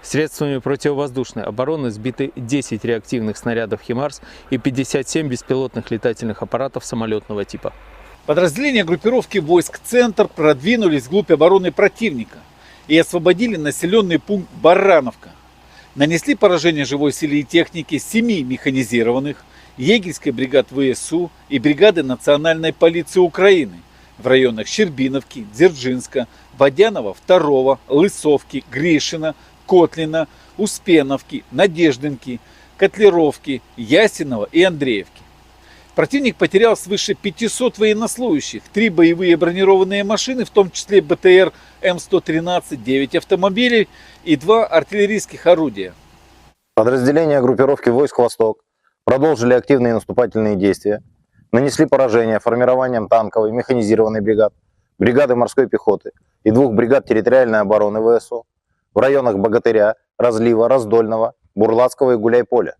Средствами противовоздушной обороны сбиты 10 реактивных снарядов «Химарс» и 57 беспилотных летательных аппаратов самолетного типа. Подразделения группировки войск «Центр» продвинулись вглубь обороны противника и освободили населенный пункт Барановка. Нанесли поражение живой силе и технике 7 механизированных, егерской бригад ВСУ и бригады Национальной полиции Украины в районах Щербиновки, Дзержинска, Водянова, 2, Лысовки, Гришина, Котлина, Успеновки, Надеждинки, Котлеровки, Ясинова и Андреевки. Противник потерял свыше 500 военнослужащих, 3 боевые бронированные машины, в том числе БТР М113, 9 автомобилей и 2 артиллерийских орудия. Подразделения группировки войск «Восток» продолжили активные наступательные действия, нанесли поражение формированием танковой механизированной бригад, бригады морской пехоты и 2 бригад территориальной обороны ВСУ в районах Богатыря, Разлива, Раздольного, Бурлацкого и Гуляйполя.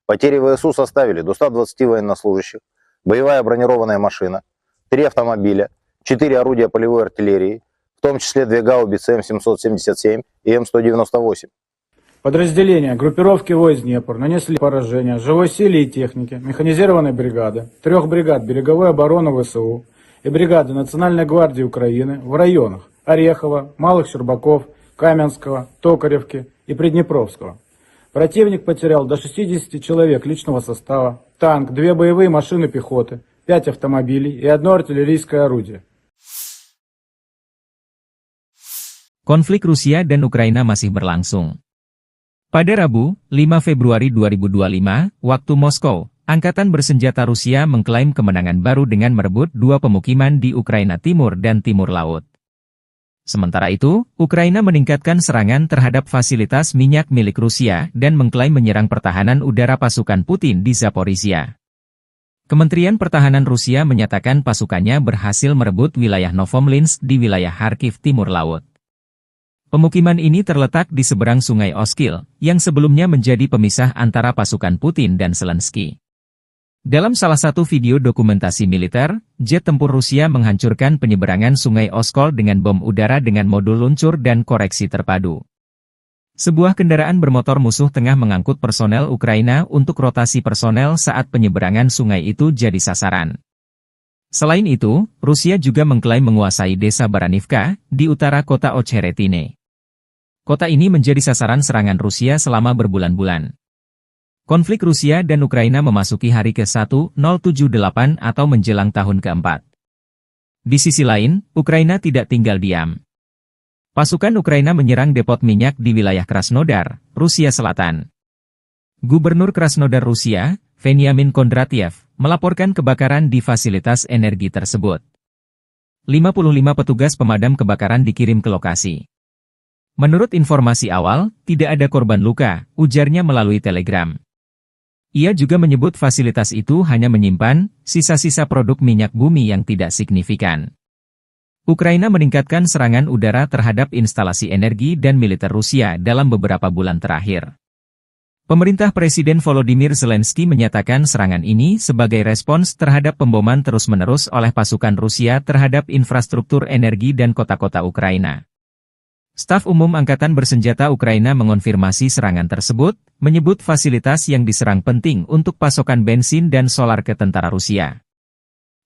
Потери ВСУ составили до 120 военнослужащих, боевая бронированная машина, 3 автомобиля, 4 орудия полевой артиллерии, в том числе 2 гаубицы М777 и М198. Подразделения группировки войск Днепр нанесли поражение живой силе и технике механизированной бригады, 3 бригад береговой обороны ВСУ и бригады Национальной гвардии Украины в районах Орехова, Малых Щербаков, Каменского, Токаревки и Приднепровского. Противник потерял до 60 человек личного состава, танк, 2 боевые машины пехоты, 5 автомобилей и 1 артиллерийское орудие. Konflik Rusia dan Ukraina masih berlangsung. Pada Rabu, 5 Februari 2025, waktu Moskow, Angkatan Bersenjata Rusia mengklaim kemenangan baru dengan merebut 2 pemukiman di Ukraina Timur dan Timur Laut. Sementara itu, Ukraina meningkatkan serangan terhadap fasilitas minyak milik Rusia dan mengklaim menyerang pertahanan udara pasukan Putin di Zaporizhia. Kementerian Pertahanan Rusia menyatakan pasukannya berhasil merebut wilayah Novomlinsk di wilayah Kharkiv Timur Laut. Pemukiman ini terletak di seberang Sungai Oskil, yang sebelumnya menjadi pemisah antara pasukan Putin dan Zelensky. Dalam salah satu video dokumentasi militer, jet tempur Rusia menghancurkan penyeberangan Sungai Oskol dengan bom udara dengan modul luncur dan koreksi terpadu. Sebuah kendaraan bermotor musuh tengah mengangkut personel Ukraina untuk rotasi personel saat penyeberangan sungai itu jadi sasaran. Selain itu, Rusia juga mengklaim menguasai desa Baranivka, di utara kota Ocheretine. Kota ini menjadi sasaran serangan Rusia selama berbulan-bulan. Konflik Rusia dan Ukraina memasuki hari ke-1078 atau menjelang tahun ke-4. Di sisi lain, Ukraina tidak tinggal diam. Pasukan Ukraina menyerang depot minyak di wilayah Krasnodar, Rusia Selatan. Gubernur Krasnodar Rusia, Veniamin Kondratiev, melaporkan kebakaran di fasilitas energi tersebut. 55 petugas pemadam kebakaran dikirim ke lokasi. Menurut informasi awal, tidak ada korban luka, ujarnya melalui telegram. Ia juga menyebut fasilitas itu hanya menyimpan sisa-sisa produk minyak bumi yang tidak signifikan. Ukraina meningkatkan serangan udara terhadap instalasi energi dan militer Rusia dalam beberapa bulan terakhir. Pemerintah Presiden Volodymyr Zelensky menyatakan serangan ini sebagai respons terhadap pemboman terus-menerus oleh pasukan Rusia terhadap infrastruktur energi dan kota-kota Ukraina. Staf Umum Angkatan Bersenjata Ukraina mengonfirmasi serangan tersebut, menyebut fasilitas yang diserang penting untuk pasokan bensin dan solar ke tentara Rusia.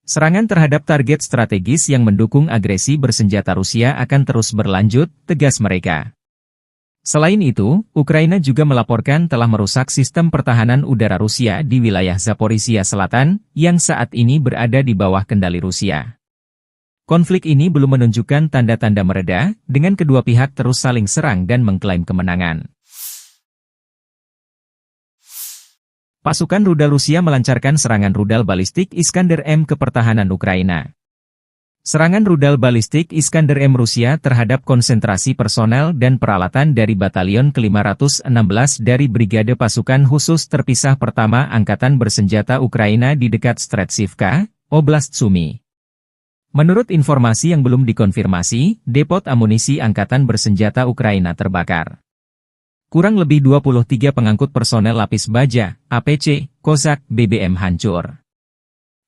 Serangan terhadap target strategis yang mendukung agresi bersenjata Rusia akan terus berlanjut, tegas mereka. Selain itu, Ukraina juga melaporkan telah merusak sistem pertahanan udara Rusia di wilayah Zaporizhia Selatan, yang saat ini berada di bawah kendali Rusia. Konflik ini belum menunjukkan tanda-tanda mereda, dengan kedua pihak terus saling serang dan mengklaim kemenangan. Pasukan rudal Rusia melancarkan serangan rudal balistik Iskander-M ke pertahanan Ukraina. Serangan rudal balistik Iskander-M Rusia terhadap konsentrasi personel dan peralatan dari Batalion ke-516 dari Brigade Pasukan Khusus Terpisah Pertama Angkatan Bersenjata Ukraina di dekat Stretchivka, Oblast Sumy. Menurut informasi yang belum dikonfirmasi, depot amunisi Angkatan Bersenjata Ukraina terbakar. Kurang lebih 23 pengangkut personel lapis baja, APC, Kozak, BBM hancur.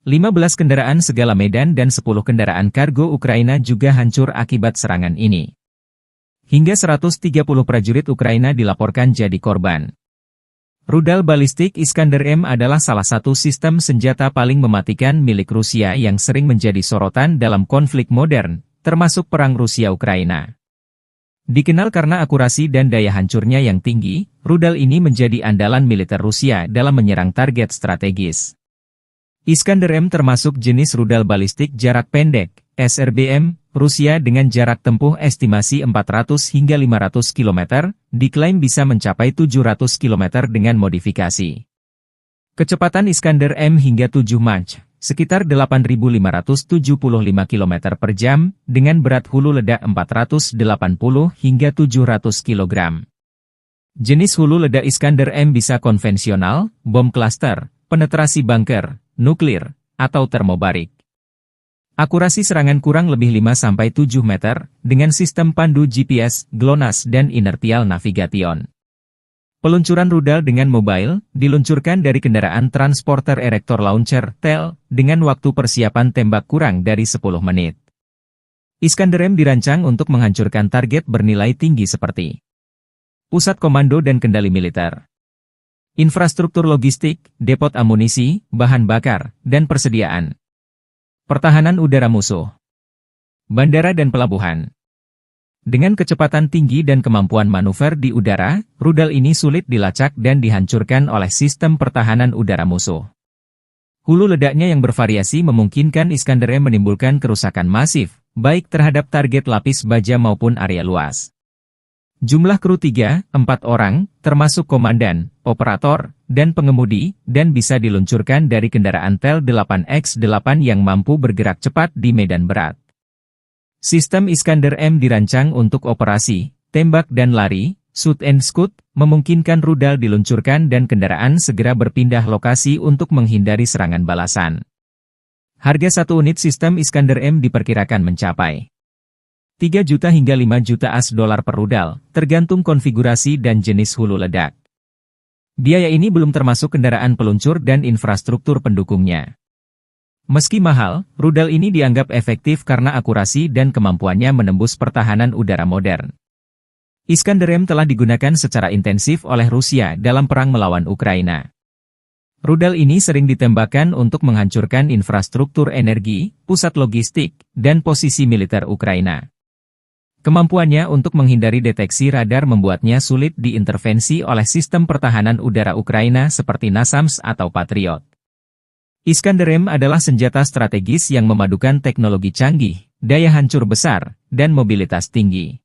15 kendaraan segala medan dan 10 kendaraan kargo Ukraina juga hancur akibat serangan ini. Hingga 130 prajurit Ukraina dilaporkan jadi korban. Rudal balistik Iskander-M adalah salah satu sistem senjata paling mematikan milik Rusia yang sering menjadi sorotan dalam konflik modern, termasuk perang Rusia-Ukraina. Dikenal karena akurasi dan daya hancurnya yang tinggi, rudal ini menjadi andalan militer Rusia dalam menyerang target strategis. Iskander-M termasuk jenis rudal balistik jarak pendek, SRBM, Rusia dengan jarak tempuh estimasi 400 hingga 500 km, diklaim bisa mencapai 700 km dengan modifikasi. Kecepatan Iskander-M hingga 7 Mach, sekitar 8.575 km per jam, dengan berat hulu ledak 480 hingga 700 kg. Jenis hulu ledak Iskander-M bisa konvensional, bom klaster, penetrasi bunker, nuklir, atau termobarik. Akurasi serangan kurang lebih 5-7 meter, dengan sistem pandu GPS, GLONASS dan inertial navigation. Peluncuran rudal dengan mobile, diluncurkan dari kendaraan transporter erector launcher, TEL, dengan waktu persiapan tembak kurang dari 10 menit. Iskander-M dirancang untuk menghancurkan target bernilai tinggi seperti pusat komando dan kendali militer, infrastruktur logistik, depot amunisi, bahan bakar, dan persediaan. Pertahanan udara musuh, bandara dan pelabuhan. Dengan kecepatan tinggi dan kemampuan manuver di udara, rudal ini sulit dilacak dan dihancurkan oleh sistem pertahanan udara musuh. Hulu ledaknya yang bervariasi memungkinkan Iskander-M menimbulkan kerusakan masif, baik terhadap target lapis baja maupun area luas. Jumlah kru 3-4 orang, termasuk komandan, operator, dan pengemudi, dan bisa diluncurkan dari kendaraan Tel 8X8 yang mampu bergerak cepat di medan berat. Sistem Iskander M dirancang untuk operasi, tembak dan lari, shoot and scoot, memungkinkan rudal diluncurkan dan kendaraan segera berpindah lokasi untuk menghindari serangan balasan. Harga satu unit sistem Iskander M diperkirakan mencapai 3 juta hingga 5 juta AS dolar per rudal, tergantung konfigurasi dan jenis hulu ledak. Biaya ini belum termasuk kendaraan peluncur dan infrastruktur pendukungnya. Meski mahal, rudal ini dianggap efektif karena akurasi dan kemampuannya menembus pertahanan udara modern. Iskander M telah digunakan secara intensif oleh Rusia dalam perang melawan Ukraina. Rudal ini sering ditembakkan untuk menghancurkan infrastruktur energi, pusat logistik, dan posisi militer Ukraina. Kemampuannya untuk menghindari deteksi radar membuatnya sulit diintervensi oleh sistem pertahanan udara Ukraina seperti NASAMS atau Patriot. Iskander M adalah senjata strategis yang memadukan teknologi canggih, daya hancur besar, dan mobilitas tinggi.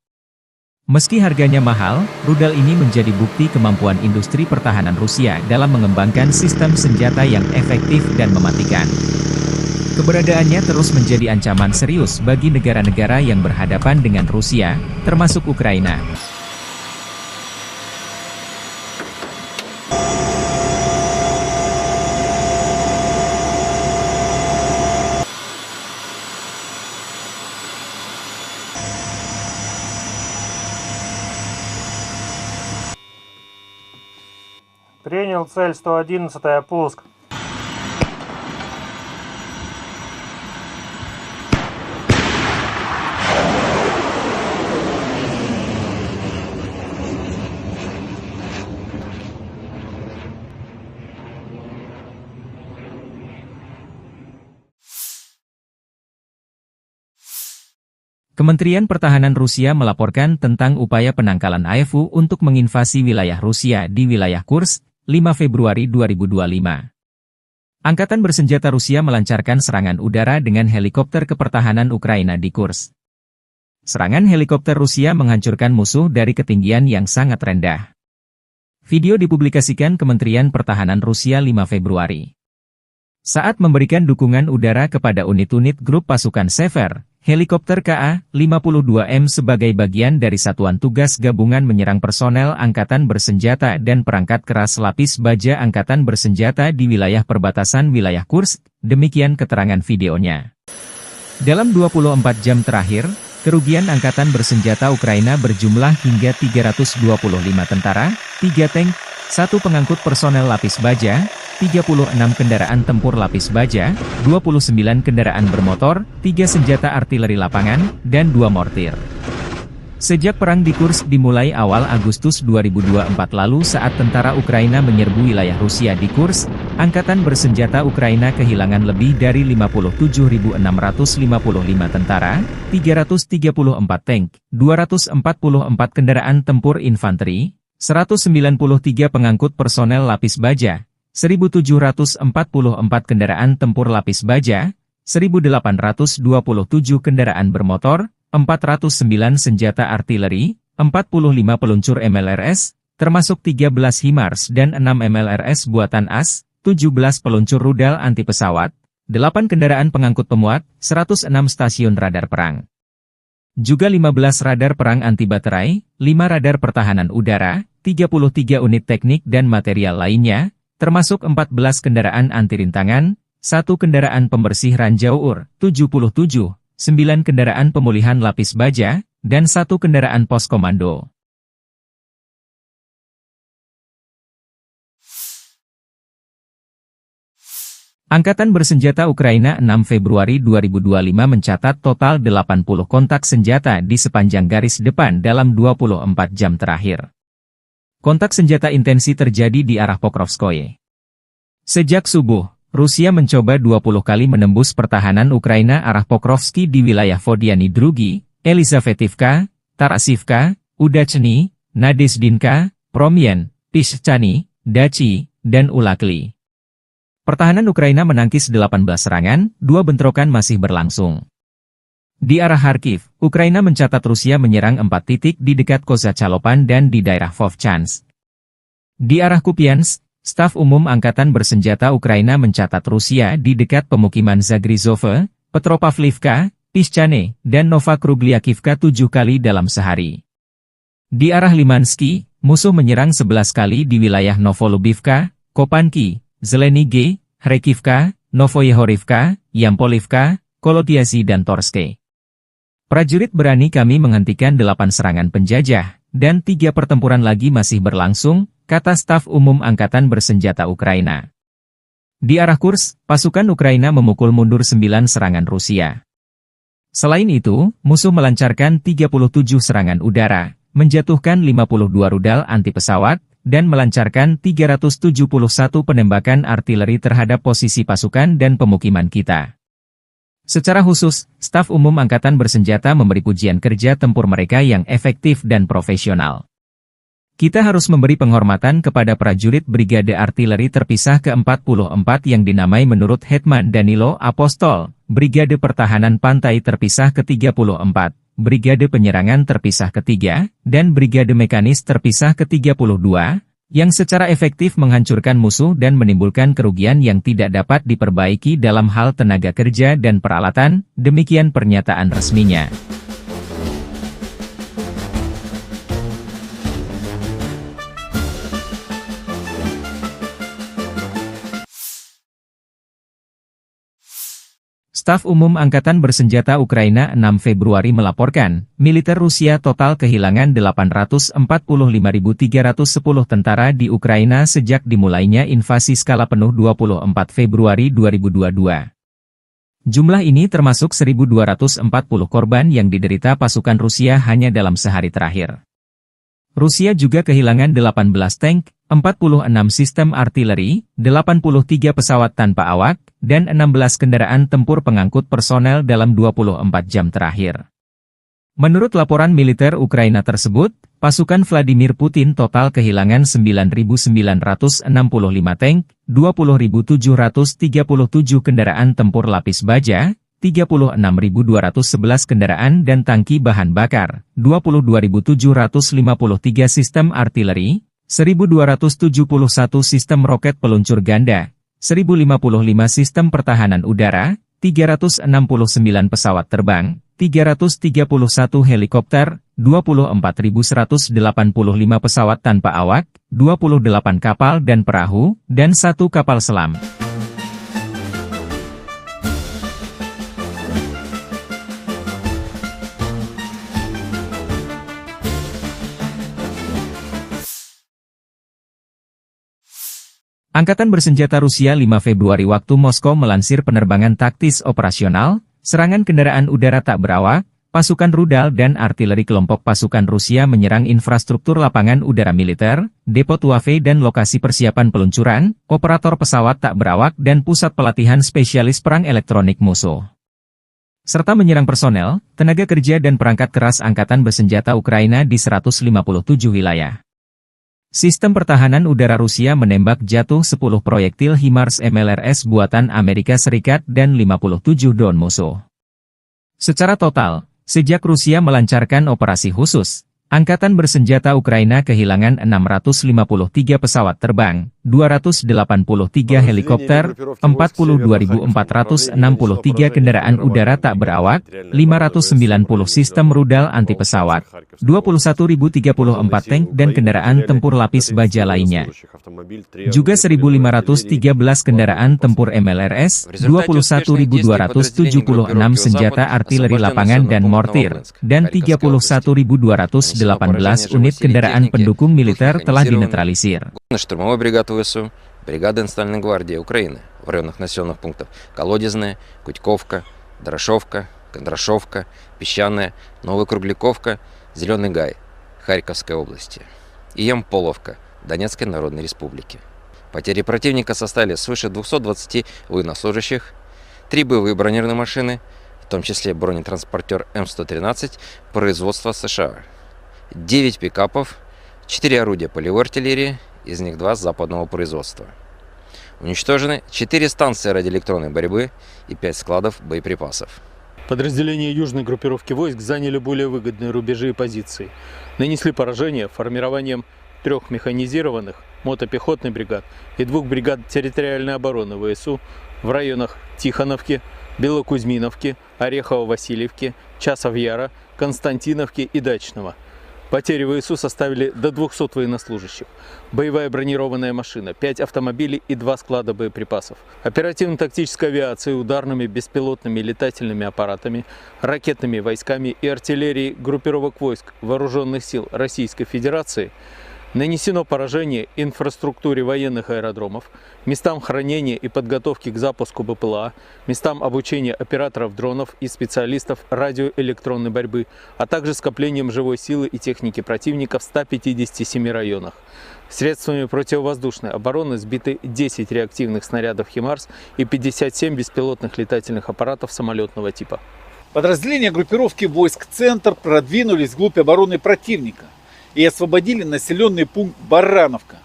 Meski harganya mahal, rudal ini menjadi bukti kemampuan industri pertahanan Rusia dalam mengembangkan sistem senjata yang efektif dan mematikan. Keberadaannya terus menjadi ancaman serius bagi negara-negara yang berhadapan dengan Rusia, termasuk Ukraina. Принял цель 111, пуск. Kementerian Pertahanan Rusia melaporkan tentang upaya penangkalan AFU untuk menginvasi wilayah Rusia di wilayah Kursk, 5 Februari 2025. Angkatan bersenjata Rusia melancarkan serangan udara dengan helikopter kepertahanan Ukraina di Kursk. Serangan helikopter Rusia menghancurkan musuh dari ketinggian yang sangat rendah. Video dipublikasikan Kementerian Pertahanan Rusia 5 Februari. Saat memberikan dukungan udara kepada unit-unit grup pasukan Sever, helikopter Ka-52M sebagai bagian dari Satuan Tugas Gabungan menyerang personel Angkatan Bersenjata dan perangkat keras lapis baja Angkatan Bersenjata di wilayah perbatasan wilayah Kursk, demikian keterangan videonya. Dalam 24 jam terakhir, kerugian Angkatan Bersenjata Ukraina berjumlah hingga 325 tentara, 3 tank, 1 pengangkut personel lapis baja, 36 kendaraan tempur lapis baja, 29 kendaraan bermotor, 3 senjata artileri lapangan, dan 2 mortir. Sejak perang di Kursk dimulai awal Agustus 2024 lalu saat tentara Ukraina menyerbu wilayah Rusia di Kursk, Angkatan Bersenjata Ukraina kehilangan lebih dari 57.655 tentara, 334 tank, 244 kendaraan tempur infanteri, 193 pengangkut personel lapis baja, 1.744 kendaraan tempur lapis baja, 1.827 kendaraan bermotor, 409 senjata artileri, 45 peluncur MLRS, termasuk 13 HIMARS dan 6 MLRS buatan AS, 17 peluncur rudal anti pesawat, 8 kendaraan pengangkut pemuat, 106 stasiun radar perang. Juga 15 radar perang anti baterai, 5 radar pertahanan udara, 33 unit teknik dan material lainnya, termasuk 14 kendaraan anti rintangan, 1 kendaraan pembersih ranjau UR, 77, 9 kendaraan pemulihan lapis baja, dan 1 kendaraan pos komando. Angkatan Bersenjata Ukraina 6 Februari 2025 mencatat total 80 kontak senjata di sepanjang garis depan dalam 24 jam terakhir. Kontak senjata intensi terjadi di arah Pokrovskoye. Sejak subuh, Rusia mencoba 20 kali menembus pertahanan Ukraina arah Pokrovski di wilayah Vodiany Drugi, Elizavetivka, Tarasivka, Udachny, Nadezdinka, Promyen, Pishchany, Dachi, dan Ulakli. Pertahanan Ukraina menangkis 18 serangan, 2 bentrokan masih berlangsung. Di arah Kharkiv, Ukraina mencatat Rusia menyerang 4 titik di dekat Kozacalopan dan di daerah Vovchansk. Di arah Kupiansk, Staf Umum Angkatan Bersenjata Ukraina mencatat Rusia di dekat pemukiman Zagrizove, Petropavlivka, Pischane, dan Novokrugliakivka 7 kali dalam sehari. Di arah Limansky, musuh menyerang 11 kali di wilayah Novolubivka, Kopanki, Zelenige, Hrekivka, Novoyehorivka, Yampolivka, Kolotiazi dan Torske. Prajurit berani kami menghentikan 8 serangan penjajah, dan 3 pertempuran lagi masih berlangsung, kata Staf Umum Angkatan Bersenjata Ukraina. Di arah Kursk, pasukan Ukraina memukul mundur 9 serangan Rusia. Selain itu, musuh melancarkan 37 serangan udara, menjatuhkan 52 rudal anti-pesawat, dan melancarkan 371 penembakan artileri terhadap posisi pasukan dan pemukiman kita. Secara khusus, Staf Umum Angkatan Bersenjata memberi pujian kerja tempur mereka yang efektif dan profesional. Kita harus memberi penghormatan kepada prajurit Brigade Artileri Terpisah ke-44 yang dinamai menurut Hetman Danilo Apostol, Brigade Pertahanan Pantai Terpisah ke-34, Brigade Penyerangan Terpisah ke-3, dan Brigade Mekanis Terpisah ke-32, yang secara efektif menghancurkan musuh dan menimbulkan kerugian yang tidak dapat diperbaiki dalam hal tenaga kerja dan peralatan, demikian pernyataan resminya. Staf Umum Angkatan Bersenjata Ukraina 6 Februari melaporkan, militer Rusia total kehilangan 845.310 tentara di Ukraina sejak dimulainya invasi skala penuh 24 Februari 2022. Jumlah ini termasuk 1.240 korban yang diderita pasukan Rusia hanya dalam sehari terakhir. Rusia juga kehilangan 18 tank, 46 sistem artileri, 83 pesawat tanpa awak, dan 16 kendaraan tempur pengangkut personel dalam 24 jam terakhir. Menurut laporan militer Ukraina tersebut, pasukan Vladimir Putin total kehilangan 9.965 tank, 20.737 kendaraan tempur lapis baja, 36.211 kendaraan dan tangki bahan bakar, 22.753 sistem artileri, 1.271 sistem roket peluncur ganda, 1.055 sistem pertahanan udara, 369 pesawat terbang, 331 helikopter, 24.185 pesawat tanpa awak, 28 kapal dan perahu, dan 1 kapal selam. Angkatan Bersenjata Rusia 5 Februari waktu Moskow melansir penerbangan taktis operasional, serangan kendaraan udara tak berawak, pasukan rudal dan artileri kelompok pasukan Rusia menyerang infrastruktur lapangan udara militer, depo Tuave dan lokasi persiapan peluncuran, operator pesawat tak berawak dan pusat pelatihan spesialis perang elektronik musuh. Serta menyerang personel, tenaga kerja dan perangkat keras Angkatan Bersenjata Ukraina di 157 wilayah. Sistem pertahanan udara Rusia menembak jatuh 10 proyektil HIMARS MLRS buatan Amerika Serikat dan 57 drone musuh. Secara total, sejak Rusia melancarkan operasi khusus, Angkatan Bersenjata Ukraina kehilangan 653 pesawat terbang, 283 helikopter, 42.463 kendaraan udara tak berawak, 590 sistem rudal anti-pesawat, 21.034 tank dan kendaraan tempur lapis baja lainnya. Juga 1.513 kendaraan tempur MLRS, 21.276 senjata artileri lapangan dan mortir, dan 31.218 unit kendaraan pendukung militer telah dinetralisir. Штурмовой бригады ВСУ, бригады Национальной гвардии Украины в районах населенных пунктов Колодезная, Кутьковка, Дорошовка, Кондрашовка, Песчаная, Новокругляковка, Зеленый Гай, Харьковской области и Ямполовка, Донецкой Народной Республики. Потери противника составили свыше 220 военнослужащих, 3 боевые бронированные машины, в том числе бронетранспортер М113 производства США, 9 пикапов, 4 орудия полевой артиллерии, из них 2 западного производства. Уничтожены 4 станции радиоэлектронной борьбы и 5 складов боеприпасов. Подразделения южной группировки войск заняли более выгодные рубежи и позиции. Нанесли поражение формированием 3 механизированных мотопехотных бригад и 2 бригад территориальной обороны ВСУ в районах Тихоновки, Белокузьминовки, Орехово-Васильевки, Часов-Яра, Константиновки и Дачного. Потери ВСУ составили до 200 военнослужащих. Боевая бронированная машина, 5 автомобилей и 2 склада боеприпасов. Оперативно-тактической авиацией, ударными беспилотными летательными аппаратами, ракетными войсками и артиллерией группировок войск Вооруженных сил Российской Федерации нанесено поражение инфраструктуре военных аэродромов, местам хранения и подготовки к запуску БПЛА, местам обучения операторов дронов и специалистов радиоэлектронной борьбы, а также скоплением живой силы и техники противника в 157 районах. Средствами противовоздушной обороны сбиты 10 реактивных снарядов «Химарс» и 57 беспилотных летательных аппаратов самолетного типа. Подразделения группировки войск «Центр» продвинулись вглубь обороны противника и освободили населенный пункт Барановка.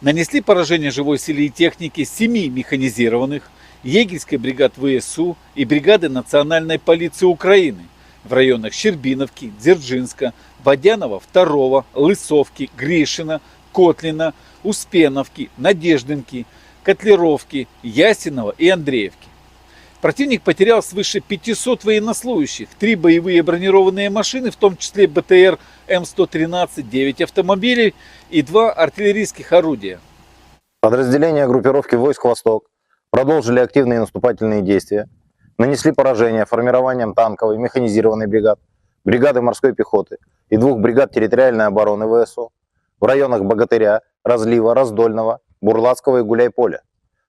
Нанесли поражение живой силе и технике 7 механизированных, егерской бригад ВСУ и бригады Национальной полиции Украины в районах Щербиновки, Дзержинска, Водянова 2, Лысовки, Гришина, Котлина, Успеновки, Надеждинки, Котлеровки, Ясинова и Андреевки. Противник потерял свыше 500 военнослужащих, 3 боевые бронированные машины, в том числе БТР М113, 9 автомобилей и 2 артиллерийских орудия. Подразделения группировки войск «Восток» продолжили активные наступательные действия, нанесли поражение формированием танковой и механизированной бригад, бригады морской пехоты и 2 бригад территориальной обороны ВСУ в районах Богатыря, Разлива, Раздольного, Бурлацкого и Гуляйполя.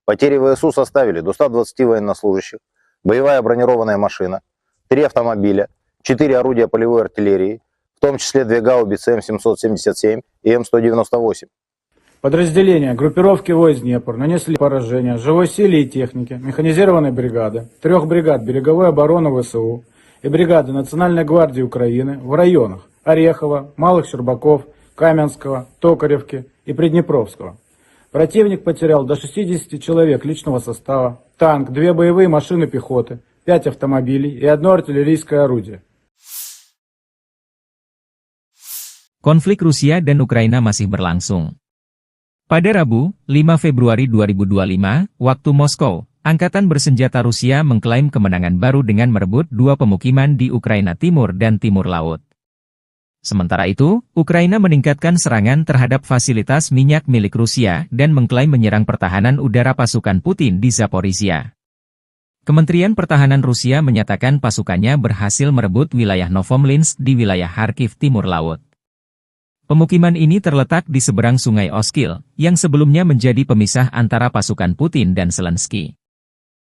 Потери ВСУ составили до 120 военнослужащих, боевая бронированная машина, 3 автомобиля, 4 орудия полевой артиллерии, в том числе 2 гаубицы М777 и М198. Подразделения группировки войск Днепр нанесли поражение живой силе и технике механизированной бригады, 3 бригад береговой обороны ВСУ и бригады Национальной гвардии Украины в районах Орехова, Малых Щербаков, Каменского, Токаревки и Приднепровского. Противник потерял до 60 человек личного состава, танк, 2 боевые машины пехоты, 5 автомобилей и 1 артиллерийское орудие. Konflik Rusia dan Ukraina masih berlangsung. Pada Rabu, 5 Februari 2025, waktu Moskow, Angkatan Bersenjata Rusia mengklaim kemenangan baru dengan merebut 2 pemukiman di Ukraina Timur dan Timur Laut. Sementara itu, Ukraina meningkatkan serangan terhadap fasilitas minyak milik Rusia dan mengklaim menyerang pertahanan udara pasukan Putin di Zaporizhia. Kementerian Pertahanan Rusia menyatakan pasukannya berhasil merebut wilayah Novomlinsk di wilayah Kharkiv Timur Laut. Pemukiman ini terletak di seberang sungai Oskil, yang sebelumnya menjadi pemisah antara pasukan Putin dan Zelensky.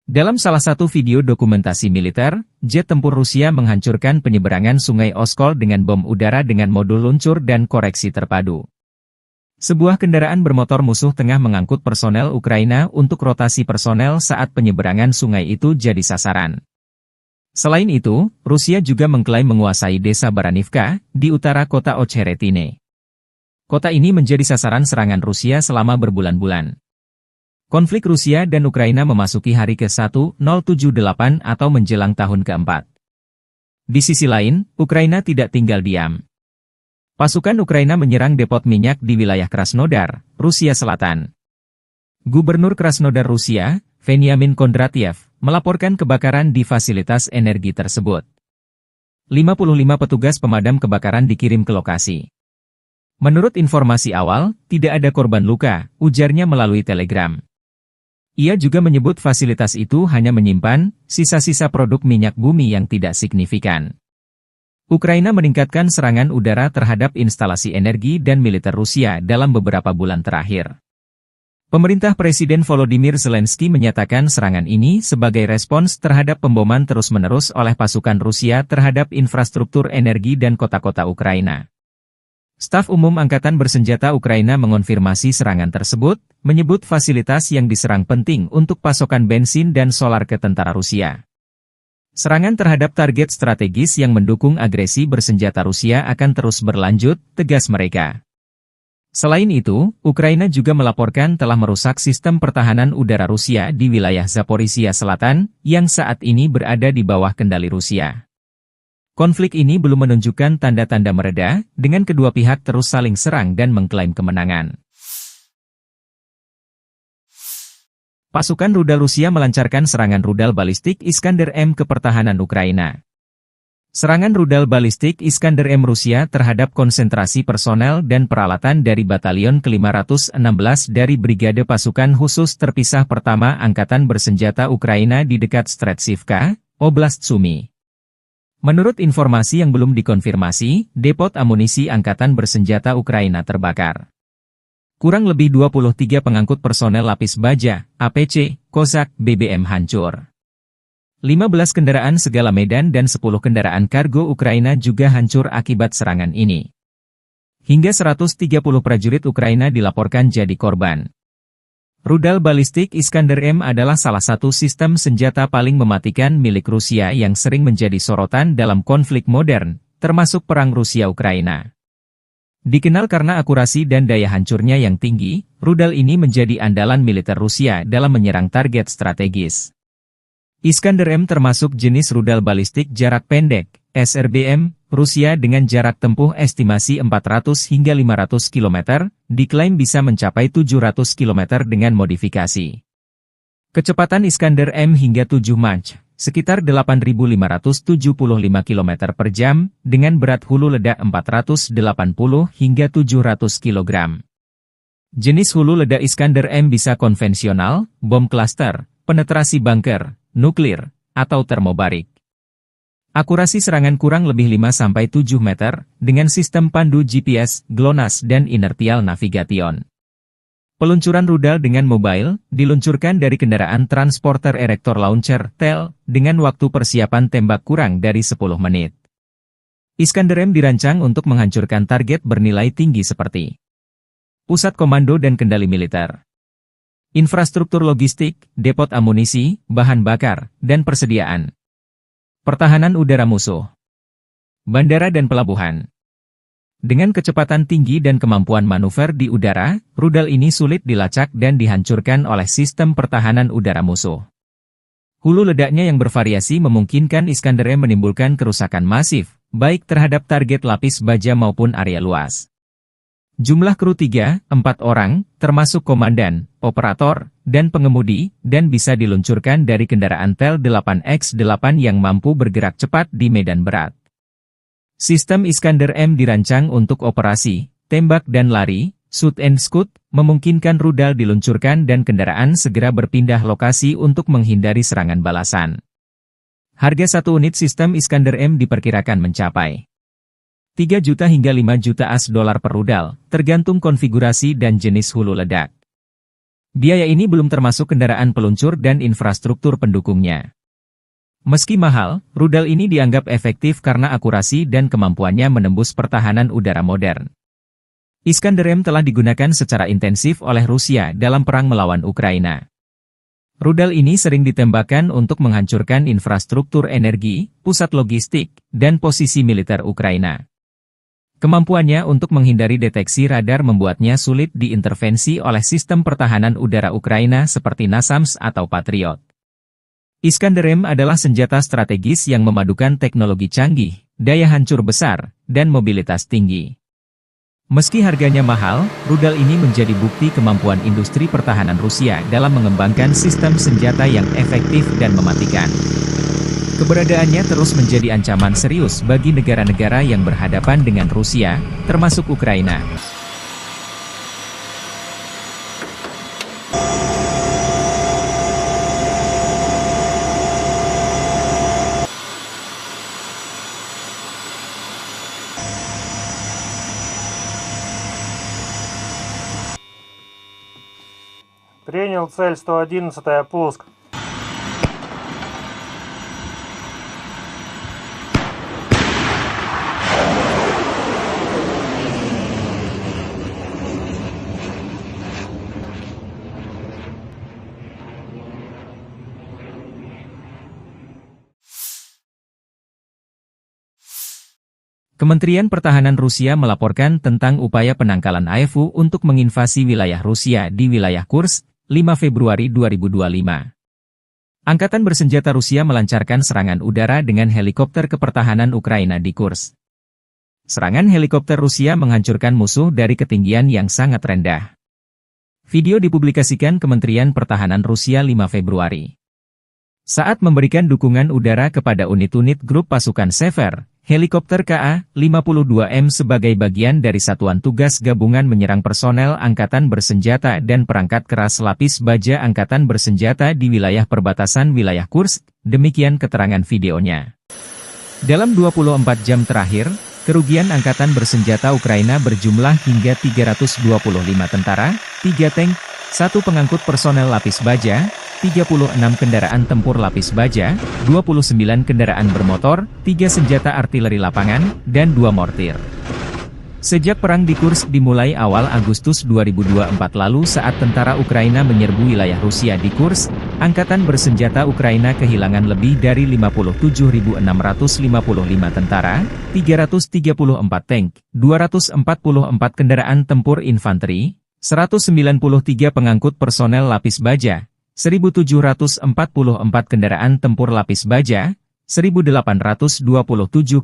Dalam salah satu video dokumentasi militer, jet tempur Rusia menghancurkan penyeberangan sungai Oskol dengan bom udara dengan modul luncur dan koreksi terpadu. Sebuah kendaraan bermotor musuh tengah mengangkut personel Ukraina untuk rotasi personel saat penyeberangan sungai itu jadi sasaran. Selain itu, Rusia juga mengklaim menguasai desa Baranivka, di utara kota Ocheretine. Kota ini menjadi sasaran serangan Rusia selama berbulan-bulan. Konflik Rusia dan Ukraina memasuki hari ke-1078 atau menjelang tahun ke-4. Di sisi lain, Ukraina tidak tinggal diam. Pasukan Ukraina menyerang depot minyak di wilayah Krasnodar, Rusia Selatan. Gubernur Krasnodar Rusia, Veniamin Kondratiev, melaporkan kebakaran di fasilitas energi tersebut. 55 petugas pemadam kebakaran dikirim ke lokasi. Menurut informasi awal, tidak ada korban luka, ujarnya melalui telegram. Ia juga menyebut fasilitas itu hanya menyimpan sisa-sisa produk minyak bumi yang tidak signifikan. Ukraina meningkatkan serangan udara terhadap instalasi energi dan militer Rusia dalam beberapa bulan terakhir. Pemerintah Presiden Volodymyr Zelensky menyatakan serangan ini sebagai respons terhadap pemboman terus-menerus oleh pasukan Rusia terhadap infrastruktur energi dan kota-kota Ukraina. Staf Umum Angkatan Bersenjata Ukraina mengonfirmasi serangan tersebut, menyebut fasilitas yang diserang penting untuk pasokan bensin dan solar ke tentara Rusia. Serangan terhadap target strategis yang mendukung agresi bersenjata Rusia akan terus berlanjut, tegas mereka. Selain itu, Ukraina juga melaporkan telah merusak sistem pertahanan udara Rusia di wilayah Zaporizhia Selatan, yang saat ini berada di bawah kendali Rusia. Konflik ini belum menunjukkan tanda-tanda mereda, dengan kedua pihak terus saling serang dan mengklaim kemenangan. Pasukan rudal Rusia melancarkan serangan rudal balistik Iskander-M ke pertahanan Ukraina. Serangan rudal balistik Iskander-M Rusia terhadap konsentrasi personel dan peralatan dari Batalion ke-516 dari Brigade Pasukan Khusus Terpisah Pertama Angkatan Bersenjata Ukraina di dekat Stretsivka, Oblast Sumy. Menurut informasi yang belum dikonfirmasi, depot amunisi Angkatan Bersenjata Ukraina terbakar. Kurang lebih 23 pengangkut personel lapis baja, APC, Kozak, BBM hancur. 15 kendaraan segala medan dan 10 kendaraan kargo Ukraina juga hancur akibat serangan ini. Hingga 130 prajurit Ukraina dilaporkan jadi korban. Rudal balistik Iskander-M adalah salah satu sistem senjata paling mematikan milik Rusia yang sering menjadi sorotan dalam konflik modern, termasuk perang Rusia-Ukraina. Dikenal karena akurasi dan daya hancurnya yang tinggi, rudal ini menjadi andalan militer Rusia dalam menyerang target strategis. Iskander-M termasuk jenis rudal balistik jarak pendek, SRBM, Rusia dengan jarak tempuh estimasi 400 hingga 500 km, diklaim bisa mencapai 700 km dengan modifikasi. Kecepatan Iskander-M hingga 7 Mach, sekitar 8.575 km per jam, dengan berat hulu ledak 480 hingga 700 kg. Jenis hulu ledak Iskander-M bisa konvensional, bom klaster, penetrasi bunker, nuklir, atau termobarik. Akurasi serangan kurang lebih 5-7 meter, dengan sistem pandu GPS, GLONASS dan inertial navigation. Peluncuran rudal dengan mobile, diluncurkan dari kendaraan transporter erector launcher, TEL, dengan waktu persiapan tembak kurang dari 10 menit. Iskander-M dirancang untuk menghancurkan target bernilai tinggi seperti pusat komando dan kendali militer, infrastruktur logistik, depot amunisi, bahan bakar, dan persediaan, pertahanan udara musuh, bandara dan pelabuhan. Dengan kecepatan tinggi dan kemampuan manuver di udara, rudal ini sulit dilacak dan dihancurkan oleh sistem pertahanan udara musuh. Hulu ledaknya yang bervariasi memungkinkan Iskander-M menimbulkan kerusakan masif, baik terhadap target lapis baja maupun area luas. Jumlah kru 3-4 orang, termasuk komandan, operator, dan pengemudi, dan bisa diluncurkan dari kendaraan TEL 8X8 yang mampu bergerak cepat di medan berat. Sistem Iskander-M dirancang untuk operasi, tembak dan lari, shoot and scoot, memungkinkan rudal diluncurkan dan kendaraan segera berpindah lokasi untuk menghindari serangan balasan. Harga satu unit sistem Iskander-M diperkirakan mencapai 3 juta hingga 5 juta $, per rudal, tergantung konfigurasi dan jenis hulu ledak. Biaya ini belum termasuk kendaraan peluncur dan infrastruktur pendukungnya. Meski mahal, rudal ini dianggap efektif karena akurasi dan kemampuannya menembus pertahanan udara modern. Iskander-M telah digunakan secara intensif oleh Rusia dalam perang melawan Ukraina. Rudal ini sering ditembakkan untuk menghancurkan infrastruktur energi, pusat logistik, dan posisi militer Ukraina. Kemampuannya untuk menghindari deteksi radar membuatnya sulit diintervensi oleh sistem pertahanan udara Ukraina seperti NASAMS atau Patriot. Iskander-M adalah senjata strategis yang memadukan teknologi canggih, daya hancur besar, dan mobilitas tinggi. Meski harganya mahal, rudal ini menjadi bukti kemampuan industri pertahanan Rusia dalam mengembangkan sistem senjata yang efektif dan mematikan. Keberadaannya terus menjadi ancaman serius bagi negara-negara yang berhadapan dengan Rusia, termasuk Ukraina. Принял цель 111, пуск. Kementerian Pertahanan Rusia melaporkan tentang upaya penangkalan AFU untuk menginvasi wilayah Rusia di wilayah Kursk, 5 Februari 2025. Angkatan bersenjata Rusia melancarkan serangan udara dengan helikopter kepertahanan Ukraina di Kursk. Serangan helikopter Rusia menghancurkan musuh dari ketinggian yang sangat rendah. Video dipublikasikan Kementerian Pertahanan Rusia 5 Februari. Saat memberikan dukungan udara kepada unit-unit grup pasukan Sever, helikopter KA-52M sebagai bagian dari Satuan Tugas Gabungan menyerang personel Angkatan Bersenjata dan perangkat keras lapis baja Angkatan Bersenjata di wilayah perbatasan wilayah Kursk, demikian keterangan videonya. Dalam 24 jam terakhir, kerugian Angkatan Bersenjata Ukraina berjumlah hingga 325 tentara, 3 tank, 1 pengangkut personel lapis baja, 36 kendaraan tempur lapis baja, 29 kendaraan bermotor, 3 senjata artileri lapangan, dan 2 mortir. Sejak perang di Kursk dimulai awal Agustus 2024 lalu saat tentara Ukraina menyerbu wilayah Rusia di Kursk, Angkatan Bersenjata Ukraina kehilangan lebih dari 57.655 tentara, 334 tank, 244 kendaraan tempur infanteri, 193 pengangkut personel lapis baja, 1.744 kendaraan tempur lapis baja, 1.827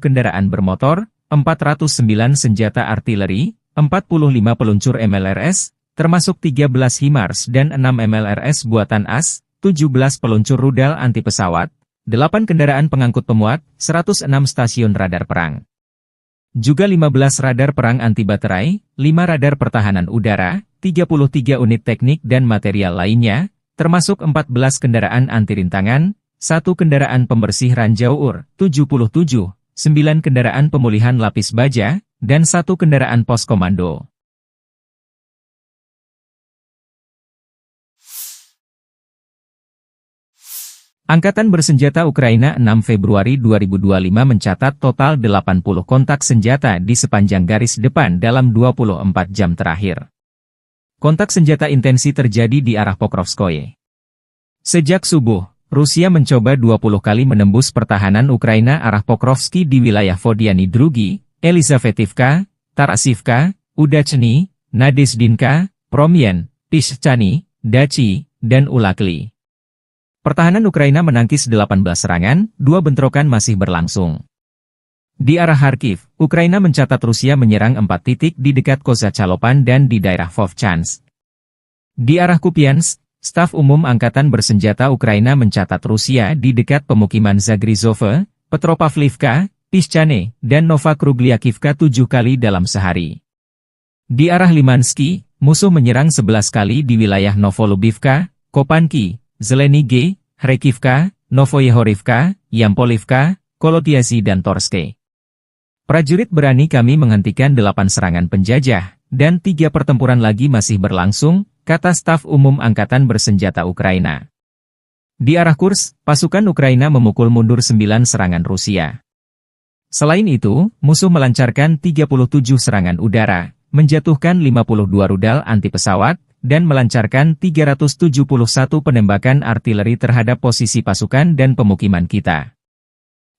kendaraan bermotor, 409 senjata artileri, 45 peluncur MLRS, termasuk 13 HIMARS dan 6 MLRS buatan AS, 17 peluncur rudal anti pesawat, 8 kendaraan pengangkut pemuat, 106 stasiun radar perang. Juga 15 radar perang anti baterai, 5 radar pertahanan udara, 33 unit teknik dan material lainnya, termasuk 14 kendaraan anti rintangan, 1 kendaraan pembersih ranjau UR, 77, 9 kendaraan pemulihan lapis baja, dan 1 kendaraan pos komando. Angkatan Bersenjata Ukraina 6 Februari 2025 mencatat total 80 kontak senjata di sepanjang garis depan dalam 24 jam terakhir. Kontak senjata intensi terjadi di arah Pokrovskoye. Sejak subuh, Rusia mencoba 20 kali menembus pertahanan Ukraina arah Pokrovski di wilayah Vodiany Drugi, Elizavetivka, Tarasivka, Udachny, Nadezhdinka, Promyen, Pischany, Dachi, dan Ulakli. Pertahanan Ukraina menangkis 18 serangan, 2 bentrokan masih berlangsung. Di arah Kharkiv, Ukraina mencatat Rusia menyerang 4 titik di dekat Kozacalopan dan di daerah Vovchansk. Di arah Kupiansk, Staf Umum Angkatan Bersenjata Ukraina mencatat Rusia di dekat pemukiman Zagrizove, Petropavlivka, Pischany, dan Novakrugliakivka 7 kali dalam sehari. Di arah Limansky, musuh menyerang 11 kali di wilayah Novolubivka, Kopanki, Zelenige, Kharkivka, Novoyehorivka, Yampolivka, Kolotiasi dan Torske. Prajurit berani kami menghentikan 8 serangan penjajah, dan 3 pertempuran lagi masih berlangsung, kata Staf Umum Angkatan Bersenjata Ukraina. Di arah Kursk, pasukan Ukraina memukul mundur 9 serangan Rusia. Selain itu, musuh melancarkan 37 serangan udara, menjatuhkan 52 rudal anti pesawat, dan melancarkan 371 penembakan artileri terhadap posisi pasukan dan pemukiman kita.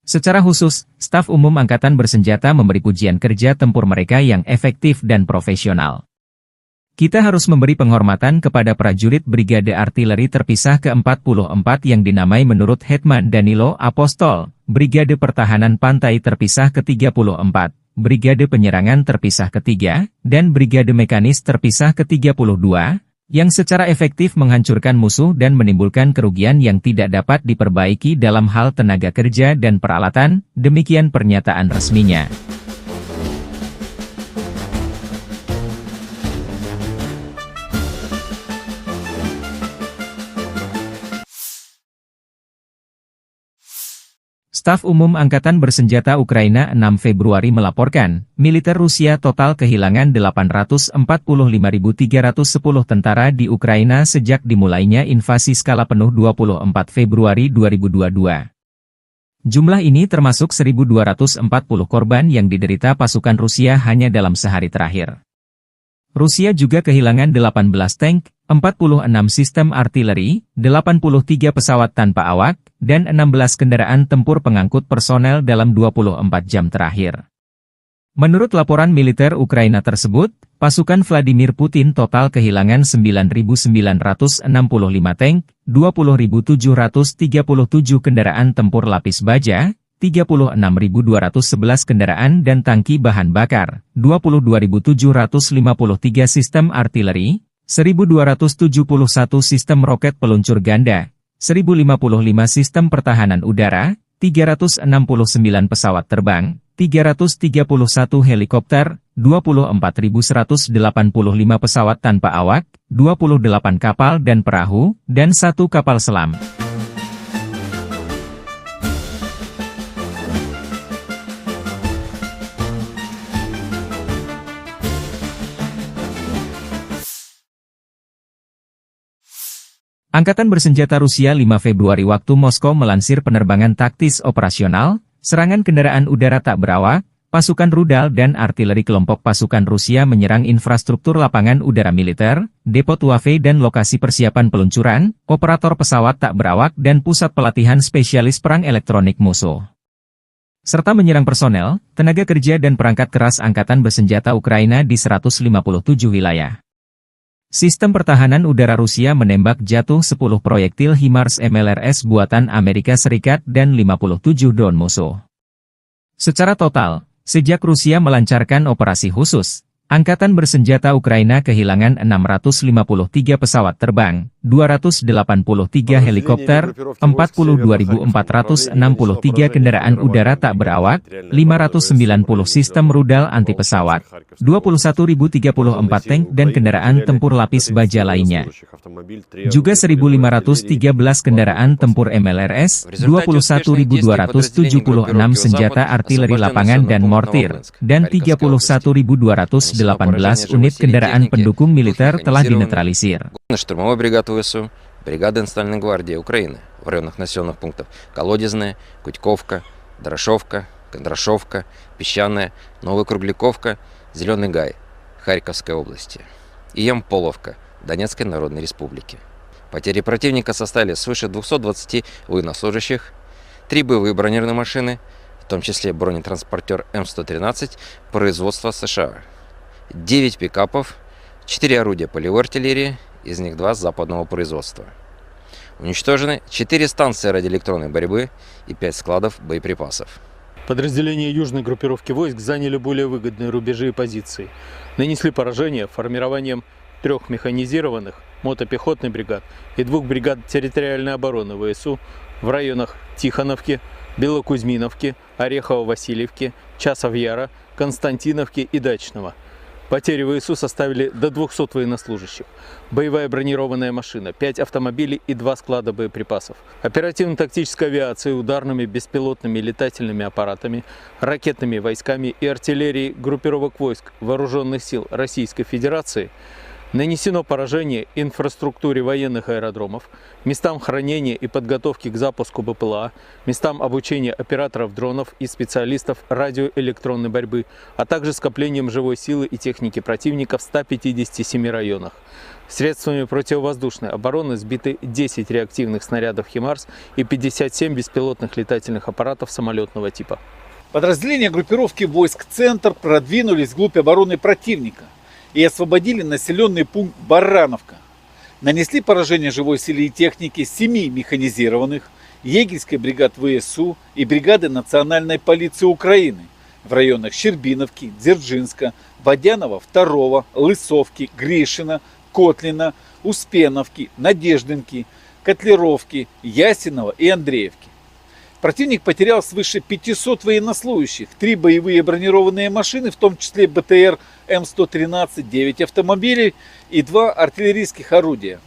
Secara khusus, Staf Umum Angkatan Bersenjata memberi pujian kerja tempur mereka yang efektif dan profesional. Kita harus memberi penghormatan kepada prajurit Brigade Artileri Terpisah ke-44 yang dinamai menurut Hetman Danilo Apostol, Brigade Pertahanan Pantai Terpisah ke-34, Brigade Penyerangan Terpisah ke-3, dan Brigade Mekanis Terpisah ke-32, yang secara efektif menghancurkan musuh dan menimbulkan kerugian yang tidak dapat diperbaiki dalam hal tenaga kerja dan peralatan, demikian pernyataan resminya. Staf Umum Angkatan Bersenjata Ukraina 6 Februari melaporkan, militer Rusia total kehilangan 845.310 tentara di Ukraina sejak dimulainya invasi skala penuh 24 Februari 2022. Jumlah ini termasuk 1.240 korban yang diderita pasukan Rusia hanya dalam sehari terakhir. Rusia juga kehilangan 18 tank, 46 sistem artileri, 83 pesawat tanpa awak, dan 16 kendaraan tempur pengangkut personel dalam 24 jam terakhir. Menurut laporan militer Ukraina tersebut, pasukan Vladimir Putin total kehilangan 9.965 tank, 20.737 kendaraan tempur lapis baja, 36.211 kendaraan dan tangki bahan bakar, 22.753 sistem artileri, 1.271 sistem roket peluncur ganda, 1.055 sistem pertahanan udara, 369 pesawat terbang, 331 helikopter, 24.185 pesawat tanpa awak, 28 kapal dan perahu, dan 1 kapal selam. Angkatan bersenjata Rusia 5 Februari waktu Moskow melansir penerbangan taktis operasional, serangan kendaraan udara tak berawak, pasukan rudal dan artileri kelompok pasukan Rusia menyerang infrastruktur lapangan udara militer, depo Tuave dan lokasi persiapan peluncuran, operator pesawat tak berawak dan pusat pelatihan spesialis perang elektronik musuh. Serta menyerang personel, tenaga kerja dan perangkat keras angkatan bersenjata Ukraina di 157 wilayah. Sistem pertahanan udara Rusia menembak jatuh 10 proyektil HIMARS MLRS buatan Amerika Serikat dan 57 drone musuh. Secara total, sejak Rusia melancarkan operasi khusus, angkatan bersenjata Ukraina kehilangan 653 pesawat terbang, 283 helikopter, 42.463 kendaraan udara tak berawak, 590 sistem rudal anti pesawat, 21.034 tank dan kendaraan tempur lapis baja lainnya. Juga 1.513 kendaraan tempur MLRS, 21.276 senjata artileri lapangan dan mortir, dan 31.218 unit kendaraan pendukung militer telah dinetralisir. Штурмовой бригады ВСУ, бригады Национальной гвардии Украины в районах населенных пунктов Колодезная, Кутьковка, Дорошовка, Кондрашовка, Песчаная, Новокругляковка, Зеленый Гай, Харьковской области и Ямполовка, Донецкой Народной Республики. Потери противника составили свыше 220 военнослужащих, 3 боевые бронированные машины, в том числе бронетранспортер М113 производства США, 9 пикапов, 4 орудия полевой артиллерии, из них 2 западного производства. Уничтожены 4 станции радиоэлектронной борьбы и 5 складов боеприпасов. Подразделения южной группировки войск заняли более выгодные рубежи и позиции. Нанесли поражение формированием 3 механизированных мотопехотных бригад и 2 бригад территориальной обороны ВСУ в районах Тихоновки, Белокузьминовки, Орехово-Васильевки, Часов-Яра, Константиновки и Дачного. Потери ВСУ составили до 200 военнослужащих, боевая бронированная машина, 5 автомобилей и 2 склада боеприпасов. Оперативно-тактической авиацией, ударными беспилотными летательными аппаратами, ракетными войсками и артиллерией группировок войск Вооруженных сил Российской Федерации нанесено поражение инфраструктуре военных аэродромов, местам хранения и подготовки к запуску БПЛА, местам обучения операторов дронов и специалистов радиоэлектронной борьбы, а также скоплением живой силы и техники противника в 157 районах. Средствами противовоздушной обороны сбиты 10 реактивных снарядов «Химарс» и 57 беспилотных летательных аппаратов самолетного типа. Подразделения группировки войск «Центр» продвинулись вглубь обороны противника и освободили населенный пункт Барановка. Нанесли поражение живой силе и технике 7 механизированных, егерской бригад ВСУ и бригады Национальной полиции Украины в районах Щербиновки, Дзержинска, Водянова 2, Лысовки, Гришина, Котлина, Успеновки, Надеждинки, Котлеровки, Ясинова и Андреевки. Противник потерял свыше 500 военнослужащих, 3 боевые бронированные машины, в том числе БТР М113, 9 автомобилей и 2 артиллерийских орудия.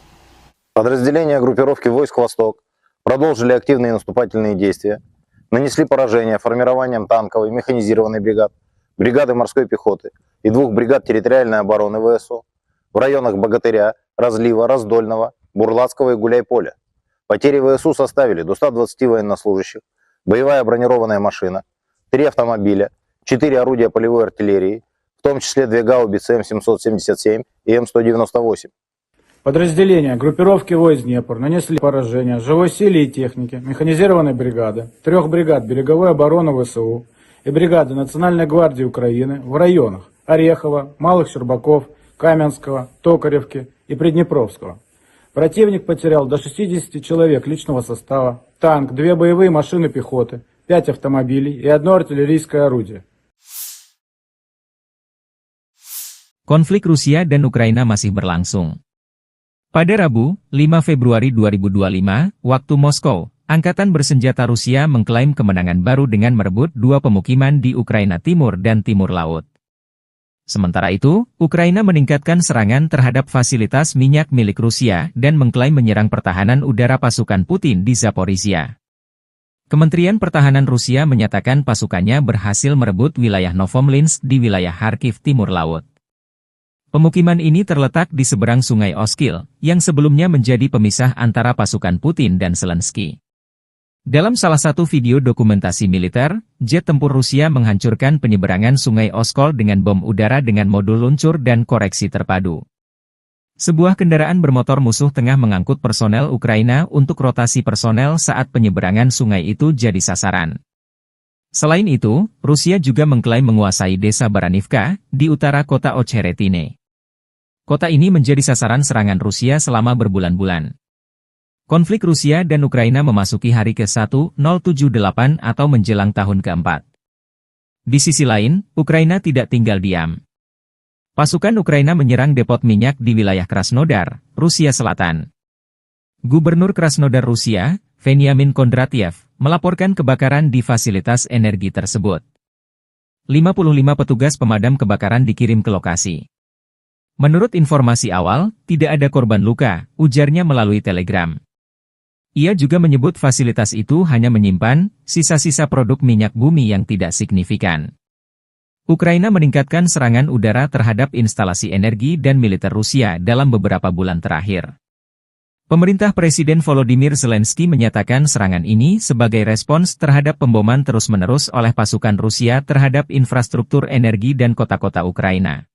Подразделения группировки войск «Восток» продолжили активные наступательные действия, нанесли поражение формированием танковой механизированной бригад, бригады морской пехоты и 2 бригад территориальной обороны ВСУ в районах Богатыря, Разлива, Раздольного, Бурлацкого и Гуляйполя. Потери ВСУ составили до 120 военнослужащих, боевая бронированная машина, 3 автомобиля, 4 орудия полевой артиллерии, в том числе 2 гаубицы М777 и М198. Подразделения группировки войск Днепр нанесли поражение живой силе и технике механизированной бригады, 3 бригад береговой обороны ВСУ и бригады Национальной гвардии Украины в районах Орехова, Малых Щербаков, Каменского, Токаревки и Приднепровского. Противник потерял до 60 человек личного состава, танк, 2 боевые машины пехоты, 5 автомобилей и 1 артиллерийское орудие. Konflik Rusia dan Ukraina masih berlangsung. Pada Rabu, 5 Februari 2025, waktu Moskow, Angkatan Bersenjata Rusia mengklaim kemenangan baru dengan merebut 2 pemukiman di Ukraina Timur dan Timur Laut. Sementara itu, Ukraina meningkatkan serangan terhadap fasilitas minyak milik Rusia dan mengklaim menyerang pertahanan udara pasukan Putin di Zaporizhia. Kementerian Pertahanan Rusia menyatakan pasukannya berhasil merebut wilayah Novomlinsk di wilayah Kharkiv Timur Laut. Pemukiman ini terletak di seberang Sungai Oskil, yang sebelumnya menjadi pemisah antara pasukan Putin dan Zelensky. Dalam salah satu video dokumentasi militer, jet tempur Rusia menghancurkan penyeberangan Sungai Oskol dengan bom udara dengan modul luncur dan koreksi terpadu. Sebuah kendaraan bermotor musuh tengah mengangkut personel Ukraina untuk rotasi personel saat penyeberangan sungai itu jadi sasaran. Selain itu, Rusia juga mengklaim menguasai desa Baranivka, di utara kota Ocheretine. Kota ini menjadi sasaran serangan Rusia selama berbulan-bulan. Konflik Rusia dan Ukraina memasuki hari ke-1078 atau menjelang tahun ke-4. Di sisi lain, Ukraina tidak tinggal diam. Pasukan Ukraina menyerang depot minyak di wilayah Krasnodar, Rusia Selatan. Gubernur Krasnodar Rusia, Veniamin Kondratiev, melaporkan kebakaran di fasilitas energi tersebut. 55 petugas pemadam kebakaran dikirim ke lokasi. Menurut informasi awal, tidak ada korban luka, ujarnya melalui telegram. Ia juga menyebut fasilitas itu hanya menyimpan sisa-sisa produk minyak bumi yang tidak signifikan. Ukraina meningkatkan serangan udara terhadap instalasi energi dan militer Rusia dalam beberapa bulan terakhir. Pemerintah Presiden Volodymyr Zelensky menyatakan serangan ini sebagai respons terhadap pemboman terus-menerus oleh pasukan Rusia terhadap infrastruktur energi dan kota-kota Ukraina.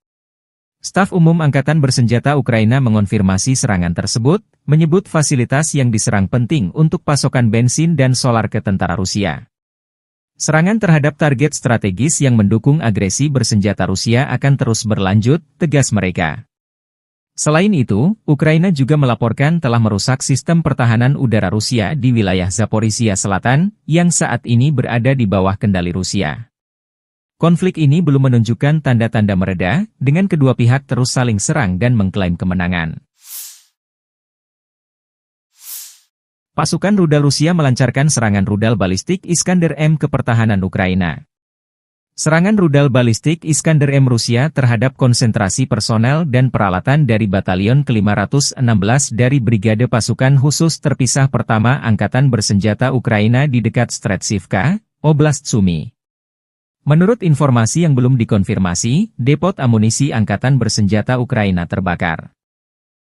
Staf Umum Angkatan Bersenjata Ukraina mengonfirmasi serangan tersebut, menyebut fasilitas yang diserang penting untuk pasokan bensin dan solar ke tentara Rusia. Serangan terhadap target strategis yang mendukung agresi bersenjata Rusia akan terus berlanjut, tegas mereka. Selain itu, Ukraina juga melaporkan telah merusak sistem pertahanan udara Rusia di wilayah Zaporizhia Selatan, yang saat ini berada di bawah kendali Rusia. Konflik ini belum menunjukkan tanda-tanda mereda, dengan kedua pihak terus saling serang dan mengklaim kemenangan. Pasukan rudal Rusia melancarkan serangan rudal balistik Iskander-M ke pertahanan Ukraina. Serangan rudal balistik Iskander-M Rusia terhadap konsentrasi personel dan peralatan dari Batalion ke-516 dari Brigade Pasukan Khusus Terpisah Pertama Angkatan Bersenjata Ukraina di dekat Stretsivka, Oblast Sumy. Menurut informasi yang belum dikonfirmasi, depot amunisi Angkatan Bersenjata Ukraina terbakar.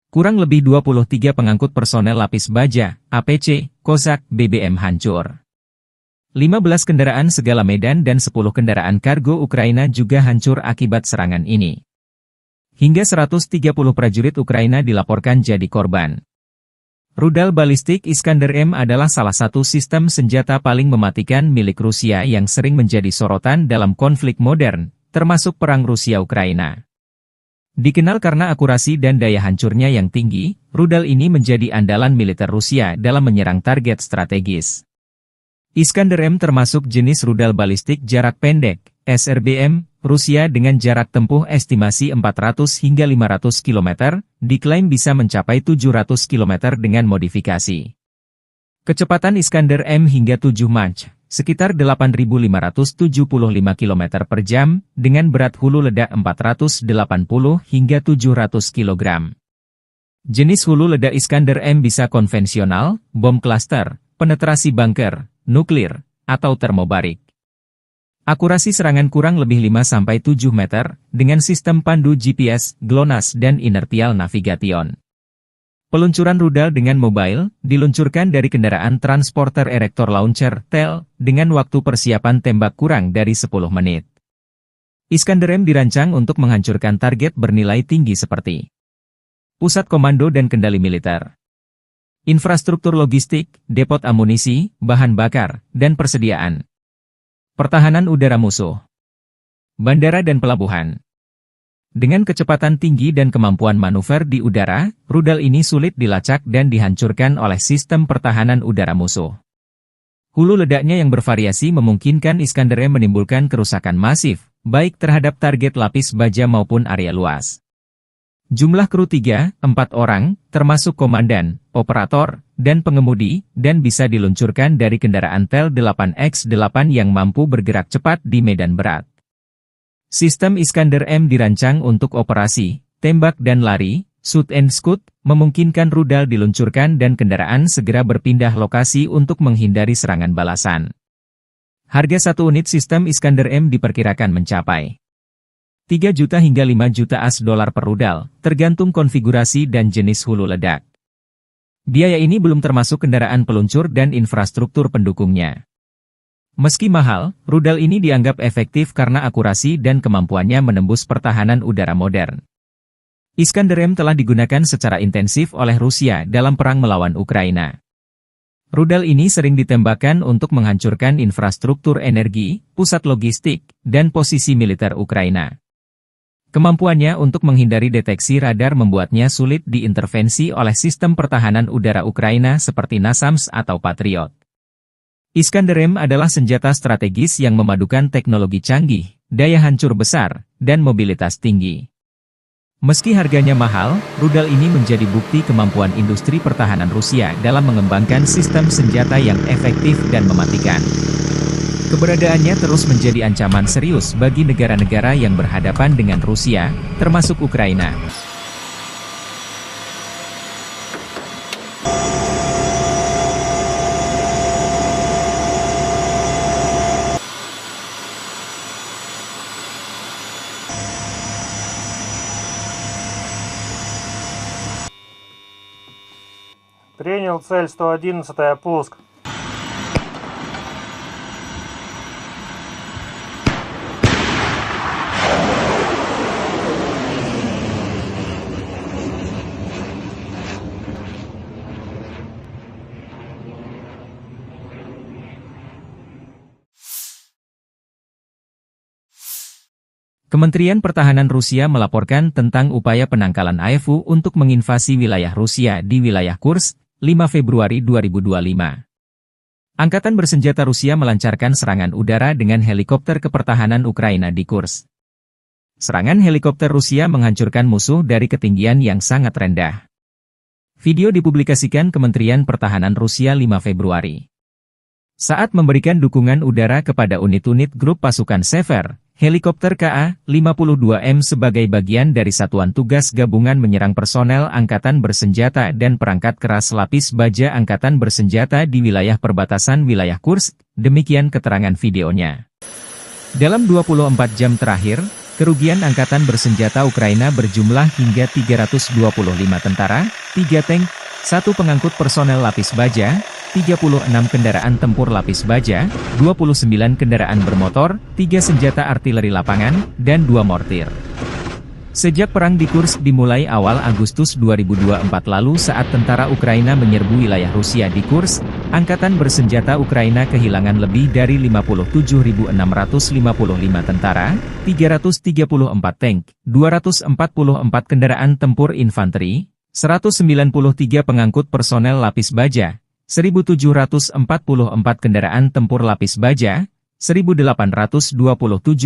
Kurang lebih 23 pengangkut personel lapis baja, APC, Kozak, BBM hancur. 15 kendaraan segala medan dan 10 kendaraan kargo Ukraina juga hancur akibat serangan ini. Hingga 130 prajurit Ukraina dilaporkan jadi korban. Rudal balistik Iskander-M adalah salah satu sistem senjata paling mematikan milik Rusia yang sering menjadi sorotan dalam konflik modern, termasuk perang Rusia-Ukraina. Dikenal karena akurasi dan daya hancurnya yang tinggi, rudal ini menjadi andalan militer Rusia dalam menyerang target strategis. Iskander-M termasuk jenis rudal balistik jarak pendek, SRBM, Rusia dengan jarak tempuh estimasi 400 hingga 500 km, diklaim bisa mencapai 700 km dengan modifikasi. Kecepatan Iskander-M hingga 7 Mach, sekitar 8.575 km per jam, dengan berat hulu ledak 480 hingga 700 kg. Jenis hulu ledak Iskander-M bisa konvensional, bom klaster, penetrasi bunker, nuklir, atau termobarik. Akurasi serangan kurang lebih 5-7 meter, dengan sistem pandu GPS, GLONASS dan inertial navigation. Peluncuran rudal dengan mobile, diluncurkan dari kendaraan transporter erector launcher, TEL, dengan waktu persiapan tembak kurang dari 10 menit. Iskander-M dirancang untuk menghancurkan target bernilai tinggi seperti pusat komando dan kendali militer, infrastruktur logistik, depot amunisi, bahan bakar, dan persediaan. Pertahanan udara musuh. Bandara dan pelabuhan. Dengan kecepatan tinggi dan kemampuan manuver di udara, rudal ini sulit dilacak dan dihancurkan oleh sistem pertahanan udara musuh. Hulu ledaknya yang bervariasi memungkinkan Iskander M menimbulkan kerusakan masif, baik terhadap target lapis baja maupun area luas. Jumlah kru 3-4 orang, termasuk komandan, operator, dan pengemudi, dan bisa diluncurkan dari kendaraan Tel 8X8 yang mampu bergerak cepat di medan berat. Sistem Iskander M dirancang untuk operasi, tembak dan lari, shoot and scoot, memungkinkan rudal diluncurkan dan kendaraan segera berpindah lokasi untuk menghindari serangan balasan. Harga satu unit sistem Iskander M diperkirakan mencapai 3 juta hingga 5 juta AS dolar per rudal, tergantung konfigurasi dan jenis hulu ledak. Biaya ini belum termasuk kendaraan peluncur dan infrastruktur pendukungnya. Meski mahal, rudal ini dianggap efektif karena akurasi dan kemampuannya menembus pertahanan udara modern. Iskander M telah digunakan secara intensif oleh Rusia dalam perang melawan Ukraina. Rudal ini sering ditembakkan untuk menghancurkan infrastruktur energi, pusat logistik, dan posisi militer Ukraina. Kemampuannya untuk menghindari deteksi radar membuatnya sulit diintervensi oleh sistem pertahanan udara Ukraina seperti NASAMS atau Patriot. Iskander M adalah senjata strategis yang memadukan teknologi canggih, daya hancur besar, dan mobilitas tinggi. Meski harganya mahal, rudal ini menjadi bukti kemampuan industri pertahanan Rusia dalam mengembangkan sistem senjata yang efektif dan mematikan. Keberadaannya terus menjadi ancaman serius bagi negara-negara yang berhadapan dengan Rusia, termasuk Ukraina. Принял цель 111-я, пуск. Kementerian Pertahanan Rusia melaporkan tentang upaya penangkalan AFU untuk menginvasi wilayah Rusia di wilayah Kursk, 5 Februari 2025. Angkatan bersenjata Rusia melancarkan serangan udara dengan helikopter kepertahanan Ukraina di Kursk. Serangan helikopter Rusia menghancurkan musuh dari ketinggian yang sangat rendah. Video dipublikasikan Kementerian Pertahanan Rusia 5 Februari. Saat memberikan dukungan udara kepada unit-unit grup pasukan Sever, helikopter Ka-52M sebagai bagian dari Satuan Tugas Gabungan menyerang personel Angkatan Bersenjata dan perangkat keras lapis baja Angkatan Bersenjata di wilayah perbatasan wilayah Kursk, demikian keterangan videonya. Dalam 24 jam terakhir, kerugian Angkatan Bersenjata Ukraina berjumlah hingga 325 tentara, 3 tank, 1 pengangkut personel lapis baja, 36 kendaraan tempur lapis baja, 29 kendaraan bermotor, 3 senjata artileri lapangan, dan 2 mortir. Sejak perang di Kursk dimulai awal Agustus 2024 lalu saat tentara Ukraina menyerbu wilayah Rusia di Kursk, Angkatan Bersenjata Ukraina kehilangan lebih dari 57.655 tentara, 334 tank, 244 kendaraan tempur infanteri, 193 pengangkut personel lapis baja, 1.744 kendaraan tempur lapis baja, 1.827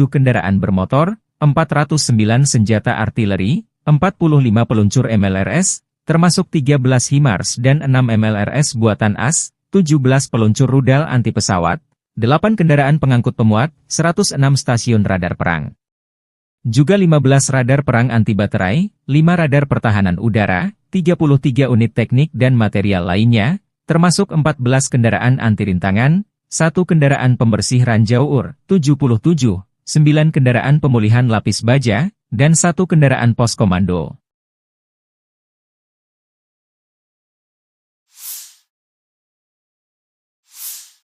kendaraan bermotor, 409 senjata artileri, 45 peluncur MLRS, termasuk 13 HIMARS dan 6 MLRS buatan AS, 17 peluncur rudal anti pesawat, 8 kendaraan pengangkut pemuat, 106 stasiun radar perang. Juga 15 radar perang anti baterai, 5 radar pertahanan udara, 33 unit teknik dan material lainnya, termasuk 14 kendaraan anti rintangan, 1 kendaraan pembersih ranjau UR, 77, 9 kendaraan pemulihan lapis baja, dan 1 kendaraan pos komando.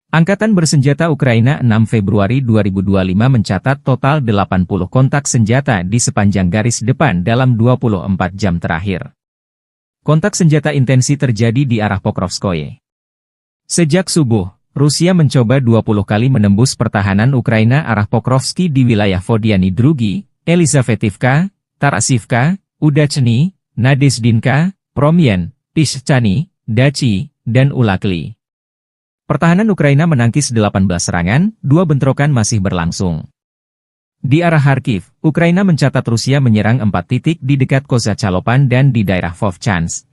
Angkatan Bersenjata Ukraina 6 Februari 2025 mencatat total 80 kontak senjata di sepanjang garis depan dalam 24 jam terakhir. Kontak senjata intensi terjadi di arah Pokrovskoye. Sejak subuh, Rusia mencoba 20 kali menembus pertahanan Ukraina arah Pokrovski di wilayah Vodiany Drugi, Elizavetivka, Tarasivka, Udachny, Nadezdinka, Promyen, Pischany, Dachi, dan Ulakli. Pertahanan Ukraina menangkis 18 serangan, 2 bentrokan masih berlangsung. Di arah Kharkiv, Ukraina mencatat Rusia menyerang 4 titik di dekat Kozacalopan dan di daerah Vovchansk.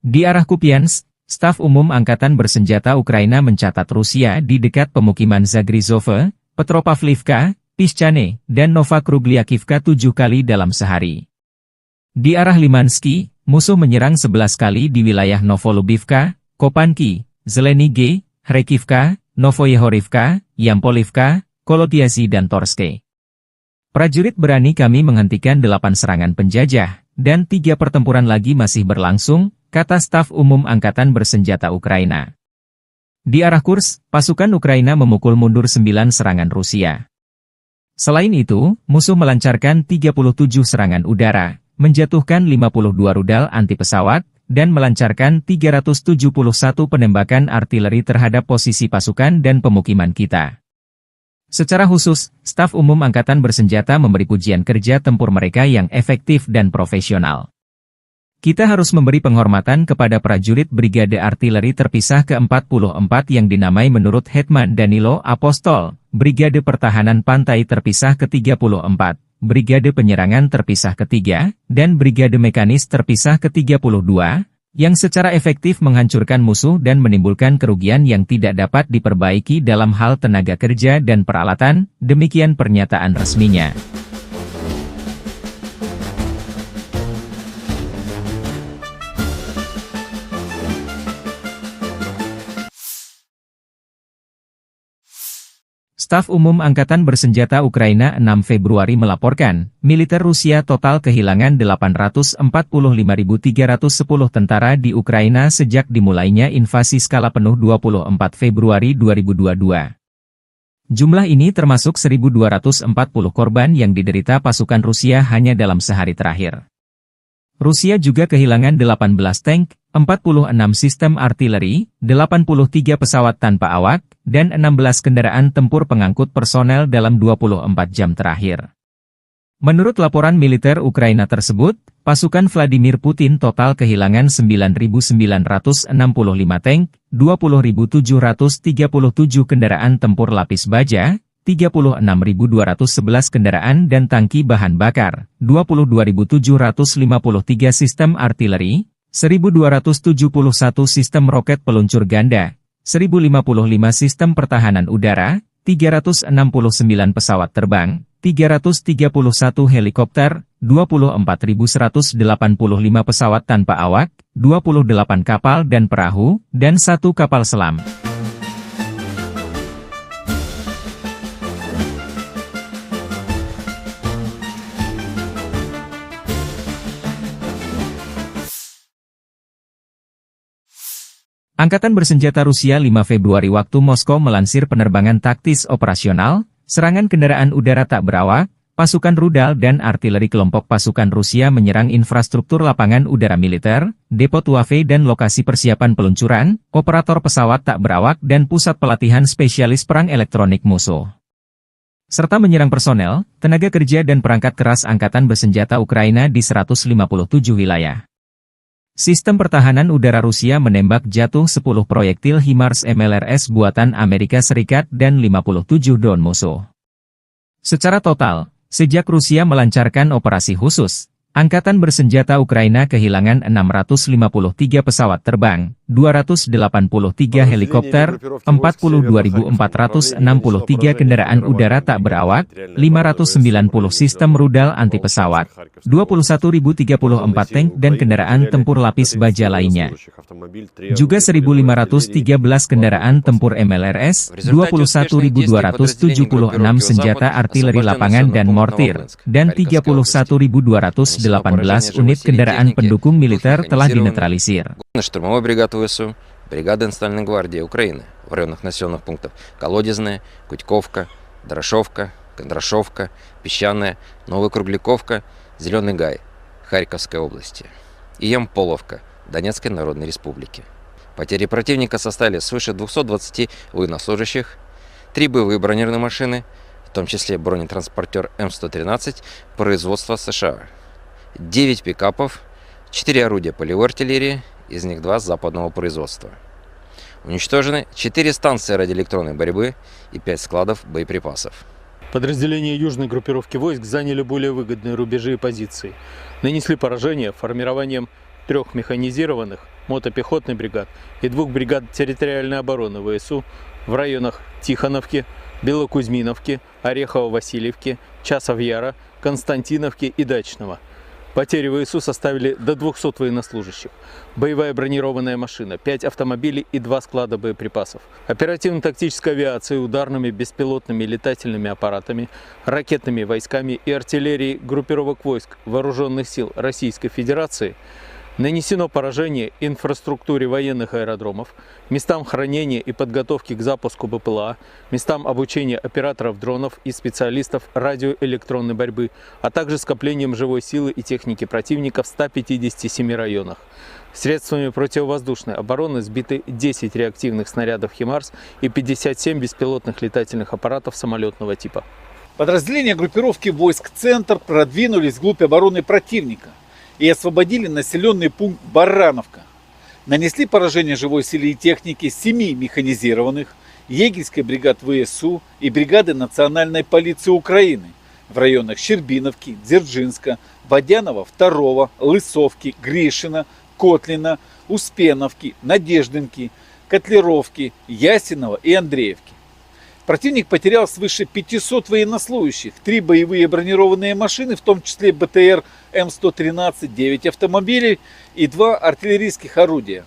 Di arah Kupiansk, Staf Umum Angkatan Bersenjata Ukraina mencatat Rusia di dekat pemukiman Zagrizove, Petropavlivka, Pischany, dan Novokrugliakivka 7 kali dalam sehari. Di arah Limansky, musuh menyerang 11 kali di wilayah Novolubivka, Kopanki, Zelenige, Kharkivka, Novoyehorivka, Yampolivka, Kolotiasi dan Torske. Prajurit berani kami menghentikan 8 serangan penjajah, dan 3 pertempuran lagi masih berlangsung, kata Staf Umum Angkatan Bersenjata Ukraina. Di arah Kursk, pasukan Ukraina memukul mundur 9 serangan Rusia. Selain itu, musuh melancarkan 37 serangan udara, menjatuhkan 52 rudal anti-pesawat, dan melancarkan 371 penembakan artileri terhadap posisi pasukan dan pemukiman kita. Secara khusus, Staf Umum Angkatan Bersenjata memberi pujian kerja tempur mereka yang efektif dan profesional. Kita harus memberi penghormatan kepada prajurit Brigade Artileri Terpisah ke-44 yang dinamai menurut Hetman Danilo Apostol, Brigade Pertahanan Pantai Terpisah ke-34, Brigade Penyerangan Terpisah ke-3, dan Brigade Mekanis Terpisah ke-32, yang secara efektif menghancurkan musuh dan menimbulkan kerugian yang tidak dapat diperbaiki dalam hal tenaga kerja dan peralatan, demikian pernyataan resminya. Staf Umum Angkatan Bersenjata Ukraina 6 Februari melaporkan, militer Rusia total kehilangan 845.310 tentara di Ukraina sejak dimulainya invasi skala penuh 24 Februari 2022. Jumlah ini termasuk 1.240 korban yang diderita pasukan Rusia hanya dalam sehari terakhir. Rusia juga kehilangan 18 tank, 46 sistem artileri, 83 pesawat tanpa awak, dan 16 kendaraan tempur pengangkut personel dalam 24 jam terakhir. Menurut laporan militer Ukraina tersebut, pasukan Vladimir Putin total kehilangan 9.965 tank, 20.737 kendaraan tempur lapis baja, 36.211 kendaraan dan tangki bahan bakar, 22.753 sistem artileri, 1.271 sistem roket peluncur ganda, 1.055 sistem pertahanan udara, 369 pesawat terbang, 331 helikopter, 24.185 pesawat tanpa awak, 28 kapal dan perahu, dan 1 kapal selam. Angkatan Bersenjata Rusia 5 Februari waktu Moskow melansir penerbangan taktis operasional, serangan kendaraan udara tak berawak, pasukan rudal dan artileri kelompok pasukan Rusia menyerang infrastruktur lapangan udara militer, depot UAV dan lokasi persiapan peluncuran, operator pesawat tak berawak dan pusat pelatihan spesialis perang elektronik musuh. Serta menyerang personel, tenaga kerja dan perangkat keras Angkatan Bersenjata Ukraina di 157 wilayah. Sistem pertahanan udara Rusia menembak jatuh 10 proyektil HIMARS MLRS buatan Amerika Serikat dan 57 drone musuh. Secara total, sejak Rusia melancarkan operasi khusus, Angkatan Bersenjata Ukraina kehilangan 653 pesawat terbang, 283 helikopter, 42.463 kendaraan udara tak berawak, 590 sistem rudal anti-pesawat, 21.034 tank dan kendaraan tempur lapis baja lainnya. Juga 1.513 kendaraan tempur MLRS, 21.276 senjata artileri lapangan dan mortir, dan 31.218 unit kendaraan pendukung militer telah dinetralisir. Штурмовой бригад ВСУ, бригада Национальной гвардии Украины в районах населенных пунктов Колодезная, Кутьковка, Дорошовка, Кондрашовка, Песчаная, Новокругляковка, Зеленый Гай, Харьковской области и Ямполовка, Донецкой Народной Республики. Потери противника составили свыше 220 военнослужащих, 3 боевые бронированные машины, в том числе бронетранспортер М113 производства США, 9 пикапов, 4 орудия полевой артиллерии, из них 2 западного производства. Уничтожены 4 станции радиоэлектронной борьбы и 5 складов боеприпасов. Подразделения южной группировки войск заняли более выгодные рубежи и позиции. Нанесли поражение формированием 3 механизированных мотопехотных бригад и 2 бригад территориальной обороны ВСУ в районах Тихоновки, Белокузьминовки, Орехово-Васильевки, Часов-Яра, Константиновки и Дачного. Потери ВСУ составили до 200 военнослужащих, боевая бронированная машина, 5 автомобилей и 2 склада боеприпасов, оперативно-тактической авиацией, ударными беспилотными летательными аппаратами, ракетными войсками и артиллерией группировок войск Вооруженных сил Российской Федерации нанесено поражение инфраструктуре военных аэродромов, местам хранения и подготовки к запуску БПЛА, местам обучения операторов дронов и специалистов радиоэлектронной борьбы, а также скоплением живой силы и техники противника в 157 районах. Средствами противовоздушной обороны сбиты 10 реактивных снарядов «Химарс» и 57 беспилотных летательных аппаратов самолетного типа. Подразделения группировки войск «Центр» продвинулись вглубь обороны противника и освободили населенный пункт Барановка. Нанесли поражение живой силе и технике 7 механизированных, егерской бригад ВСУ и бригады Национальной полиции Украины в районах Щербиновки, Дзержинска, Водянова, 2, Лысовки, Гришина, Котлина, Успеновки, Надеждинки, Котлеровки, Ясинова и Андреевки. Противник потерял свыше 500 военнослужащих, 3 боевые бронированные машины, в том числе БТР М113, 9 автомобилей и 2 артиллерийских орудия.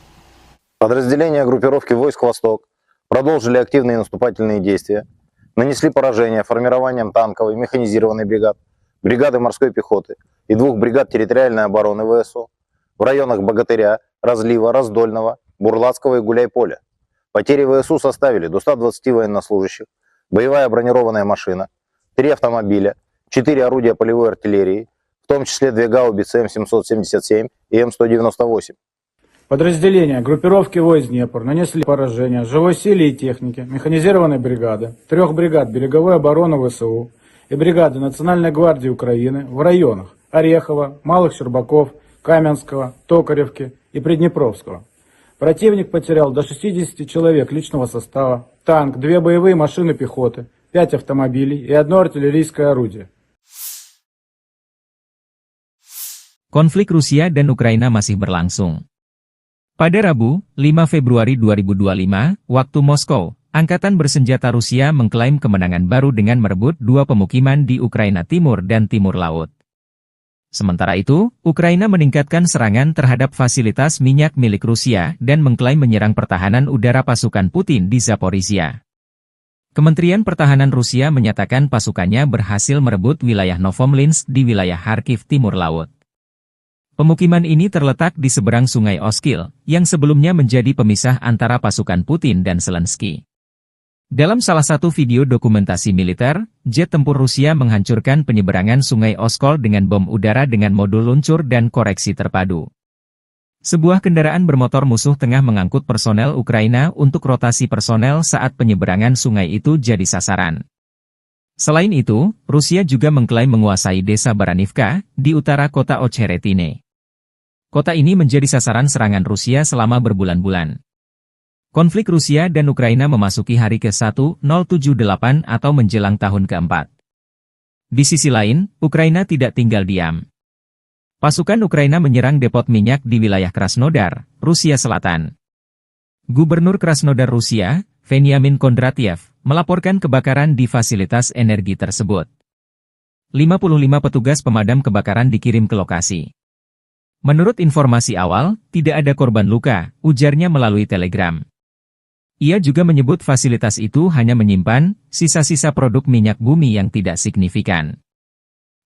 Подразделения группировки войск «Восток» продолжили активные наступательные действия, нанесли поражение формированием танковой механизированной бригад, бригады морской пехоты и 2 бригад территориальной обороны ВСУ в районах Богатыря, Разлива, Раздольного, Бурлацкого и Гуляйполя. Потери ВСУ составили до 120 военнослужащих, боевая бронированная машина, 3 автомобиля, 4 орудия полевой артиллерии, в том числе 2 гаубицы М777 и М198. Подразделения группировки войск Днепр нанесли поражение живой силе и технике механизированной бригады, 3 бригад береговой обороны ВСУ и бригады Национальной гвардии Украины в районах Орехова, Малых Щербаков, Каменского, Токаревки и Приднепровского. Противник потерял до 60 человек личного состава, танк, 2 боевые машины пехоты, 5 автомобилей и 1 артиллерийское орудие. Konflik Rusia dan Ukraina masih berlangsung. Pada Rabu, 5 Februari 2025, waktu Moskow, Angkatan Bersenjata Rusia mengklaim kemenangan baru dengan merebut 2 pemukiman di Ukraina Timur dan Timur Laut. Sementara itu, Ukraina meningkatkan serangan terhadap fasilitas minyak milik Rusia dan mengklaim menyerang pertahanan udara pasukan Putin di Zaporizhia. Kementerian Pertahanan Rusia menyatakan pasukannya berhasil merebut wilayah Novomlinsk di wilayah Kharkiv Timur Laut. Pemukiman ini terletak di seberang Sungai Oskil, yang sebelumnya menjadi pemisah antara pasukan Putin dan Zelensky. Dalam salah satu video dokumentasi militer, jet tempur Rusia menghancurkan penyeberangan Sungai Oskol dengan bom udara dengan modul luncur dan koreksi terpadu. Sebuah kendaraan bermotor musuh tengah mengangkut personel Ukraina untuk rotasi personel saat penyeberangan sungai itu jadi sasaran. Selain itu, Rusia juga mengklaim menguasai desa Baranivka, di utara kota Ocheretine. Kota ini menjadi sasaran serangan Rusia selama berbulan-bulan. Konflik Rusia dan Ukraina memasuki hari ke-1078 atau menjelang tahun ke-4. Di sisi lain, Ukraina tidak tinggal diam. Pasukan Ukraina menyerang depot minyak di wilayah Krasnodar, Rusia Selatan. Gubernur Krasnodar Rusia, Veniamin Kondratyev, melaporkan kebakaran di fasilitas energi tersebut. 55 petugas pemadam kebakaran dikirim ke lokasi. Menurut informasi awal, tidak ada korban luka, ujarnya melalui telegram. Ia juga menyebut fasilitas itu hanya menyimpan sisa-sisa produk minyak bumi yang tidak signifikan.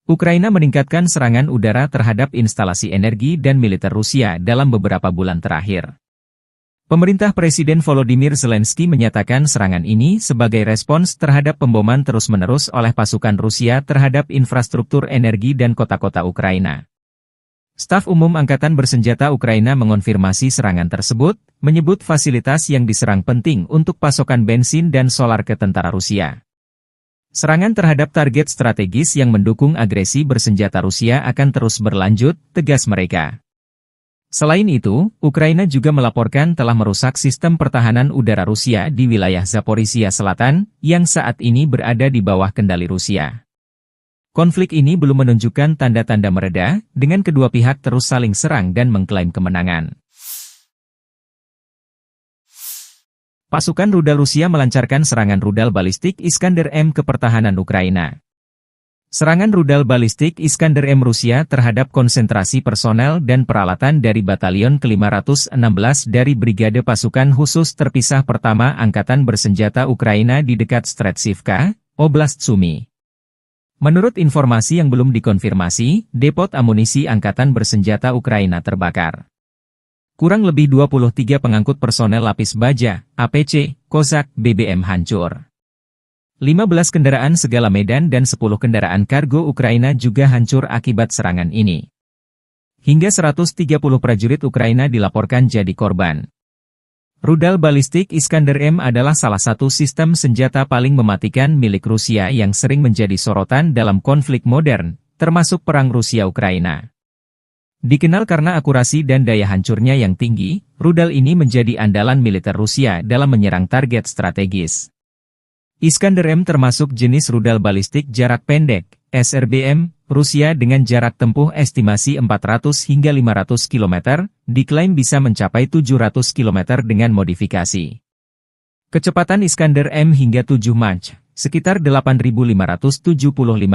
Ukraina meningkatkan serangan udara terhadap instalasi energi dan militer Rusia dalam beberapa bulan terakhir. Pemerintah Presiden Volodymyr Zelensky menyatakan serangan ini sebagai respons terhadap pemboman terus-menerus oleh pasukan Rusia terhadap infrastruktur energi dan kota-kota Ukraina. Staf Umum Angkatan Bersenjata Ukraina mengonfirmasi serangan tersebut, menyebut fasilitas yang diserang penting untuk pasokan bensin dan solar ke tentara Rusia. Serangan terhadap target strategis yang mendukung agresi bersenjata Rusia akan terus berlanjut, tegas mereka. Selain itu, Ukraina juga melaporkan telah merusak sistem pertahanan udara Rusia di wilayah Zaporizhia Selatan, yang saat ini berada di bawah kendali Rusia. Konflik ini belum menunjukkan tanda-tanda mereda, dengan kedua pihak terus saling serang dan mengklaim kemenangan. Pasukan rudal Rusia melancarkan serangan rudal balistik Iskander-M ke pertahanan Ukraina. Serangan rudal balistik Iskander-M Rusia terhadap konsentrasi personel dan peralatan dari Batalion ke-516 dari Brigade Pasukan Khusus Terpisah Pertama Angkatan Bersenjata Ukraina di dekat Stretchivka, Oblast Sumy. Menurut informasi yang belum dikonfirmasi, depot amunisi Angkatan Bersenjata Ukraina terbakar. Kurang lebih 23 pengangkut personel lapis baja, APC, Kozak, BBM hancur. 15 kendaraan segala medan dan 10 kendaraan kargo Ukraina juga hancur akibat serangan ini. Hingga 130 prajurit Ukraina dilaporkan jadi korban. Rudal balistik Iskander-M adalah salah satu sistem senjata paling mematikan milik Rusia yang sering menjadi sorotan dalam konflik modern, termasuk perang Rusia-Ukraina. Dikenal karena akurasi dan daya hancurnya yang tinggi, rudal ini menjadi andalan militer Rusia dalam menyerang target strategis. Iskander-M termasuk jenis rudal balistik jarak pendek, SRBM, Rusia dengan jarak tempuh estimasi 400 hingga 500 km, diklaim bisa mencapai 700 km dengan modifikasi. Kecepatan Iskander-M hingga 7 Mach, sekitar 8.575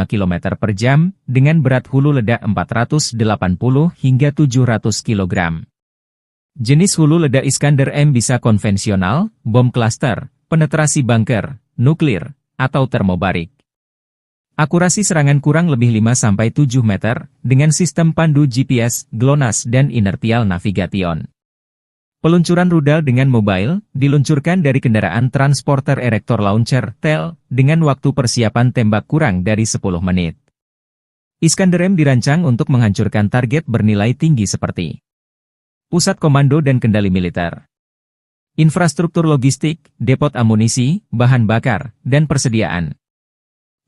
km per jam, dengan berat hulu ledak 480 hingga 700 kg. Jenis hulu ledak Iskander-M bisa konvensional, bom klaster, penetrasi bunker, nuklir, atau termobarik. Akurasi serangan kurang lebih 5-7 meter, dengan sistem pandu GPS, GLONASS dan inertial navigation. Peluncuran rudal dengan mobile, diluncurkan dari kendaraan transporter erector launcher, TEL, dengan waktu persiapan tembak kurang dari 10 menit. Iskander-M dirancang untuk menghancurkan target bernilai tinggi seperti pusat komando dan kendali militer, infrastruktur logistik, depot amunisi, bahan bakar, dan persediaan,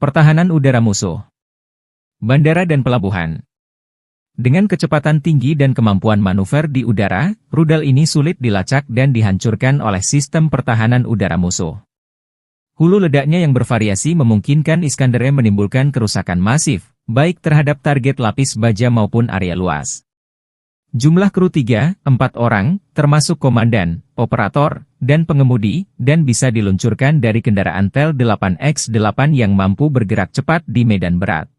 pertahanan udara musuh, bandara dan pelabuhan. Dengan kecepatan tinggi dan kemampuan manuver di udara, rudal ini sulit dilacak dan dihancurkan oleh sistem pertahanan udara musuh. Hulu ledaknya yang bervariasi memungkinkan Iskander-M menimbulkan kerusakan masif, baik terhadap target lapis baja maupun area luas. Jumlah kru 3-4 orang, termasuk komandan, operator, dan pengemudi, dan bisa diluncurkan dari kendaraan TEL 8X8 yang mampu bergerak cepat di medan berat.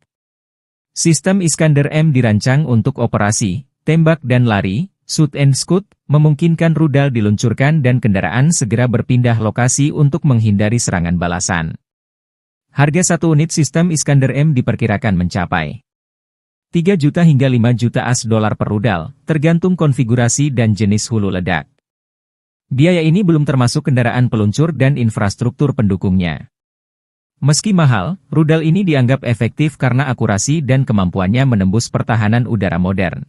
Sistem Iskander-M dirancang untuk operasi, tembak dan lari, shoot and scoot, memungkinkan rudal diluncurkan dan kendaraan segera berpindah lokasi untuk menghindari serangan balasan. Harga satu unit sistem Iskander-M diperkirakan mencapai 3 juta hingga 5 juta AS dolar per rudal, tergantung konfigurasi dan jenis hulu ledak. Biaya ini belum termasuk kendaraan peluncur dan infrastruktur pendukungnya. Meski mahal, rudal ini dianggap efektif karena akurasi dan kemampuannya menembus pertahanan udara modern.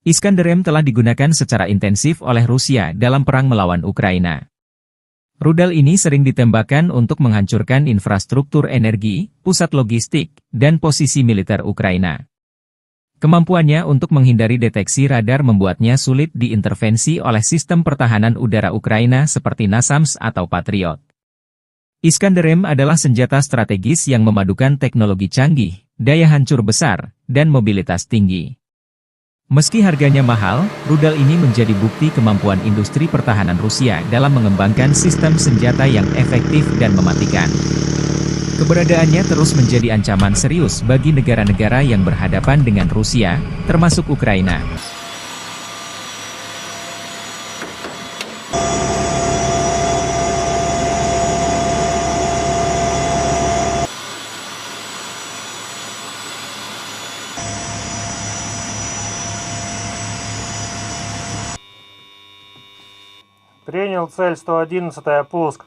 Iskander-M telah digunakan secara intensif oleh Rusia dalam perang melawan Ukraina. Rudal ini sering ditembakkan untuk menghancurkan infrastruktur energi, pusat logistik, dan posisi militer Ukraina. Kemampuannya untuk menghindari deteksi radar membuatnya sulit diintervensi oleh sistem pertahanan udara Ukraina seperti NASAMS atau Patriot. Iskander-M adalah senjata strategis yang memadukan teknologi canggih, daya hancur besar, dan mobilitas tinggi. Meski harganya mahal, rudal ini menjadi bukti kemampuan industri pertahanan Rusia dalam mengembangkan sistem senjata yang efektif dan mematikan. Keberadaannya terus menjadi ancaman serius bagi negara-negara yang berhadapan dengan Rusia, termasuk Ukraina. Принял цель 111-я, пуск.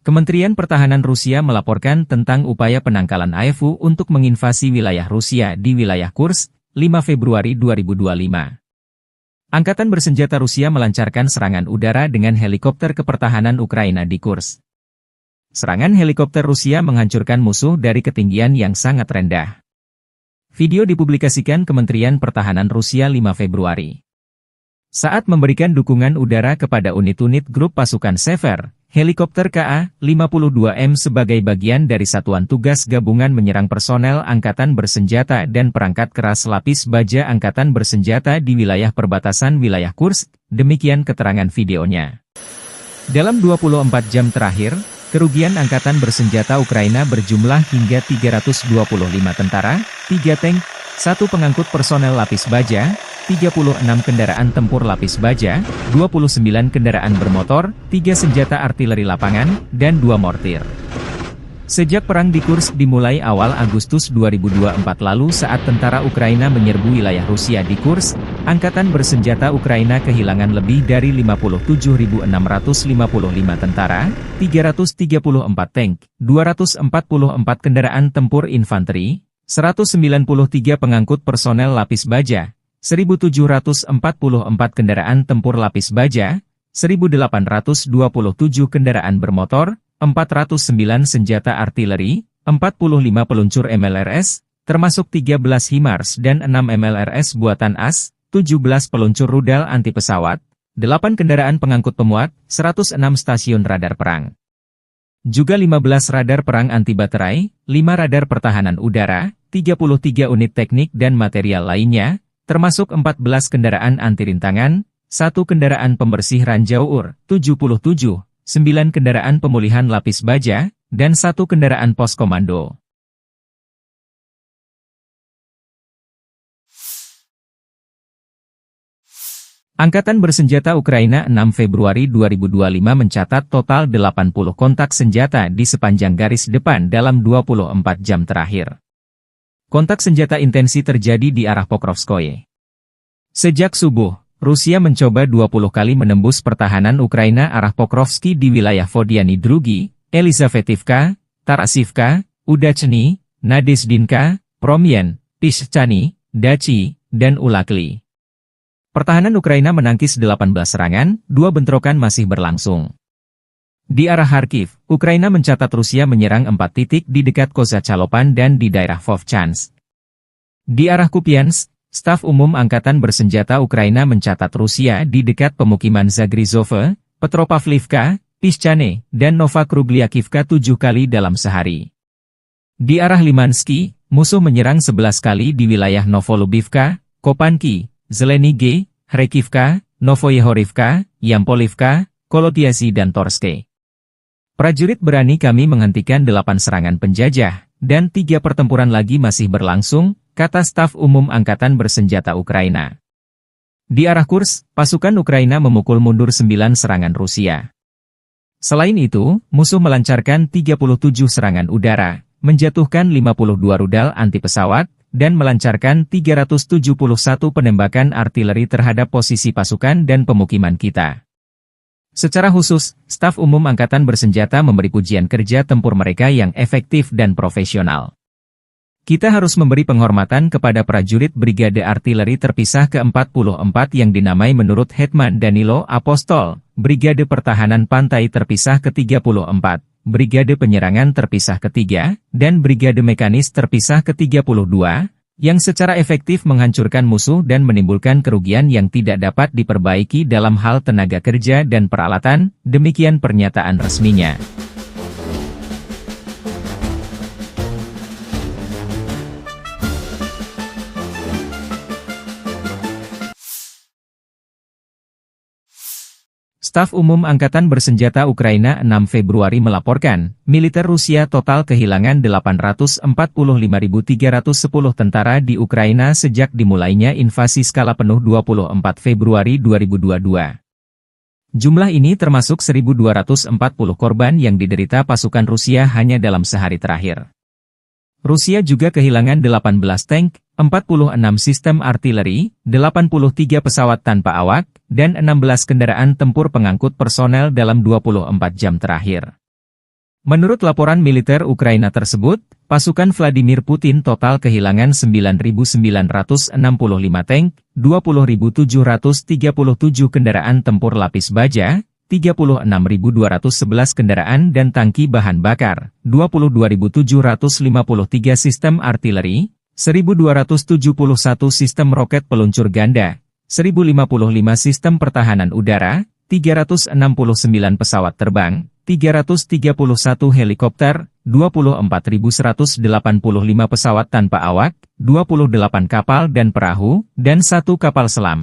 Kementerian Pertahanan Rusia melaporkan tentang upaya penangkalan AFU untuk menginvasi wilayah Rusia di wilayah Kursk, 5 Februari 2025. Angkatan bersenjata Rusia melancarkan serangan udara dengan helikopter kepertahanan Ukraina di Kursk. Serangan helikopter Rusia menghancurkan musuh dari ketinggian yang sangat rendah. Video dipublikasikan Kementerian Pertahanan Rusia 5 Februari. Saat memberikan dukungan udara kepada unit-unit grup pasukan Sever, helikopter Ka-52M sebagai bagian dari satuan tugas gabungan menyerang personel angkatan bersenjata dan perangkat keras lapis baja angkatan bersenjata di wilayah perbatasan wilayah Kursk, demikian keterangan videonya. Dalam 24 jam terakhir, kerugian angkatan bersenjata Ukraina berjumlah hingga 325 tentara, 3 tank, 1 pengangkut personel lapis baja, 36 kendaraan tempur lapis baja, 29 kendaraan bermotor, 3 senjata artileri lapangan, dan 2 mortir. Sejak perang di Kursk dimulai awal Agustus 2024 lalu saat tentara Ukraina menyerbu wilayah Rusia di Kursk, angkatan bersenjata Ukraina kehilangan lebih dari 57.655 tentara, 334 tank, 244 kendaraan tempur infanteri, 193 pengangkut personel lapis baja, 1.744 kendaraan tempur lapis baja, 1.827 kendaraan bermotor, 409 senjata artileri, 45 peluncur MLRS, termasuk 13 HIMARS dan 6 MLRS buatan AS, 17 peluncur rudal anti pesawat, 8 kendaraan pengangkut pemuat, 106 stasiun radar perang. Juga 15 radar perang anti baterai, 5 radar pertahanan udara, 33 unit teknik dan material lainnya, termasuk 14 kendaraan anti-rintangan, 1 kendaraan pembersih ranjau UR, 77, 9 kendaraan pemulihan lapis baja, dan 1 kendaraan pos komando. Angkatan bersenjata Ukraina 6 Februari 2025 mencatat total 80 kontak senjata di sepanjang garis depan dalam 24 jam terakhir. Kontak senjata intensi terjadi di arah Pokrovskoye. Sejak subuh, Rusia mencoba 20 kali menembus pertahanan Ukraina arah Pokrovski di wilayah Vodiany Drugi, Elizavetivka, Tarasivka, Udachny, Nadezdinka, Promyen, Pishchany, Dachi, dan Ulakli. Pertahanan Ukraina menangkis 18 serangan, 2 bentrokan masih berlangsung. Di arah Kharkiv, Ukraina mencatat Rusia menyerang 4 titik di dekat Kozacalopan dan di daerah Vovchansk. Di arah Kupiansk, Staf Umum Angkatan Bersenjata Ukraina mencatat Rusia di dekat pemukiman Zagrizove, Petropavlivka, Pishchane, dan Novakrugliakivka 7 kali dalam sehari. Di arah Limansky, musuh menyerang 11 kali di wilayah Novolubivka, Kopanki, Zelenige, Kharkivka, Novoyehorivka, Yampolivka, Kolotiasi dan Torske. Prajurit berani kami menghentikan 8 serangan penjajah, dan 3 pertempuran lagi masih berlangsung, kata Staf Umum Angkatan Bersenjata Ukraina. Di arah Kursk, pasukan Ukraina memukul mundur 9 serangan Rusia. Selain itu, musuh melancarkan 37 serangan udara, menjatuhkan 52 rudal anti pesawat, dan melancarkan 371 penembakan artileri terhadap posisi pasukan dan pemukiman kita. Secara khusus, Staf Umum Angkatan Bersenjata memberi pujian kerja tempur mereka yang efektif dan profesional. Kita harus memberi penghormatan kepada prajurit Brigade Artileri Terpisah ke-44 yang dinamai menurut Hetman Danilo Apostol, Brigade Pertahanan Pantai Terpisah ke-34, Brigade Penyerangan Terpisah ke-3, dan Brigade Mekanis Terpisah ke-32, yang secara efektif menghancurkan musuh dan menimbulkan kerugian yang tidak dapat diperbaiki dalam hal tenaga kerja dan peralatan, demikian pernyataan resminya. Staf Umum Angkatan Bersenjata Ukraina 6 Februari melaporkan, militer Rusia total kehilangan 845.310 tentara di Ukraina sejak dimulainya invasi skala penuh 24 Februari 2022. Jumlah ini termasuk 1.240 korban yang diderita pasukan Rusia hanya dalam sehari terakhir. Rusia juga kehilangan 18 tank, 46 sistem artileri, 83 pesawat tanpa awak, dan 16 kendaraan tempur pengangkut personel dalam 24 jam terakhir. Menurut laporan militer Ukraina tersebut, pasukan Vladimir Putin total kehilangan 9.965 tank, 20.737 kendaraan tempur lapis baja, 36.211 kendaraan dan tangki bahan bakar, 22.753 sistem artileri, 1.271 sistem roket peluncur ganda, 1.055 sistem pertahanan udara, 369 pesawat terbang, 331 helikopter, 24.185 pesawat tanpa awak, 28 kapal dan perahu, dan 1 kapal selam.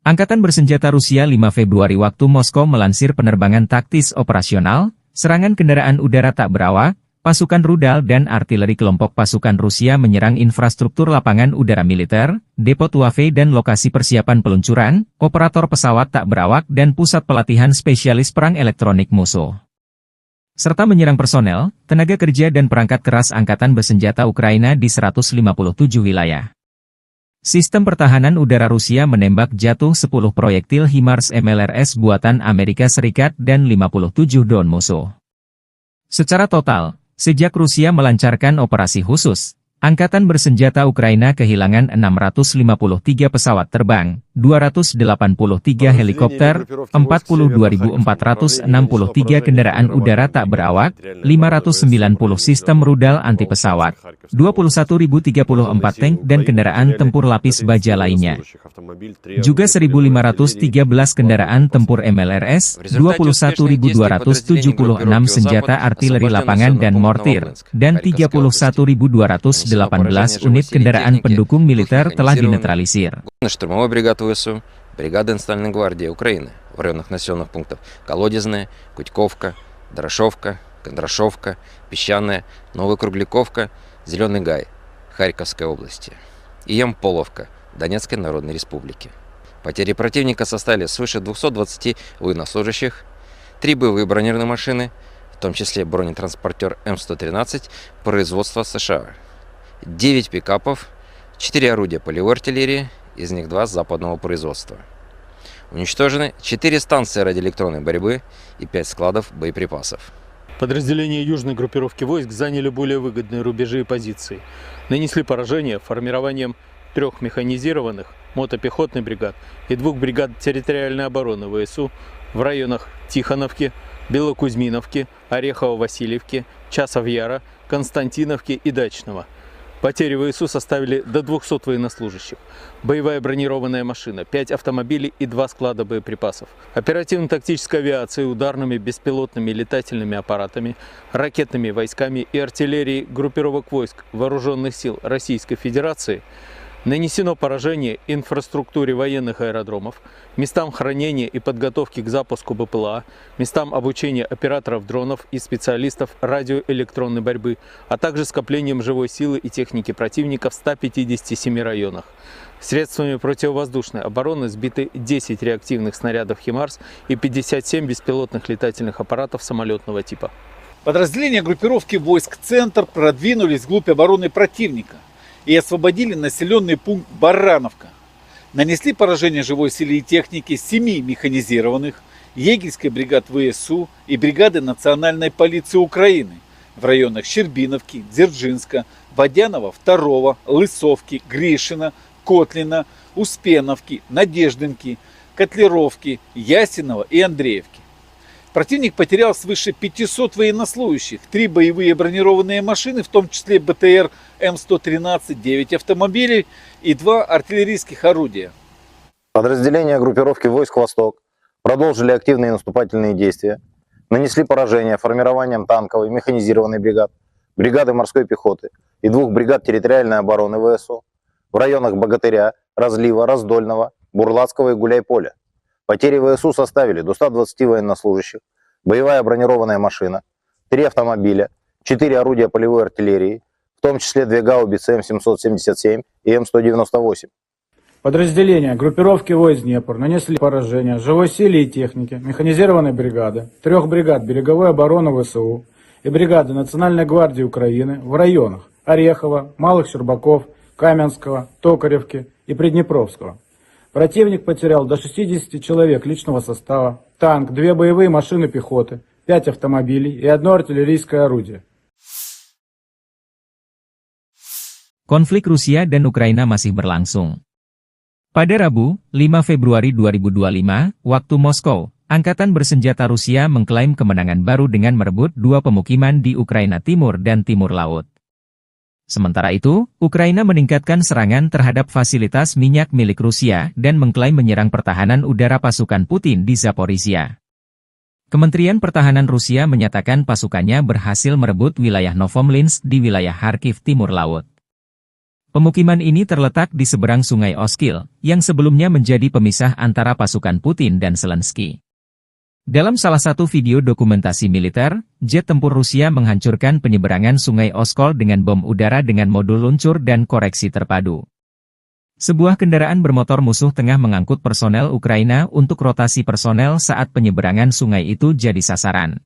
Angkatan Bersenjata Rusia 5 Februari waktu Moskow melansir penerbangan taktis operasional, serangan kendaraan udara tak berawak, pasukan rudal dan artileri kelompok pasukan Rusia menyerang infrastruktur lapangan udara militer, depot UAV dan lokasi persiapan peluncuran, operator pesawat tak berawak dan pusat pelatihan spesialis perang elektronik musuh. Serta menyerang personel, tenaga kerja dan perangkat keras Angkatan Bersenjata Ukraina di 157 wilayah. Sistem pertahanan udara Rusia menembak jatuh 10 proyektil HIMARS MLRS buatan Amerika Serikat dan 57 drone musuh. Secara total, sejak Rusia melancarkan operasi khusus, Angkatan Bersenjata Ukraina kehilangan 653 pesawat terbang, 283 helikopter, 42.463 kendaraan udara tak berawak, 590 sistem rudal anti pesawat, 21.034 tank dan kendaraan tempur lapis baja lainnya. Juga 1.513 kendaraan tempur MLRS, 21.276 senjata artileri lapangan dan mortir, dan 31.218 unit kendaraan pendukung militer telah dinetralisir. Штурмовой бригад ВСУ, бригада Национальной гвардии Украины в районах населенных пунктов Колодезная, Кутьковка, Дорошовка, Кондрашовка, Песчаная, Новая Кругляковка, Зеленый Гай, Харьковской области и Ямполовка, Донецкой Народной Республики. Потери противника составили свыше 220 военнослужащих, 3 боевые бронированные машины, в том числе бронетранспортер М113 производства США, 9 пикапов, 4 орудия полевой артиллерии, из них 2 западного производства. Уничтожены 4 станции радиоэлектронной борьбы и 5 складов боеприпасов. Подразделения южной группировки войск заняли более выгодные рубежи и позиции. Нанесли поражение формированием 3 механизированных мотопехотных бригад и 2 бригад территориальной обороны ВСУ в районах Тихоновки, Белокузьминовки, Орехово-Васильевки, Часов-Яра, Константиновки и Дачного. Потери ВСУ составили до 200 военнослужащих, боевая бронированная машина, 5 автомобилей и 2 склада боеприпасов, оперативно-тактической авиацией, ударными беспилотными летательными аппаратами, ракетными войсками и артиллерией группировок войск Вооруженных сил Российской Федерации нанесено поражение инфраструктуре военных аэродромов, местам хранения и подготовки к запуску БПЛА, местам обучения операторов дронов и специалистов радиоэлектронной борьбы, а также скоплением живой силы и техники противника в 157 районах. Средствами противовоздушной обороны сбиты 10 реактивных снарядов «Химарс» и 57 беспилотных летательных аппаратов самолетного типа. Подразделения группировки войск «Центр» продвинулись вглубь обороны противника и освободили населенный пункт Барановка. Нанесли поражение живой силе и технике 7 механизированных, егерской бригад ВСУ и бригады Национальной полиции Украины в районах Щербиновки, Дзержинска, Водянова, 2, Лысовки, Гришина, Котлина, Успеновки, Надеждинки, Котлеровки, Ясинова и Андреевки. Противник потерял свыше 500 военнослужащих, 3 боевые бронированные машины, в том числе БТР М113, 9 автомобилей и 2 артиллерийских орудия. Подразделения группировки войск «Восток» продолжили активные наступательные действия, нанесли поражение формированием танковой механизированной бригад, бригады морской пехоты и 2 бригад территориальной обороны ВСУ в районах Богатыря, Разлива, Раздольного, Бурлацкого и Гуляйполя. Потери ВСУ составили до 120 военнослужащих, боевая бронированная машина, 3 автомобиля, 4 орудия полевой артиллерии, в том числе 2 гаубицы М777 и М198. Подразделения группировки войск Днепр нанесли поражение живой силе и технике механизированной бригады, 3 бригад береговой обороны ВСУ и бригады Национальной гвардии Украины в районах Орехова, Малых Щербаков, Каменского, Токаревки и Приднепровского. Противник потерял до 60 человек личного состава, танк, 2 боевые машины пехоты, 5 автомобилей и 1 артиллерийское орудие. Konflik Rusia dan Ukraina masih berlangsung. Pada Rabu, 5 Februari 2025, waktu Moskow, Angkatan Bersenjata Rusia mengklaim kemenangan baru dengan merebut 2 pemukiman di Ukraina Timur dan Timur Laut. Sementara itu, Ukraina meningkatkan serangan terhadap fasilitas minyak milik Rusia dan mengklaim menyerang pertahanan udara pasukan Putin di Zaporizhia. Kementerian Pertahanan Rusia menyatakan pasukannya berhasil merebut wilayah Novomlinsk di wilayah Kharkiv Timur Laut. Pemukiman ini terletak di seberang Sungai Oskil, yang sebelumnya menjadi pemisah antara pasukan Putin dan Zelensky. Dalam salah satu video dokumentasi militer, jet tempur Rusia menghancurkan penyeberangan Sungai Oskol dengan bom udara dengan modul luncur dan koreksi terpadu. Sebuah kendaraan bermotor musuh tengah mengangkut personel Ukraina untuk rotasi personel saat penyeberangan sungai itu jadi sasaran.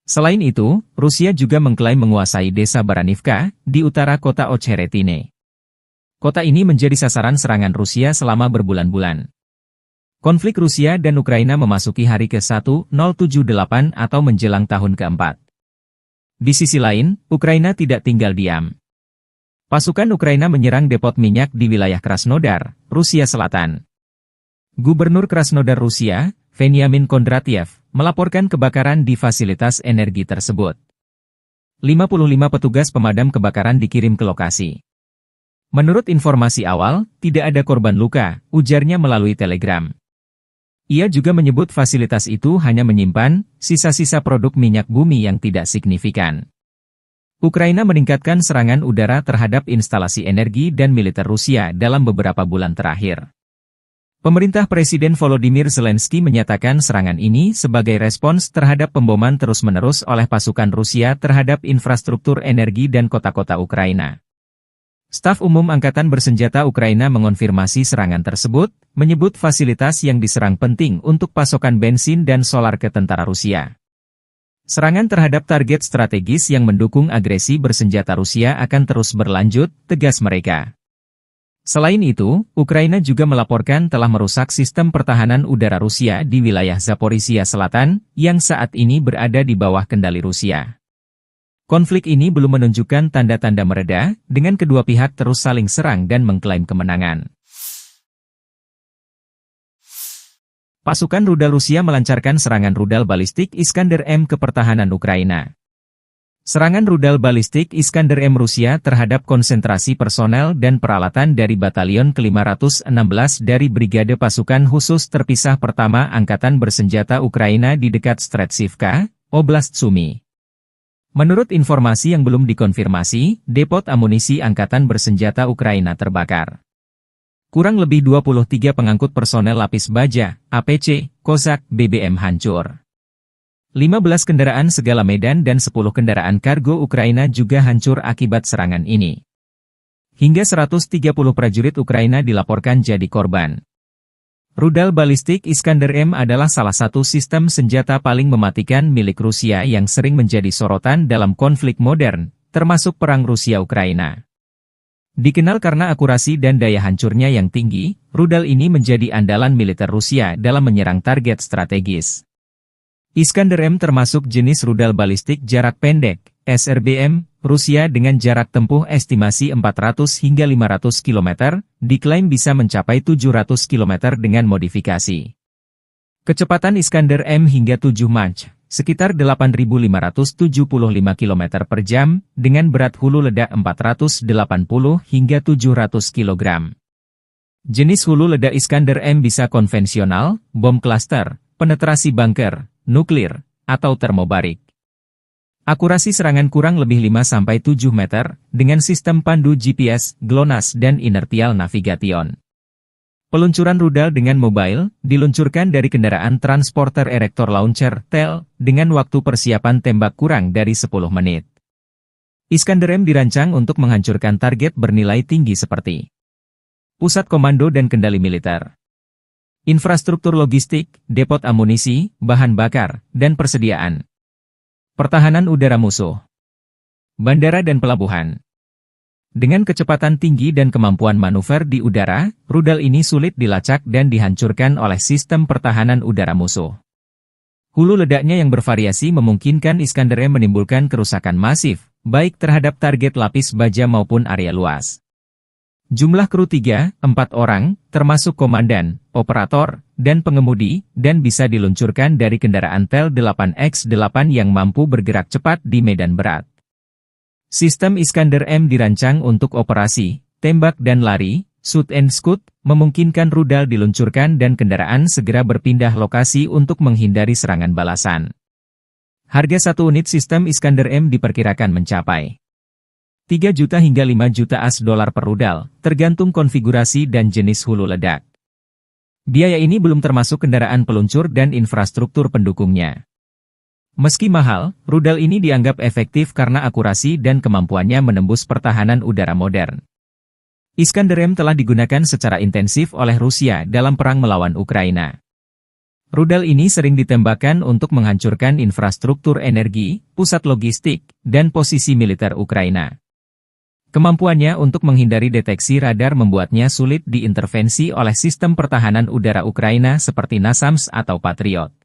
Selain itu, Rusia juga mengklaim menguasai desa Baranivka, di utara kota Ocheretine. Kota ini menjadi sasaran serangan Rusia selama berbulan-bulan. Konflik Rusia dan Ukraina memasuki hari ke-1078 atau menjelang tahun ke-4. Di sisi lain, Ukraina tidak tinggal diam. Pasukan Ukraina menyerang depot minyak di wilayah Krasnodar, Rusia Selatan. Gubernur Krasnodar Rusia, Veniamin Kondratyev, melaporkan kebakaran di fasilitas energi tersebut. 55 petugas pemadam kebakaran dikirim ke lokasi. Menurut informasi awal, tidak ada korban luka, ujarnya melalui telegram. Ia juga menyebut fasilitas itu hanya menyimpan sisa-sisa produk minyak bumi yang tidak signifikan. Ukraina meningkatkan serangan udara terhadap instalasi energi dan militer Rusia dalam beberapa bulan terakhir. Pemerintah Presiden Volodymyr Zelensky menyatakan serangan ini sebagai respons terhadap pemboman terus-menerus oleh pasukan Rusia terhadap infrastruktur energi dan kota-kota Ukraina. Staf Umum Angkatan Bersenjata Ukraina mengonfirmasi serangan tersebut, menyebut fasilitas yang diserang penting untuk pasokan bensin dan solar ke tentara Rusia. Serangan terhadap target strategis yang mendukung agresi bersenjata Rusia akan terus berlanjut, tegas mereka. Selain itu, Ukraina juga melaporkan telah merusak sistem pertahanan udara Rusia di wilayah Zaporizhia Selatan, yang saat ini berada di bawah kendali Rusia. Konflik ini belum menunjukkan tanda-tanda mereda, dengan kedua pihak terus saling serang dan mengklaim kemenangan. Pasukan rudal Rusia melancarkan serangan rudal balistik Iskander-M ke pertahanan Ukraina. Serangan rudal balistik Iskander-M Rusia terhadap konsentrasi personel dan peralatan dari Batalion ke-516 dari Brigade Pasukan Khusus Terpisah Pertama Angkatan Bersenjata Ukraina di dekat Stretsivka, Oblast Sumy. Menurut informasi yang belum dikonfirmasi, depot amunisi Angkatan Bersenjata Ukraina terbakar. Kurang lebih 23 pengangkut personel lapis baja, APC, Kozak, BBM hancur. 15 kendaraan segala medan dan 10 kendaraan kargo Ukraina juga hancur akibat serangan ini. Hingga 130 prajurit Ukraina dilaporkan jadi korban. Rudal balistik Iskander-M adalah salah satu sistem senjata paling mematikan milik Rusia yang sering menjadi sorotan dalam konflik modern, termasuk perang Rusia-Ukraina. Dikenal karena akurasi dan daya hancurnya yang tinggi, rudal ini menjadi andalan militer Rusia dalam menyerang target strategis. Iskander-M termasuk jenis rudal balistik jarak pendek, SRBM, Rusia dengan jarak tempuh estimasi 400 hingga 500 km, diklaim bisa mencapai 700 km dengan modifikasi. Kecepatan Iskander-M hingga 7 Mach, sekitar 8.575 km per jam, dengan berat hulu ledak 480 hingga 700 kg. Jenis hulu ledak Iskander-M bisa konvensional, bom klaster, penetrasi bunker, nuklir, atau termobarik. Akurasi serangan kurang lebih 5-7 meter, dengan sistem pandu GPS, GLONASS dan inertial navigation. Peluncuran rudal dengan mobile, diluncurkan dari kendaraan transporter erector launcher, TEL, dengan waktu persiapan tembak kurang dari 10 menit. Iskander-M dirancang untuk menghancurkan target bernilai tinggi seperti pusat komando dan kendali militer, infrastruktur logistik, depot amunisi, bahan bakar, dan persediaan. Pertahanan udara musuh. Bandara dan pelabuhan. Dengan kecepatan tinggi dan kemampuan manuver di udara, rudal ini sulit dilacak dan dihancurkan oleh sistem pertahanan udara musuh. Hulu ledaknya yang bervariasi memungkinkan Iskander M menimbulkan kerusakan masif, baik terhadap target lapis baja maupun area luas. Jumlah kru 3-4 orang, termasuk komandan, operator, dan pengemudi, dan bisa diluncurkan dari kendaraan Tel 8X8 yang mampu bergerak cepat di medan berat. Sistem Iskander M dirancang untuk operasi, tembak dan lari, shoot and scoot, memungkinkan rudal diluncurkan dan kendaraan segera berpindah lokasi untuk menghindari serangan balasan. Harga satu unit sistem Iskander M diperkirakan mencapai 3 juta hingga 5 juta AS dolar per rudal, tergantung konfigurasi dan jenis hulu ledak. Biaya ini belum termasuk kendaraan peluncur dan infrastruktur pendukungnya. Meski mahal, rudal ini dianggap efektif karena akurasi dan kemampuannya menembus pertahanan udara modern. Iskander M telah digunakan secara intensif oleh Rusia dalam perang melawan Ukraina. Rudal ini sering ditembakkan untuk menghancurkan infrastruktur energi, pusat logistik, dan posisi militer Ukraina. Kemampuannya untuk menghindari deteksi radar membuatnya sulit diintervensi oleh sistem pertahanan udara Ukraina seperti NASAMS atau Patriot.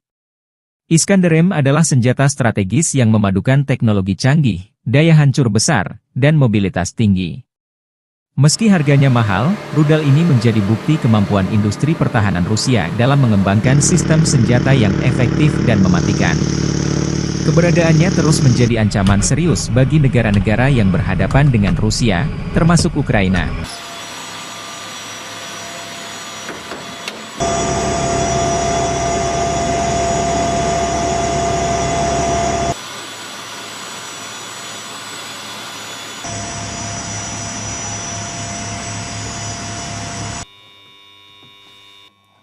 Iskander M adalah senjata strategis yang memadukan teknologi canggih, daya hancur besar, dan mobilitas tinggi. Meski harganya mahal, rudal ini menjadi bukti kemampuan industri pertahanan Rusia dalam mengembangkan sistem senjata yang efektif dan mematikan. Keberadaannya terus menjadi ancaman serius bagi negara-negara yang berhadapan dengan Rusia, termasuk Ukraina.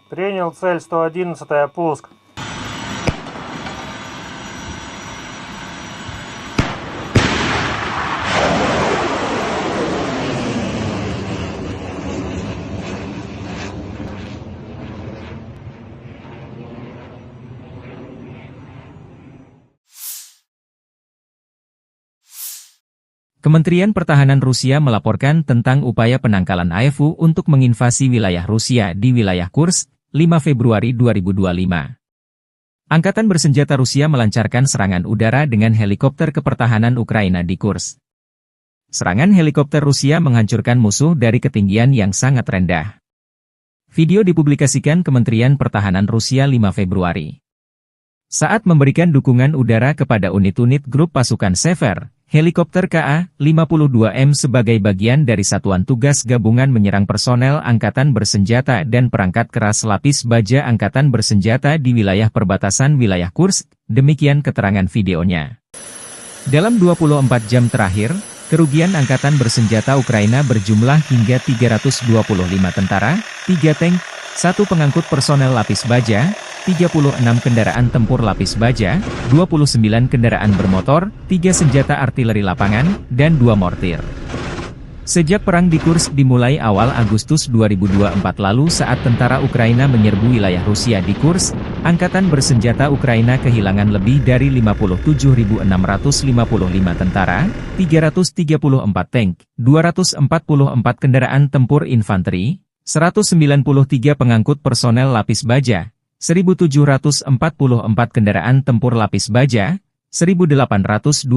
Принял цель 111-я, пуск. Kementerian Pertahanan Rusia melaporkan tentang upaya penangkalan AEFU untuk menginvasi wilayah Rusia di wilayah Kursk, 5 Februari 2025. Angkatan bersenjata Rusia melancarkan serangan udara dengan helikopter kepertahanan Ukraina di Kursk. Serangan helikopter Rusia menghancurkan musuh dari ketinggian yang sangat rendah. Video dipublikasikan Kementerian Pertahanan Rusia 5 Februari. Saat memberikan dukungan udara kepada unit-unit grup pasukan Sever, helikopter Ka-52M sebagai bagian dari satuan tugas gabungan menyerang personel angkatan bersenjata dan perangkat keras lapis baja angkatan bersenjata di wilayah perbatasan wilayah Kursk, demikian keterangan videonya. Dalam 24 jam terakhir, kerugian angkatan bersenjata Ukraina berjumlah hingga 325 tentara, 3 tank, 1 pengangkut personel lapis baja, 36 kendaraan tempur lapis baja, 29 kendaraan bermotor, 3 senjata artileri lapangan, dan 2 mortir. Sejak perang di Kursk dimulai awal Agustus 2024 lalu saat tentara Ukraina menyerbu wilayah Rusia di Kursk, angkatan bersenjata Ukraina kehilangan lebih dari 57.655 tentara, 334 tank, 244 kendaraan tempur infanteri, 193 pengangkut personel lapis baja, 1.744 kendaraan tempur lapis baja, 1.827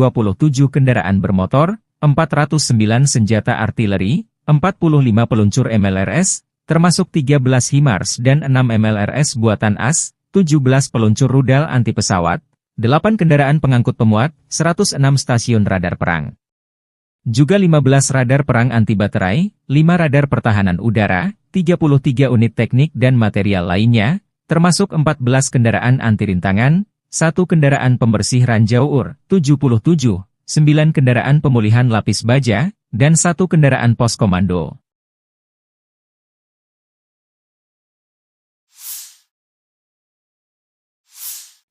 kendaraan bermotor, 409 senjata artileri, 45 peluncur MLRS, termasuk 13 HIMARS dan 6 MLRS buatan AS, 17 peluncur rudal anti pesawat, 8 kendaraan pengangkut pemuat, 106 stasiun radar perang. Juga 15 radar perang anti baterai, 5 radar pertahanan udara, 33 unit teknik dan material lainnya, termasuk 14 kendaraan anti-rintangan, 1 kendaraan pembersih ranjau UR, 77, 9 kendaraan pemulihan lapis baja, dan 1 kendaraan pos komando.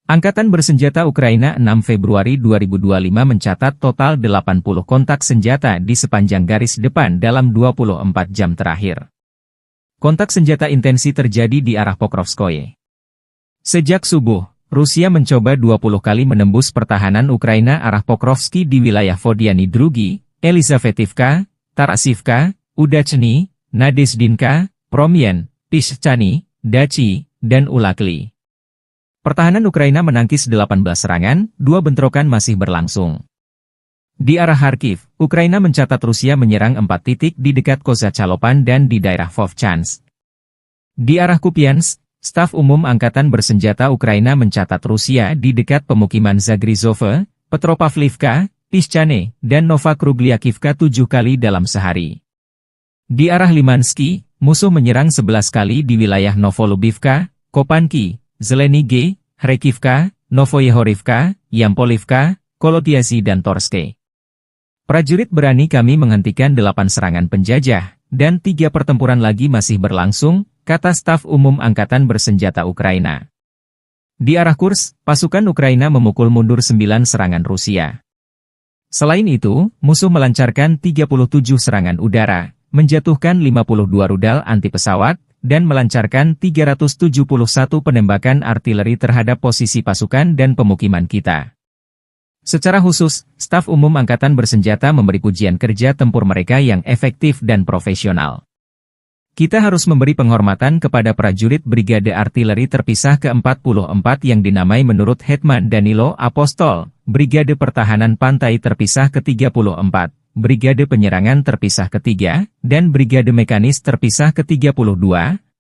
Angkatan bersenjata Ukraina 6 Februari 2025 mencatat total 80 kontak senjata di sepanjang garis depan dalam 24 jam terakhir. Kontak senjata intensi terjadi di arah Pokrovskoye. Sejak subuh, Rusia mencoba 20 kali menembus pertahanan Ukraina arah Pokrovski di wilayah Vodiany Drugi, Elizavetivka, Tarasivka, Udachny, Nadezdinka, Promyen, Pishchany, Dachi, dan Ulakli. Pertahanan Ukraina menangkis 18 serangan, 2 bentrokan masih berlangsung. Di arah Kharkiv, Ukraina mencatat Rusia menyerang 4 titik di dekat Kozacalopan dan di daerah Vovchansk. Di arah Kupiansk, Staf Umum Angkatan Bersenjata Ukraina mencatat Rusia di dekat pemukiman Zagrizove, Petropavlivka, Pishchane, dan Novokrugliakivka 7 kali dalam sehari. Di arah Limansky, musuh menyerang 11 kali di wilayah Novolubivka, Kopanki, Zelenige, Kharkivka, Novoyehorivka, Yampolivka, Kolotiasi dan Torske. Prajurit berani kami menghentikan 8 serangan penjajah, dan 3 pertempuran lagi masih berlangsung, kata Staf Umum Angkatan Bersenjata Ukraina. Di arah Kursk, pasukan Ukraina memukul mundur 9 serangan Rusia. Selain itu, musuh melancarkan 37 serangan udara, menjatuhkan 52 rudal anti-pesawat, dan melancarkan 371 penembakan artileri terhadap posisi pasukan dan pemukiman kita. Secara khusus, Staf Umum Angkatan Bersenjata memberi pujian kerja tempur mereka yang efektif dan profesional. Kita harus memberi penghormatan kepada prajurit Brigade Artileri Terpisah ke-44 yang dinamai menurut Hetman Danilo Apostol, Brigade Pertahanan Pantai Terpisah ke-34, Brigade Penyerangan Terpisah ke-3, dan Brigade Mekanis Terpisah ke-32,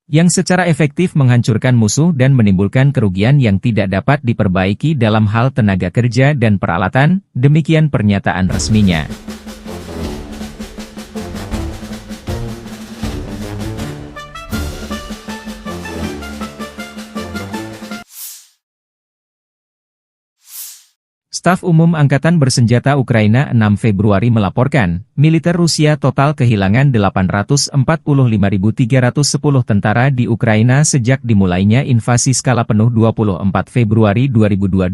yang secara efektif menghancurkan musuh dan menimbulkan kerugian yang tidak dapat diperbaiki dalam hal tenaga kerja dan peralatan, demikian pernyataan resminya. Staf Umum Angkatan Bersenjata Ukraina 6 Februari melaporkan, militer Rusia total kehilangan 845.310 tentara di Ukraina sejak dimulainya invasi skala penuh 24 Februari 2022.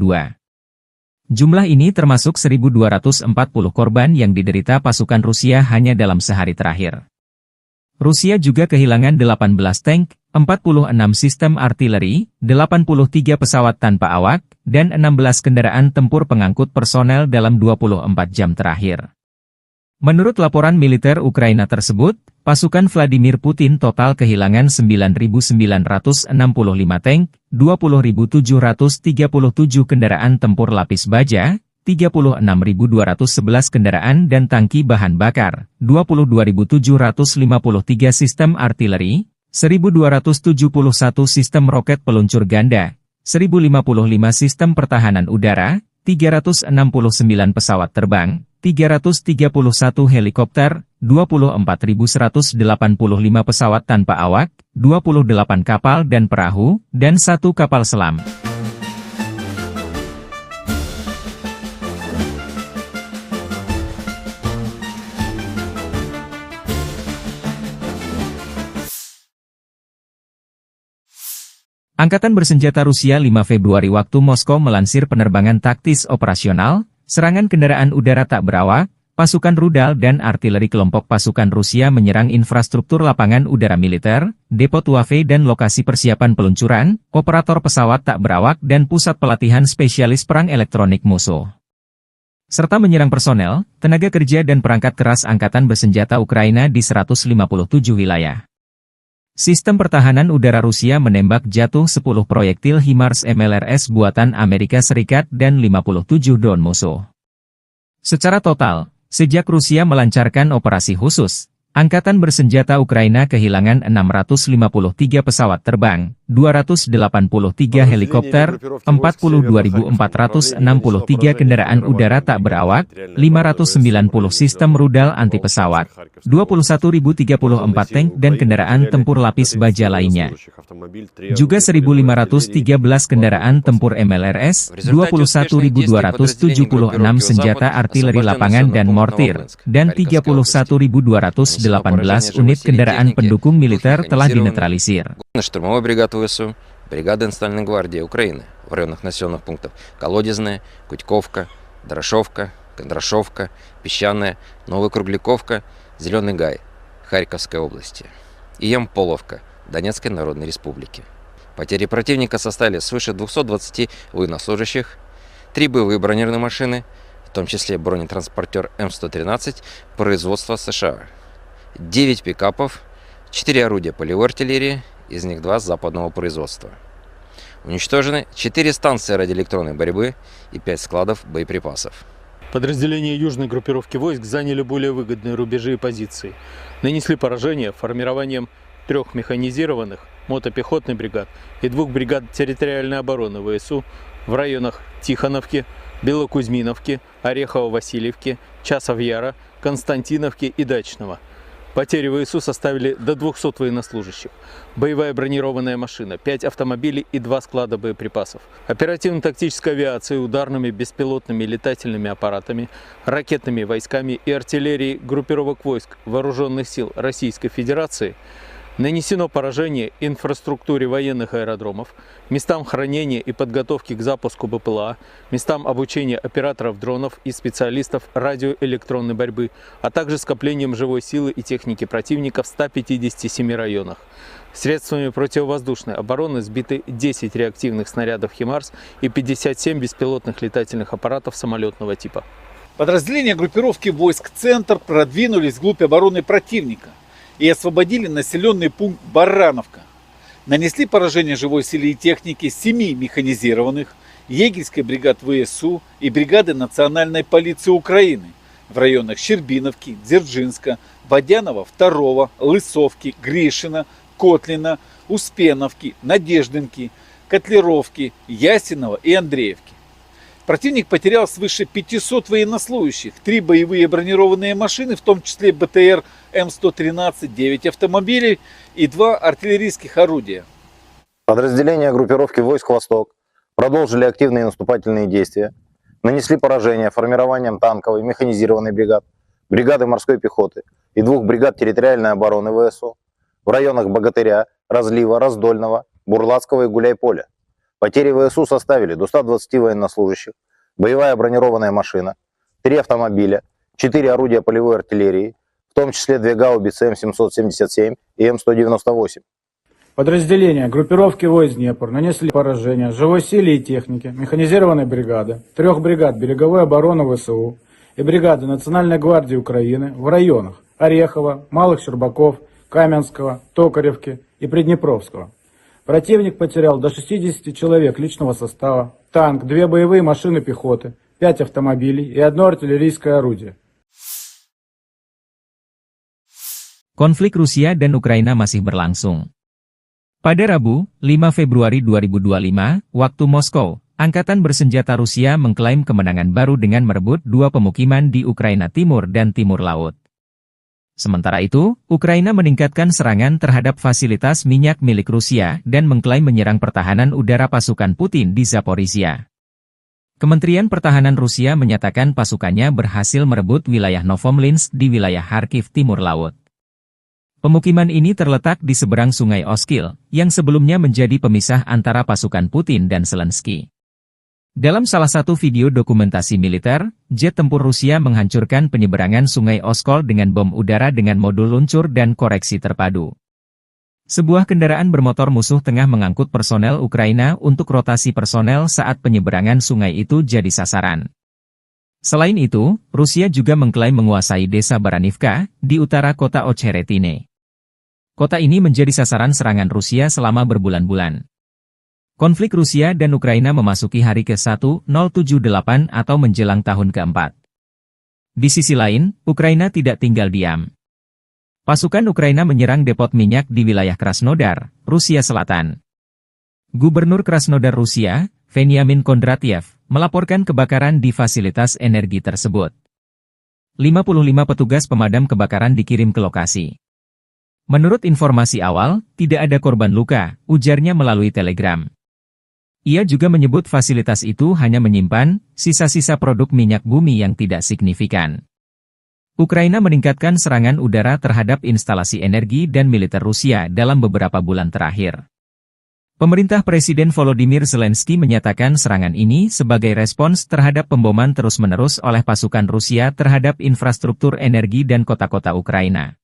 Jumlah ini termasuk 1.240 korban yang diderita pasukan Rusia hanya dalam sehari terakhir. Rusia juga kehilangan 18 tank, 46 sistem artileri, 83 pesawat tanpa awak, dan 16 kendaraan tempur pengangkut personel dalam 24 jam terakhir. Menurut laporan militer Ukraina tersebut, pasukan Vladimir Putin total kehilangan 9.965 tank, 20.737 kendaraan tempur lapis baja, 36.211 kendaraan dan tangki bahan bakar, 22.753 sistem artileri, 1.271 sistem roket peluncur ganda, 1.055 sistem pertahanan udara, 369 pesawat terbang, 331 helikopter, 24.185 pesawat tanpa awak, 28 kapal dan perahu, dan 1 kapal selam. Angkatan Bersenjata Rusia 5 Februari waktu Moskow melansir penerbangan taktis operasional, serangan kendaraan udara tak berawak, pasukan rudal dan artileri kelompok pasukan Rusia menyerang infrastruktur lapangan udara militer, depot UAV dan lokasi persiapan peluncuran, operator pesawat tak berawak dan pusat pelatihan spesialis perang elektronik musuh. Serta menyerang personel, tenaga kerja dan perangkat keras Angkatan Bersenjata Ukraina di 157 wilayah. Sistem pertahanan udara Rusia menembak jatuh 10 proyektil HIMARS MLRS buatan Amerika Serikat dan 57 drone musuh. Secara total, sejak Rusia melancarkan operasi khusus, Angkatan Bersenjata Ukraina kehilangan 653 pesawat terbang, 283 helikopter, 42.463 kendaraan udara tak berawak, 590 sistem rudal anti-pesawat, 21.034 tank dan kendaraan tempur lapis baja lainnya. Juga 1.513 kendaraan tempur MLRS, 21.276 senjata artileri lapangan dan mortir, dan 31.218 unit kendaraan pendukung militer telah dinetralisir. Штурмовой бригад ВСУ, бригада Национальной гвардии Украины в районах населенных пунктов Колодезная, Кутьковка, Дорошовка, Кондрашовка, Песчаная, Новокругляковка, Зеленый Гай, Харьковской области и Ямполовка, Донецкой Народной Республики. Потери противника составили свыше 220 военнослужащих, 3 боевые бронированные машины, в том числе бронетранспортер М113 производства США, 9 пикапов, 4 орудия полевой артиллерии, из них 2 западного производства. Уничтожены 4 станции радиоэлектронной борьбы и 5 складов боеприпасов. Подразделения южной группировки войск заняли более выгодные рубежи и позиции. Нанесли поражение формированием 3 механизированных мотопехотных бригад и 2 бригад территориальной обороны ВСУ в районах Тихоновки, Белокузьминовки, Орехово-Васильевки, Часов-Яра, Константиновки и Дачного. Потери ВСУ составили до 200 военнослужащих, боевая бронированная машина, 5 автомобилей и 2 склада боеприпасов, оперативно-тактической авиацией, ударными беспилотными летательными аппаратами, ракетными войсками и артиллерией группировок войск Вооруженных сил Российской Федерации нанесено поражение инфраструктуре военных аэродромов, местам хранения и подготовки к запуску БПЛА, местам обучения операторов дронов и специалистов радиоэлектронной борьбы, а также скоплением живой силы и техники противника в 157 районах. Средствами противовоздушной обороны сбиты 10 реактивных снарядов «Химарс» и 57 беспилотных летательных аппаратов самолетного типа. Подразделения группировки войск «Центр» продвинулись вглубь обороны противника и освободили населенный пункт Барановка. Нанесли поражение живой силе и технике 7 механизированных, егерской бригад ВСУ и бригады Национальной полиции Украины в районах Щербиновки, Дзержинска, Водянова 2, Лысовки, Гришина, Котлина, Успеновки, Надеждинки, Котлеровки, Ясинова и Андреевки. Противник потерял свыше 500 военнослужащих, 3 боевые бронированные машины, в том числе БТР М113, 9 автомобилей и 2 артиллерийских орудия. Подразделения группировки войск «Восток» продолжили активные наступательные действия, нанесли поражение формированием танковой механизированной бригад, бригады морской пехоты и 2 бригад территориальной обороны ВСУ в районах Богатыря, Разлива, Раздольного, Бурлацкого и Гуляйполя. Потери ВСУ составили до 120 военнослужащих, боевая бронированная машина, 3 автомобиля, 4 орудия полевой артиллерии, в том числе 2 гаубицы М777 и М198. Подразделения группировки войск Днепр нанесли поражение живой силе и технике механизированной бригады, 3 бригад береговой обороны ВСУ и бригады Национальной гвардии Украины в районах Орехова, Малых Щербаков, Каменского, Токаревки и Приднепровского. Противник потерял до 60 человек личного состава, танк, 2 боевые машины пехоты, 5 автомобилей и 1 артиллерийское орудие. Konflik Rusia dan Ukraina masih berlangsung. Pada Rabu, 5 Februari 2025, waktu Moskow, Angkatan Bersenjata Rusia mengklaim kemenangan baru dengan merebut 2 pemukiman di Ukraina Timur dan Timur Laut. Sementara itu, Ukraina meningkatkan serangan terhadap fasilitas minyak milik Rusia dan mengklaim menyerang pertahanan udara pasukan Putin di Zaporizhia. Kementerian Pertahanan Rusia menyatakan pasukannya berhasil merebut wilayah Novomlinsk di wilayah Kharkiv Timur Laut. Pemukiman ini terletak di seberang Sungai Oskil, yang sebelumnya menjadi pemisah antara pasukan Putin dan Zelensky. Dalam salah satu video dokumentasi militer, jet tempur Rusia menghancurkan penyeberangan Sungai Oskol dengan bom udara dengan modul luncur dan koreksi terpadu. Sebuah kendaraan bermotor musuh tengah mengangkut personel Ukraina untuk rotasi personel saat penyeberangan sungai itu jadi sasaran. Selain itu, Rusia juga mengklaim menguasai desa Baranivka, di utara kota Ocheretine. Kota ini menjadi sasaran serangan Rusia selama berbulan-bulan. Konflik Rusia dan Ukraina memasuki hari ke-1078 atau menjelang tahun ke-4. Di sisi lain, Ukraina tidak tinggal diam. Pasukan Ukraina menyerang depot minyak di wilayah Krasnodar, Rusia Selatan. Gubernur Krasnodar Rusia, Veniamin Kondratyev, melaporkan kebakaran di fasilitas energi tersebut. 55 petugas pemadam kebakaran dikirim ke lokasi. Menurut informasi awal, tidak ada korban luka, ujarnya melalui telegram. Ia juga menyebut fasilitas itu hanya menyimpan sisa-sisa produk minyak bumi yang tidak signifikan. Ukraina meningkatkan serangan udara terhadap instalasi energi dan militer Rusia dalam beberapa bulan terakhir. Pemerintah Presiden Volodymyr Zelensky menyatakan serangan ini sebagai respons terhadap pemboman terus-menerus oleh pasukan Rusia terhadap infrastruktur energi dan kota-kota Ukraina.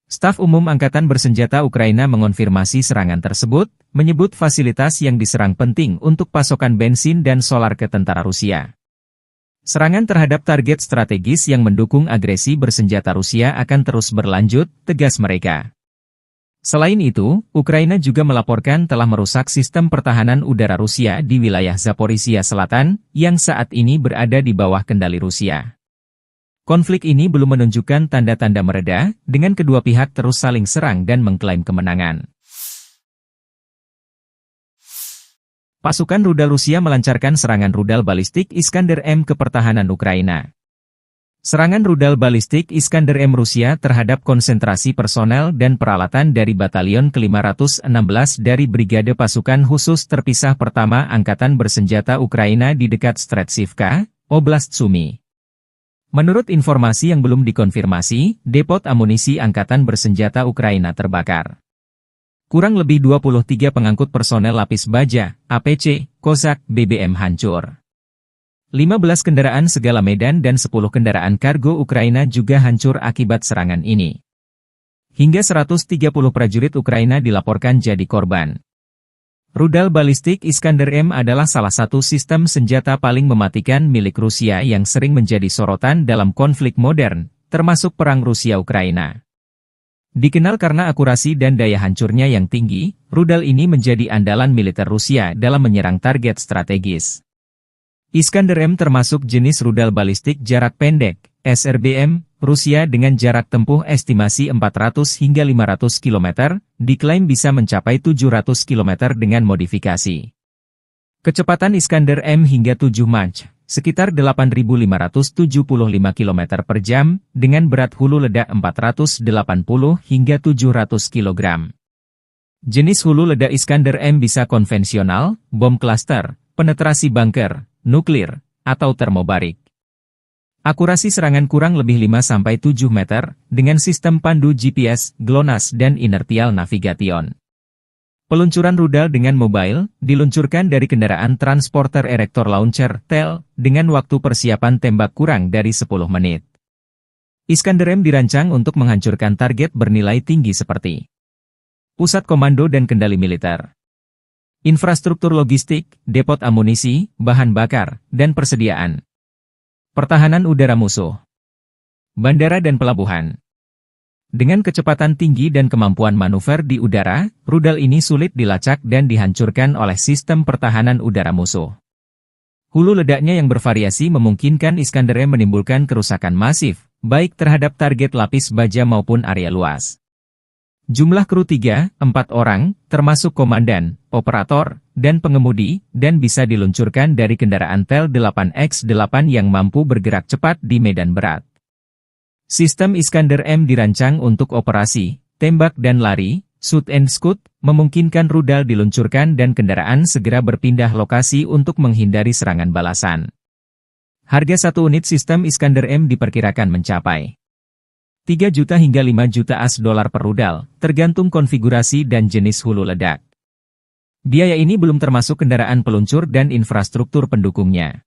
Staf Umum Angkatan Bersenjata Ukraina mengonfirmasi serangan tersebut, menyebut fasilitas yang diserang penting untuk pasokan bensin dan solar ke tentara Rusia. Serangan terhadap target strategis yang mendukung agresi bersenjata Rusia akan terus berlanjut, tegas mereka. Selain itu, Ukraina juga melaporkan telah merusak sistem pertahanan udara Rusia di wilayah Zaporizhia Selatan, yang saat ini berada di bawah kendali Rusia. Konflik ini belum menunjukkan tanda-tanda mereda, dengan kedua pihak terus saling serang dan mengklaim kemenangan. Pasukan rudal Rusia melancarkan serangan rudal balistik Iskander-M ke pertahanan Ukraina. Serangan rudal balistik Iskander-M Rusia terhadap konsentrasi personel dan peralatan dari Batalion ke-516 dari Brigade Pasukan Khusus Terpisah Pertama Angkatan Bersenjata Ukraina di dekat Stretchivka, Oblast Sumy. Menurut informasi yang belum dikonfirmasi, depot amunisi Angkatan Bersenjata Ukraina terbakar. Kurang lebih 23 pengangkut personel lapis baja, APC, Kozak, BBM hancur. 15 kendaraan segala medan dan 10 kendaraan kargo Ukraina juga hancur akibat serangan ini. Hingga 130 prajurit Ukraina dilaporkan jadi korban. Rudal balistik Iskander-M adalah salah satu sistem senjata paling mematikan milik Rusia yang sering menjadi sorotan dalam konflik modern, termasuk perang Rusia-Ukraina. Dikenal karena akurasi dan daya hancurnya yang tinggi, rudal ini menjadi andalan militer Rusia dalam menyerang target strategis. Iskander-M termasuk jenis rudal balistik jarak pendek, SRBM, Rusia dengan jarak tempuh estimasi 400 hingga 500 km, diklaim bisa mencapai 700 km dengan modifikasi. Kecepatan Iskander-M hingga 7 Mach, sekitar 8.575 km per jam, dengan berat hulu ledak 480 hingga 700 kg. Jenis hulu ledak Iskander-M bisa konvensional, bom klaster, penetrasi bunker, nuklir, atau termobarik. Akurasi serangan kurang lebih 5-7 meter, dengan sistem pandu GPS, GLONASS dan inertial navigation. Peluncuran rudal dengan mobile, diluncurkan dari kendaraan transporter erector launcher, TEL, dengan waktu persiapan tembak kurang dari 10 menit. Iskander-M dirancang untuk menghancurkan target bernilai tinggi seperti pusat komando dan kendali militer, infrastruktur logistik, depot amunisi, bahan bakar, dan persediaan, pertahanan udara musuh, bandara dan pelabuhan. Dengan kecepatan tinggi dan kemampuan manuver di udara, rudal ini sulit dilacak dan dihancurkan oleh sistem pertahanan udara musuh. Hulu ledaknya yang bervariasi memungkinkan Iskander-M menimbulkan kerusakan masif, baik terhadap target lapis baja maupun area luas. Jumlah kru 3-4 orang, termasuk komandan, operator, dan pengemudi, dan bisa diluncurkan dari kendaraan TEL 8X8 yang mampu bergerak cepat di medan berat. Sistem Iskander-M dirancang untuk operasi, tembak dan lari, shoot and scoot, memungkinkan rudal diluncurkan dan kendaraan segera berpindah lokasi untuk menghindari serangan balasan. Harga satu unit sistem Iskander-M diperkirakan mencapai 3 juta hingga 5 juta $AS per rudal, tergantung konfigurasi dan jenis hulu ledak. Biaya ini belum termasuk kendaraan peluncur dan infrastruktur pendukungnya.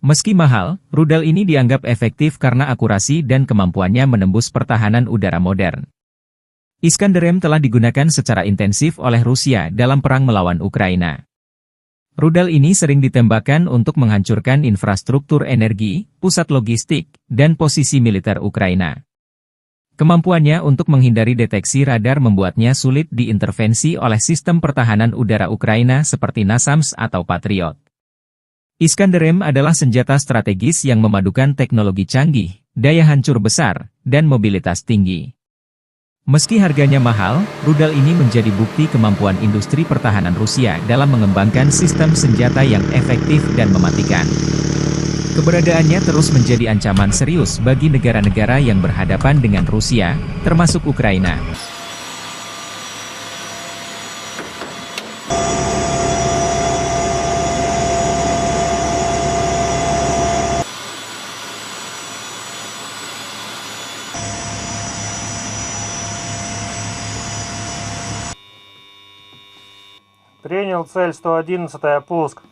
Meski mahal, rudal ini dianggap efektif karena akurasi dan kemampuannya menembus pertahanan udara modern. Iskander-M telah digunakan secara intensif oleh Rusia dalam perang melawan Ukraina. Rudal ini sering ditembakkan untuk menghancurkan infrastruktur energi, pusat logistik, dan posisi militer Ukraina. Kemampuannya untuk menghindari deteksi radar membuatnya sulit diintervensi oleh sistem pertahanan udara Ukraina seperti NASAMS atau Patriot. Iskander-M adalah senjata strategis yang memadukan teknologi canggih, daya hancur besar, dan mobilitas tinggi. Meski harganya mahal, rudal ini menjadi bukti kemampuan industri pertahanan Rusia dalam mengembangkan sistem senjata yang efektif dan mematikan. Keberadaannya terus menjadi ancaman serius bagi negara-negara yang berhadapan dengan Rusia, termasuk Ukraina. Принял цель 111, пуск.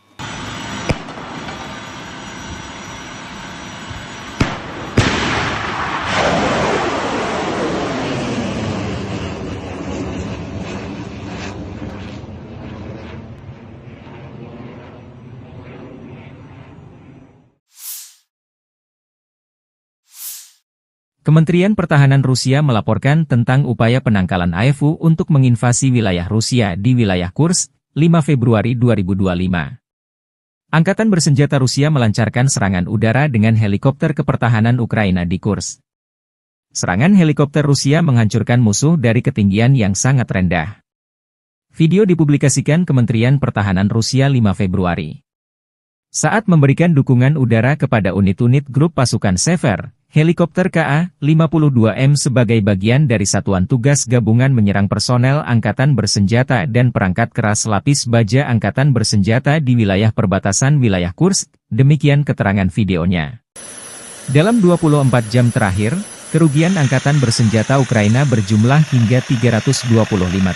Kementerian Pertahanan Rusia melaporkan tentang upaya penangkalan AFU untuk menginvasi wilayah Rusia di wilayah Kursk, 5 Februari 2025. Angkatan bersenjata Rusia melancarkan serangan udara dengan helikopter kepertahanan Ukraina di Kursk. Serangan helikopter Rusia menghancurkan musuh dari ketinggian yang sangat rendah. Video dipublikasikan Kementerian Pertahanan Rusia 5 Februari. Saat memberikan dukungan udara kepada unit-unit grup pasukan Sever, helikopter KA-52M sebagai bagian dari Satuan Tugas Gabungan menyerang personel Angkatan Bersenjata dan perangkat keras lapis baja Angkatan Bersenjata di wilayah perbatasan wilayah Kursk, demikian keterangan videonya. Dalam 24 jam terakhir, kerugian Angkatan Bersenjata Ukraina berjumlah hingga 325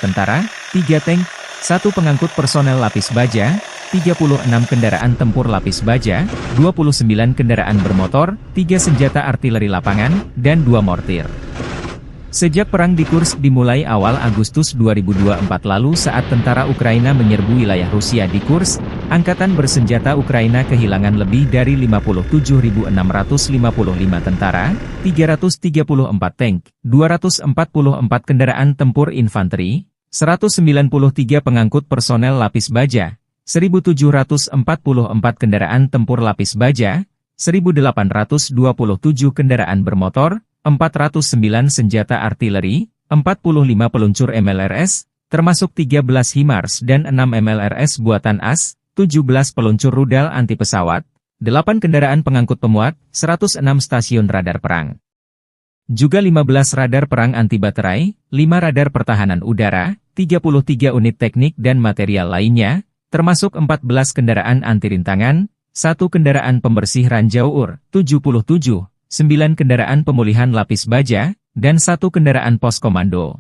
tentara, 3 tank, 1 pengangkut personel lapis baja, 36 kendaraan tempur lapis baja, 29 kendaraan bermotor, 3 senjata artileri lapangan, dan 2 mortir. Sejak perang di Kursk dimulai awal Agustus 2024 lalu saat tentara Ukraina menyerbu wilayah Rusia di Kursk, Angkatan Bersenjata Ukraina kehilangan lebih dari 57.655 tentara, 334 tank, 244 kendaraan tempur infanteri, 193 pengangkut personel lapis baja, 1.744 kendaraan tempur lapis baja, 1.827 kendaraan bermotor, 409 senjata artileri, 45 peluncur MLRS, termasuk 13 HIMARS dan 6 MLRS buatan AS, 17 peluncur rudal anti pesawat, 8 kendaraan pengangkut pemuat, 106 stasiun radar perang. Juga 15 radar perang anti baterai, 5 radar pertahanan udara, 33 unit teknik dan material lainnya, termasuk 14 kendaraan anti rintangan, 1 kendaraan pembersih ranjau UR, 77, 9 kendaraan pemulihan lapis baja, dan 1 kendaraan pos komando.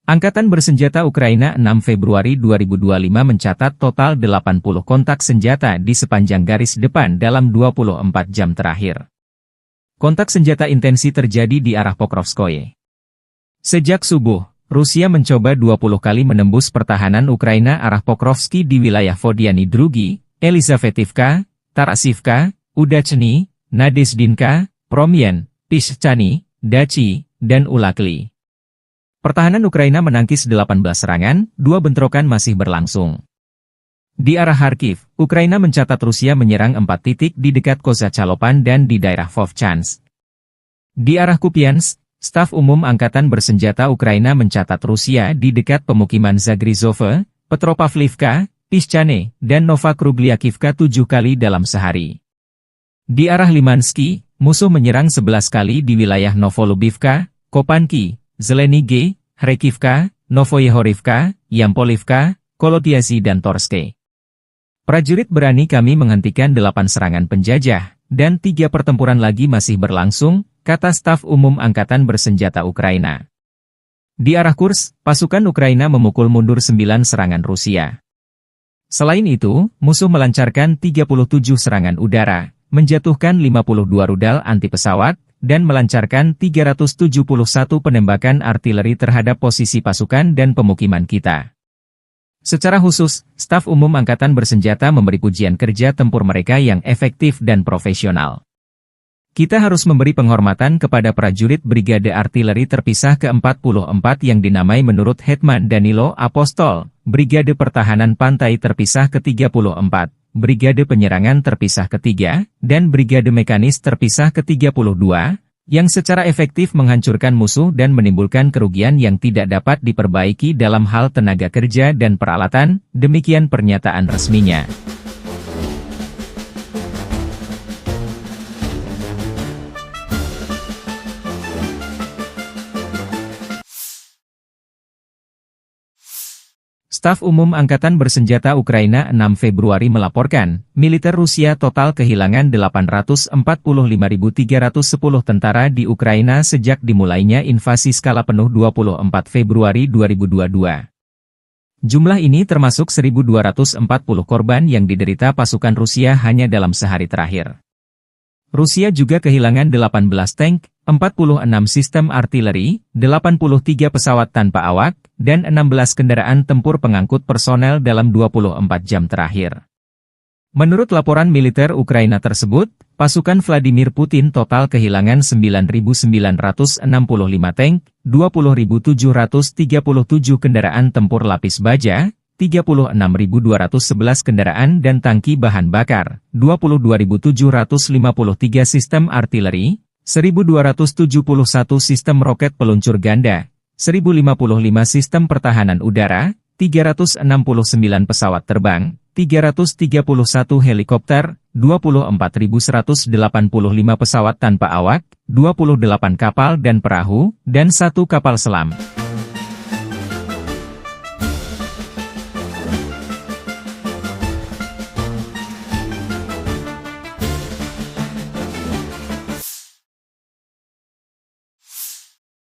Angkatan Bersenjata Ukraina 6 Februari 2025 mencatat total 80 kontak senjata di sepanjang garis depan dalam 24 jam terakhir. Kontak senjata intensi terjadi di arah Pokrovskoye. Sejak subuh, Rusia mencoba 20 kali menembus pertahanan Ukraina arah Pokrovski di wilayah Vodiany Drugi, Elizavetivka, Tarasivka, Udachny, Nadezdinka, Promyen, Pishchany, Dachi, dan Ulakli. Pertahanan Ukraina menangkis 18 serangan, 2 bentrokan masih berlangsung. Di arah Kharkiv, Ukraina mencatat Rusia menyerang 4 titik di dekat Kozacalopan dan di daerah Vovchansk. Di arah Kupiansk, Staf Umum Angkatan Bersenjata Ukraina mencatat Rusia di dekat pemukiman Zagrizove, Petropavlivka, Pishchane, dan Novakrugliakivka 7 kali dalam sehari. Di arah Limansky, musuh menyerang 11 kali di wilayah Novolubivka, Kopanki, Zelenige, Hrekivka, Novoyehorivka, Yampolivka, Kolotiasi dan Torske. Prajurit berani kami menghentikan 8 serangan penjajah, dan 3 pertempuran lagi masih berlangsung, kata Staf Umum Angkatan Bersenjata Ukraina. Di arah Kursk, pasukan Ukraina memukul mundur 9 serangan Rusia. Selain itu, musuh melancarkan 37 serangan udara, menjatuhkan 52 rudal anti pesawat, dan melancarkan 371 penembakan artileri terhadap posisi pasukan dan pemukiman kita. Secara khusus, Staf Umum Angkatan Bersenjata memberi pujian kerja tempur mereka yang efektif dan profesional. Kita harus memberi penghormatan kepada prajurit Brigade Artileri Terpisah ke-44 yang dinamai menurut Hetman Danilo Apostol, Brigade Pertahanan Pantai Terpisah ke-34, Brigade Penyerangan Terpisah ke-3, dan Brigade Mekanis Terpisah ke-32, yang secara efektif menghancurkan musuh dan menimbulkan kerugian yang tidak dapat diperbaiki dalam hal tenaga kerja dan peralatan, demikian pernyataan resminya. Staf Umum Angkatan Bersenjata Ukraina 6 Februari melaporkan, militer Rusia total kehilangan 845.310 tentara di Ukraina sejak dimulainya invasi skala penuh 24 Februari 2022. Jumlah ini termasuk 1.240 korban yang diderita pasukan Rusia hanya dalam sehari terakhir. Rusia juga kehilangan 18 tank, 46 sistem artileri, 83 pesawat tanpa awak, dan 16 kendaraan tempur pengangkut personel dalam 24 jam terakhir. Menurut laporan militer Ukraina tersebut, pasukan Vladimir Putin total kehilangan 9.965 tank, 20.737 kendaraan tempur lapis baja, 36.211 kendaraan dan tangki bahan bakar, 22.753 sistem artileri, 1.271 sistem roket peluncur ganda, 1.055 sistem pertahanan udara, 369 pesawat terbang, 331 helikopter, 24.185 pesawat tanpa awak, 28 kapal dan perahu, dan 1 kapal selam.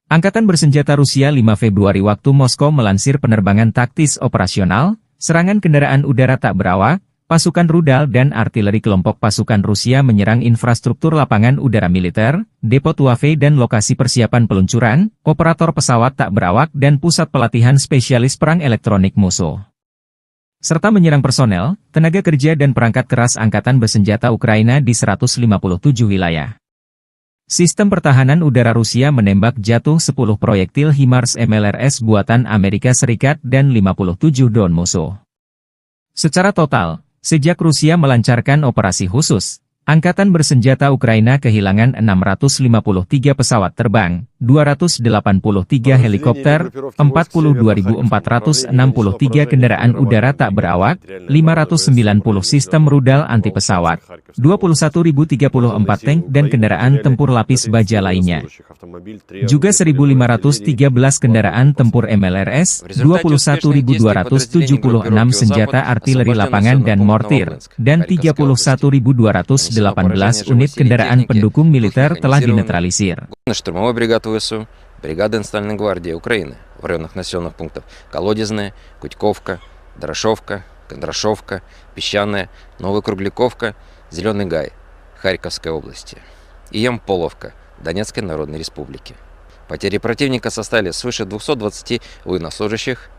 Angkatan bersenjata Rusia 5 Februari waktu Moskow melansir penerbangan taktis operasional, serangan kendaraan udara tak berawak, pasukan rudal dan artileri kelompok pasukan Rusia menyerang infrastruktur lapangan udara militer, depo Tuave dan lokasi persiapan peluncuran, operator pesawat tak berawak dan pusat pelatihan spesialis perang elektronik musuh. Serta menyerang personel, tenaga kerja dan perangkat keras angkatan bersenjata Ukraina di 157 wilayah. Sistem pertahanan udara Rusia menembak jatuh 10 proyektil HIMARS MLRS buatan Amerika Serikat dan 57 drone musuh. Secara total, sejak Rusia melancarkan operasi khusus, angkatan bersenjata Ukraina kehilangan 653 pesawat terbang, 283 helikopter, 42.463 kendaraan udara tak berawak, 590 sistem rudal anti pesawat, 21.034 tank dan kendaraan tempur lapis baja lainnya. Juga 1.513 kendaraan tempur MLRS, 21.276 senjata artileri lapangan dan mortir, dan 31.218 unit kendaraan pendukung militer telah dinetralisir. Штурмовой бригады ВСУ, бригады Национальной гвардии Украины в районах населенных пунктов Колодезная, Кутьковка, Дорошовка, Кондрашовка, Песчаная, Новокругляковка, Зеленый Гай, Харьковской области и Ямполовка, Донецкой Народной Республики. Потери противника составили свыше 220 военнослужащих,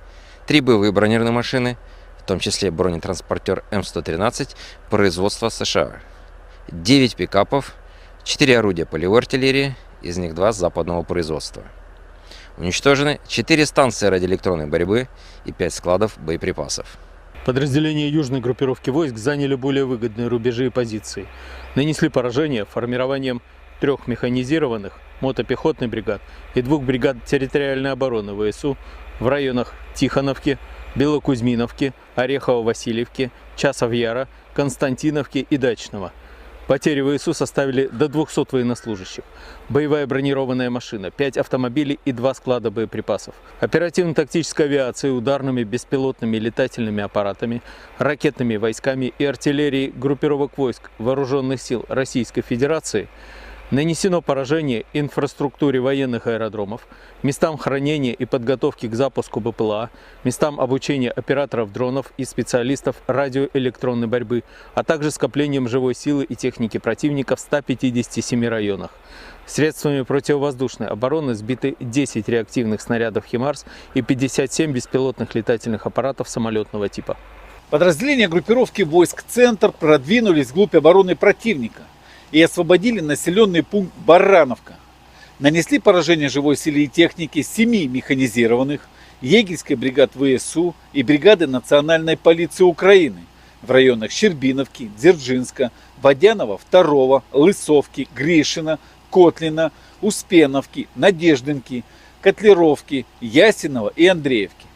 3 боевые бронированные машины, в том числе бронетранспортер М113 производства США, 9 пикапов, 4 орудия полевой артиллерии, из них 2 западного производства. Уничтожены 4 станции радиоэлектронной борьбы и 5 складов боеприпасов. Подразделения южной группировки войск заняли более выгодные рубежи и позиции. Нанесли поражение формированием 3 механизированных мотопехотных бригад и 2 бригад территориальной обороны ВСУ в районах Тихоновки, Белокузьминовки, Орехово-Васильевки, Часов-Яра, Константиновки и Дачного. Потери ВСУ составили до 200 военнослужащих, боевая бронированная машина, 5 автомобилей и 2 склада боеприпасов, оперативно-тактической авиацией, ударными беспилотными летательными аппаратами, ракетными войсками и артиллерией группировок войск Вооруженных сил Российской Федерации нанесено поражение инфраструктуре военных аэродромов, местам хранения и подготовки к запуску БПЛА, местам обучения операторов дронов и специалистов радиоэлектронной борьбы, а также скоплением живой силы и техники противника в 157 районах. Средствами противовоздушной обороны сбиты 10 реактивных снарядов «Химарс» и 57 беспилотных летательных аппаратов самолетного типа. Подразделения группировки войск «Центр» продвинулись вглубь обороны противника и освободили населенный пункт Барановка. Нанесли поражение живой силе и технике 7 механизированных, егерской бригад ВСУ и бригады Национальной полиции Украины в районах Щербиновки, Дзержинска, Водянова 2, Лысовки, Гришина, Котлина, Успеновки, Надеждинки, Котлеровки, Ясинова и Андреевки.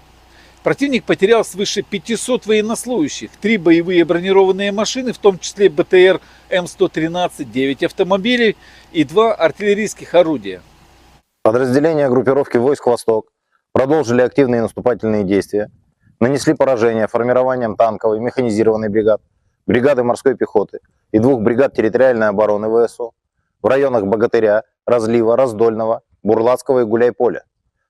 Противник потерял свыше 500 военнослужащих, 3 боевые бронированные машины, в том числе БТР М113, 9 автомобилей и 2 артиллерийских орудия. Подразделения группировки войск «Восток» продолжили активные наступательные действия, нанесли поражение формированием танковой механизированной бригад, бригады морской пехоты и 2 бригад территориальной обороны ВСУ в районах Богатыря, Разлива, Раздольного, Бурлацкого и Гуляйполя.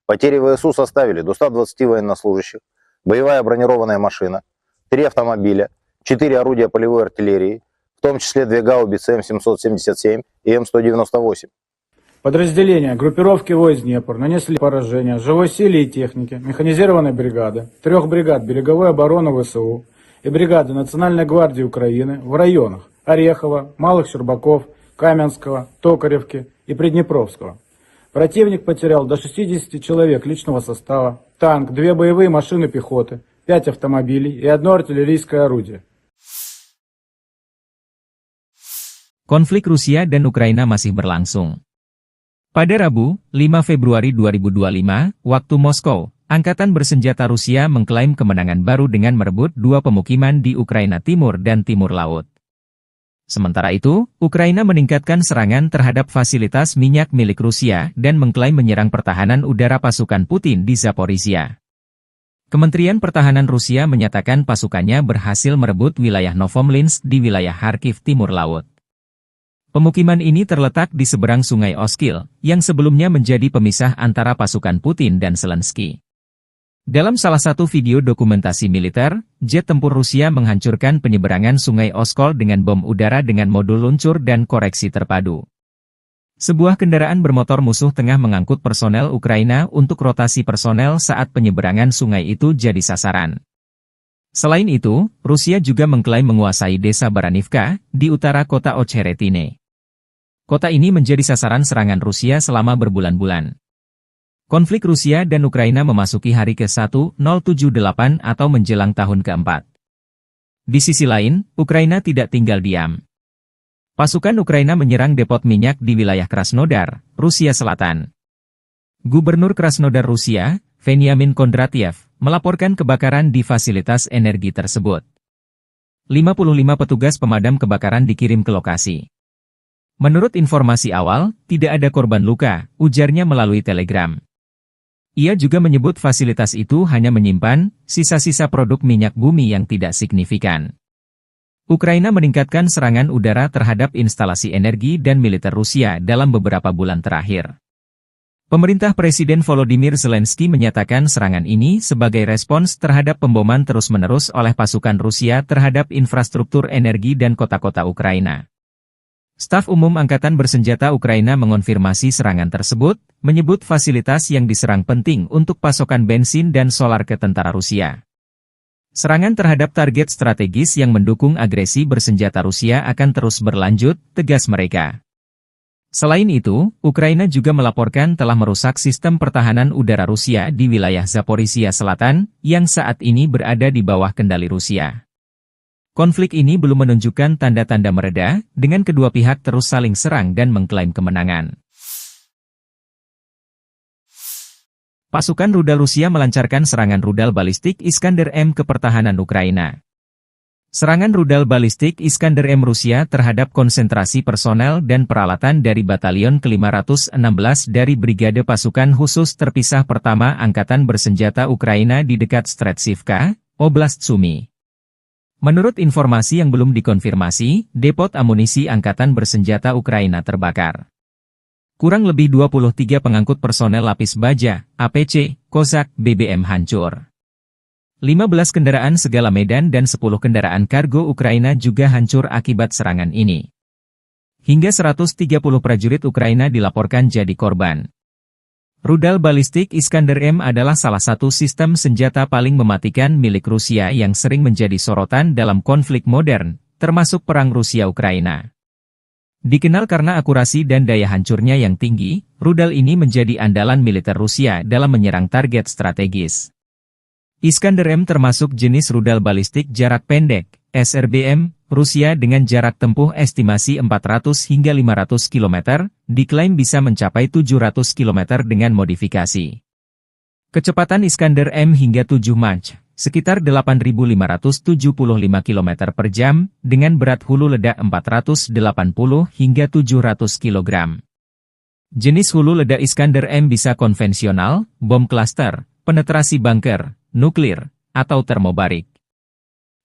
Потери ВСУ составили до 120 военнослужащих, боевая бронированная машина, 3 автомобиля, 4 орудия полевой артиллерии, в том числе 2 гаубицы М777 и М198. Подразделения группировки войск Днепр нанесли поражение живой силе и технике механизированной бригады, 3 бригад береговой обороны ВСУ и бригады Национальной гвардии Украины в районах Орехова, Малых Щербаков, Каменского, Токаревки и Приднепровского. Противник потерял до 60 человек личного состава, танк, 2 боевые машины пехоты, 5 автомобилей и 1 артиллерийское орудие. Konflik Rusia dan Ukraina masih berlangsung. Pada Rabu, 5 Februari 2025, waktu Moskow, Angkatan Bersenjata Rusia mengklaim kemenangan baru dengan merebut 2 pemukiman di Ukraina Timur dan Timur Laut. Sementara itu, Ukraina meningkatkan serangan terhadap fasilitas minyak milik Rusia dan mengklaim menyerang pertahanan udara pasukan Putin di Zaporizhia. Kementerian Pertahanan Rusia menyatakan pasukannya berhasil merebut wilayah Novomlinsk di wilayah Kharkiv Timur Laut. Pemukiman ini terletak di seberang sungai Oskil, yang sebelumnya menjadi pemisah antara pasukan Putin dan Zelensky. Dalam salah satu video dokumentasi militer, jet tempur Rusia menghancurkan penyeberangan sungai Oskol dengan bom udara dengan modul luncur dan koreksi terpadu. Sebuah kendaraan bermotor musuh tengah mengangkut personel Ukraina untuk rotasi personel saat penyeberangan sungai itu jadi sasaran. Selain itu, Rusia juga mengklaim menguasai desa Baranivka, di utara kota Ocheretine. Kota ini menjadi sasaran serangan Rusia selama berbulan-bulan. Konflik Rusia dan Ukraina memasuki hari ke-1078 atau menjelang tahun ke-4. Di sisi lain, Ukraina tidak tinggal diam. Pasukan Ukraina menyerang depot minyak di wilayah Krasnodar, Rusia Selatan. Gubernur Krasnodar Rusia, Veniamin Kondratiev, melaporkan kebakaran di fasilitas energi tersebut. 55 petugas pemadam kebakaran dikirim ke lokasi. Menurut informasi awal, tidak ada korban luka, ujarnya melalui telegram. Ia juga menyebut fasilitas itu hanya menyimpan sisa-sisa produk minyak bumi yang tidak signifikan. Ukraina meningkatkan serangan udara terhadap instalasi energi dan militer Rusia dalam beberapa bulan terakhir. Pemerintah Presiden Volodymyr Zelensky menyatakan serangan ini sebagai respons terhadap pemboman terus-menerus oleh pasukan Rusia terhadap infrastruktur energi dan kota-kota Ukraina. Staf Umum Angkatan Bersenjata Ukraina mengonfirmasi serangan tersebut, menyebut fasilitas yang diserang penting untuk pasokan bensin dan solar ke tentara Rusia. Serangan terhadap target strategis yang mendukung agresi bersenjata Rusia akan terus berlanjut, tegas mereka. Selain itu, Ukraina juga melaporkan telah merusak sistem pertahanan udara Rusia di wilayah Zaporizhia Selatan, yang saat ini berada di bawah kendali Rusia. Konflik ini belum menunjukkan tanda-tanda mereda, dengan kedua pihak terus saling serang dan mengklaim kemenangan. Pasukan rudal Rusia melancarkan serangan rudal balistik Iskander-M ke pertahanan Ukraina. Serangan rudal balistik Iskander-M Rusia terhadap konsentrasi personel dan peralatan dari Batalion ke-516 dari Brigade Pasukan Khusus Terpisah Pertama Angkatan Bersenjata Ukraina di dekat Stretsivka, Oblast Sumy. Menurut informasi yang belum dikonfirmasi, depot amunisi Angkatan Bersenjata Ukraina terbakar. Kurang lebih 23 pengangkut personel lapis baja, APC, Kozak, BBM hancur. 15 kendaraan segala medan dan 10 kendaraan kargo Ukraina juga hancur akibat serangan ini. Hingga 130 prajurit Ukraina dilaporkan jadi korban. Rudal balistik Iskander-M adalah salah satu sistem senjata paling mematikan milik Rusia yang sering menjadi sorotan dalam konflik modern, termasuk perang Rusia-Ukraina. Dikenal karena akurasi dan daya hancurnya yang tinggi, rudal ini menjadi andalan militer Rusia dalam menyerang target strategis. Iskander-M termasuk jenis rudal balistik jarak pendek, SRBM, Rusia dengan jarak tempuh estimasi 400 hingga 500 km, diklaim bisa mencapai 700 km dengan modifikasi. Kecepatan Iskander-M hingga 7 Mach, sekitar 8.575 km per jam, dengan berat hulu ledak 480 hingga 700 kg. Jenis hulu ledak Iskander-M bisa konvensional, bom klaster, penetrasi bunker, nuklir, atau termobarik.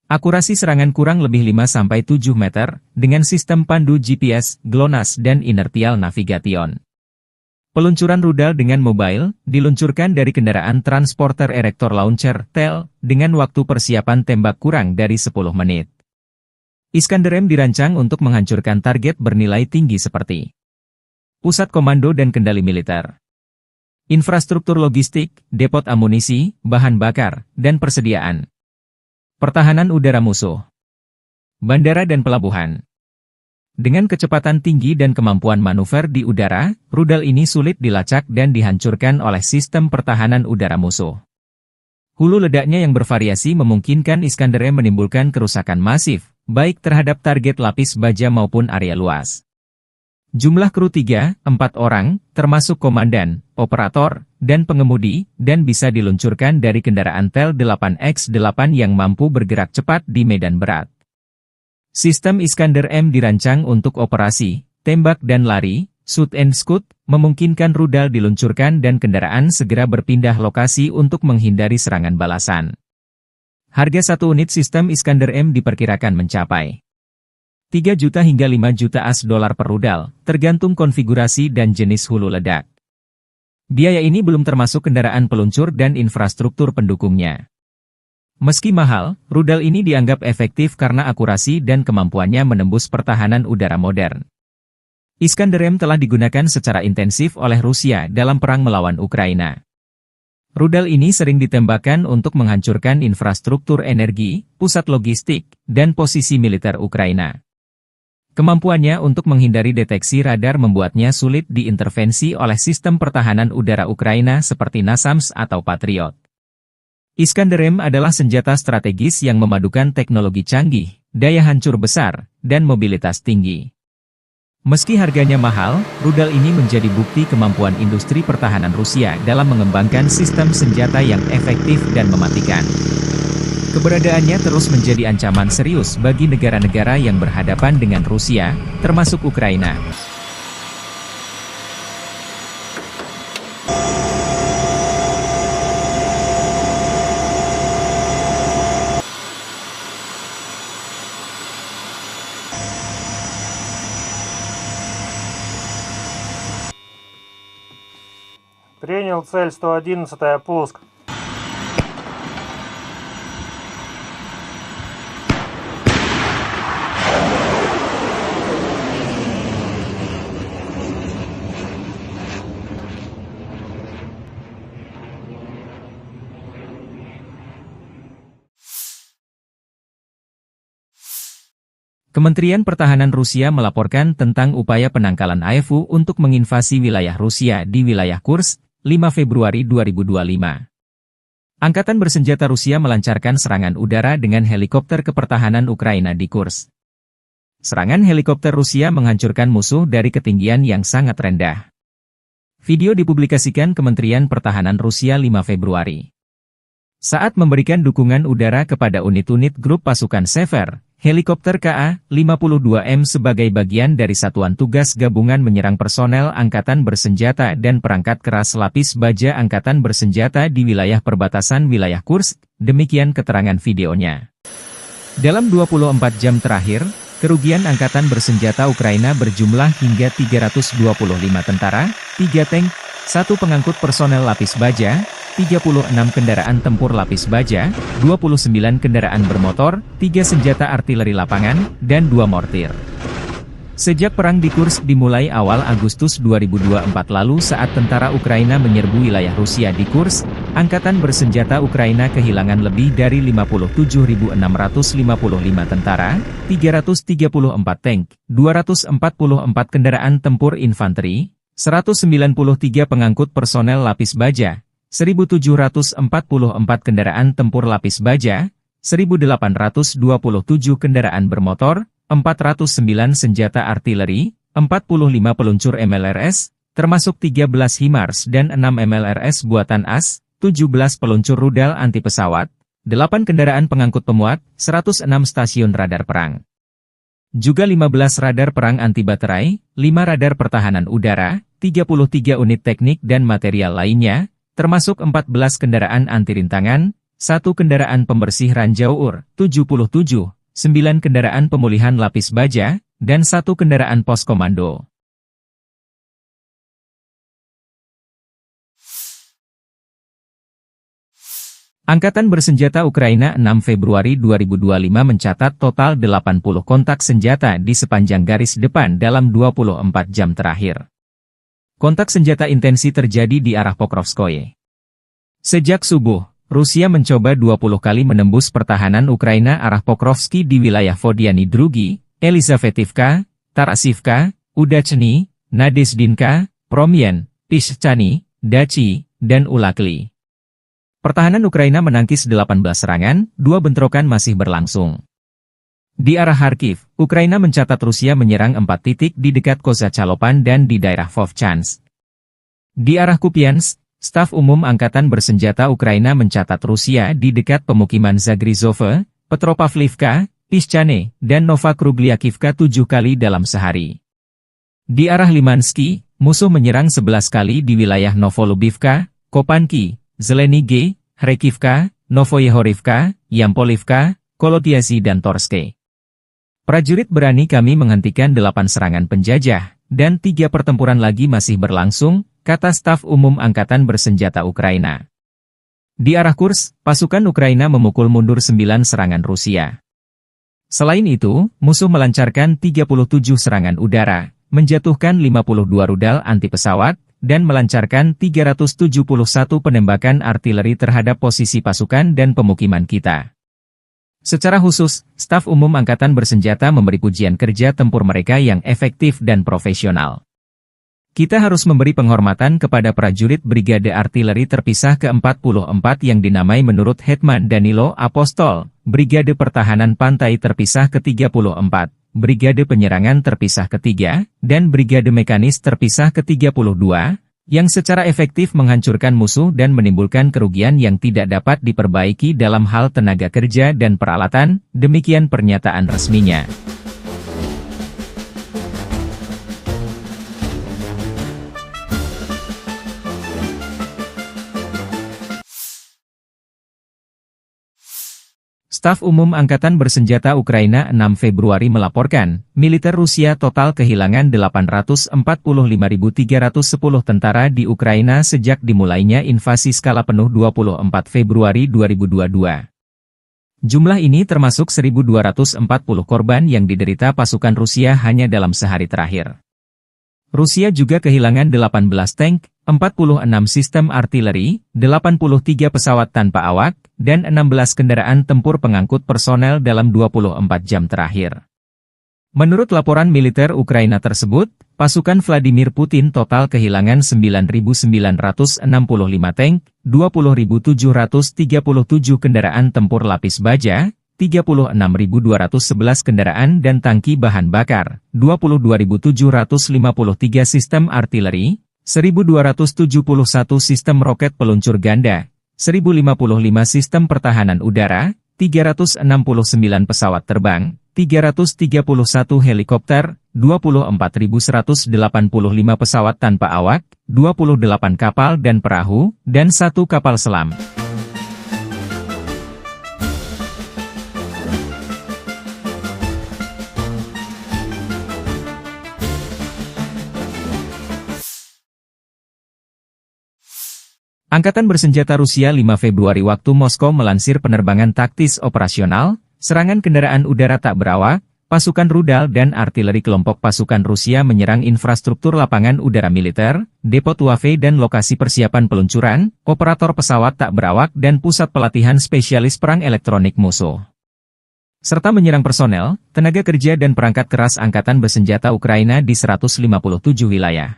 Akurasi serangan kurang lebih 5-7 meter, dengan sistem pandu GPS, GLONASS dan inertial navigation. Peluncuran rudal dengan mobile, diluncurkan dari kendaraan transporter erector launcher, TEL, dengan waktu persiapan tembak kurang dari 10 menit. Iskander-M dirancang untuk menghancurkan target bernilai tinggi seperti pusat komando dan kendali militer, infrastruktur logistik, depot amunisi, bahan bakar, dan persediaan. Pertahanan udara musuh. Bandara dan pelabuhan. Dengan kecepatan tinggi dan kemampuan manuver di udara, rudal ini sulit dilacak dan dihancurkan oleh sistem pertahanan udara musuh. Hulu ledaknya yang bervariasi memungkinkan Iskander-M menimbulkan kerusakan masif, baik terhadap target lapis baja maupun area luas. Jumlah kru 3-4 orang, termasuk komandan, operator, dan pengemudi, dan bisa diluncurkan dari kendaraan Tel 8X8 yang mampu bergerak cepat di medan berat. Sistem Iskander-M dirancang untuk operasi, tembak dan lari, shoot and scoot, memungkinkan rudal diluncurkan dan kendaraan segera berpindah lokasi untuk menghindari serangan balasan. Harga satu unit sistem Iskander-M diperkirakan mencapai 3 juta hingga 5 juta $AS per rudal, tergantung konfigurasi dan jenis hulu ledak. Biaya ini belum termasuk kendaraan peluncur dan infrastruktur pendukungnya. Meski mahal, rudal ini dianggap efektif karena akurasi dan kemampuannya menembus pertahanan udara modern. Iskander-M telah digunakan secara intensif oleh Rusia dalam perang melawan Ukraina. Rudal ini sering ditembakkan untuk menghancurkan infrastruktur energi, pusat logistik, dan posisi militer Ukraina. Kemampuannya untuk menghindari deteksi radar membuatnya sulit diintervensi oleh sistem pertahanan udara Ukraina seperti NASAMS atau Patriot. Iskander-M adalah senjata strategis yang memadukan teknologi canggih, daya hancur besar, dan mobilitas tinggi. Meski harganya mahal, rudal ini menjadi bukti kemampuan industri pertahanan Rusia dalam mengembangkan sistem senjata yang efektif dan mematikan. Keberadaannya terus menjadi ancaman serius bagi negara-negara yang berhadapan dengan Rusia, termasuk Ukraina. Принял цель 111, пуск. Kementerian Pertahanan Rusia melaporkan tentang upaya penangkalan AFU untuk menginvasi wilayah Rusia di wilayah Kursk, 5 Februari 2025. Angkatan bersenjata Rusia melancarkan serangan udara dengan helikopter kepertahanan Ukraina di Kursk. Serangan helikopter Rusia menghancurkan musuh dari ketinggian yang sangat rendah. Video dipublikasikan Kementerian Pertahanan Rusia 5 Februari. Saat memberikan dukungan udara kepada unit-unit grup pasukan Sever, helikopter Ka-52M sebagai bagian dari Satuan Tugas Gabungan menyerang personel Angkatan Bersenjata dan perangkat keras lapis baja Angkatan Bersenjata di wilayah perbatasan wilayah Kursk, demikian keterangan videonya. Dalam 24 jam terakhir, kerugian Angkatan Bersenjata Ukraina berjumlah hingga 325 tentara, 3 tank, 1 pengangkut personel lapis baja, 36 kendaraan tempur lapis baja, 29 kendaraan bermotor, 3 senjata artileri lapangan, dan 2 mortir. Sejak perang di Kursk dimulai awal Agustus 2024 lalu saat tentara Ukraina menyerbu wilayah Rusia di Kursk, Angkatan Bersenjata Ukraina kehilangan lebih dari 57.655 tentara, 334 tank, 244 kendaraan tempur infanteri, 193 pengangkut personel lapis baja, 1.744 kendaraan tempur lapis baja, 1.827 kendaraan bermotor, 409 senjata artileri, 45 peluncur MLRS, termasuk 13 HIMARS dan 6 MLRS buatan AS, 17 peluncur rudal anti pesawat, 8 kendaraan pengangkut pemuat, 106 stasiun radar perang. Juga 15 radar perang anti baterai, 5 radar pertahanan udara, 33 unit teknik dan material lainnya, termasuk 14 kendaraan anti rintangan, 1 kendaraan pembersih ranjau UR, 77, 9 kendaraan pemulihan lapis baja, dan 1 kendaraan pos komando. Angkatan Bersenjata Ukraina 6 Februari 2025 mencatat total 80 kontak senjata di sepanjang garis depan dalam 24 jam terakhir. Kontak senjata intensi terjadi di arah Pokrovskoye. Sejak subuh, Rusia mencoba 20 kali menembus pertahanan Ukraina arah Pokrovski di wilayah Vodiany Drugi, Elizavetivka, Tarasivka, Udachny, Nadezdinka, Promyen, Pishchany, Dachi, dan Ulakli. Pertahanan Ukraina menangkis 18 serangan, 2 bentrokan masih berlangsung. Di arah Kharkiv, Ukraina mencatat Rusia menyerang 4 titik di dekat Kozacalopan dan di daerah Vovchansk. Di arah Kupiansk, Staf Umum Angkatan Bersenjata Ukraina mencatat Rusia di dekat pemukiman Zagrizove, Petropavlivka, Pishchane, dan Novokrugliakivka 7 kali dalam sehari. Di arah Limansky, musuh menyerang 11 kali di wilayah Novolubivka, Kopanki, Zelenige, Hrekivka, Novoyehorivka, Yampolivka, Kolotiasi dan Torske. Prajurit berani kami menghentikan 8 serangan penjajah, dan 3 pertempuran lagi masih berlangsung, kata Staf Umum Angkatan Bersenjata Ukraina. Di arah Kursk, pasukan Ukraina memukul mundur 9 serangan Rusia. Selain itu, musuh melancarkan 37 serangan udara, menjatuhkan 52 rudal anti-pesawat, dan melancarkan 371 penembakan artileri terhadap posisi pasukan dan pemukiman kita. Secara khusus, Staf Umum Angkatan Bersenjata memberi pujian kerja tempur mereka yang efektif dan profesional. Kita harus memberi penghormatan kepada prajurit Brigade Artileri Terpisah ke-44 yang dinamai menurut Hetman Danilo Apostol, Brigade Pertahanan Pantai Terpisah ke-34, Brigade Penyerangan Terpisah ke-3, dan Brigade Mekanis Terpisah ke-32, yang secara efektif menghancurkan musuh dan menimbulkan kerugian yang tidak dapat diperbaiki dalam hal tenaga kerja dan peralatan, demikian pernyataan resminya. Staf Umum Angkatan Bersenjata Ukraina 6 Februari melaporkan, militer Rusia total kehilangan 845.310 tentara di Ukraina sejak dimulainya invasi skala penuh 24 Februari 2022. Jumlah ini termasuk 1.240 korban yang diderita pasukan Rusia hanya dalam sehari terakhir. Rusia juga kehilangan 18 tank, 46 sistem artileri, 83 pesawat tanpa awak, dan 16 kendaraan tempur pengangkut personel dalam 24 jam terakhir. Menurut laporan militer Ukraina tersebut, pasukan Vladimir Putin total kehilangan 9.965 tank, 20.737 kendaraan tempur lapis baja, 36.211 kendaraan dan tangki bahan bakar, 22.753 sistem artileri, 1.271 sistem roket peluncur ganda, 1.055 sistem pertahanan udara, 369 pesawat terbang, 331 helikopter, 24.185 pesawat tanpa awak, 28 kapal dan perahu, dan 1 kapal selam. Angkatan Bersenjata Rusia 5 Februari waktu Moskow melansir penerbangan taktis operasional, serangan kendaraan udara tak berawak, pasukan rudal dan artileri kelompok pasukan Rusia menyerang infrastruktur lapangan udara militer, depo Tuave dan lokasi persiapan peluncuran, operator pesawat tak berawak dan pusat pelatihan spesialis perang elektronik musuh. Serta menyerang personel, tenaga kerja dan perangkat keras Angkatan Bersenjata Ukraina di 157 wilayah.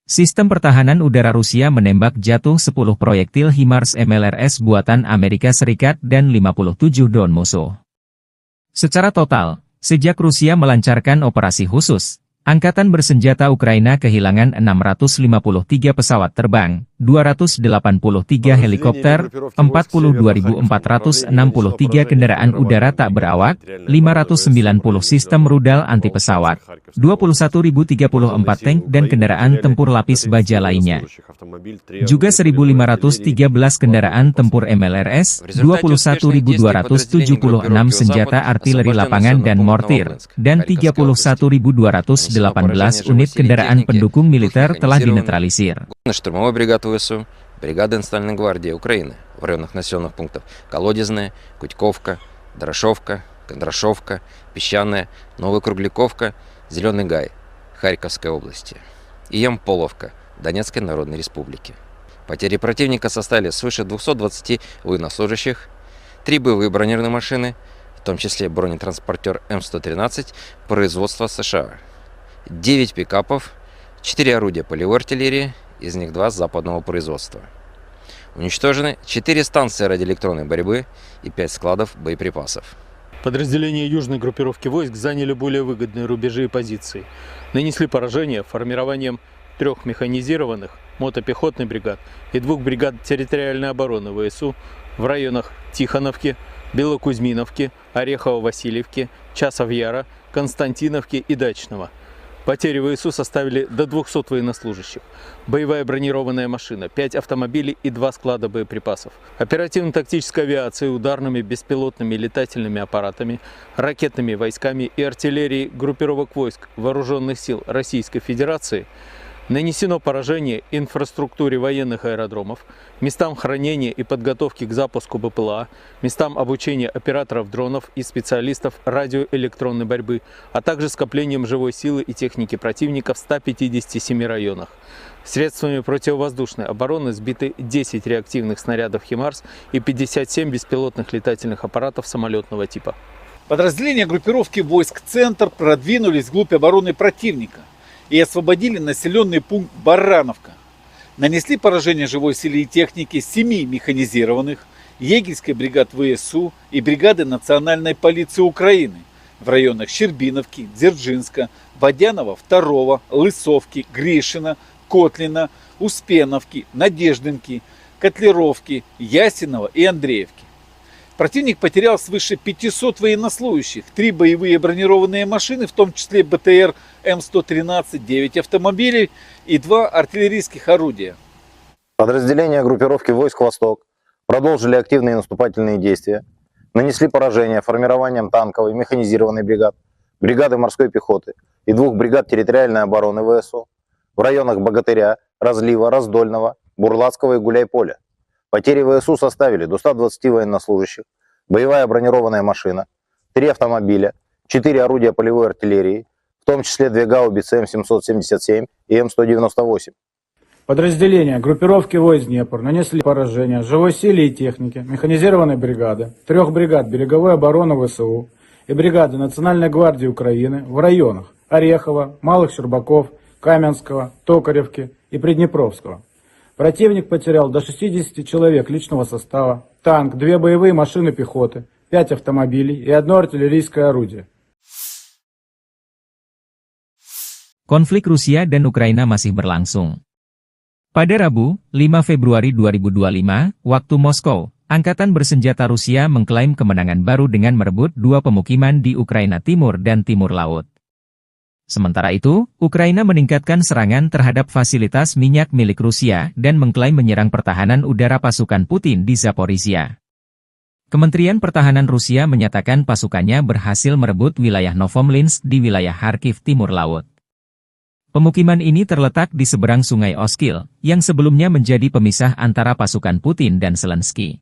Sistem pertahanan udara Rusia menembak jatuh 10 proyektil HIMARS MLRS buatan Amerika Serikat dan 57 drone musuh. Secara total, sejak Rusia melancarkan operasi khusus, Angkatan Bersenjata Ukraina kehilangan 653 pesawat terbang, 283 helikopter, 42.463 kendaraan udara tak berawak, 590 sistem rudal anti pesawat, 21.034 tank dan kendaraan tempur lapis baja lainnya. Juga 1.513 kendaraan tempur MLRS, 21.276 senjata artileri lapangan dan mortir, dan 31.218 unit kendaraan pendukung militer telah dinetralisir. Штурмовой бригады ВСУ, бригады Национальной гвардии Украины в районах населенных пунктов Колодезная, Кутьковка, Дорошовка, Кондрашовка, Песчаная, Новокругляковка, Зеленый Гай, Харьковской области и Ямполовка, Донецкой Народной Республики. Потери противника составили свыше 220 военнослужащих, 3 боевые бронированные машины, в том числе бронетранспортер М113 производства США, 9 пикапов, 4 орудия полевой артиллерии, из них 2 западного производства. Уничтожены 4 станции радиоэлектронной борьбы и 5 складов боеприпасов. Подразделения южной группировки войск заняли более выгодные рубежи и позиции. Нанесли поражение формированием 3 механизированных мотопехотных бригад и 2 бригад территориальной обороны ВСУ в районах Тихоновки, Белокузьминовки, Орехово-Васильевки, Часов-Яра, Константиновки и Дачного. Потери ВСУ составили до 200 военнослужащих. Боевая бронированная машина, 5 автомобилей и 2 склада боеприпасов. Оперативно-тактической авиацией, ударными беспилотными летательными аппаратами, ракетными войсками и артиллерией группировок войск Вооруженных сил Российской Федерации нанесено поражение инфраструктуре военных аэродромов, местам хранения и подготовки к запуску БПЛА, местам обучения операторов дронов и специалистов радиоэлектронной борьбы, а также скоплением живой силы и техники противника в 157 районах. Средствами противовоздушной обороны сбиты 10 реактивных снарядов «Химарс» и 57 беспилотных летательных аппаратов самолетного типа. Подразделения группировки войск «Центр» продвинулись вглубь обороны противника и освободили населенный пункт Барановка. Нанесли поражение живой силе и технике 7 механизированных, егерской бригад ВСУ и бригады национальной полиции Украины в районах Щербиновки, Дзержинска, Водянова 2, Лысовки, Гришина, Котлина, Успеновки, Надеждинки, Котлеровки, Ясинова и Андреевки. Противник потерял свыше 500 военнослужащих, 3 боевые бронированные машины, в том числе БТР М113, 9 автомобилей и 2 артиллерийских орудия. Подразделения группировки войск «Восток» продолжили активные наступательные действия, нанесли поражение формированием танковой механизированной бригад, бригады морской пехоты и 2 бригад территориальной обороны ВСУ в районах Богатыря, Разлива, Раздольного, Бурлацкого и Гуляйполя. Потери ВСУ составили до 120 военнослужащих, боевая бронированная машина, 3 автомобиля, 4 орудия полевой артиллерии, в том числе 2 гаубицы М777 и М198. Подразделения группировки войск Днепр нанесли поражение живой силе и технике механизированной бригады, 3 бригад береговой обороны ВСУ и бригады Национальной гвардии Украины в районах Орехова, Малых Щербаков, Каменского, Токаревки и Приднепровского. Противник потерял до 60 человек личного состава, танк, 2 боевые машины пехоты, 5 автомобилей и 1 артиллерийское орудие. Konflik Rusia dan Ukraina masih berlangsung. Pada Rabu, 5 Februari 2025, waktu Moskow, Angkatan Bersenjata Rusia mengklaim kemenangan baru dengan merebut 2 pemukiman di Ukraina Timur dan Timur Laut. Sementara itu, Ukraina meningkatkan serangan terhadap fasilitas minyak milik Rusia dan mengklaim menyerang pertahanan udara pasukan Putin di Zaporizhia. Kementerian Pertahanan Rusia menyatakan pasukannya berhasil merebut wilayah Novomlinsk di wilayah Kharkiv Timur Laut. Pemukiman ini terletak di seberang Sungai Oskil, yang sebelumnya menjadi pemisah antara pasukan Putin dan Zelensky.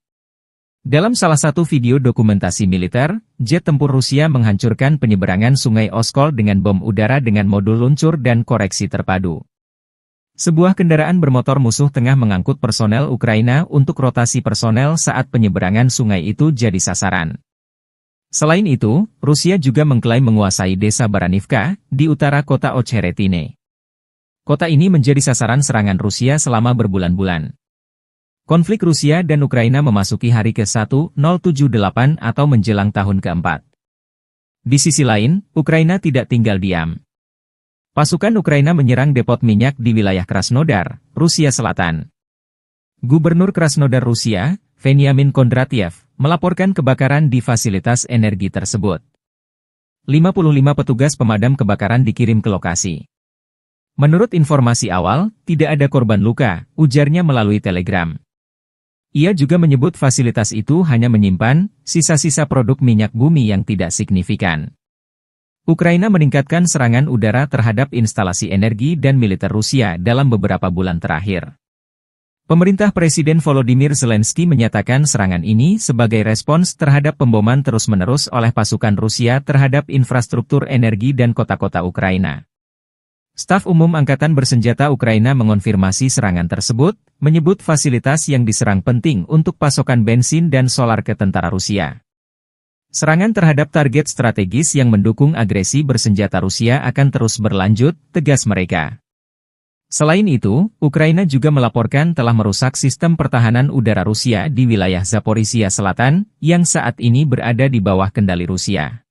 Dalam salah satu video dokumentasi militer, jet tempur Rusia menghancurkan penyeberangan Sungai Oskol dengan bom udara dengan modul luncur dan koreksi terpadu. Sebuah kendaraan bermotor musuh tengah mengangkut personel Ukraina untuk rotasi personel saat penyeberangan sungai itu jadi sasaran. Selain itu, Rusia juga mengklaim menguasai desa Baranivka, di utara kota Ocheretine. Kota ini menjadi sasaran serangan Rusia selama berbulan-bulan. Konflik Rusia dan Ukraina memasuki hari ke-1078 atau menjelang tahun ke-4. Di sisi lain, Ukraina tidak tinggal diam. Pasukan Ukraina menyerang depot minyak di wilayah Krasnodar, Rusia Selatan. Gubernur Krasnodar Rusia, Veniamin Kondratyev, melaporkan kebakaran di fasilitas energi tersebut. 55 petugas pemadam kebakaran dikirim ke lokasi. Menurut informasi awal, tidak ada korban luka, ujarnya melalui telegram. Ia juga menyebut fasilitas itu hanya menyimpan sisa-sisa produk minyak bumi yang tidak signifikan. Ukraina meningkatkan serangan udara terhadap instalasi energi dan militer Rusia dalam beberapa bulan terakhir. Pemerintah Presiden Volodymyr Zelensky menyatakan serangan ini sebagai respons terhadap pemboman terus-menerus oleh pasukan Rusia terhadap infrastruktur energi dan kota-kota Ukraina. Staf Umum Angkatan Bersenjata Ukraina mengonfirmasi serangan tersebut, menyebut fasilitas yang diserang penting untuk pasokan bensin dan solar ke tentara Rusia. Serangan terhadap target strategis yang mendukung agresi bersenjata Rusia akan terus berlanjut, tegas mereka. Selain itu, Ukraina juga melaporkan telah merusak sistem pertahanan udara Rusia di wilayah Zaporizhia Selatan, yang saat ini berada di bawah kendali Rusia.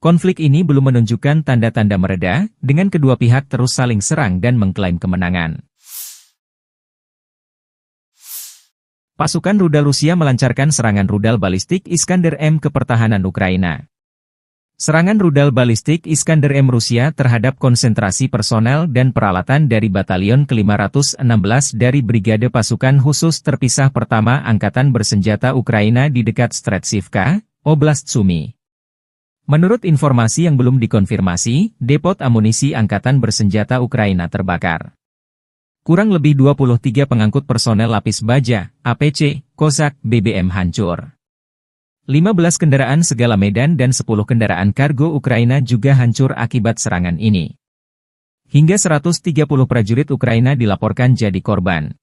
Konflik ini belum menunjukkan tanda-tanda mereda, dengan kedua pihak terus saling serang dan mengklaim kemenangan. Pasukan rudal Rusia melancarkan serangan rudal balistik Iskander-M ke pertahanan Ukraina. Serangan rudal balistik Iskander-M Rusia terhadap konsentrasi personel dan peralatan dari Batalion ke-516 dari Brigade Pasukan Khusus Terpisah Pertama Angkatan Bersenjata Ukraina di dekat Stretsivka, Oblast Sumy. Menurut informasi yang belum dikonfirmasi, depot amunisi Angkatan Bersenjata Ukraina terbakar. Kurang lebih 23 pengangkut personel lapis baja, APC, Kozak, BBM hancur. 15 kendaraan segala medan dan 10 kendaraan kargo Ukraina juga hancur akibat serangan ini. Hingga 130 prajurit Ukraina dilaporkan jadi korban.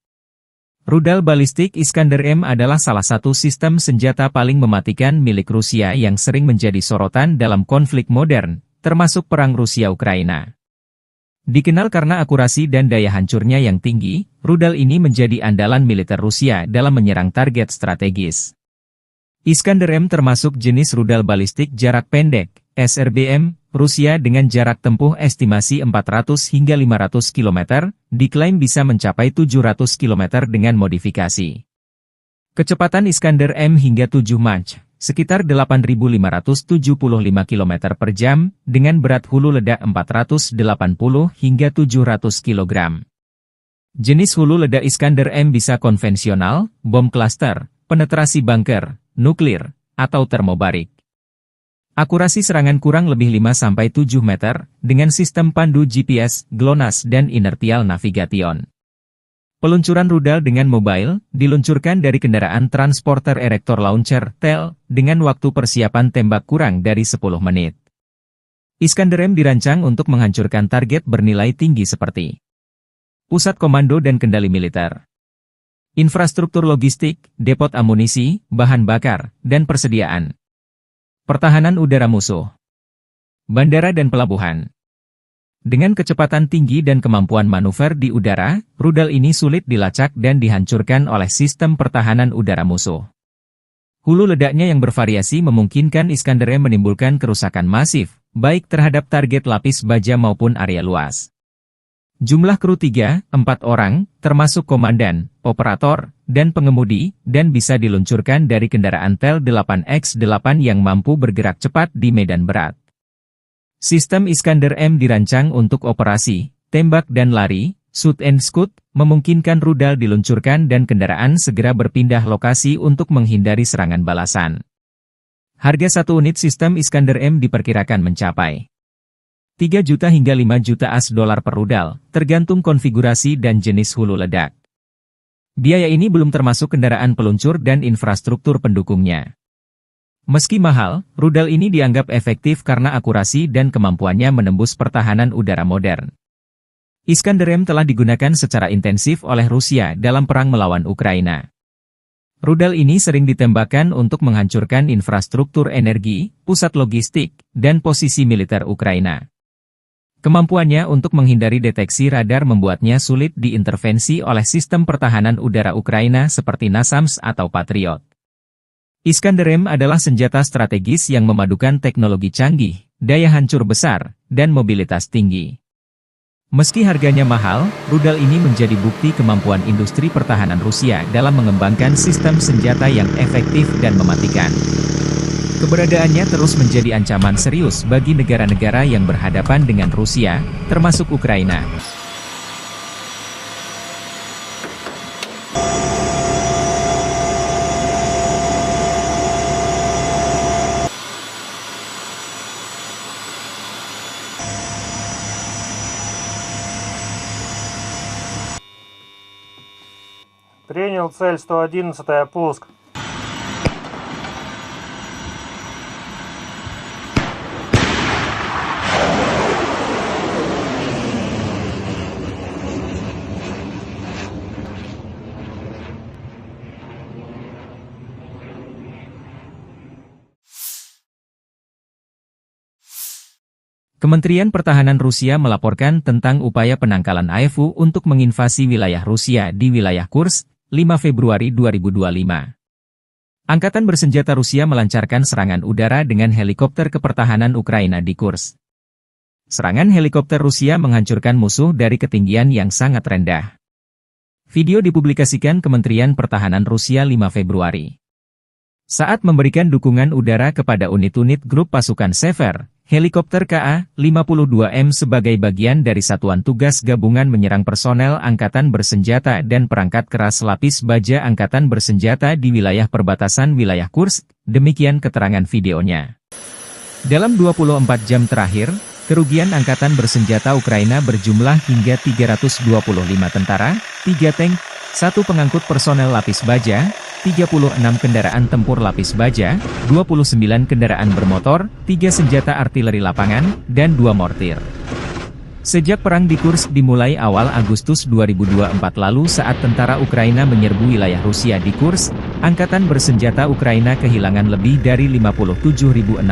Rudal balistik Iskander-M adalah salah satu sistem senjata paling mematikan milik Rusia yang sering menjadi sorotan dalam konflik modern, termasuk perang Rusia-Ukraina. Dikenal karena akurasi dan daya hancurnya yang tinggi, rudal ini menjadi andalan militer Rusia dalam menyerang target strategis. Iskander-M termasuk jenis rudal balistik jarak pendek, SRBM, Rusia dengan jarak tempuh estimasi 400 hingga 500 km, diklaim bisa mencapai 700 km dengan modifikasi. Kecepatan Iskander-M hingga 7 Mach, sekitar 8.575 km per jam, dengan berat hulu ledak 480 hingga 700 kg. Jenis hulu ledak Iskander-M bisa konvensional, bom klaster, penetrasi bunker, nuklir, atau termobarik. Akurasi serangan kurang lebih 5-7 meter, dengan sistem pandu GPS, GLONASS dan inertial navigation. Peluncuran rudal dengan mobile, diluncurkan dari kendaraan transporter erector launcher, TEL, dengan waktu persiapan tembak kurang dari 10 menit. Iskander-M dirancang untuk menghancurkan target bernilai tinggi seperti pusat komando dan kendali militer, infrastruktur logistik, depot amunisi, bahan bakar, dan persediaan, pertahanan udara musuh, bandara dan pelabuhan. Dengan kecepatan tinggi dan kemampuan manuver di udara, rudal ini sulit dilacak dan dihancurkan oleh sistem pertahanan udara musuh. Hulu ledaknya yang bervariasi memungkinkan Iskander-M menimbulkan kerusakan masif, baik terhadap target lapis baja maupun area luas. Jumlah kru 3-4 orang, termasuk komandan, operator, dan pengemudi, dan bisa diluncurkan dari kendaraan TEL 8X8 yang mampu bergerak cepat di medan berat. Sistem Iskander-M dirancang untuk operasi, tembak dan lari, shoot and scoot, memungkinkan rudal diluncurkan dan kendaraan segera berpindah lokasi untuk menghindari serangan balasan. Harga satu unit sistem Iskander-M diperkirakan mencapai 3 juta hingga 5 juta AS dolar per rudal, tergantung konfigurasi dan jenis hulu ledak. Biaya ini belum termasuk kendaraan peluncur dan infrastruktur pendukungnya. Meski mahal, rudal ini dianggap efektif karena akurasi dan kemampuannya menembus pertahanan udara modern. Iskander-M telah digunakan secara intensif oleh Rusia dalam perang melawan Ukraina. Rudal ini sering ditembakkan untuk menghancurkan infrastruktur energi, pusat logistik, dan posisi militer Ukraina. Kemampuannya untuk menghindari deteksi radar membuatnya sulit diintervensi oleh sistem pertahanan udara Ukraina seperti NASAMS atau Patriot. Iskander-M adalah senjata strategis yang memadukan teknologi canggih, daya hancur besar, dan mobilitas tinggi. Meski harganya mahal, rudal ini menjadi bukti kemampuan industri pertahanan Rusia dalam mengembangkan sistem senjata yang efektif dan mematikan. Keberadaannya terus menjadi ancaman serius bagi negara-negara yang berhadapan dengan Rusia, termasuk Ukraina. Принял цель 111-я, пуск. Kementerian Pertahanan Rusia melaporkan tentang upaya penangkalan AFU untuk menginvasi wilayah Rusia di wilayah Kursk, 5 Februari 2025. Angkatan bersenjata Rusia melancarkan serangan udara dengan helikopter kepertahanan Ukraina di Kursk. Serangan helikopter Rusia menghancurkan musuh dari ketinggian yang sangat rendah. Video dipublikasikan Kementerian Pertahanan Rusia 5 Februari. Saat memberikan dukungan udara kepada unit-unit grup pasukan Sever, helikopter KA-52M sebagai bagian dari Satuan Tugas Gabungan menyerang personel Angkatan Bersenjata dan perangkat keras lapis baja Angkatan Bersenjata di wilayah perbatasan wilayah Kursk, demikian keterangan videonya. Dalam 24 jam terakhir, kerugian Angkatan Bersenjata Ukraina berjumlah hingga 325 tentara, 3 tank, 1 pengangkut personel lapis baja, 36 kendaraan tempur lapis baja, 29 kendaraan bermotor, 3 senjata artileri lapangan, dan 2 mortir. Sejak perang di Kursk dimulai awal Agustus 2024 lalu saat tentara Ukraina menyerbu wilayah Rusia di Kursk, Angkatan Bersenjata Ukraina kehilangan lebih dari 57.655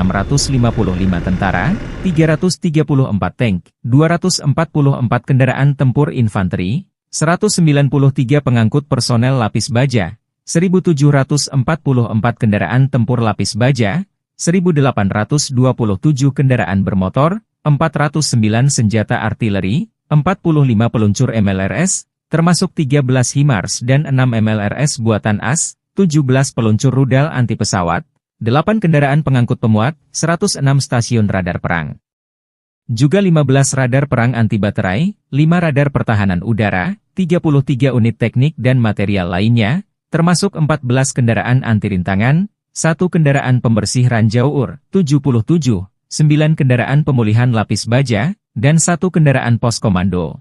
tentara, 334 tank, 244 kendaraan tempur infanteri, 193 pengangkut personel lapis baja, 1.744 kendaraan tempur lapis baja, 1.827 kendaraan bermotor, 409 senjata artileri, 45 peluncur MLRS, termasuk 13 HIMARS dan 6 MLRS buatan AS, 17 peluncur rudal anti pesawat, 8 kendaraan pengangkut pemuat, 106 stasiun radar perang. Juga 15 radar perang anti baterai, 5 radar pertahanan udara, 33 unit teknik dan material lainnya, termasuk 14 kendaraan anti rintangan, 1 kendaraan pembersih ranjau UR, 77, 9 kendaraan pemulihan lapis baja, dan 1 kendaraan pos komando.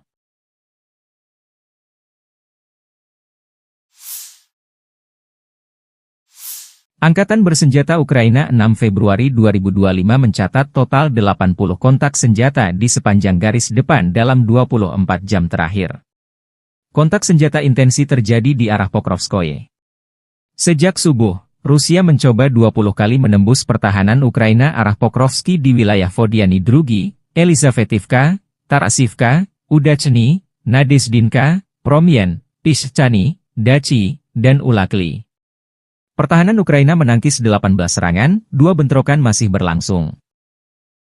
Angkatan Bersenjata Ukraina 6 Februari 2025 mencatat total 80 kontak senjata di sepanjang garis depan dalam 24 jam terakhir. Kontak senjata intensi terjadi di arah Pokrovskoye. Sejak subuh, Rusia mencoba 20 kali menembus pertahanan Ukraina arah Pokrovski di wilayah Vodiany Drugi, Elizavetivka, Tarasivka, Udachny, Nadezdinka, Promyen, Pischany, Dachi, dan Ulakli. Pertahanan Ukraina menangkis 18 serangan, 2 bentrokan masih berlangsung.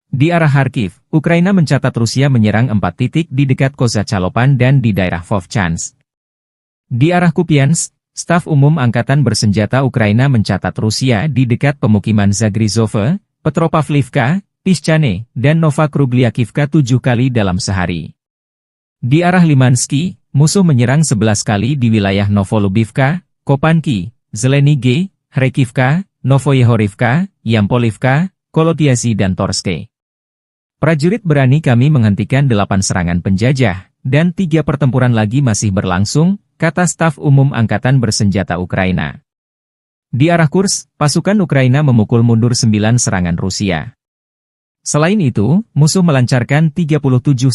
Di arah Kharkiv, Ukraina mencatat Rusia menyerang 4 titik di dekat Kozacalopan dan di daerah Vovchansk. Di arah Kupiansk, Staf Umum Angkatan Bersenjata Ukraina mencatat Rusia di dekat pemukiman Zagrizove, Petropavlivka, Pischany, dan Novakrugliakivka 7 kali dalam sehari. Di arah Limansky, musuh menyerang 11 kali di wilayah Novolubivka, Kopanki, Zelenige, Kharkivka, Novoyehorivka, Yampolivka, Kolotiasi dan Torske. Prajurit berani kami menghentikan 8 serangan penjajah, dan 3 pertempuran lagi masih berlangsung, kata Staf Umum Angkatan Bersenjata Ukraina. Di arah Kursk, pasukan Ukraina memukul mundur 9 serangan Rusia. Selain itu, musuh melancarkan 37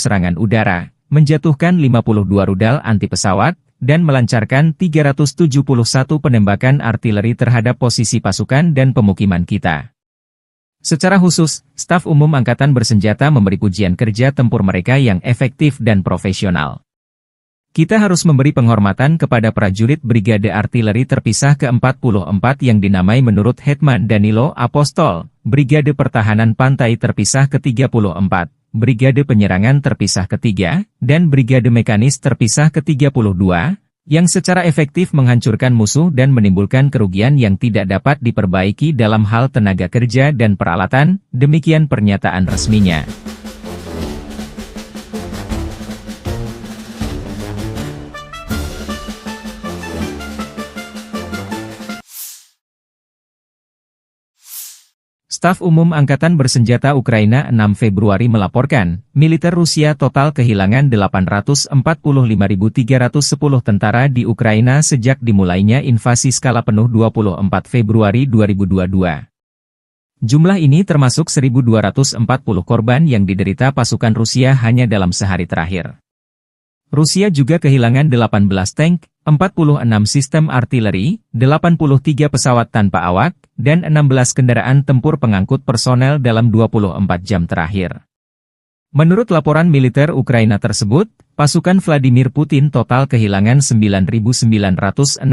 serangan udara, menjatuhkan 52 rudal anti pesawat, dan melancarkan 371 penembakan artileri terhadap posisi pasukan dan pemukiman kita. Secara khusus, Staf Umum Angkatan Bersenjata memberi pujian kerja tempur mereka yang efektif dan profesional. Kita harus memberi penghormatan kepada prajurit Brigade Artileri Terpisah ke-44 yang dinamai menurut Hetman Danilo Apostol, Brigade Pertahanan Pantai Terpisah ke-34, Brigade Penyerangan Terpisah ke-3, dan Brigade Mekanis Terpisah ke-32, yang secara efektif menghancurkan musuh dan menimbulkan kerugian yang tidak dapat diperbaiki dalam hal tenaga kerja dan peralatan, demikian pernyataan resminya. Staf Umum Angkatan Bersenjata Ukraina 6 Februari melaporkan, militer Rusia total kehilangan 845.310 tentara di Ukraina sejak dimulainya invasi skala penuh 24 Februari 2022. Jumlah ini termasuk 1.240 korban yang diderita pasukan Rusia hanya dalam sehari terakhir. Rusia juga kehilangan 18 tank, 46 sistem artileri, 83 pesawat tanpa awak, dan 16 kendaraan tempur pengangkut personel dalam 24 jam terakhir. Menurut laporan militer Ukraina tersebut, pasukan Vladimir Putin total kehilangan 9.965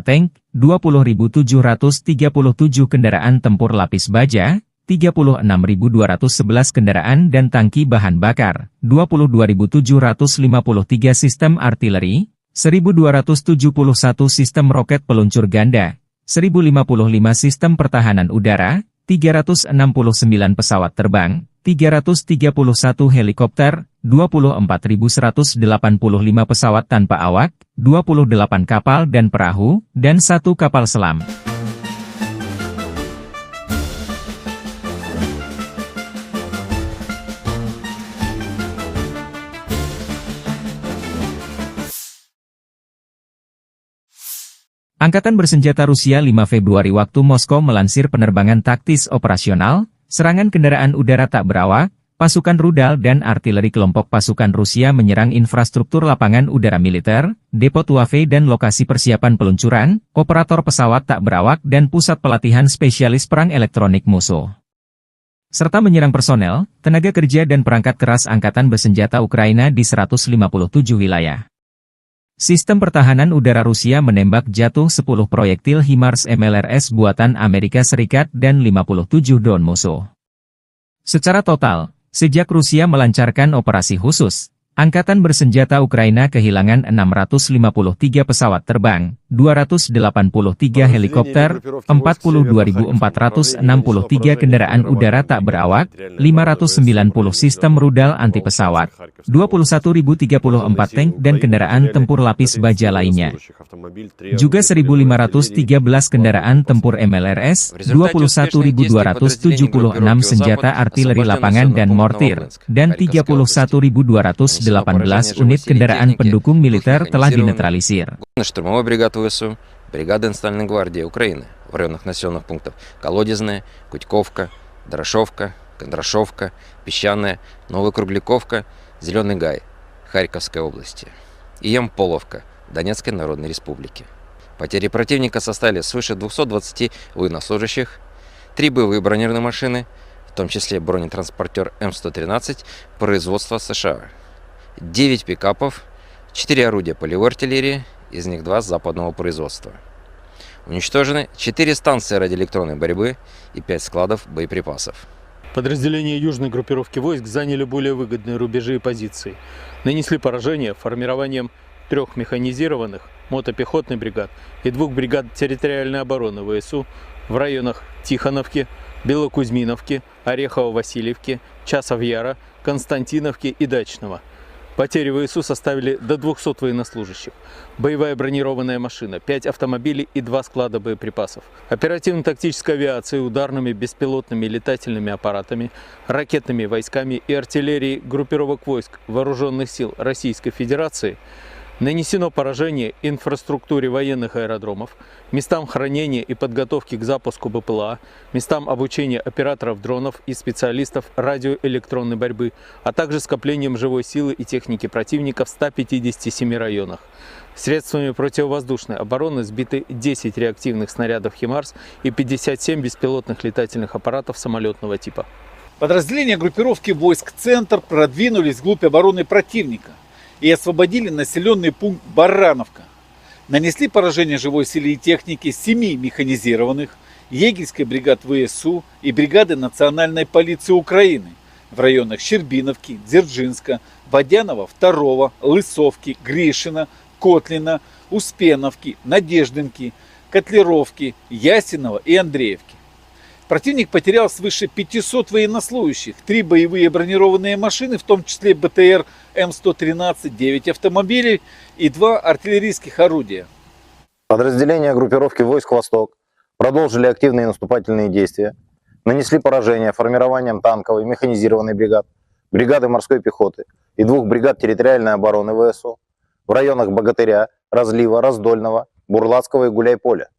tank, 20.737 kendaraan tempur lapis baja, 36.211 kendaraan dan tangki bahan bakar, 22.753 sistem artileri, 1.271 sistem roket peluncur ganda, 1.055 sistem pertahanan udara, 369 pesawat terbang, 331 helikopter, 24.185 pesawat tanpa awak, 28 kapal dan perahu, dan 1 kapal selam. Angkatan bersenjata Rusia 5 Februari waktu Moskow melansir penerbangan taktis operasional, serangan kendaraan udara tak berawak, pasukan rudal dan artileri kelompok pasukan Rusia menyerang infrastruktur lapangan udara militer, depot UAV dan lokasi persiapan peluncuran, operator pesawat tak berawak dan pusat pelatihan spesialis perang elektronik musuh. Serta menyerang personel, tenaga kerja dan perangkat keras angkatan bersenjata Ukraina di 157 wilayah. Sistem pertahanan udara Rusia menembak jatuh 10 proyektil HIMARS MLRS buatan Amerika Serikat dan 57 drone musuh. Secara total, sejak Rusia melancarkan operasi khusus, angkatan bersenjata Ukraina kehilangan 653 pesawat terbang, 283 helikopter, 42.463 kendaraan udara tak berawak, 590 sistem rudal anti pesawat, 21.034 tank dan kendaraan tempur lapis baja lainnya. Juga 1.513 kendaraan tempur MLRS, 21.276 senjata artileri lapangan dan mortir, dan 31.218 unit kendaraan pendukung militer telah dinetralisir. Штурмовой бригады ВСУ, бригады Национальной гвардии Украины в районах населенных пунктов Колодезная, Кутьковка, Дорошовка, Кондрашовка, Песчаная, Новокругляковка, Зеленый Гай, Харьковской области и Ямполовка, Донецкой Народной Республики. Потери противника составили свыше 220 военнослужащих, 3 боевые бронированные машины, в том числе бронетранспортер М113 производства США, 9 пикапов, 4 орудия полевой артиллерии, из них 2 западного производства. Уничтожены 4 станции радиоэлектронной борьбы и 5 складов боеприпасов. Подразделения южной группировки войск заняли более выгодные рубежи и позиции. Нанесли поражение формированием 3 механизированных мотопехотных бригад и 2 бригад территориальной обороны ВСУ в районах Тихоновки, Белокузьминовки, Орехово-Васильевки, Часов-Яра, Константиновки и Дачного. Потери ВСУ составили до 200 военнослужащих, боевая бронированная машина, 5 автомобилей и 2 склада боеприпасов, оперативно-тактической авиацией, ударными беспилотными летательными аппаратами, ракетными войсками и артиллерией группировок войск Вооруженных сил Российской Федерации нанесено поражение инфраструктуре военных аэродромов, местам хранения и подготовки к запуску БПЛА, местам обучения операторов дронов и специалистов радиоэлектронной борьбы, а также скоплением живой силы и техники противника в 157 районах. Средствами противовоздушной обороны сбиты 10 реактивных снарядов «Химарс» и 57 беспилотных летательных аппаратов самолетного типа. Подразделения группировки войск «Центр» продвинулись вглубь обороны противника и освободили населенный пункт Барановка. Нанесли поражение живой силе и технике 7 механизированных, егерской бригад ВСУ и бригады Национальной полиции Украины в районах Щербиновки, Дзержинска, Водянова, 2, Лысовки, Гришина, Котлина, Успеновки, Надеждинки, Котлеровки, Ясинова и Андреевки. Противник потерял свыше 500 военнослужащих, 3 боевые бронированные машины, в том числе БТР М113, 9 автомобилей и 2 артиллерийских орудия. Подразделения группировки войск «Восток» продолжили активные наступательные действия, нанесли поражение формированием танковой механизированной бригад, бригады морской пехоты и 2 бригад территориальной обороны ВСУ в районах Богатыря, Разлива, Раздольного, Бурлацкого и Гуляйполя.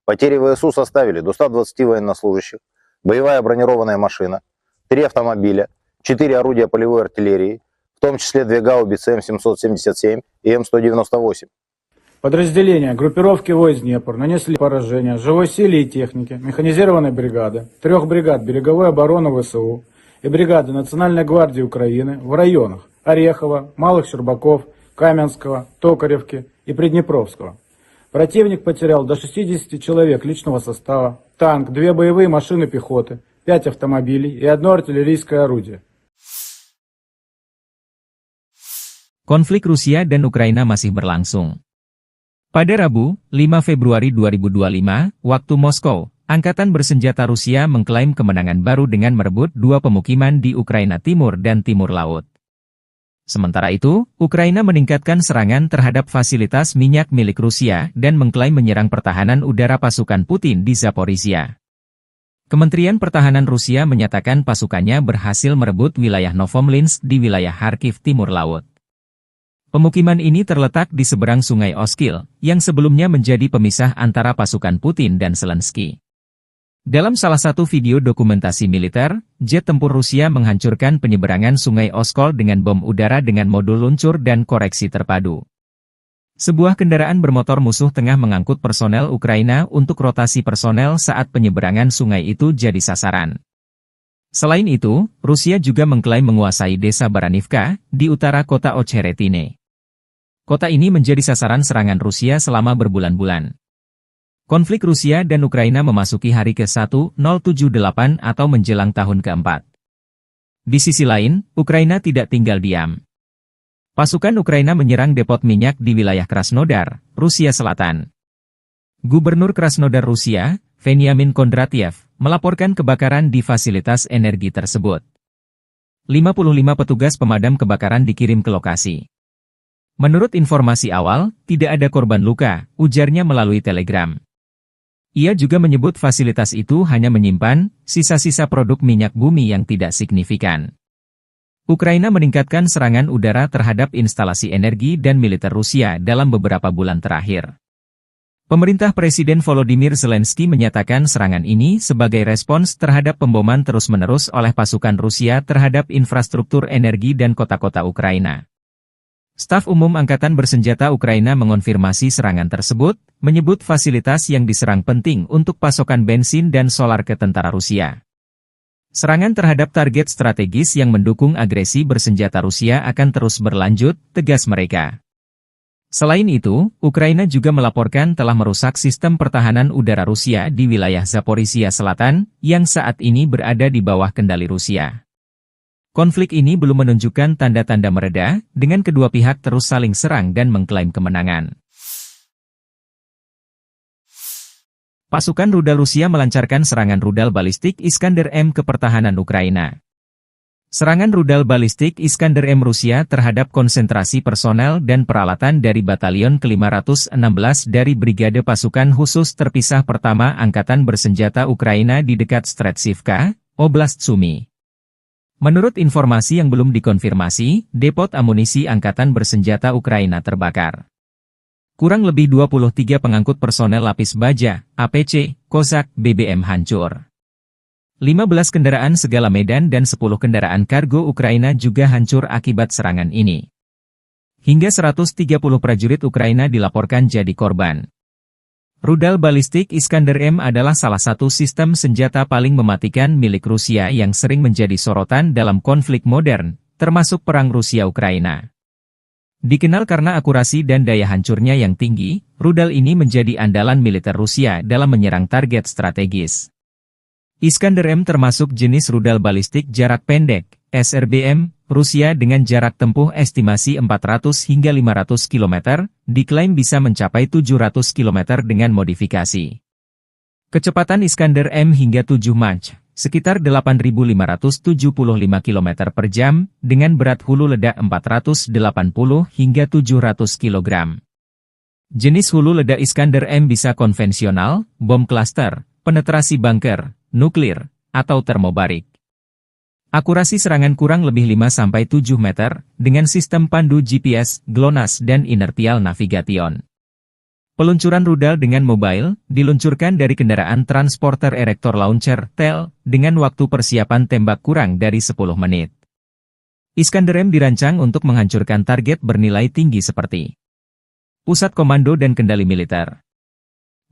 Потери ВСУ составили до 120 военнослужащих, боевая бронированная машина, 3 автомобиля, 4 орудия полевой артиллерии, в том числе 2 гаубицы М777 и М198. Подразделения группировки войск Днепр нанесли поражение живой силе и технике механизированной бригады, 3 бригад береговой обороны ВСУ и бригады Национальной гвардии Украины в районах Орехова, Малых Щербаков, Каменского, Токаревки и Приднепровского. Противник потерял до 60 человек личного состава, танк, 2 боевые машины пехоты, 5 автомобилей и 1 артиллерийское орудие. Konflik Rusia dan Ukraina masih berlangsung. Pada Rabu, 5 Februari 2025, waktu Moskow, Angkatan Bersenjata Rusia mengklaim kemenangan baru dengan merebut 2 pemukiman di Ukraina Timur dan Timur Laut. Sementara itu, Ukraina meningkatkan serangan terhadap fasilitas minyak milik Rusia dan mengklaim menyerang pertahanan udara pasukan Putin di Zaporizhia. Kementerian Pertahanan Rusia menyatakan pasukannya berhasil merebut wilayah Novomlinsk di wilayah Kharkiv Timur Laut. Pemukiman ini terletak di seberang Sungai Oskil, yang sebelumnya menjadi pemisah antara pasukan Putin dan Zelensky. Dalam salah satu video dokumentasi militer, jet tempur Rusia menghancurkan penyeberangan Sungai Oskol dengan bom udara dengan modul luncur dan koreksi terpadu. Sebuah kendaraan bermotor musuh tengah mengangkut personel Ukraina untuk rotasi personel saat penyeberangan sungai itu jadi sasaran. Selain itu, Rusia juga mengklaim menguasai desa Baranivka, di utara kota Ocheretine. Kota ini menjadi sasaran serangan Rusia selama berbulan-bulan. Konflik Rusia dan Ukraina memasuki hari ke-1078 atau menjelang tahun ke-4. Di sisi lain, Ukraina tidak tinggal diam. Pasukan Ukraina menyerang depot minyak di wilayah Krasnodar, Rusia Selatan. Gubernur Krasnodar Rusia, Veniamin Kondratiev, melaporkan kebakaran di fasilitas energi tersebut. 55 petugas pemadam kebakaran dikirim ke lokasi. Menurut informasi awal, tidak ada korban luka, ujarnya melalui telegram. Ia juga menyebut fasilitas itu hanya menyimpan sisa-sisa produk minyak bumi yang tidak signifikan. Ukraina meningkatkan serangan udara terhadap instalasi energi dan militer Rusia dalam beberapa bulan terakhir. Pemerintah Presiden Volodymyr Zelensky menyatakan serangan ini sebagai respons terhadap pemboman terus-menerus oleh pasukan Rusia terhadap infrastruktur energi dan kota-kota Ukraina. Staf Umum Angkatan Bersenjata Ukraina mengonfirmasi serangan tersebut, menyebut fasilitas yang diserang penting untuk pasokan bensin dan solar ke tentara Rusia. Serangan terhadap target strategis yang mendukung agresi bersenjata Rusia akan terus berlanjut, tegas mereka. Selain itu, Ukraina juga melaporkan telah merusak sistem pertahanan udara Rusia di wilayah Zaporizhia Selatan, yang saat ini berada di bawah kendali Rusia. Konflik ini belum menunjukkan tanda-tanda mereda, dengan kedua pihak terus saling serang dan mengklaim kemenangan. Pasukan rudal Rusia melancarkan serangan rudal balistik Iskander-M ke pertahanan Ukraina. Serangan rudal balistik Iskander-M Rusia terhadap konsentrasi personel dan peralatan dari Batalion ke-516 dari Brigade Pasukan Khusus Terpisah Pertama Angkatan Bersenjata Ukraina di dekat Stretsivka, Oblast Sumy. Menurut informasi yang belum dikonfirmasi, depot amunisi Angkatan Bersenjata Ukraina terbakar. Kurang lebih 23 pengangkut personel lapis baja, APC, Kozak, BBM hancur. 15 kendaraan segala medan dan 10 kendaraan kargo Ukraina juga hancur akibat serangan ini. Hingga 130 prajurit Ukraina dilaporkan jadi korban. Rudal balistik Iskander-M adalah salah satu sistem senjata paling mematikan milik Rusia yang sering menjadi sorotan dalam konflik modern, termasuk perang Rusia-Ukraina. Dikenal karena akurasi dan daya hancurnya yang tinggi, rudal ini menjadi andalan militer Rusia dalam menyerang target strategis. Iskander-M termasuk jenis rudal balistik jarak pendek, SRBM, Rusia dengan jarak tempuh estimasi 400 hingga 500 km, diklaim bisa mencapai 700 km dengan modifikasi. Kecepatan Iskander-M hingga 7 Mach, sekitar 8.575 km per jam, dengan berat hulu ledak 480 hingga 700 kg. Jenis hulu ledak Iskander-M bisa konvensional, bom klaster, penetrasi bunker, nuklir, atau termobarik. Akurasi serangan kurang lebih 5-7 meter, dengan sistem pandu GPS, GLONASS dan inertial navigation. Peluncuran rudal dengan mobile, diluncurkan dari kendaraan transporter erector launcher, TEL, dengan waktu persiapan tembak kurang dari 10 menit. Iskander-M dirancang untuk menghancurkan target bernilai tinggi seperti pusat komando dan kendali militer,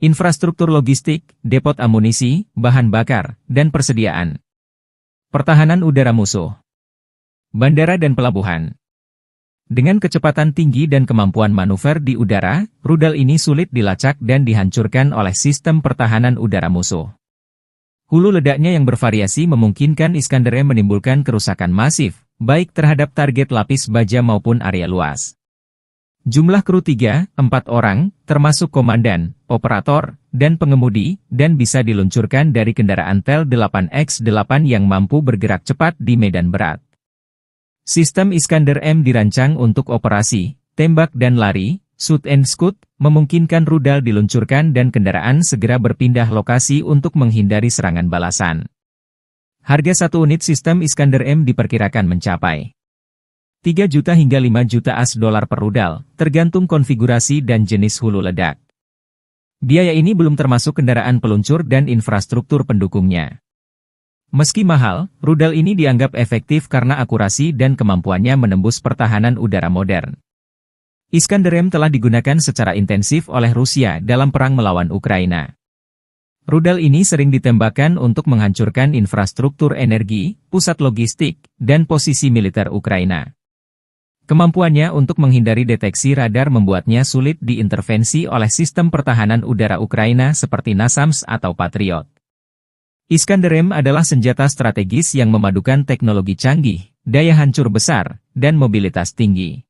infrastruktur logistik, depot amunisi, bahan bakar, dan persediaan. Pertahanan udara musuh. Bandara dan pelabuhan. Dengan kecepatan tinggi dan kemampuan manuver di udara, rudal ini sulit dilacak dan dihancurkan oleh sistem pertahanan udara musuh. Hulu ledaknya yang bervariasi memungkinkan Iskander M menimbulkan kerusakan masif, baik terhadap target lapis baja maupun area luas. Jumlah kru 3-4 orang, termasuk komandan, operator, dan pengemudi, dan bisa diluncurkan dari kendaraan Tel 8X8 yang mampu bergerak cepat di medan berat. Sistem Iskander M dirancang untuk operasi, tembak dan lari, shoot and scoot, memungkinkan rudal diluncurkan dan kendaraan segera berpindah lokasi untuk menghindari serangan balasan. Harga satu unit sistem Iskander M diperkirakan mencapai 3 juta hingga 5 juta AS dolar per rudal, tergantung konfigurasi dan jenis hulu ledak. Biaya ini belum termasuk kendaraan peluncur dan infrastruktur pendukungnya. Meski mahal, rudal ini dianggap efektif karena akurasi dan kemampuannya menembus pertahanan udara modern. Iskander M telah digunakan secara intensif oleh Rusia dalam perang melawan Ukraina. Rudal ini sering ditembakkan untuk menghancurkan infrastruktur energi, pusat logistik, dan posisi militer Ukraina. Kemampuannya untuk menghindari deteksi radar membuatnya sulit diintervensi oleh sistem pertahanan udara Ukraina seperti NASAMS atau Patriot. Iskander M adalah senjata strategis yang memadukan teknologi canggih, daya hancur besar, dan mobilitas tinggi.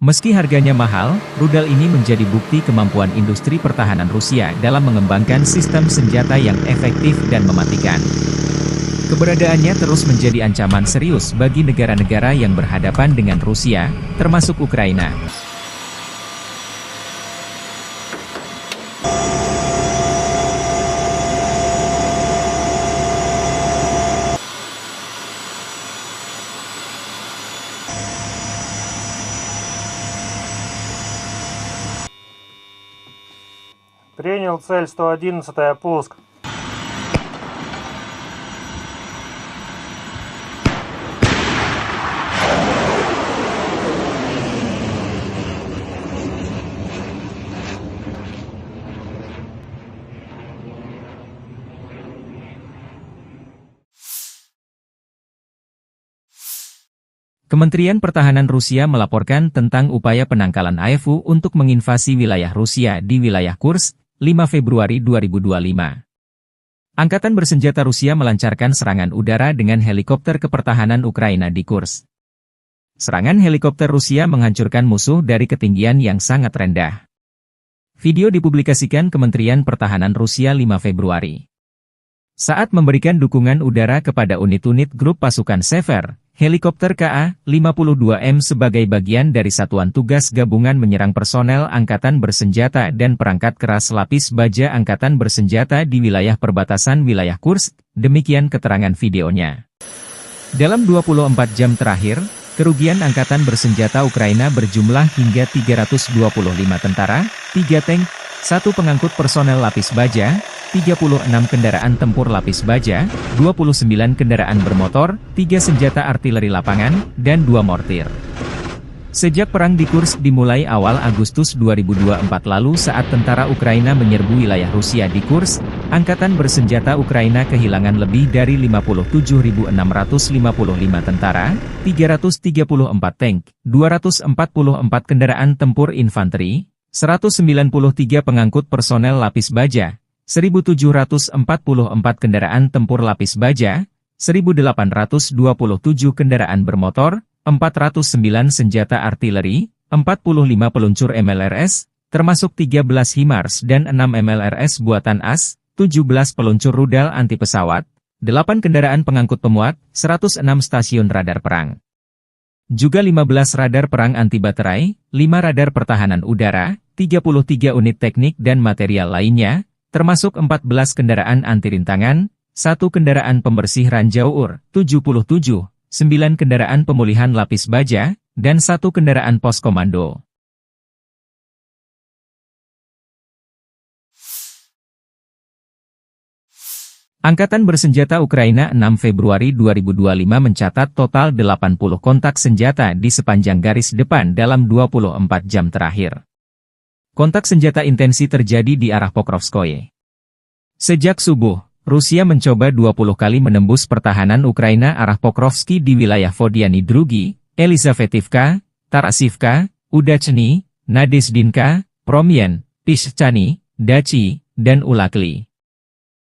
Meski harganya mahal, rudal ini menjadi bukti kemampuan industri pertahanan Rusia dalam mengembangkan sistem senjata yang efektif dan mematikan. Keberadaannya terus menjadi ancaman serius bagi negara-negara yang berhadapan dengan Rusia, termasuk Ukraina. Принял цель 111-я, пуск. Kementerian Pertahanan Rusia melaporkan tentang upaya penangkalan AEFU untuk menginvasi wilayah Rusia di wilayah Kursk, 5 Februari 2025. Angkatan bersenjata Rusia melancarkan serangan udara dengan helikopter kepertahanan Ukraina di Kursk. Serangan helikopter Rusia menghancurkan musuh dari ketinggian yang sangat rendah. Video dipublikasikan Kementerian Pertahanan Rusia 5 Februari. Saat memberikan dukungan udara kepada unit-unit grup pasukan Sever, helikopter Ka-52M sebagai bagian dari Satuan Tugas Gabungan menyerang personel Angkatan Bersenjata dan perangkat keras lapis baja Angkatan Bersenjata di wilayah perbatasan wilayah Kursk, demikian keterangan videonya. Dalam 24 jam terakhir, kerugian Angkatan Bersenjata Ukraina berjumlah hingga 325 tentara, 3 tank, 1 pengangkut personel lapis baja, 36 kendaraan tempur lapis baja, 29 kendaraan bermotor, 3 senjata artileri lapangan, dan 2 mortir. Sejak perang di Kursk dimulai awal Agustus 2024 lalu saat tentara Ukraina menyerbu wilayah Rusia di Kursk, Angkatan Bersenjata Ukraina kehilangan lebih dari 57.655 tentara, 334 tank, 244 kendaraan tempur infanteri, 193 pengangkut personel lapis baja, 1.744 kendaraan tempur lapis baja, 1.827 kendaraan bermotor, 409 senjata artileri, 45 peluncur MLRS, termasuk 13 HIMARS dan 6 MLRS buatan AS, 17 peluncur rudal anti pesawat, 8 kendaraan pengangkut pemuat, 106 stasiun radar perang. Juga 15 radar perang anti baterai, 5 radar pertahanan udara, 33 unit teknik dan material lainnya, termasuk 14 kendaraan anti rintangan, 1 kendaraan pembersih ranjau UR, 77, 9 kendaraan pemulihan lapis baja, dan 1 kendaraan pos komando. Angkatan Bersenjata Ukraina 6 Februari 2025 mencatat total 80 kontak senjata di sepanjang garis depan dalam 24 jam terakhir. Kontak senjata intensi terjadi di arah Pokrovskoye. Sejak subuh, Rusia mencoba 20 kali menembus pertahanan Ukraina arah Pokrovski di wilayah Vodiany Drugi, Elizavetivka, Tarasivka, Udachny, Nadezdinka, Promyen, Pischany, Dachi, dan Ulakli.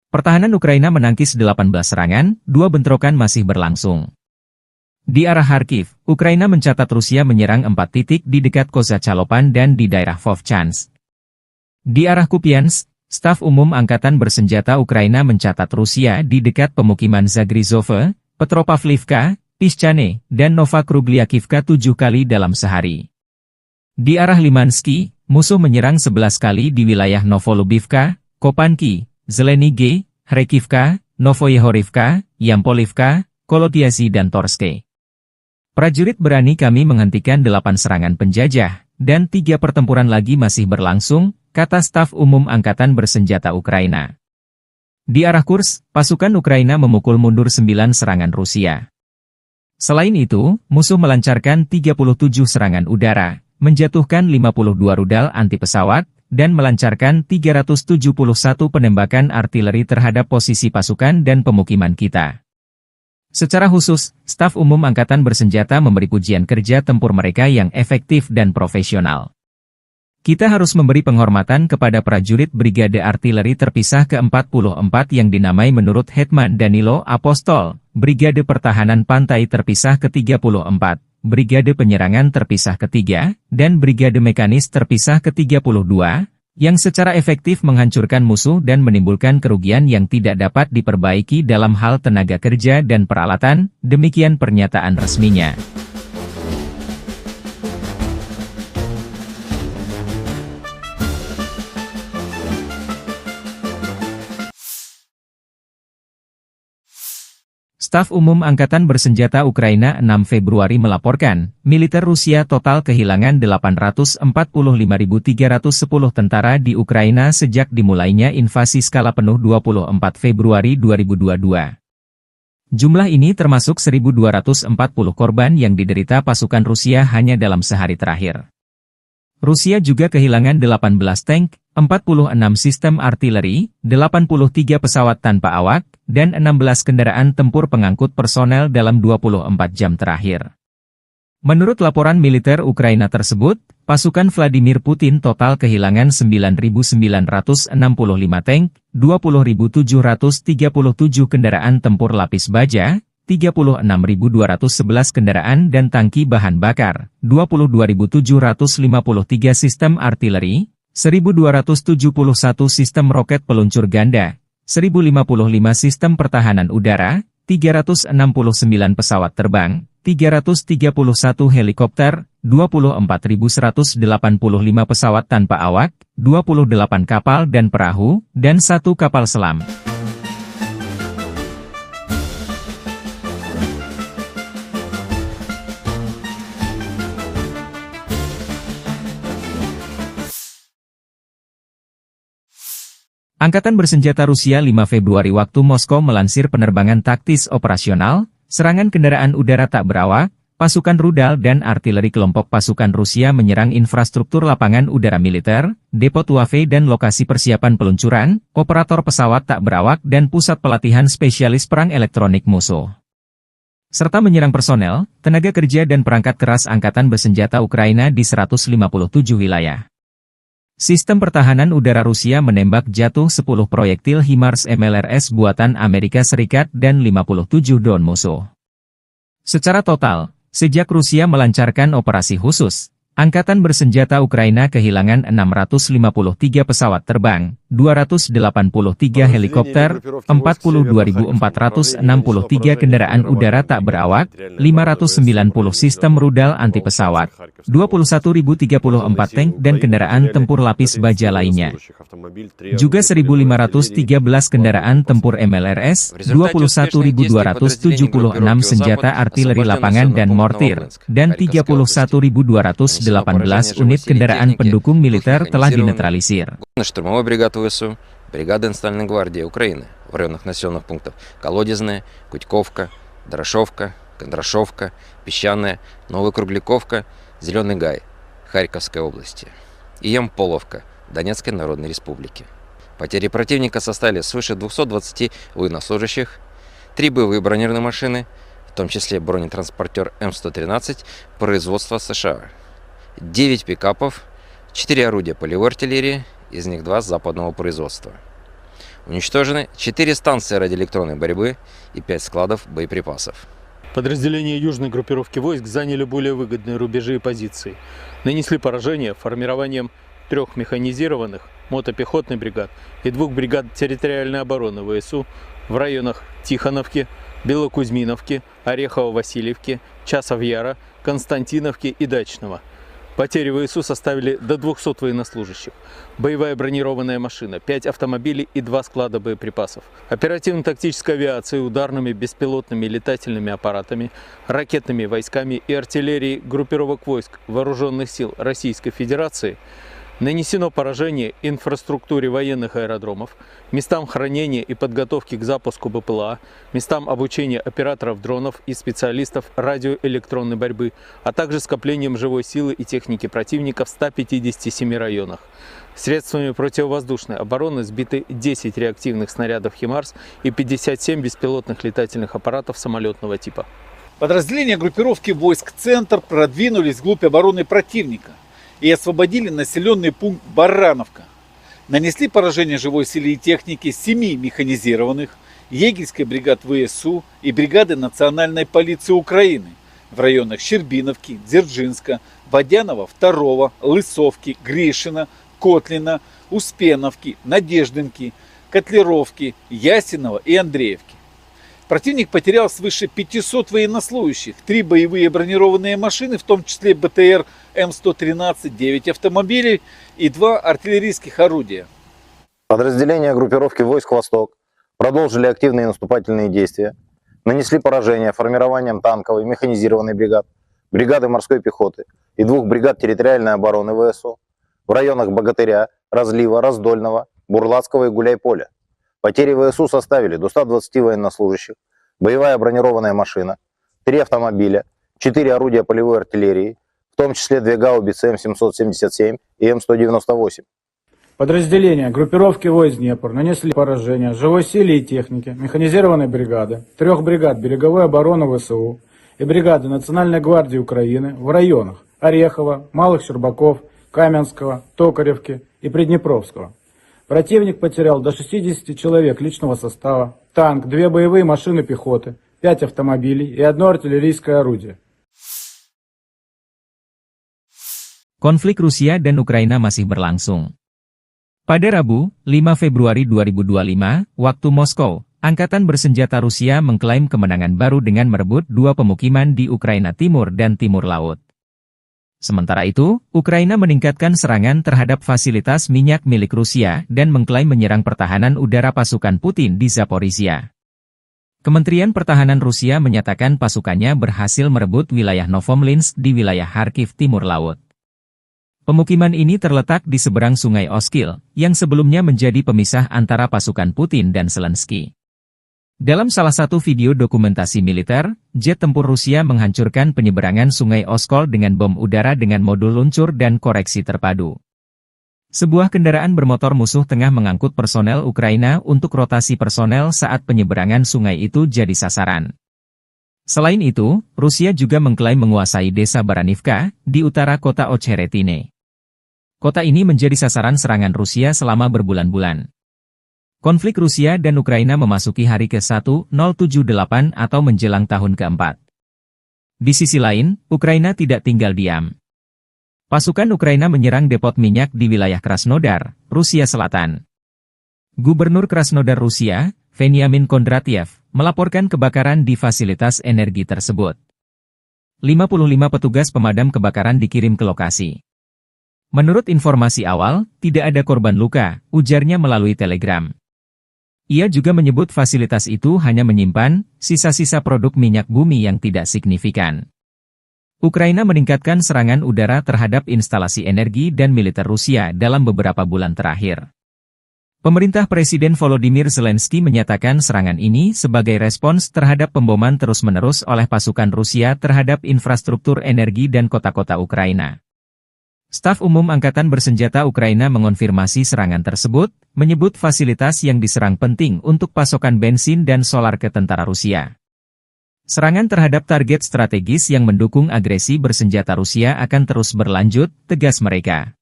Pertahanan Ukraina menangkis 18 serangan, 2 bentrokan masih berlangsung. Di arah Kharkiv, Ukraina mencatat Rusia menyerang 4 titik di dekat Kozacalopan dan di daerah Vovchansk. Di arah Kupiansk, Staf Umum Angkatan Bersenjata Ukraina mencatat Rusia di dekat pemukiman Zagrizove, Petropavlivka, Pischany, dan Novokrugliakivka 7 kali dalam sehari. Di arah Limansky, musuh menyerang 11 kali di wilayah Novolubivka, Kopanki, Zelenige, Kharkivka, Novoyehorivka, Yampolivka, Kolotiasi dan Torske. Prajurit berani kami menghentikan 8 serangan penjajah, dan 3 pertempuran lagi masih berlangsung, kata Staf Umum Angkatan Bersenjata Ukraina. Di arah Kursk, pasukan Ukraina memukul mundur 9 serangan Rusia. Selain itu, musuh melancarkan 37 serangan udara, menjatuhkan 52 rudal anti-pesawat, dan melancarkan 371 penembakan artileri terhadap posisi pasukan dan pemukiman kita. Secara khusus, Staf Umum Angkatan Bersenjata memberi pujian kerja tempur mereka yang efektif dan profesional. Kita harus memberi penghormatan kepada prajurit Brigade Artileri Terpisah ke-44 yang dinamai menurut Hetman Danilo Apostol, Brigade Pertahanan Pantai Terpisah ke-34, Brigade Penyerangan Terpisah ke-3, dan Brigade Mekanis Terpisah ke-32, yang secara efektif menghancurkan musuh dan menimbulkan kerugian yang tidak dapat diperbaiki dalam hal tenaga kerja dan peralatan, demikian pernyataan resminya. Staf Umum Angkatan Bersenjata Ukraina 6 Februari melaporkan, militer Rusia total kehilangan 845.310 tentara di Ukraina sejak dimulainya invasi skala penuh 24 Februari 2022. Jumlah ini termasuk 1.240 korban yang diderita pasukan Rusia hanya dalam sehari terakhir. Rusia juga kehilangan 18 tank, 46 sistem artileri, 83 pesawat tanpa awak, dan 16 kendaraan tempur pengangkut personel dalam 24 jam terakhir. Menurut laporan militer Ukraina tersebut, pasukan Vladimir Putin total kehilangan 9.965 tank, 20.737 kendaraan tempur lapis baja, 36.211 kendaraan dan tangki bahan bakar, 22.753 sistem artileri, 1.271 sistem roket peluncur ganda, 1.055 sistem pertahanan udara, 369 pesawat terbang, 331 helikopter, 24.185 pesawat tanpa awak, 28 kapal dan perahu, dan 1 kapal selam. Angkatan Bersenjata Rusia 5 Februari waktu Moskow melansir penerbangan taktis operasional, serangan kendaraan udara tak berawak, pasukan rudal dan artileri kelompok pasukan Rusia menyerang infrastruktur lapangan udara militer, depot UAV dan lokasi persiapan peluncuran, operator pesawat tak berawak dan pusat pelatihan spesialis perang elektronik musuh. Serta menyerang personel, tenaga kerja dan perangkat keras Angkatan Bersenjata Ukraina di 157 wilayah. Sistem pertahanan udara Rusia menembak jatuh 10 proyektil HIMARS MLRS buatan Amerika Serikat dan 57 drone musuh. Secara total, sejak Rusia melancarkan operasi khusus, Angkatan Bersenjata Ukraina kehilangan 653 pesawat terbang, 283 helikopter, 42.463 kendaraan udara tak berawak, 590 sistem rudal anti-pesawat, 21.034 tank dan kendaraan tempur lapis baja lainnya. Juga 1.513 kendaraan tempur MLRS, 21.276 senjata artileri lapangan dan mortir, dan 31.218 unit kendaraan pendukung militer telah dinetralisir. Штурмовой бригад ВСУ, бригада Национальной гвардии Украины в районах населенных пунктов Колодезная, Кутьковка, Дорошовка, Кондрашовка, Песчаная, Новокругляковка, Зеленый Гай, Харьковской области и Ямполовка, Донецкой Народной Республики. Потери противника составили свыше 220 военнослужащих, 3 боевые бронированные машины, в том числе бронетранспортер М113 производства США, 9 пикапов, 4 орудия полевой артиллерии, из них 2 западного производства. Уничтожены 4 станции радиоэлектронной борьбы и 5 складов боеприпасов. Подразделения южной группировки войск заняли более выгодные рубежи и позиции. Нанесли поражение формированием 3 механизированных мотопехотных бригад и 2 бригад территориальной обороны ВСУ в районах Тихоновки, Белокузьминовки, Орехово-Васильевки, Часов-Яра, Константиновки и Дачного. Потери ВСУ составили до 200 военнослужащих, боевая бронированная машина, 5 автомобилей и 2 склада боеприпасов, оперативно-тактической авиацией, ударными беспилотными летательными аппаратами, ракетными войсками и артиллерией группировок войск Вооруженных сил Российской Федерации нанесено поражение инфраструктуре военных аэродромов, местам хранения и подготовки к запуску БПЛА, местам обучения операторов дронов и специалистов радиоэлектронной борьбы, а также скоплением живой силы и техники противника в 157 районах. Средствами противовоздушной обороны сбиты 10 реактивных снарядов «Химарс» и 57 беспилотных летательных аппаратов самолетного типа. Подразделения группировки войск «Центр» продвинулись вглубь обороны противника и освободили населенный пункт Барановка. Нанесли поражение живой силе и технике 7 механизированных, егерской бригад ВСУ и бригады Национальной полиции Украины в районах Щербиновки, Дзержинска, Водянова, 2, Лысовки, Гришина, Котлина, Успеновки, Надеждинки, Котлеровки, Ясинова и Андреевки. Противник потерял свыше 500 военнослужащих, 3 боевые бронированные машины, в том числе БТР М113, 9 автомобилей и 2 артиллерийских орудия. Подразделения группировки войск «Восток» продолжили активные наступательные действия, нанесли поражение формированием танковой механизированной бригад, бригады морской пехоты и 2 бригад территориальной обороны ВСУ в районах Богатыря, Разлива, Раздольного, Бурлацкого и Гуляйполя. Потери ВСУ составили до 120 военнослужащих, боевая бронированная машина, 3 автомобиля, 4 орудия полевой артиллерии, в том числе 2 гаубицы М777 и М198. Подразделения группировки войск Днепр нанесли поражение живой силе и технике механизированной бригады, 3 бригад береговой обороны ВСУ и бригады Национальной гвардии Украины в районах Орехова, Малых Щербаков, Каменского, Токаревки и Приднепровского. Противник потерял до 60 человек личного состава, танк, 2 боевые машины пехоты, 5 автомобилей и 1 артиллерийское орудие. Konflik Rusia dan Ukraina masih berlangsung. Pada Rabu, 5 Februari 2025, waktu Moskow, Angkatan Bersenjata Rusia mengklaim kemenangan baru dengan merebut 2 pemukiman di Ukraina Timur dan Timur Laut. Sementara itu, Ukraina meningkatkan serangan terhadap fasilitas minyak milik Rusia dan mengklaim menyerang pertahanan udara pasukan Putin di Zaporizhia. Kementerian Pertahanan Rusia menyatakan pasukannya berhasil merebut wilayah Novomlinsk di wilayah Kharkiv Timur Laut. Pemukiman ini terletak di seberang Sungai Oskil, yang sebelumnya menjadi pemisah antara pasukan Putin dan Zelensky. Dalam salah satu video dokumentasi militer, jet tempur Rusia menghancurkan penyeberangan Sungai Oskol dengan bom udara dengan modul luncur dan koreksi terpadu. Sebuah kendaraan bermotor musuh tengah mengangkut personel Ukraina untuk rotasi personel saat penyeberangan sungai itu jadi sasaran. Selain itu, Rusia juga mengklaim menguasai desa Baranivka, di utara kota Ocheretine. Kota ini menjadi sasaran serangan Rusia selama berbulan-bulan. Konflik Rusia dan Ukraina memasuki hari ke-1078 atau menjelang tahun ke-4. Di sisi lain, Ukraina tidak tinggal diam. Pasukan Ukraina menyerang depot minyak di wilayah Krasnodar, Rusia Selatan. Gubernur Krasnodar Rusia, Veniamin Kondratyev, melaporkan kebakaran di fasilitas energi tersebut. 55 petugas pemadam kebakaran dikirim ke lokasi. Menurut informasi awal, tidak ada korban luka, ujarnya melalui telegram. Ia juga menyebut fasilitas itu hanya menyimpan sisa-sisa produk minyak bumi yang tidak signifikan. Ukraina meningkatkan serangan udara terhadap instalasi energi dan militer Rusia dalam beberapa bulan terakhir. Pemerintah Presiden Volodymyr Zelensky menyatakan serangan ini sebagai respons terhadap pemboman terus-menerus oleh pasukan Rusia terhadap infrastruktur energi dan kota-kota Ukraina. Staf Umum Angkatan Bersenjata Ukraina mengonfirmasi serangan tersebut, menyebut fasilitas yang diserang penting untuk pasokan bensin dan solar ke tentara Rusia. Serangan terhadap target strategis yang mendukung agresi bersenjata Rusia akan terus berlanjut, tegas mereka.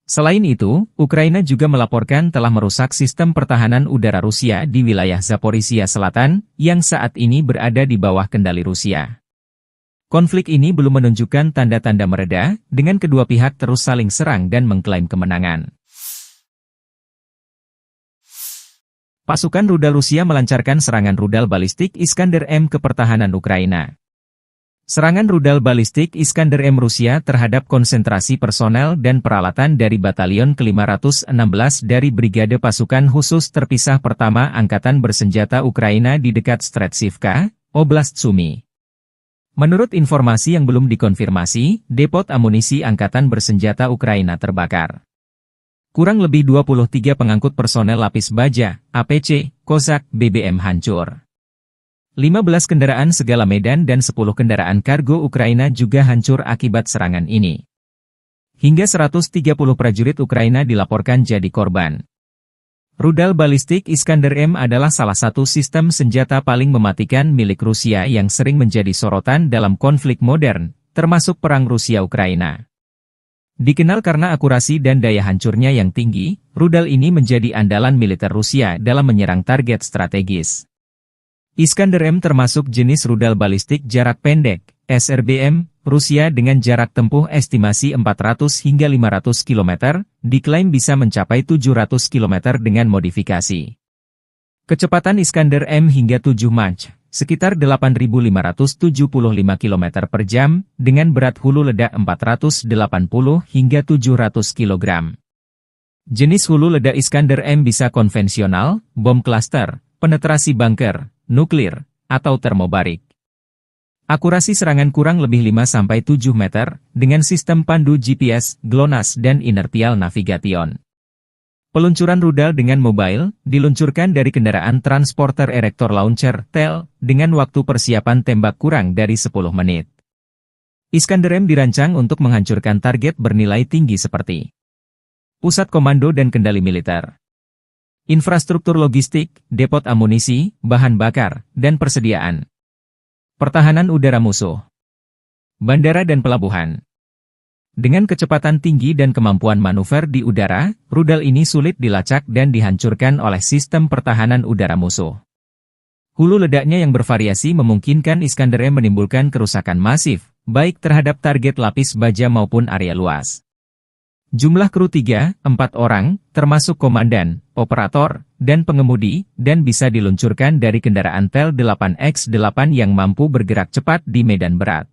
Selain itu, Ukraina juga melaporkan telah merusak sistem pertahanan udara Rusia di wilayah Zaporizhia Selatan, yang saat ini berada di bawah kendali Rusia. Konflik ini belum menunjukkan tanda-tanda mereda, dengan kedua pihak terus saling serang dan mengklaim kemenangan. Pasukan rudal Rusia melancarkan serangan rudal balistik Iskander-M ke pertahanan Ukraina. Serangan rudal balistik Iskander-M Rusia terhadap konsentrasi personel dan peralatan dari Batalion ke-516 dari Brigade Pasukan Khusus Terpisah Pertama Angkatan Bersenjata Ukraina di dekat Stretchivka, Oblast Sumy. Menurut informasi yang belum dikonfirmasi, depot amunisi Angkatan Bersenjata Ukraina terbakar. Kurang lebih 23 pengangkut personel lapis baja, APC, Kozak, BBM hancur. 15 kendaraan segala medan dan 10 kendaraan kargo Ukraina juga hancur akibat serangan ini. Hingga 130 prajurit Ukraina dilaporkan jadi korban. Rudal balistik Iskander-M adalah salah satu sistem senjata paling mematikan milik Rusia yang sering menjadi sorotan dalam konflik modern, termasuk perang Rusia-Ukraina. Dikenal karena akurasi dan daya hancurnya yang tinggi, rudal ini menjadi andalan militer Rusia dalam menyerang target strategis. Iskander-M termasuk jenis rudal balistik jarak pendek, SRBM, Rusia dengan jarak tempuh estimasi 400 hingga 500 km, diklaim bisa mencapai 700 km dengan modifikasi. Kecepatan Iskander-M hingga 7 Mach, sekitar 8.575 km per jam, dengan berat hulu ledak 480 hingga 700 kg. Jenis hulu ledak Iskander-M bisa konvensional, bom klaster, penetrasi bunker, nuklir, atau termobarik. Akurasi serangan kurang lebih 5-7 meter, dengan sistem pandu GPS, GLONASS dan inertial navigation. Peluncuran rudal dengan mobile, diluncurkan dari kendaraan transporter erector launcher, TEL, dengan waktu persiapan tembak kurang dari 10 menit. Iskander-M dirancang untuk menghancurkan target bernilai tinggi seperti pusat komando dan kendali militer, infrastruktur logistik, depot amunisi, bahan bakar, dan persediaan, pertahanan udara musuh, bandara dan pelabuhan. Dengan kecepatan tinggi dan kemampuan manuver di udara, rudal ini sulit dilacak dan dihancurkan oleh sistem pertahanan udara musuh. Hulu ledaknya yang bervariasi memungkinkan Iskander-M menimbulkan kerusakan masif, baik terhadap target lapis baja maupun area luas. Jumlah kru 3-4 orang, termasuk komandan, operator, dan pengemudi, dan bisa diluncurkan dari kendaraan TEL 8X8 yang mampu bergerak cepat di medan berat.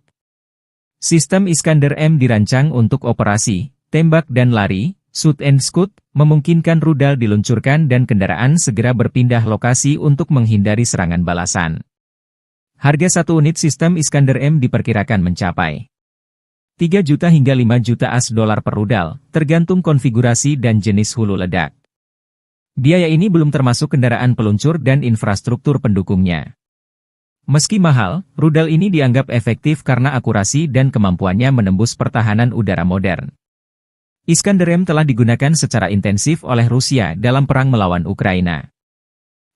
Sistem Iskander-M dirancang untuk operasi, tembak dan lari, shoot and scoot, memungkinkan rudal diluncurkan dan kendaraan segera berpindah lokasi untuk menghindari serangan balasan. Harga satu unit sistem Iskander-M diperkirakan mencapai 3 juta hingga 5 juta AS dolar per rudal, tergantung konfigurasi dan jenis hulu ledak. Biaya ini belum termasuk kendaraan peluncur dan infrastruktur pendukungnya. Meski mahal, rudal ini dianggap efektif karena akurasi dan kemampuannya menembus pertahanan udara modern. Iskander-M telah digunakan secara intensif oleh Rusia dalam perang melawan Ukraina.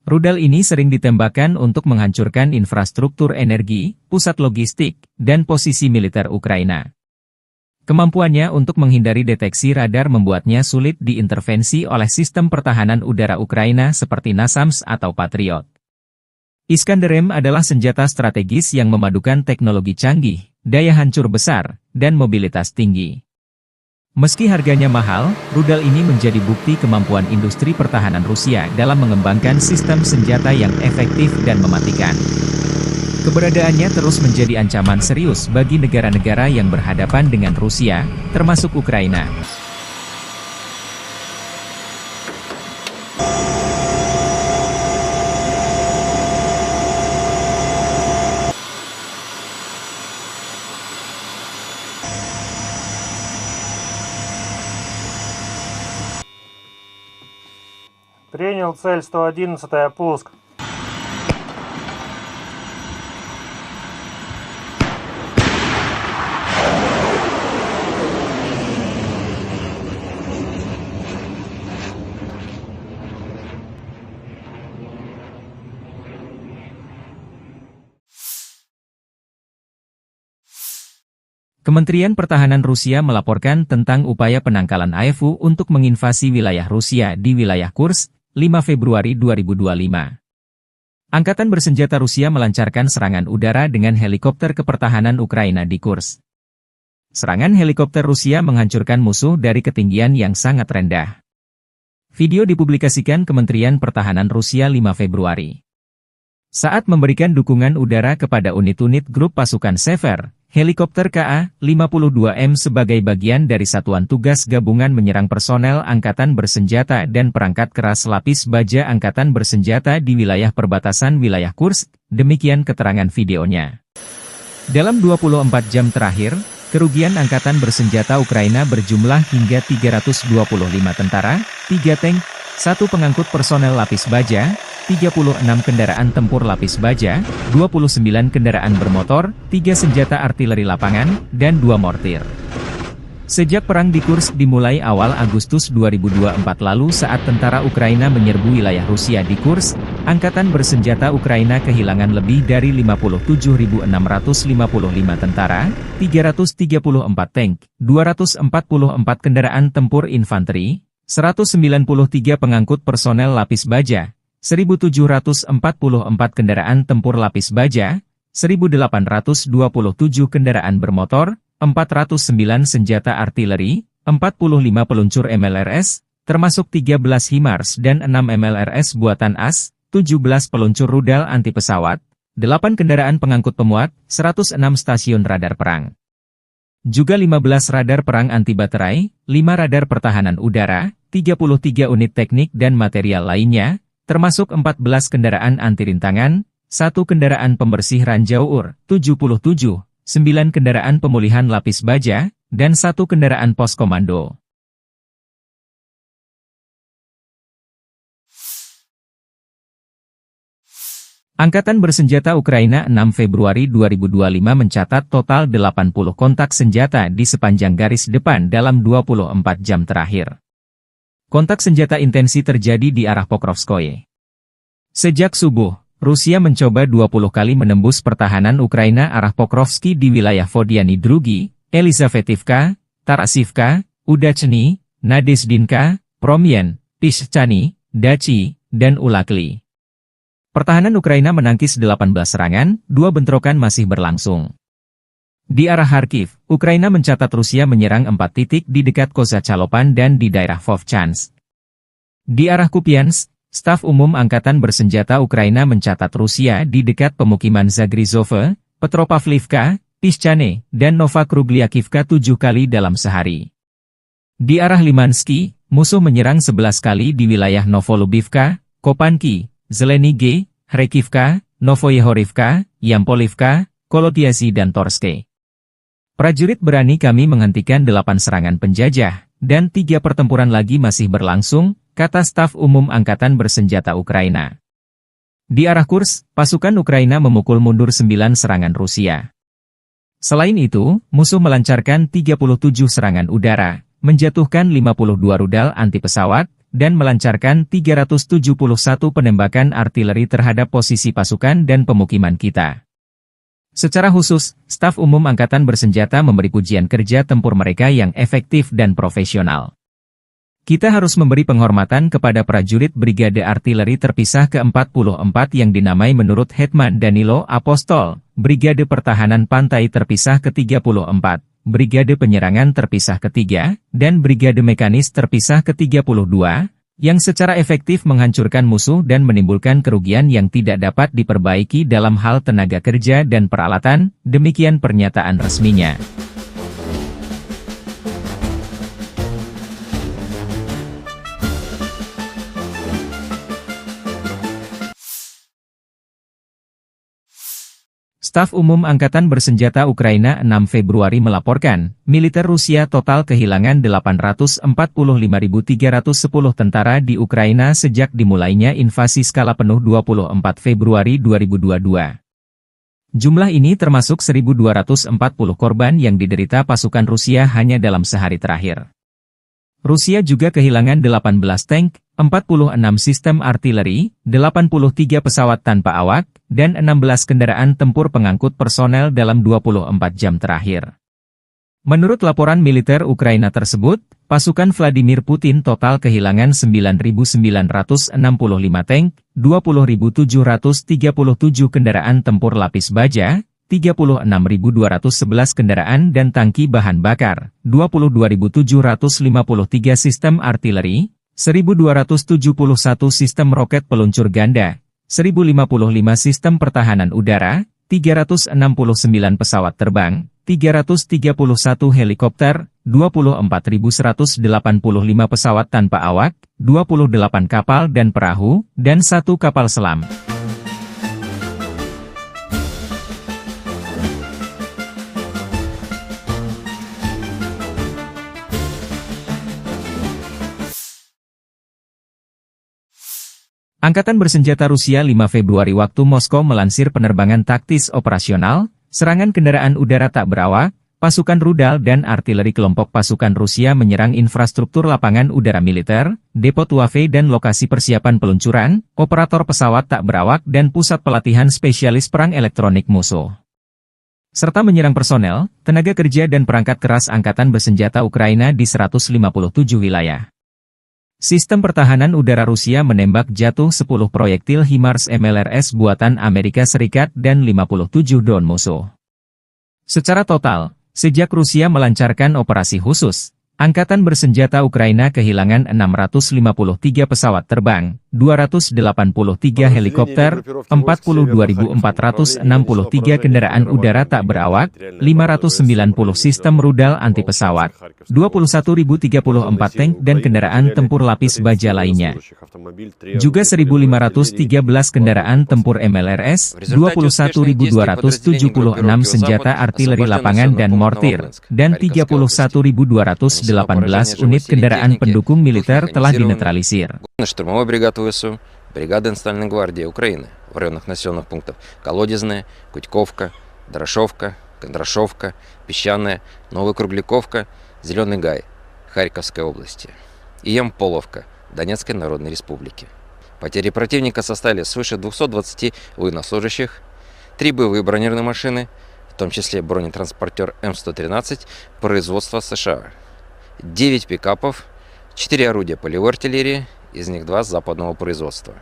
Rudal ini sering ditembakkan untuk menghancurkan infrastruktur energi, pusat logistik, dan posisi militer Ukraina. Kemampuannya untuk menghindari deteksi radar membuatnya sulit diintervensi oleh sistem pertahanan udara Ukraina seperti NASAMS atau Patriot. Iskander-M adalah senjata strategis yang memadukan teknologi canggih, daya hancur besar, dan mobilitas tinggi. Meski harganya mahal, rudal ini menjadi bukti kemampuan industri pertahanan Rusia dalam mengembangkan sistem senjata yang efektif dan mematikan. Keberadaannya terus menjadi ancaman serius bagi negara-negara yang berhadapan dengan Rusia, termasuk Ukraina. Принял цель 111-я, пуск. Kementerian Pertahanan Rusia melaporkan tentang upaya penangkalan AFU untuk menginvasi wilayah Rusia di wilayah Kursk, 5 Februari 2025. Angkatan bersenjata Rusia melancarkan serangan udara dengan helikopter kepertahanan Ukraina di Kursk. Serangan helikopter Rusia menghancurkan musuh dari ketinggian yang sangat rendah. Video dipublikasikan Kementerian Pertahanan Rusia 5 Februari. Saat memberikan dukungan udara kepada unit-unit grup pasukan Sever, helikopter Ka-52M sebagai bagian dari Satuan Tugas Gabungan menyerang personel Angkatan Bersenjata dan perangkat keras lapis baja Angkatan Bersenjata di wilayah perbatasan wilayah Kursk, demikian keterangan videonya. Dalam 24 jam terakhir, kerugian Angkatan Bersenjata Ukraina berjumlah hingga 325 tentara, 3 tank, 1 pengangkut personel lapis baja, 36 kendaraan tempur lapis baja, 29 kendaraan bermotor, 3 senjata artileri lapangan, dan 2 mortir. Sejak perang di Kursk dimulai awal Agustus 2024 lalu saat tentara Ukraina menyerbu wilayah Rusia di Kursk, Angkatan Bersenjata Ukraina kehilangan lebih dari 57.655 tentara, 334 tank, 244 kendaraan tempur infanteri, 193 pengangkut personel lapis baja, 1.744 kendaraan tempur lapis baja, 1.827 kendaraan bermotor, 409 senjata artileri, 45 peluncur MLRS, termasuk 13 HIMARS dan 6 MLRS buatan AS, 17 peluncur rudal anti pesawat, 8 kendaraan pengangkut pemuat, 106 stasiun radar perang. Juga 15 radar perang anti baterai, 5 radar pertahanan udara, 33 unit teknik dan material lainnya, termasuk 14 kendaraan anti-rintangan, 1 kendaraan pembersih ranjau UR, 77, 9 kendaraan pemulihan lapis baja, dan 1 kendaraan pos komando. Angkatan Bersenjata Ukraina 6 Februari 2025 mencatat total 80 kontak senjata di sepanjang garis depan dalam 24 jam terakhir. Kontak senjata intensi terjadi di arah Pokrovskoye. Sejak subuh, Rusia mencoba 20 kali menembus pertahanan Ukraina arah Pokrovski di wilayah Vodiany Drugi, Elizavetivka, Tarasivka, Udachny, Nadezdinka, Promyen, Pishchany, Dachi, dan Ulakli. Pertahanan Ukraina menangkis 18 serangan, 2 bentrokan masih berlangsung. Di arah Kharkiv, Ukraina mencatat Rusia menyerang 4 titik di dekat Kozacalopan dan di daerah Vovchansk. Di arah Kupiansk, Staf Umum Angkatan Bersenjata Ukraina mencatat Rusia di dekat pemukiman Zagrizove, Petropavlivka, Pishchane, dan Novokrugliakivka 7 kali dalam sehari. Di arah Limansky, musuh menyerang 11 kali di wilayah Novolubivka, Kopanki, Zelenige, Kharkivka, Novoyehorivka, Yampolivka, Kolotiasi dan Torske. Prajurit berani kami menghentikan 8 serangan penjajah, dan 3 pertempuran lagi masih berlangsung, kata Staf Umum Angkatan Bersenjata Ukraina. Di arah Kursk, pasukan Ukraina memukul mundur 9 serangan Rusia. Selain itu, musuh melancarkan 37 serangan udara, menjatuhkan 52 rudal anti pesawat, dan melancarkan 371 penembakan artileri terhadap posisi pasukan dan pemukiman kita. Secara khusus, Staf Umum Angkatan Bersenjata memberi pujian kerja tempur mereka yang efektif dan profesional. Kita harus memberi penghormatan kepada prajurit Brigade Artileri Terpisah ke-44 yang dinamai menurut Hetman Danilo Apostol, Brigade Pertahanan Pantai Terpisah ke-34, Brigade Penyerangan Terpisah ke-3, dan Brigade Mekanis Terpisah ke-32, yang secara efektif menghancurkan musuh dan menimbulkan kerugian yang tidak dapat diperbaiki dalam hal tenaga kerja dan peralatan, demikian pernyataan resminya. Staf Umum Angkatan Bersenjata Ukraina 6 Februari melaporkan, militer Rusia total kehilangan 845.310 tentara di Ukraina sejak dimulainya invasi skala penuh 24 Februari 2022. Jumlah ini termasuk 1.240 korban yang diderita pasukan Rusia hanya dalam sehari terakhir. Rusia juga kehilangan 18 tank, 46 sistem artileri, 83 pesawat tanpa awak, dan 16 kendaraan tempur pengangkut personel dalam 24 jam terakhir. Menurut laporan militer Ukraina tersebut, pasukan Vladimir Putin total kehilangan 9.965 tank, 20.737 kendaraan tempur lapis baja, 36.211 kendaraan dan tangki bahan bakar, 22.753 sistem artileri, 1.271 sistem roket peluncur ganda, 1.055 sistem pertahanan udara, 369 pesawat terbang, 331 helikopter, 24.185 pesawat tanpa awak, 28 kapal dan perahu, dan 1 kapal selam. Angkatan bersenjata Rusia 5 Februari waktu Moskow melansir penerbangan taktis operasional, serangan kendaraan udara tak berawak, pasukan rudal dan artileri kelompok pasukan Rusia menyerang infrastruktur lapangan udara militer, depot UAV dan lokasi persiapan peluncuran, operator pesawat tak berawak dan pusat pelatihan spesialis perang elektronik musuh. Serta menyerang personel, tenaga kerja dan perangkat keras angkatan bersenjata Ukraina di 157 wilayah. Sistem pertahanan udara Rusia menembak jatuh 10 proyektil HIMARS MLRS buatan Amerika Serikat dan 57 drone musuh. Secara total, sejak Rusia melancarkan operasi khusus, angkatan bersenjata Ukraina kehilangan 653 pesawat terbang, 283 helikopter, 42.463 kendaraan udara tak berawak, 590 sistem rudal anti pesawat, 21.034 tank dan kendaraan tempur lapis baja lainnya. Juga 1.513 kendaraan tempur MLRS, 21.276 senjata artileri lapangan dan mortir, dan 31.218 unit kendaraan pendukung militer telah dinetralisir. Штурмовой бригады ВСУ, бригады Национальной гвардии Украины в районах населенных пунктов Колодезная, Кутьковка, Дорошовка, Кондрашовка, Песчаная, Новокругляковка, Зеленый Гай, Харьковской области и Ямполовка, Донецкой Народной Республики. Потери противника составили свыше 220 военнослужащих, 3 боевые бронированные машины, в том числе бронетранспортер М113 производства США, 9 пикапов, 4 орудия полевой артиллерии, из них 2 западного производства.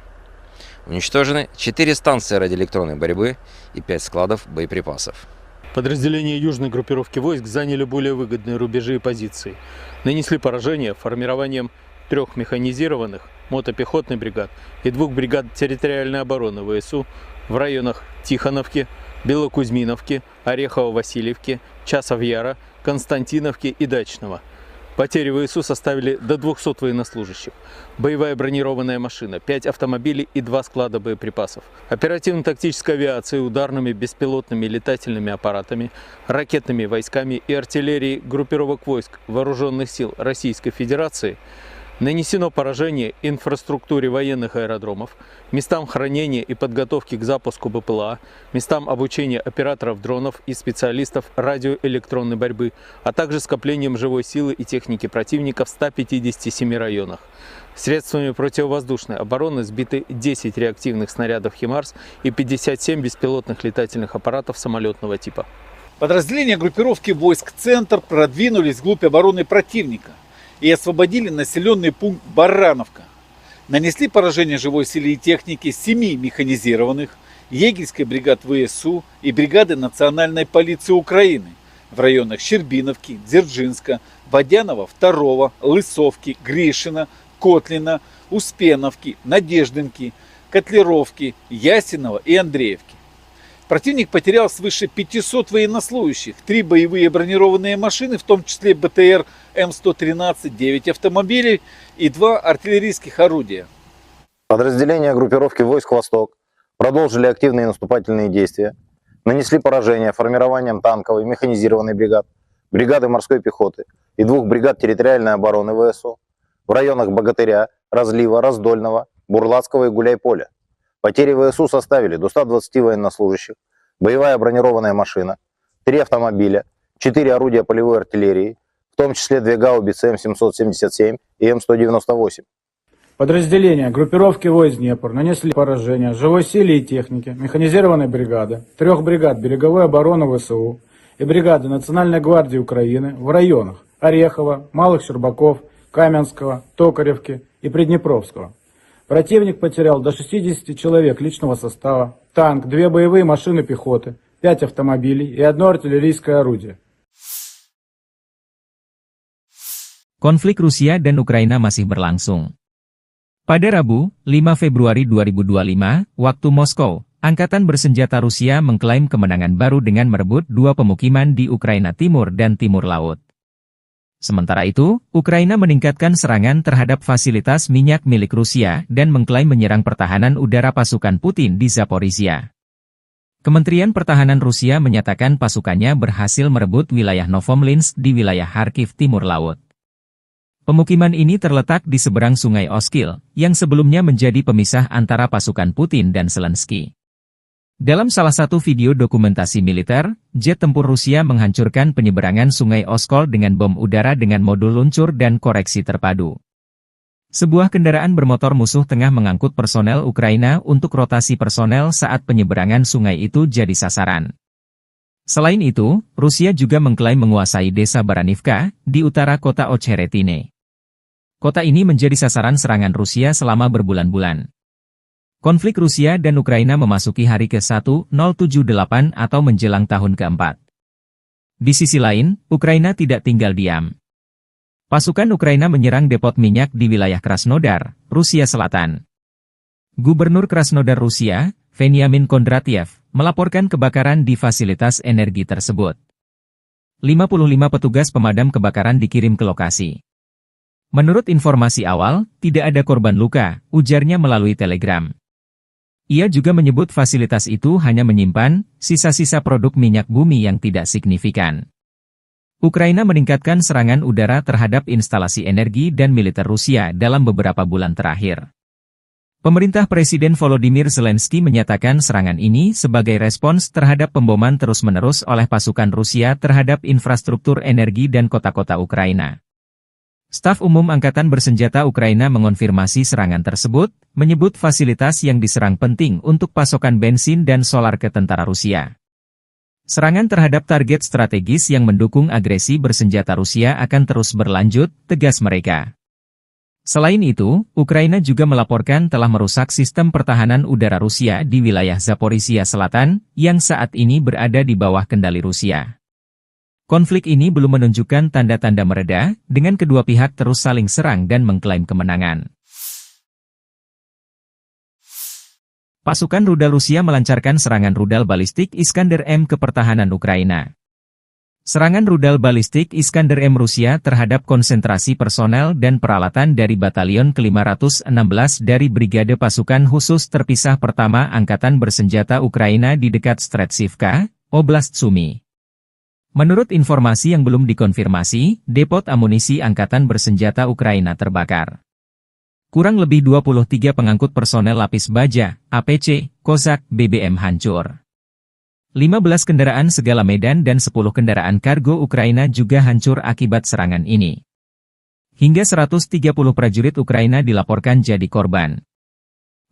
Уничтожены 4 станции радиоэлектронной борьбы и 5 складов боеприпасов. Подразделения южной группировки войск заняли более выгодные рубежи и позиции. Нанесли поражение формированием 3 механизированных мотопехотных бригад и 2 бригад территориальной обороны ВСУ в районах Тихоновки, Белокузьминовки, Орехово-Васильевки, Часов-Яра, Константиновки и Дачного. Потери ВСУ составили до 200 военнослужащих, боевая бронированная машина, 5 автомобилей и 2 склада боеприпасов, оперативно-тактической авиацией, ударными беспилотными летательными аппаратами, ракетными войсками и артиллерией группировок войск Вооруженных сил Российской Федерации нанесено поражение инфраструктуре военных аэродромов, местам хранения и подготовки к запуску БПЛА, местам обучения операторов дронов и специалистов радиоэлектронной борьбы, а также скоплением живой силы и техники противника в 157 районах. Средствами противовоздушной обороны сбиты 10 реактивных снарядов «Химарс» и 57 беспилотных летательных аппаратов самолетного типа. Подразделения группировки войск «Центр» продвинулись вглубь обороны противника и освободили населенный пункт Барановка. Нанесли поражение живой силе и технике 7 механизированных, егерской бригад ВСУ и бригады Национальной полиции Украины в районах Щербиновки, Дзержинска, Водянова, 2, Лысовки, Гришина, Котлина, Успеновки, Надеждинки, Котлеровки, Ясинова и Андреевки. Противник потерял свыше 500 военнослужащих, 3 боевые бронированные машины, в том числе БТР М113, 9 автомобилей и 2 артиллерийских орудия. Подразделения группировки войск «Восток» продолжили активные наступательные действия, нанесли поражение формированием танковой механизированной бригад, бригады морской пехоты и 2 бригад территориальной обороны ВСУ в районах Богатыря, Разлива, Раздольного, Бурлацкого и Гуляйполя. Потери ВСУ составили до 120 военнослужащих, боевая бронированная машина, 3 автомобиля, 4 орудия полевой артиллерии, в том числе 2 гаубицы М777 и М198. Подразделения группировки войск Днепр нанесли поражение живой силе и технике механизированной бригады, 3 бригад береговой обороны ВСУ и и бригады Национальной гвардии Украины в районах Орехова, Малых Щербаков, Каменского, Токаревки и Приднепровского. Противник потерял до 60 человек личного состава, танк, 2 боевые машины пехоты, 5 автомобилей и 1 артиллерийское орудие. Konflik Rusia dan Ukraina masih berlangsung. Pada Rabu, 5 Februari 2025, waktu Moskow, Angkatan Bersenjata Rusia mengklaim kemenangan baru dengan merebut 2 pemukiman di Ukraina Timur dan Timur Laut. Sementara itu, Ukraina meningkatkan serangan terhadap fasilitas minyak milik Rusia dan mengklaim menyerang pertahanan udara pasukan Putin di Zaporizhia. Kementerian Pertahanan Rusia menyatakan pasukannya berhasil merebut wilayah Novomlinsk di wilayah Kharkiv Timur Laut. Pemukiman ini terletak di seberang Sungai Oskil, yang sebelumnya menjadi pemisah antara pasukan Putin dan Zelensky. Dalam salah satu video dokumentasi militer, jet tempur Rusia menghancurkan penyeberangan Sungai Oskol dengan bom udara dengan modul luncur dan koreksi terpadu. Sebuah kendaraan bermotor musuh tengah mengangkut personel Ukraina untuk rotasi personel saat penyeberangan sungai itu jadi sasaran. Selain itu, Rusia juga mengklaim menguasai desa Baranivka, di utara kota Ocheretine. Kota ini menjadi sasaran serangan Rusia selama berbulan-bulan. Konflik Rusia dan Ukraina memasuki hari ke-1078 atau menjelang tahun ke-4. Di sisi lain, Ukraina tidak tinggal diam. Pasukan Ukraina menyerang depot minyak di wilayah Krasnodar, Rusia Selatan. Gubernur Krasnodar Rusia, Veniamin Kondratiev, melaporkan kebakaran di fasilitas energi tersebut. 55 petugas pemadam kebakaran dikirim ke lokasi. Menurut informasi awal, tidak ada korban luka, ujarnya melalui telegram. Ia juga menyebut fasilitas itu hanya menyimpan sisa-sisa produk minyak bumi yang tidak signifikan. Ukraina meningkatkan serangan udara terhadap instalasi energi dan militer Rusia dalam beberapa bulan terakhir. Pemerintah Presiden Volodymyr Zelensky menyatakan serangan ini sebagai respons terhadap pemboman terus-menerus oleh pasukan Rusia terhadap infrastruktur energi dan kota-kota Ukraina. Staf Umum Angkatan Bersenjata Ukraina mengonfirmasi serangan tersebut, menyebut fasilitas yang diserang penting untuk pasokan bensin dan solar ke tentara Rusia. Serangan terhadap target strategis yang mendukung agresi bersenjata Rusia akan terus berlanjut, tegas mereka. Selain itu, Ukraina juga melaporkan telah merusak sistem pertahanan udara Rusia di wilayah Zaporizhia Selatan, yang saat ini berada di bawah kendali Rusia. Konflik ini belum menunjukkan tanda-tanda mereda, dengan kedua pihak terus saling serang dan mengklaim kemenangan. Pasukan rudal Rusia melancarkan serangan rudal balistik Iskander-M ke pertahanan Ukraina. Serangan rudal balistik Iskander-M Rusia terhadap konsentrasi personel dan peralatan dari Batalion ke-516 dari Brigade Pasukan Khusus Terpisah Pertama Angkatan Bersenjata Ukraina di dekat Stretsivka, Oblast Sumy. Menurut informasi yang belum dikonfirmasi, depot amunisi Angkatan Bersenjata Ukraina terbakar. Kurang lebih 23 pengangkut personel lapis baja, APC, Kozak, BBM hancur. 15 kendaraan segala medan dan 10 kendaraan kargo Ukraina juga hancur akibat serangan ini. Hingga 130 prajurit Ukraina dilaporkan jadi korban.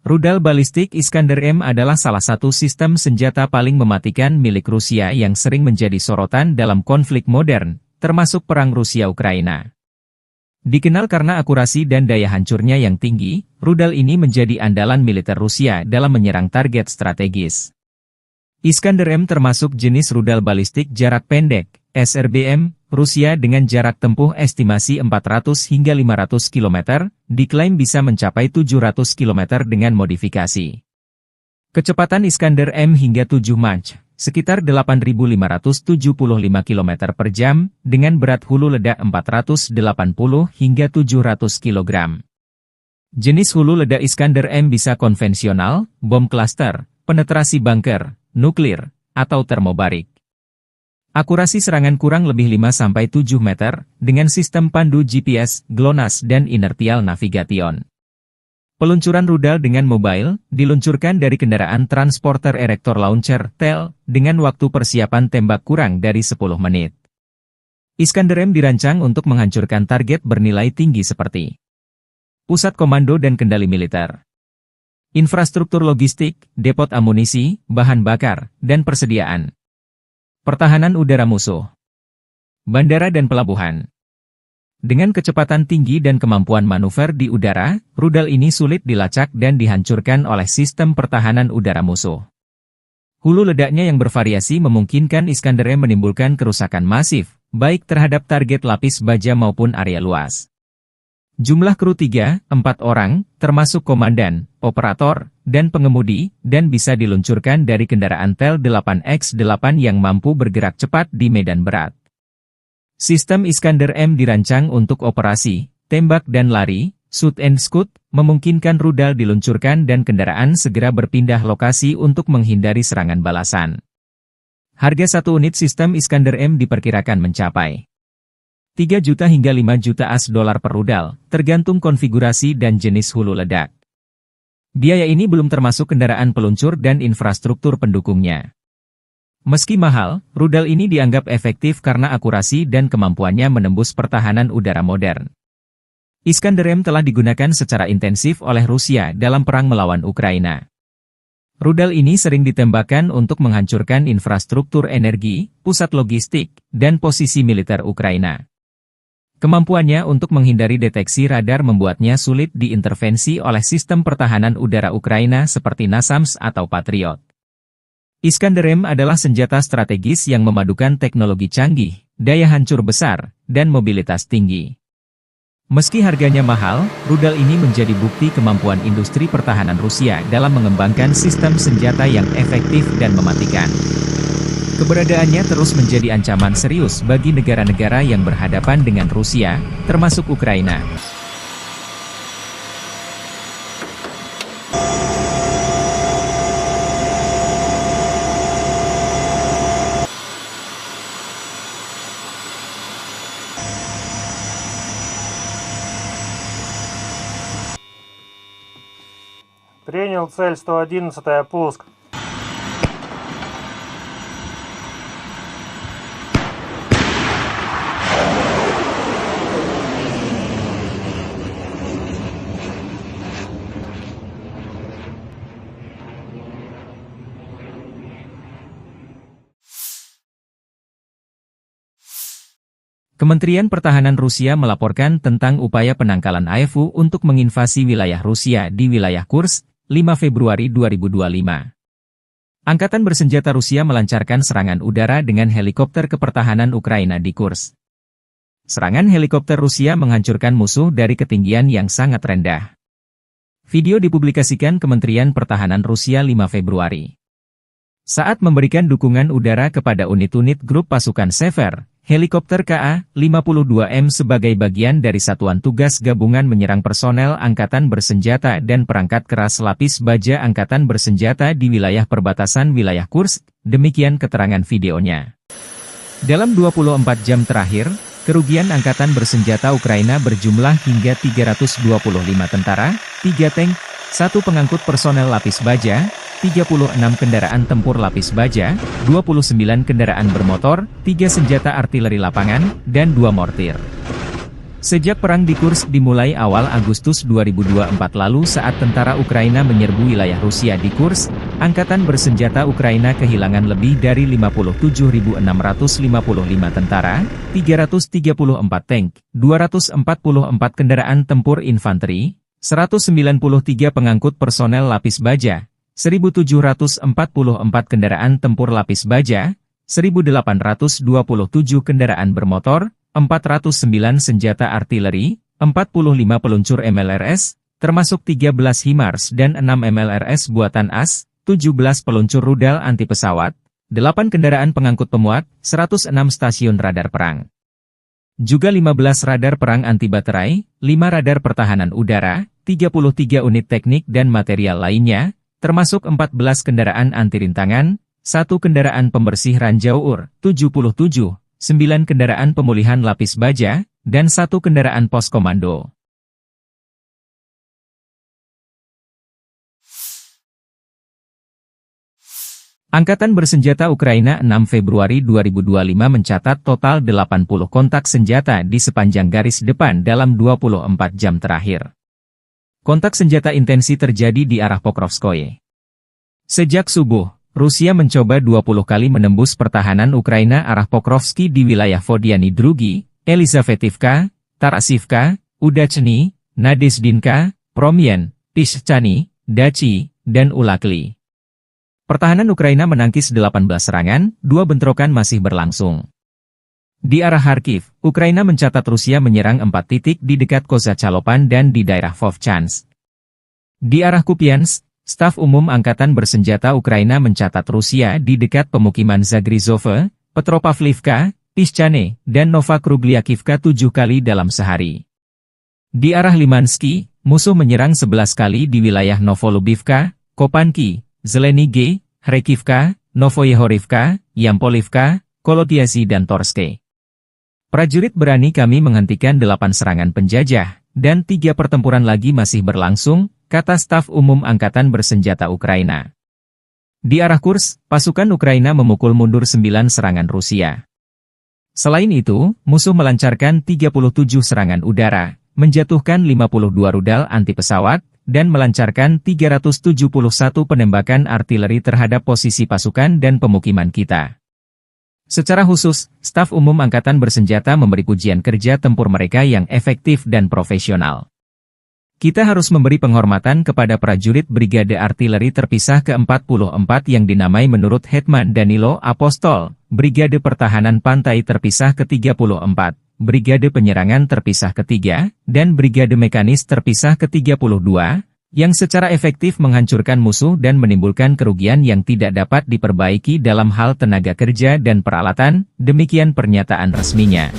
Rudal balistik Iskander-M adalah salah satu sistem senjata paling mematikan milik Rusia yang sering menjadi sorotan dalam konflik modern, termasuk perang Rusia-Ukraina. Dikenal karena akurasi dan daya hancurnya yang tinggi, rudal ini menjadi andalan militer Rusia dalam menyerang target strategis. Iskander-M termasuk jenis rudal balistik jarak pendek, SRBM, Rusia dengan jarak tempuh estimasi 400 hingga 500 km, diklaim bisa mencapai 700 km dengan modifikasi. Kecepatan Iskander-M hingga 7 Mach, sekitar 8.575 km per jam, dengan berat hulu ledak 480 hingga 700 kg. Jenis hulu ledak Iskander-M bisa konvensional, bom klaster, penetrasi bunker, nuklir, atau termobarik. Akurasi serangan kurang lebih 5-7 meter, dengan sistem pandu GPS, GLONASS dan inertial navigation. Peluncuran rudal dengan mobile, diluncurkan dari kendaraan transporter erector launcher, TEL, dengan waktu persiapan tembak kurang dari 10 menit. Iskander-M dirancang untuk menghancurkan target bernilai tinggi seperti pusat komando dan kendali militer, infrastruktur logistik, depot amunisi, bahan bakar, dan persediaan. Pertahanan udara musuh. Bandara dan pelabuhan. Dengan kecepatan tinggi dan kemampuan manuver di udara, rudal ini sulit dilacak dan dihancurkan oleh sistem pertahanan udara musuh. Hulu ledaknya yang bervariasi memungkinkan Iskander-M menimbulkan kerusakan masif, baik terhadap target lapis baja maupun area luas. Jumlah kru 3-4 orang, termasuk komandan, operator, dan pengemudi, dan bisa diluncurkan dari kendaraan Tel 8X8 yang mampu bergerak cepat di medan berat. Sistem Iskander-M dirancang untuk operasi, tembak dan lari, shoot and scoot, memungkinkan rudal diluncurkan dan kendaraan segera berpindah lokasi untuk menghindari serangan balasan. Harga satu unit sistem Iskander-M diperkirakan mencapai 3 juta hingga 5 juta $AS per rudal, tergantung konfigurasi dan jenis hulu ledak. Biaya ini belum termasuk kendaraan peluncur dan infrastruktur pendukungnya. Meski mahal, rudal ini dianggap efektif karena akurasi dan kemampuannya menembus pertahanan udara modern. Iskander-M telah digunakan secara intensif oleh Rusia dalam perang melawan Ukraina. Rudal ini sering ditembakkan untuk menghancurkan infrastruktur energi, pusat logistik, dan posisi militer Ukraina. Kemampuannya untuk menghindari deteksi radar membuatnya sulit diintervensi oleh sistem pertahanan udara Ukraina seperti NASAMS atau Patriot. Iskander-M adalah senjata strategis yang memadukan teknologi canggih, daya hancur besar, dan mobilitas tinggi. Meski harganya mahal, rudal ini menjadi bukti kemampuan industri pertahanan Rusia dalam mengembangkan sistem senjata yang efektif dan mematikan. Keberadaannya terus menjadi ancaman serius bagi negara-negara yang berhadapan dengan Rusia, termasuk Ukraina. Принял цель 111, пуск. Kementerian Pertahanan Rusia melaporkan tentang upaya penangkalan AFU untuk menginvasi wilayah Rusia di wilayah Kursk, 5 Februari 2025. Angkatan bersenjata Rusia melancarkan serangan udara dengan helikopter kepertahanan Ukraina di Kursk. Serangan helikopter Rusia menghancurkan musuh dari ketinggian yang sangat rendah. Video dipublikasikan Kementerian Pertahanan Rusia 5 Februari. Saat memberikan dukungan udara kepada unit-unit grup pasukan Sever, helikopter Ka-52M sebagai bagian dari Satuan Tugas Gabungan menyerang personel Angkatan Bersenjata dan perangkat keras lapis baja Angkatan Bersenjata di wilayah perbatasan wilayah Kursk, demikian keterangan videonya. Dalam 24 jam terakhir, kerugian Angkatan Bersenjata Ukraina berjumlah hingga 325 tentara, 3 tank, 1 pengangkut personel lapis baja, 36 kendaraan tempur lapis baja, 29 kendaraan bermotor, 3 senjata artileri lapangan, dan 2 mortir. Sejak perang di Kursk dimulai awal Agustus 2024 lalu saat tentara Ukraina menyerbu wilayah Rusia di Kursk, Angkatan Bersenjata Ukraina kehilangan lebih dari 57.655 tentara, 334 tank, 244 kendaraan tempur infanteri, 193 pengangkut personel lapis baja, 1.744 kendaraan tempur lapis baja, 1.827 kendaraan bermotor, 409 senjata artileri, 45 peluncur MLRS, termasuk 13 HIMARS dan 6 MLRS buatan AS, 17 peluncur rudal anti pesawat, 8 kendaraan pengangkut pemuat, 106 stasiun radar perang. Juga 15 radar perang anti baterai, 5 radar pertahanan udara, 33 unit teknik dan material lainnya, termasuk 14 kendaraan anti rintangan, 1 kendaraan pembersih ranjau UR, 77, 9 kendaraan pemulihan lapis baja, dan 1 kendaraan pos komando. Angkatan Bersenjata Ukraina 6 Februari 2025 mencatat total 80 kontak senjata di sepanjang garis depan dalam 24 jam terakhir. Kontak senjata intensi terjadi di arah Pokrovskoye. Sejak subuh, Rusia mencoba 20 kali menembus pertahanan Ukraina arah Pokrovski di wilayah Vodiany Drugi, Elizavetivka, Tarasivka, Udachny, Nadezdinka, Promyen, Tishchany, Dachi, dan Ulakli. Pertahanan Ukraina menangkis 18 serangan, 2 bentrokan masih berlangsung. Di arah Kharkiv, Ukraina mencatat Rusia menyerang 4 titik di dekat Kozacalopan dan di daerah Vovchansk. Di arah Kupiansk, Staf Umum Angkatan Bersenjata Ukraina mencatat Rusia di dekat pemukiman Zagrizove, Petropavlivka, Tishchane, dan Novokrugliakivka 7 kali dalam sehari. Di arah Limansky, musuh menyerang 11 kali di wilayah Novolubivka, Kopanki, Zelenige, Hrekivka, Novoyehorivka, Yampolivka, Kolotiasi dan Torske. Prajurit berani kami menghentikan 8 serangan penjajah, dan 3 pertempuran lagi masih berlangsung, kata Staf Umum Angkatan Bersenjata Ukraina. Di arah Kursk, pasukan Ukraina memukul mundur 9 serangan Rusia. Selain itu, musuh melancarkan 37 serangan udara, menjatuhkan 52 rudal anti-pesawat, dan melancarkan 371 penembakan artileri terhadap posisi pasukan dan pemukiman kita. Secara khusus, Staf Umum Angkatan Bersenjata memberi pujian kerja tempur mereka yang efektif dan profesional. Kita harus memberi penghormatan kepada prajurit Brigade Artileri Terpisah ke-44 yang dinamai menurut Hetman Danilo Apostol, Brigade Pertahanan Pantai Terpisah ke-34, Brigade Penyerangan Terpisah ke-3, dan Brigade Mekanis Terpisah ke-32, yang secara efektif menghancurkan musuh dan menimbulkan kerugian yang tidak dapat diperbaiki dalam hal tenaga kerja dan peralatan, demikian pernyataan resminya.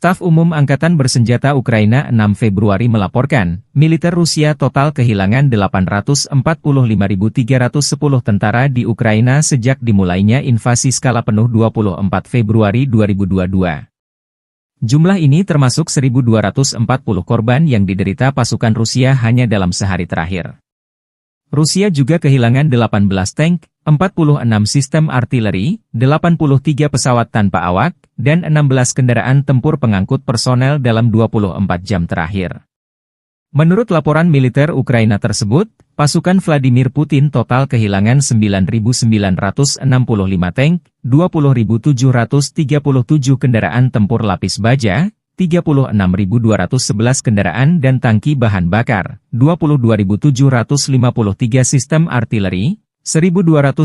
Staf Umum Angkatan Bersenjata Ukraina 6 Februari melaporkan, militer Rusia total kehilangan 845.310 tentara di Ukraina sejak dimulainya invasi skala penuh 24 Februari 2022. Jumlah ini termasuk 1.240 korban yang diderita pasukan Rusia hanya dalam sehari terakhir. Rusia juga kehilangan 18 tank, 46 sistem artileri, 83 pesawat tanpa awak, dan 16 kendaraan tempur pengangkut personel dalam 24 jam terakhir. Menurut laporan militer Ukraina tersebut, pasukan Vladimir Putin total kehilangan 9.965 tank, 20.737 kendaraan tempur lapis baja, 36.211 kendaraan dan tangki bahan bakar, 22.753 sistem artileri, 1.271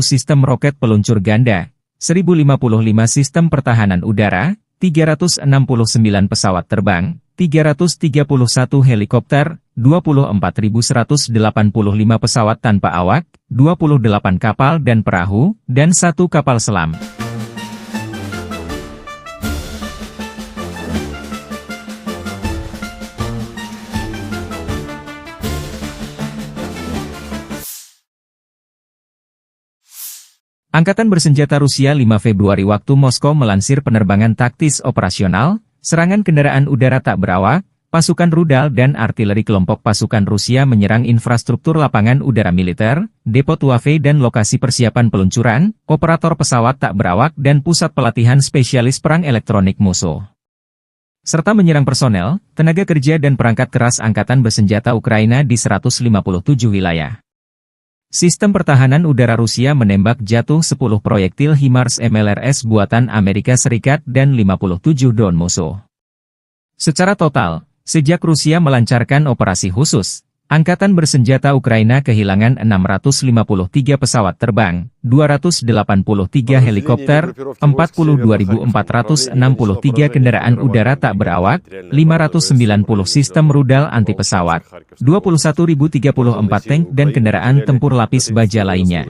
sistem roket peluncur ganda, 1.055 sistem pertahanan udara, 369 pesawat terbang, 331 helikopter, 24.185 pesawat tanpa awak, 28 kapal dan perahu, dan 1 kapal selam. Angkatan Bersenjata Rusia 5 Februari waktu Moskow melansir penerbangan taktis operasional, serangan kendaraan udara tak berawak, pasukan rudal dan artileri kelompok pasukan Rusia menyerang infrastruktur lapangan udara militer, depo Tuave dan lokasi persiapan peluncuran, operator pesawat tak berawak dan pusat pelatihan spesialis perang elektronik musuh. Serta menyerang personel, tenaga kerja dan perangkat keras Angkatan Bersenjata Ukraina di 157 wilayah. Sistem pertahanan udara Rusia menembak jatuh 10 proyektil HIMARS MLRS buatan Amerika Serikat dan 57 drone musuh. Secara total, sejak Rusia melancarkan operasi khusus, Angkatan Bersenjata Ukraina kehilangan 653 pesawat terbang, 283 helikopter, 42.463 kendaraan udara tak berawak, 590 sistem rudal anti-pesawat, 21.034 tank dan kendaraan tempur lapis baja lainnya.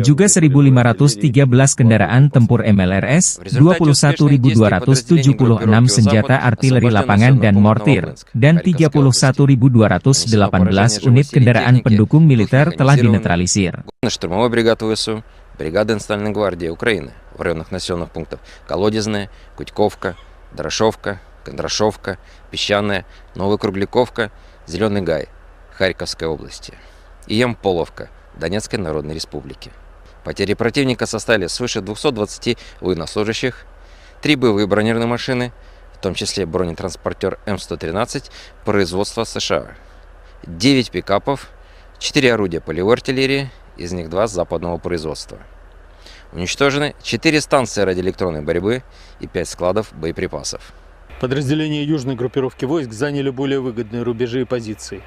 Juga 1.513 kendaraan tempur MLRS, 21.276 senjata artileri lapangan dan mortir, dan 31.218 unit kendaraan pendukung militer telah dinetralisir. Штурмовой бригады ВСУ, бригады Национальной гвардии Украины в районах населенных пунктов Колодезная, Кутьковка, Дорошовка, Кондрашовка, Песчаная, Новокругляковка, Зеленый Гай, Харьковской области и Ямполовка, Донецкой Народной Республики. Потери противника составили свыше 220 военнослужащих, 3 боевые бронированные машины, в том числе бронетранспортер М113 производства США, 9 пикапов, 4 орудия полевой артиллерии, из них 2 западного производства. Уничтожены 4 станции радиоэлектронной борьбы и 5 складов боеприпасов. Подразделения южной группировки войск заняли более выгодные рубежи и позиции.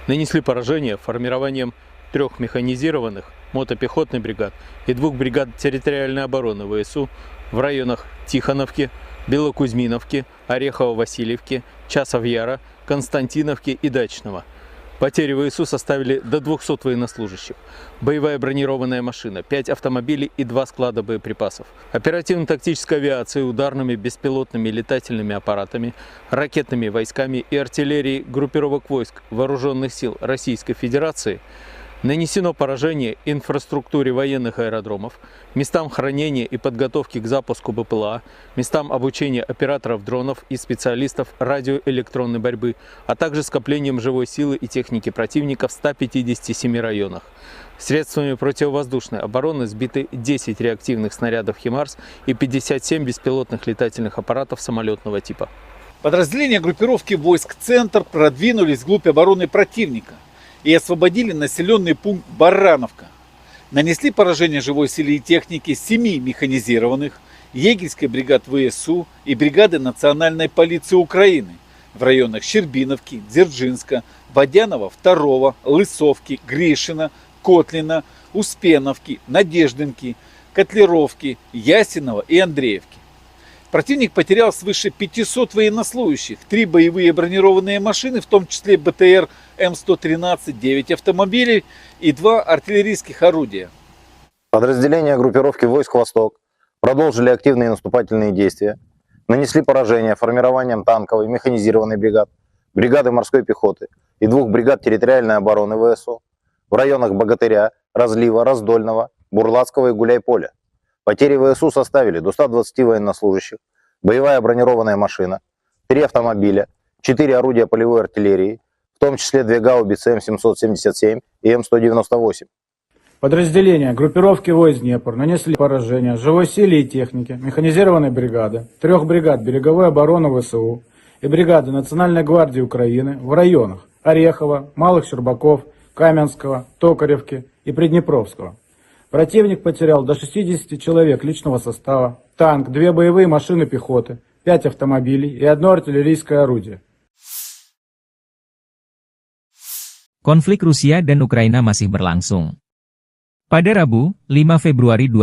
Нанесли поражение формированием 3 механизированных мотопехотных бригад и 2 бригад территориальной обороны ВСУ в районах Тихоновки, Белокузьминовки, Орехово-Васильевки, Часов-Яра, Константиновки и Дачного. Потери ВСУ составили до 200 военнослужащих, боевая бронированная машина, 5 автомобилей и 2 склада боеприпасов, оперативно-тактической авиацией, ударными беспилотными летательными аппаратами, ракетными войсками и артиллерией группировок войск Вооруженных сил Российской Федерации нанесено поражение инфраструктуре военных аэродромов, местам хранения и подготовки к запуску БПЛА, местам обучения операторов дронов и специалистов радиоэлектронной борьбы, а также скоплением живой силы и техники противника в 157 районах. Средствами противовоздушной обороны сбиты 10 реактивных снарядов «Химарс» и 57 беспилотных летательных аппаратов самолетного типа. Подразделения группировки войск «Центр» продвинулись вглубь обороны противника и освободили населенный пункт Барановка. Нанесли поражение живой силе и технике 7 механизированных, егерской бригад ВСУ и бригады Национальной полиции Украины в районах Щербиновки, Дзержинска, Водянова 2, Лысовки, Гришина, Котлина, Успеновки, Надеждинки, Котлеровки, Ясинова и Андреевки. Противник потерял свыше 500 военнослужащих, 3 боевые бронированные машины, в том числе БТР М113, 9 автомобилей и 2 артиллерийских орудия. Подразделения группировки войск «Восток» продолжили активные наступательные действия, нанесли поражение формированием танковой механизированной бригад, бригады морской пехоты и 2 бригад территориальной обороны ВСУ в районах Богатыря, Разлива, Раздольного, Бурлацкого и Гуляйполя. Потери ВСУ составили до 120 военнослужащих, боевая бронированная машина, 3 автомобиля, 4 орудия полевой артиллерии, в том числе 2 гаубицы М777 и М198. Подразделения группировки войск Днепр нанесли поражение живой силе и технике механизированной бригады, 3 бригад береговой обороны ВСУ и бригады Национальной гвардии Украины в районах Орехова, Малых Щербаков, Каменского, Токаревки и Приднепровского. Противник потерял до 60 человек личного состава, танк, 2 боевые машины пехоты, 5 автомобилей и 1 артиллерийское орудие. Konflik Rusia dan Ukraina masih berlangsung. Pada Rabu, 5 Februari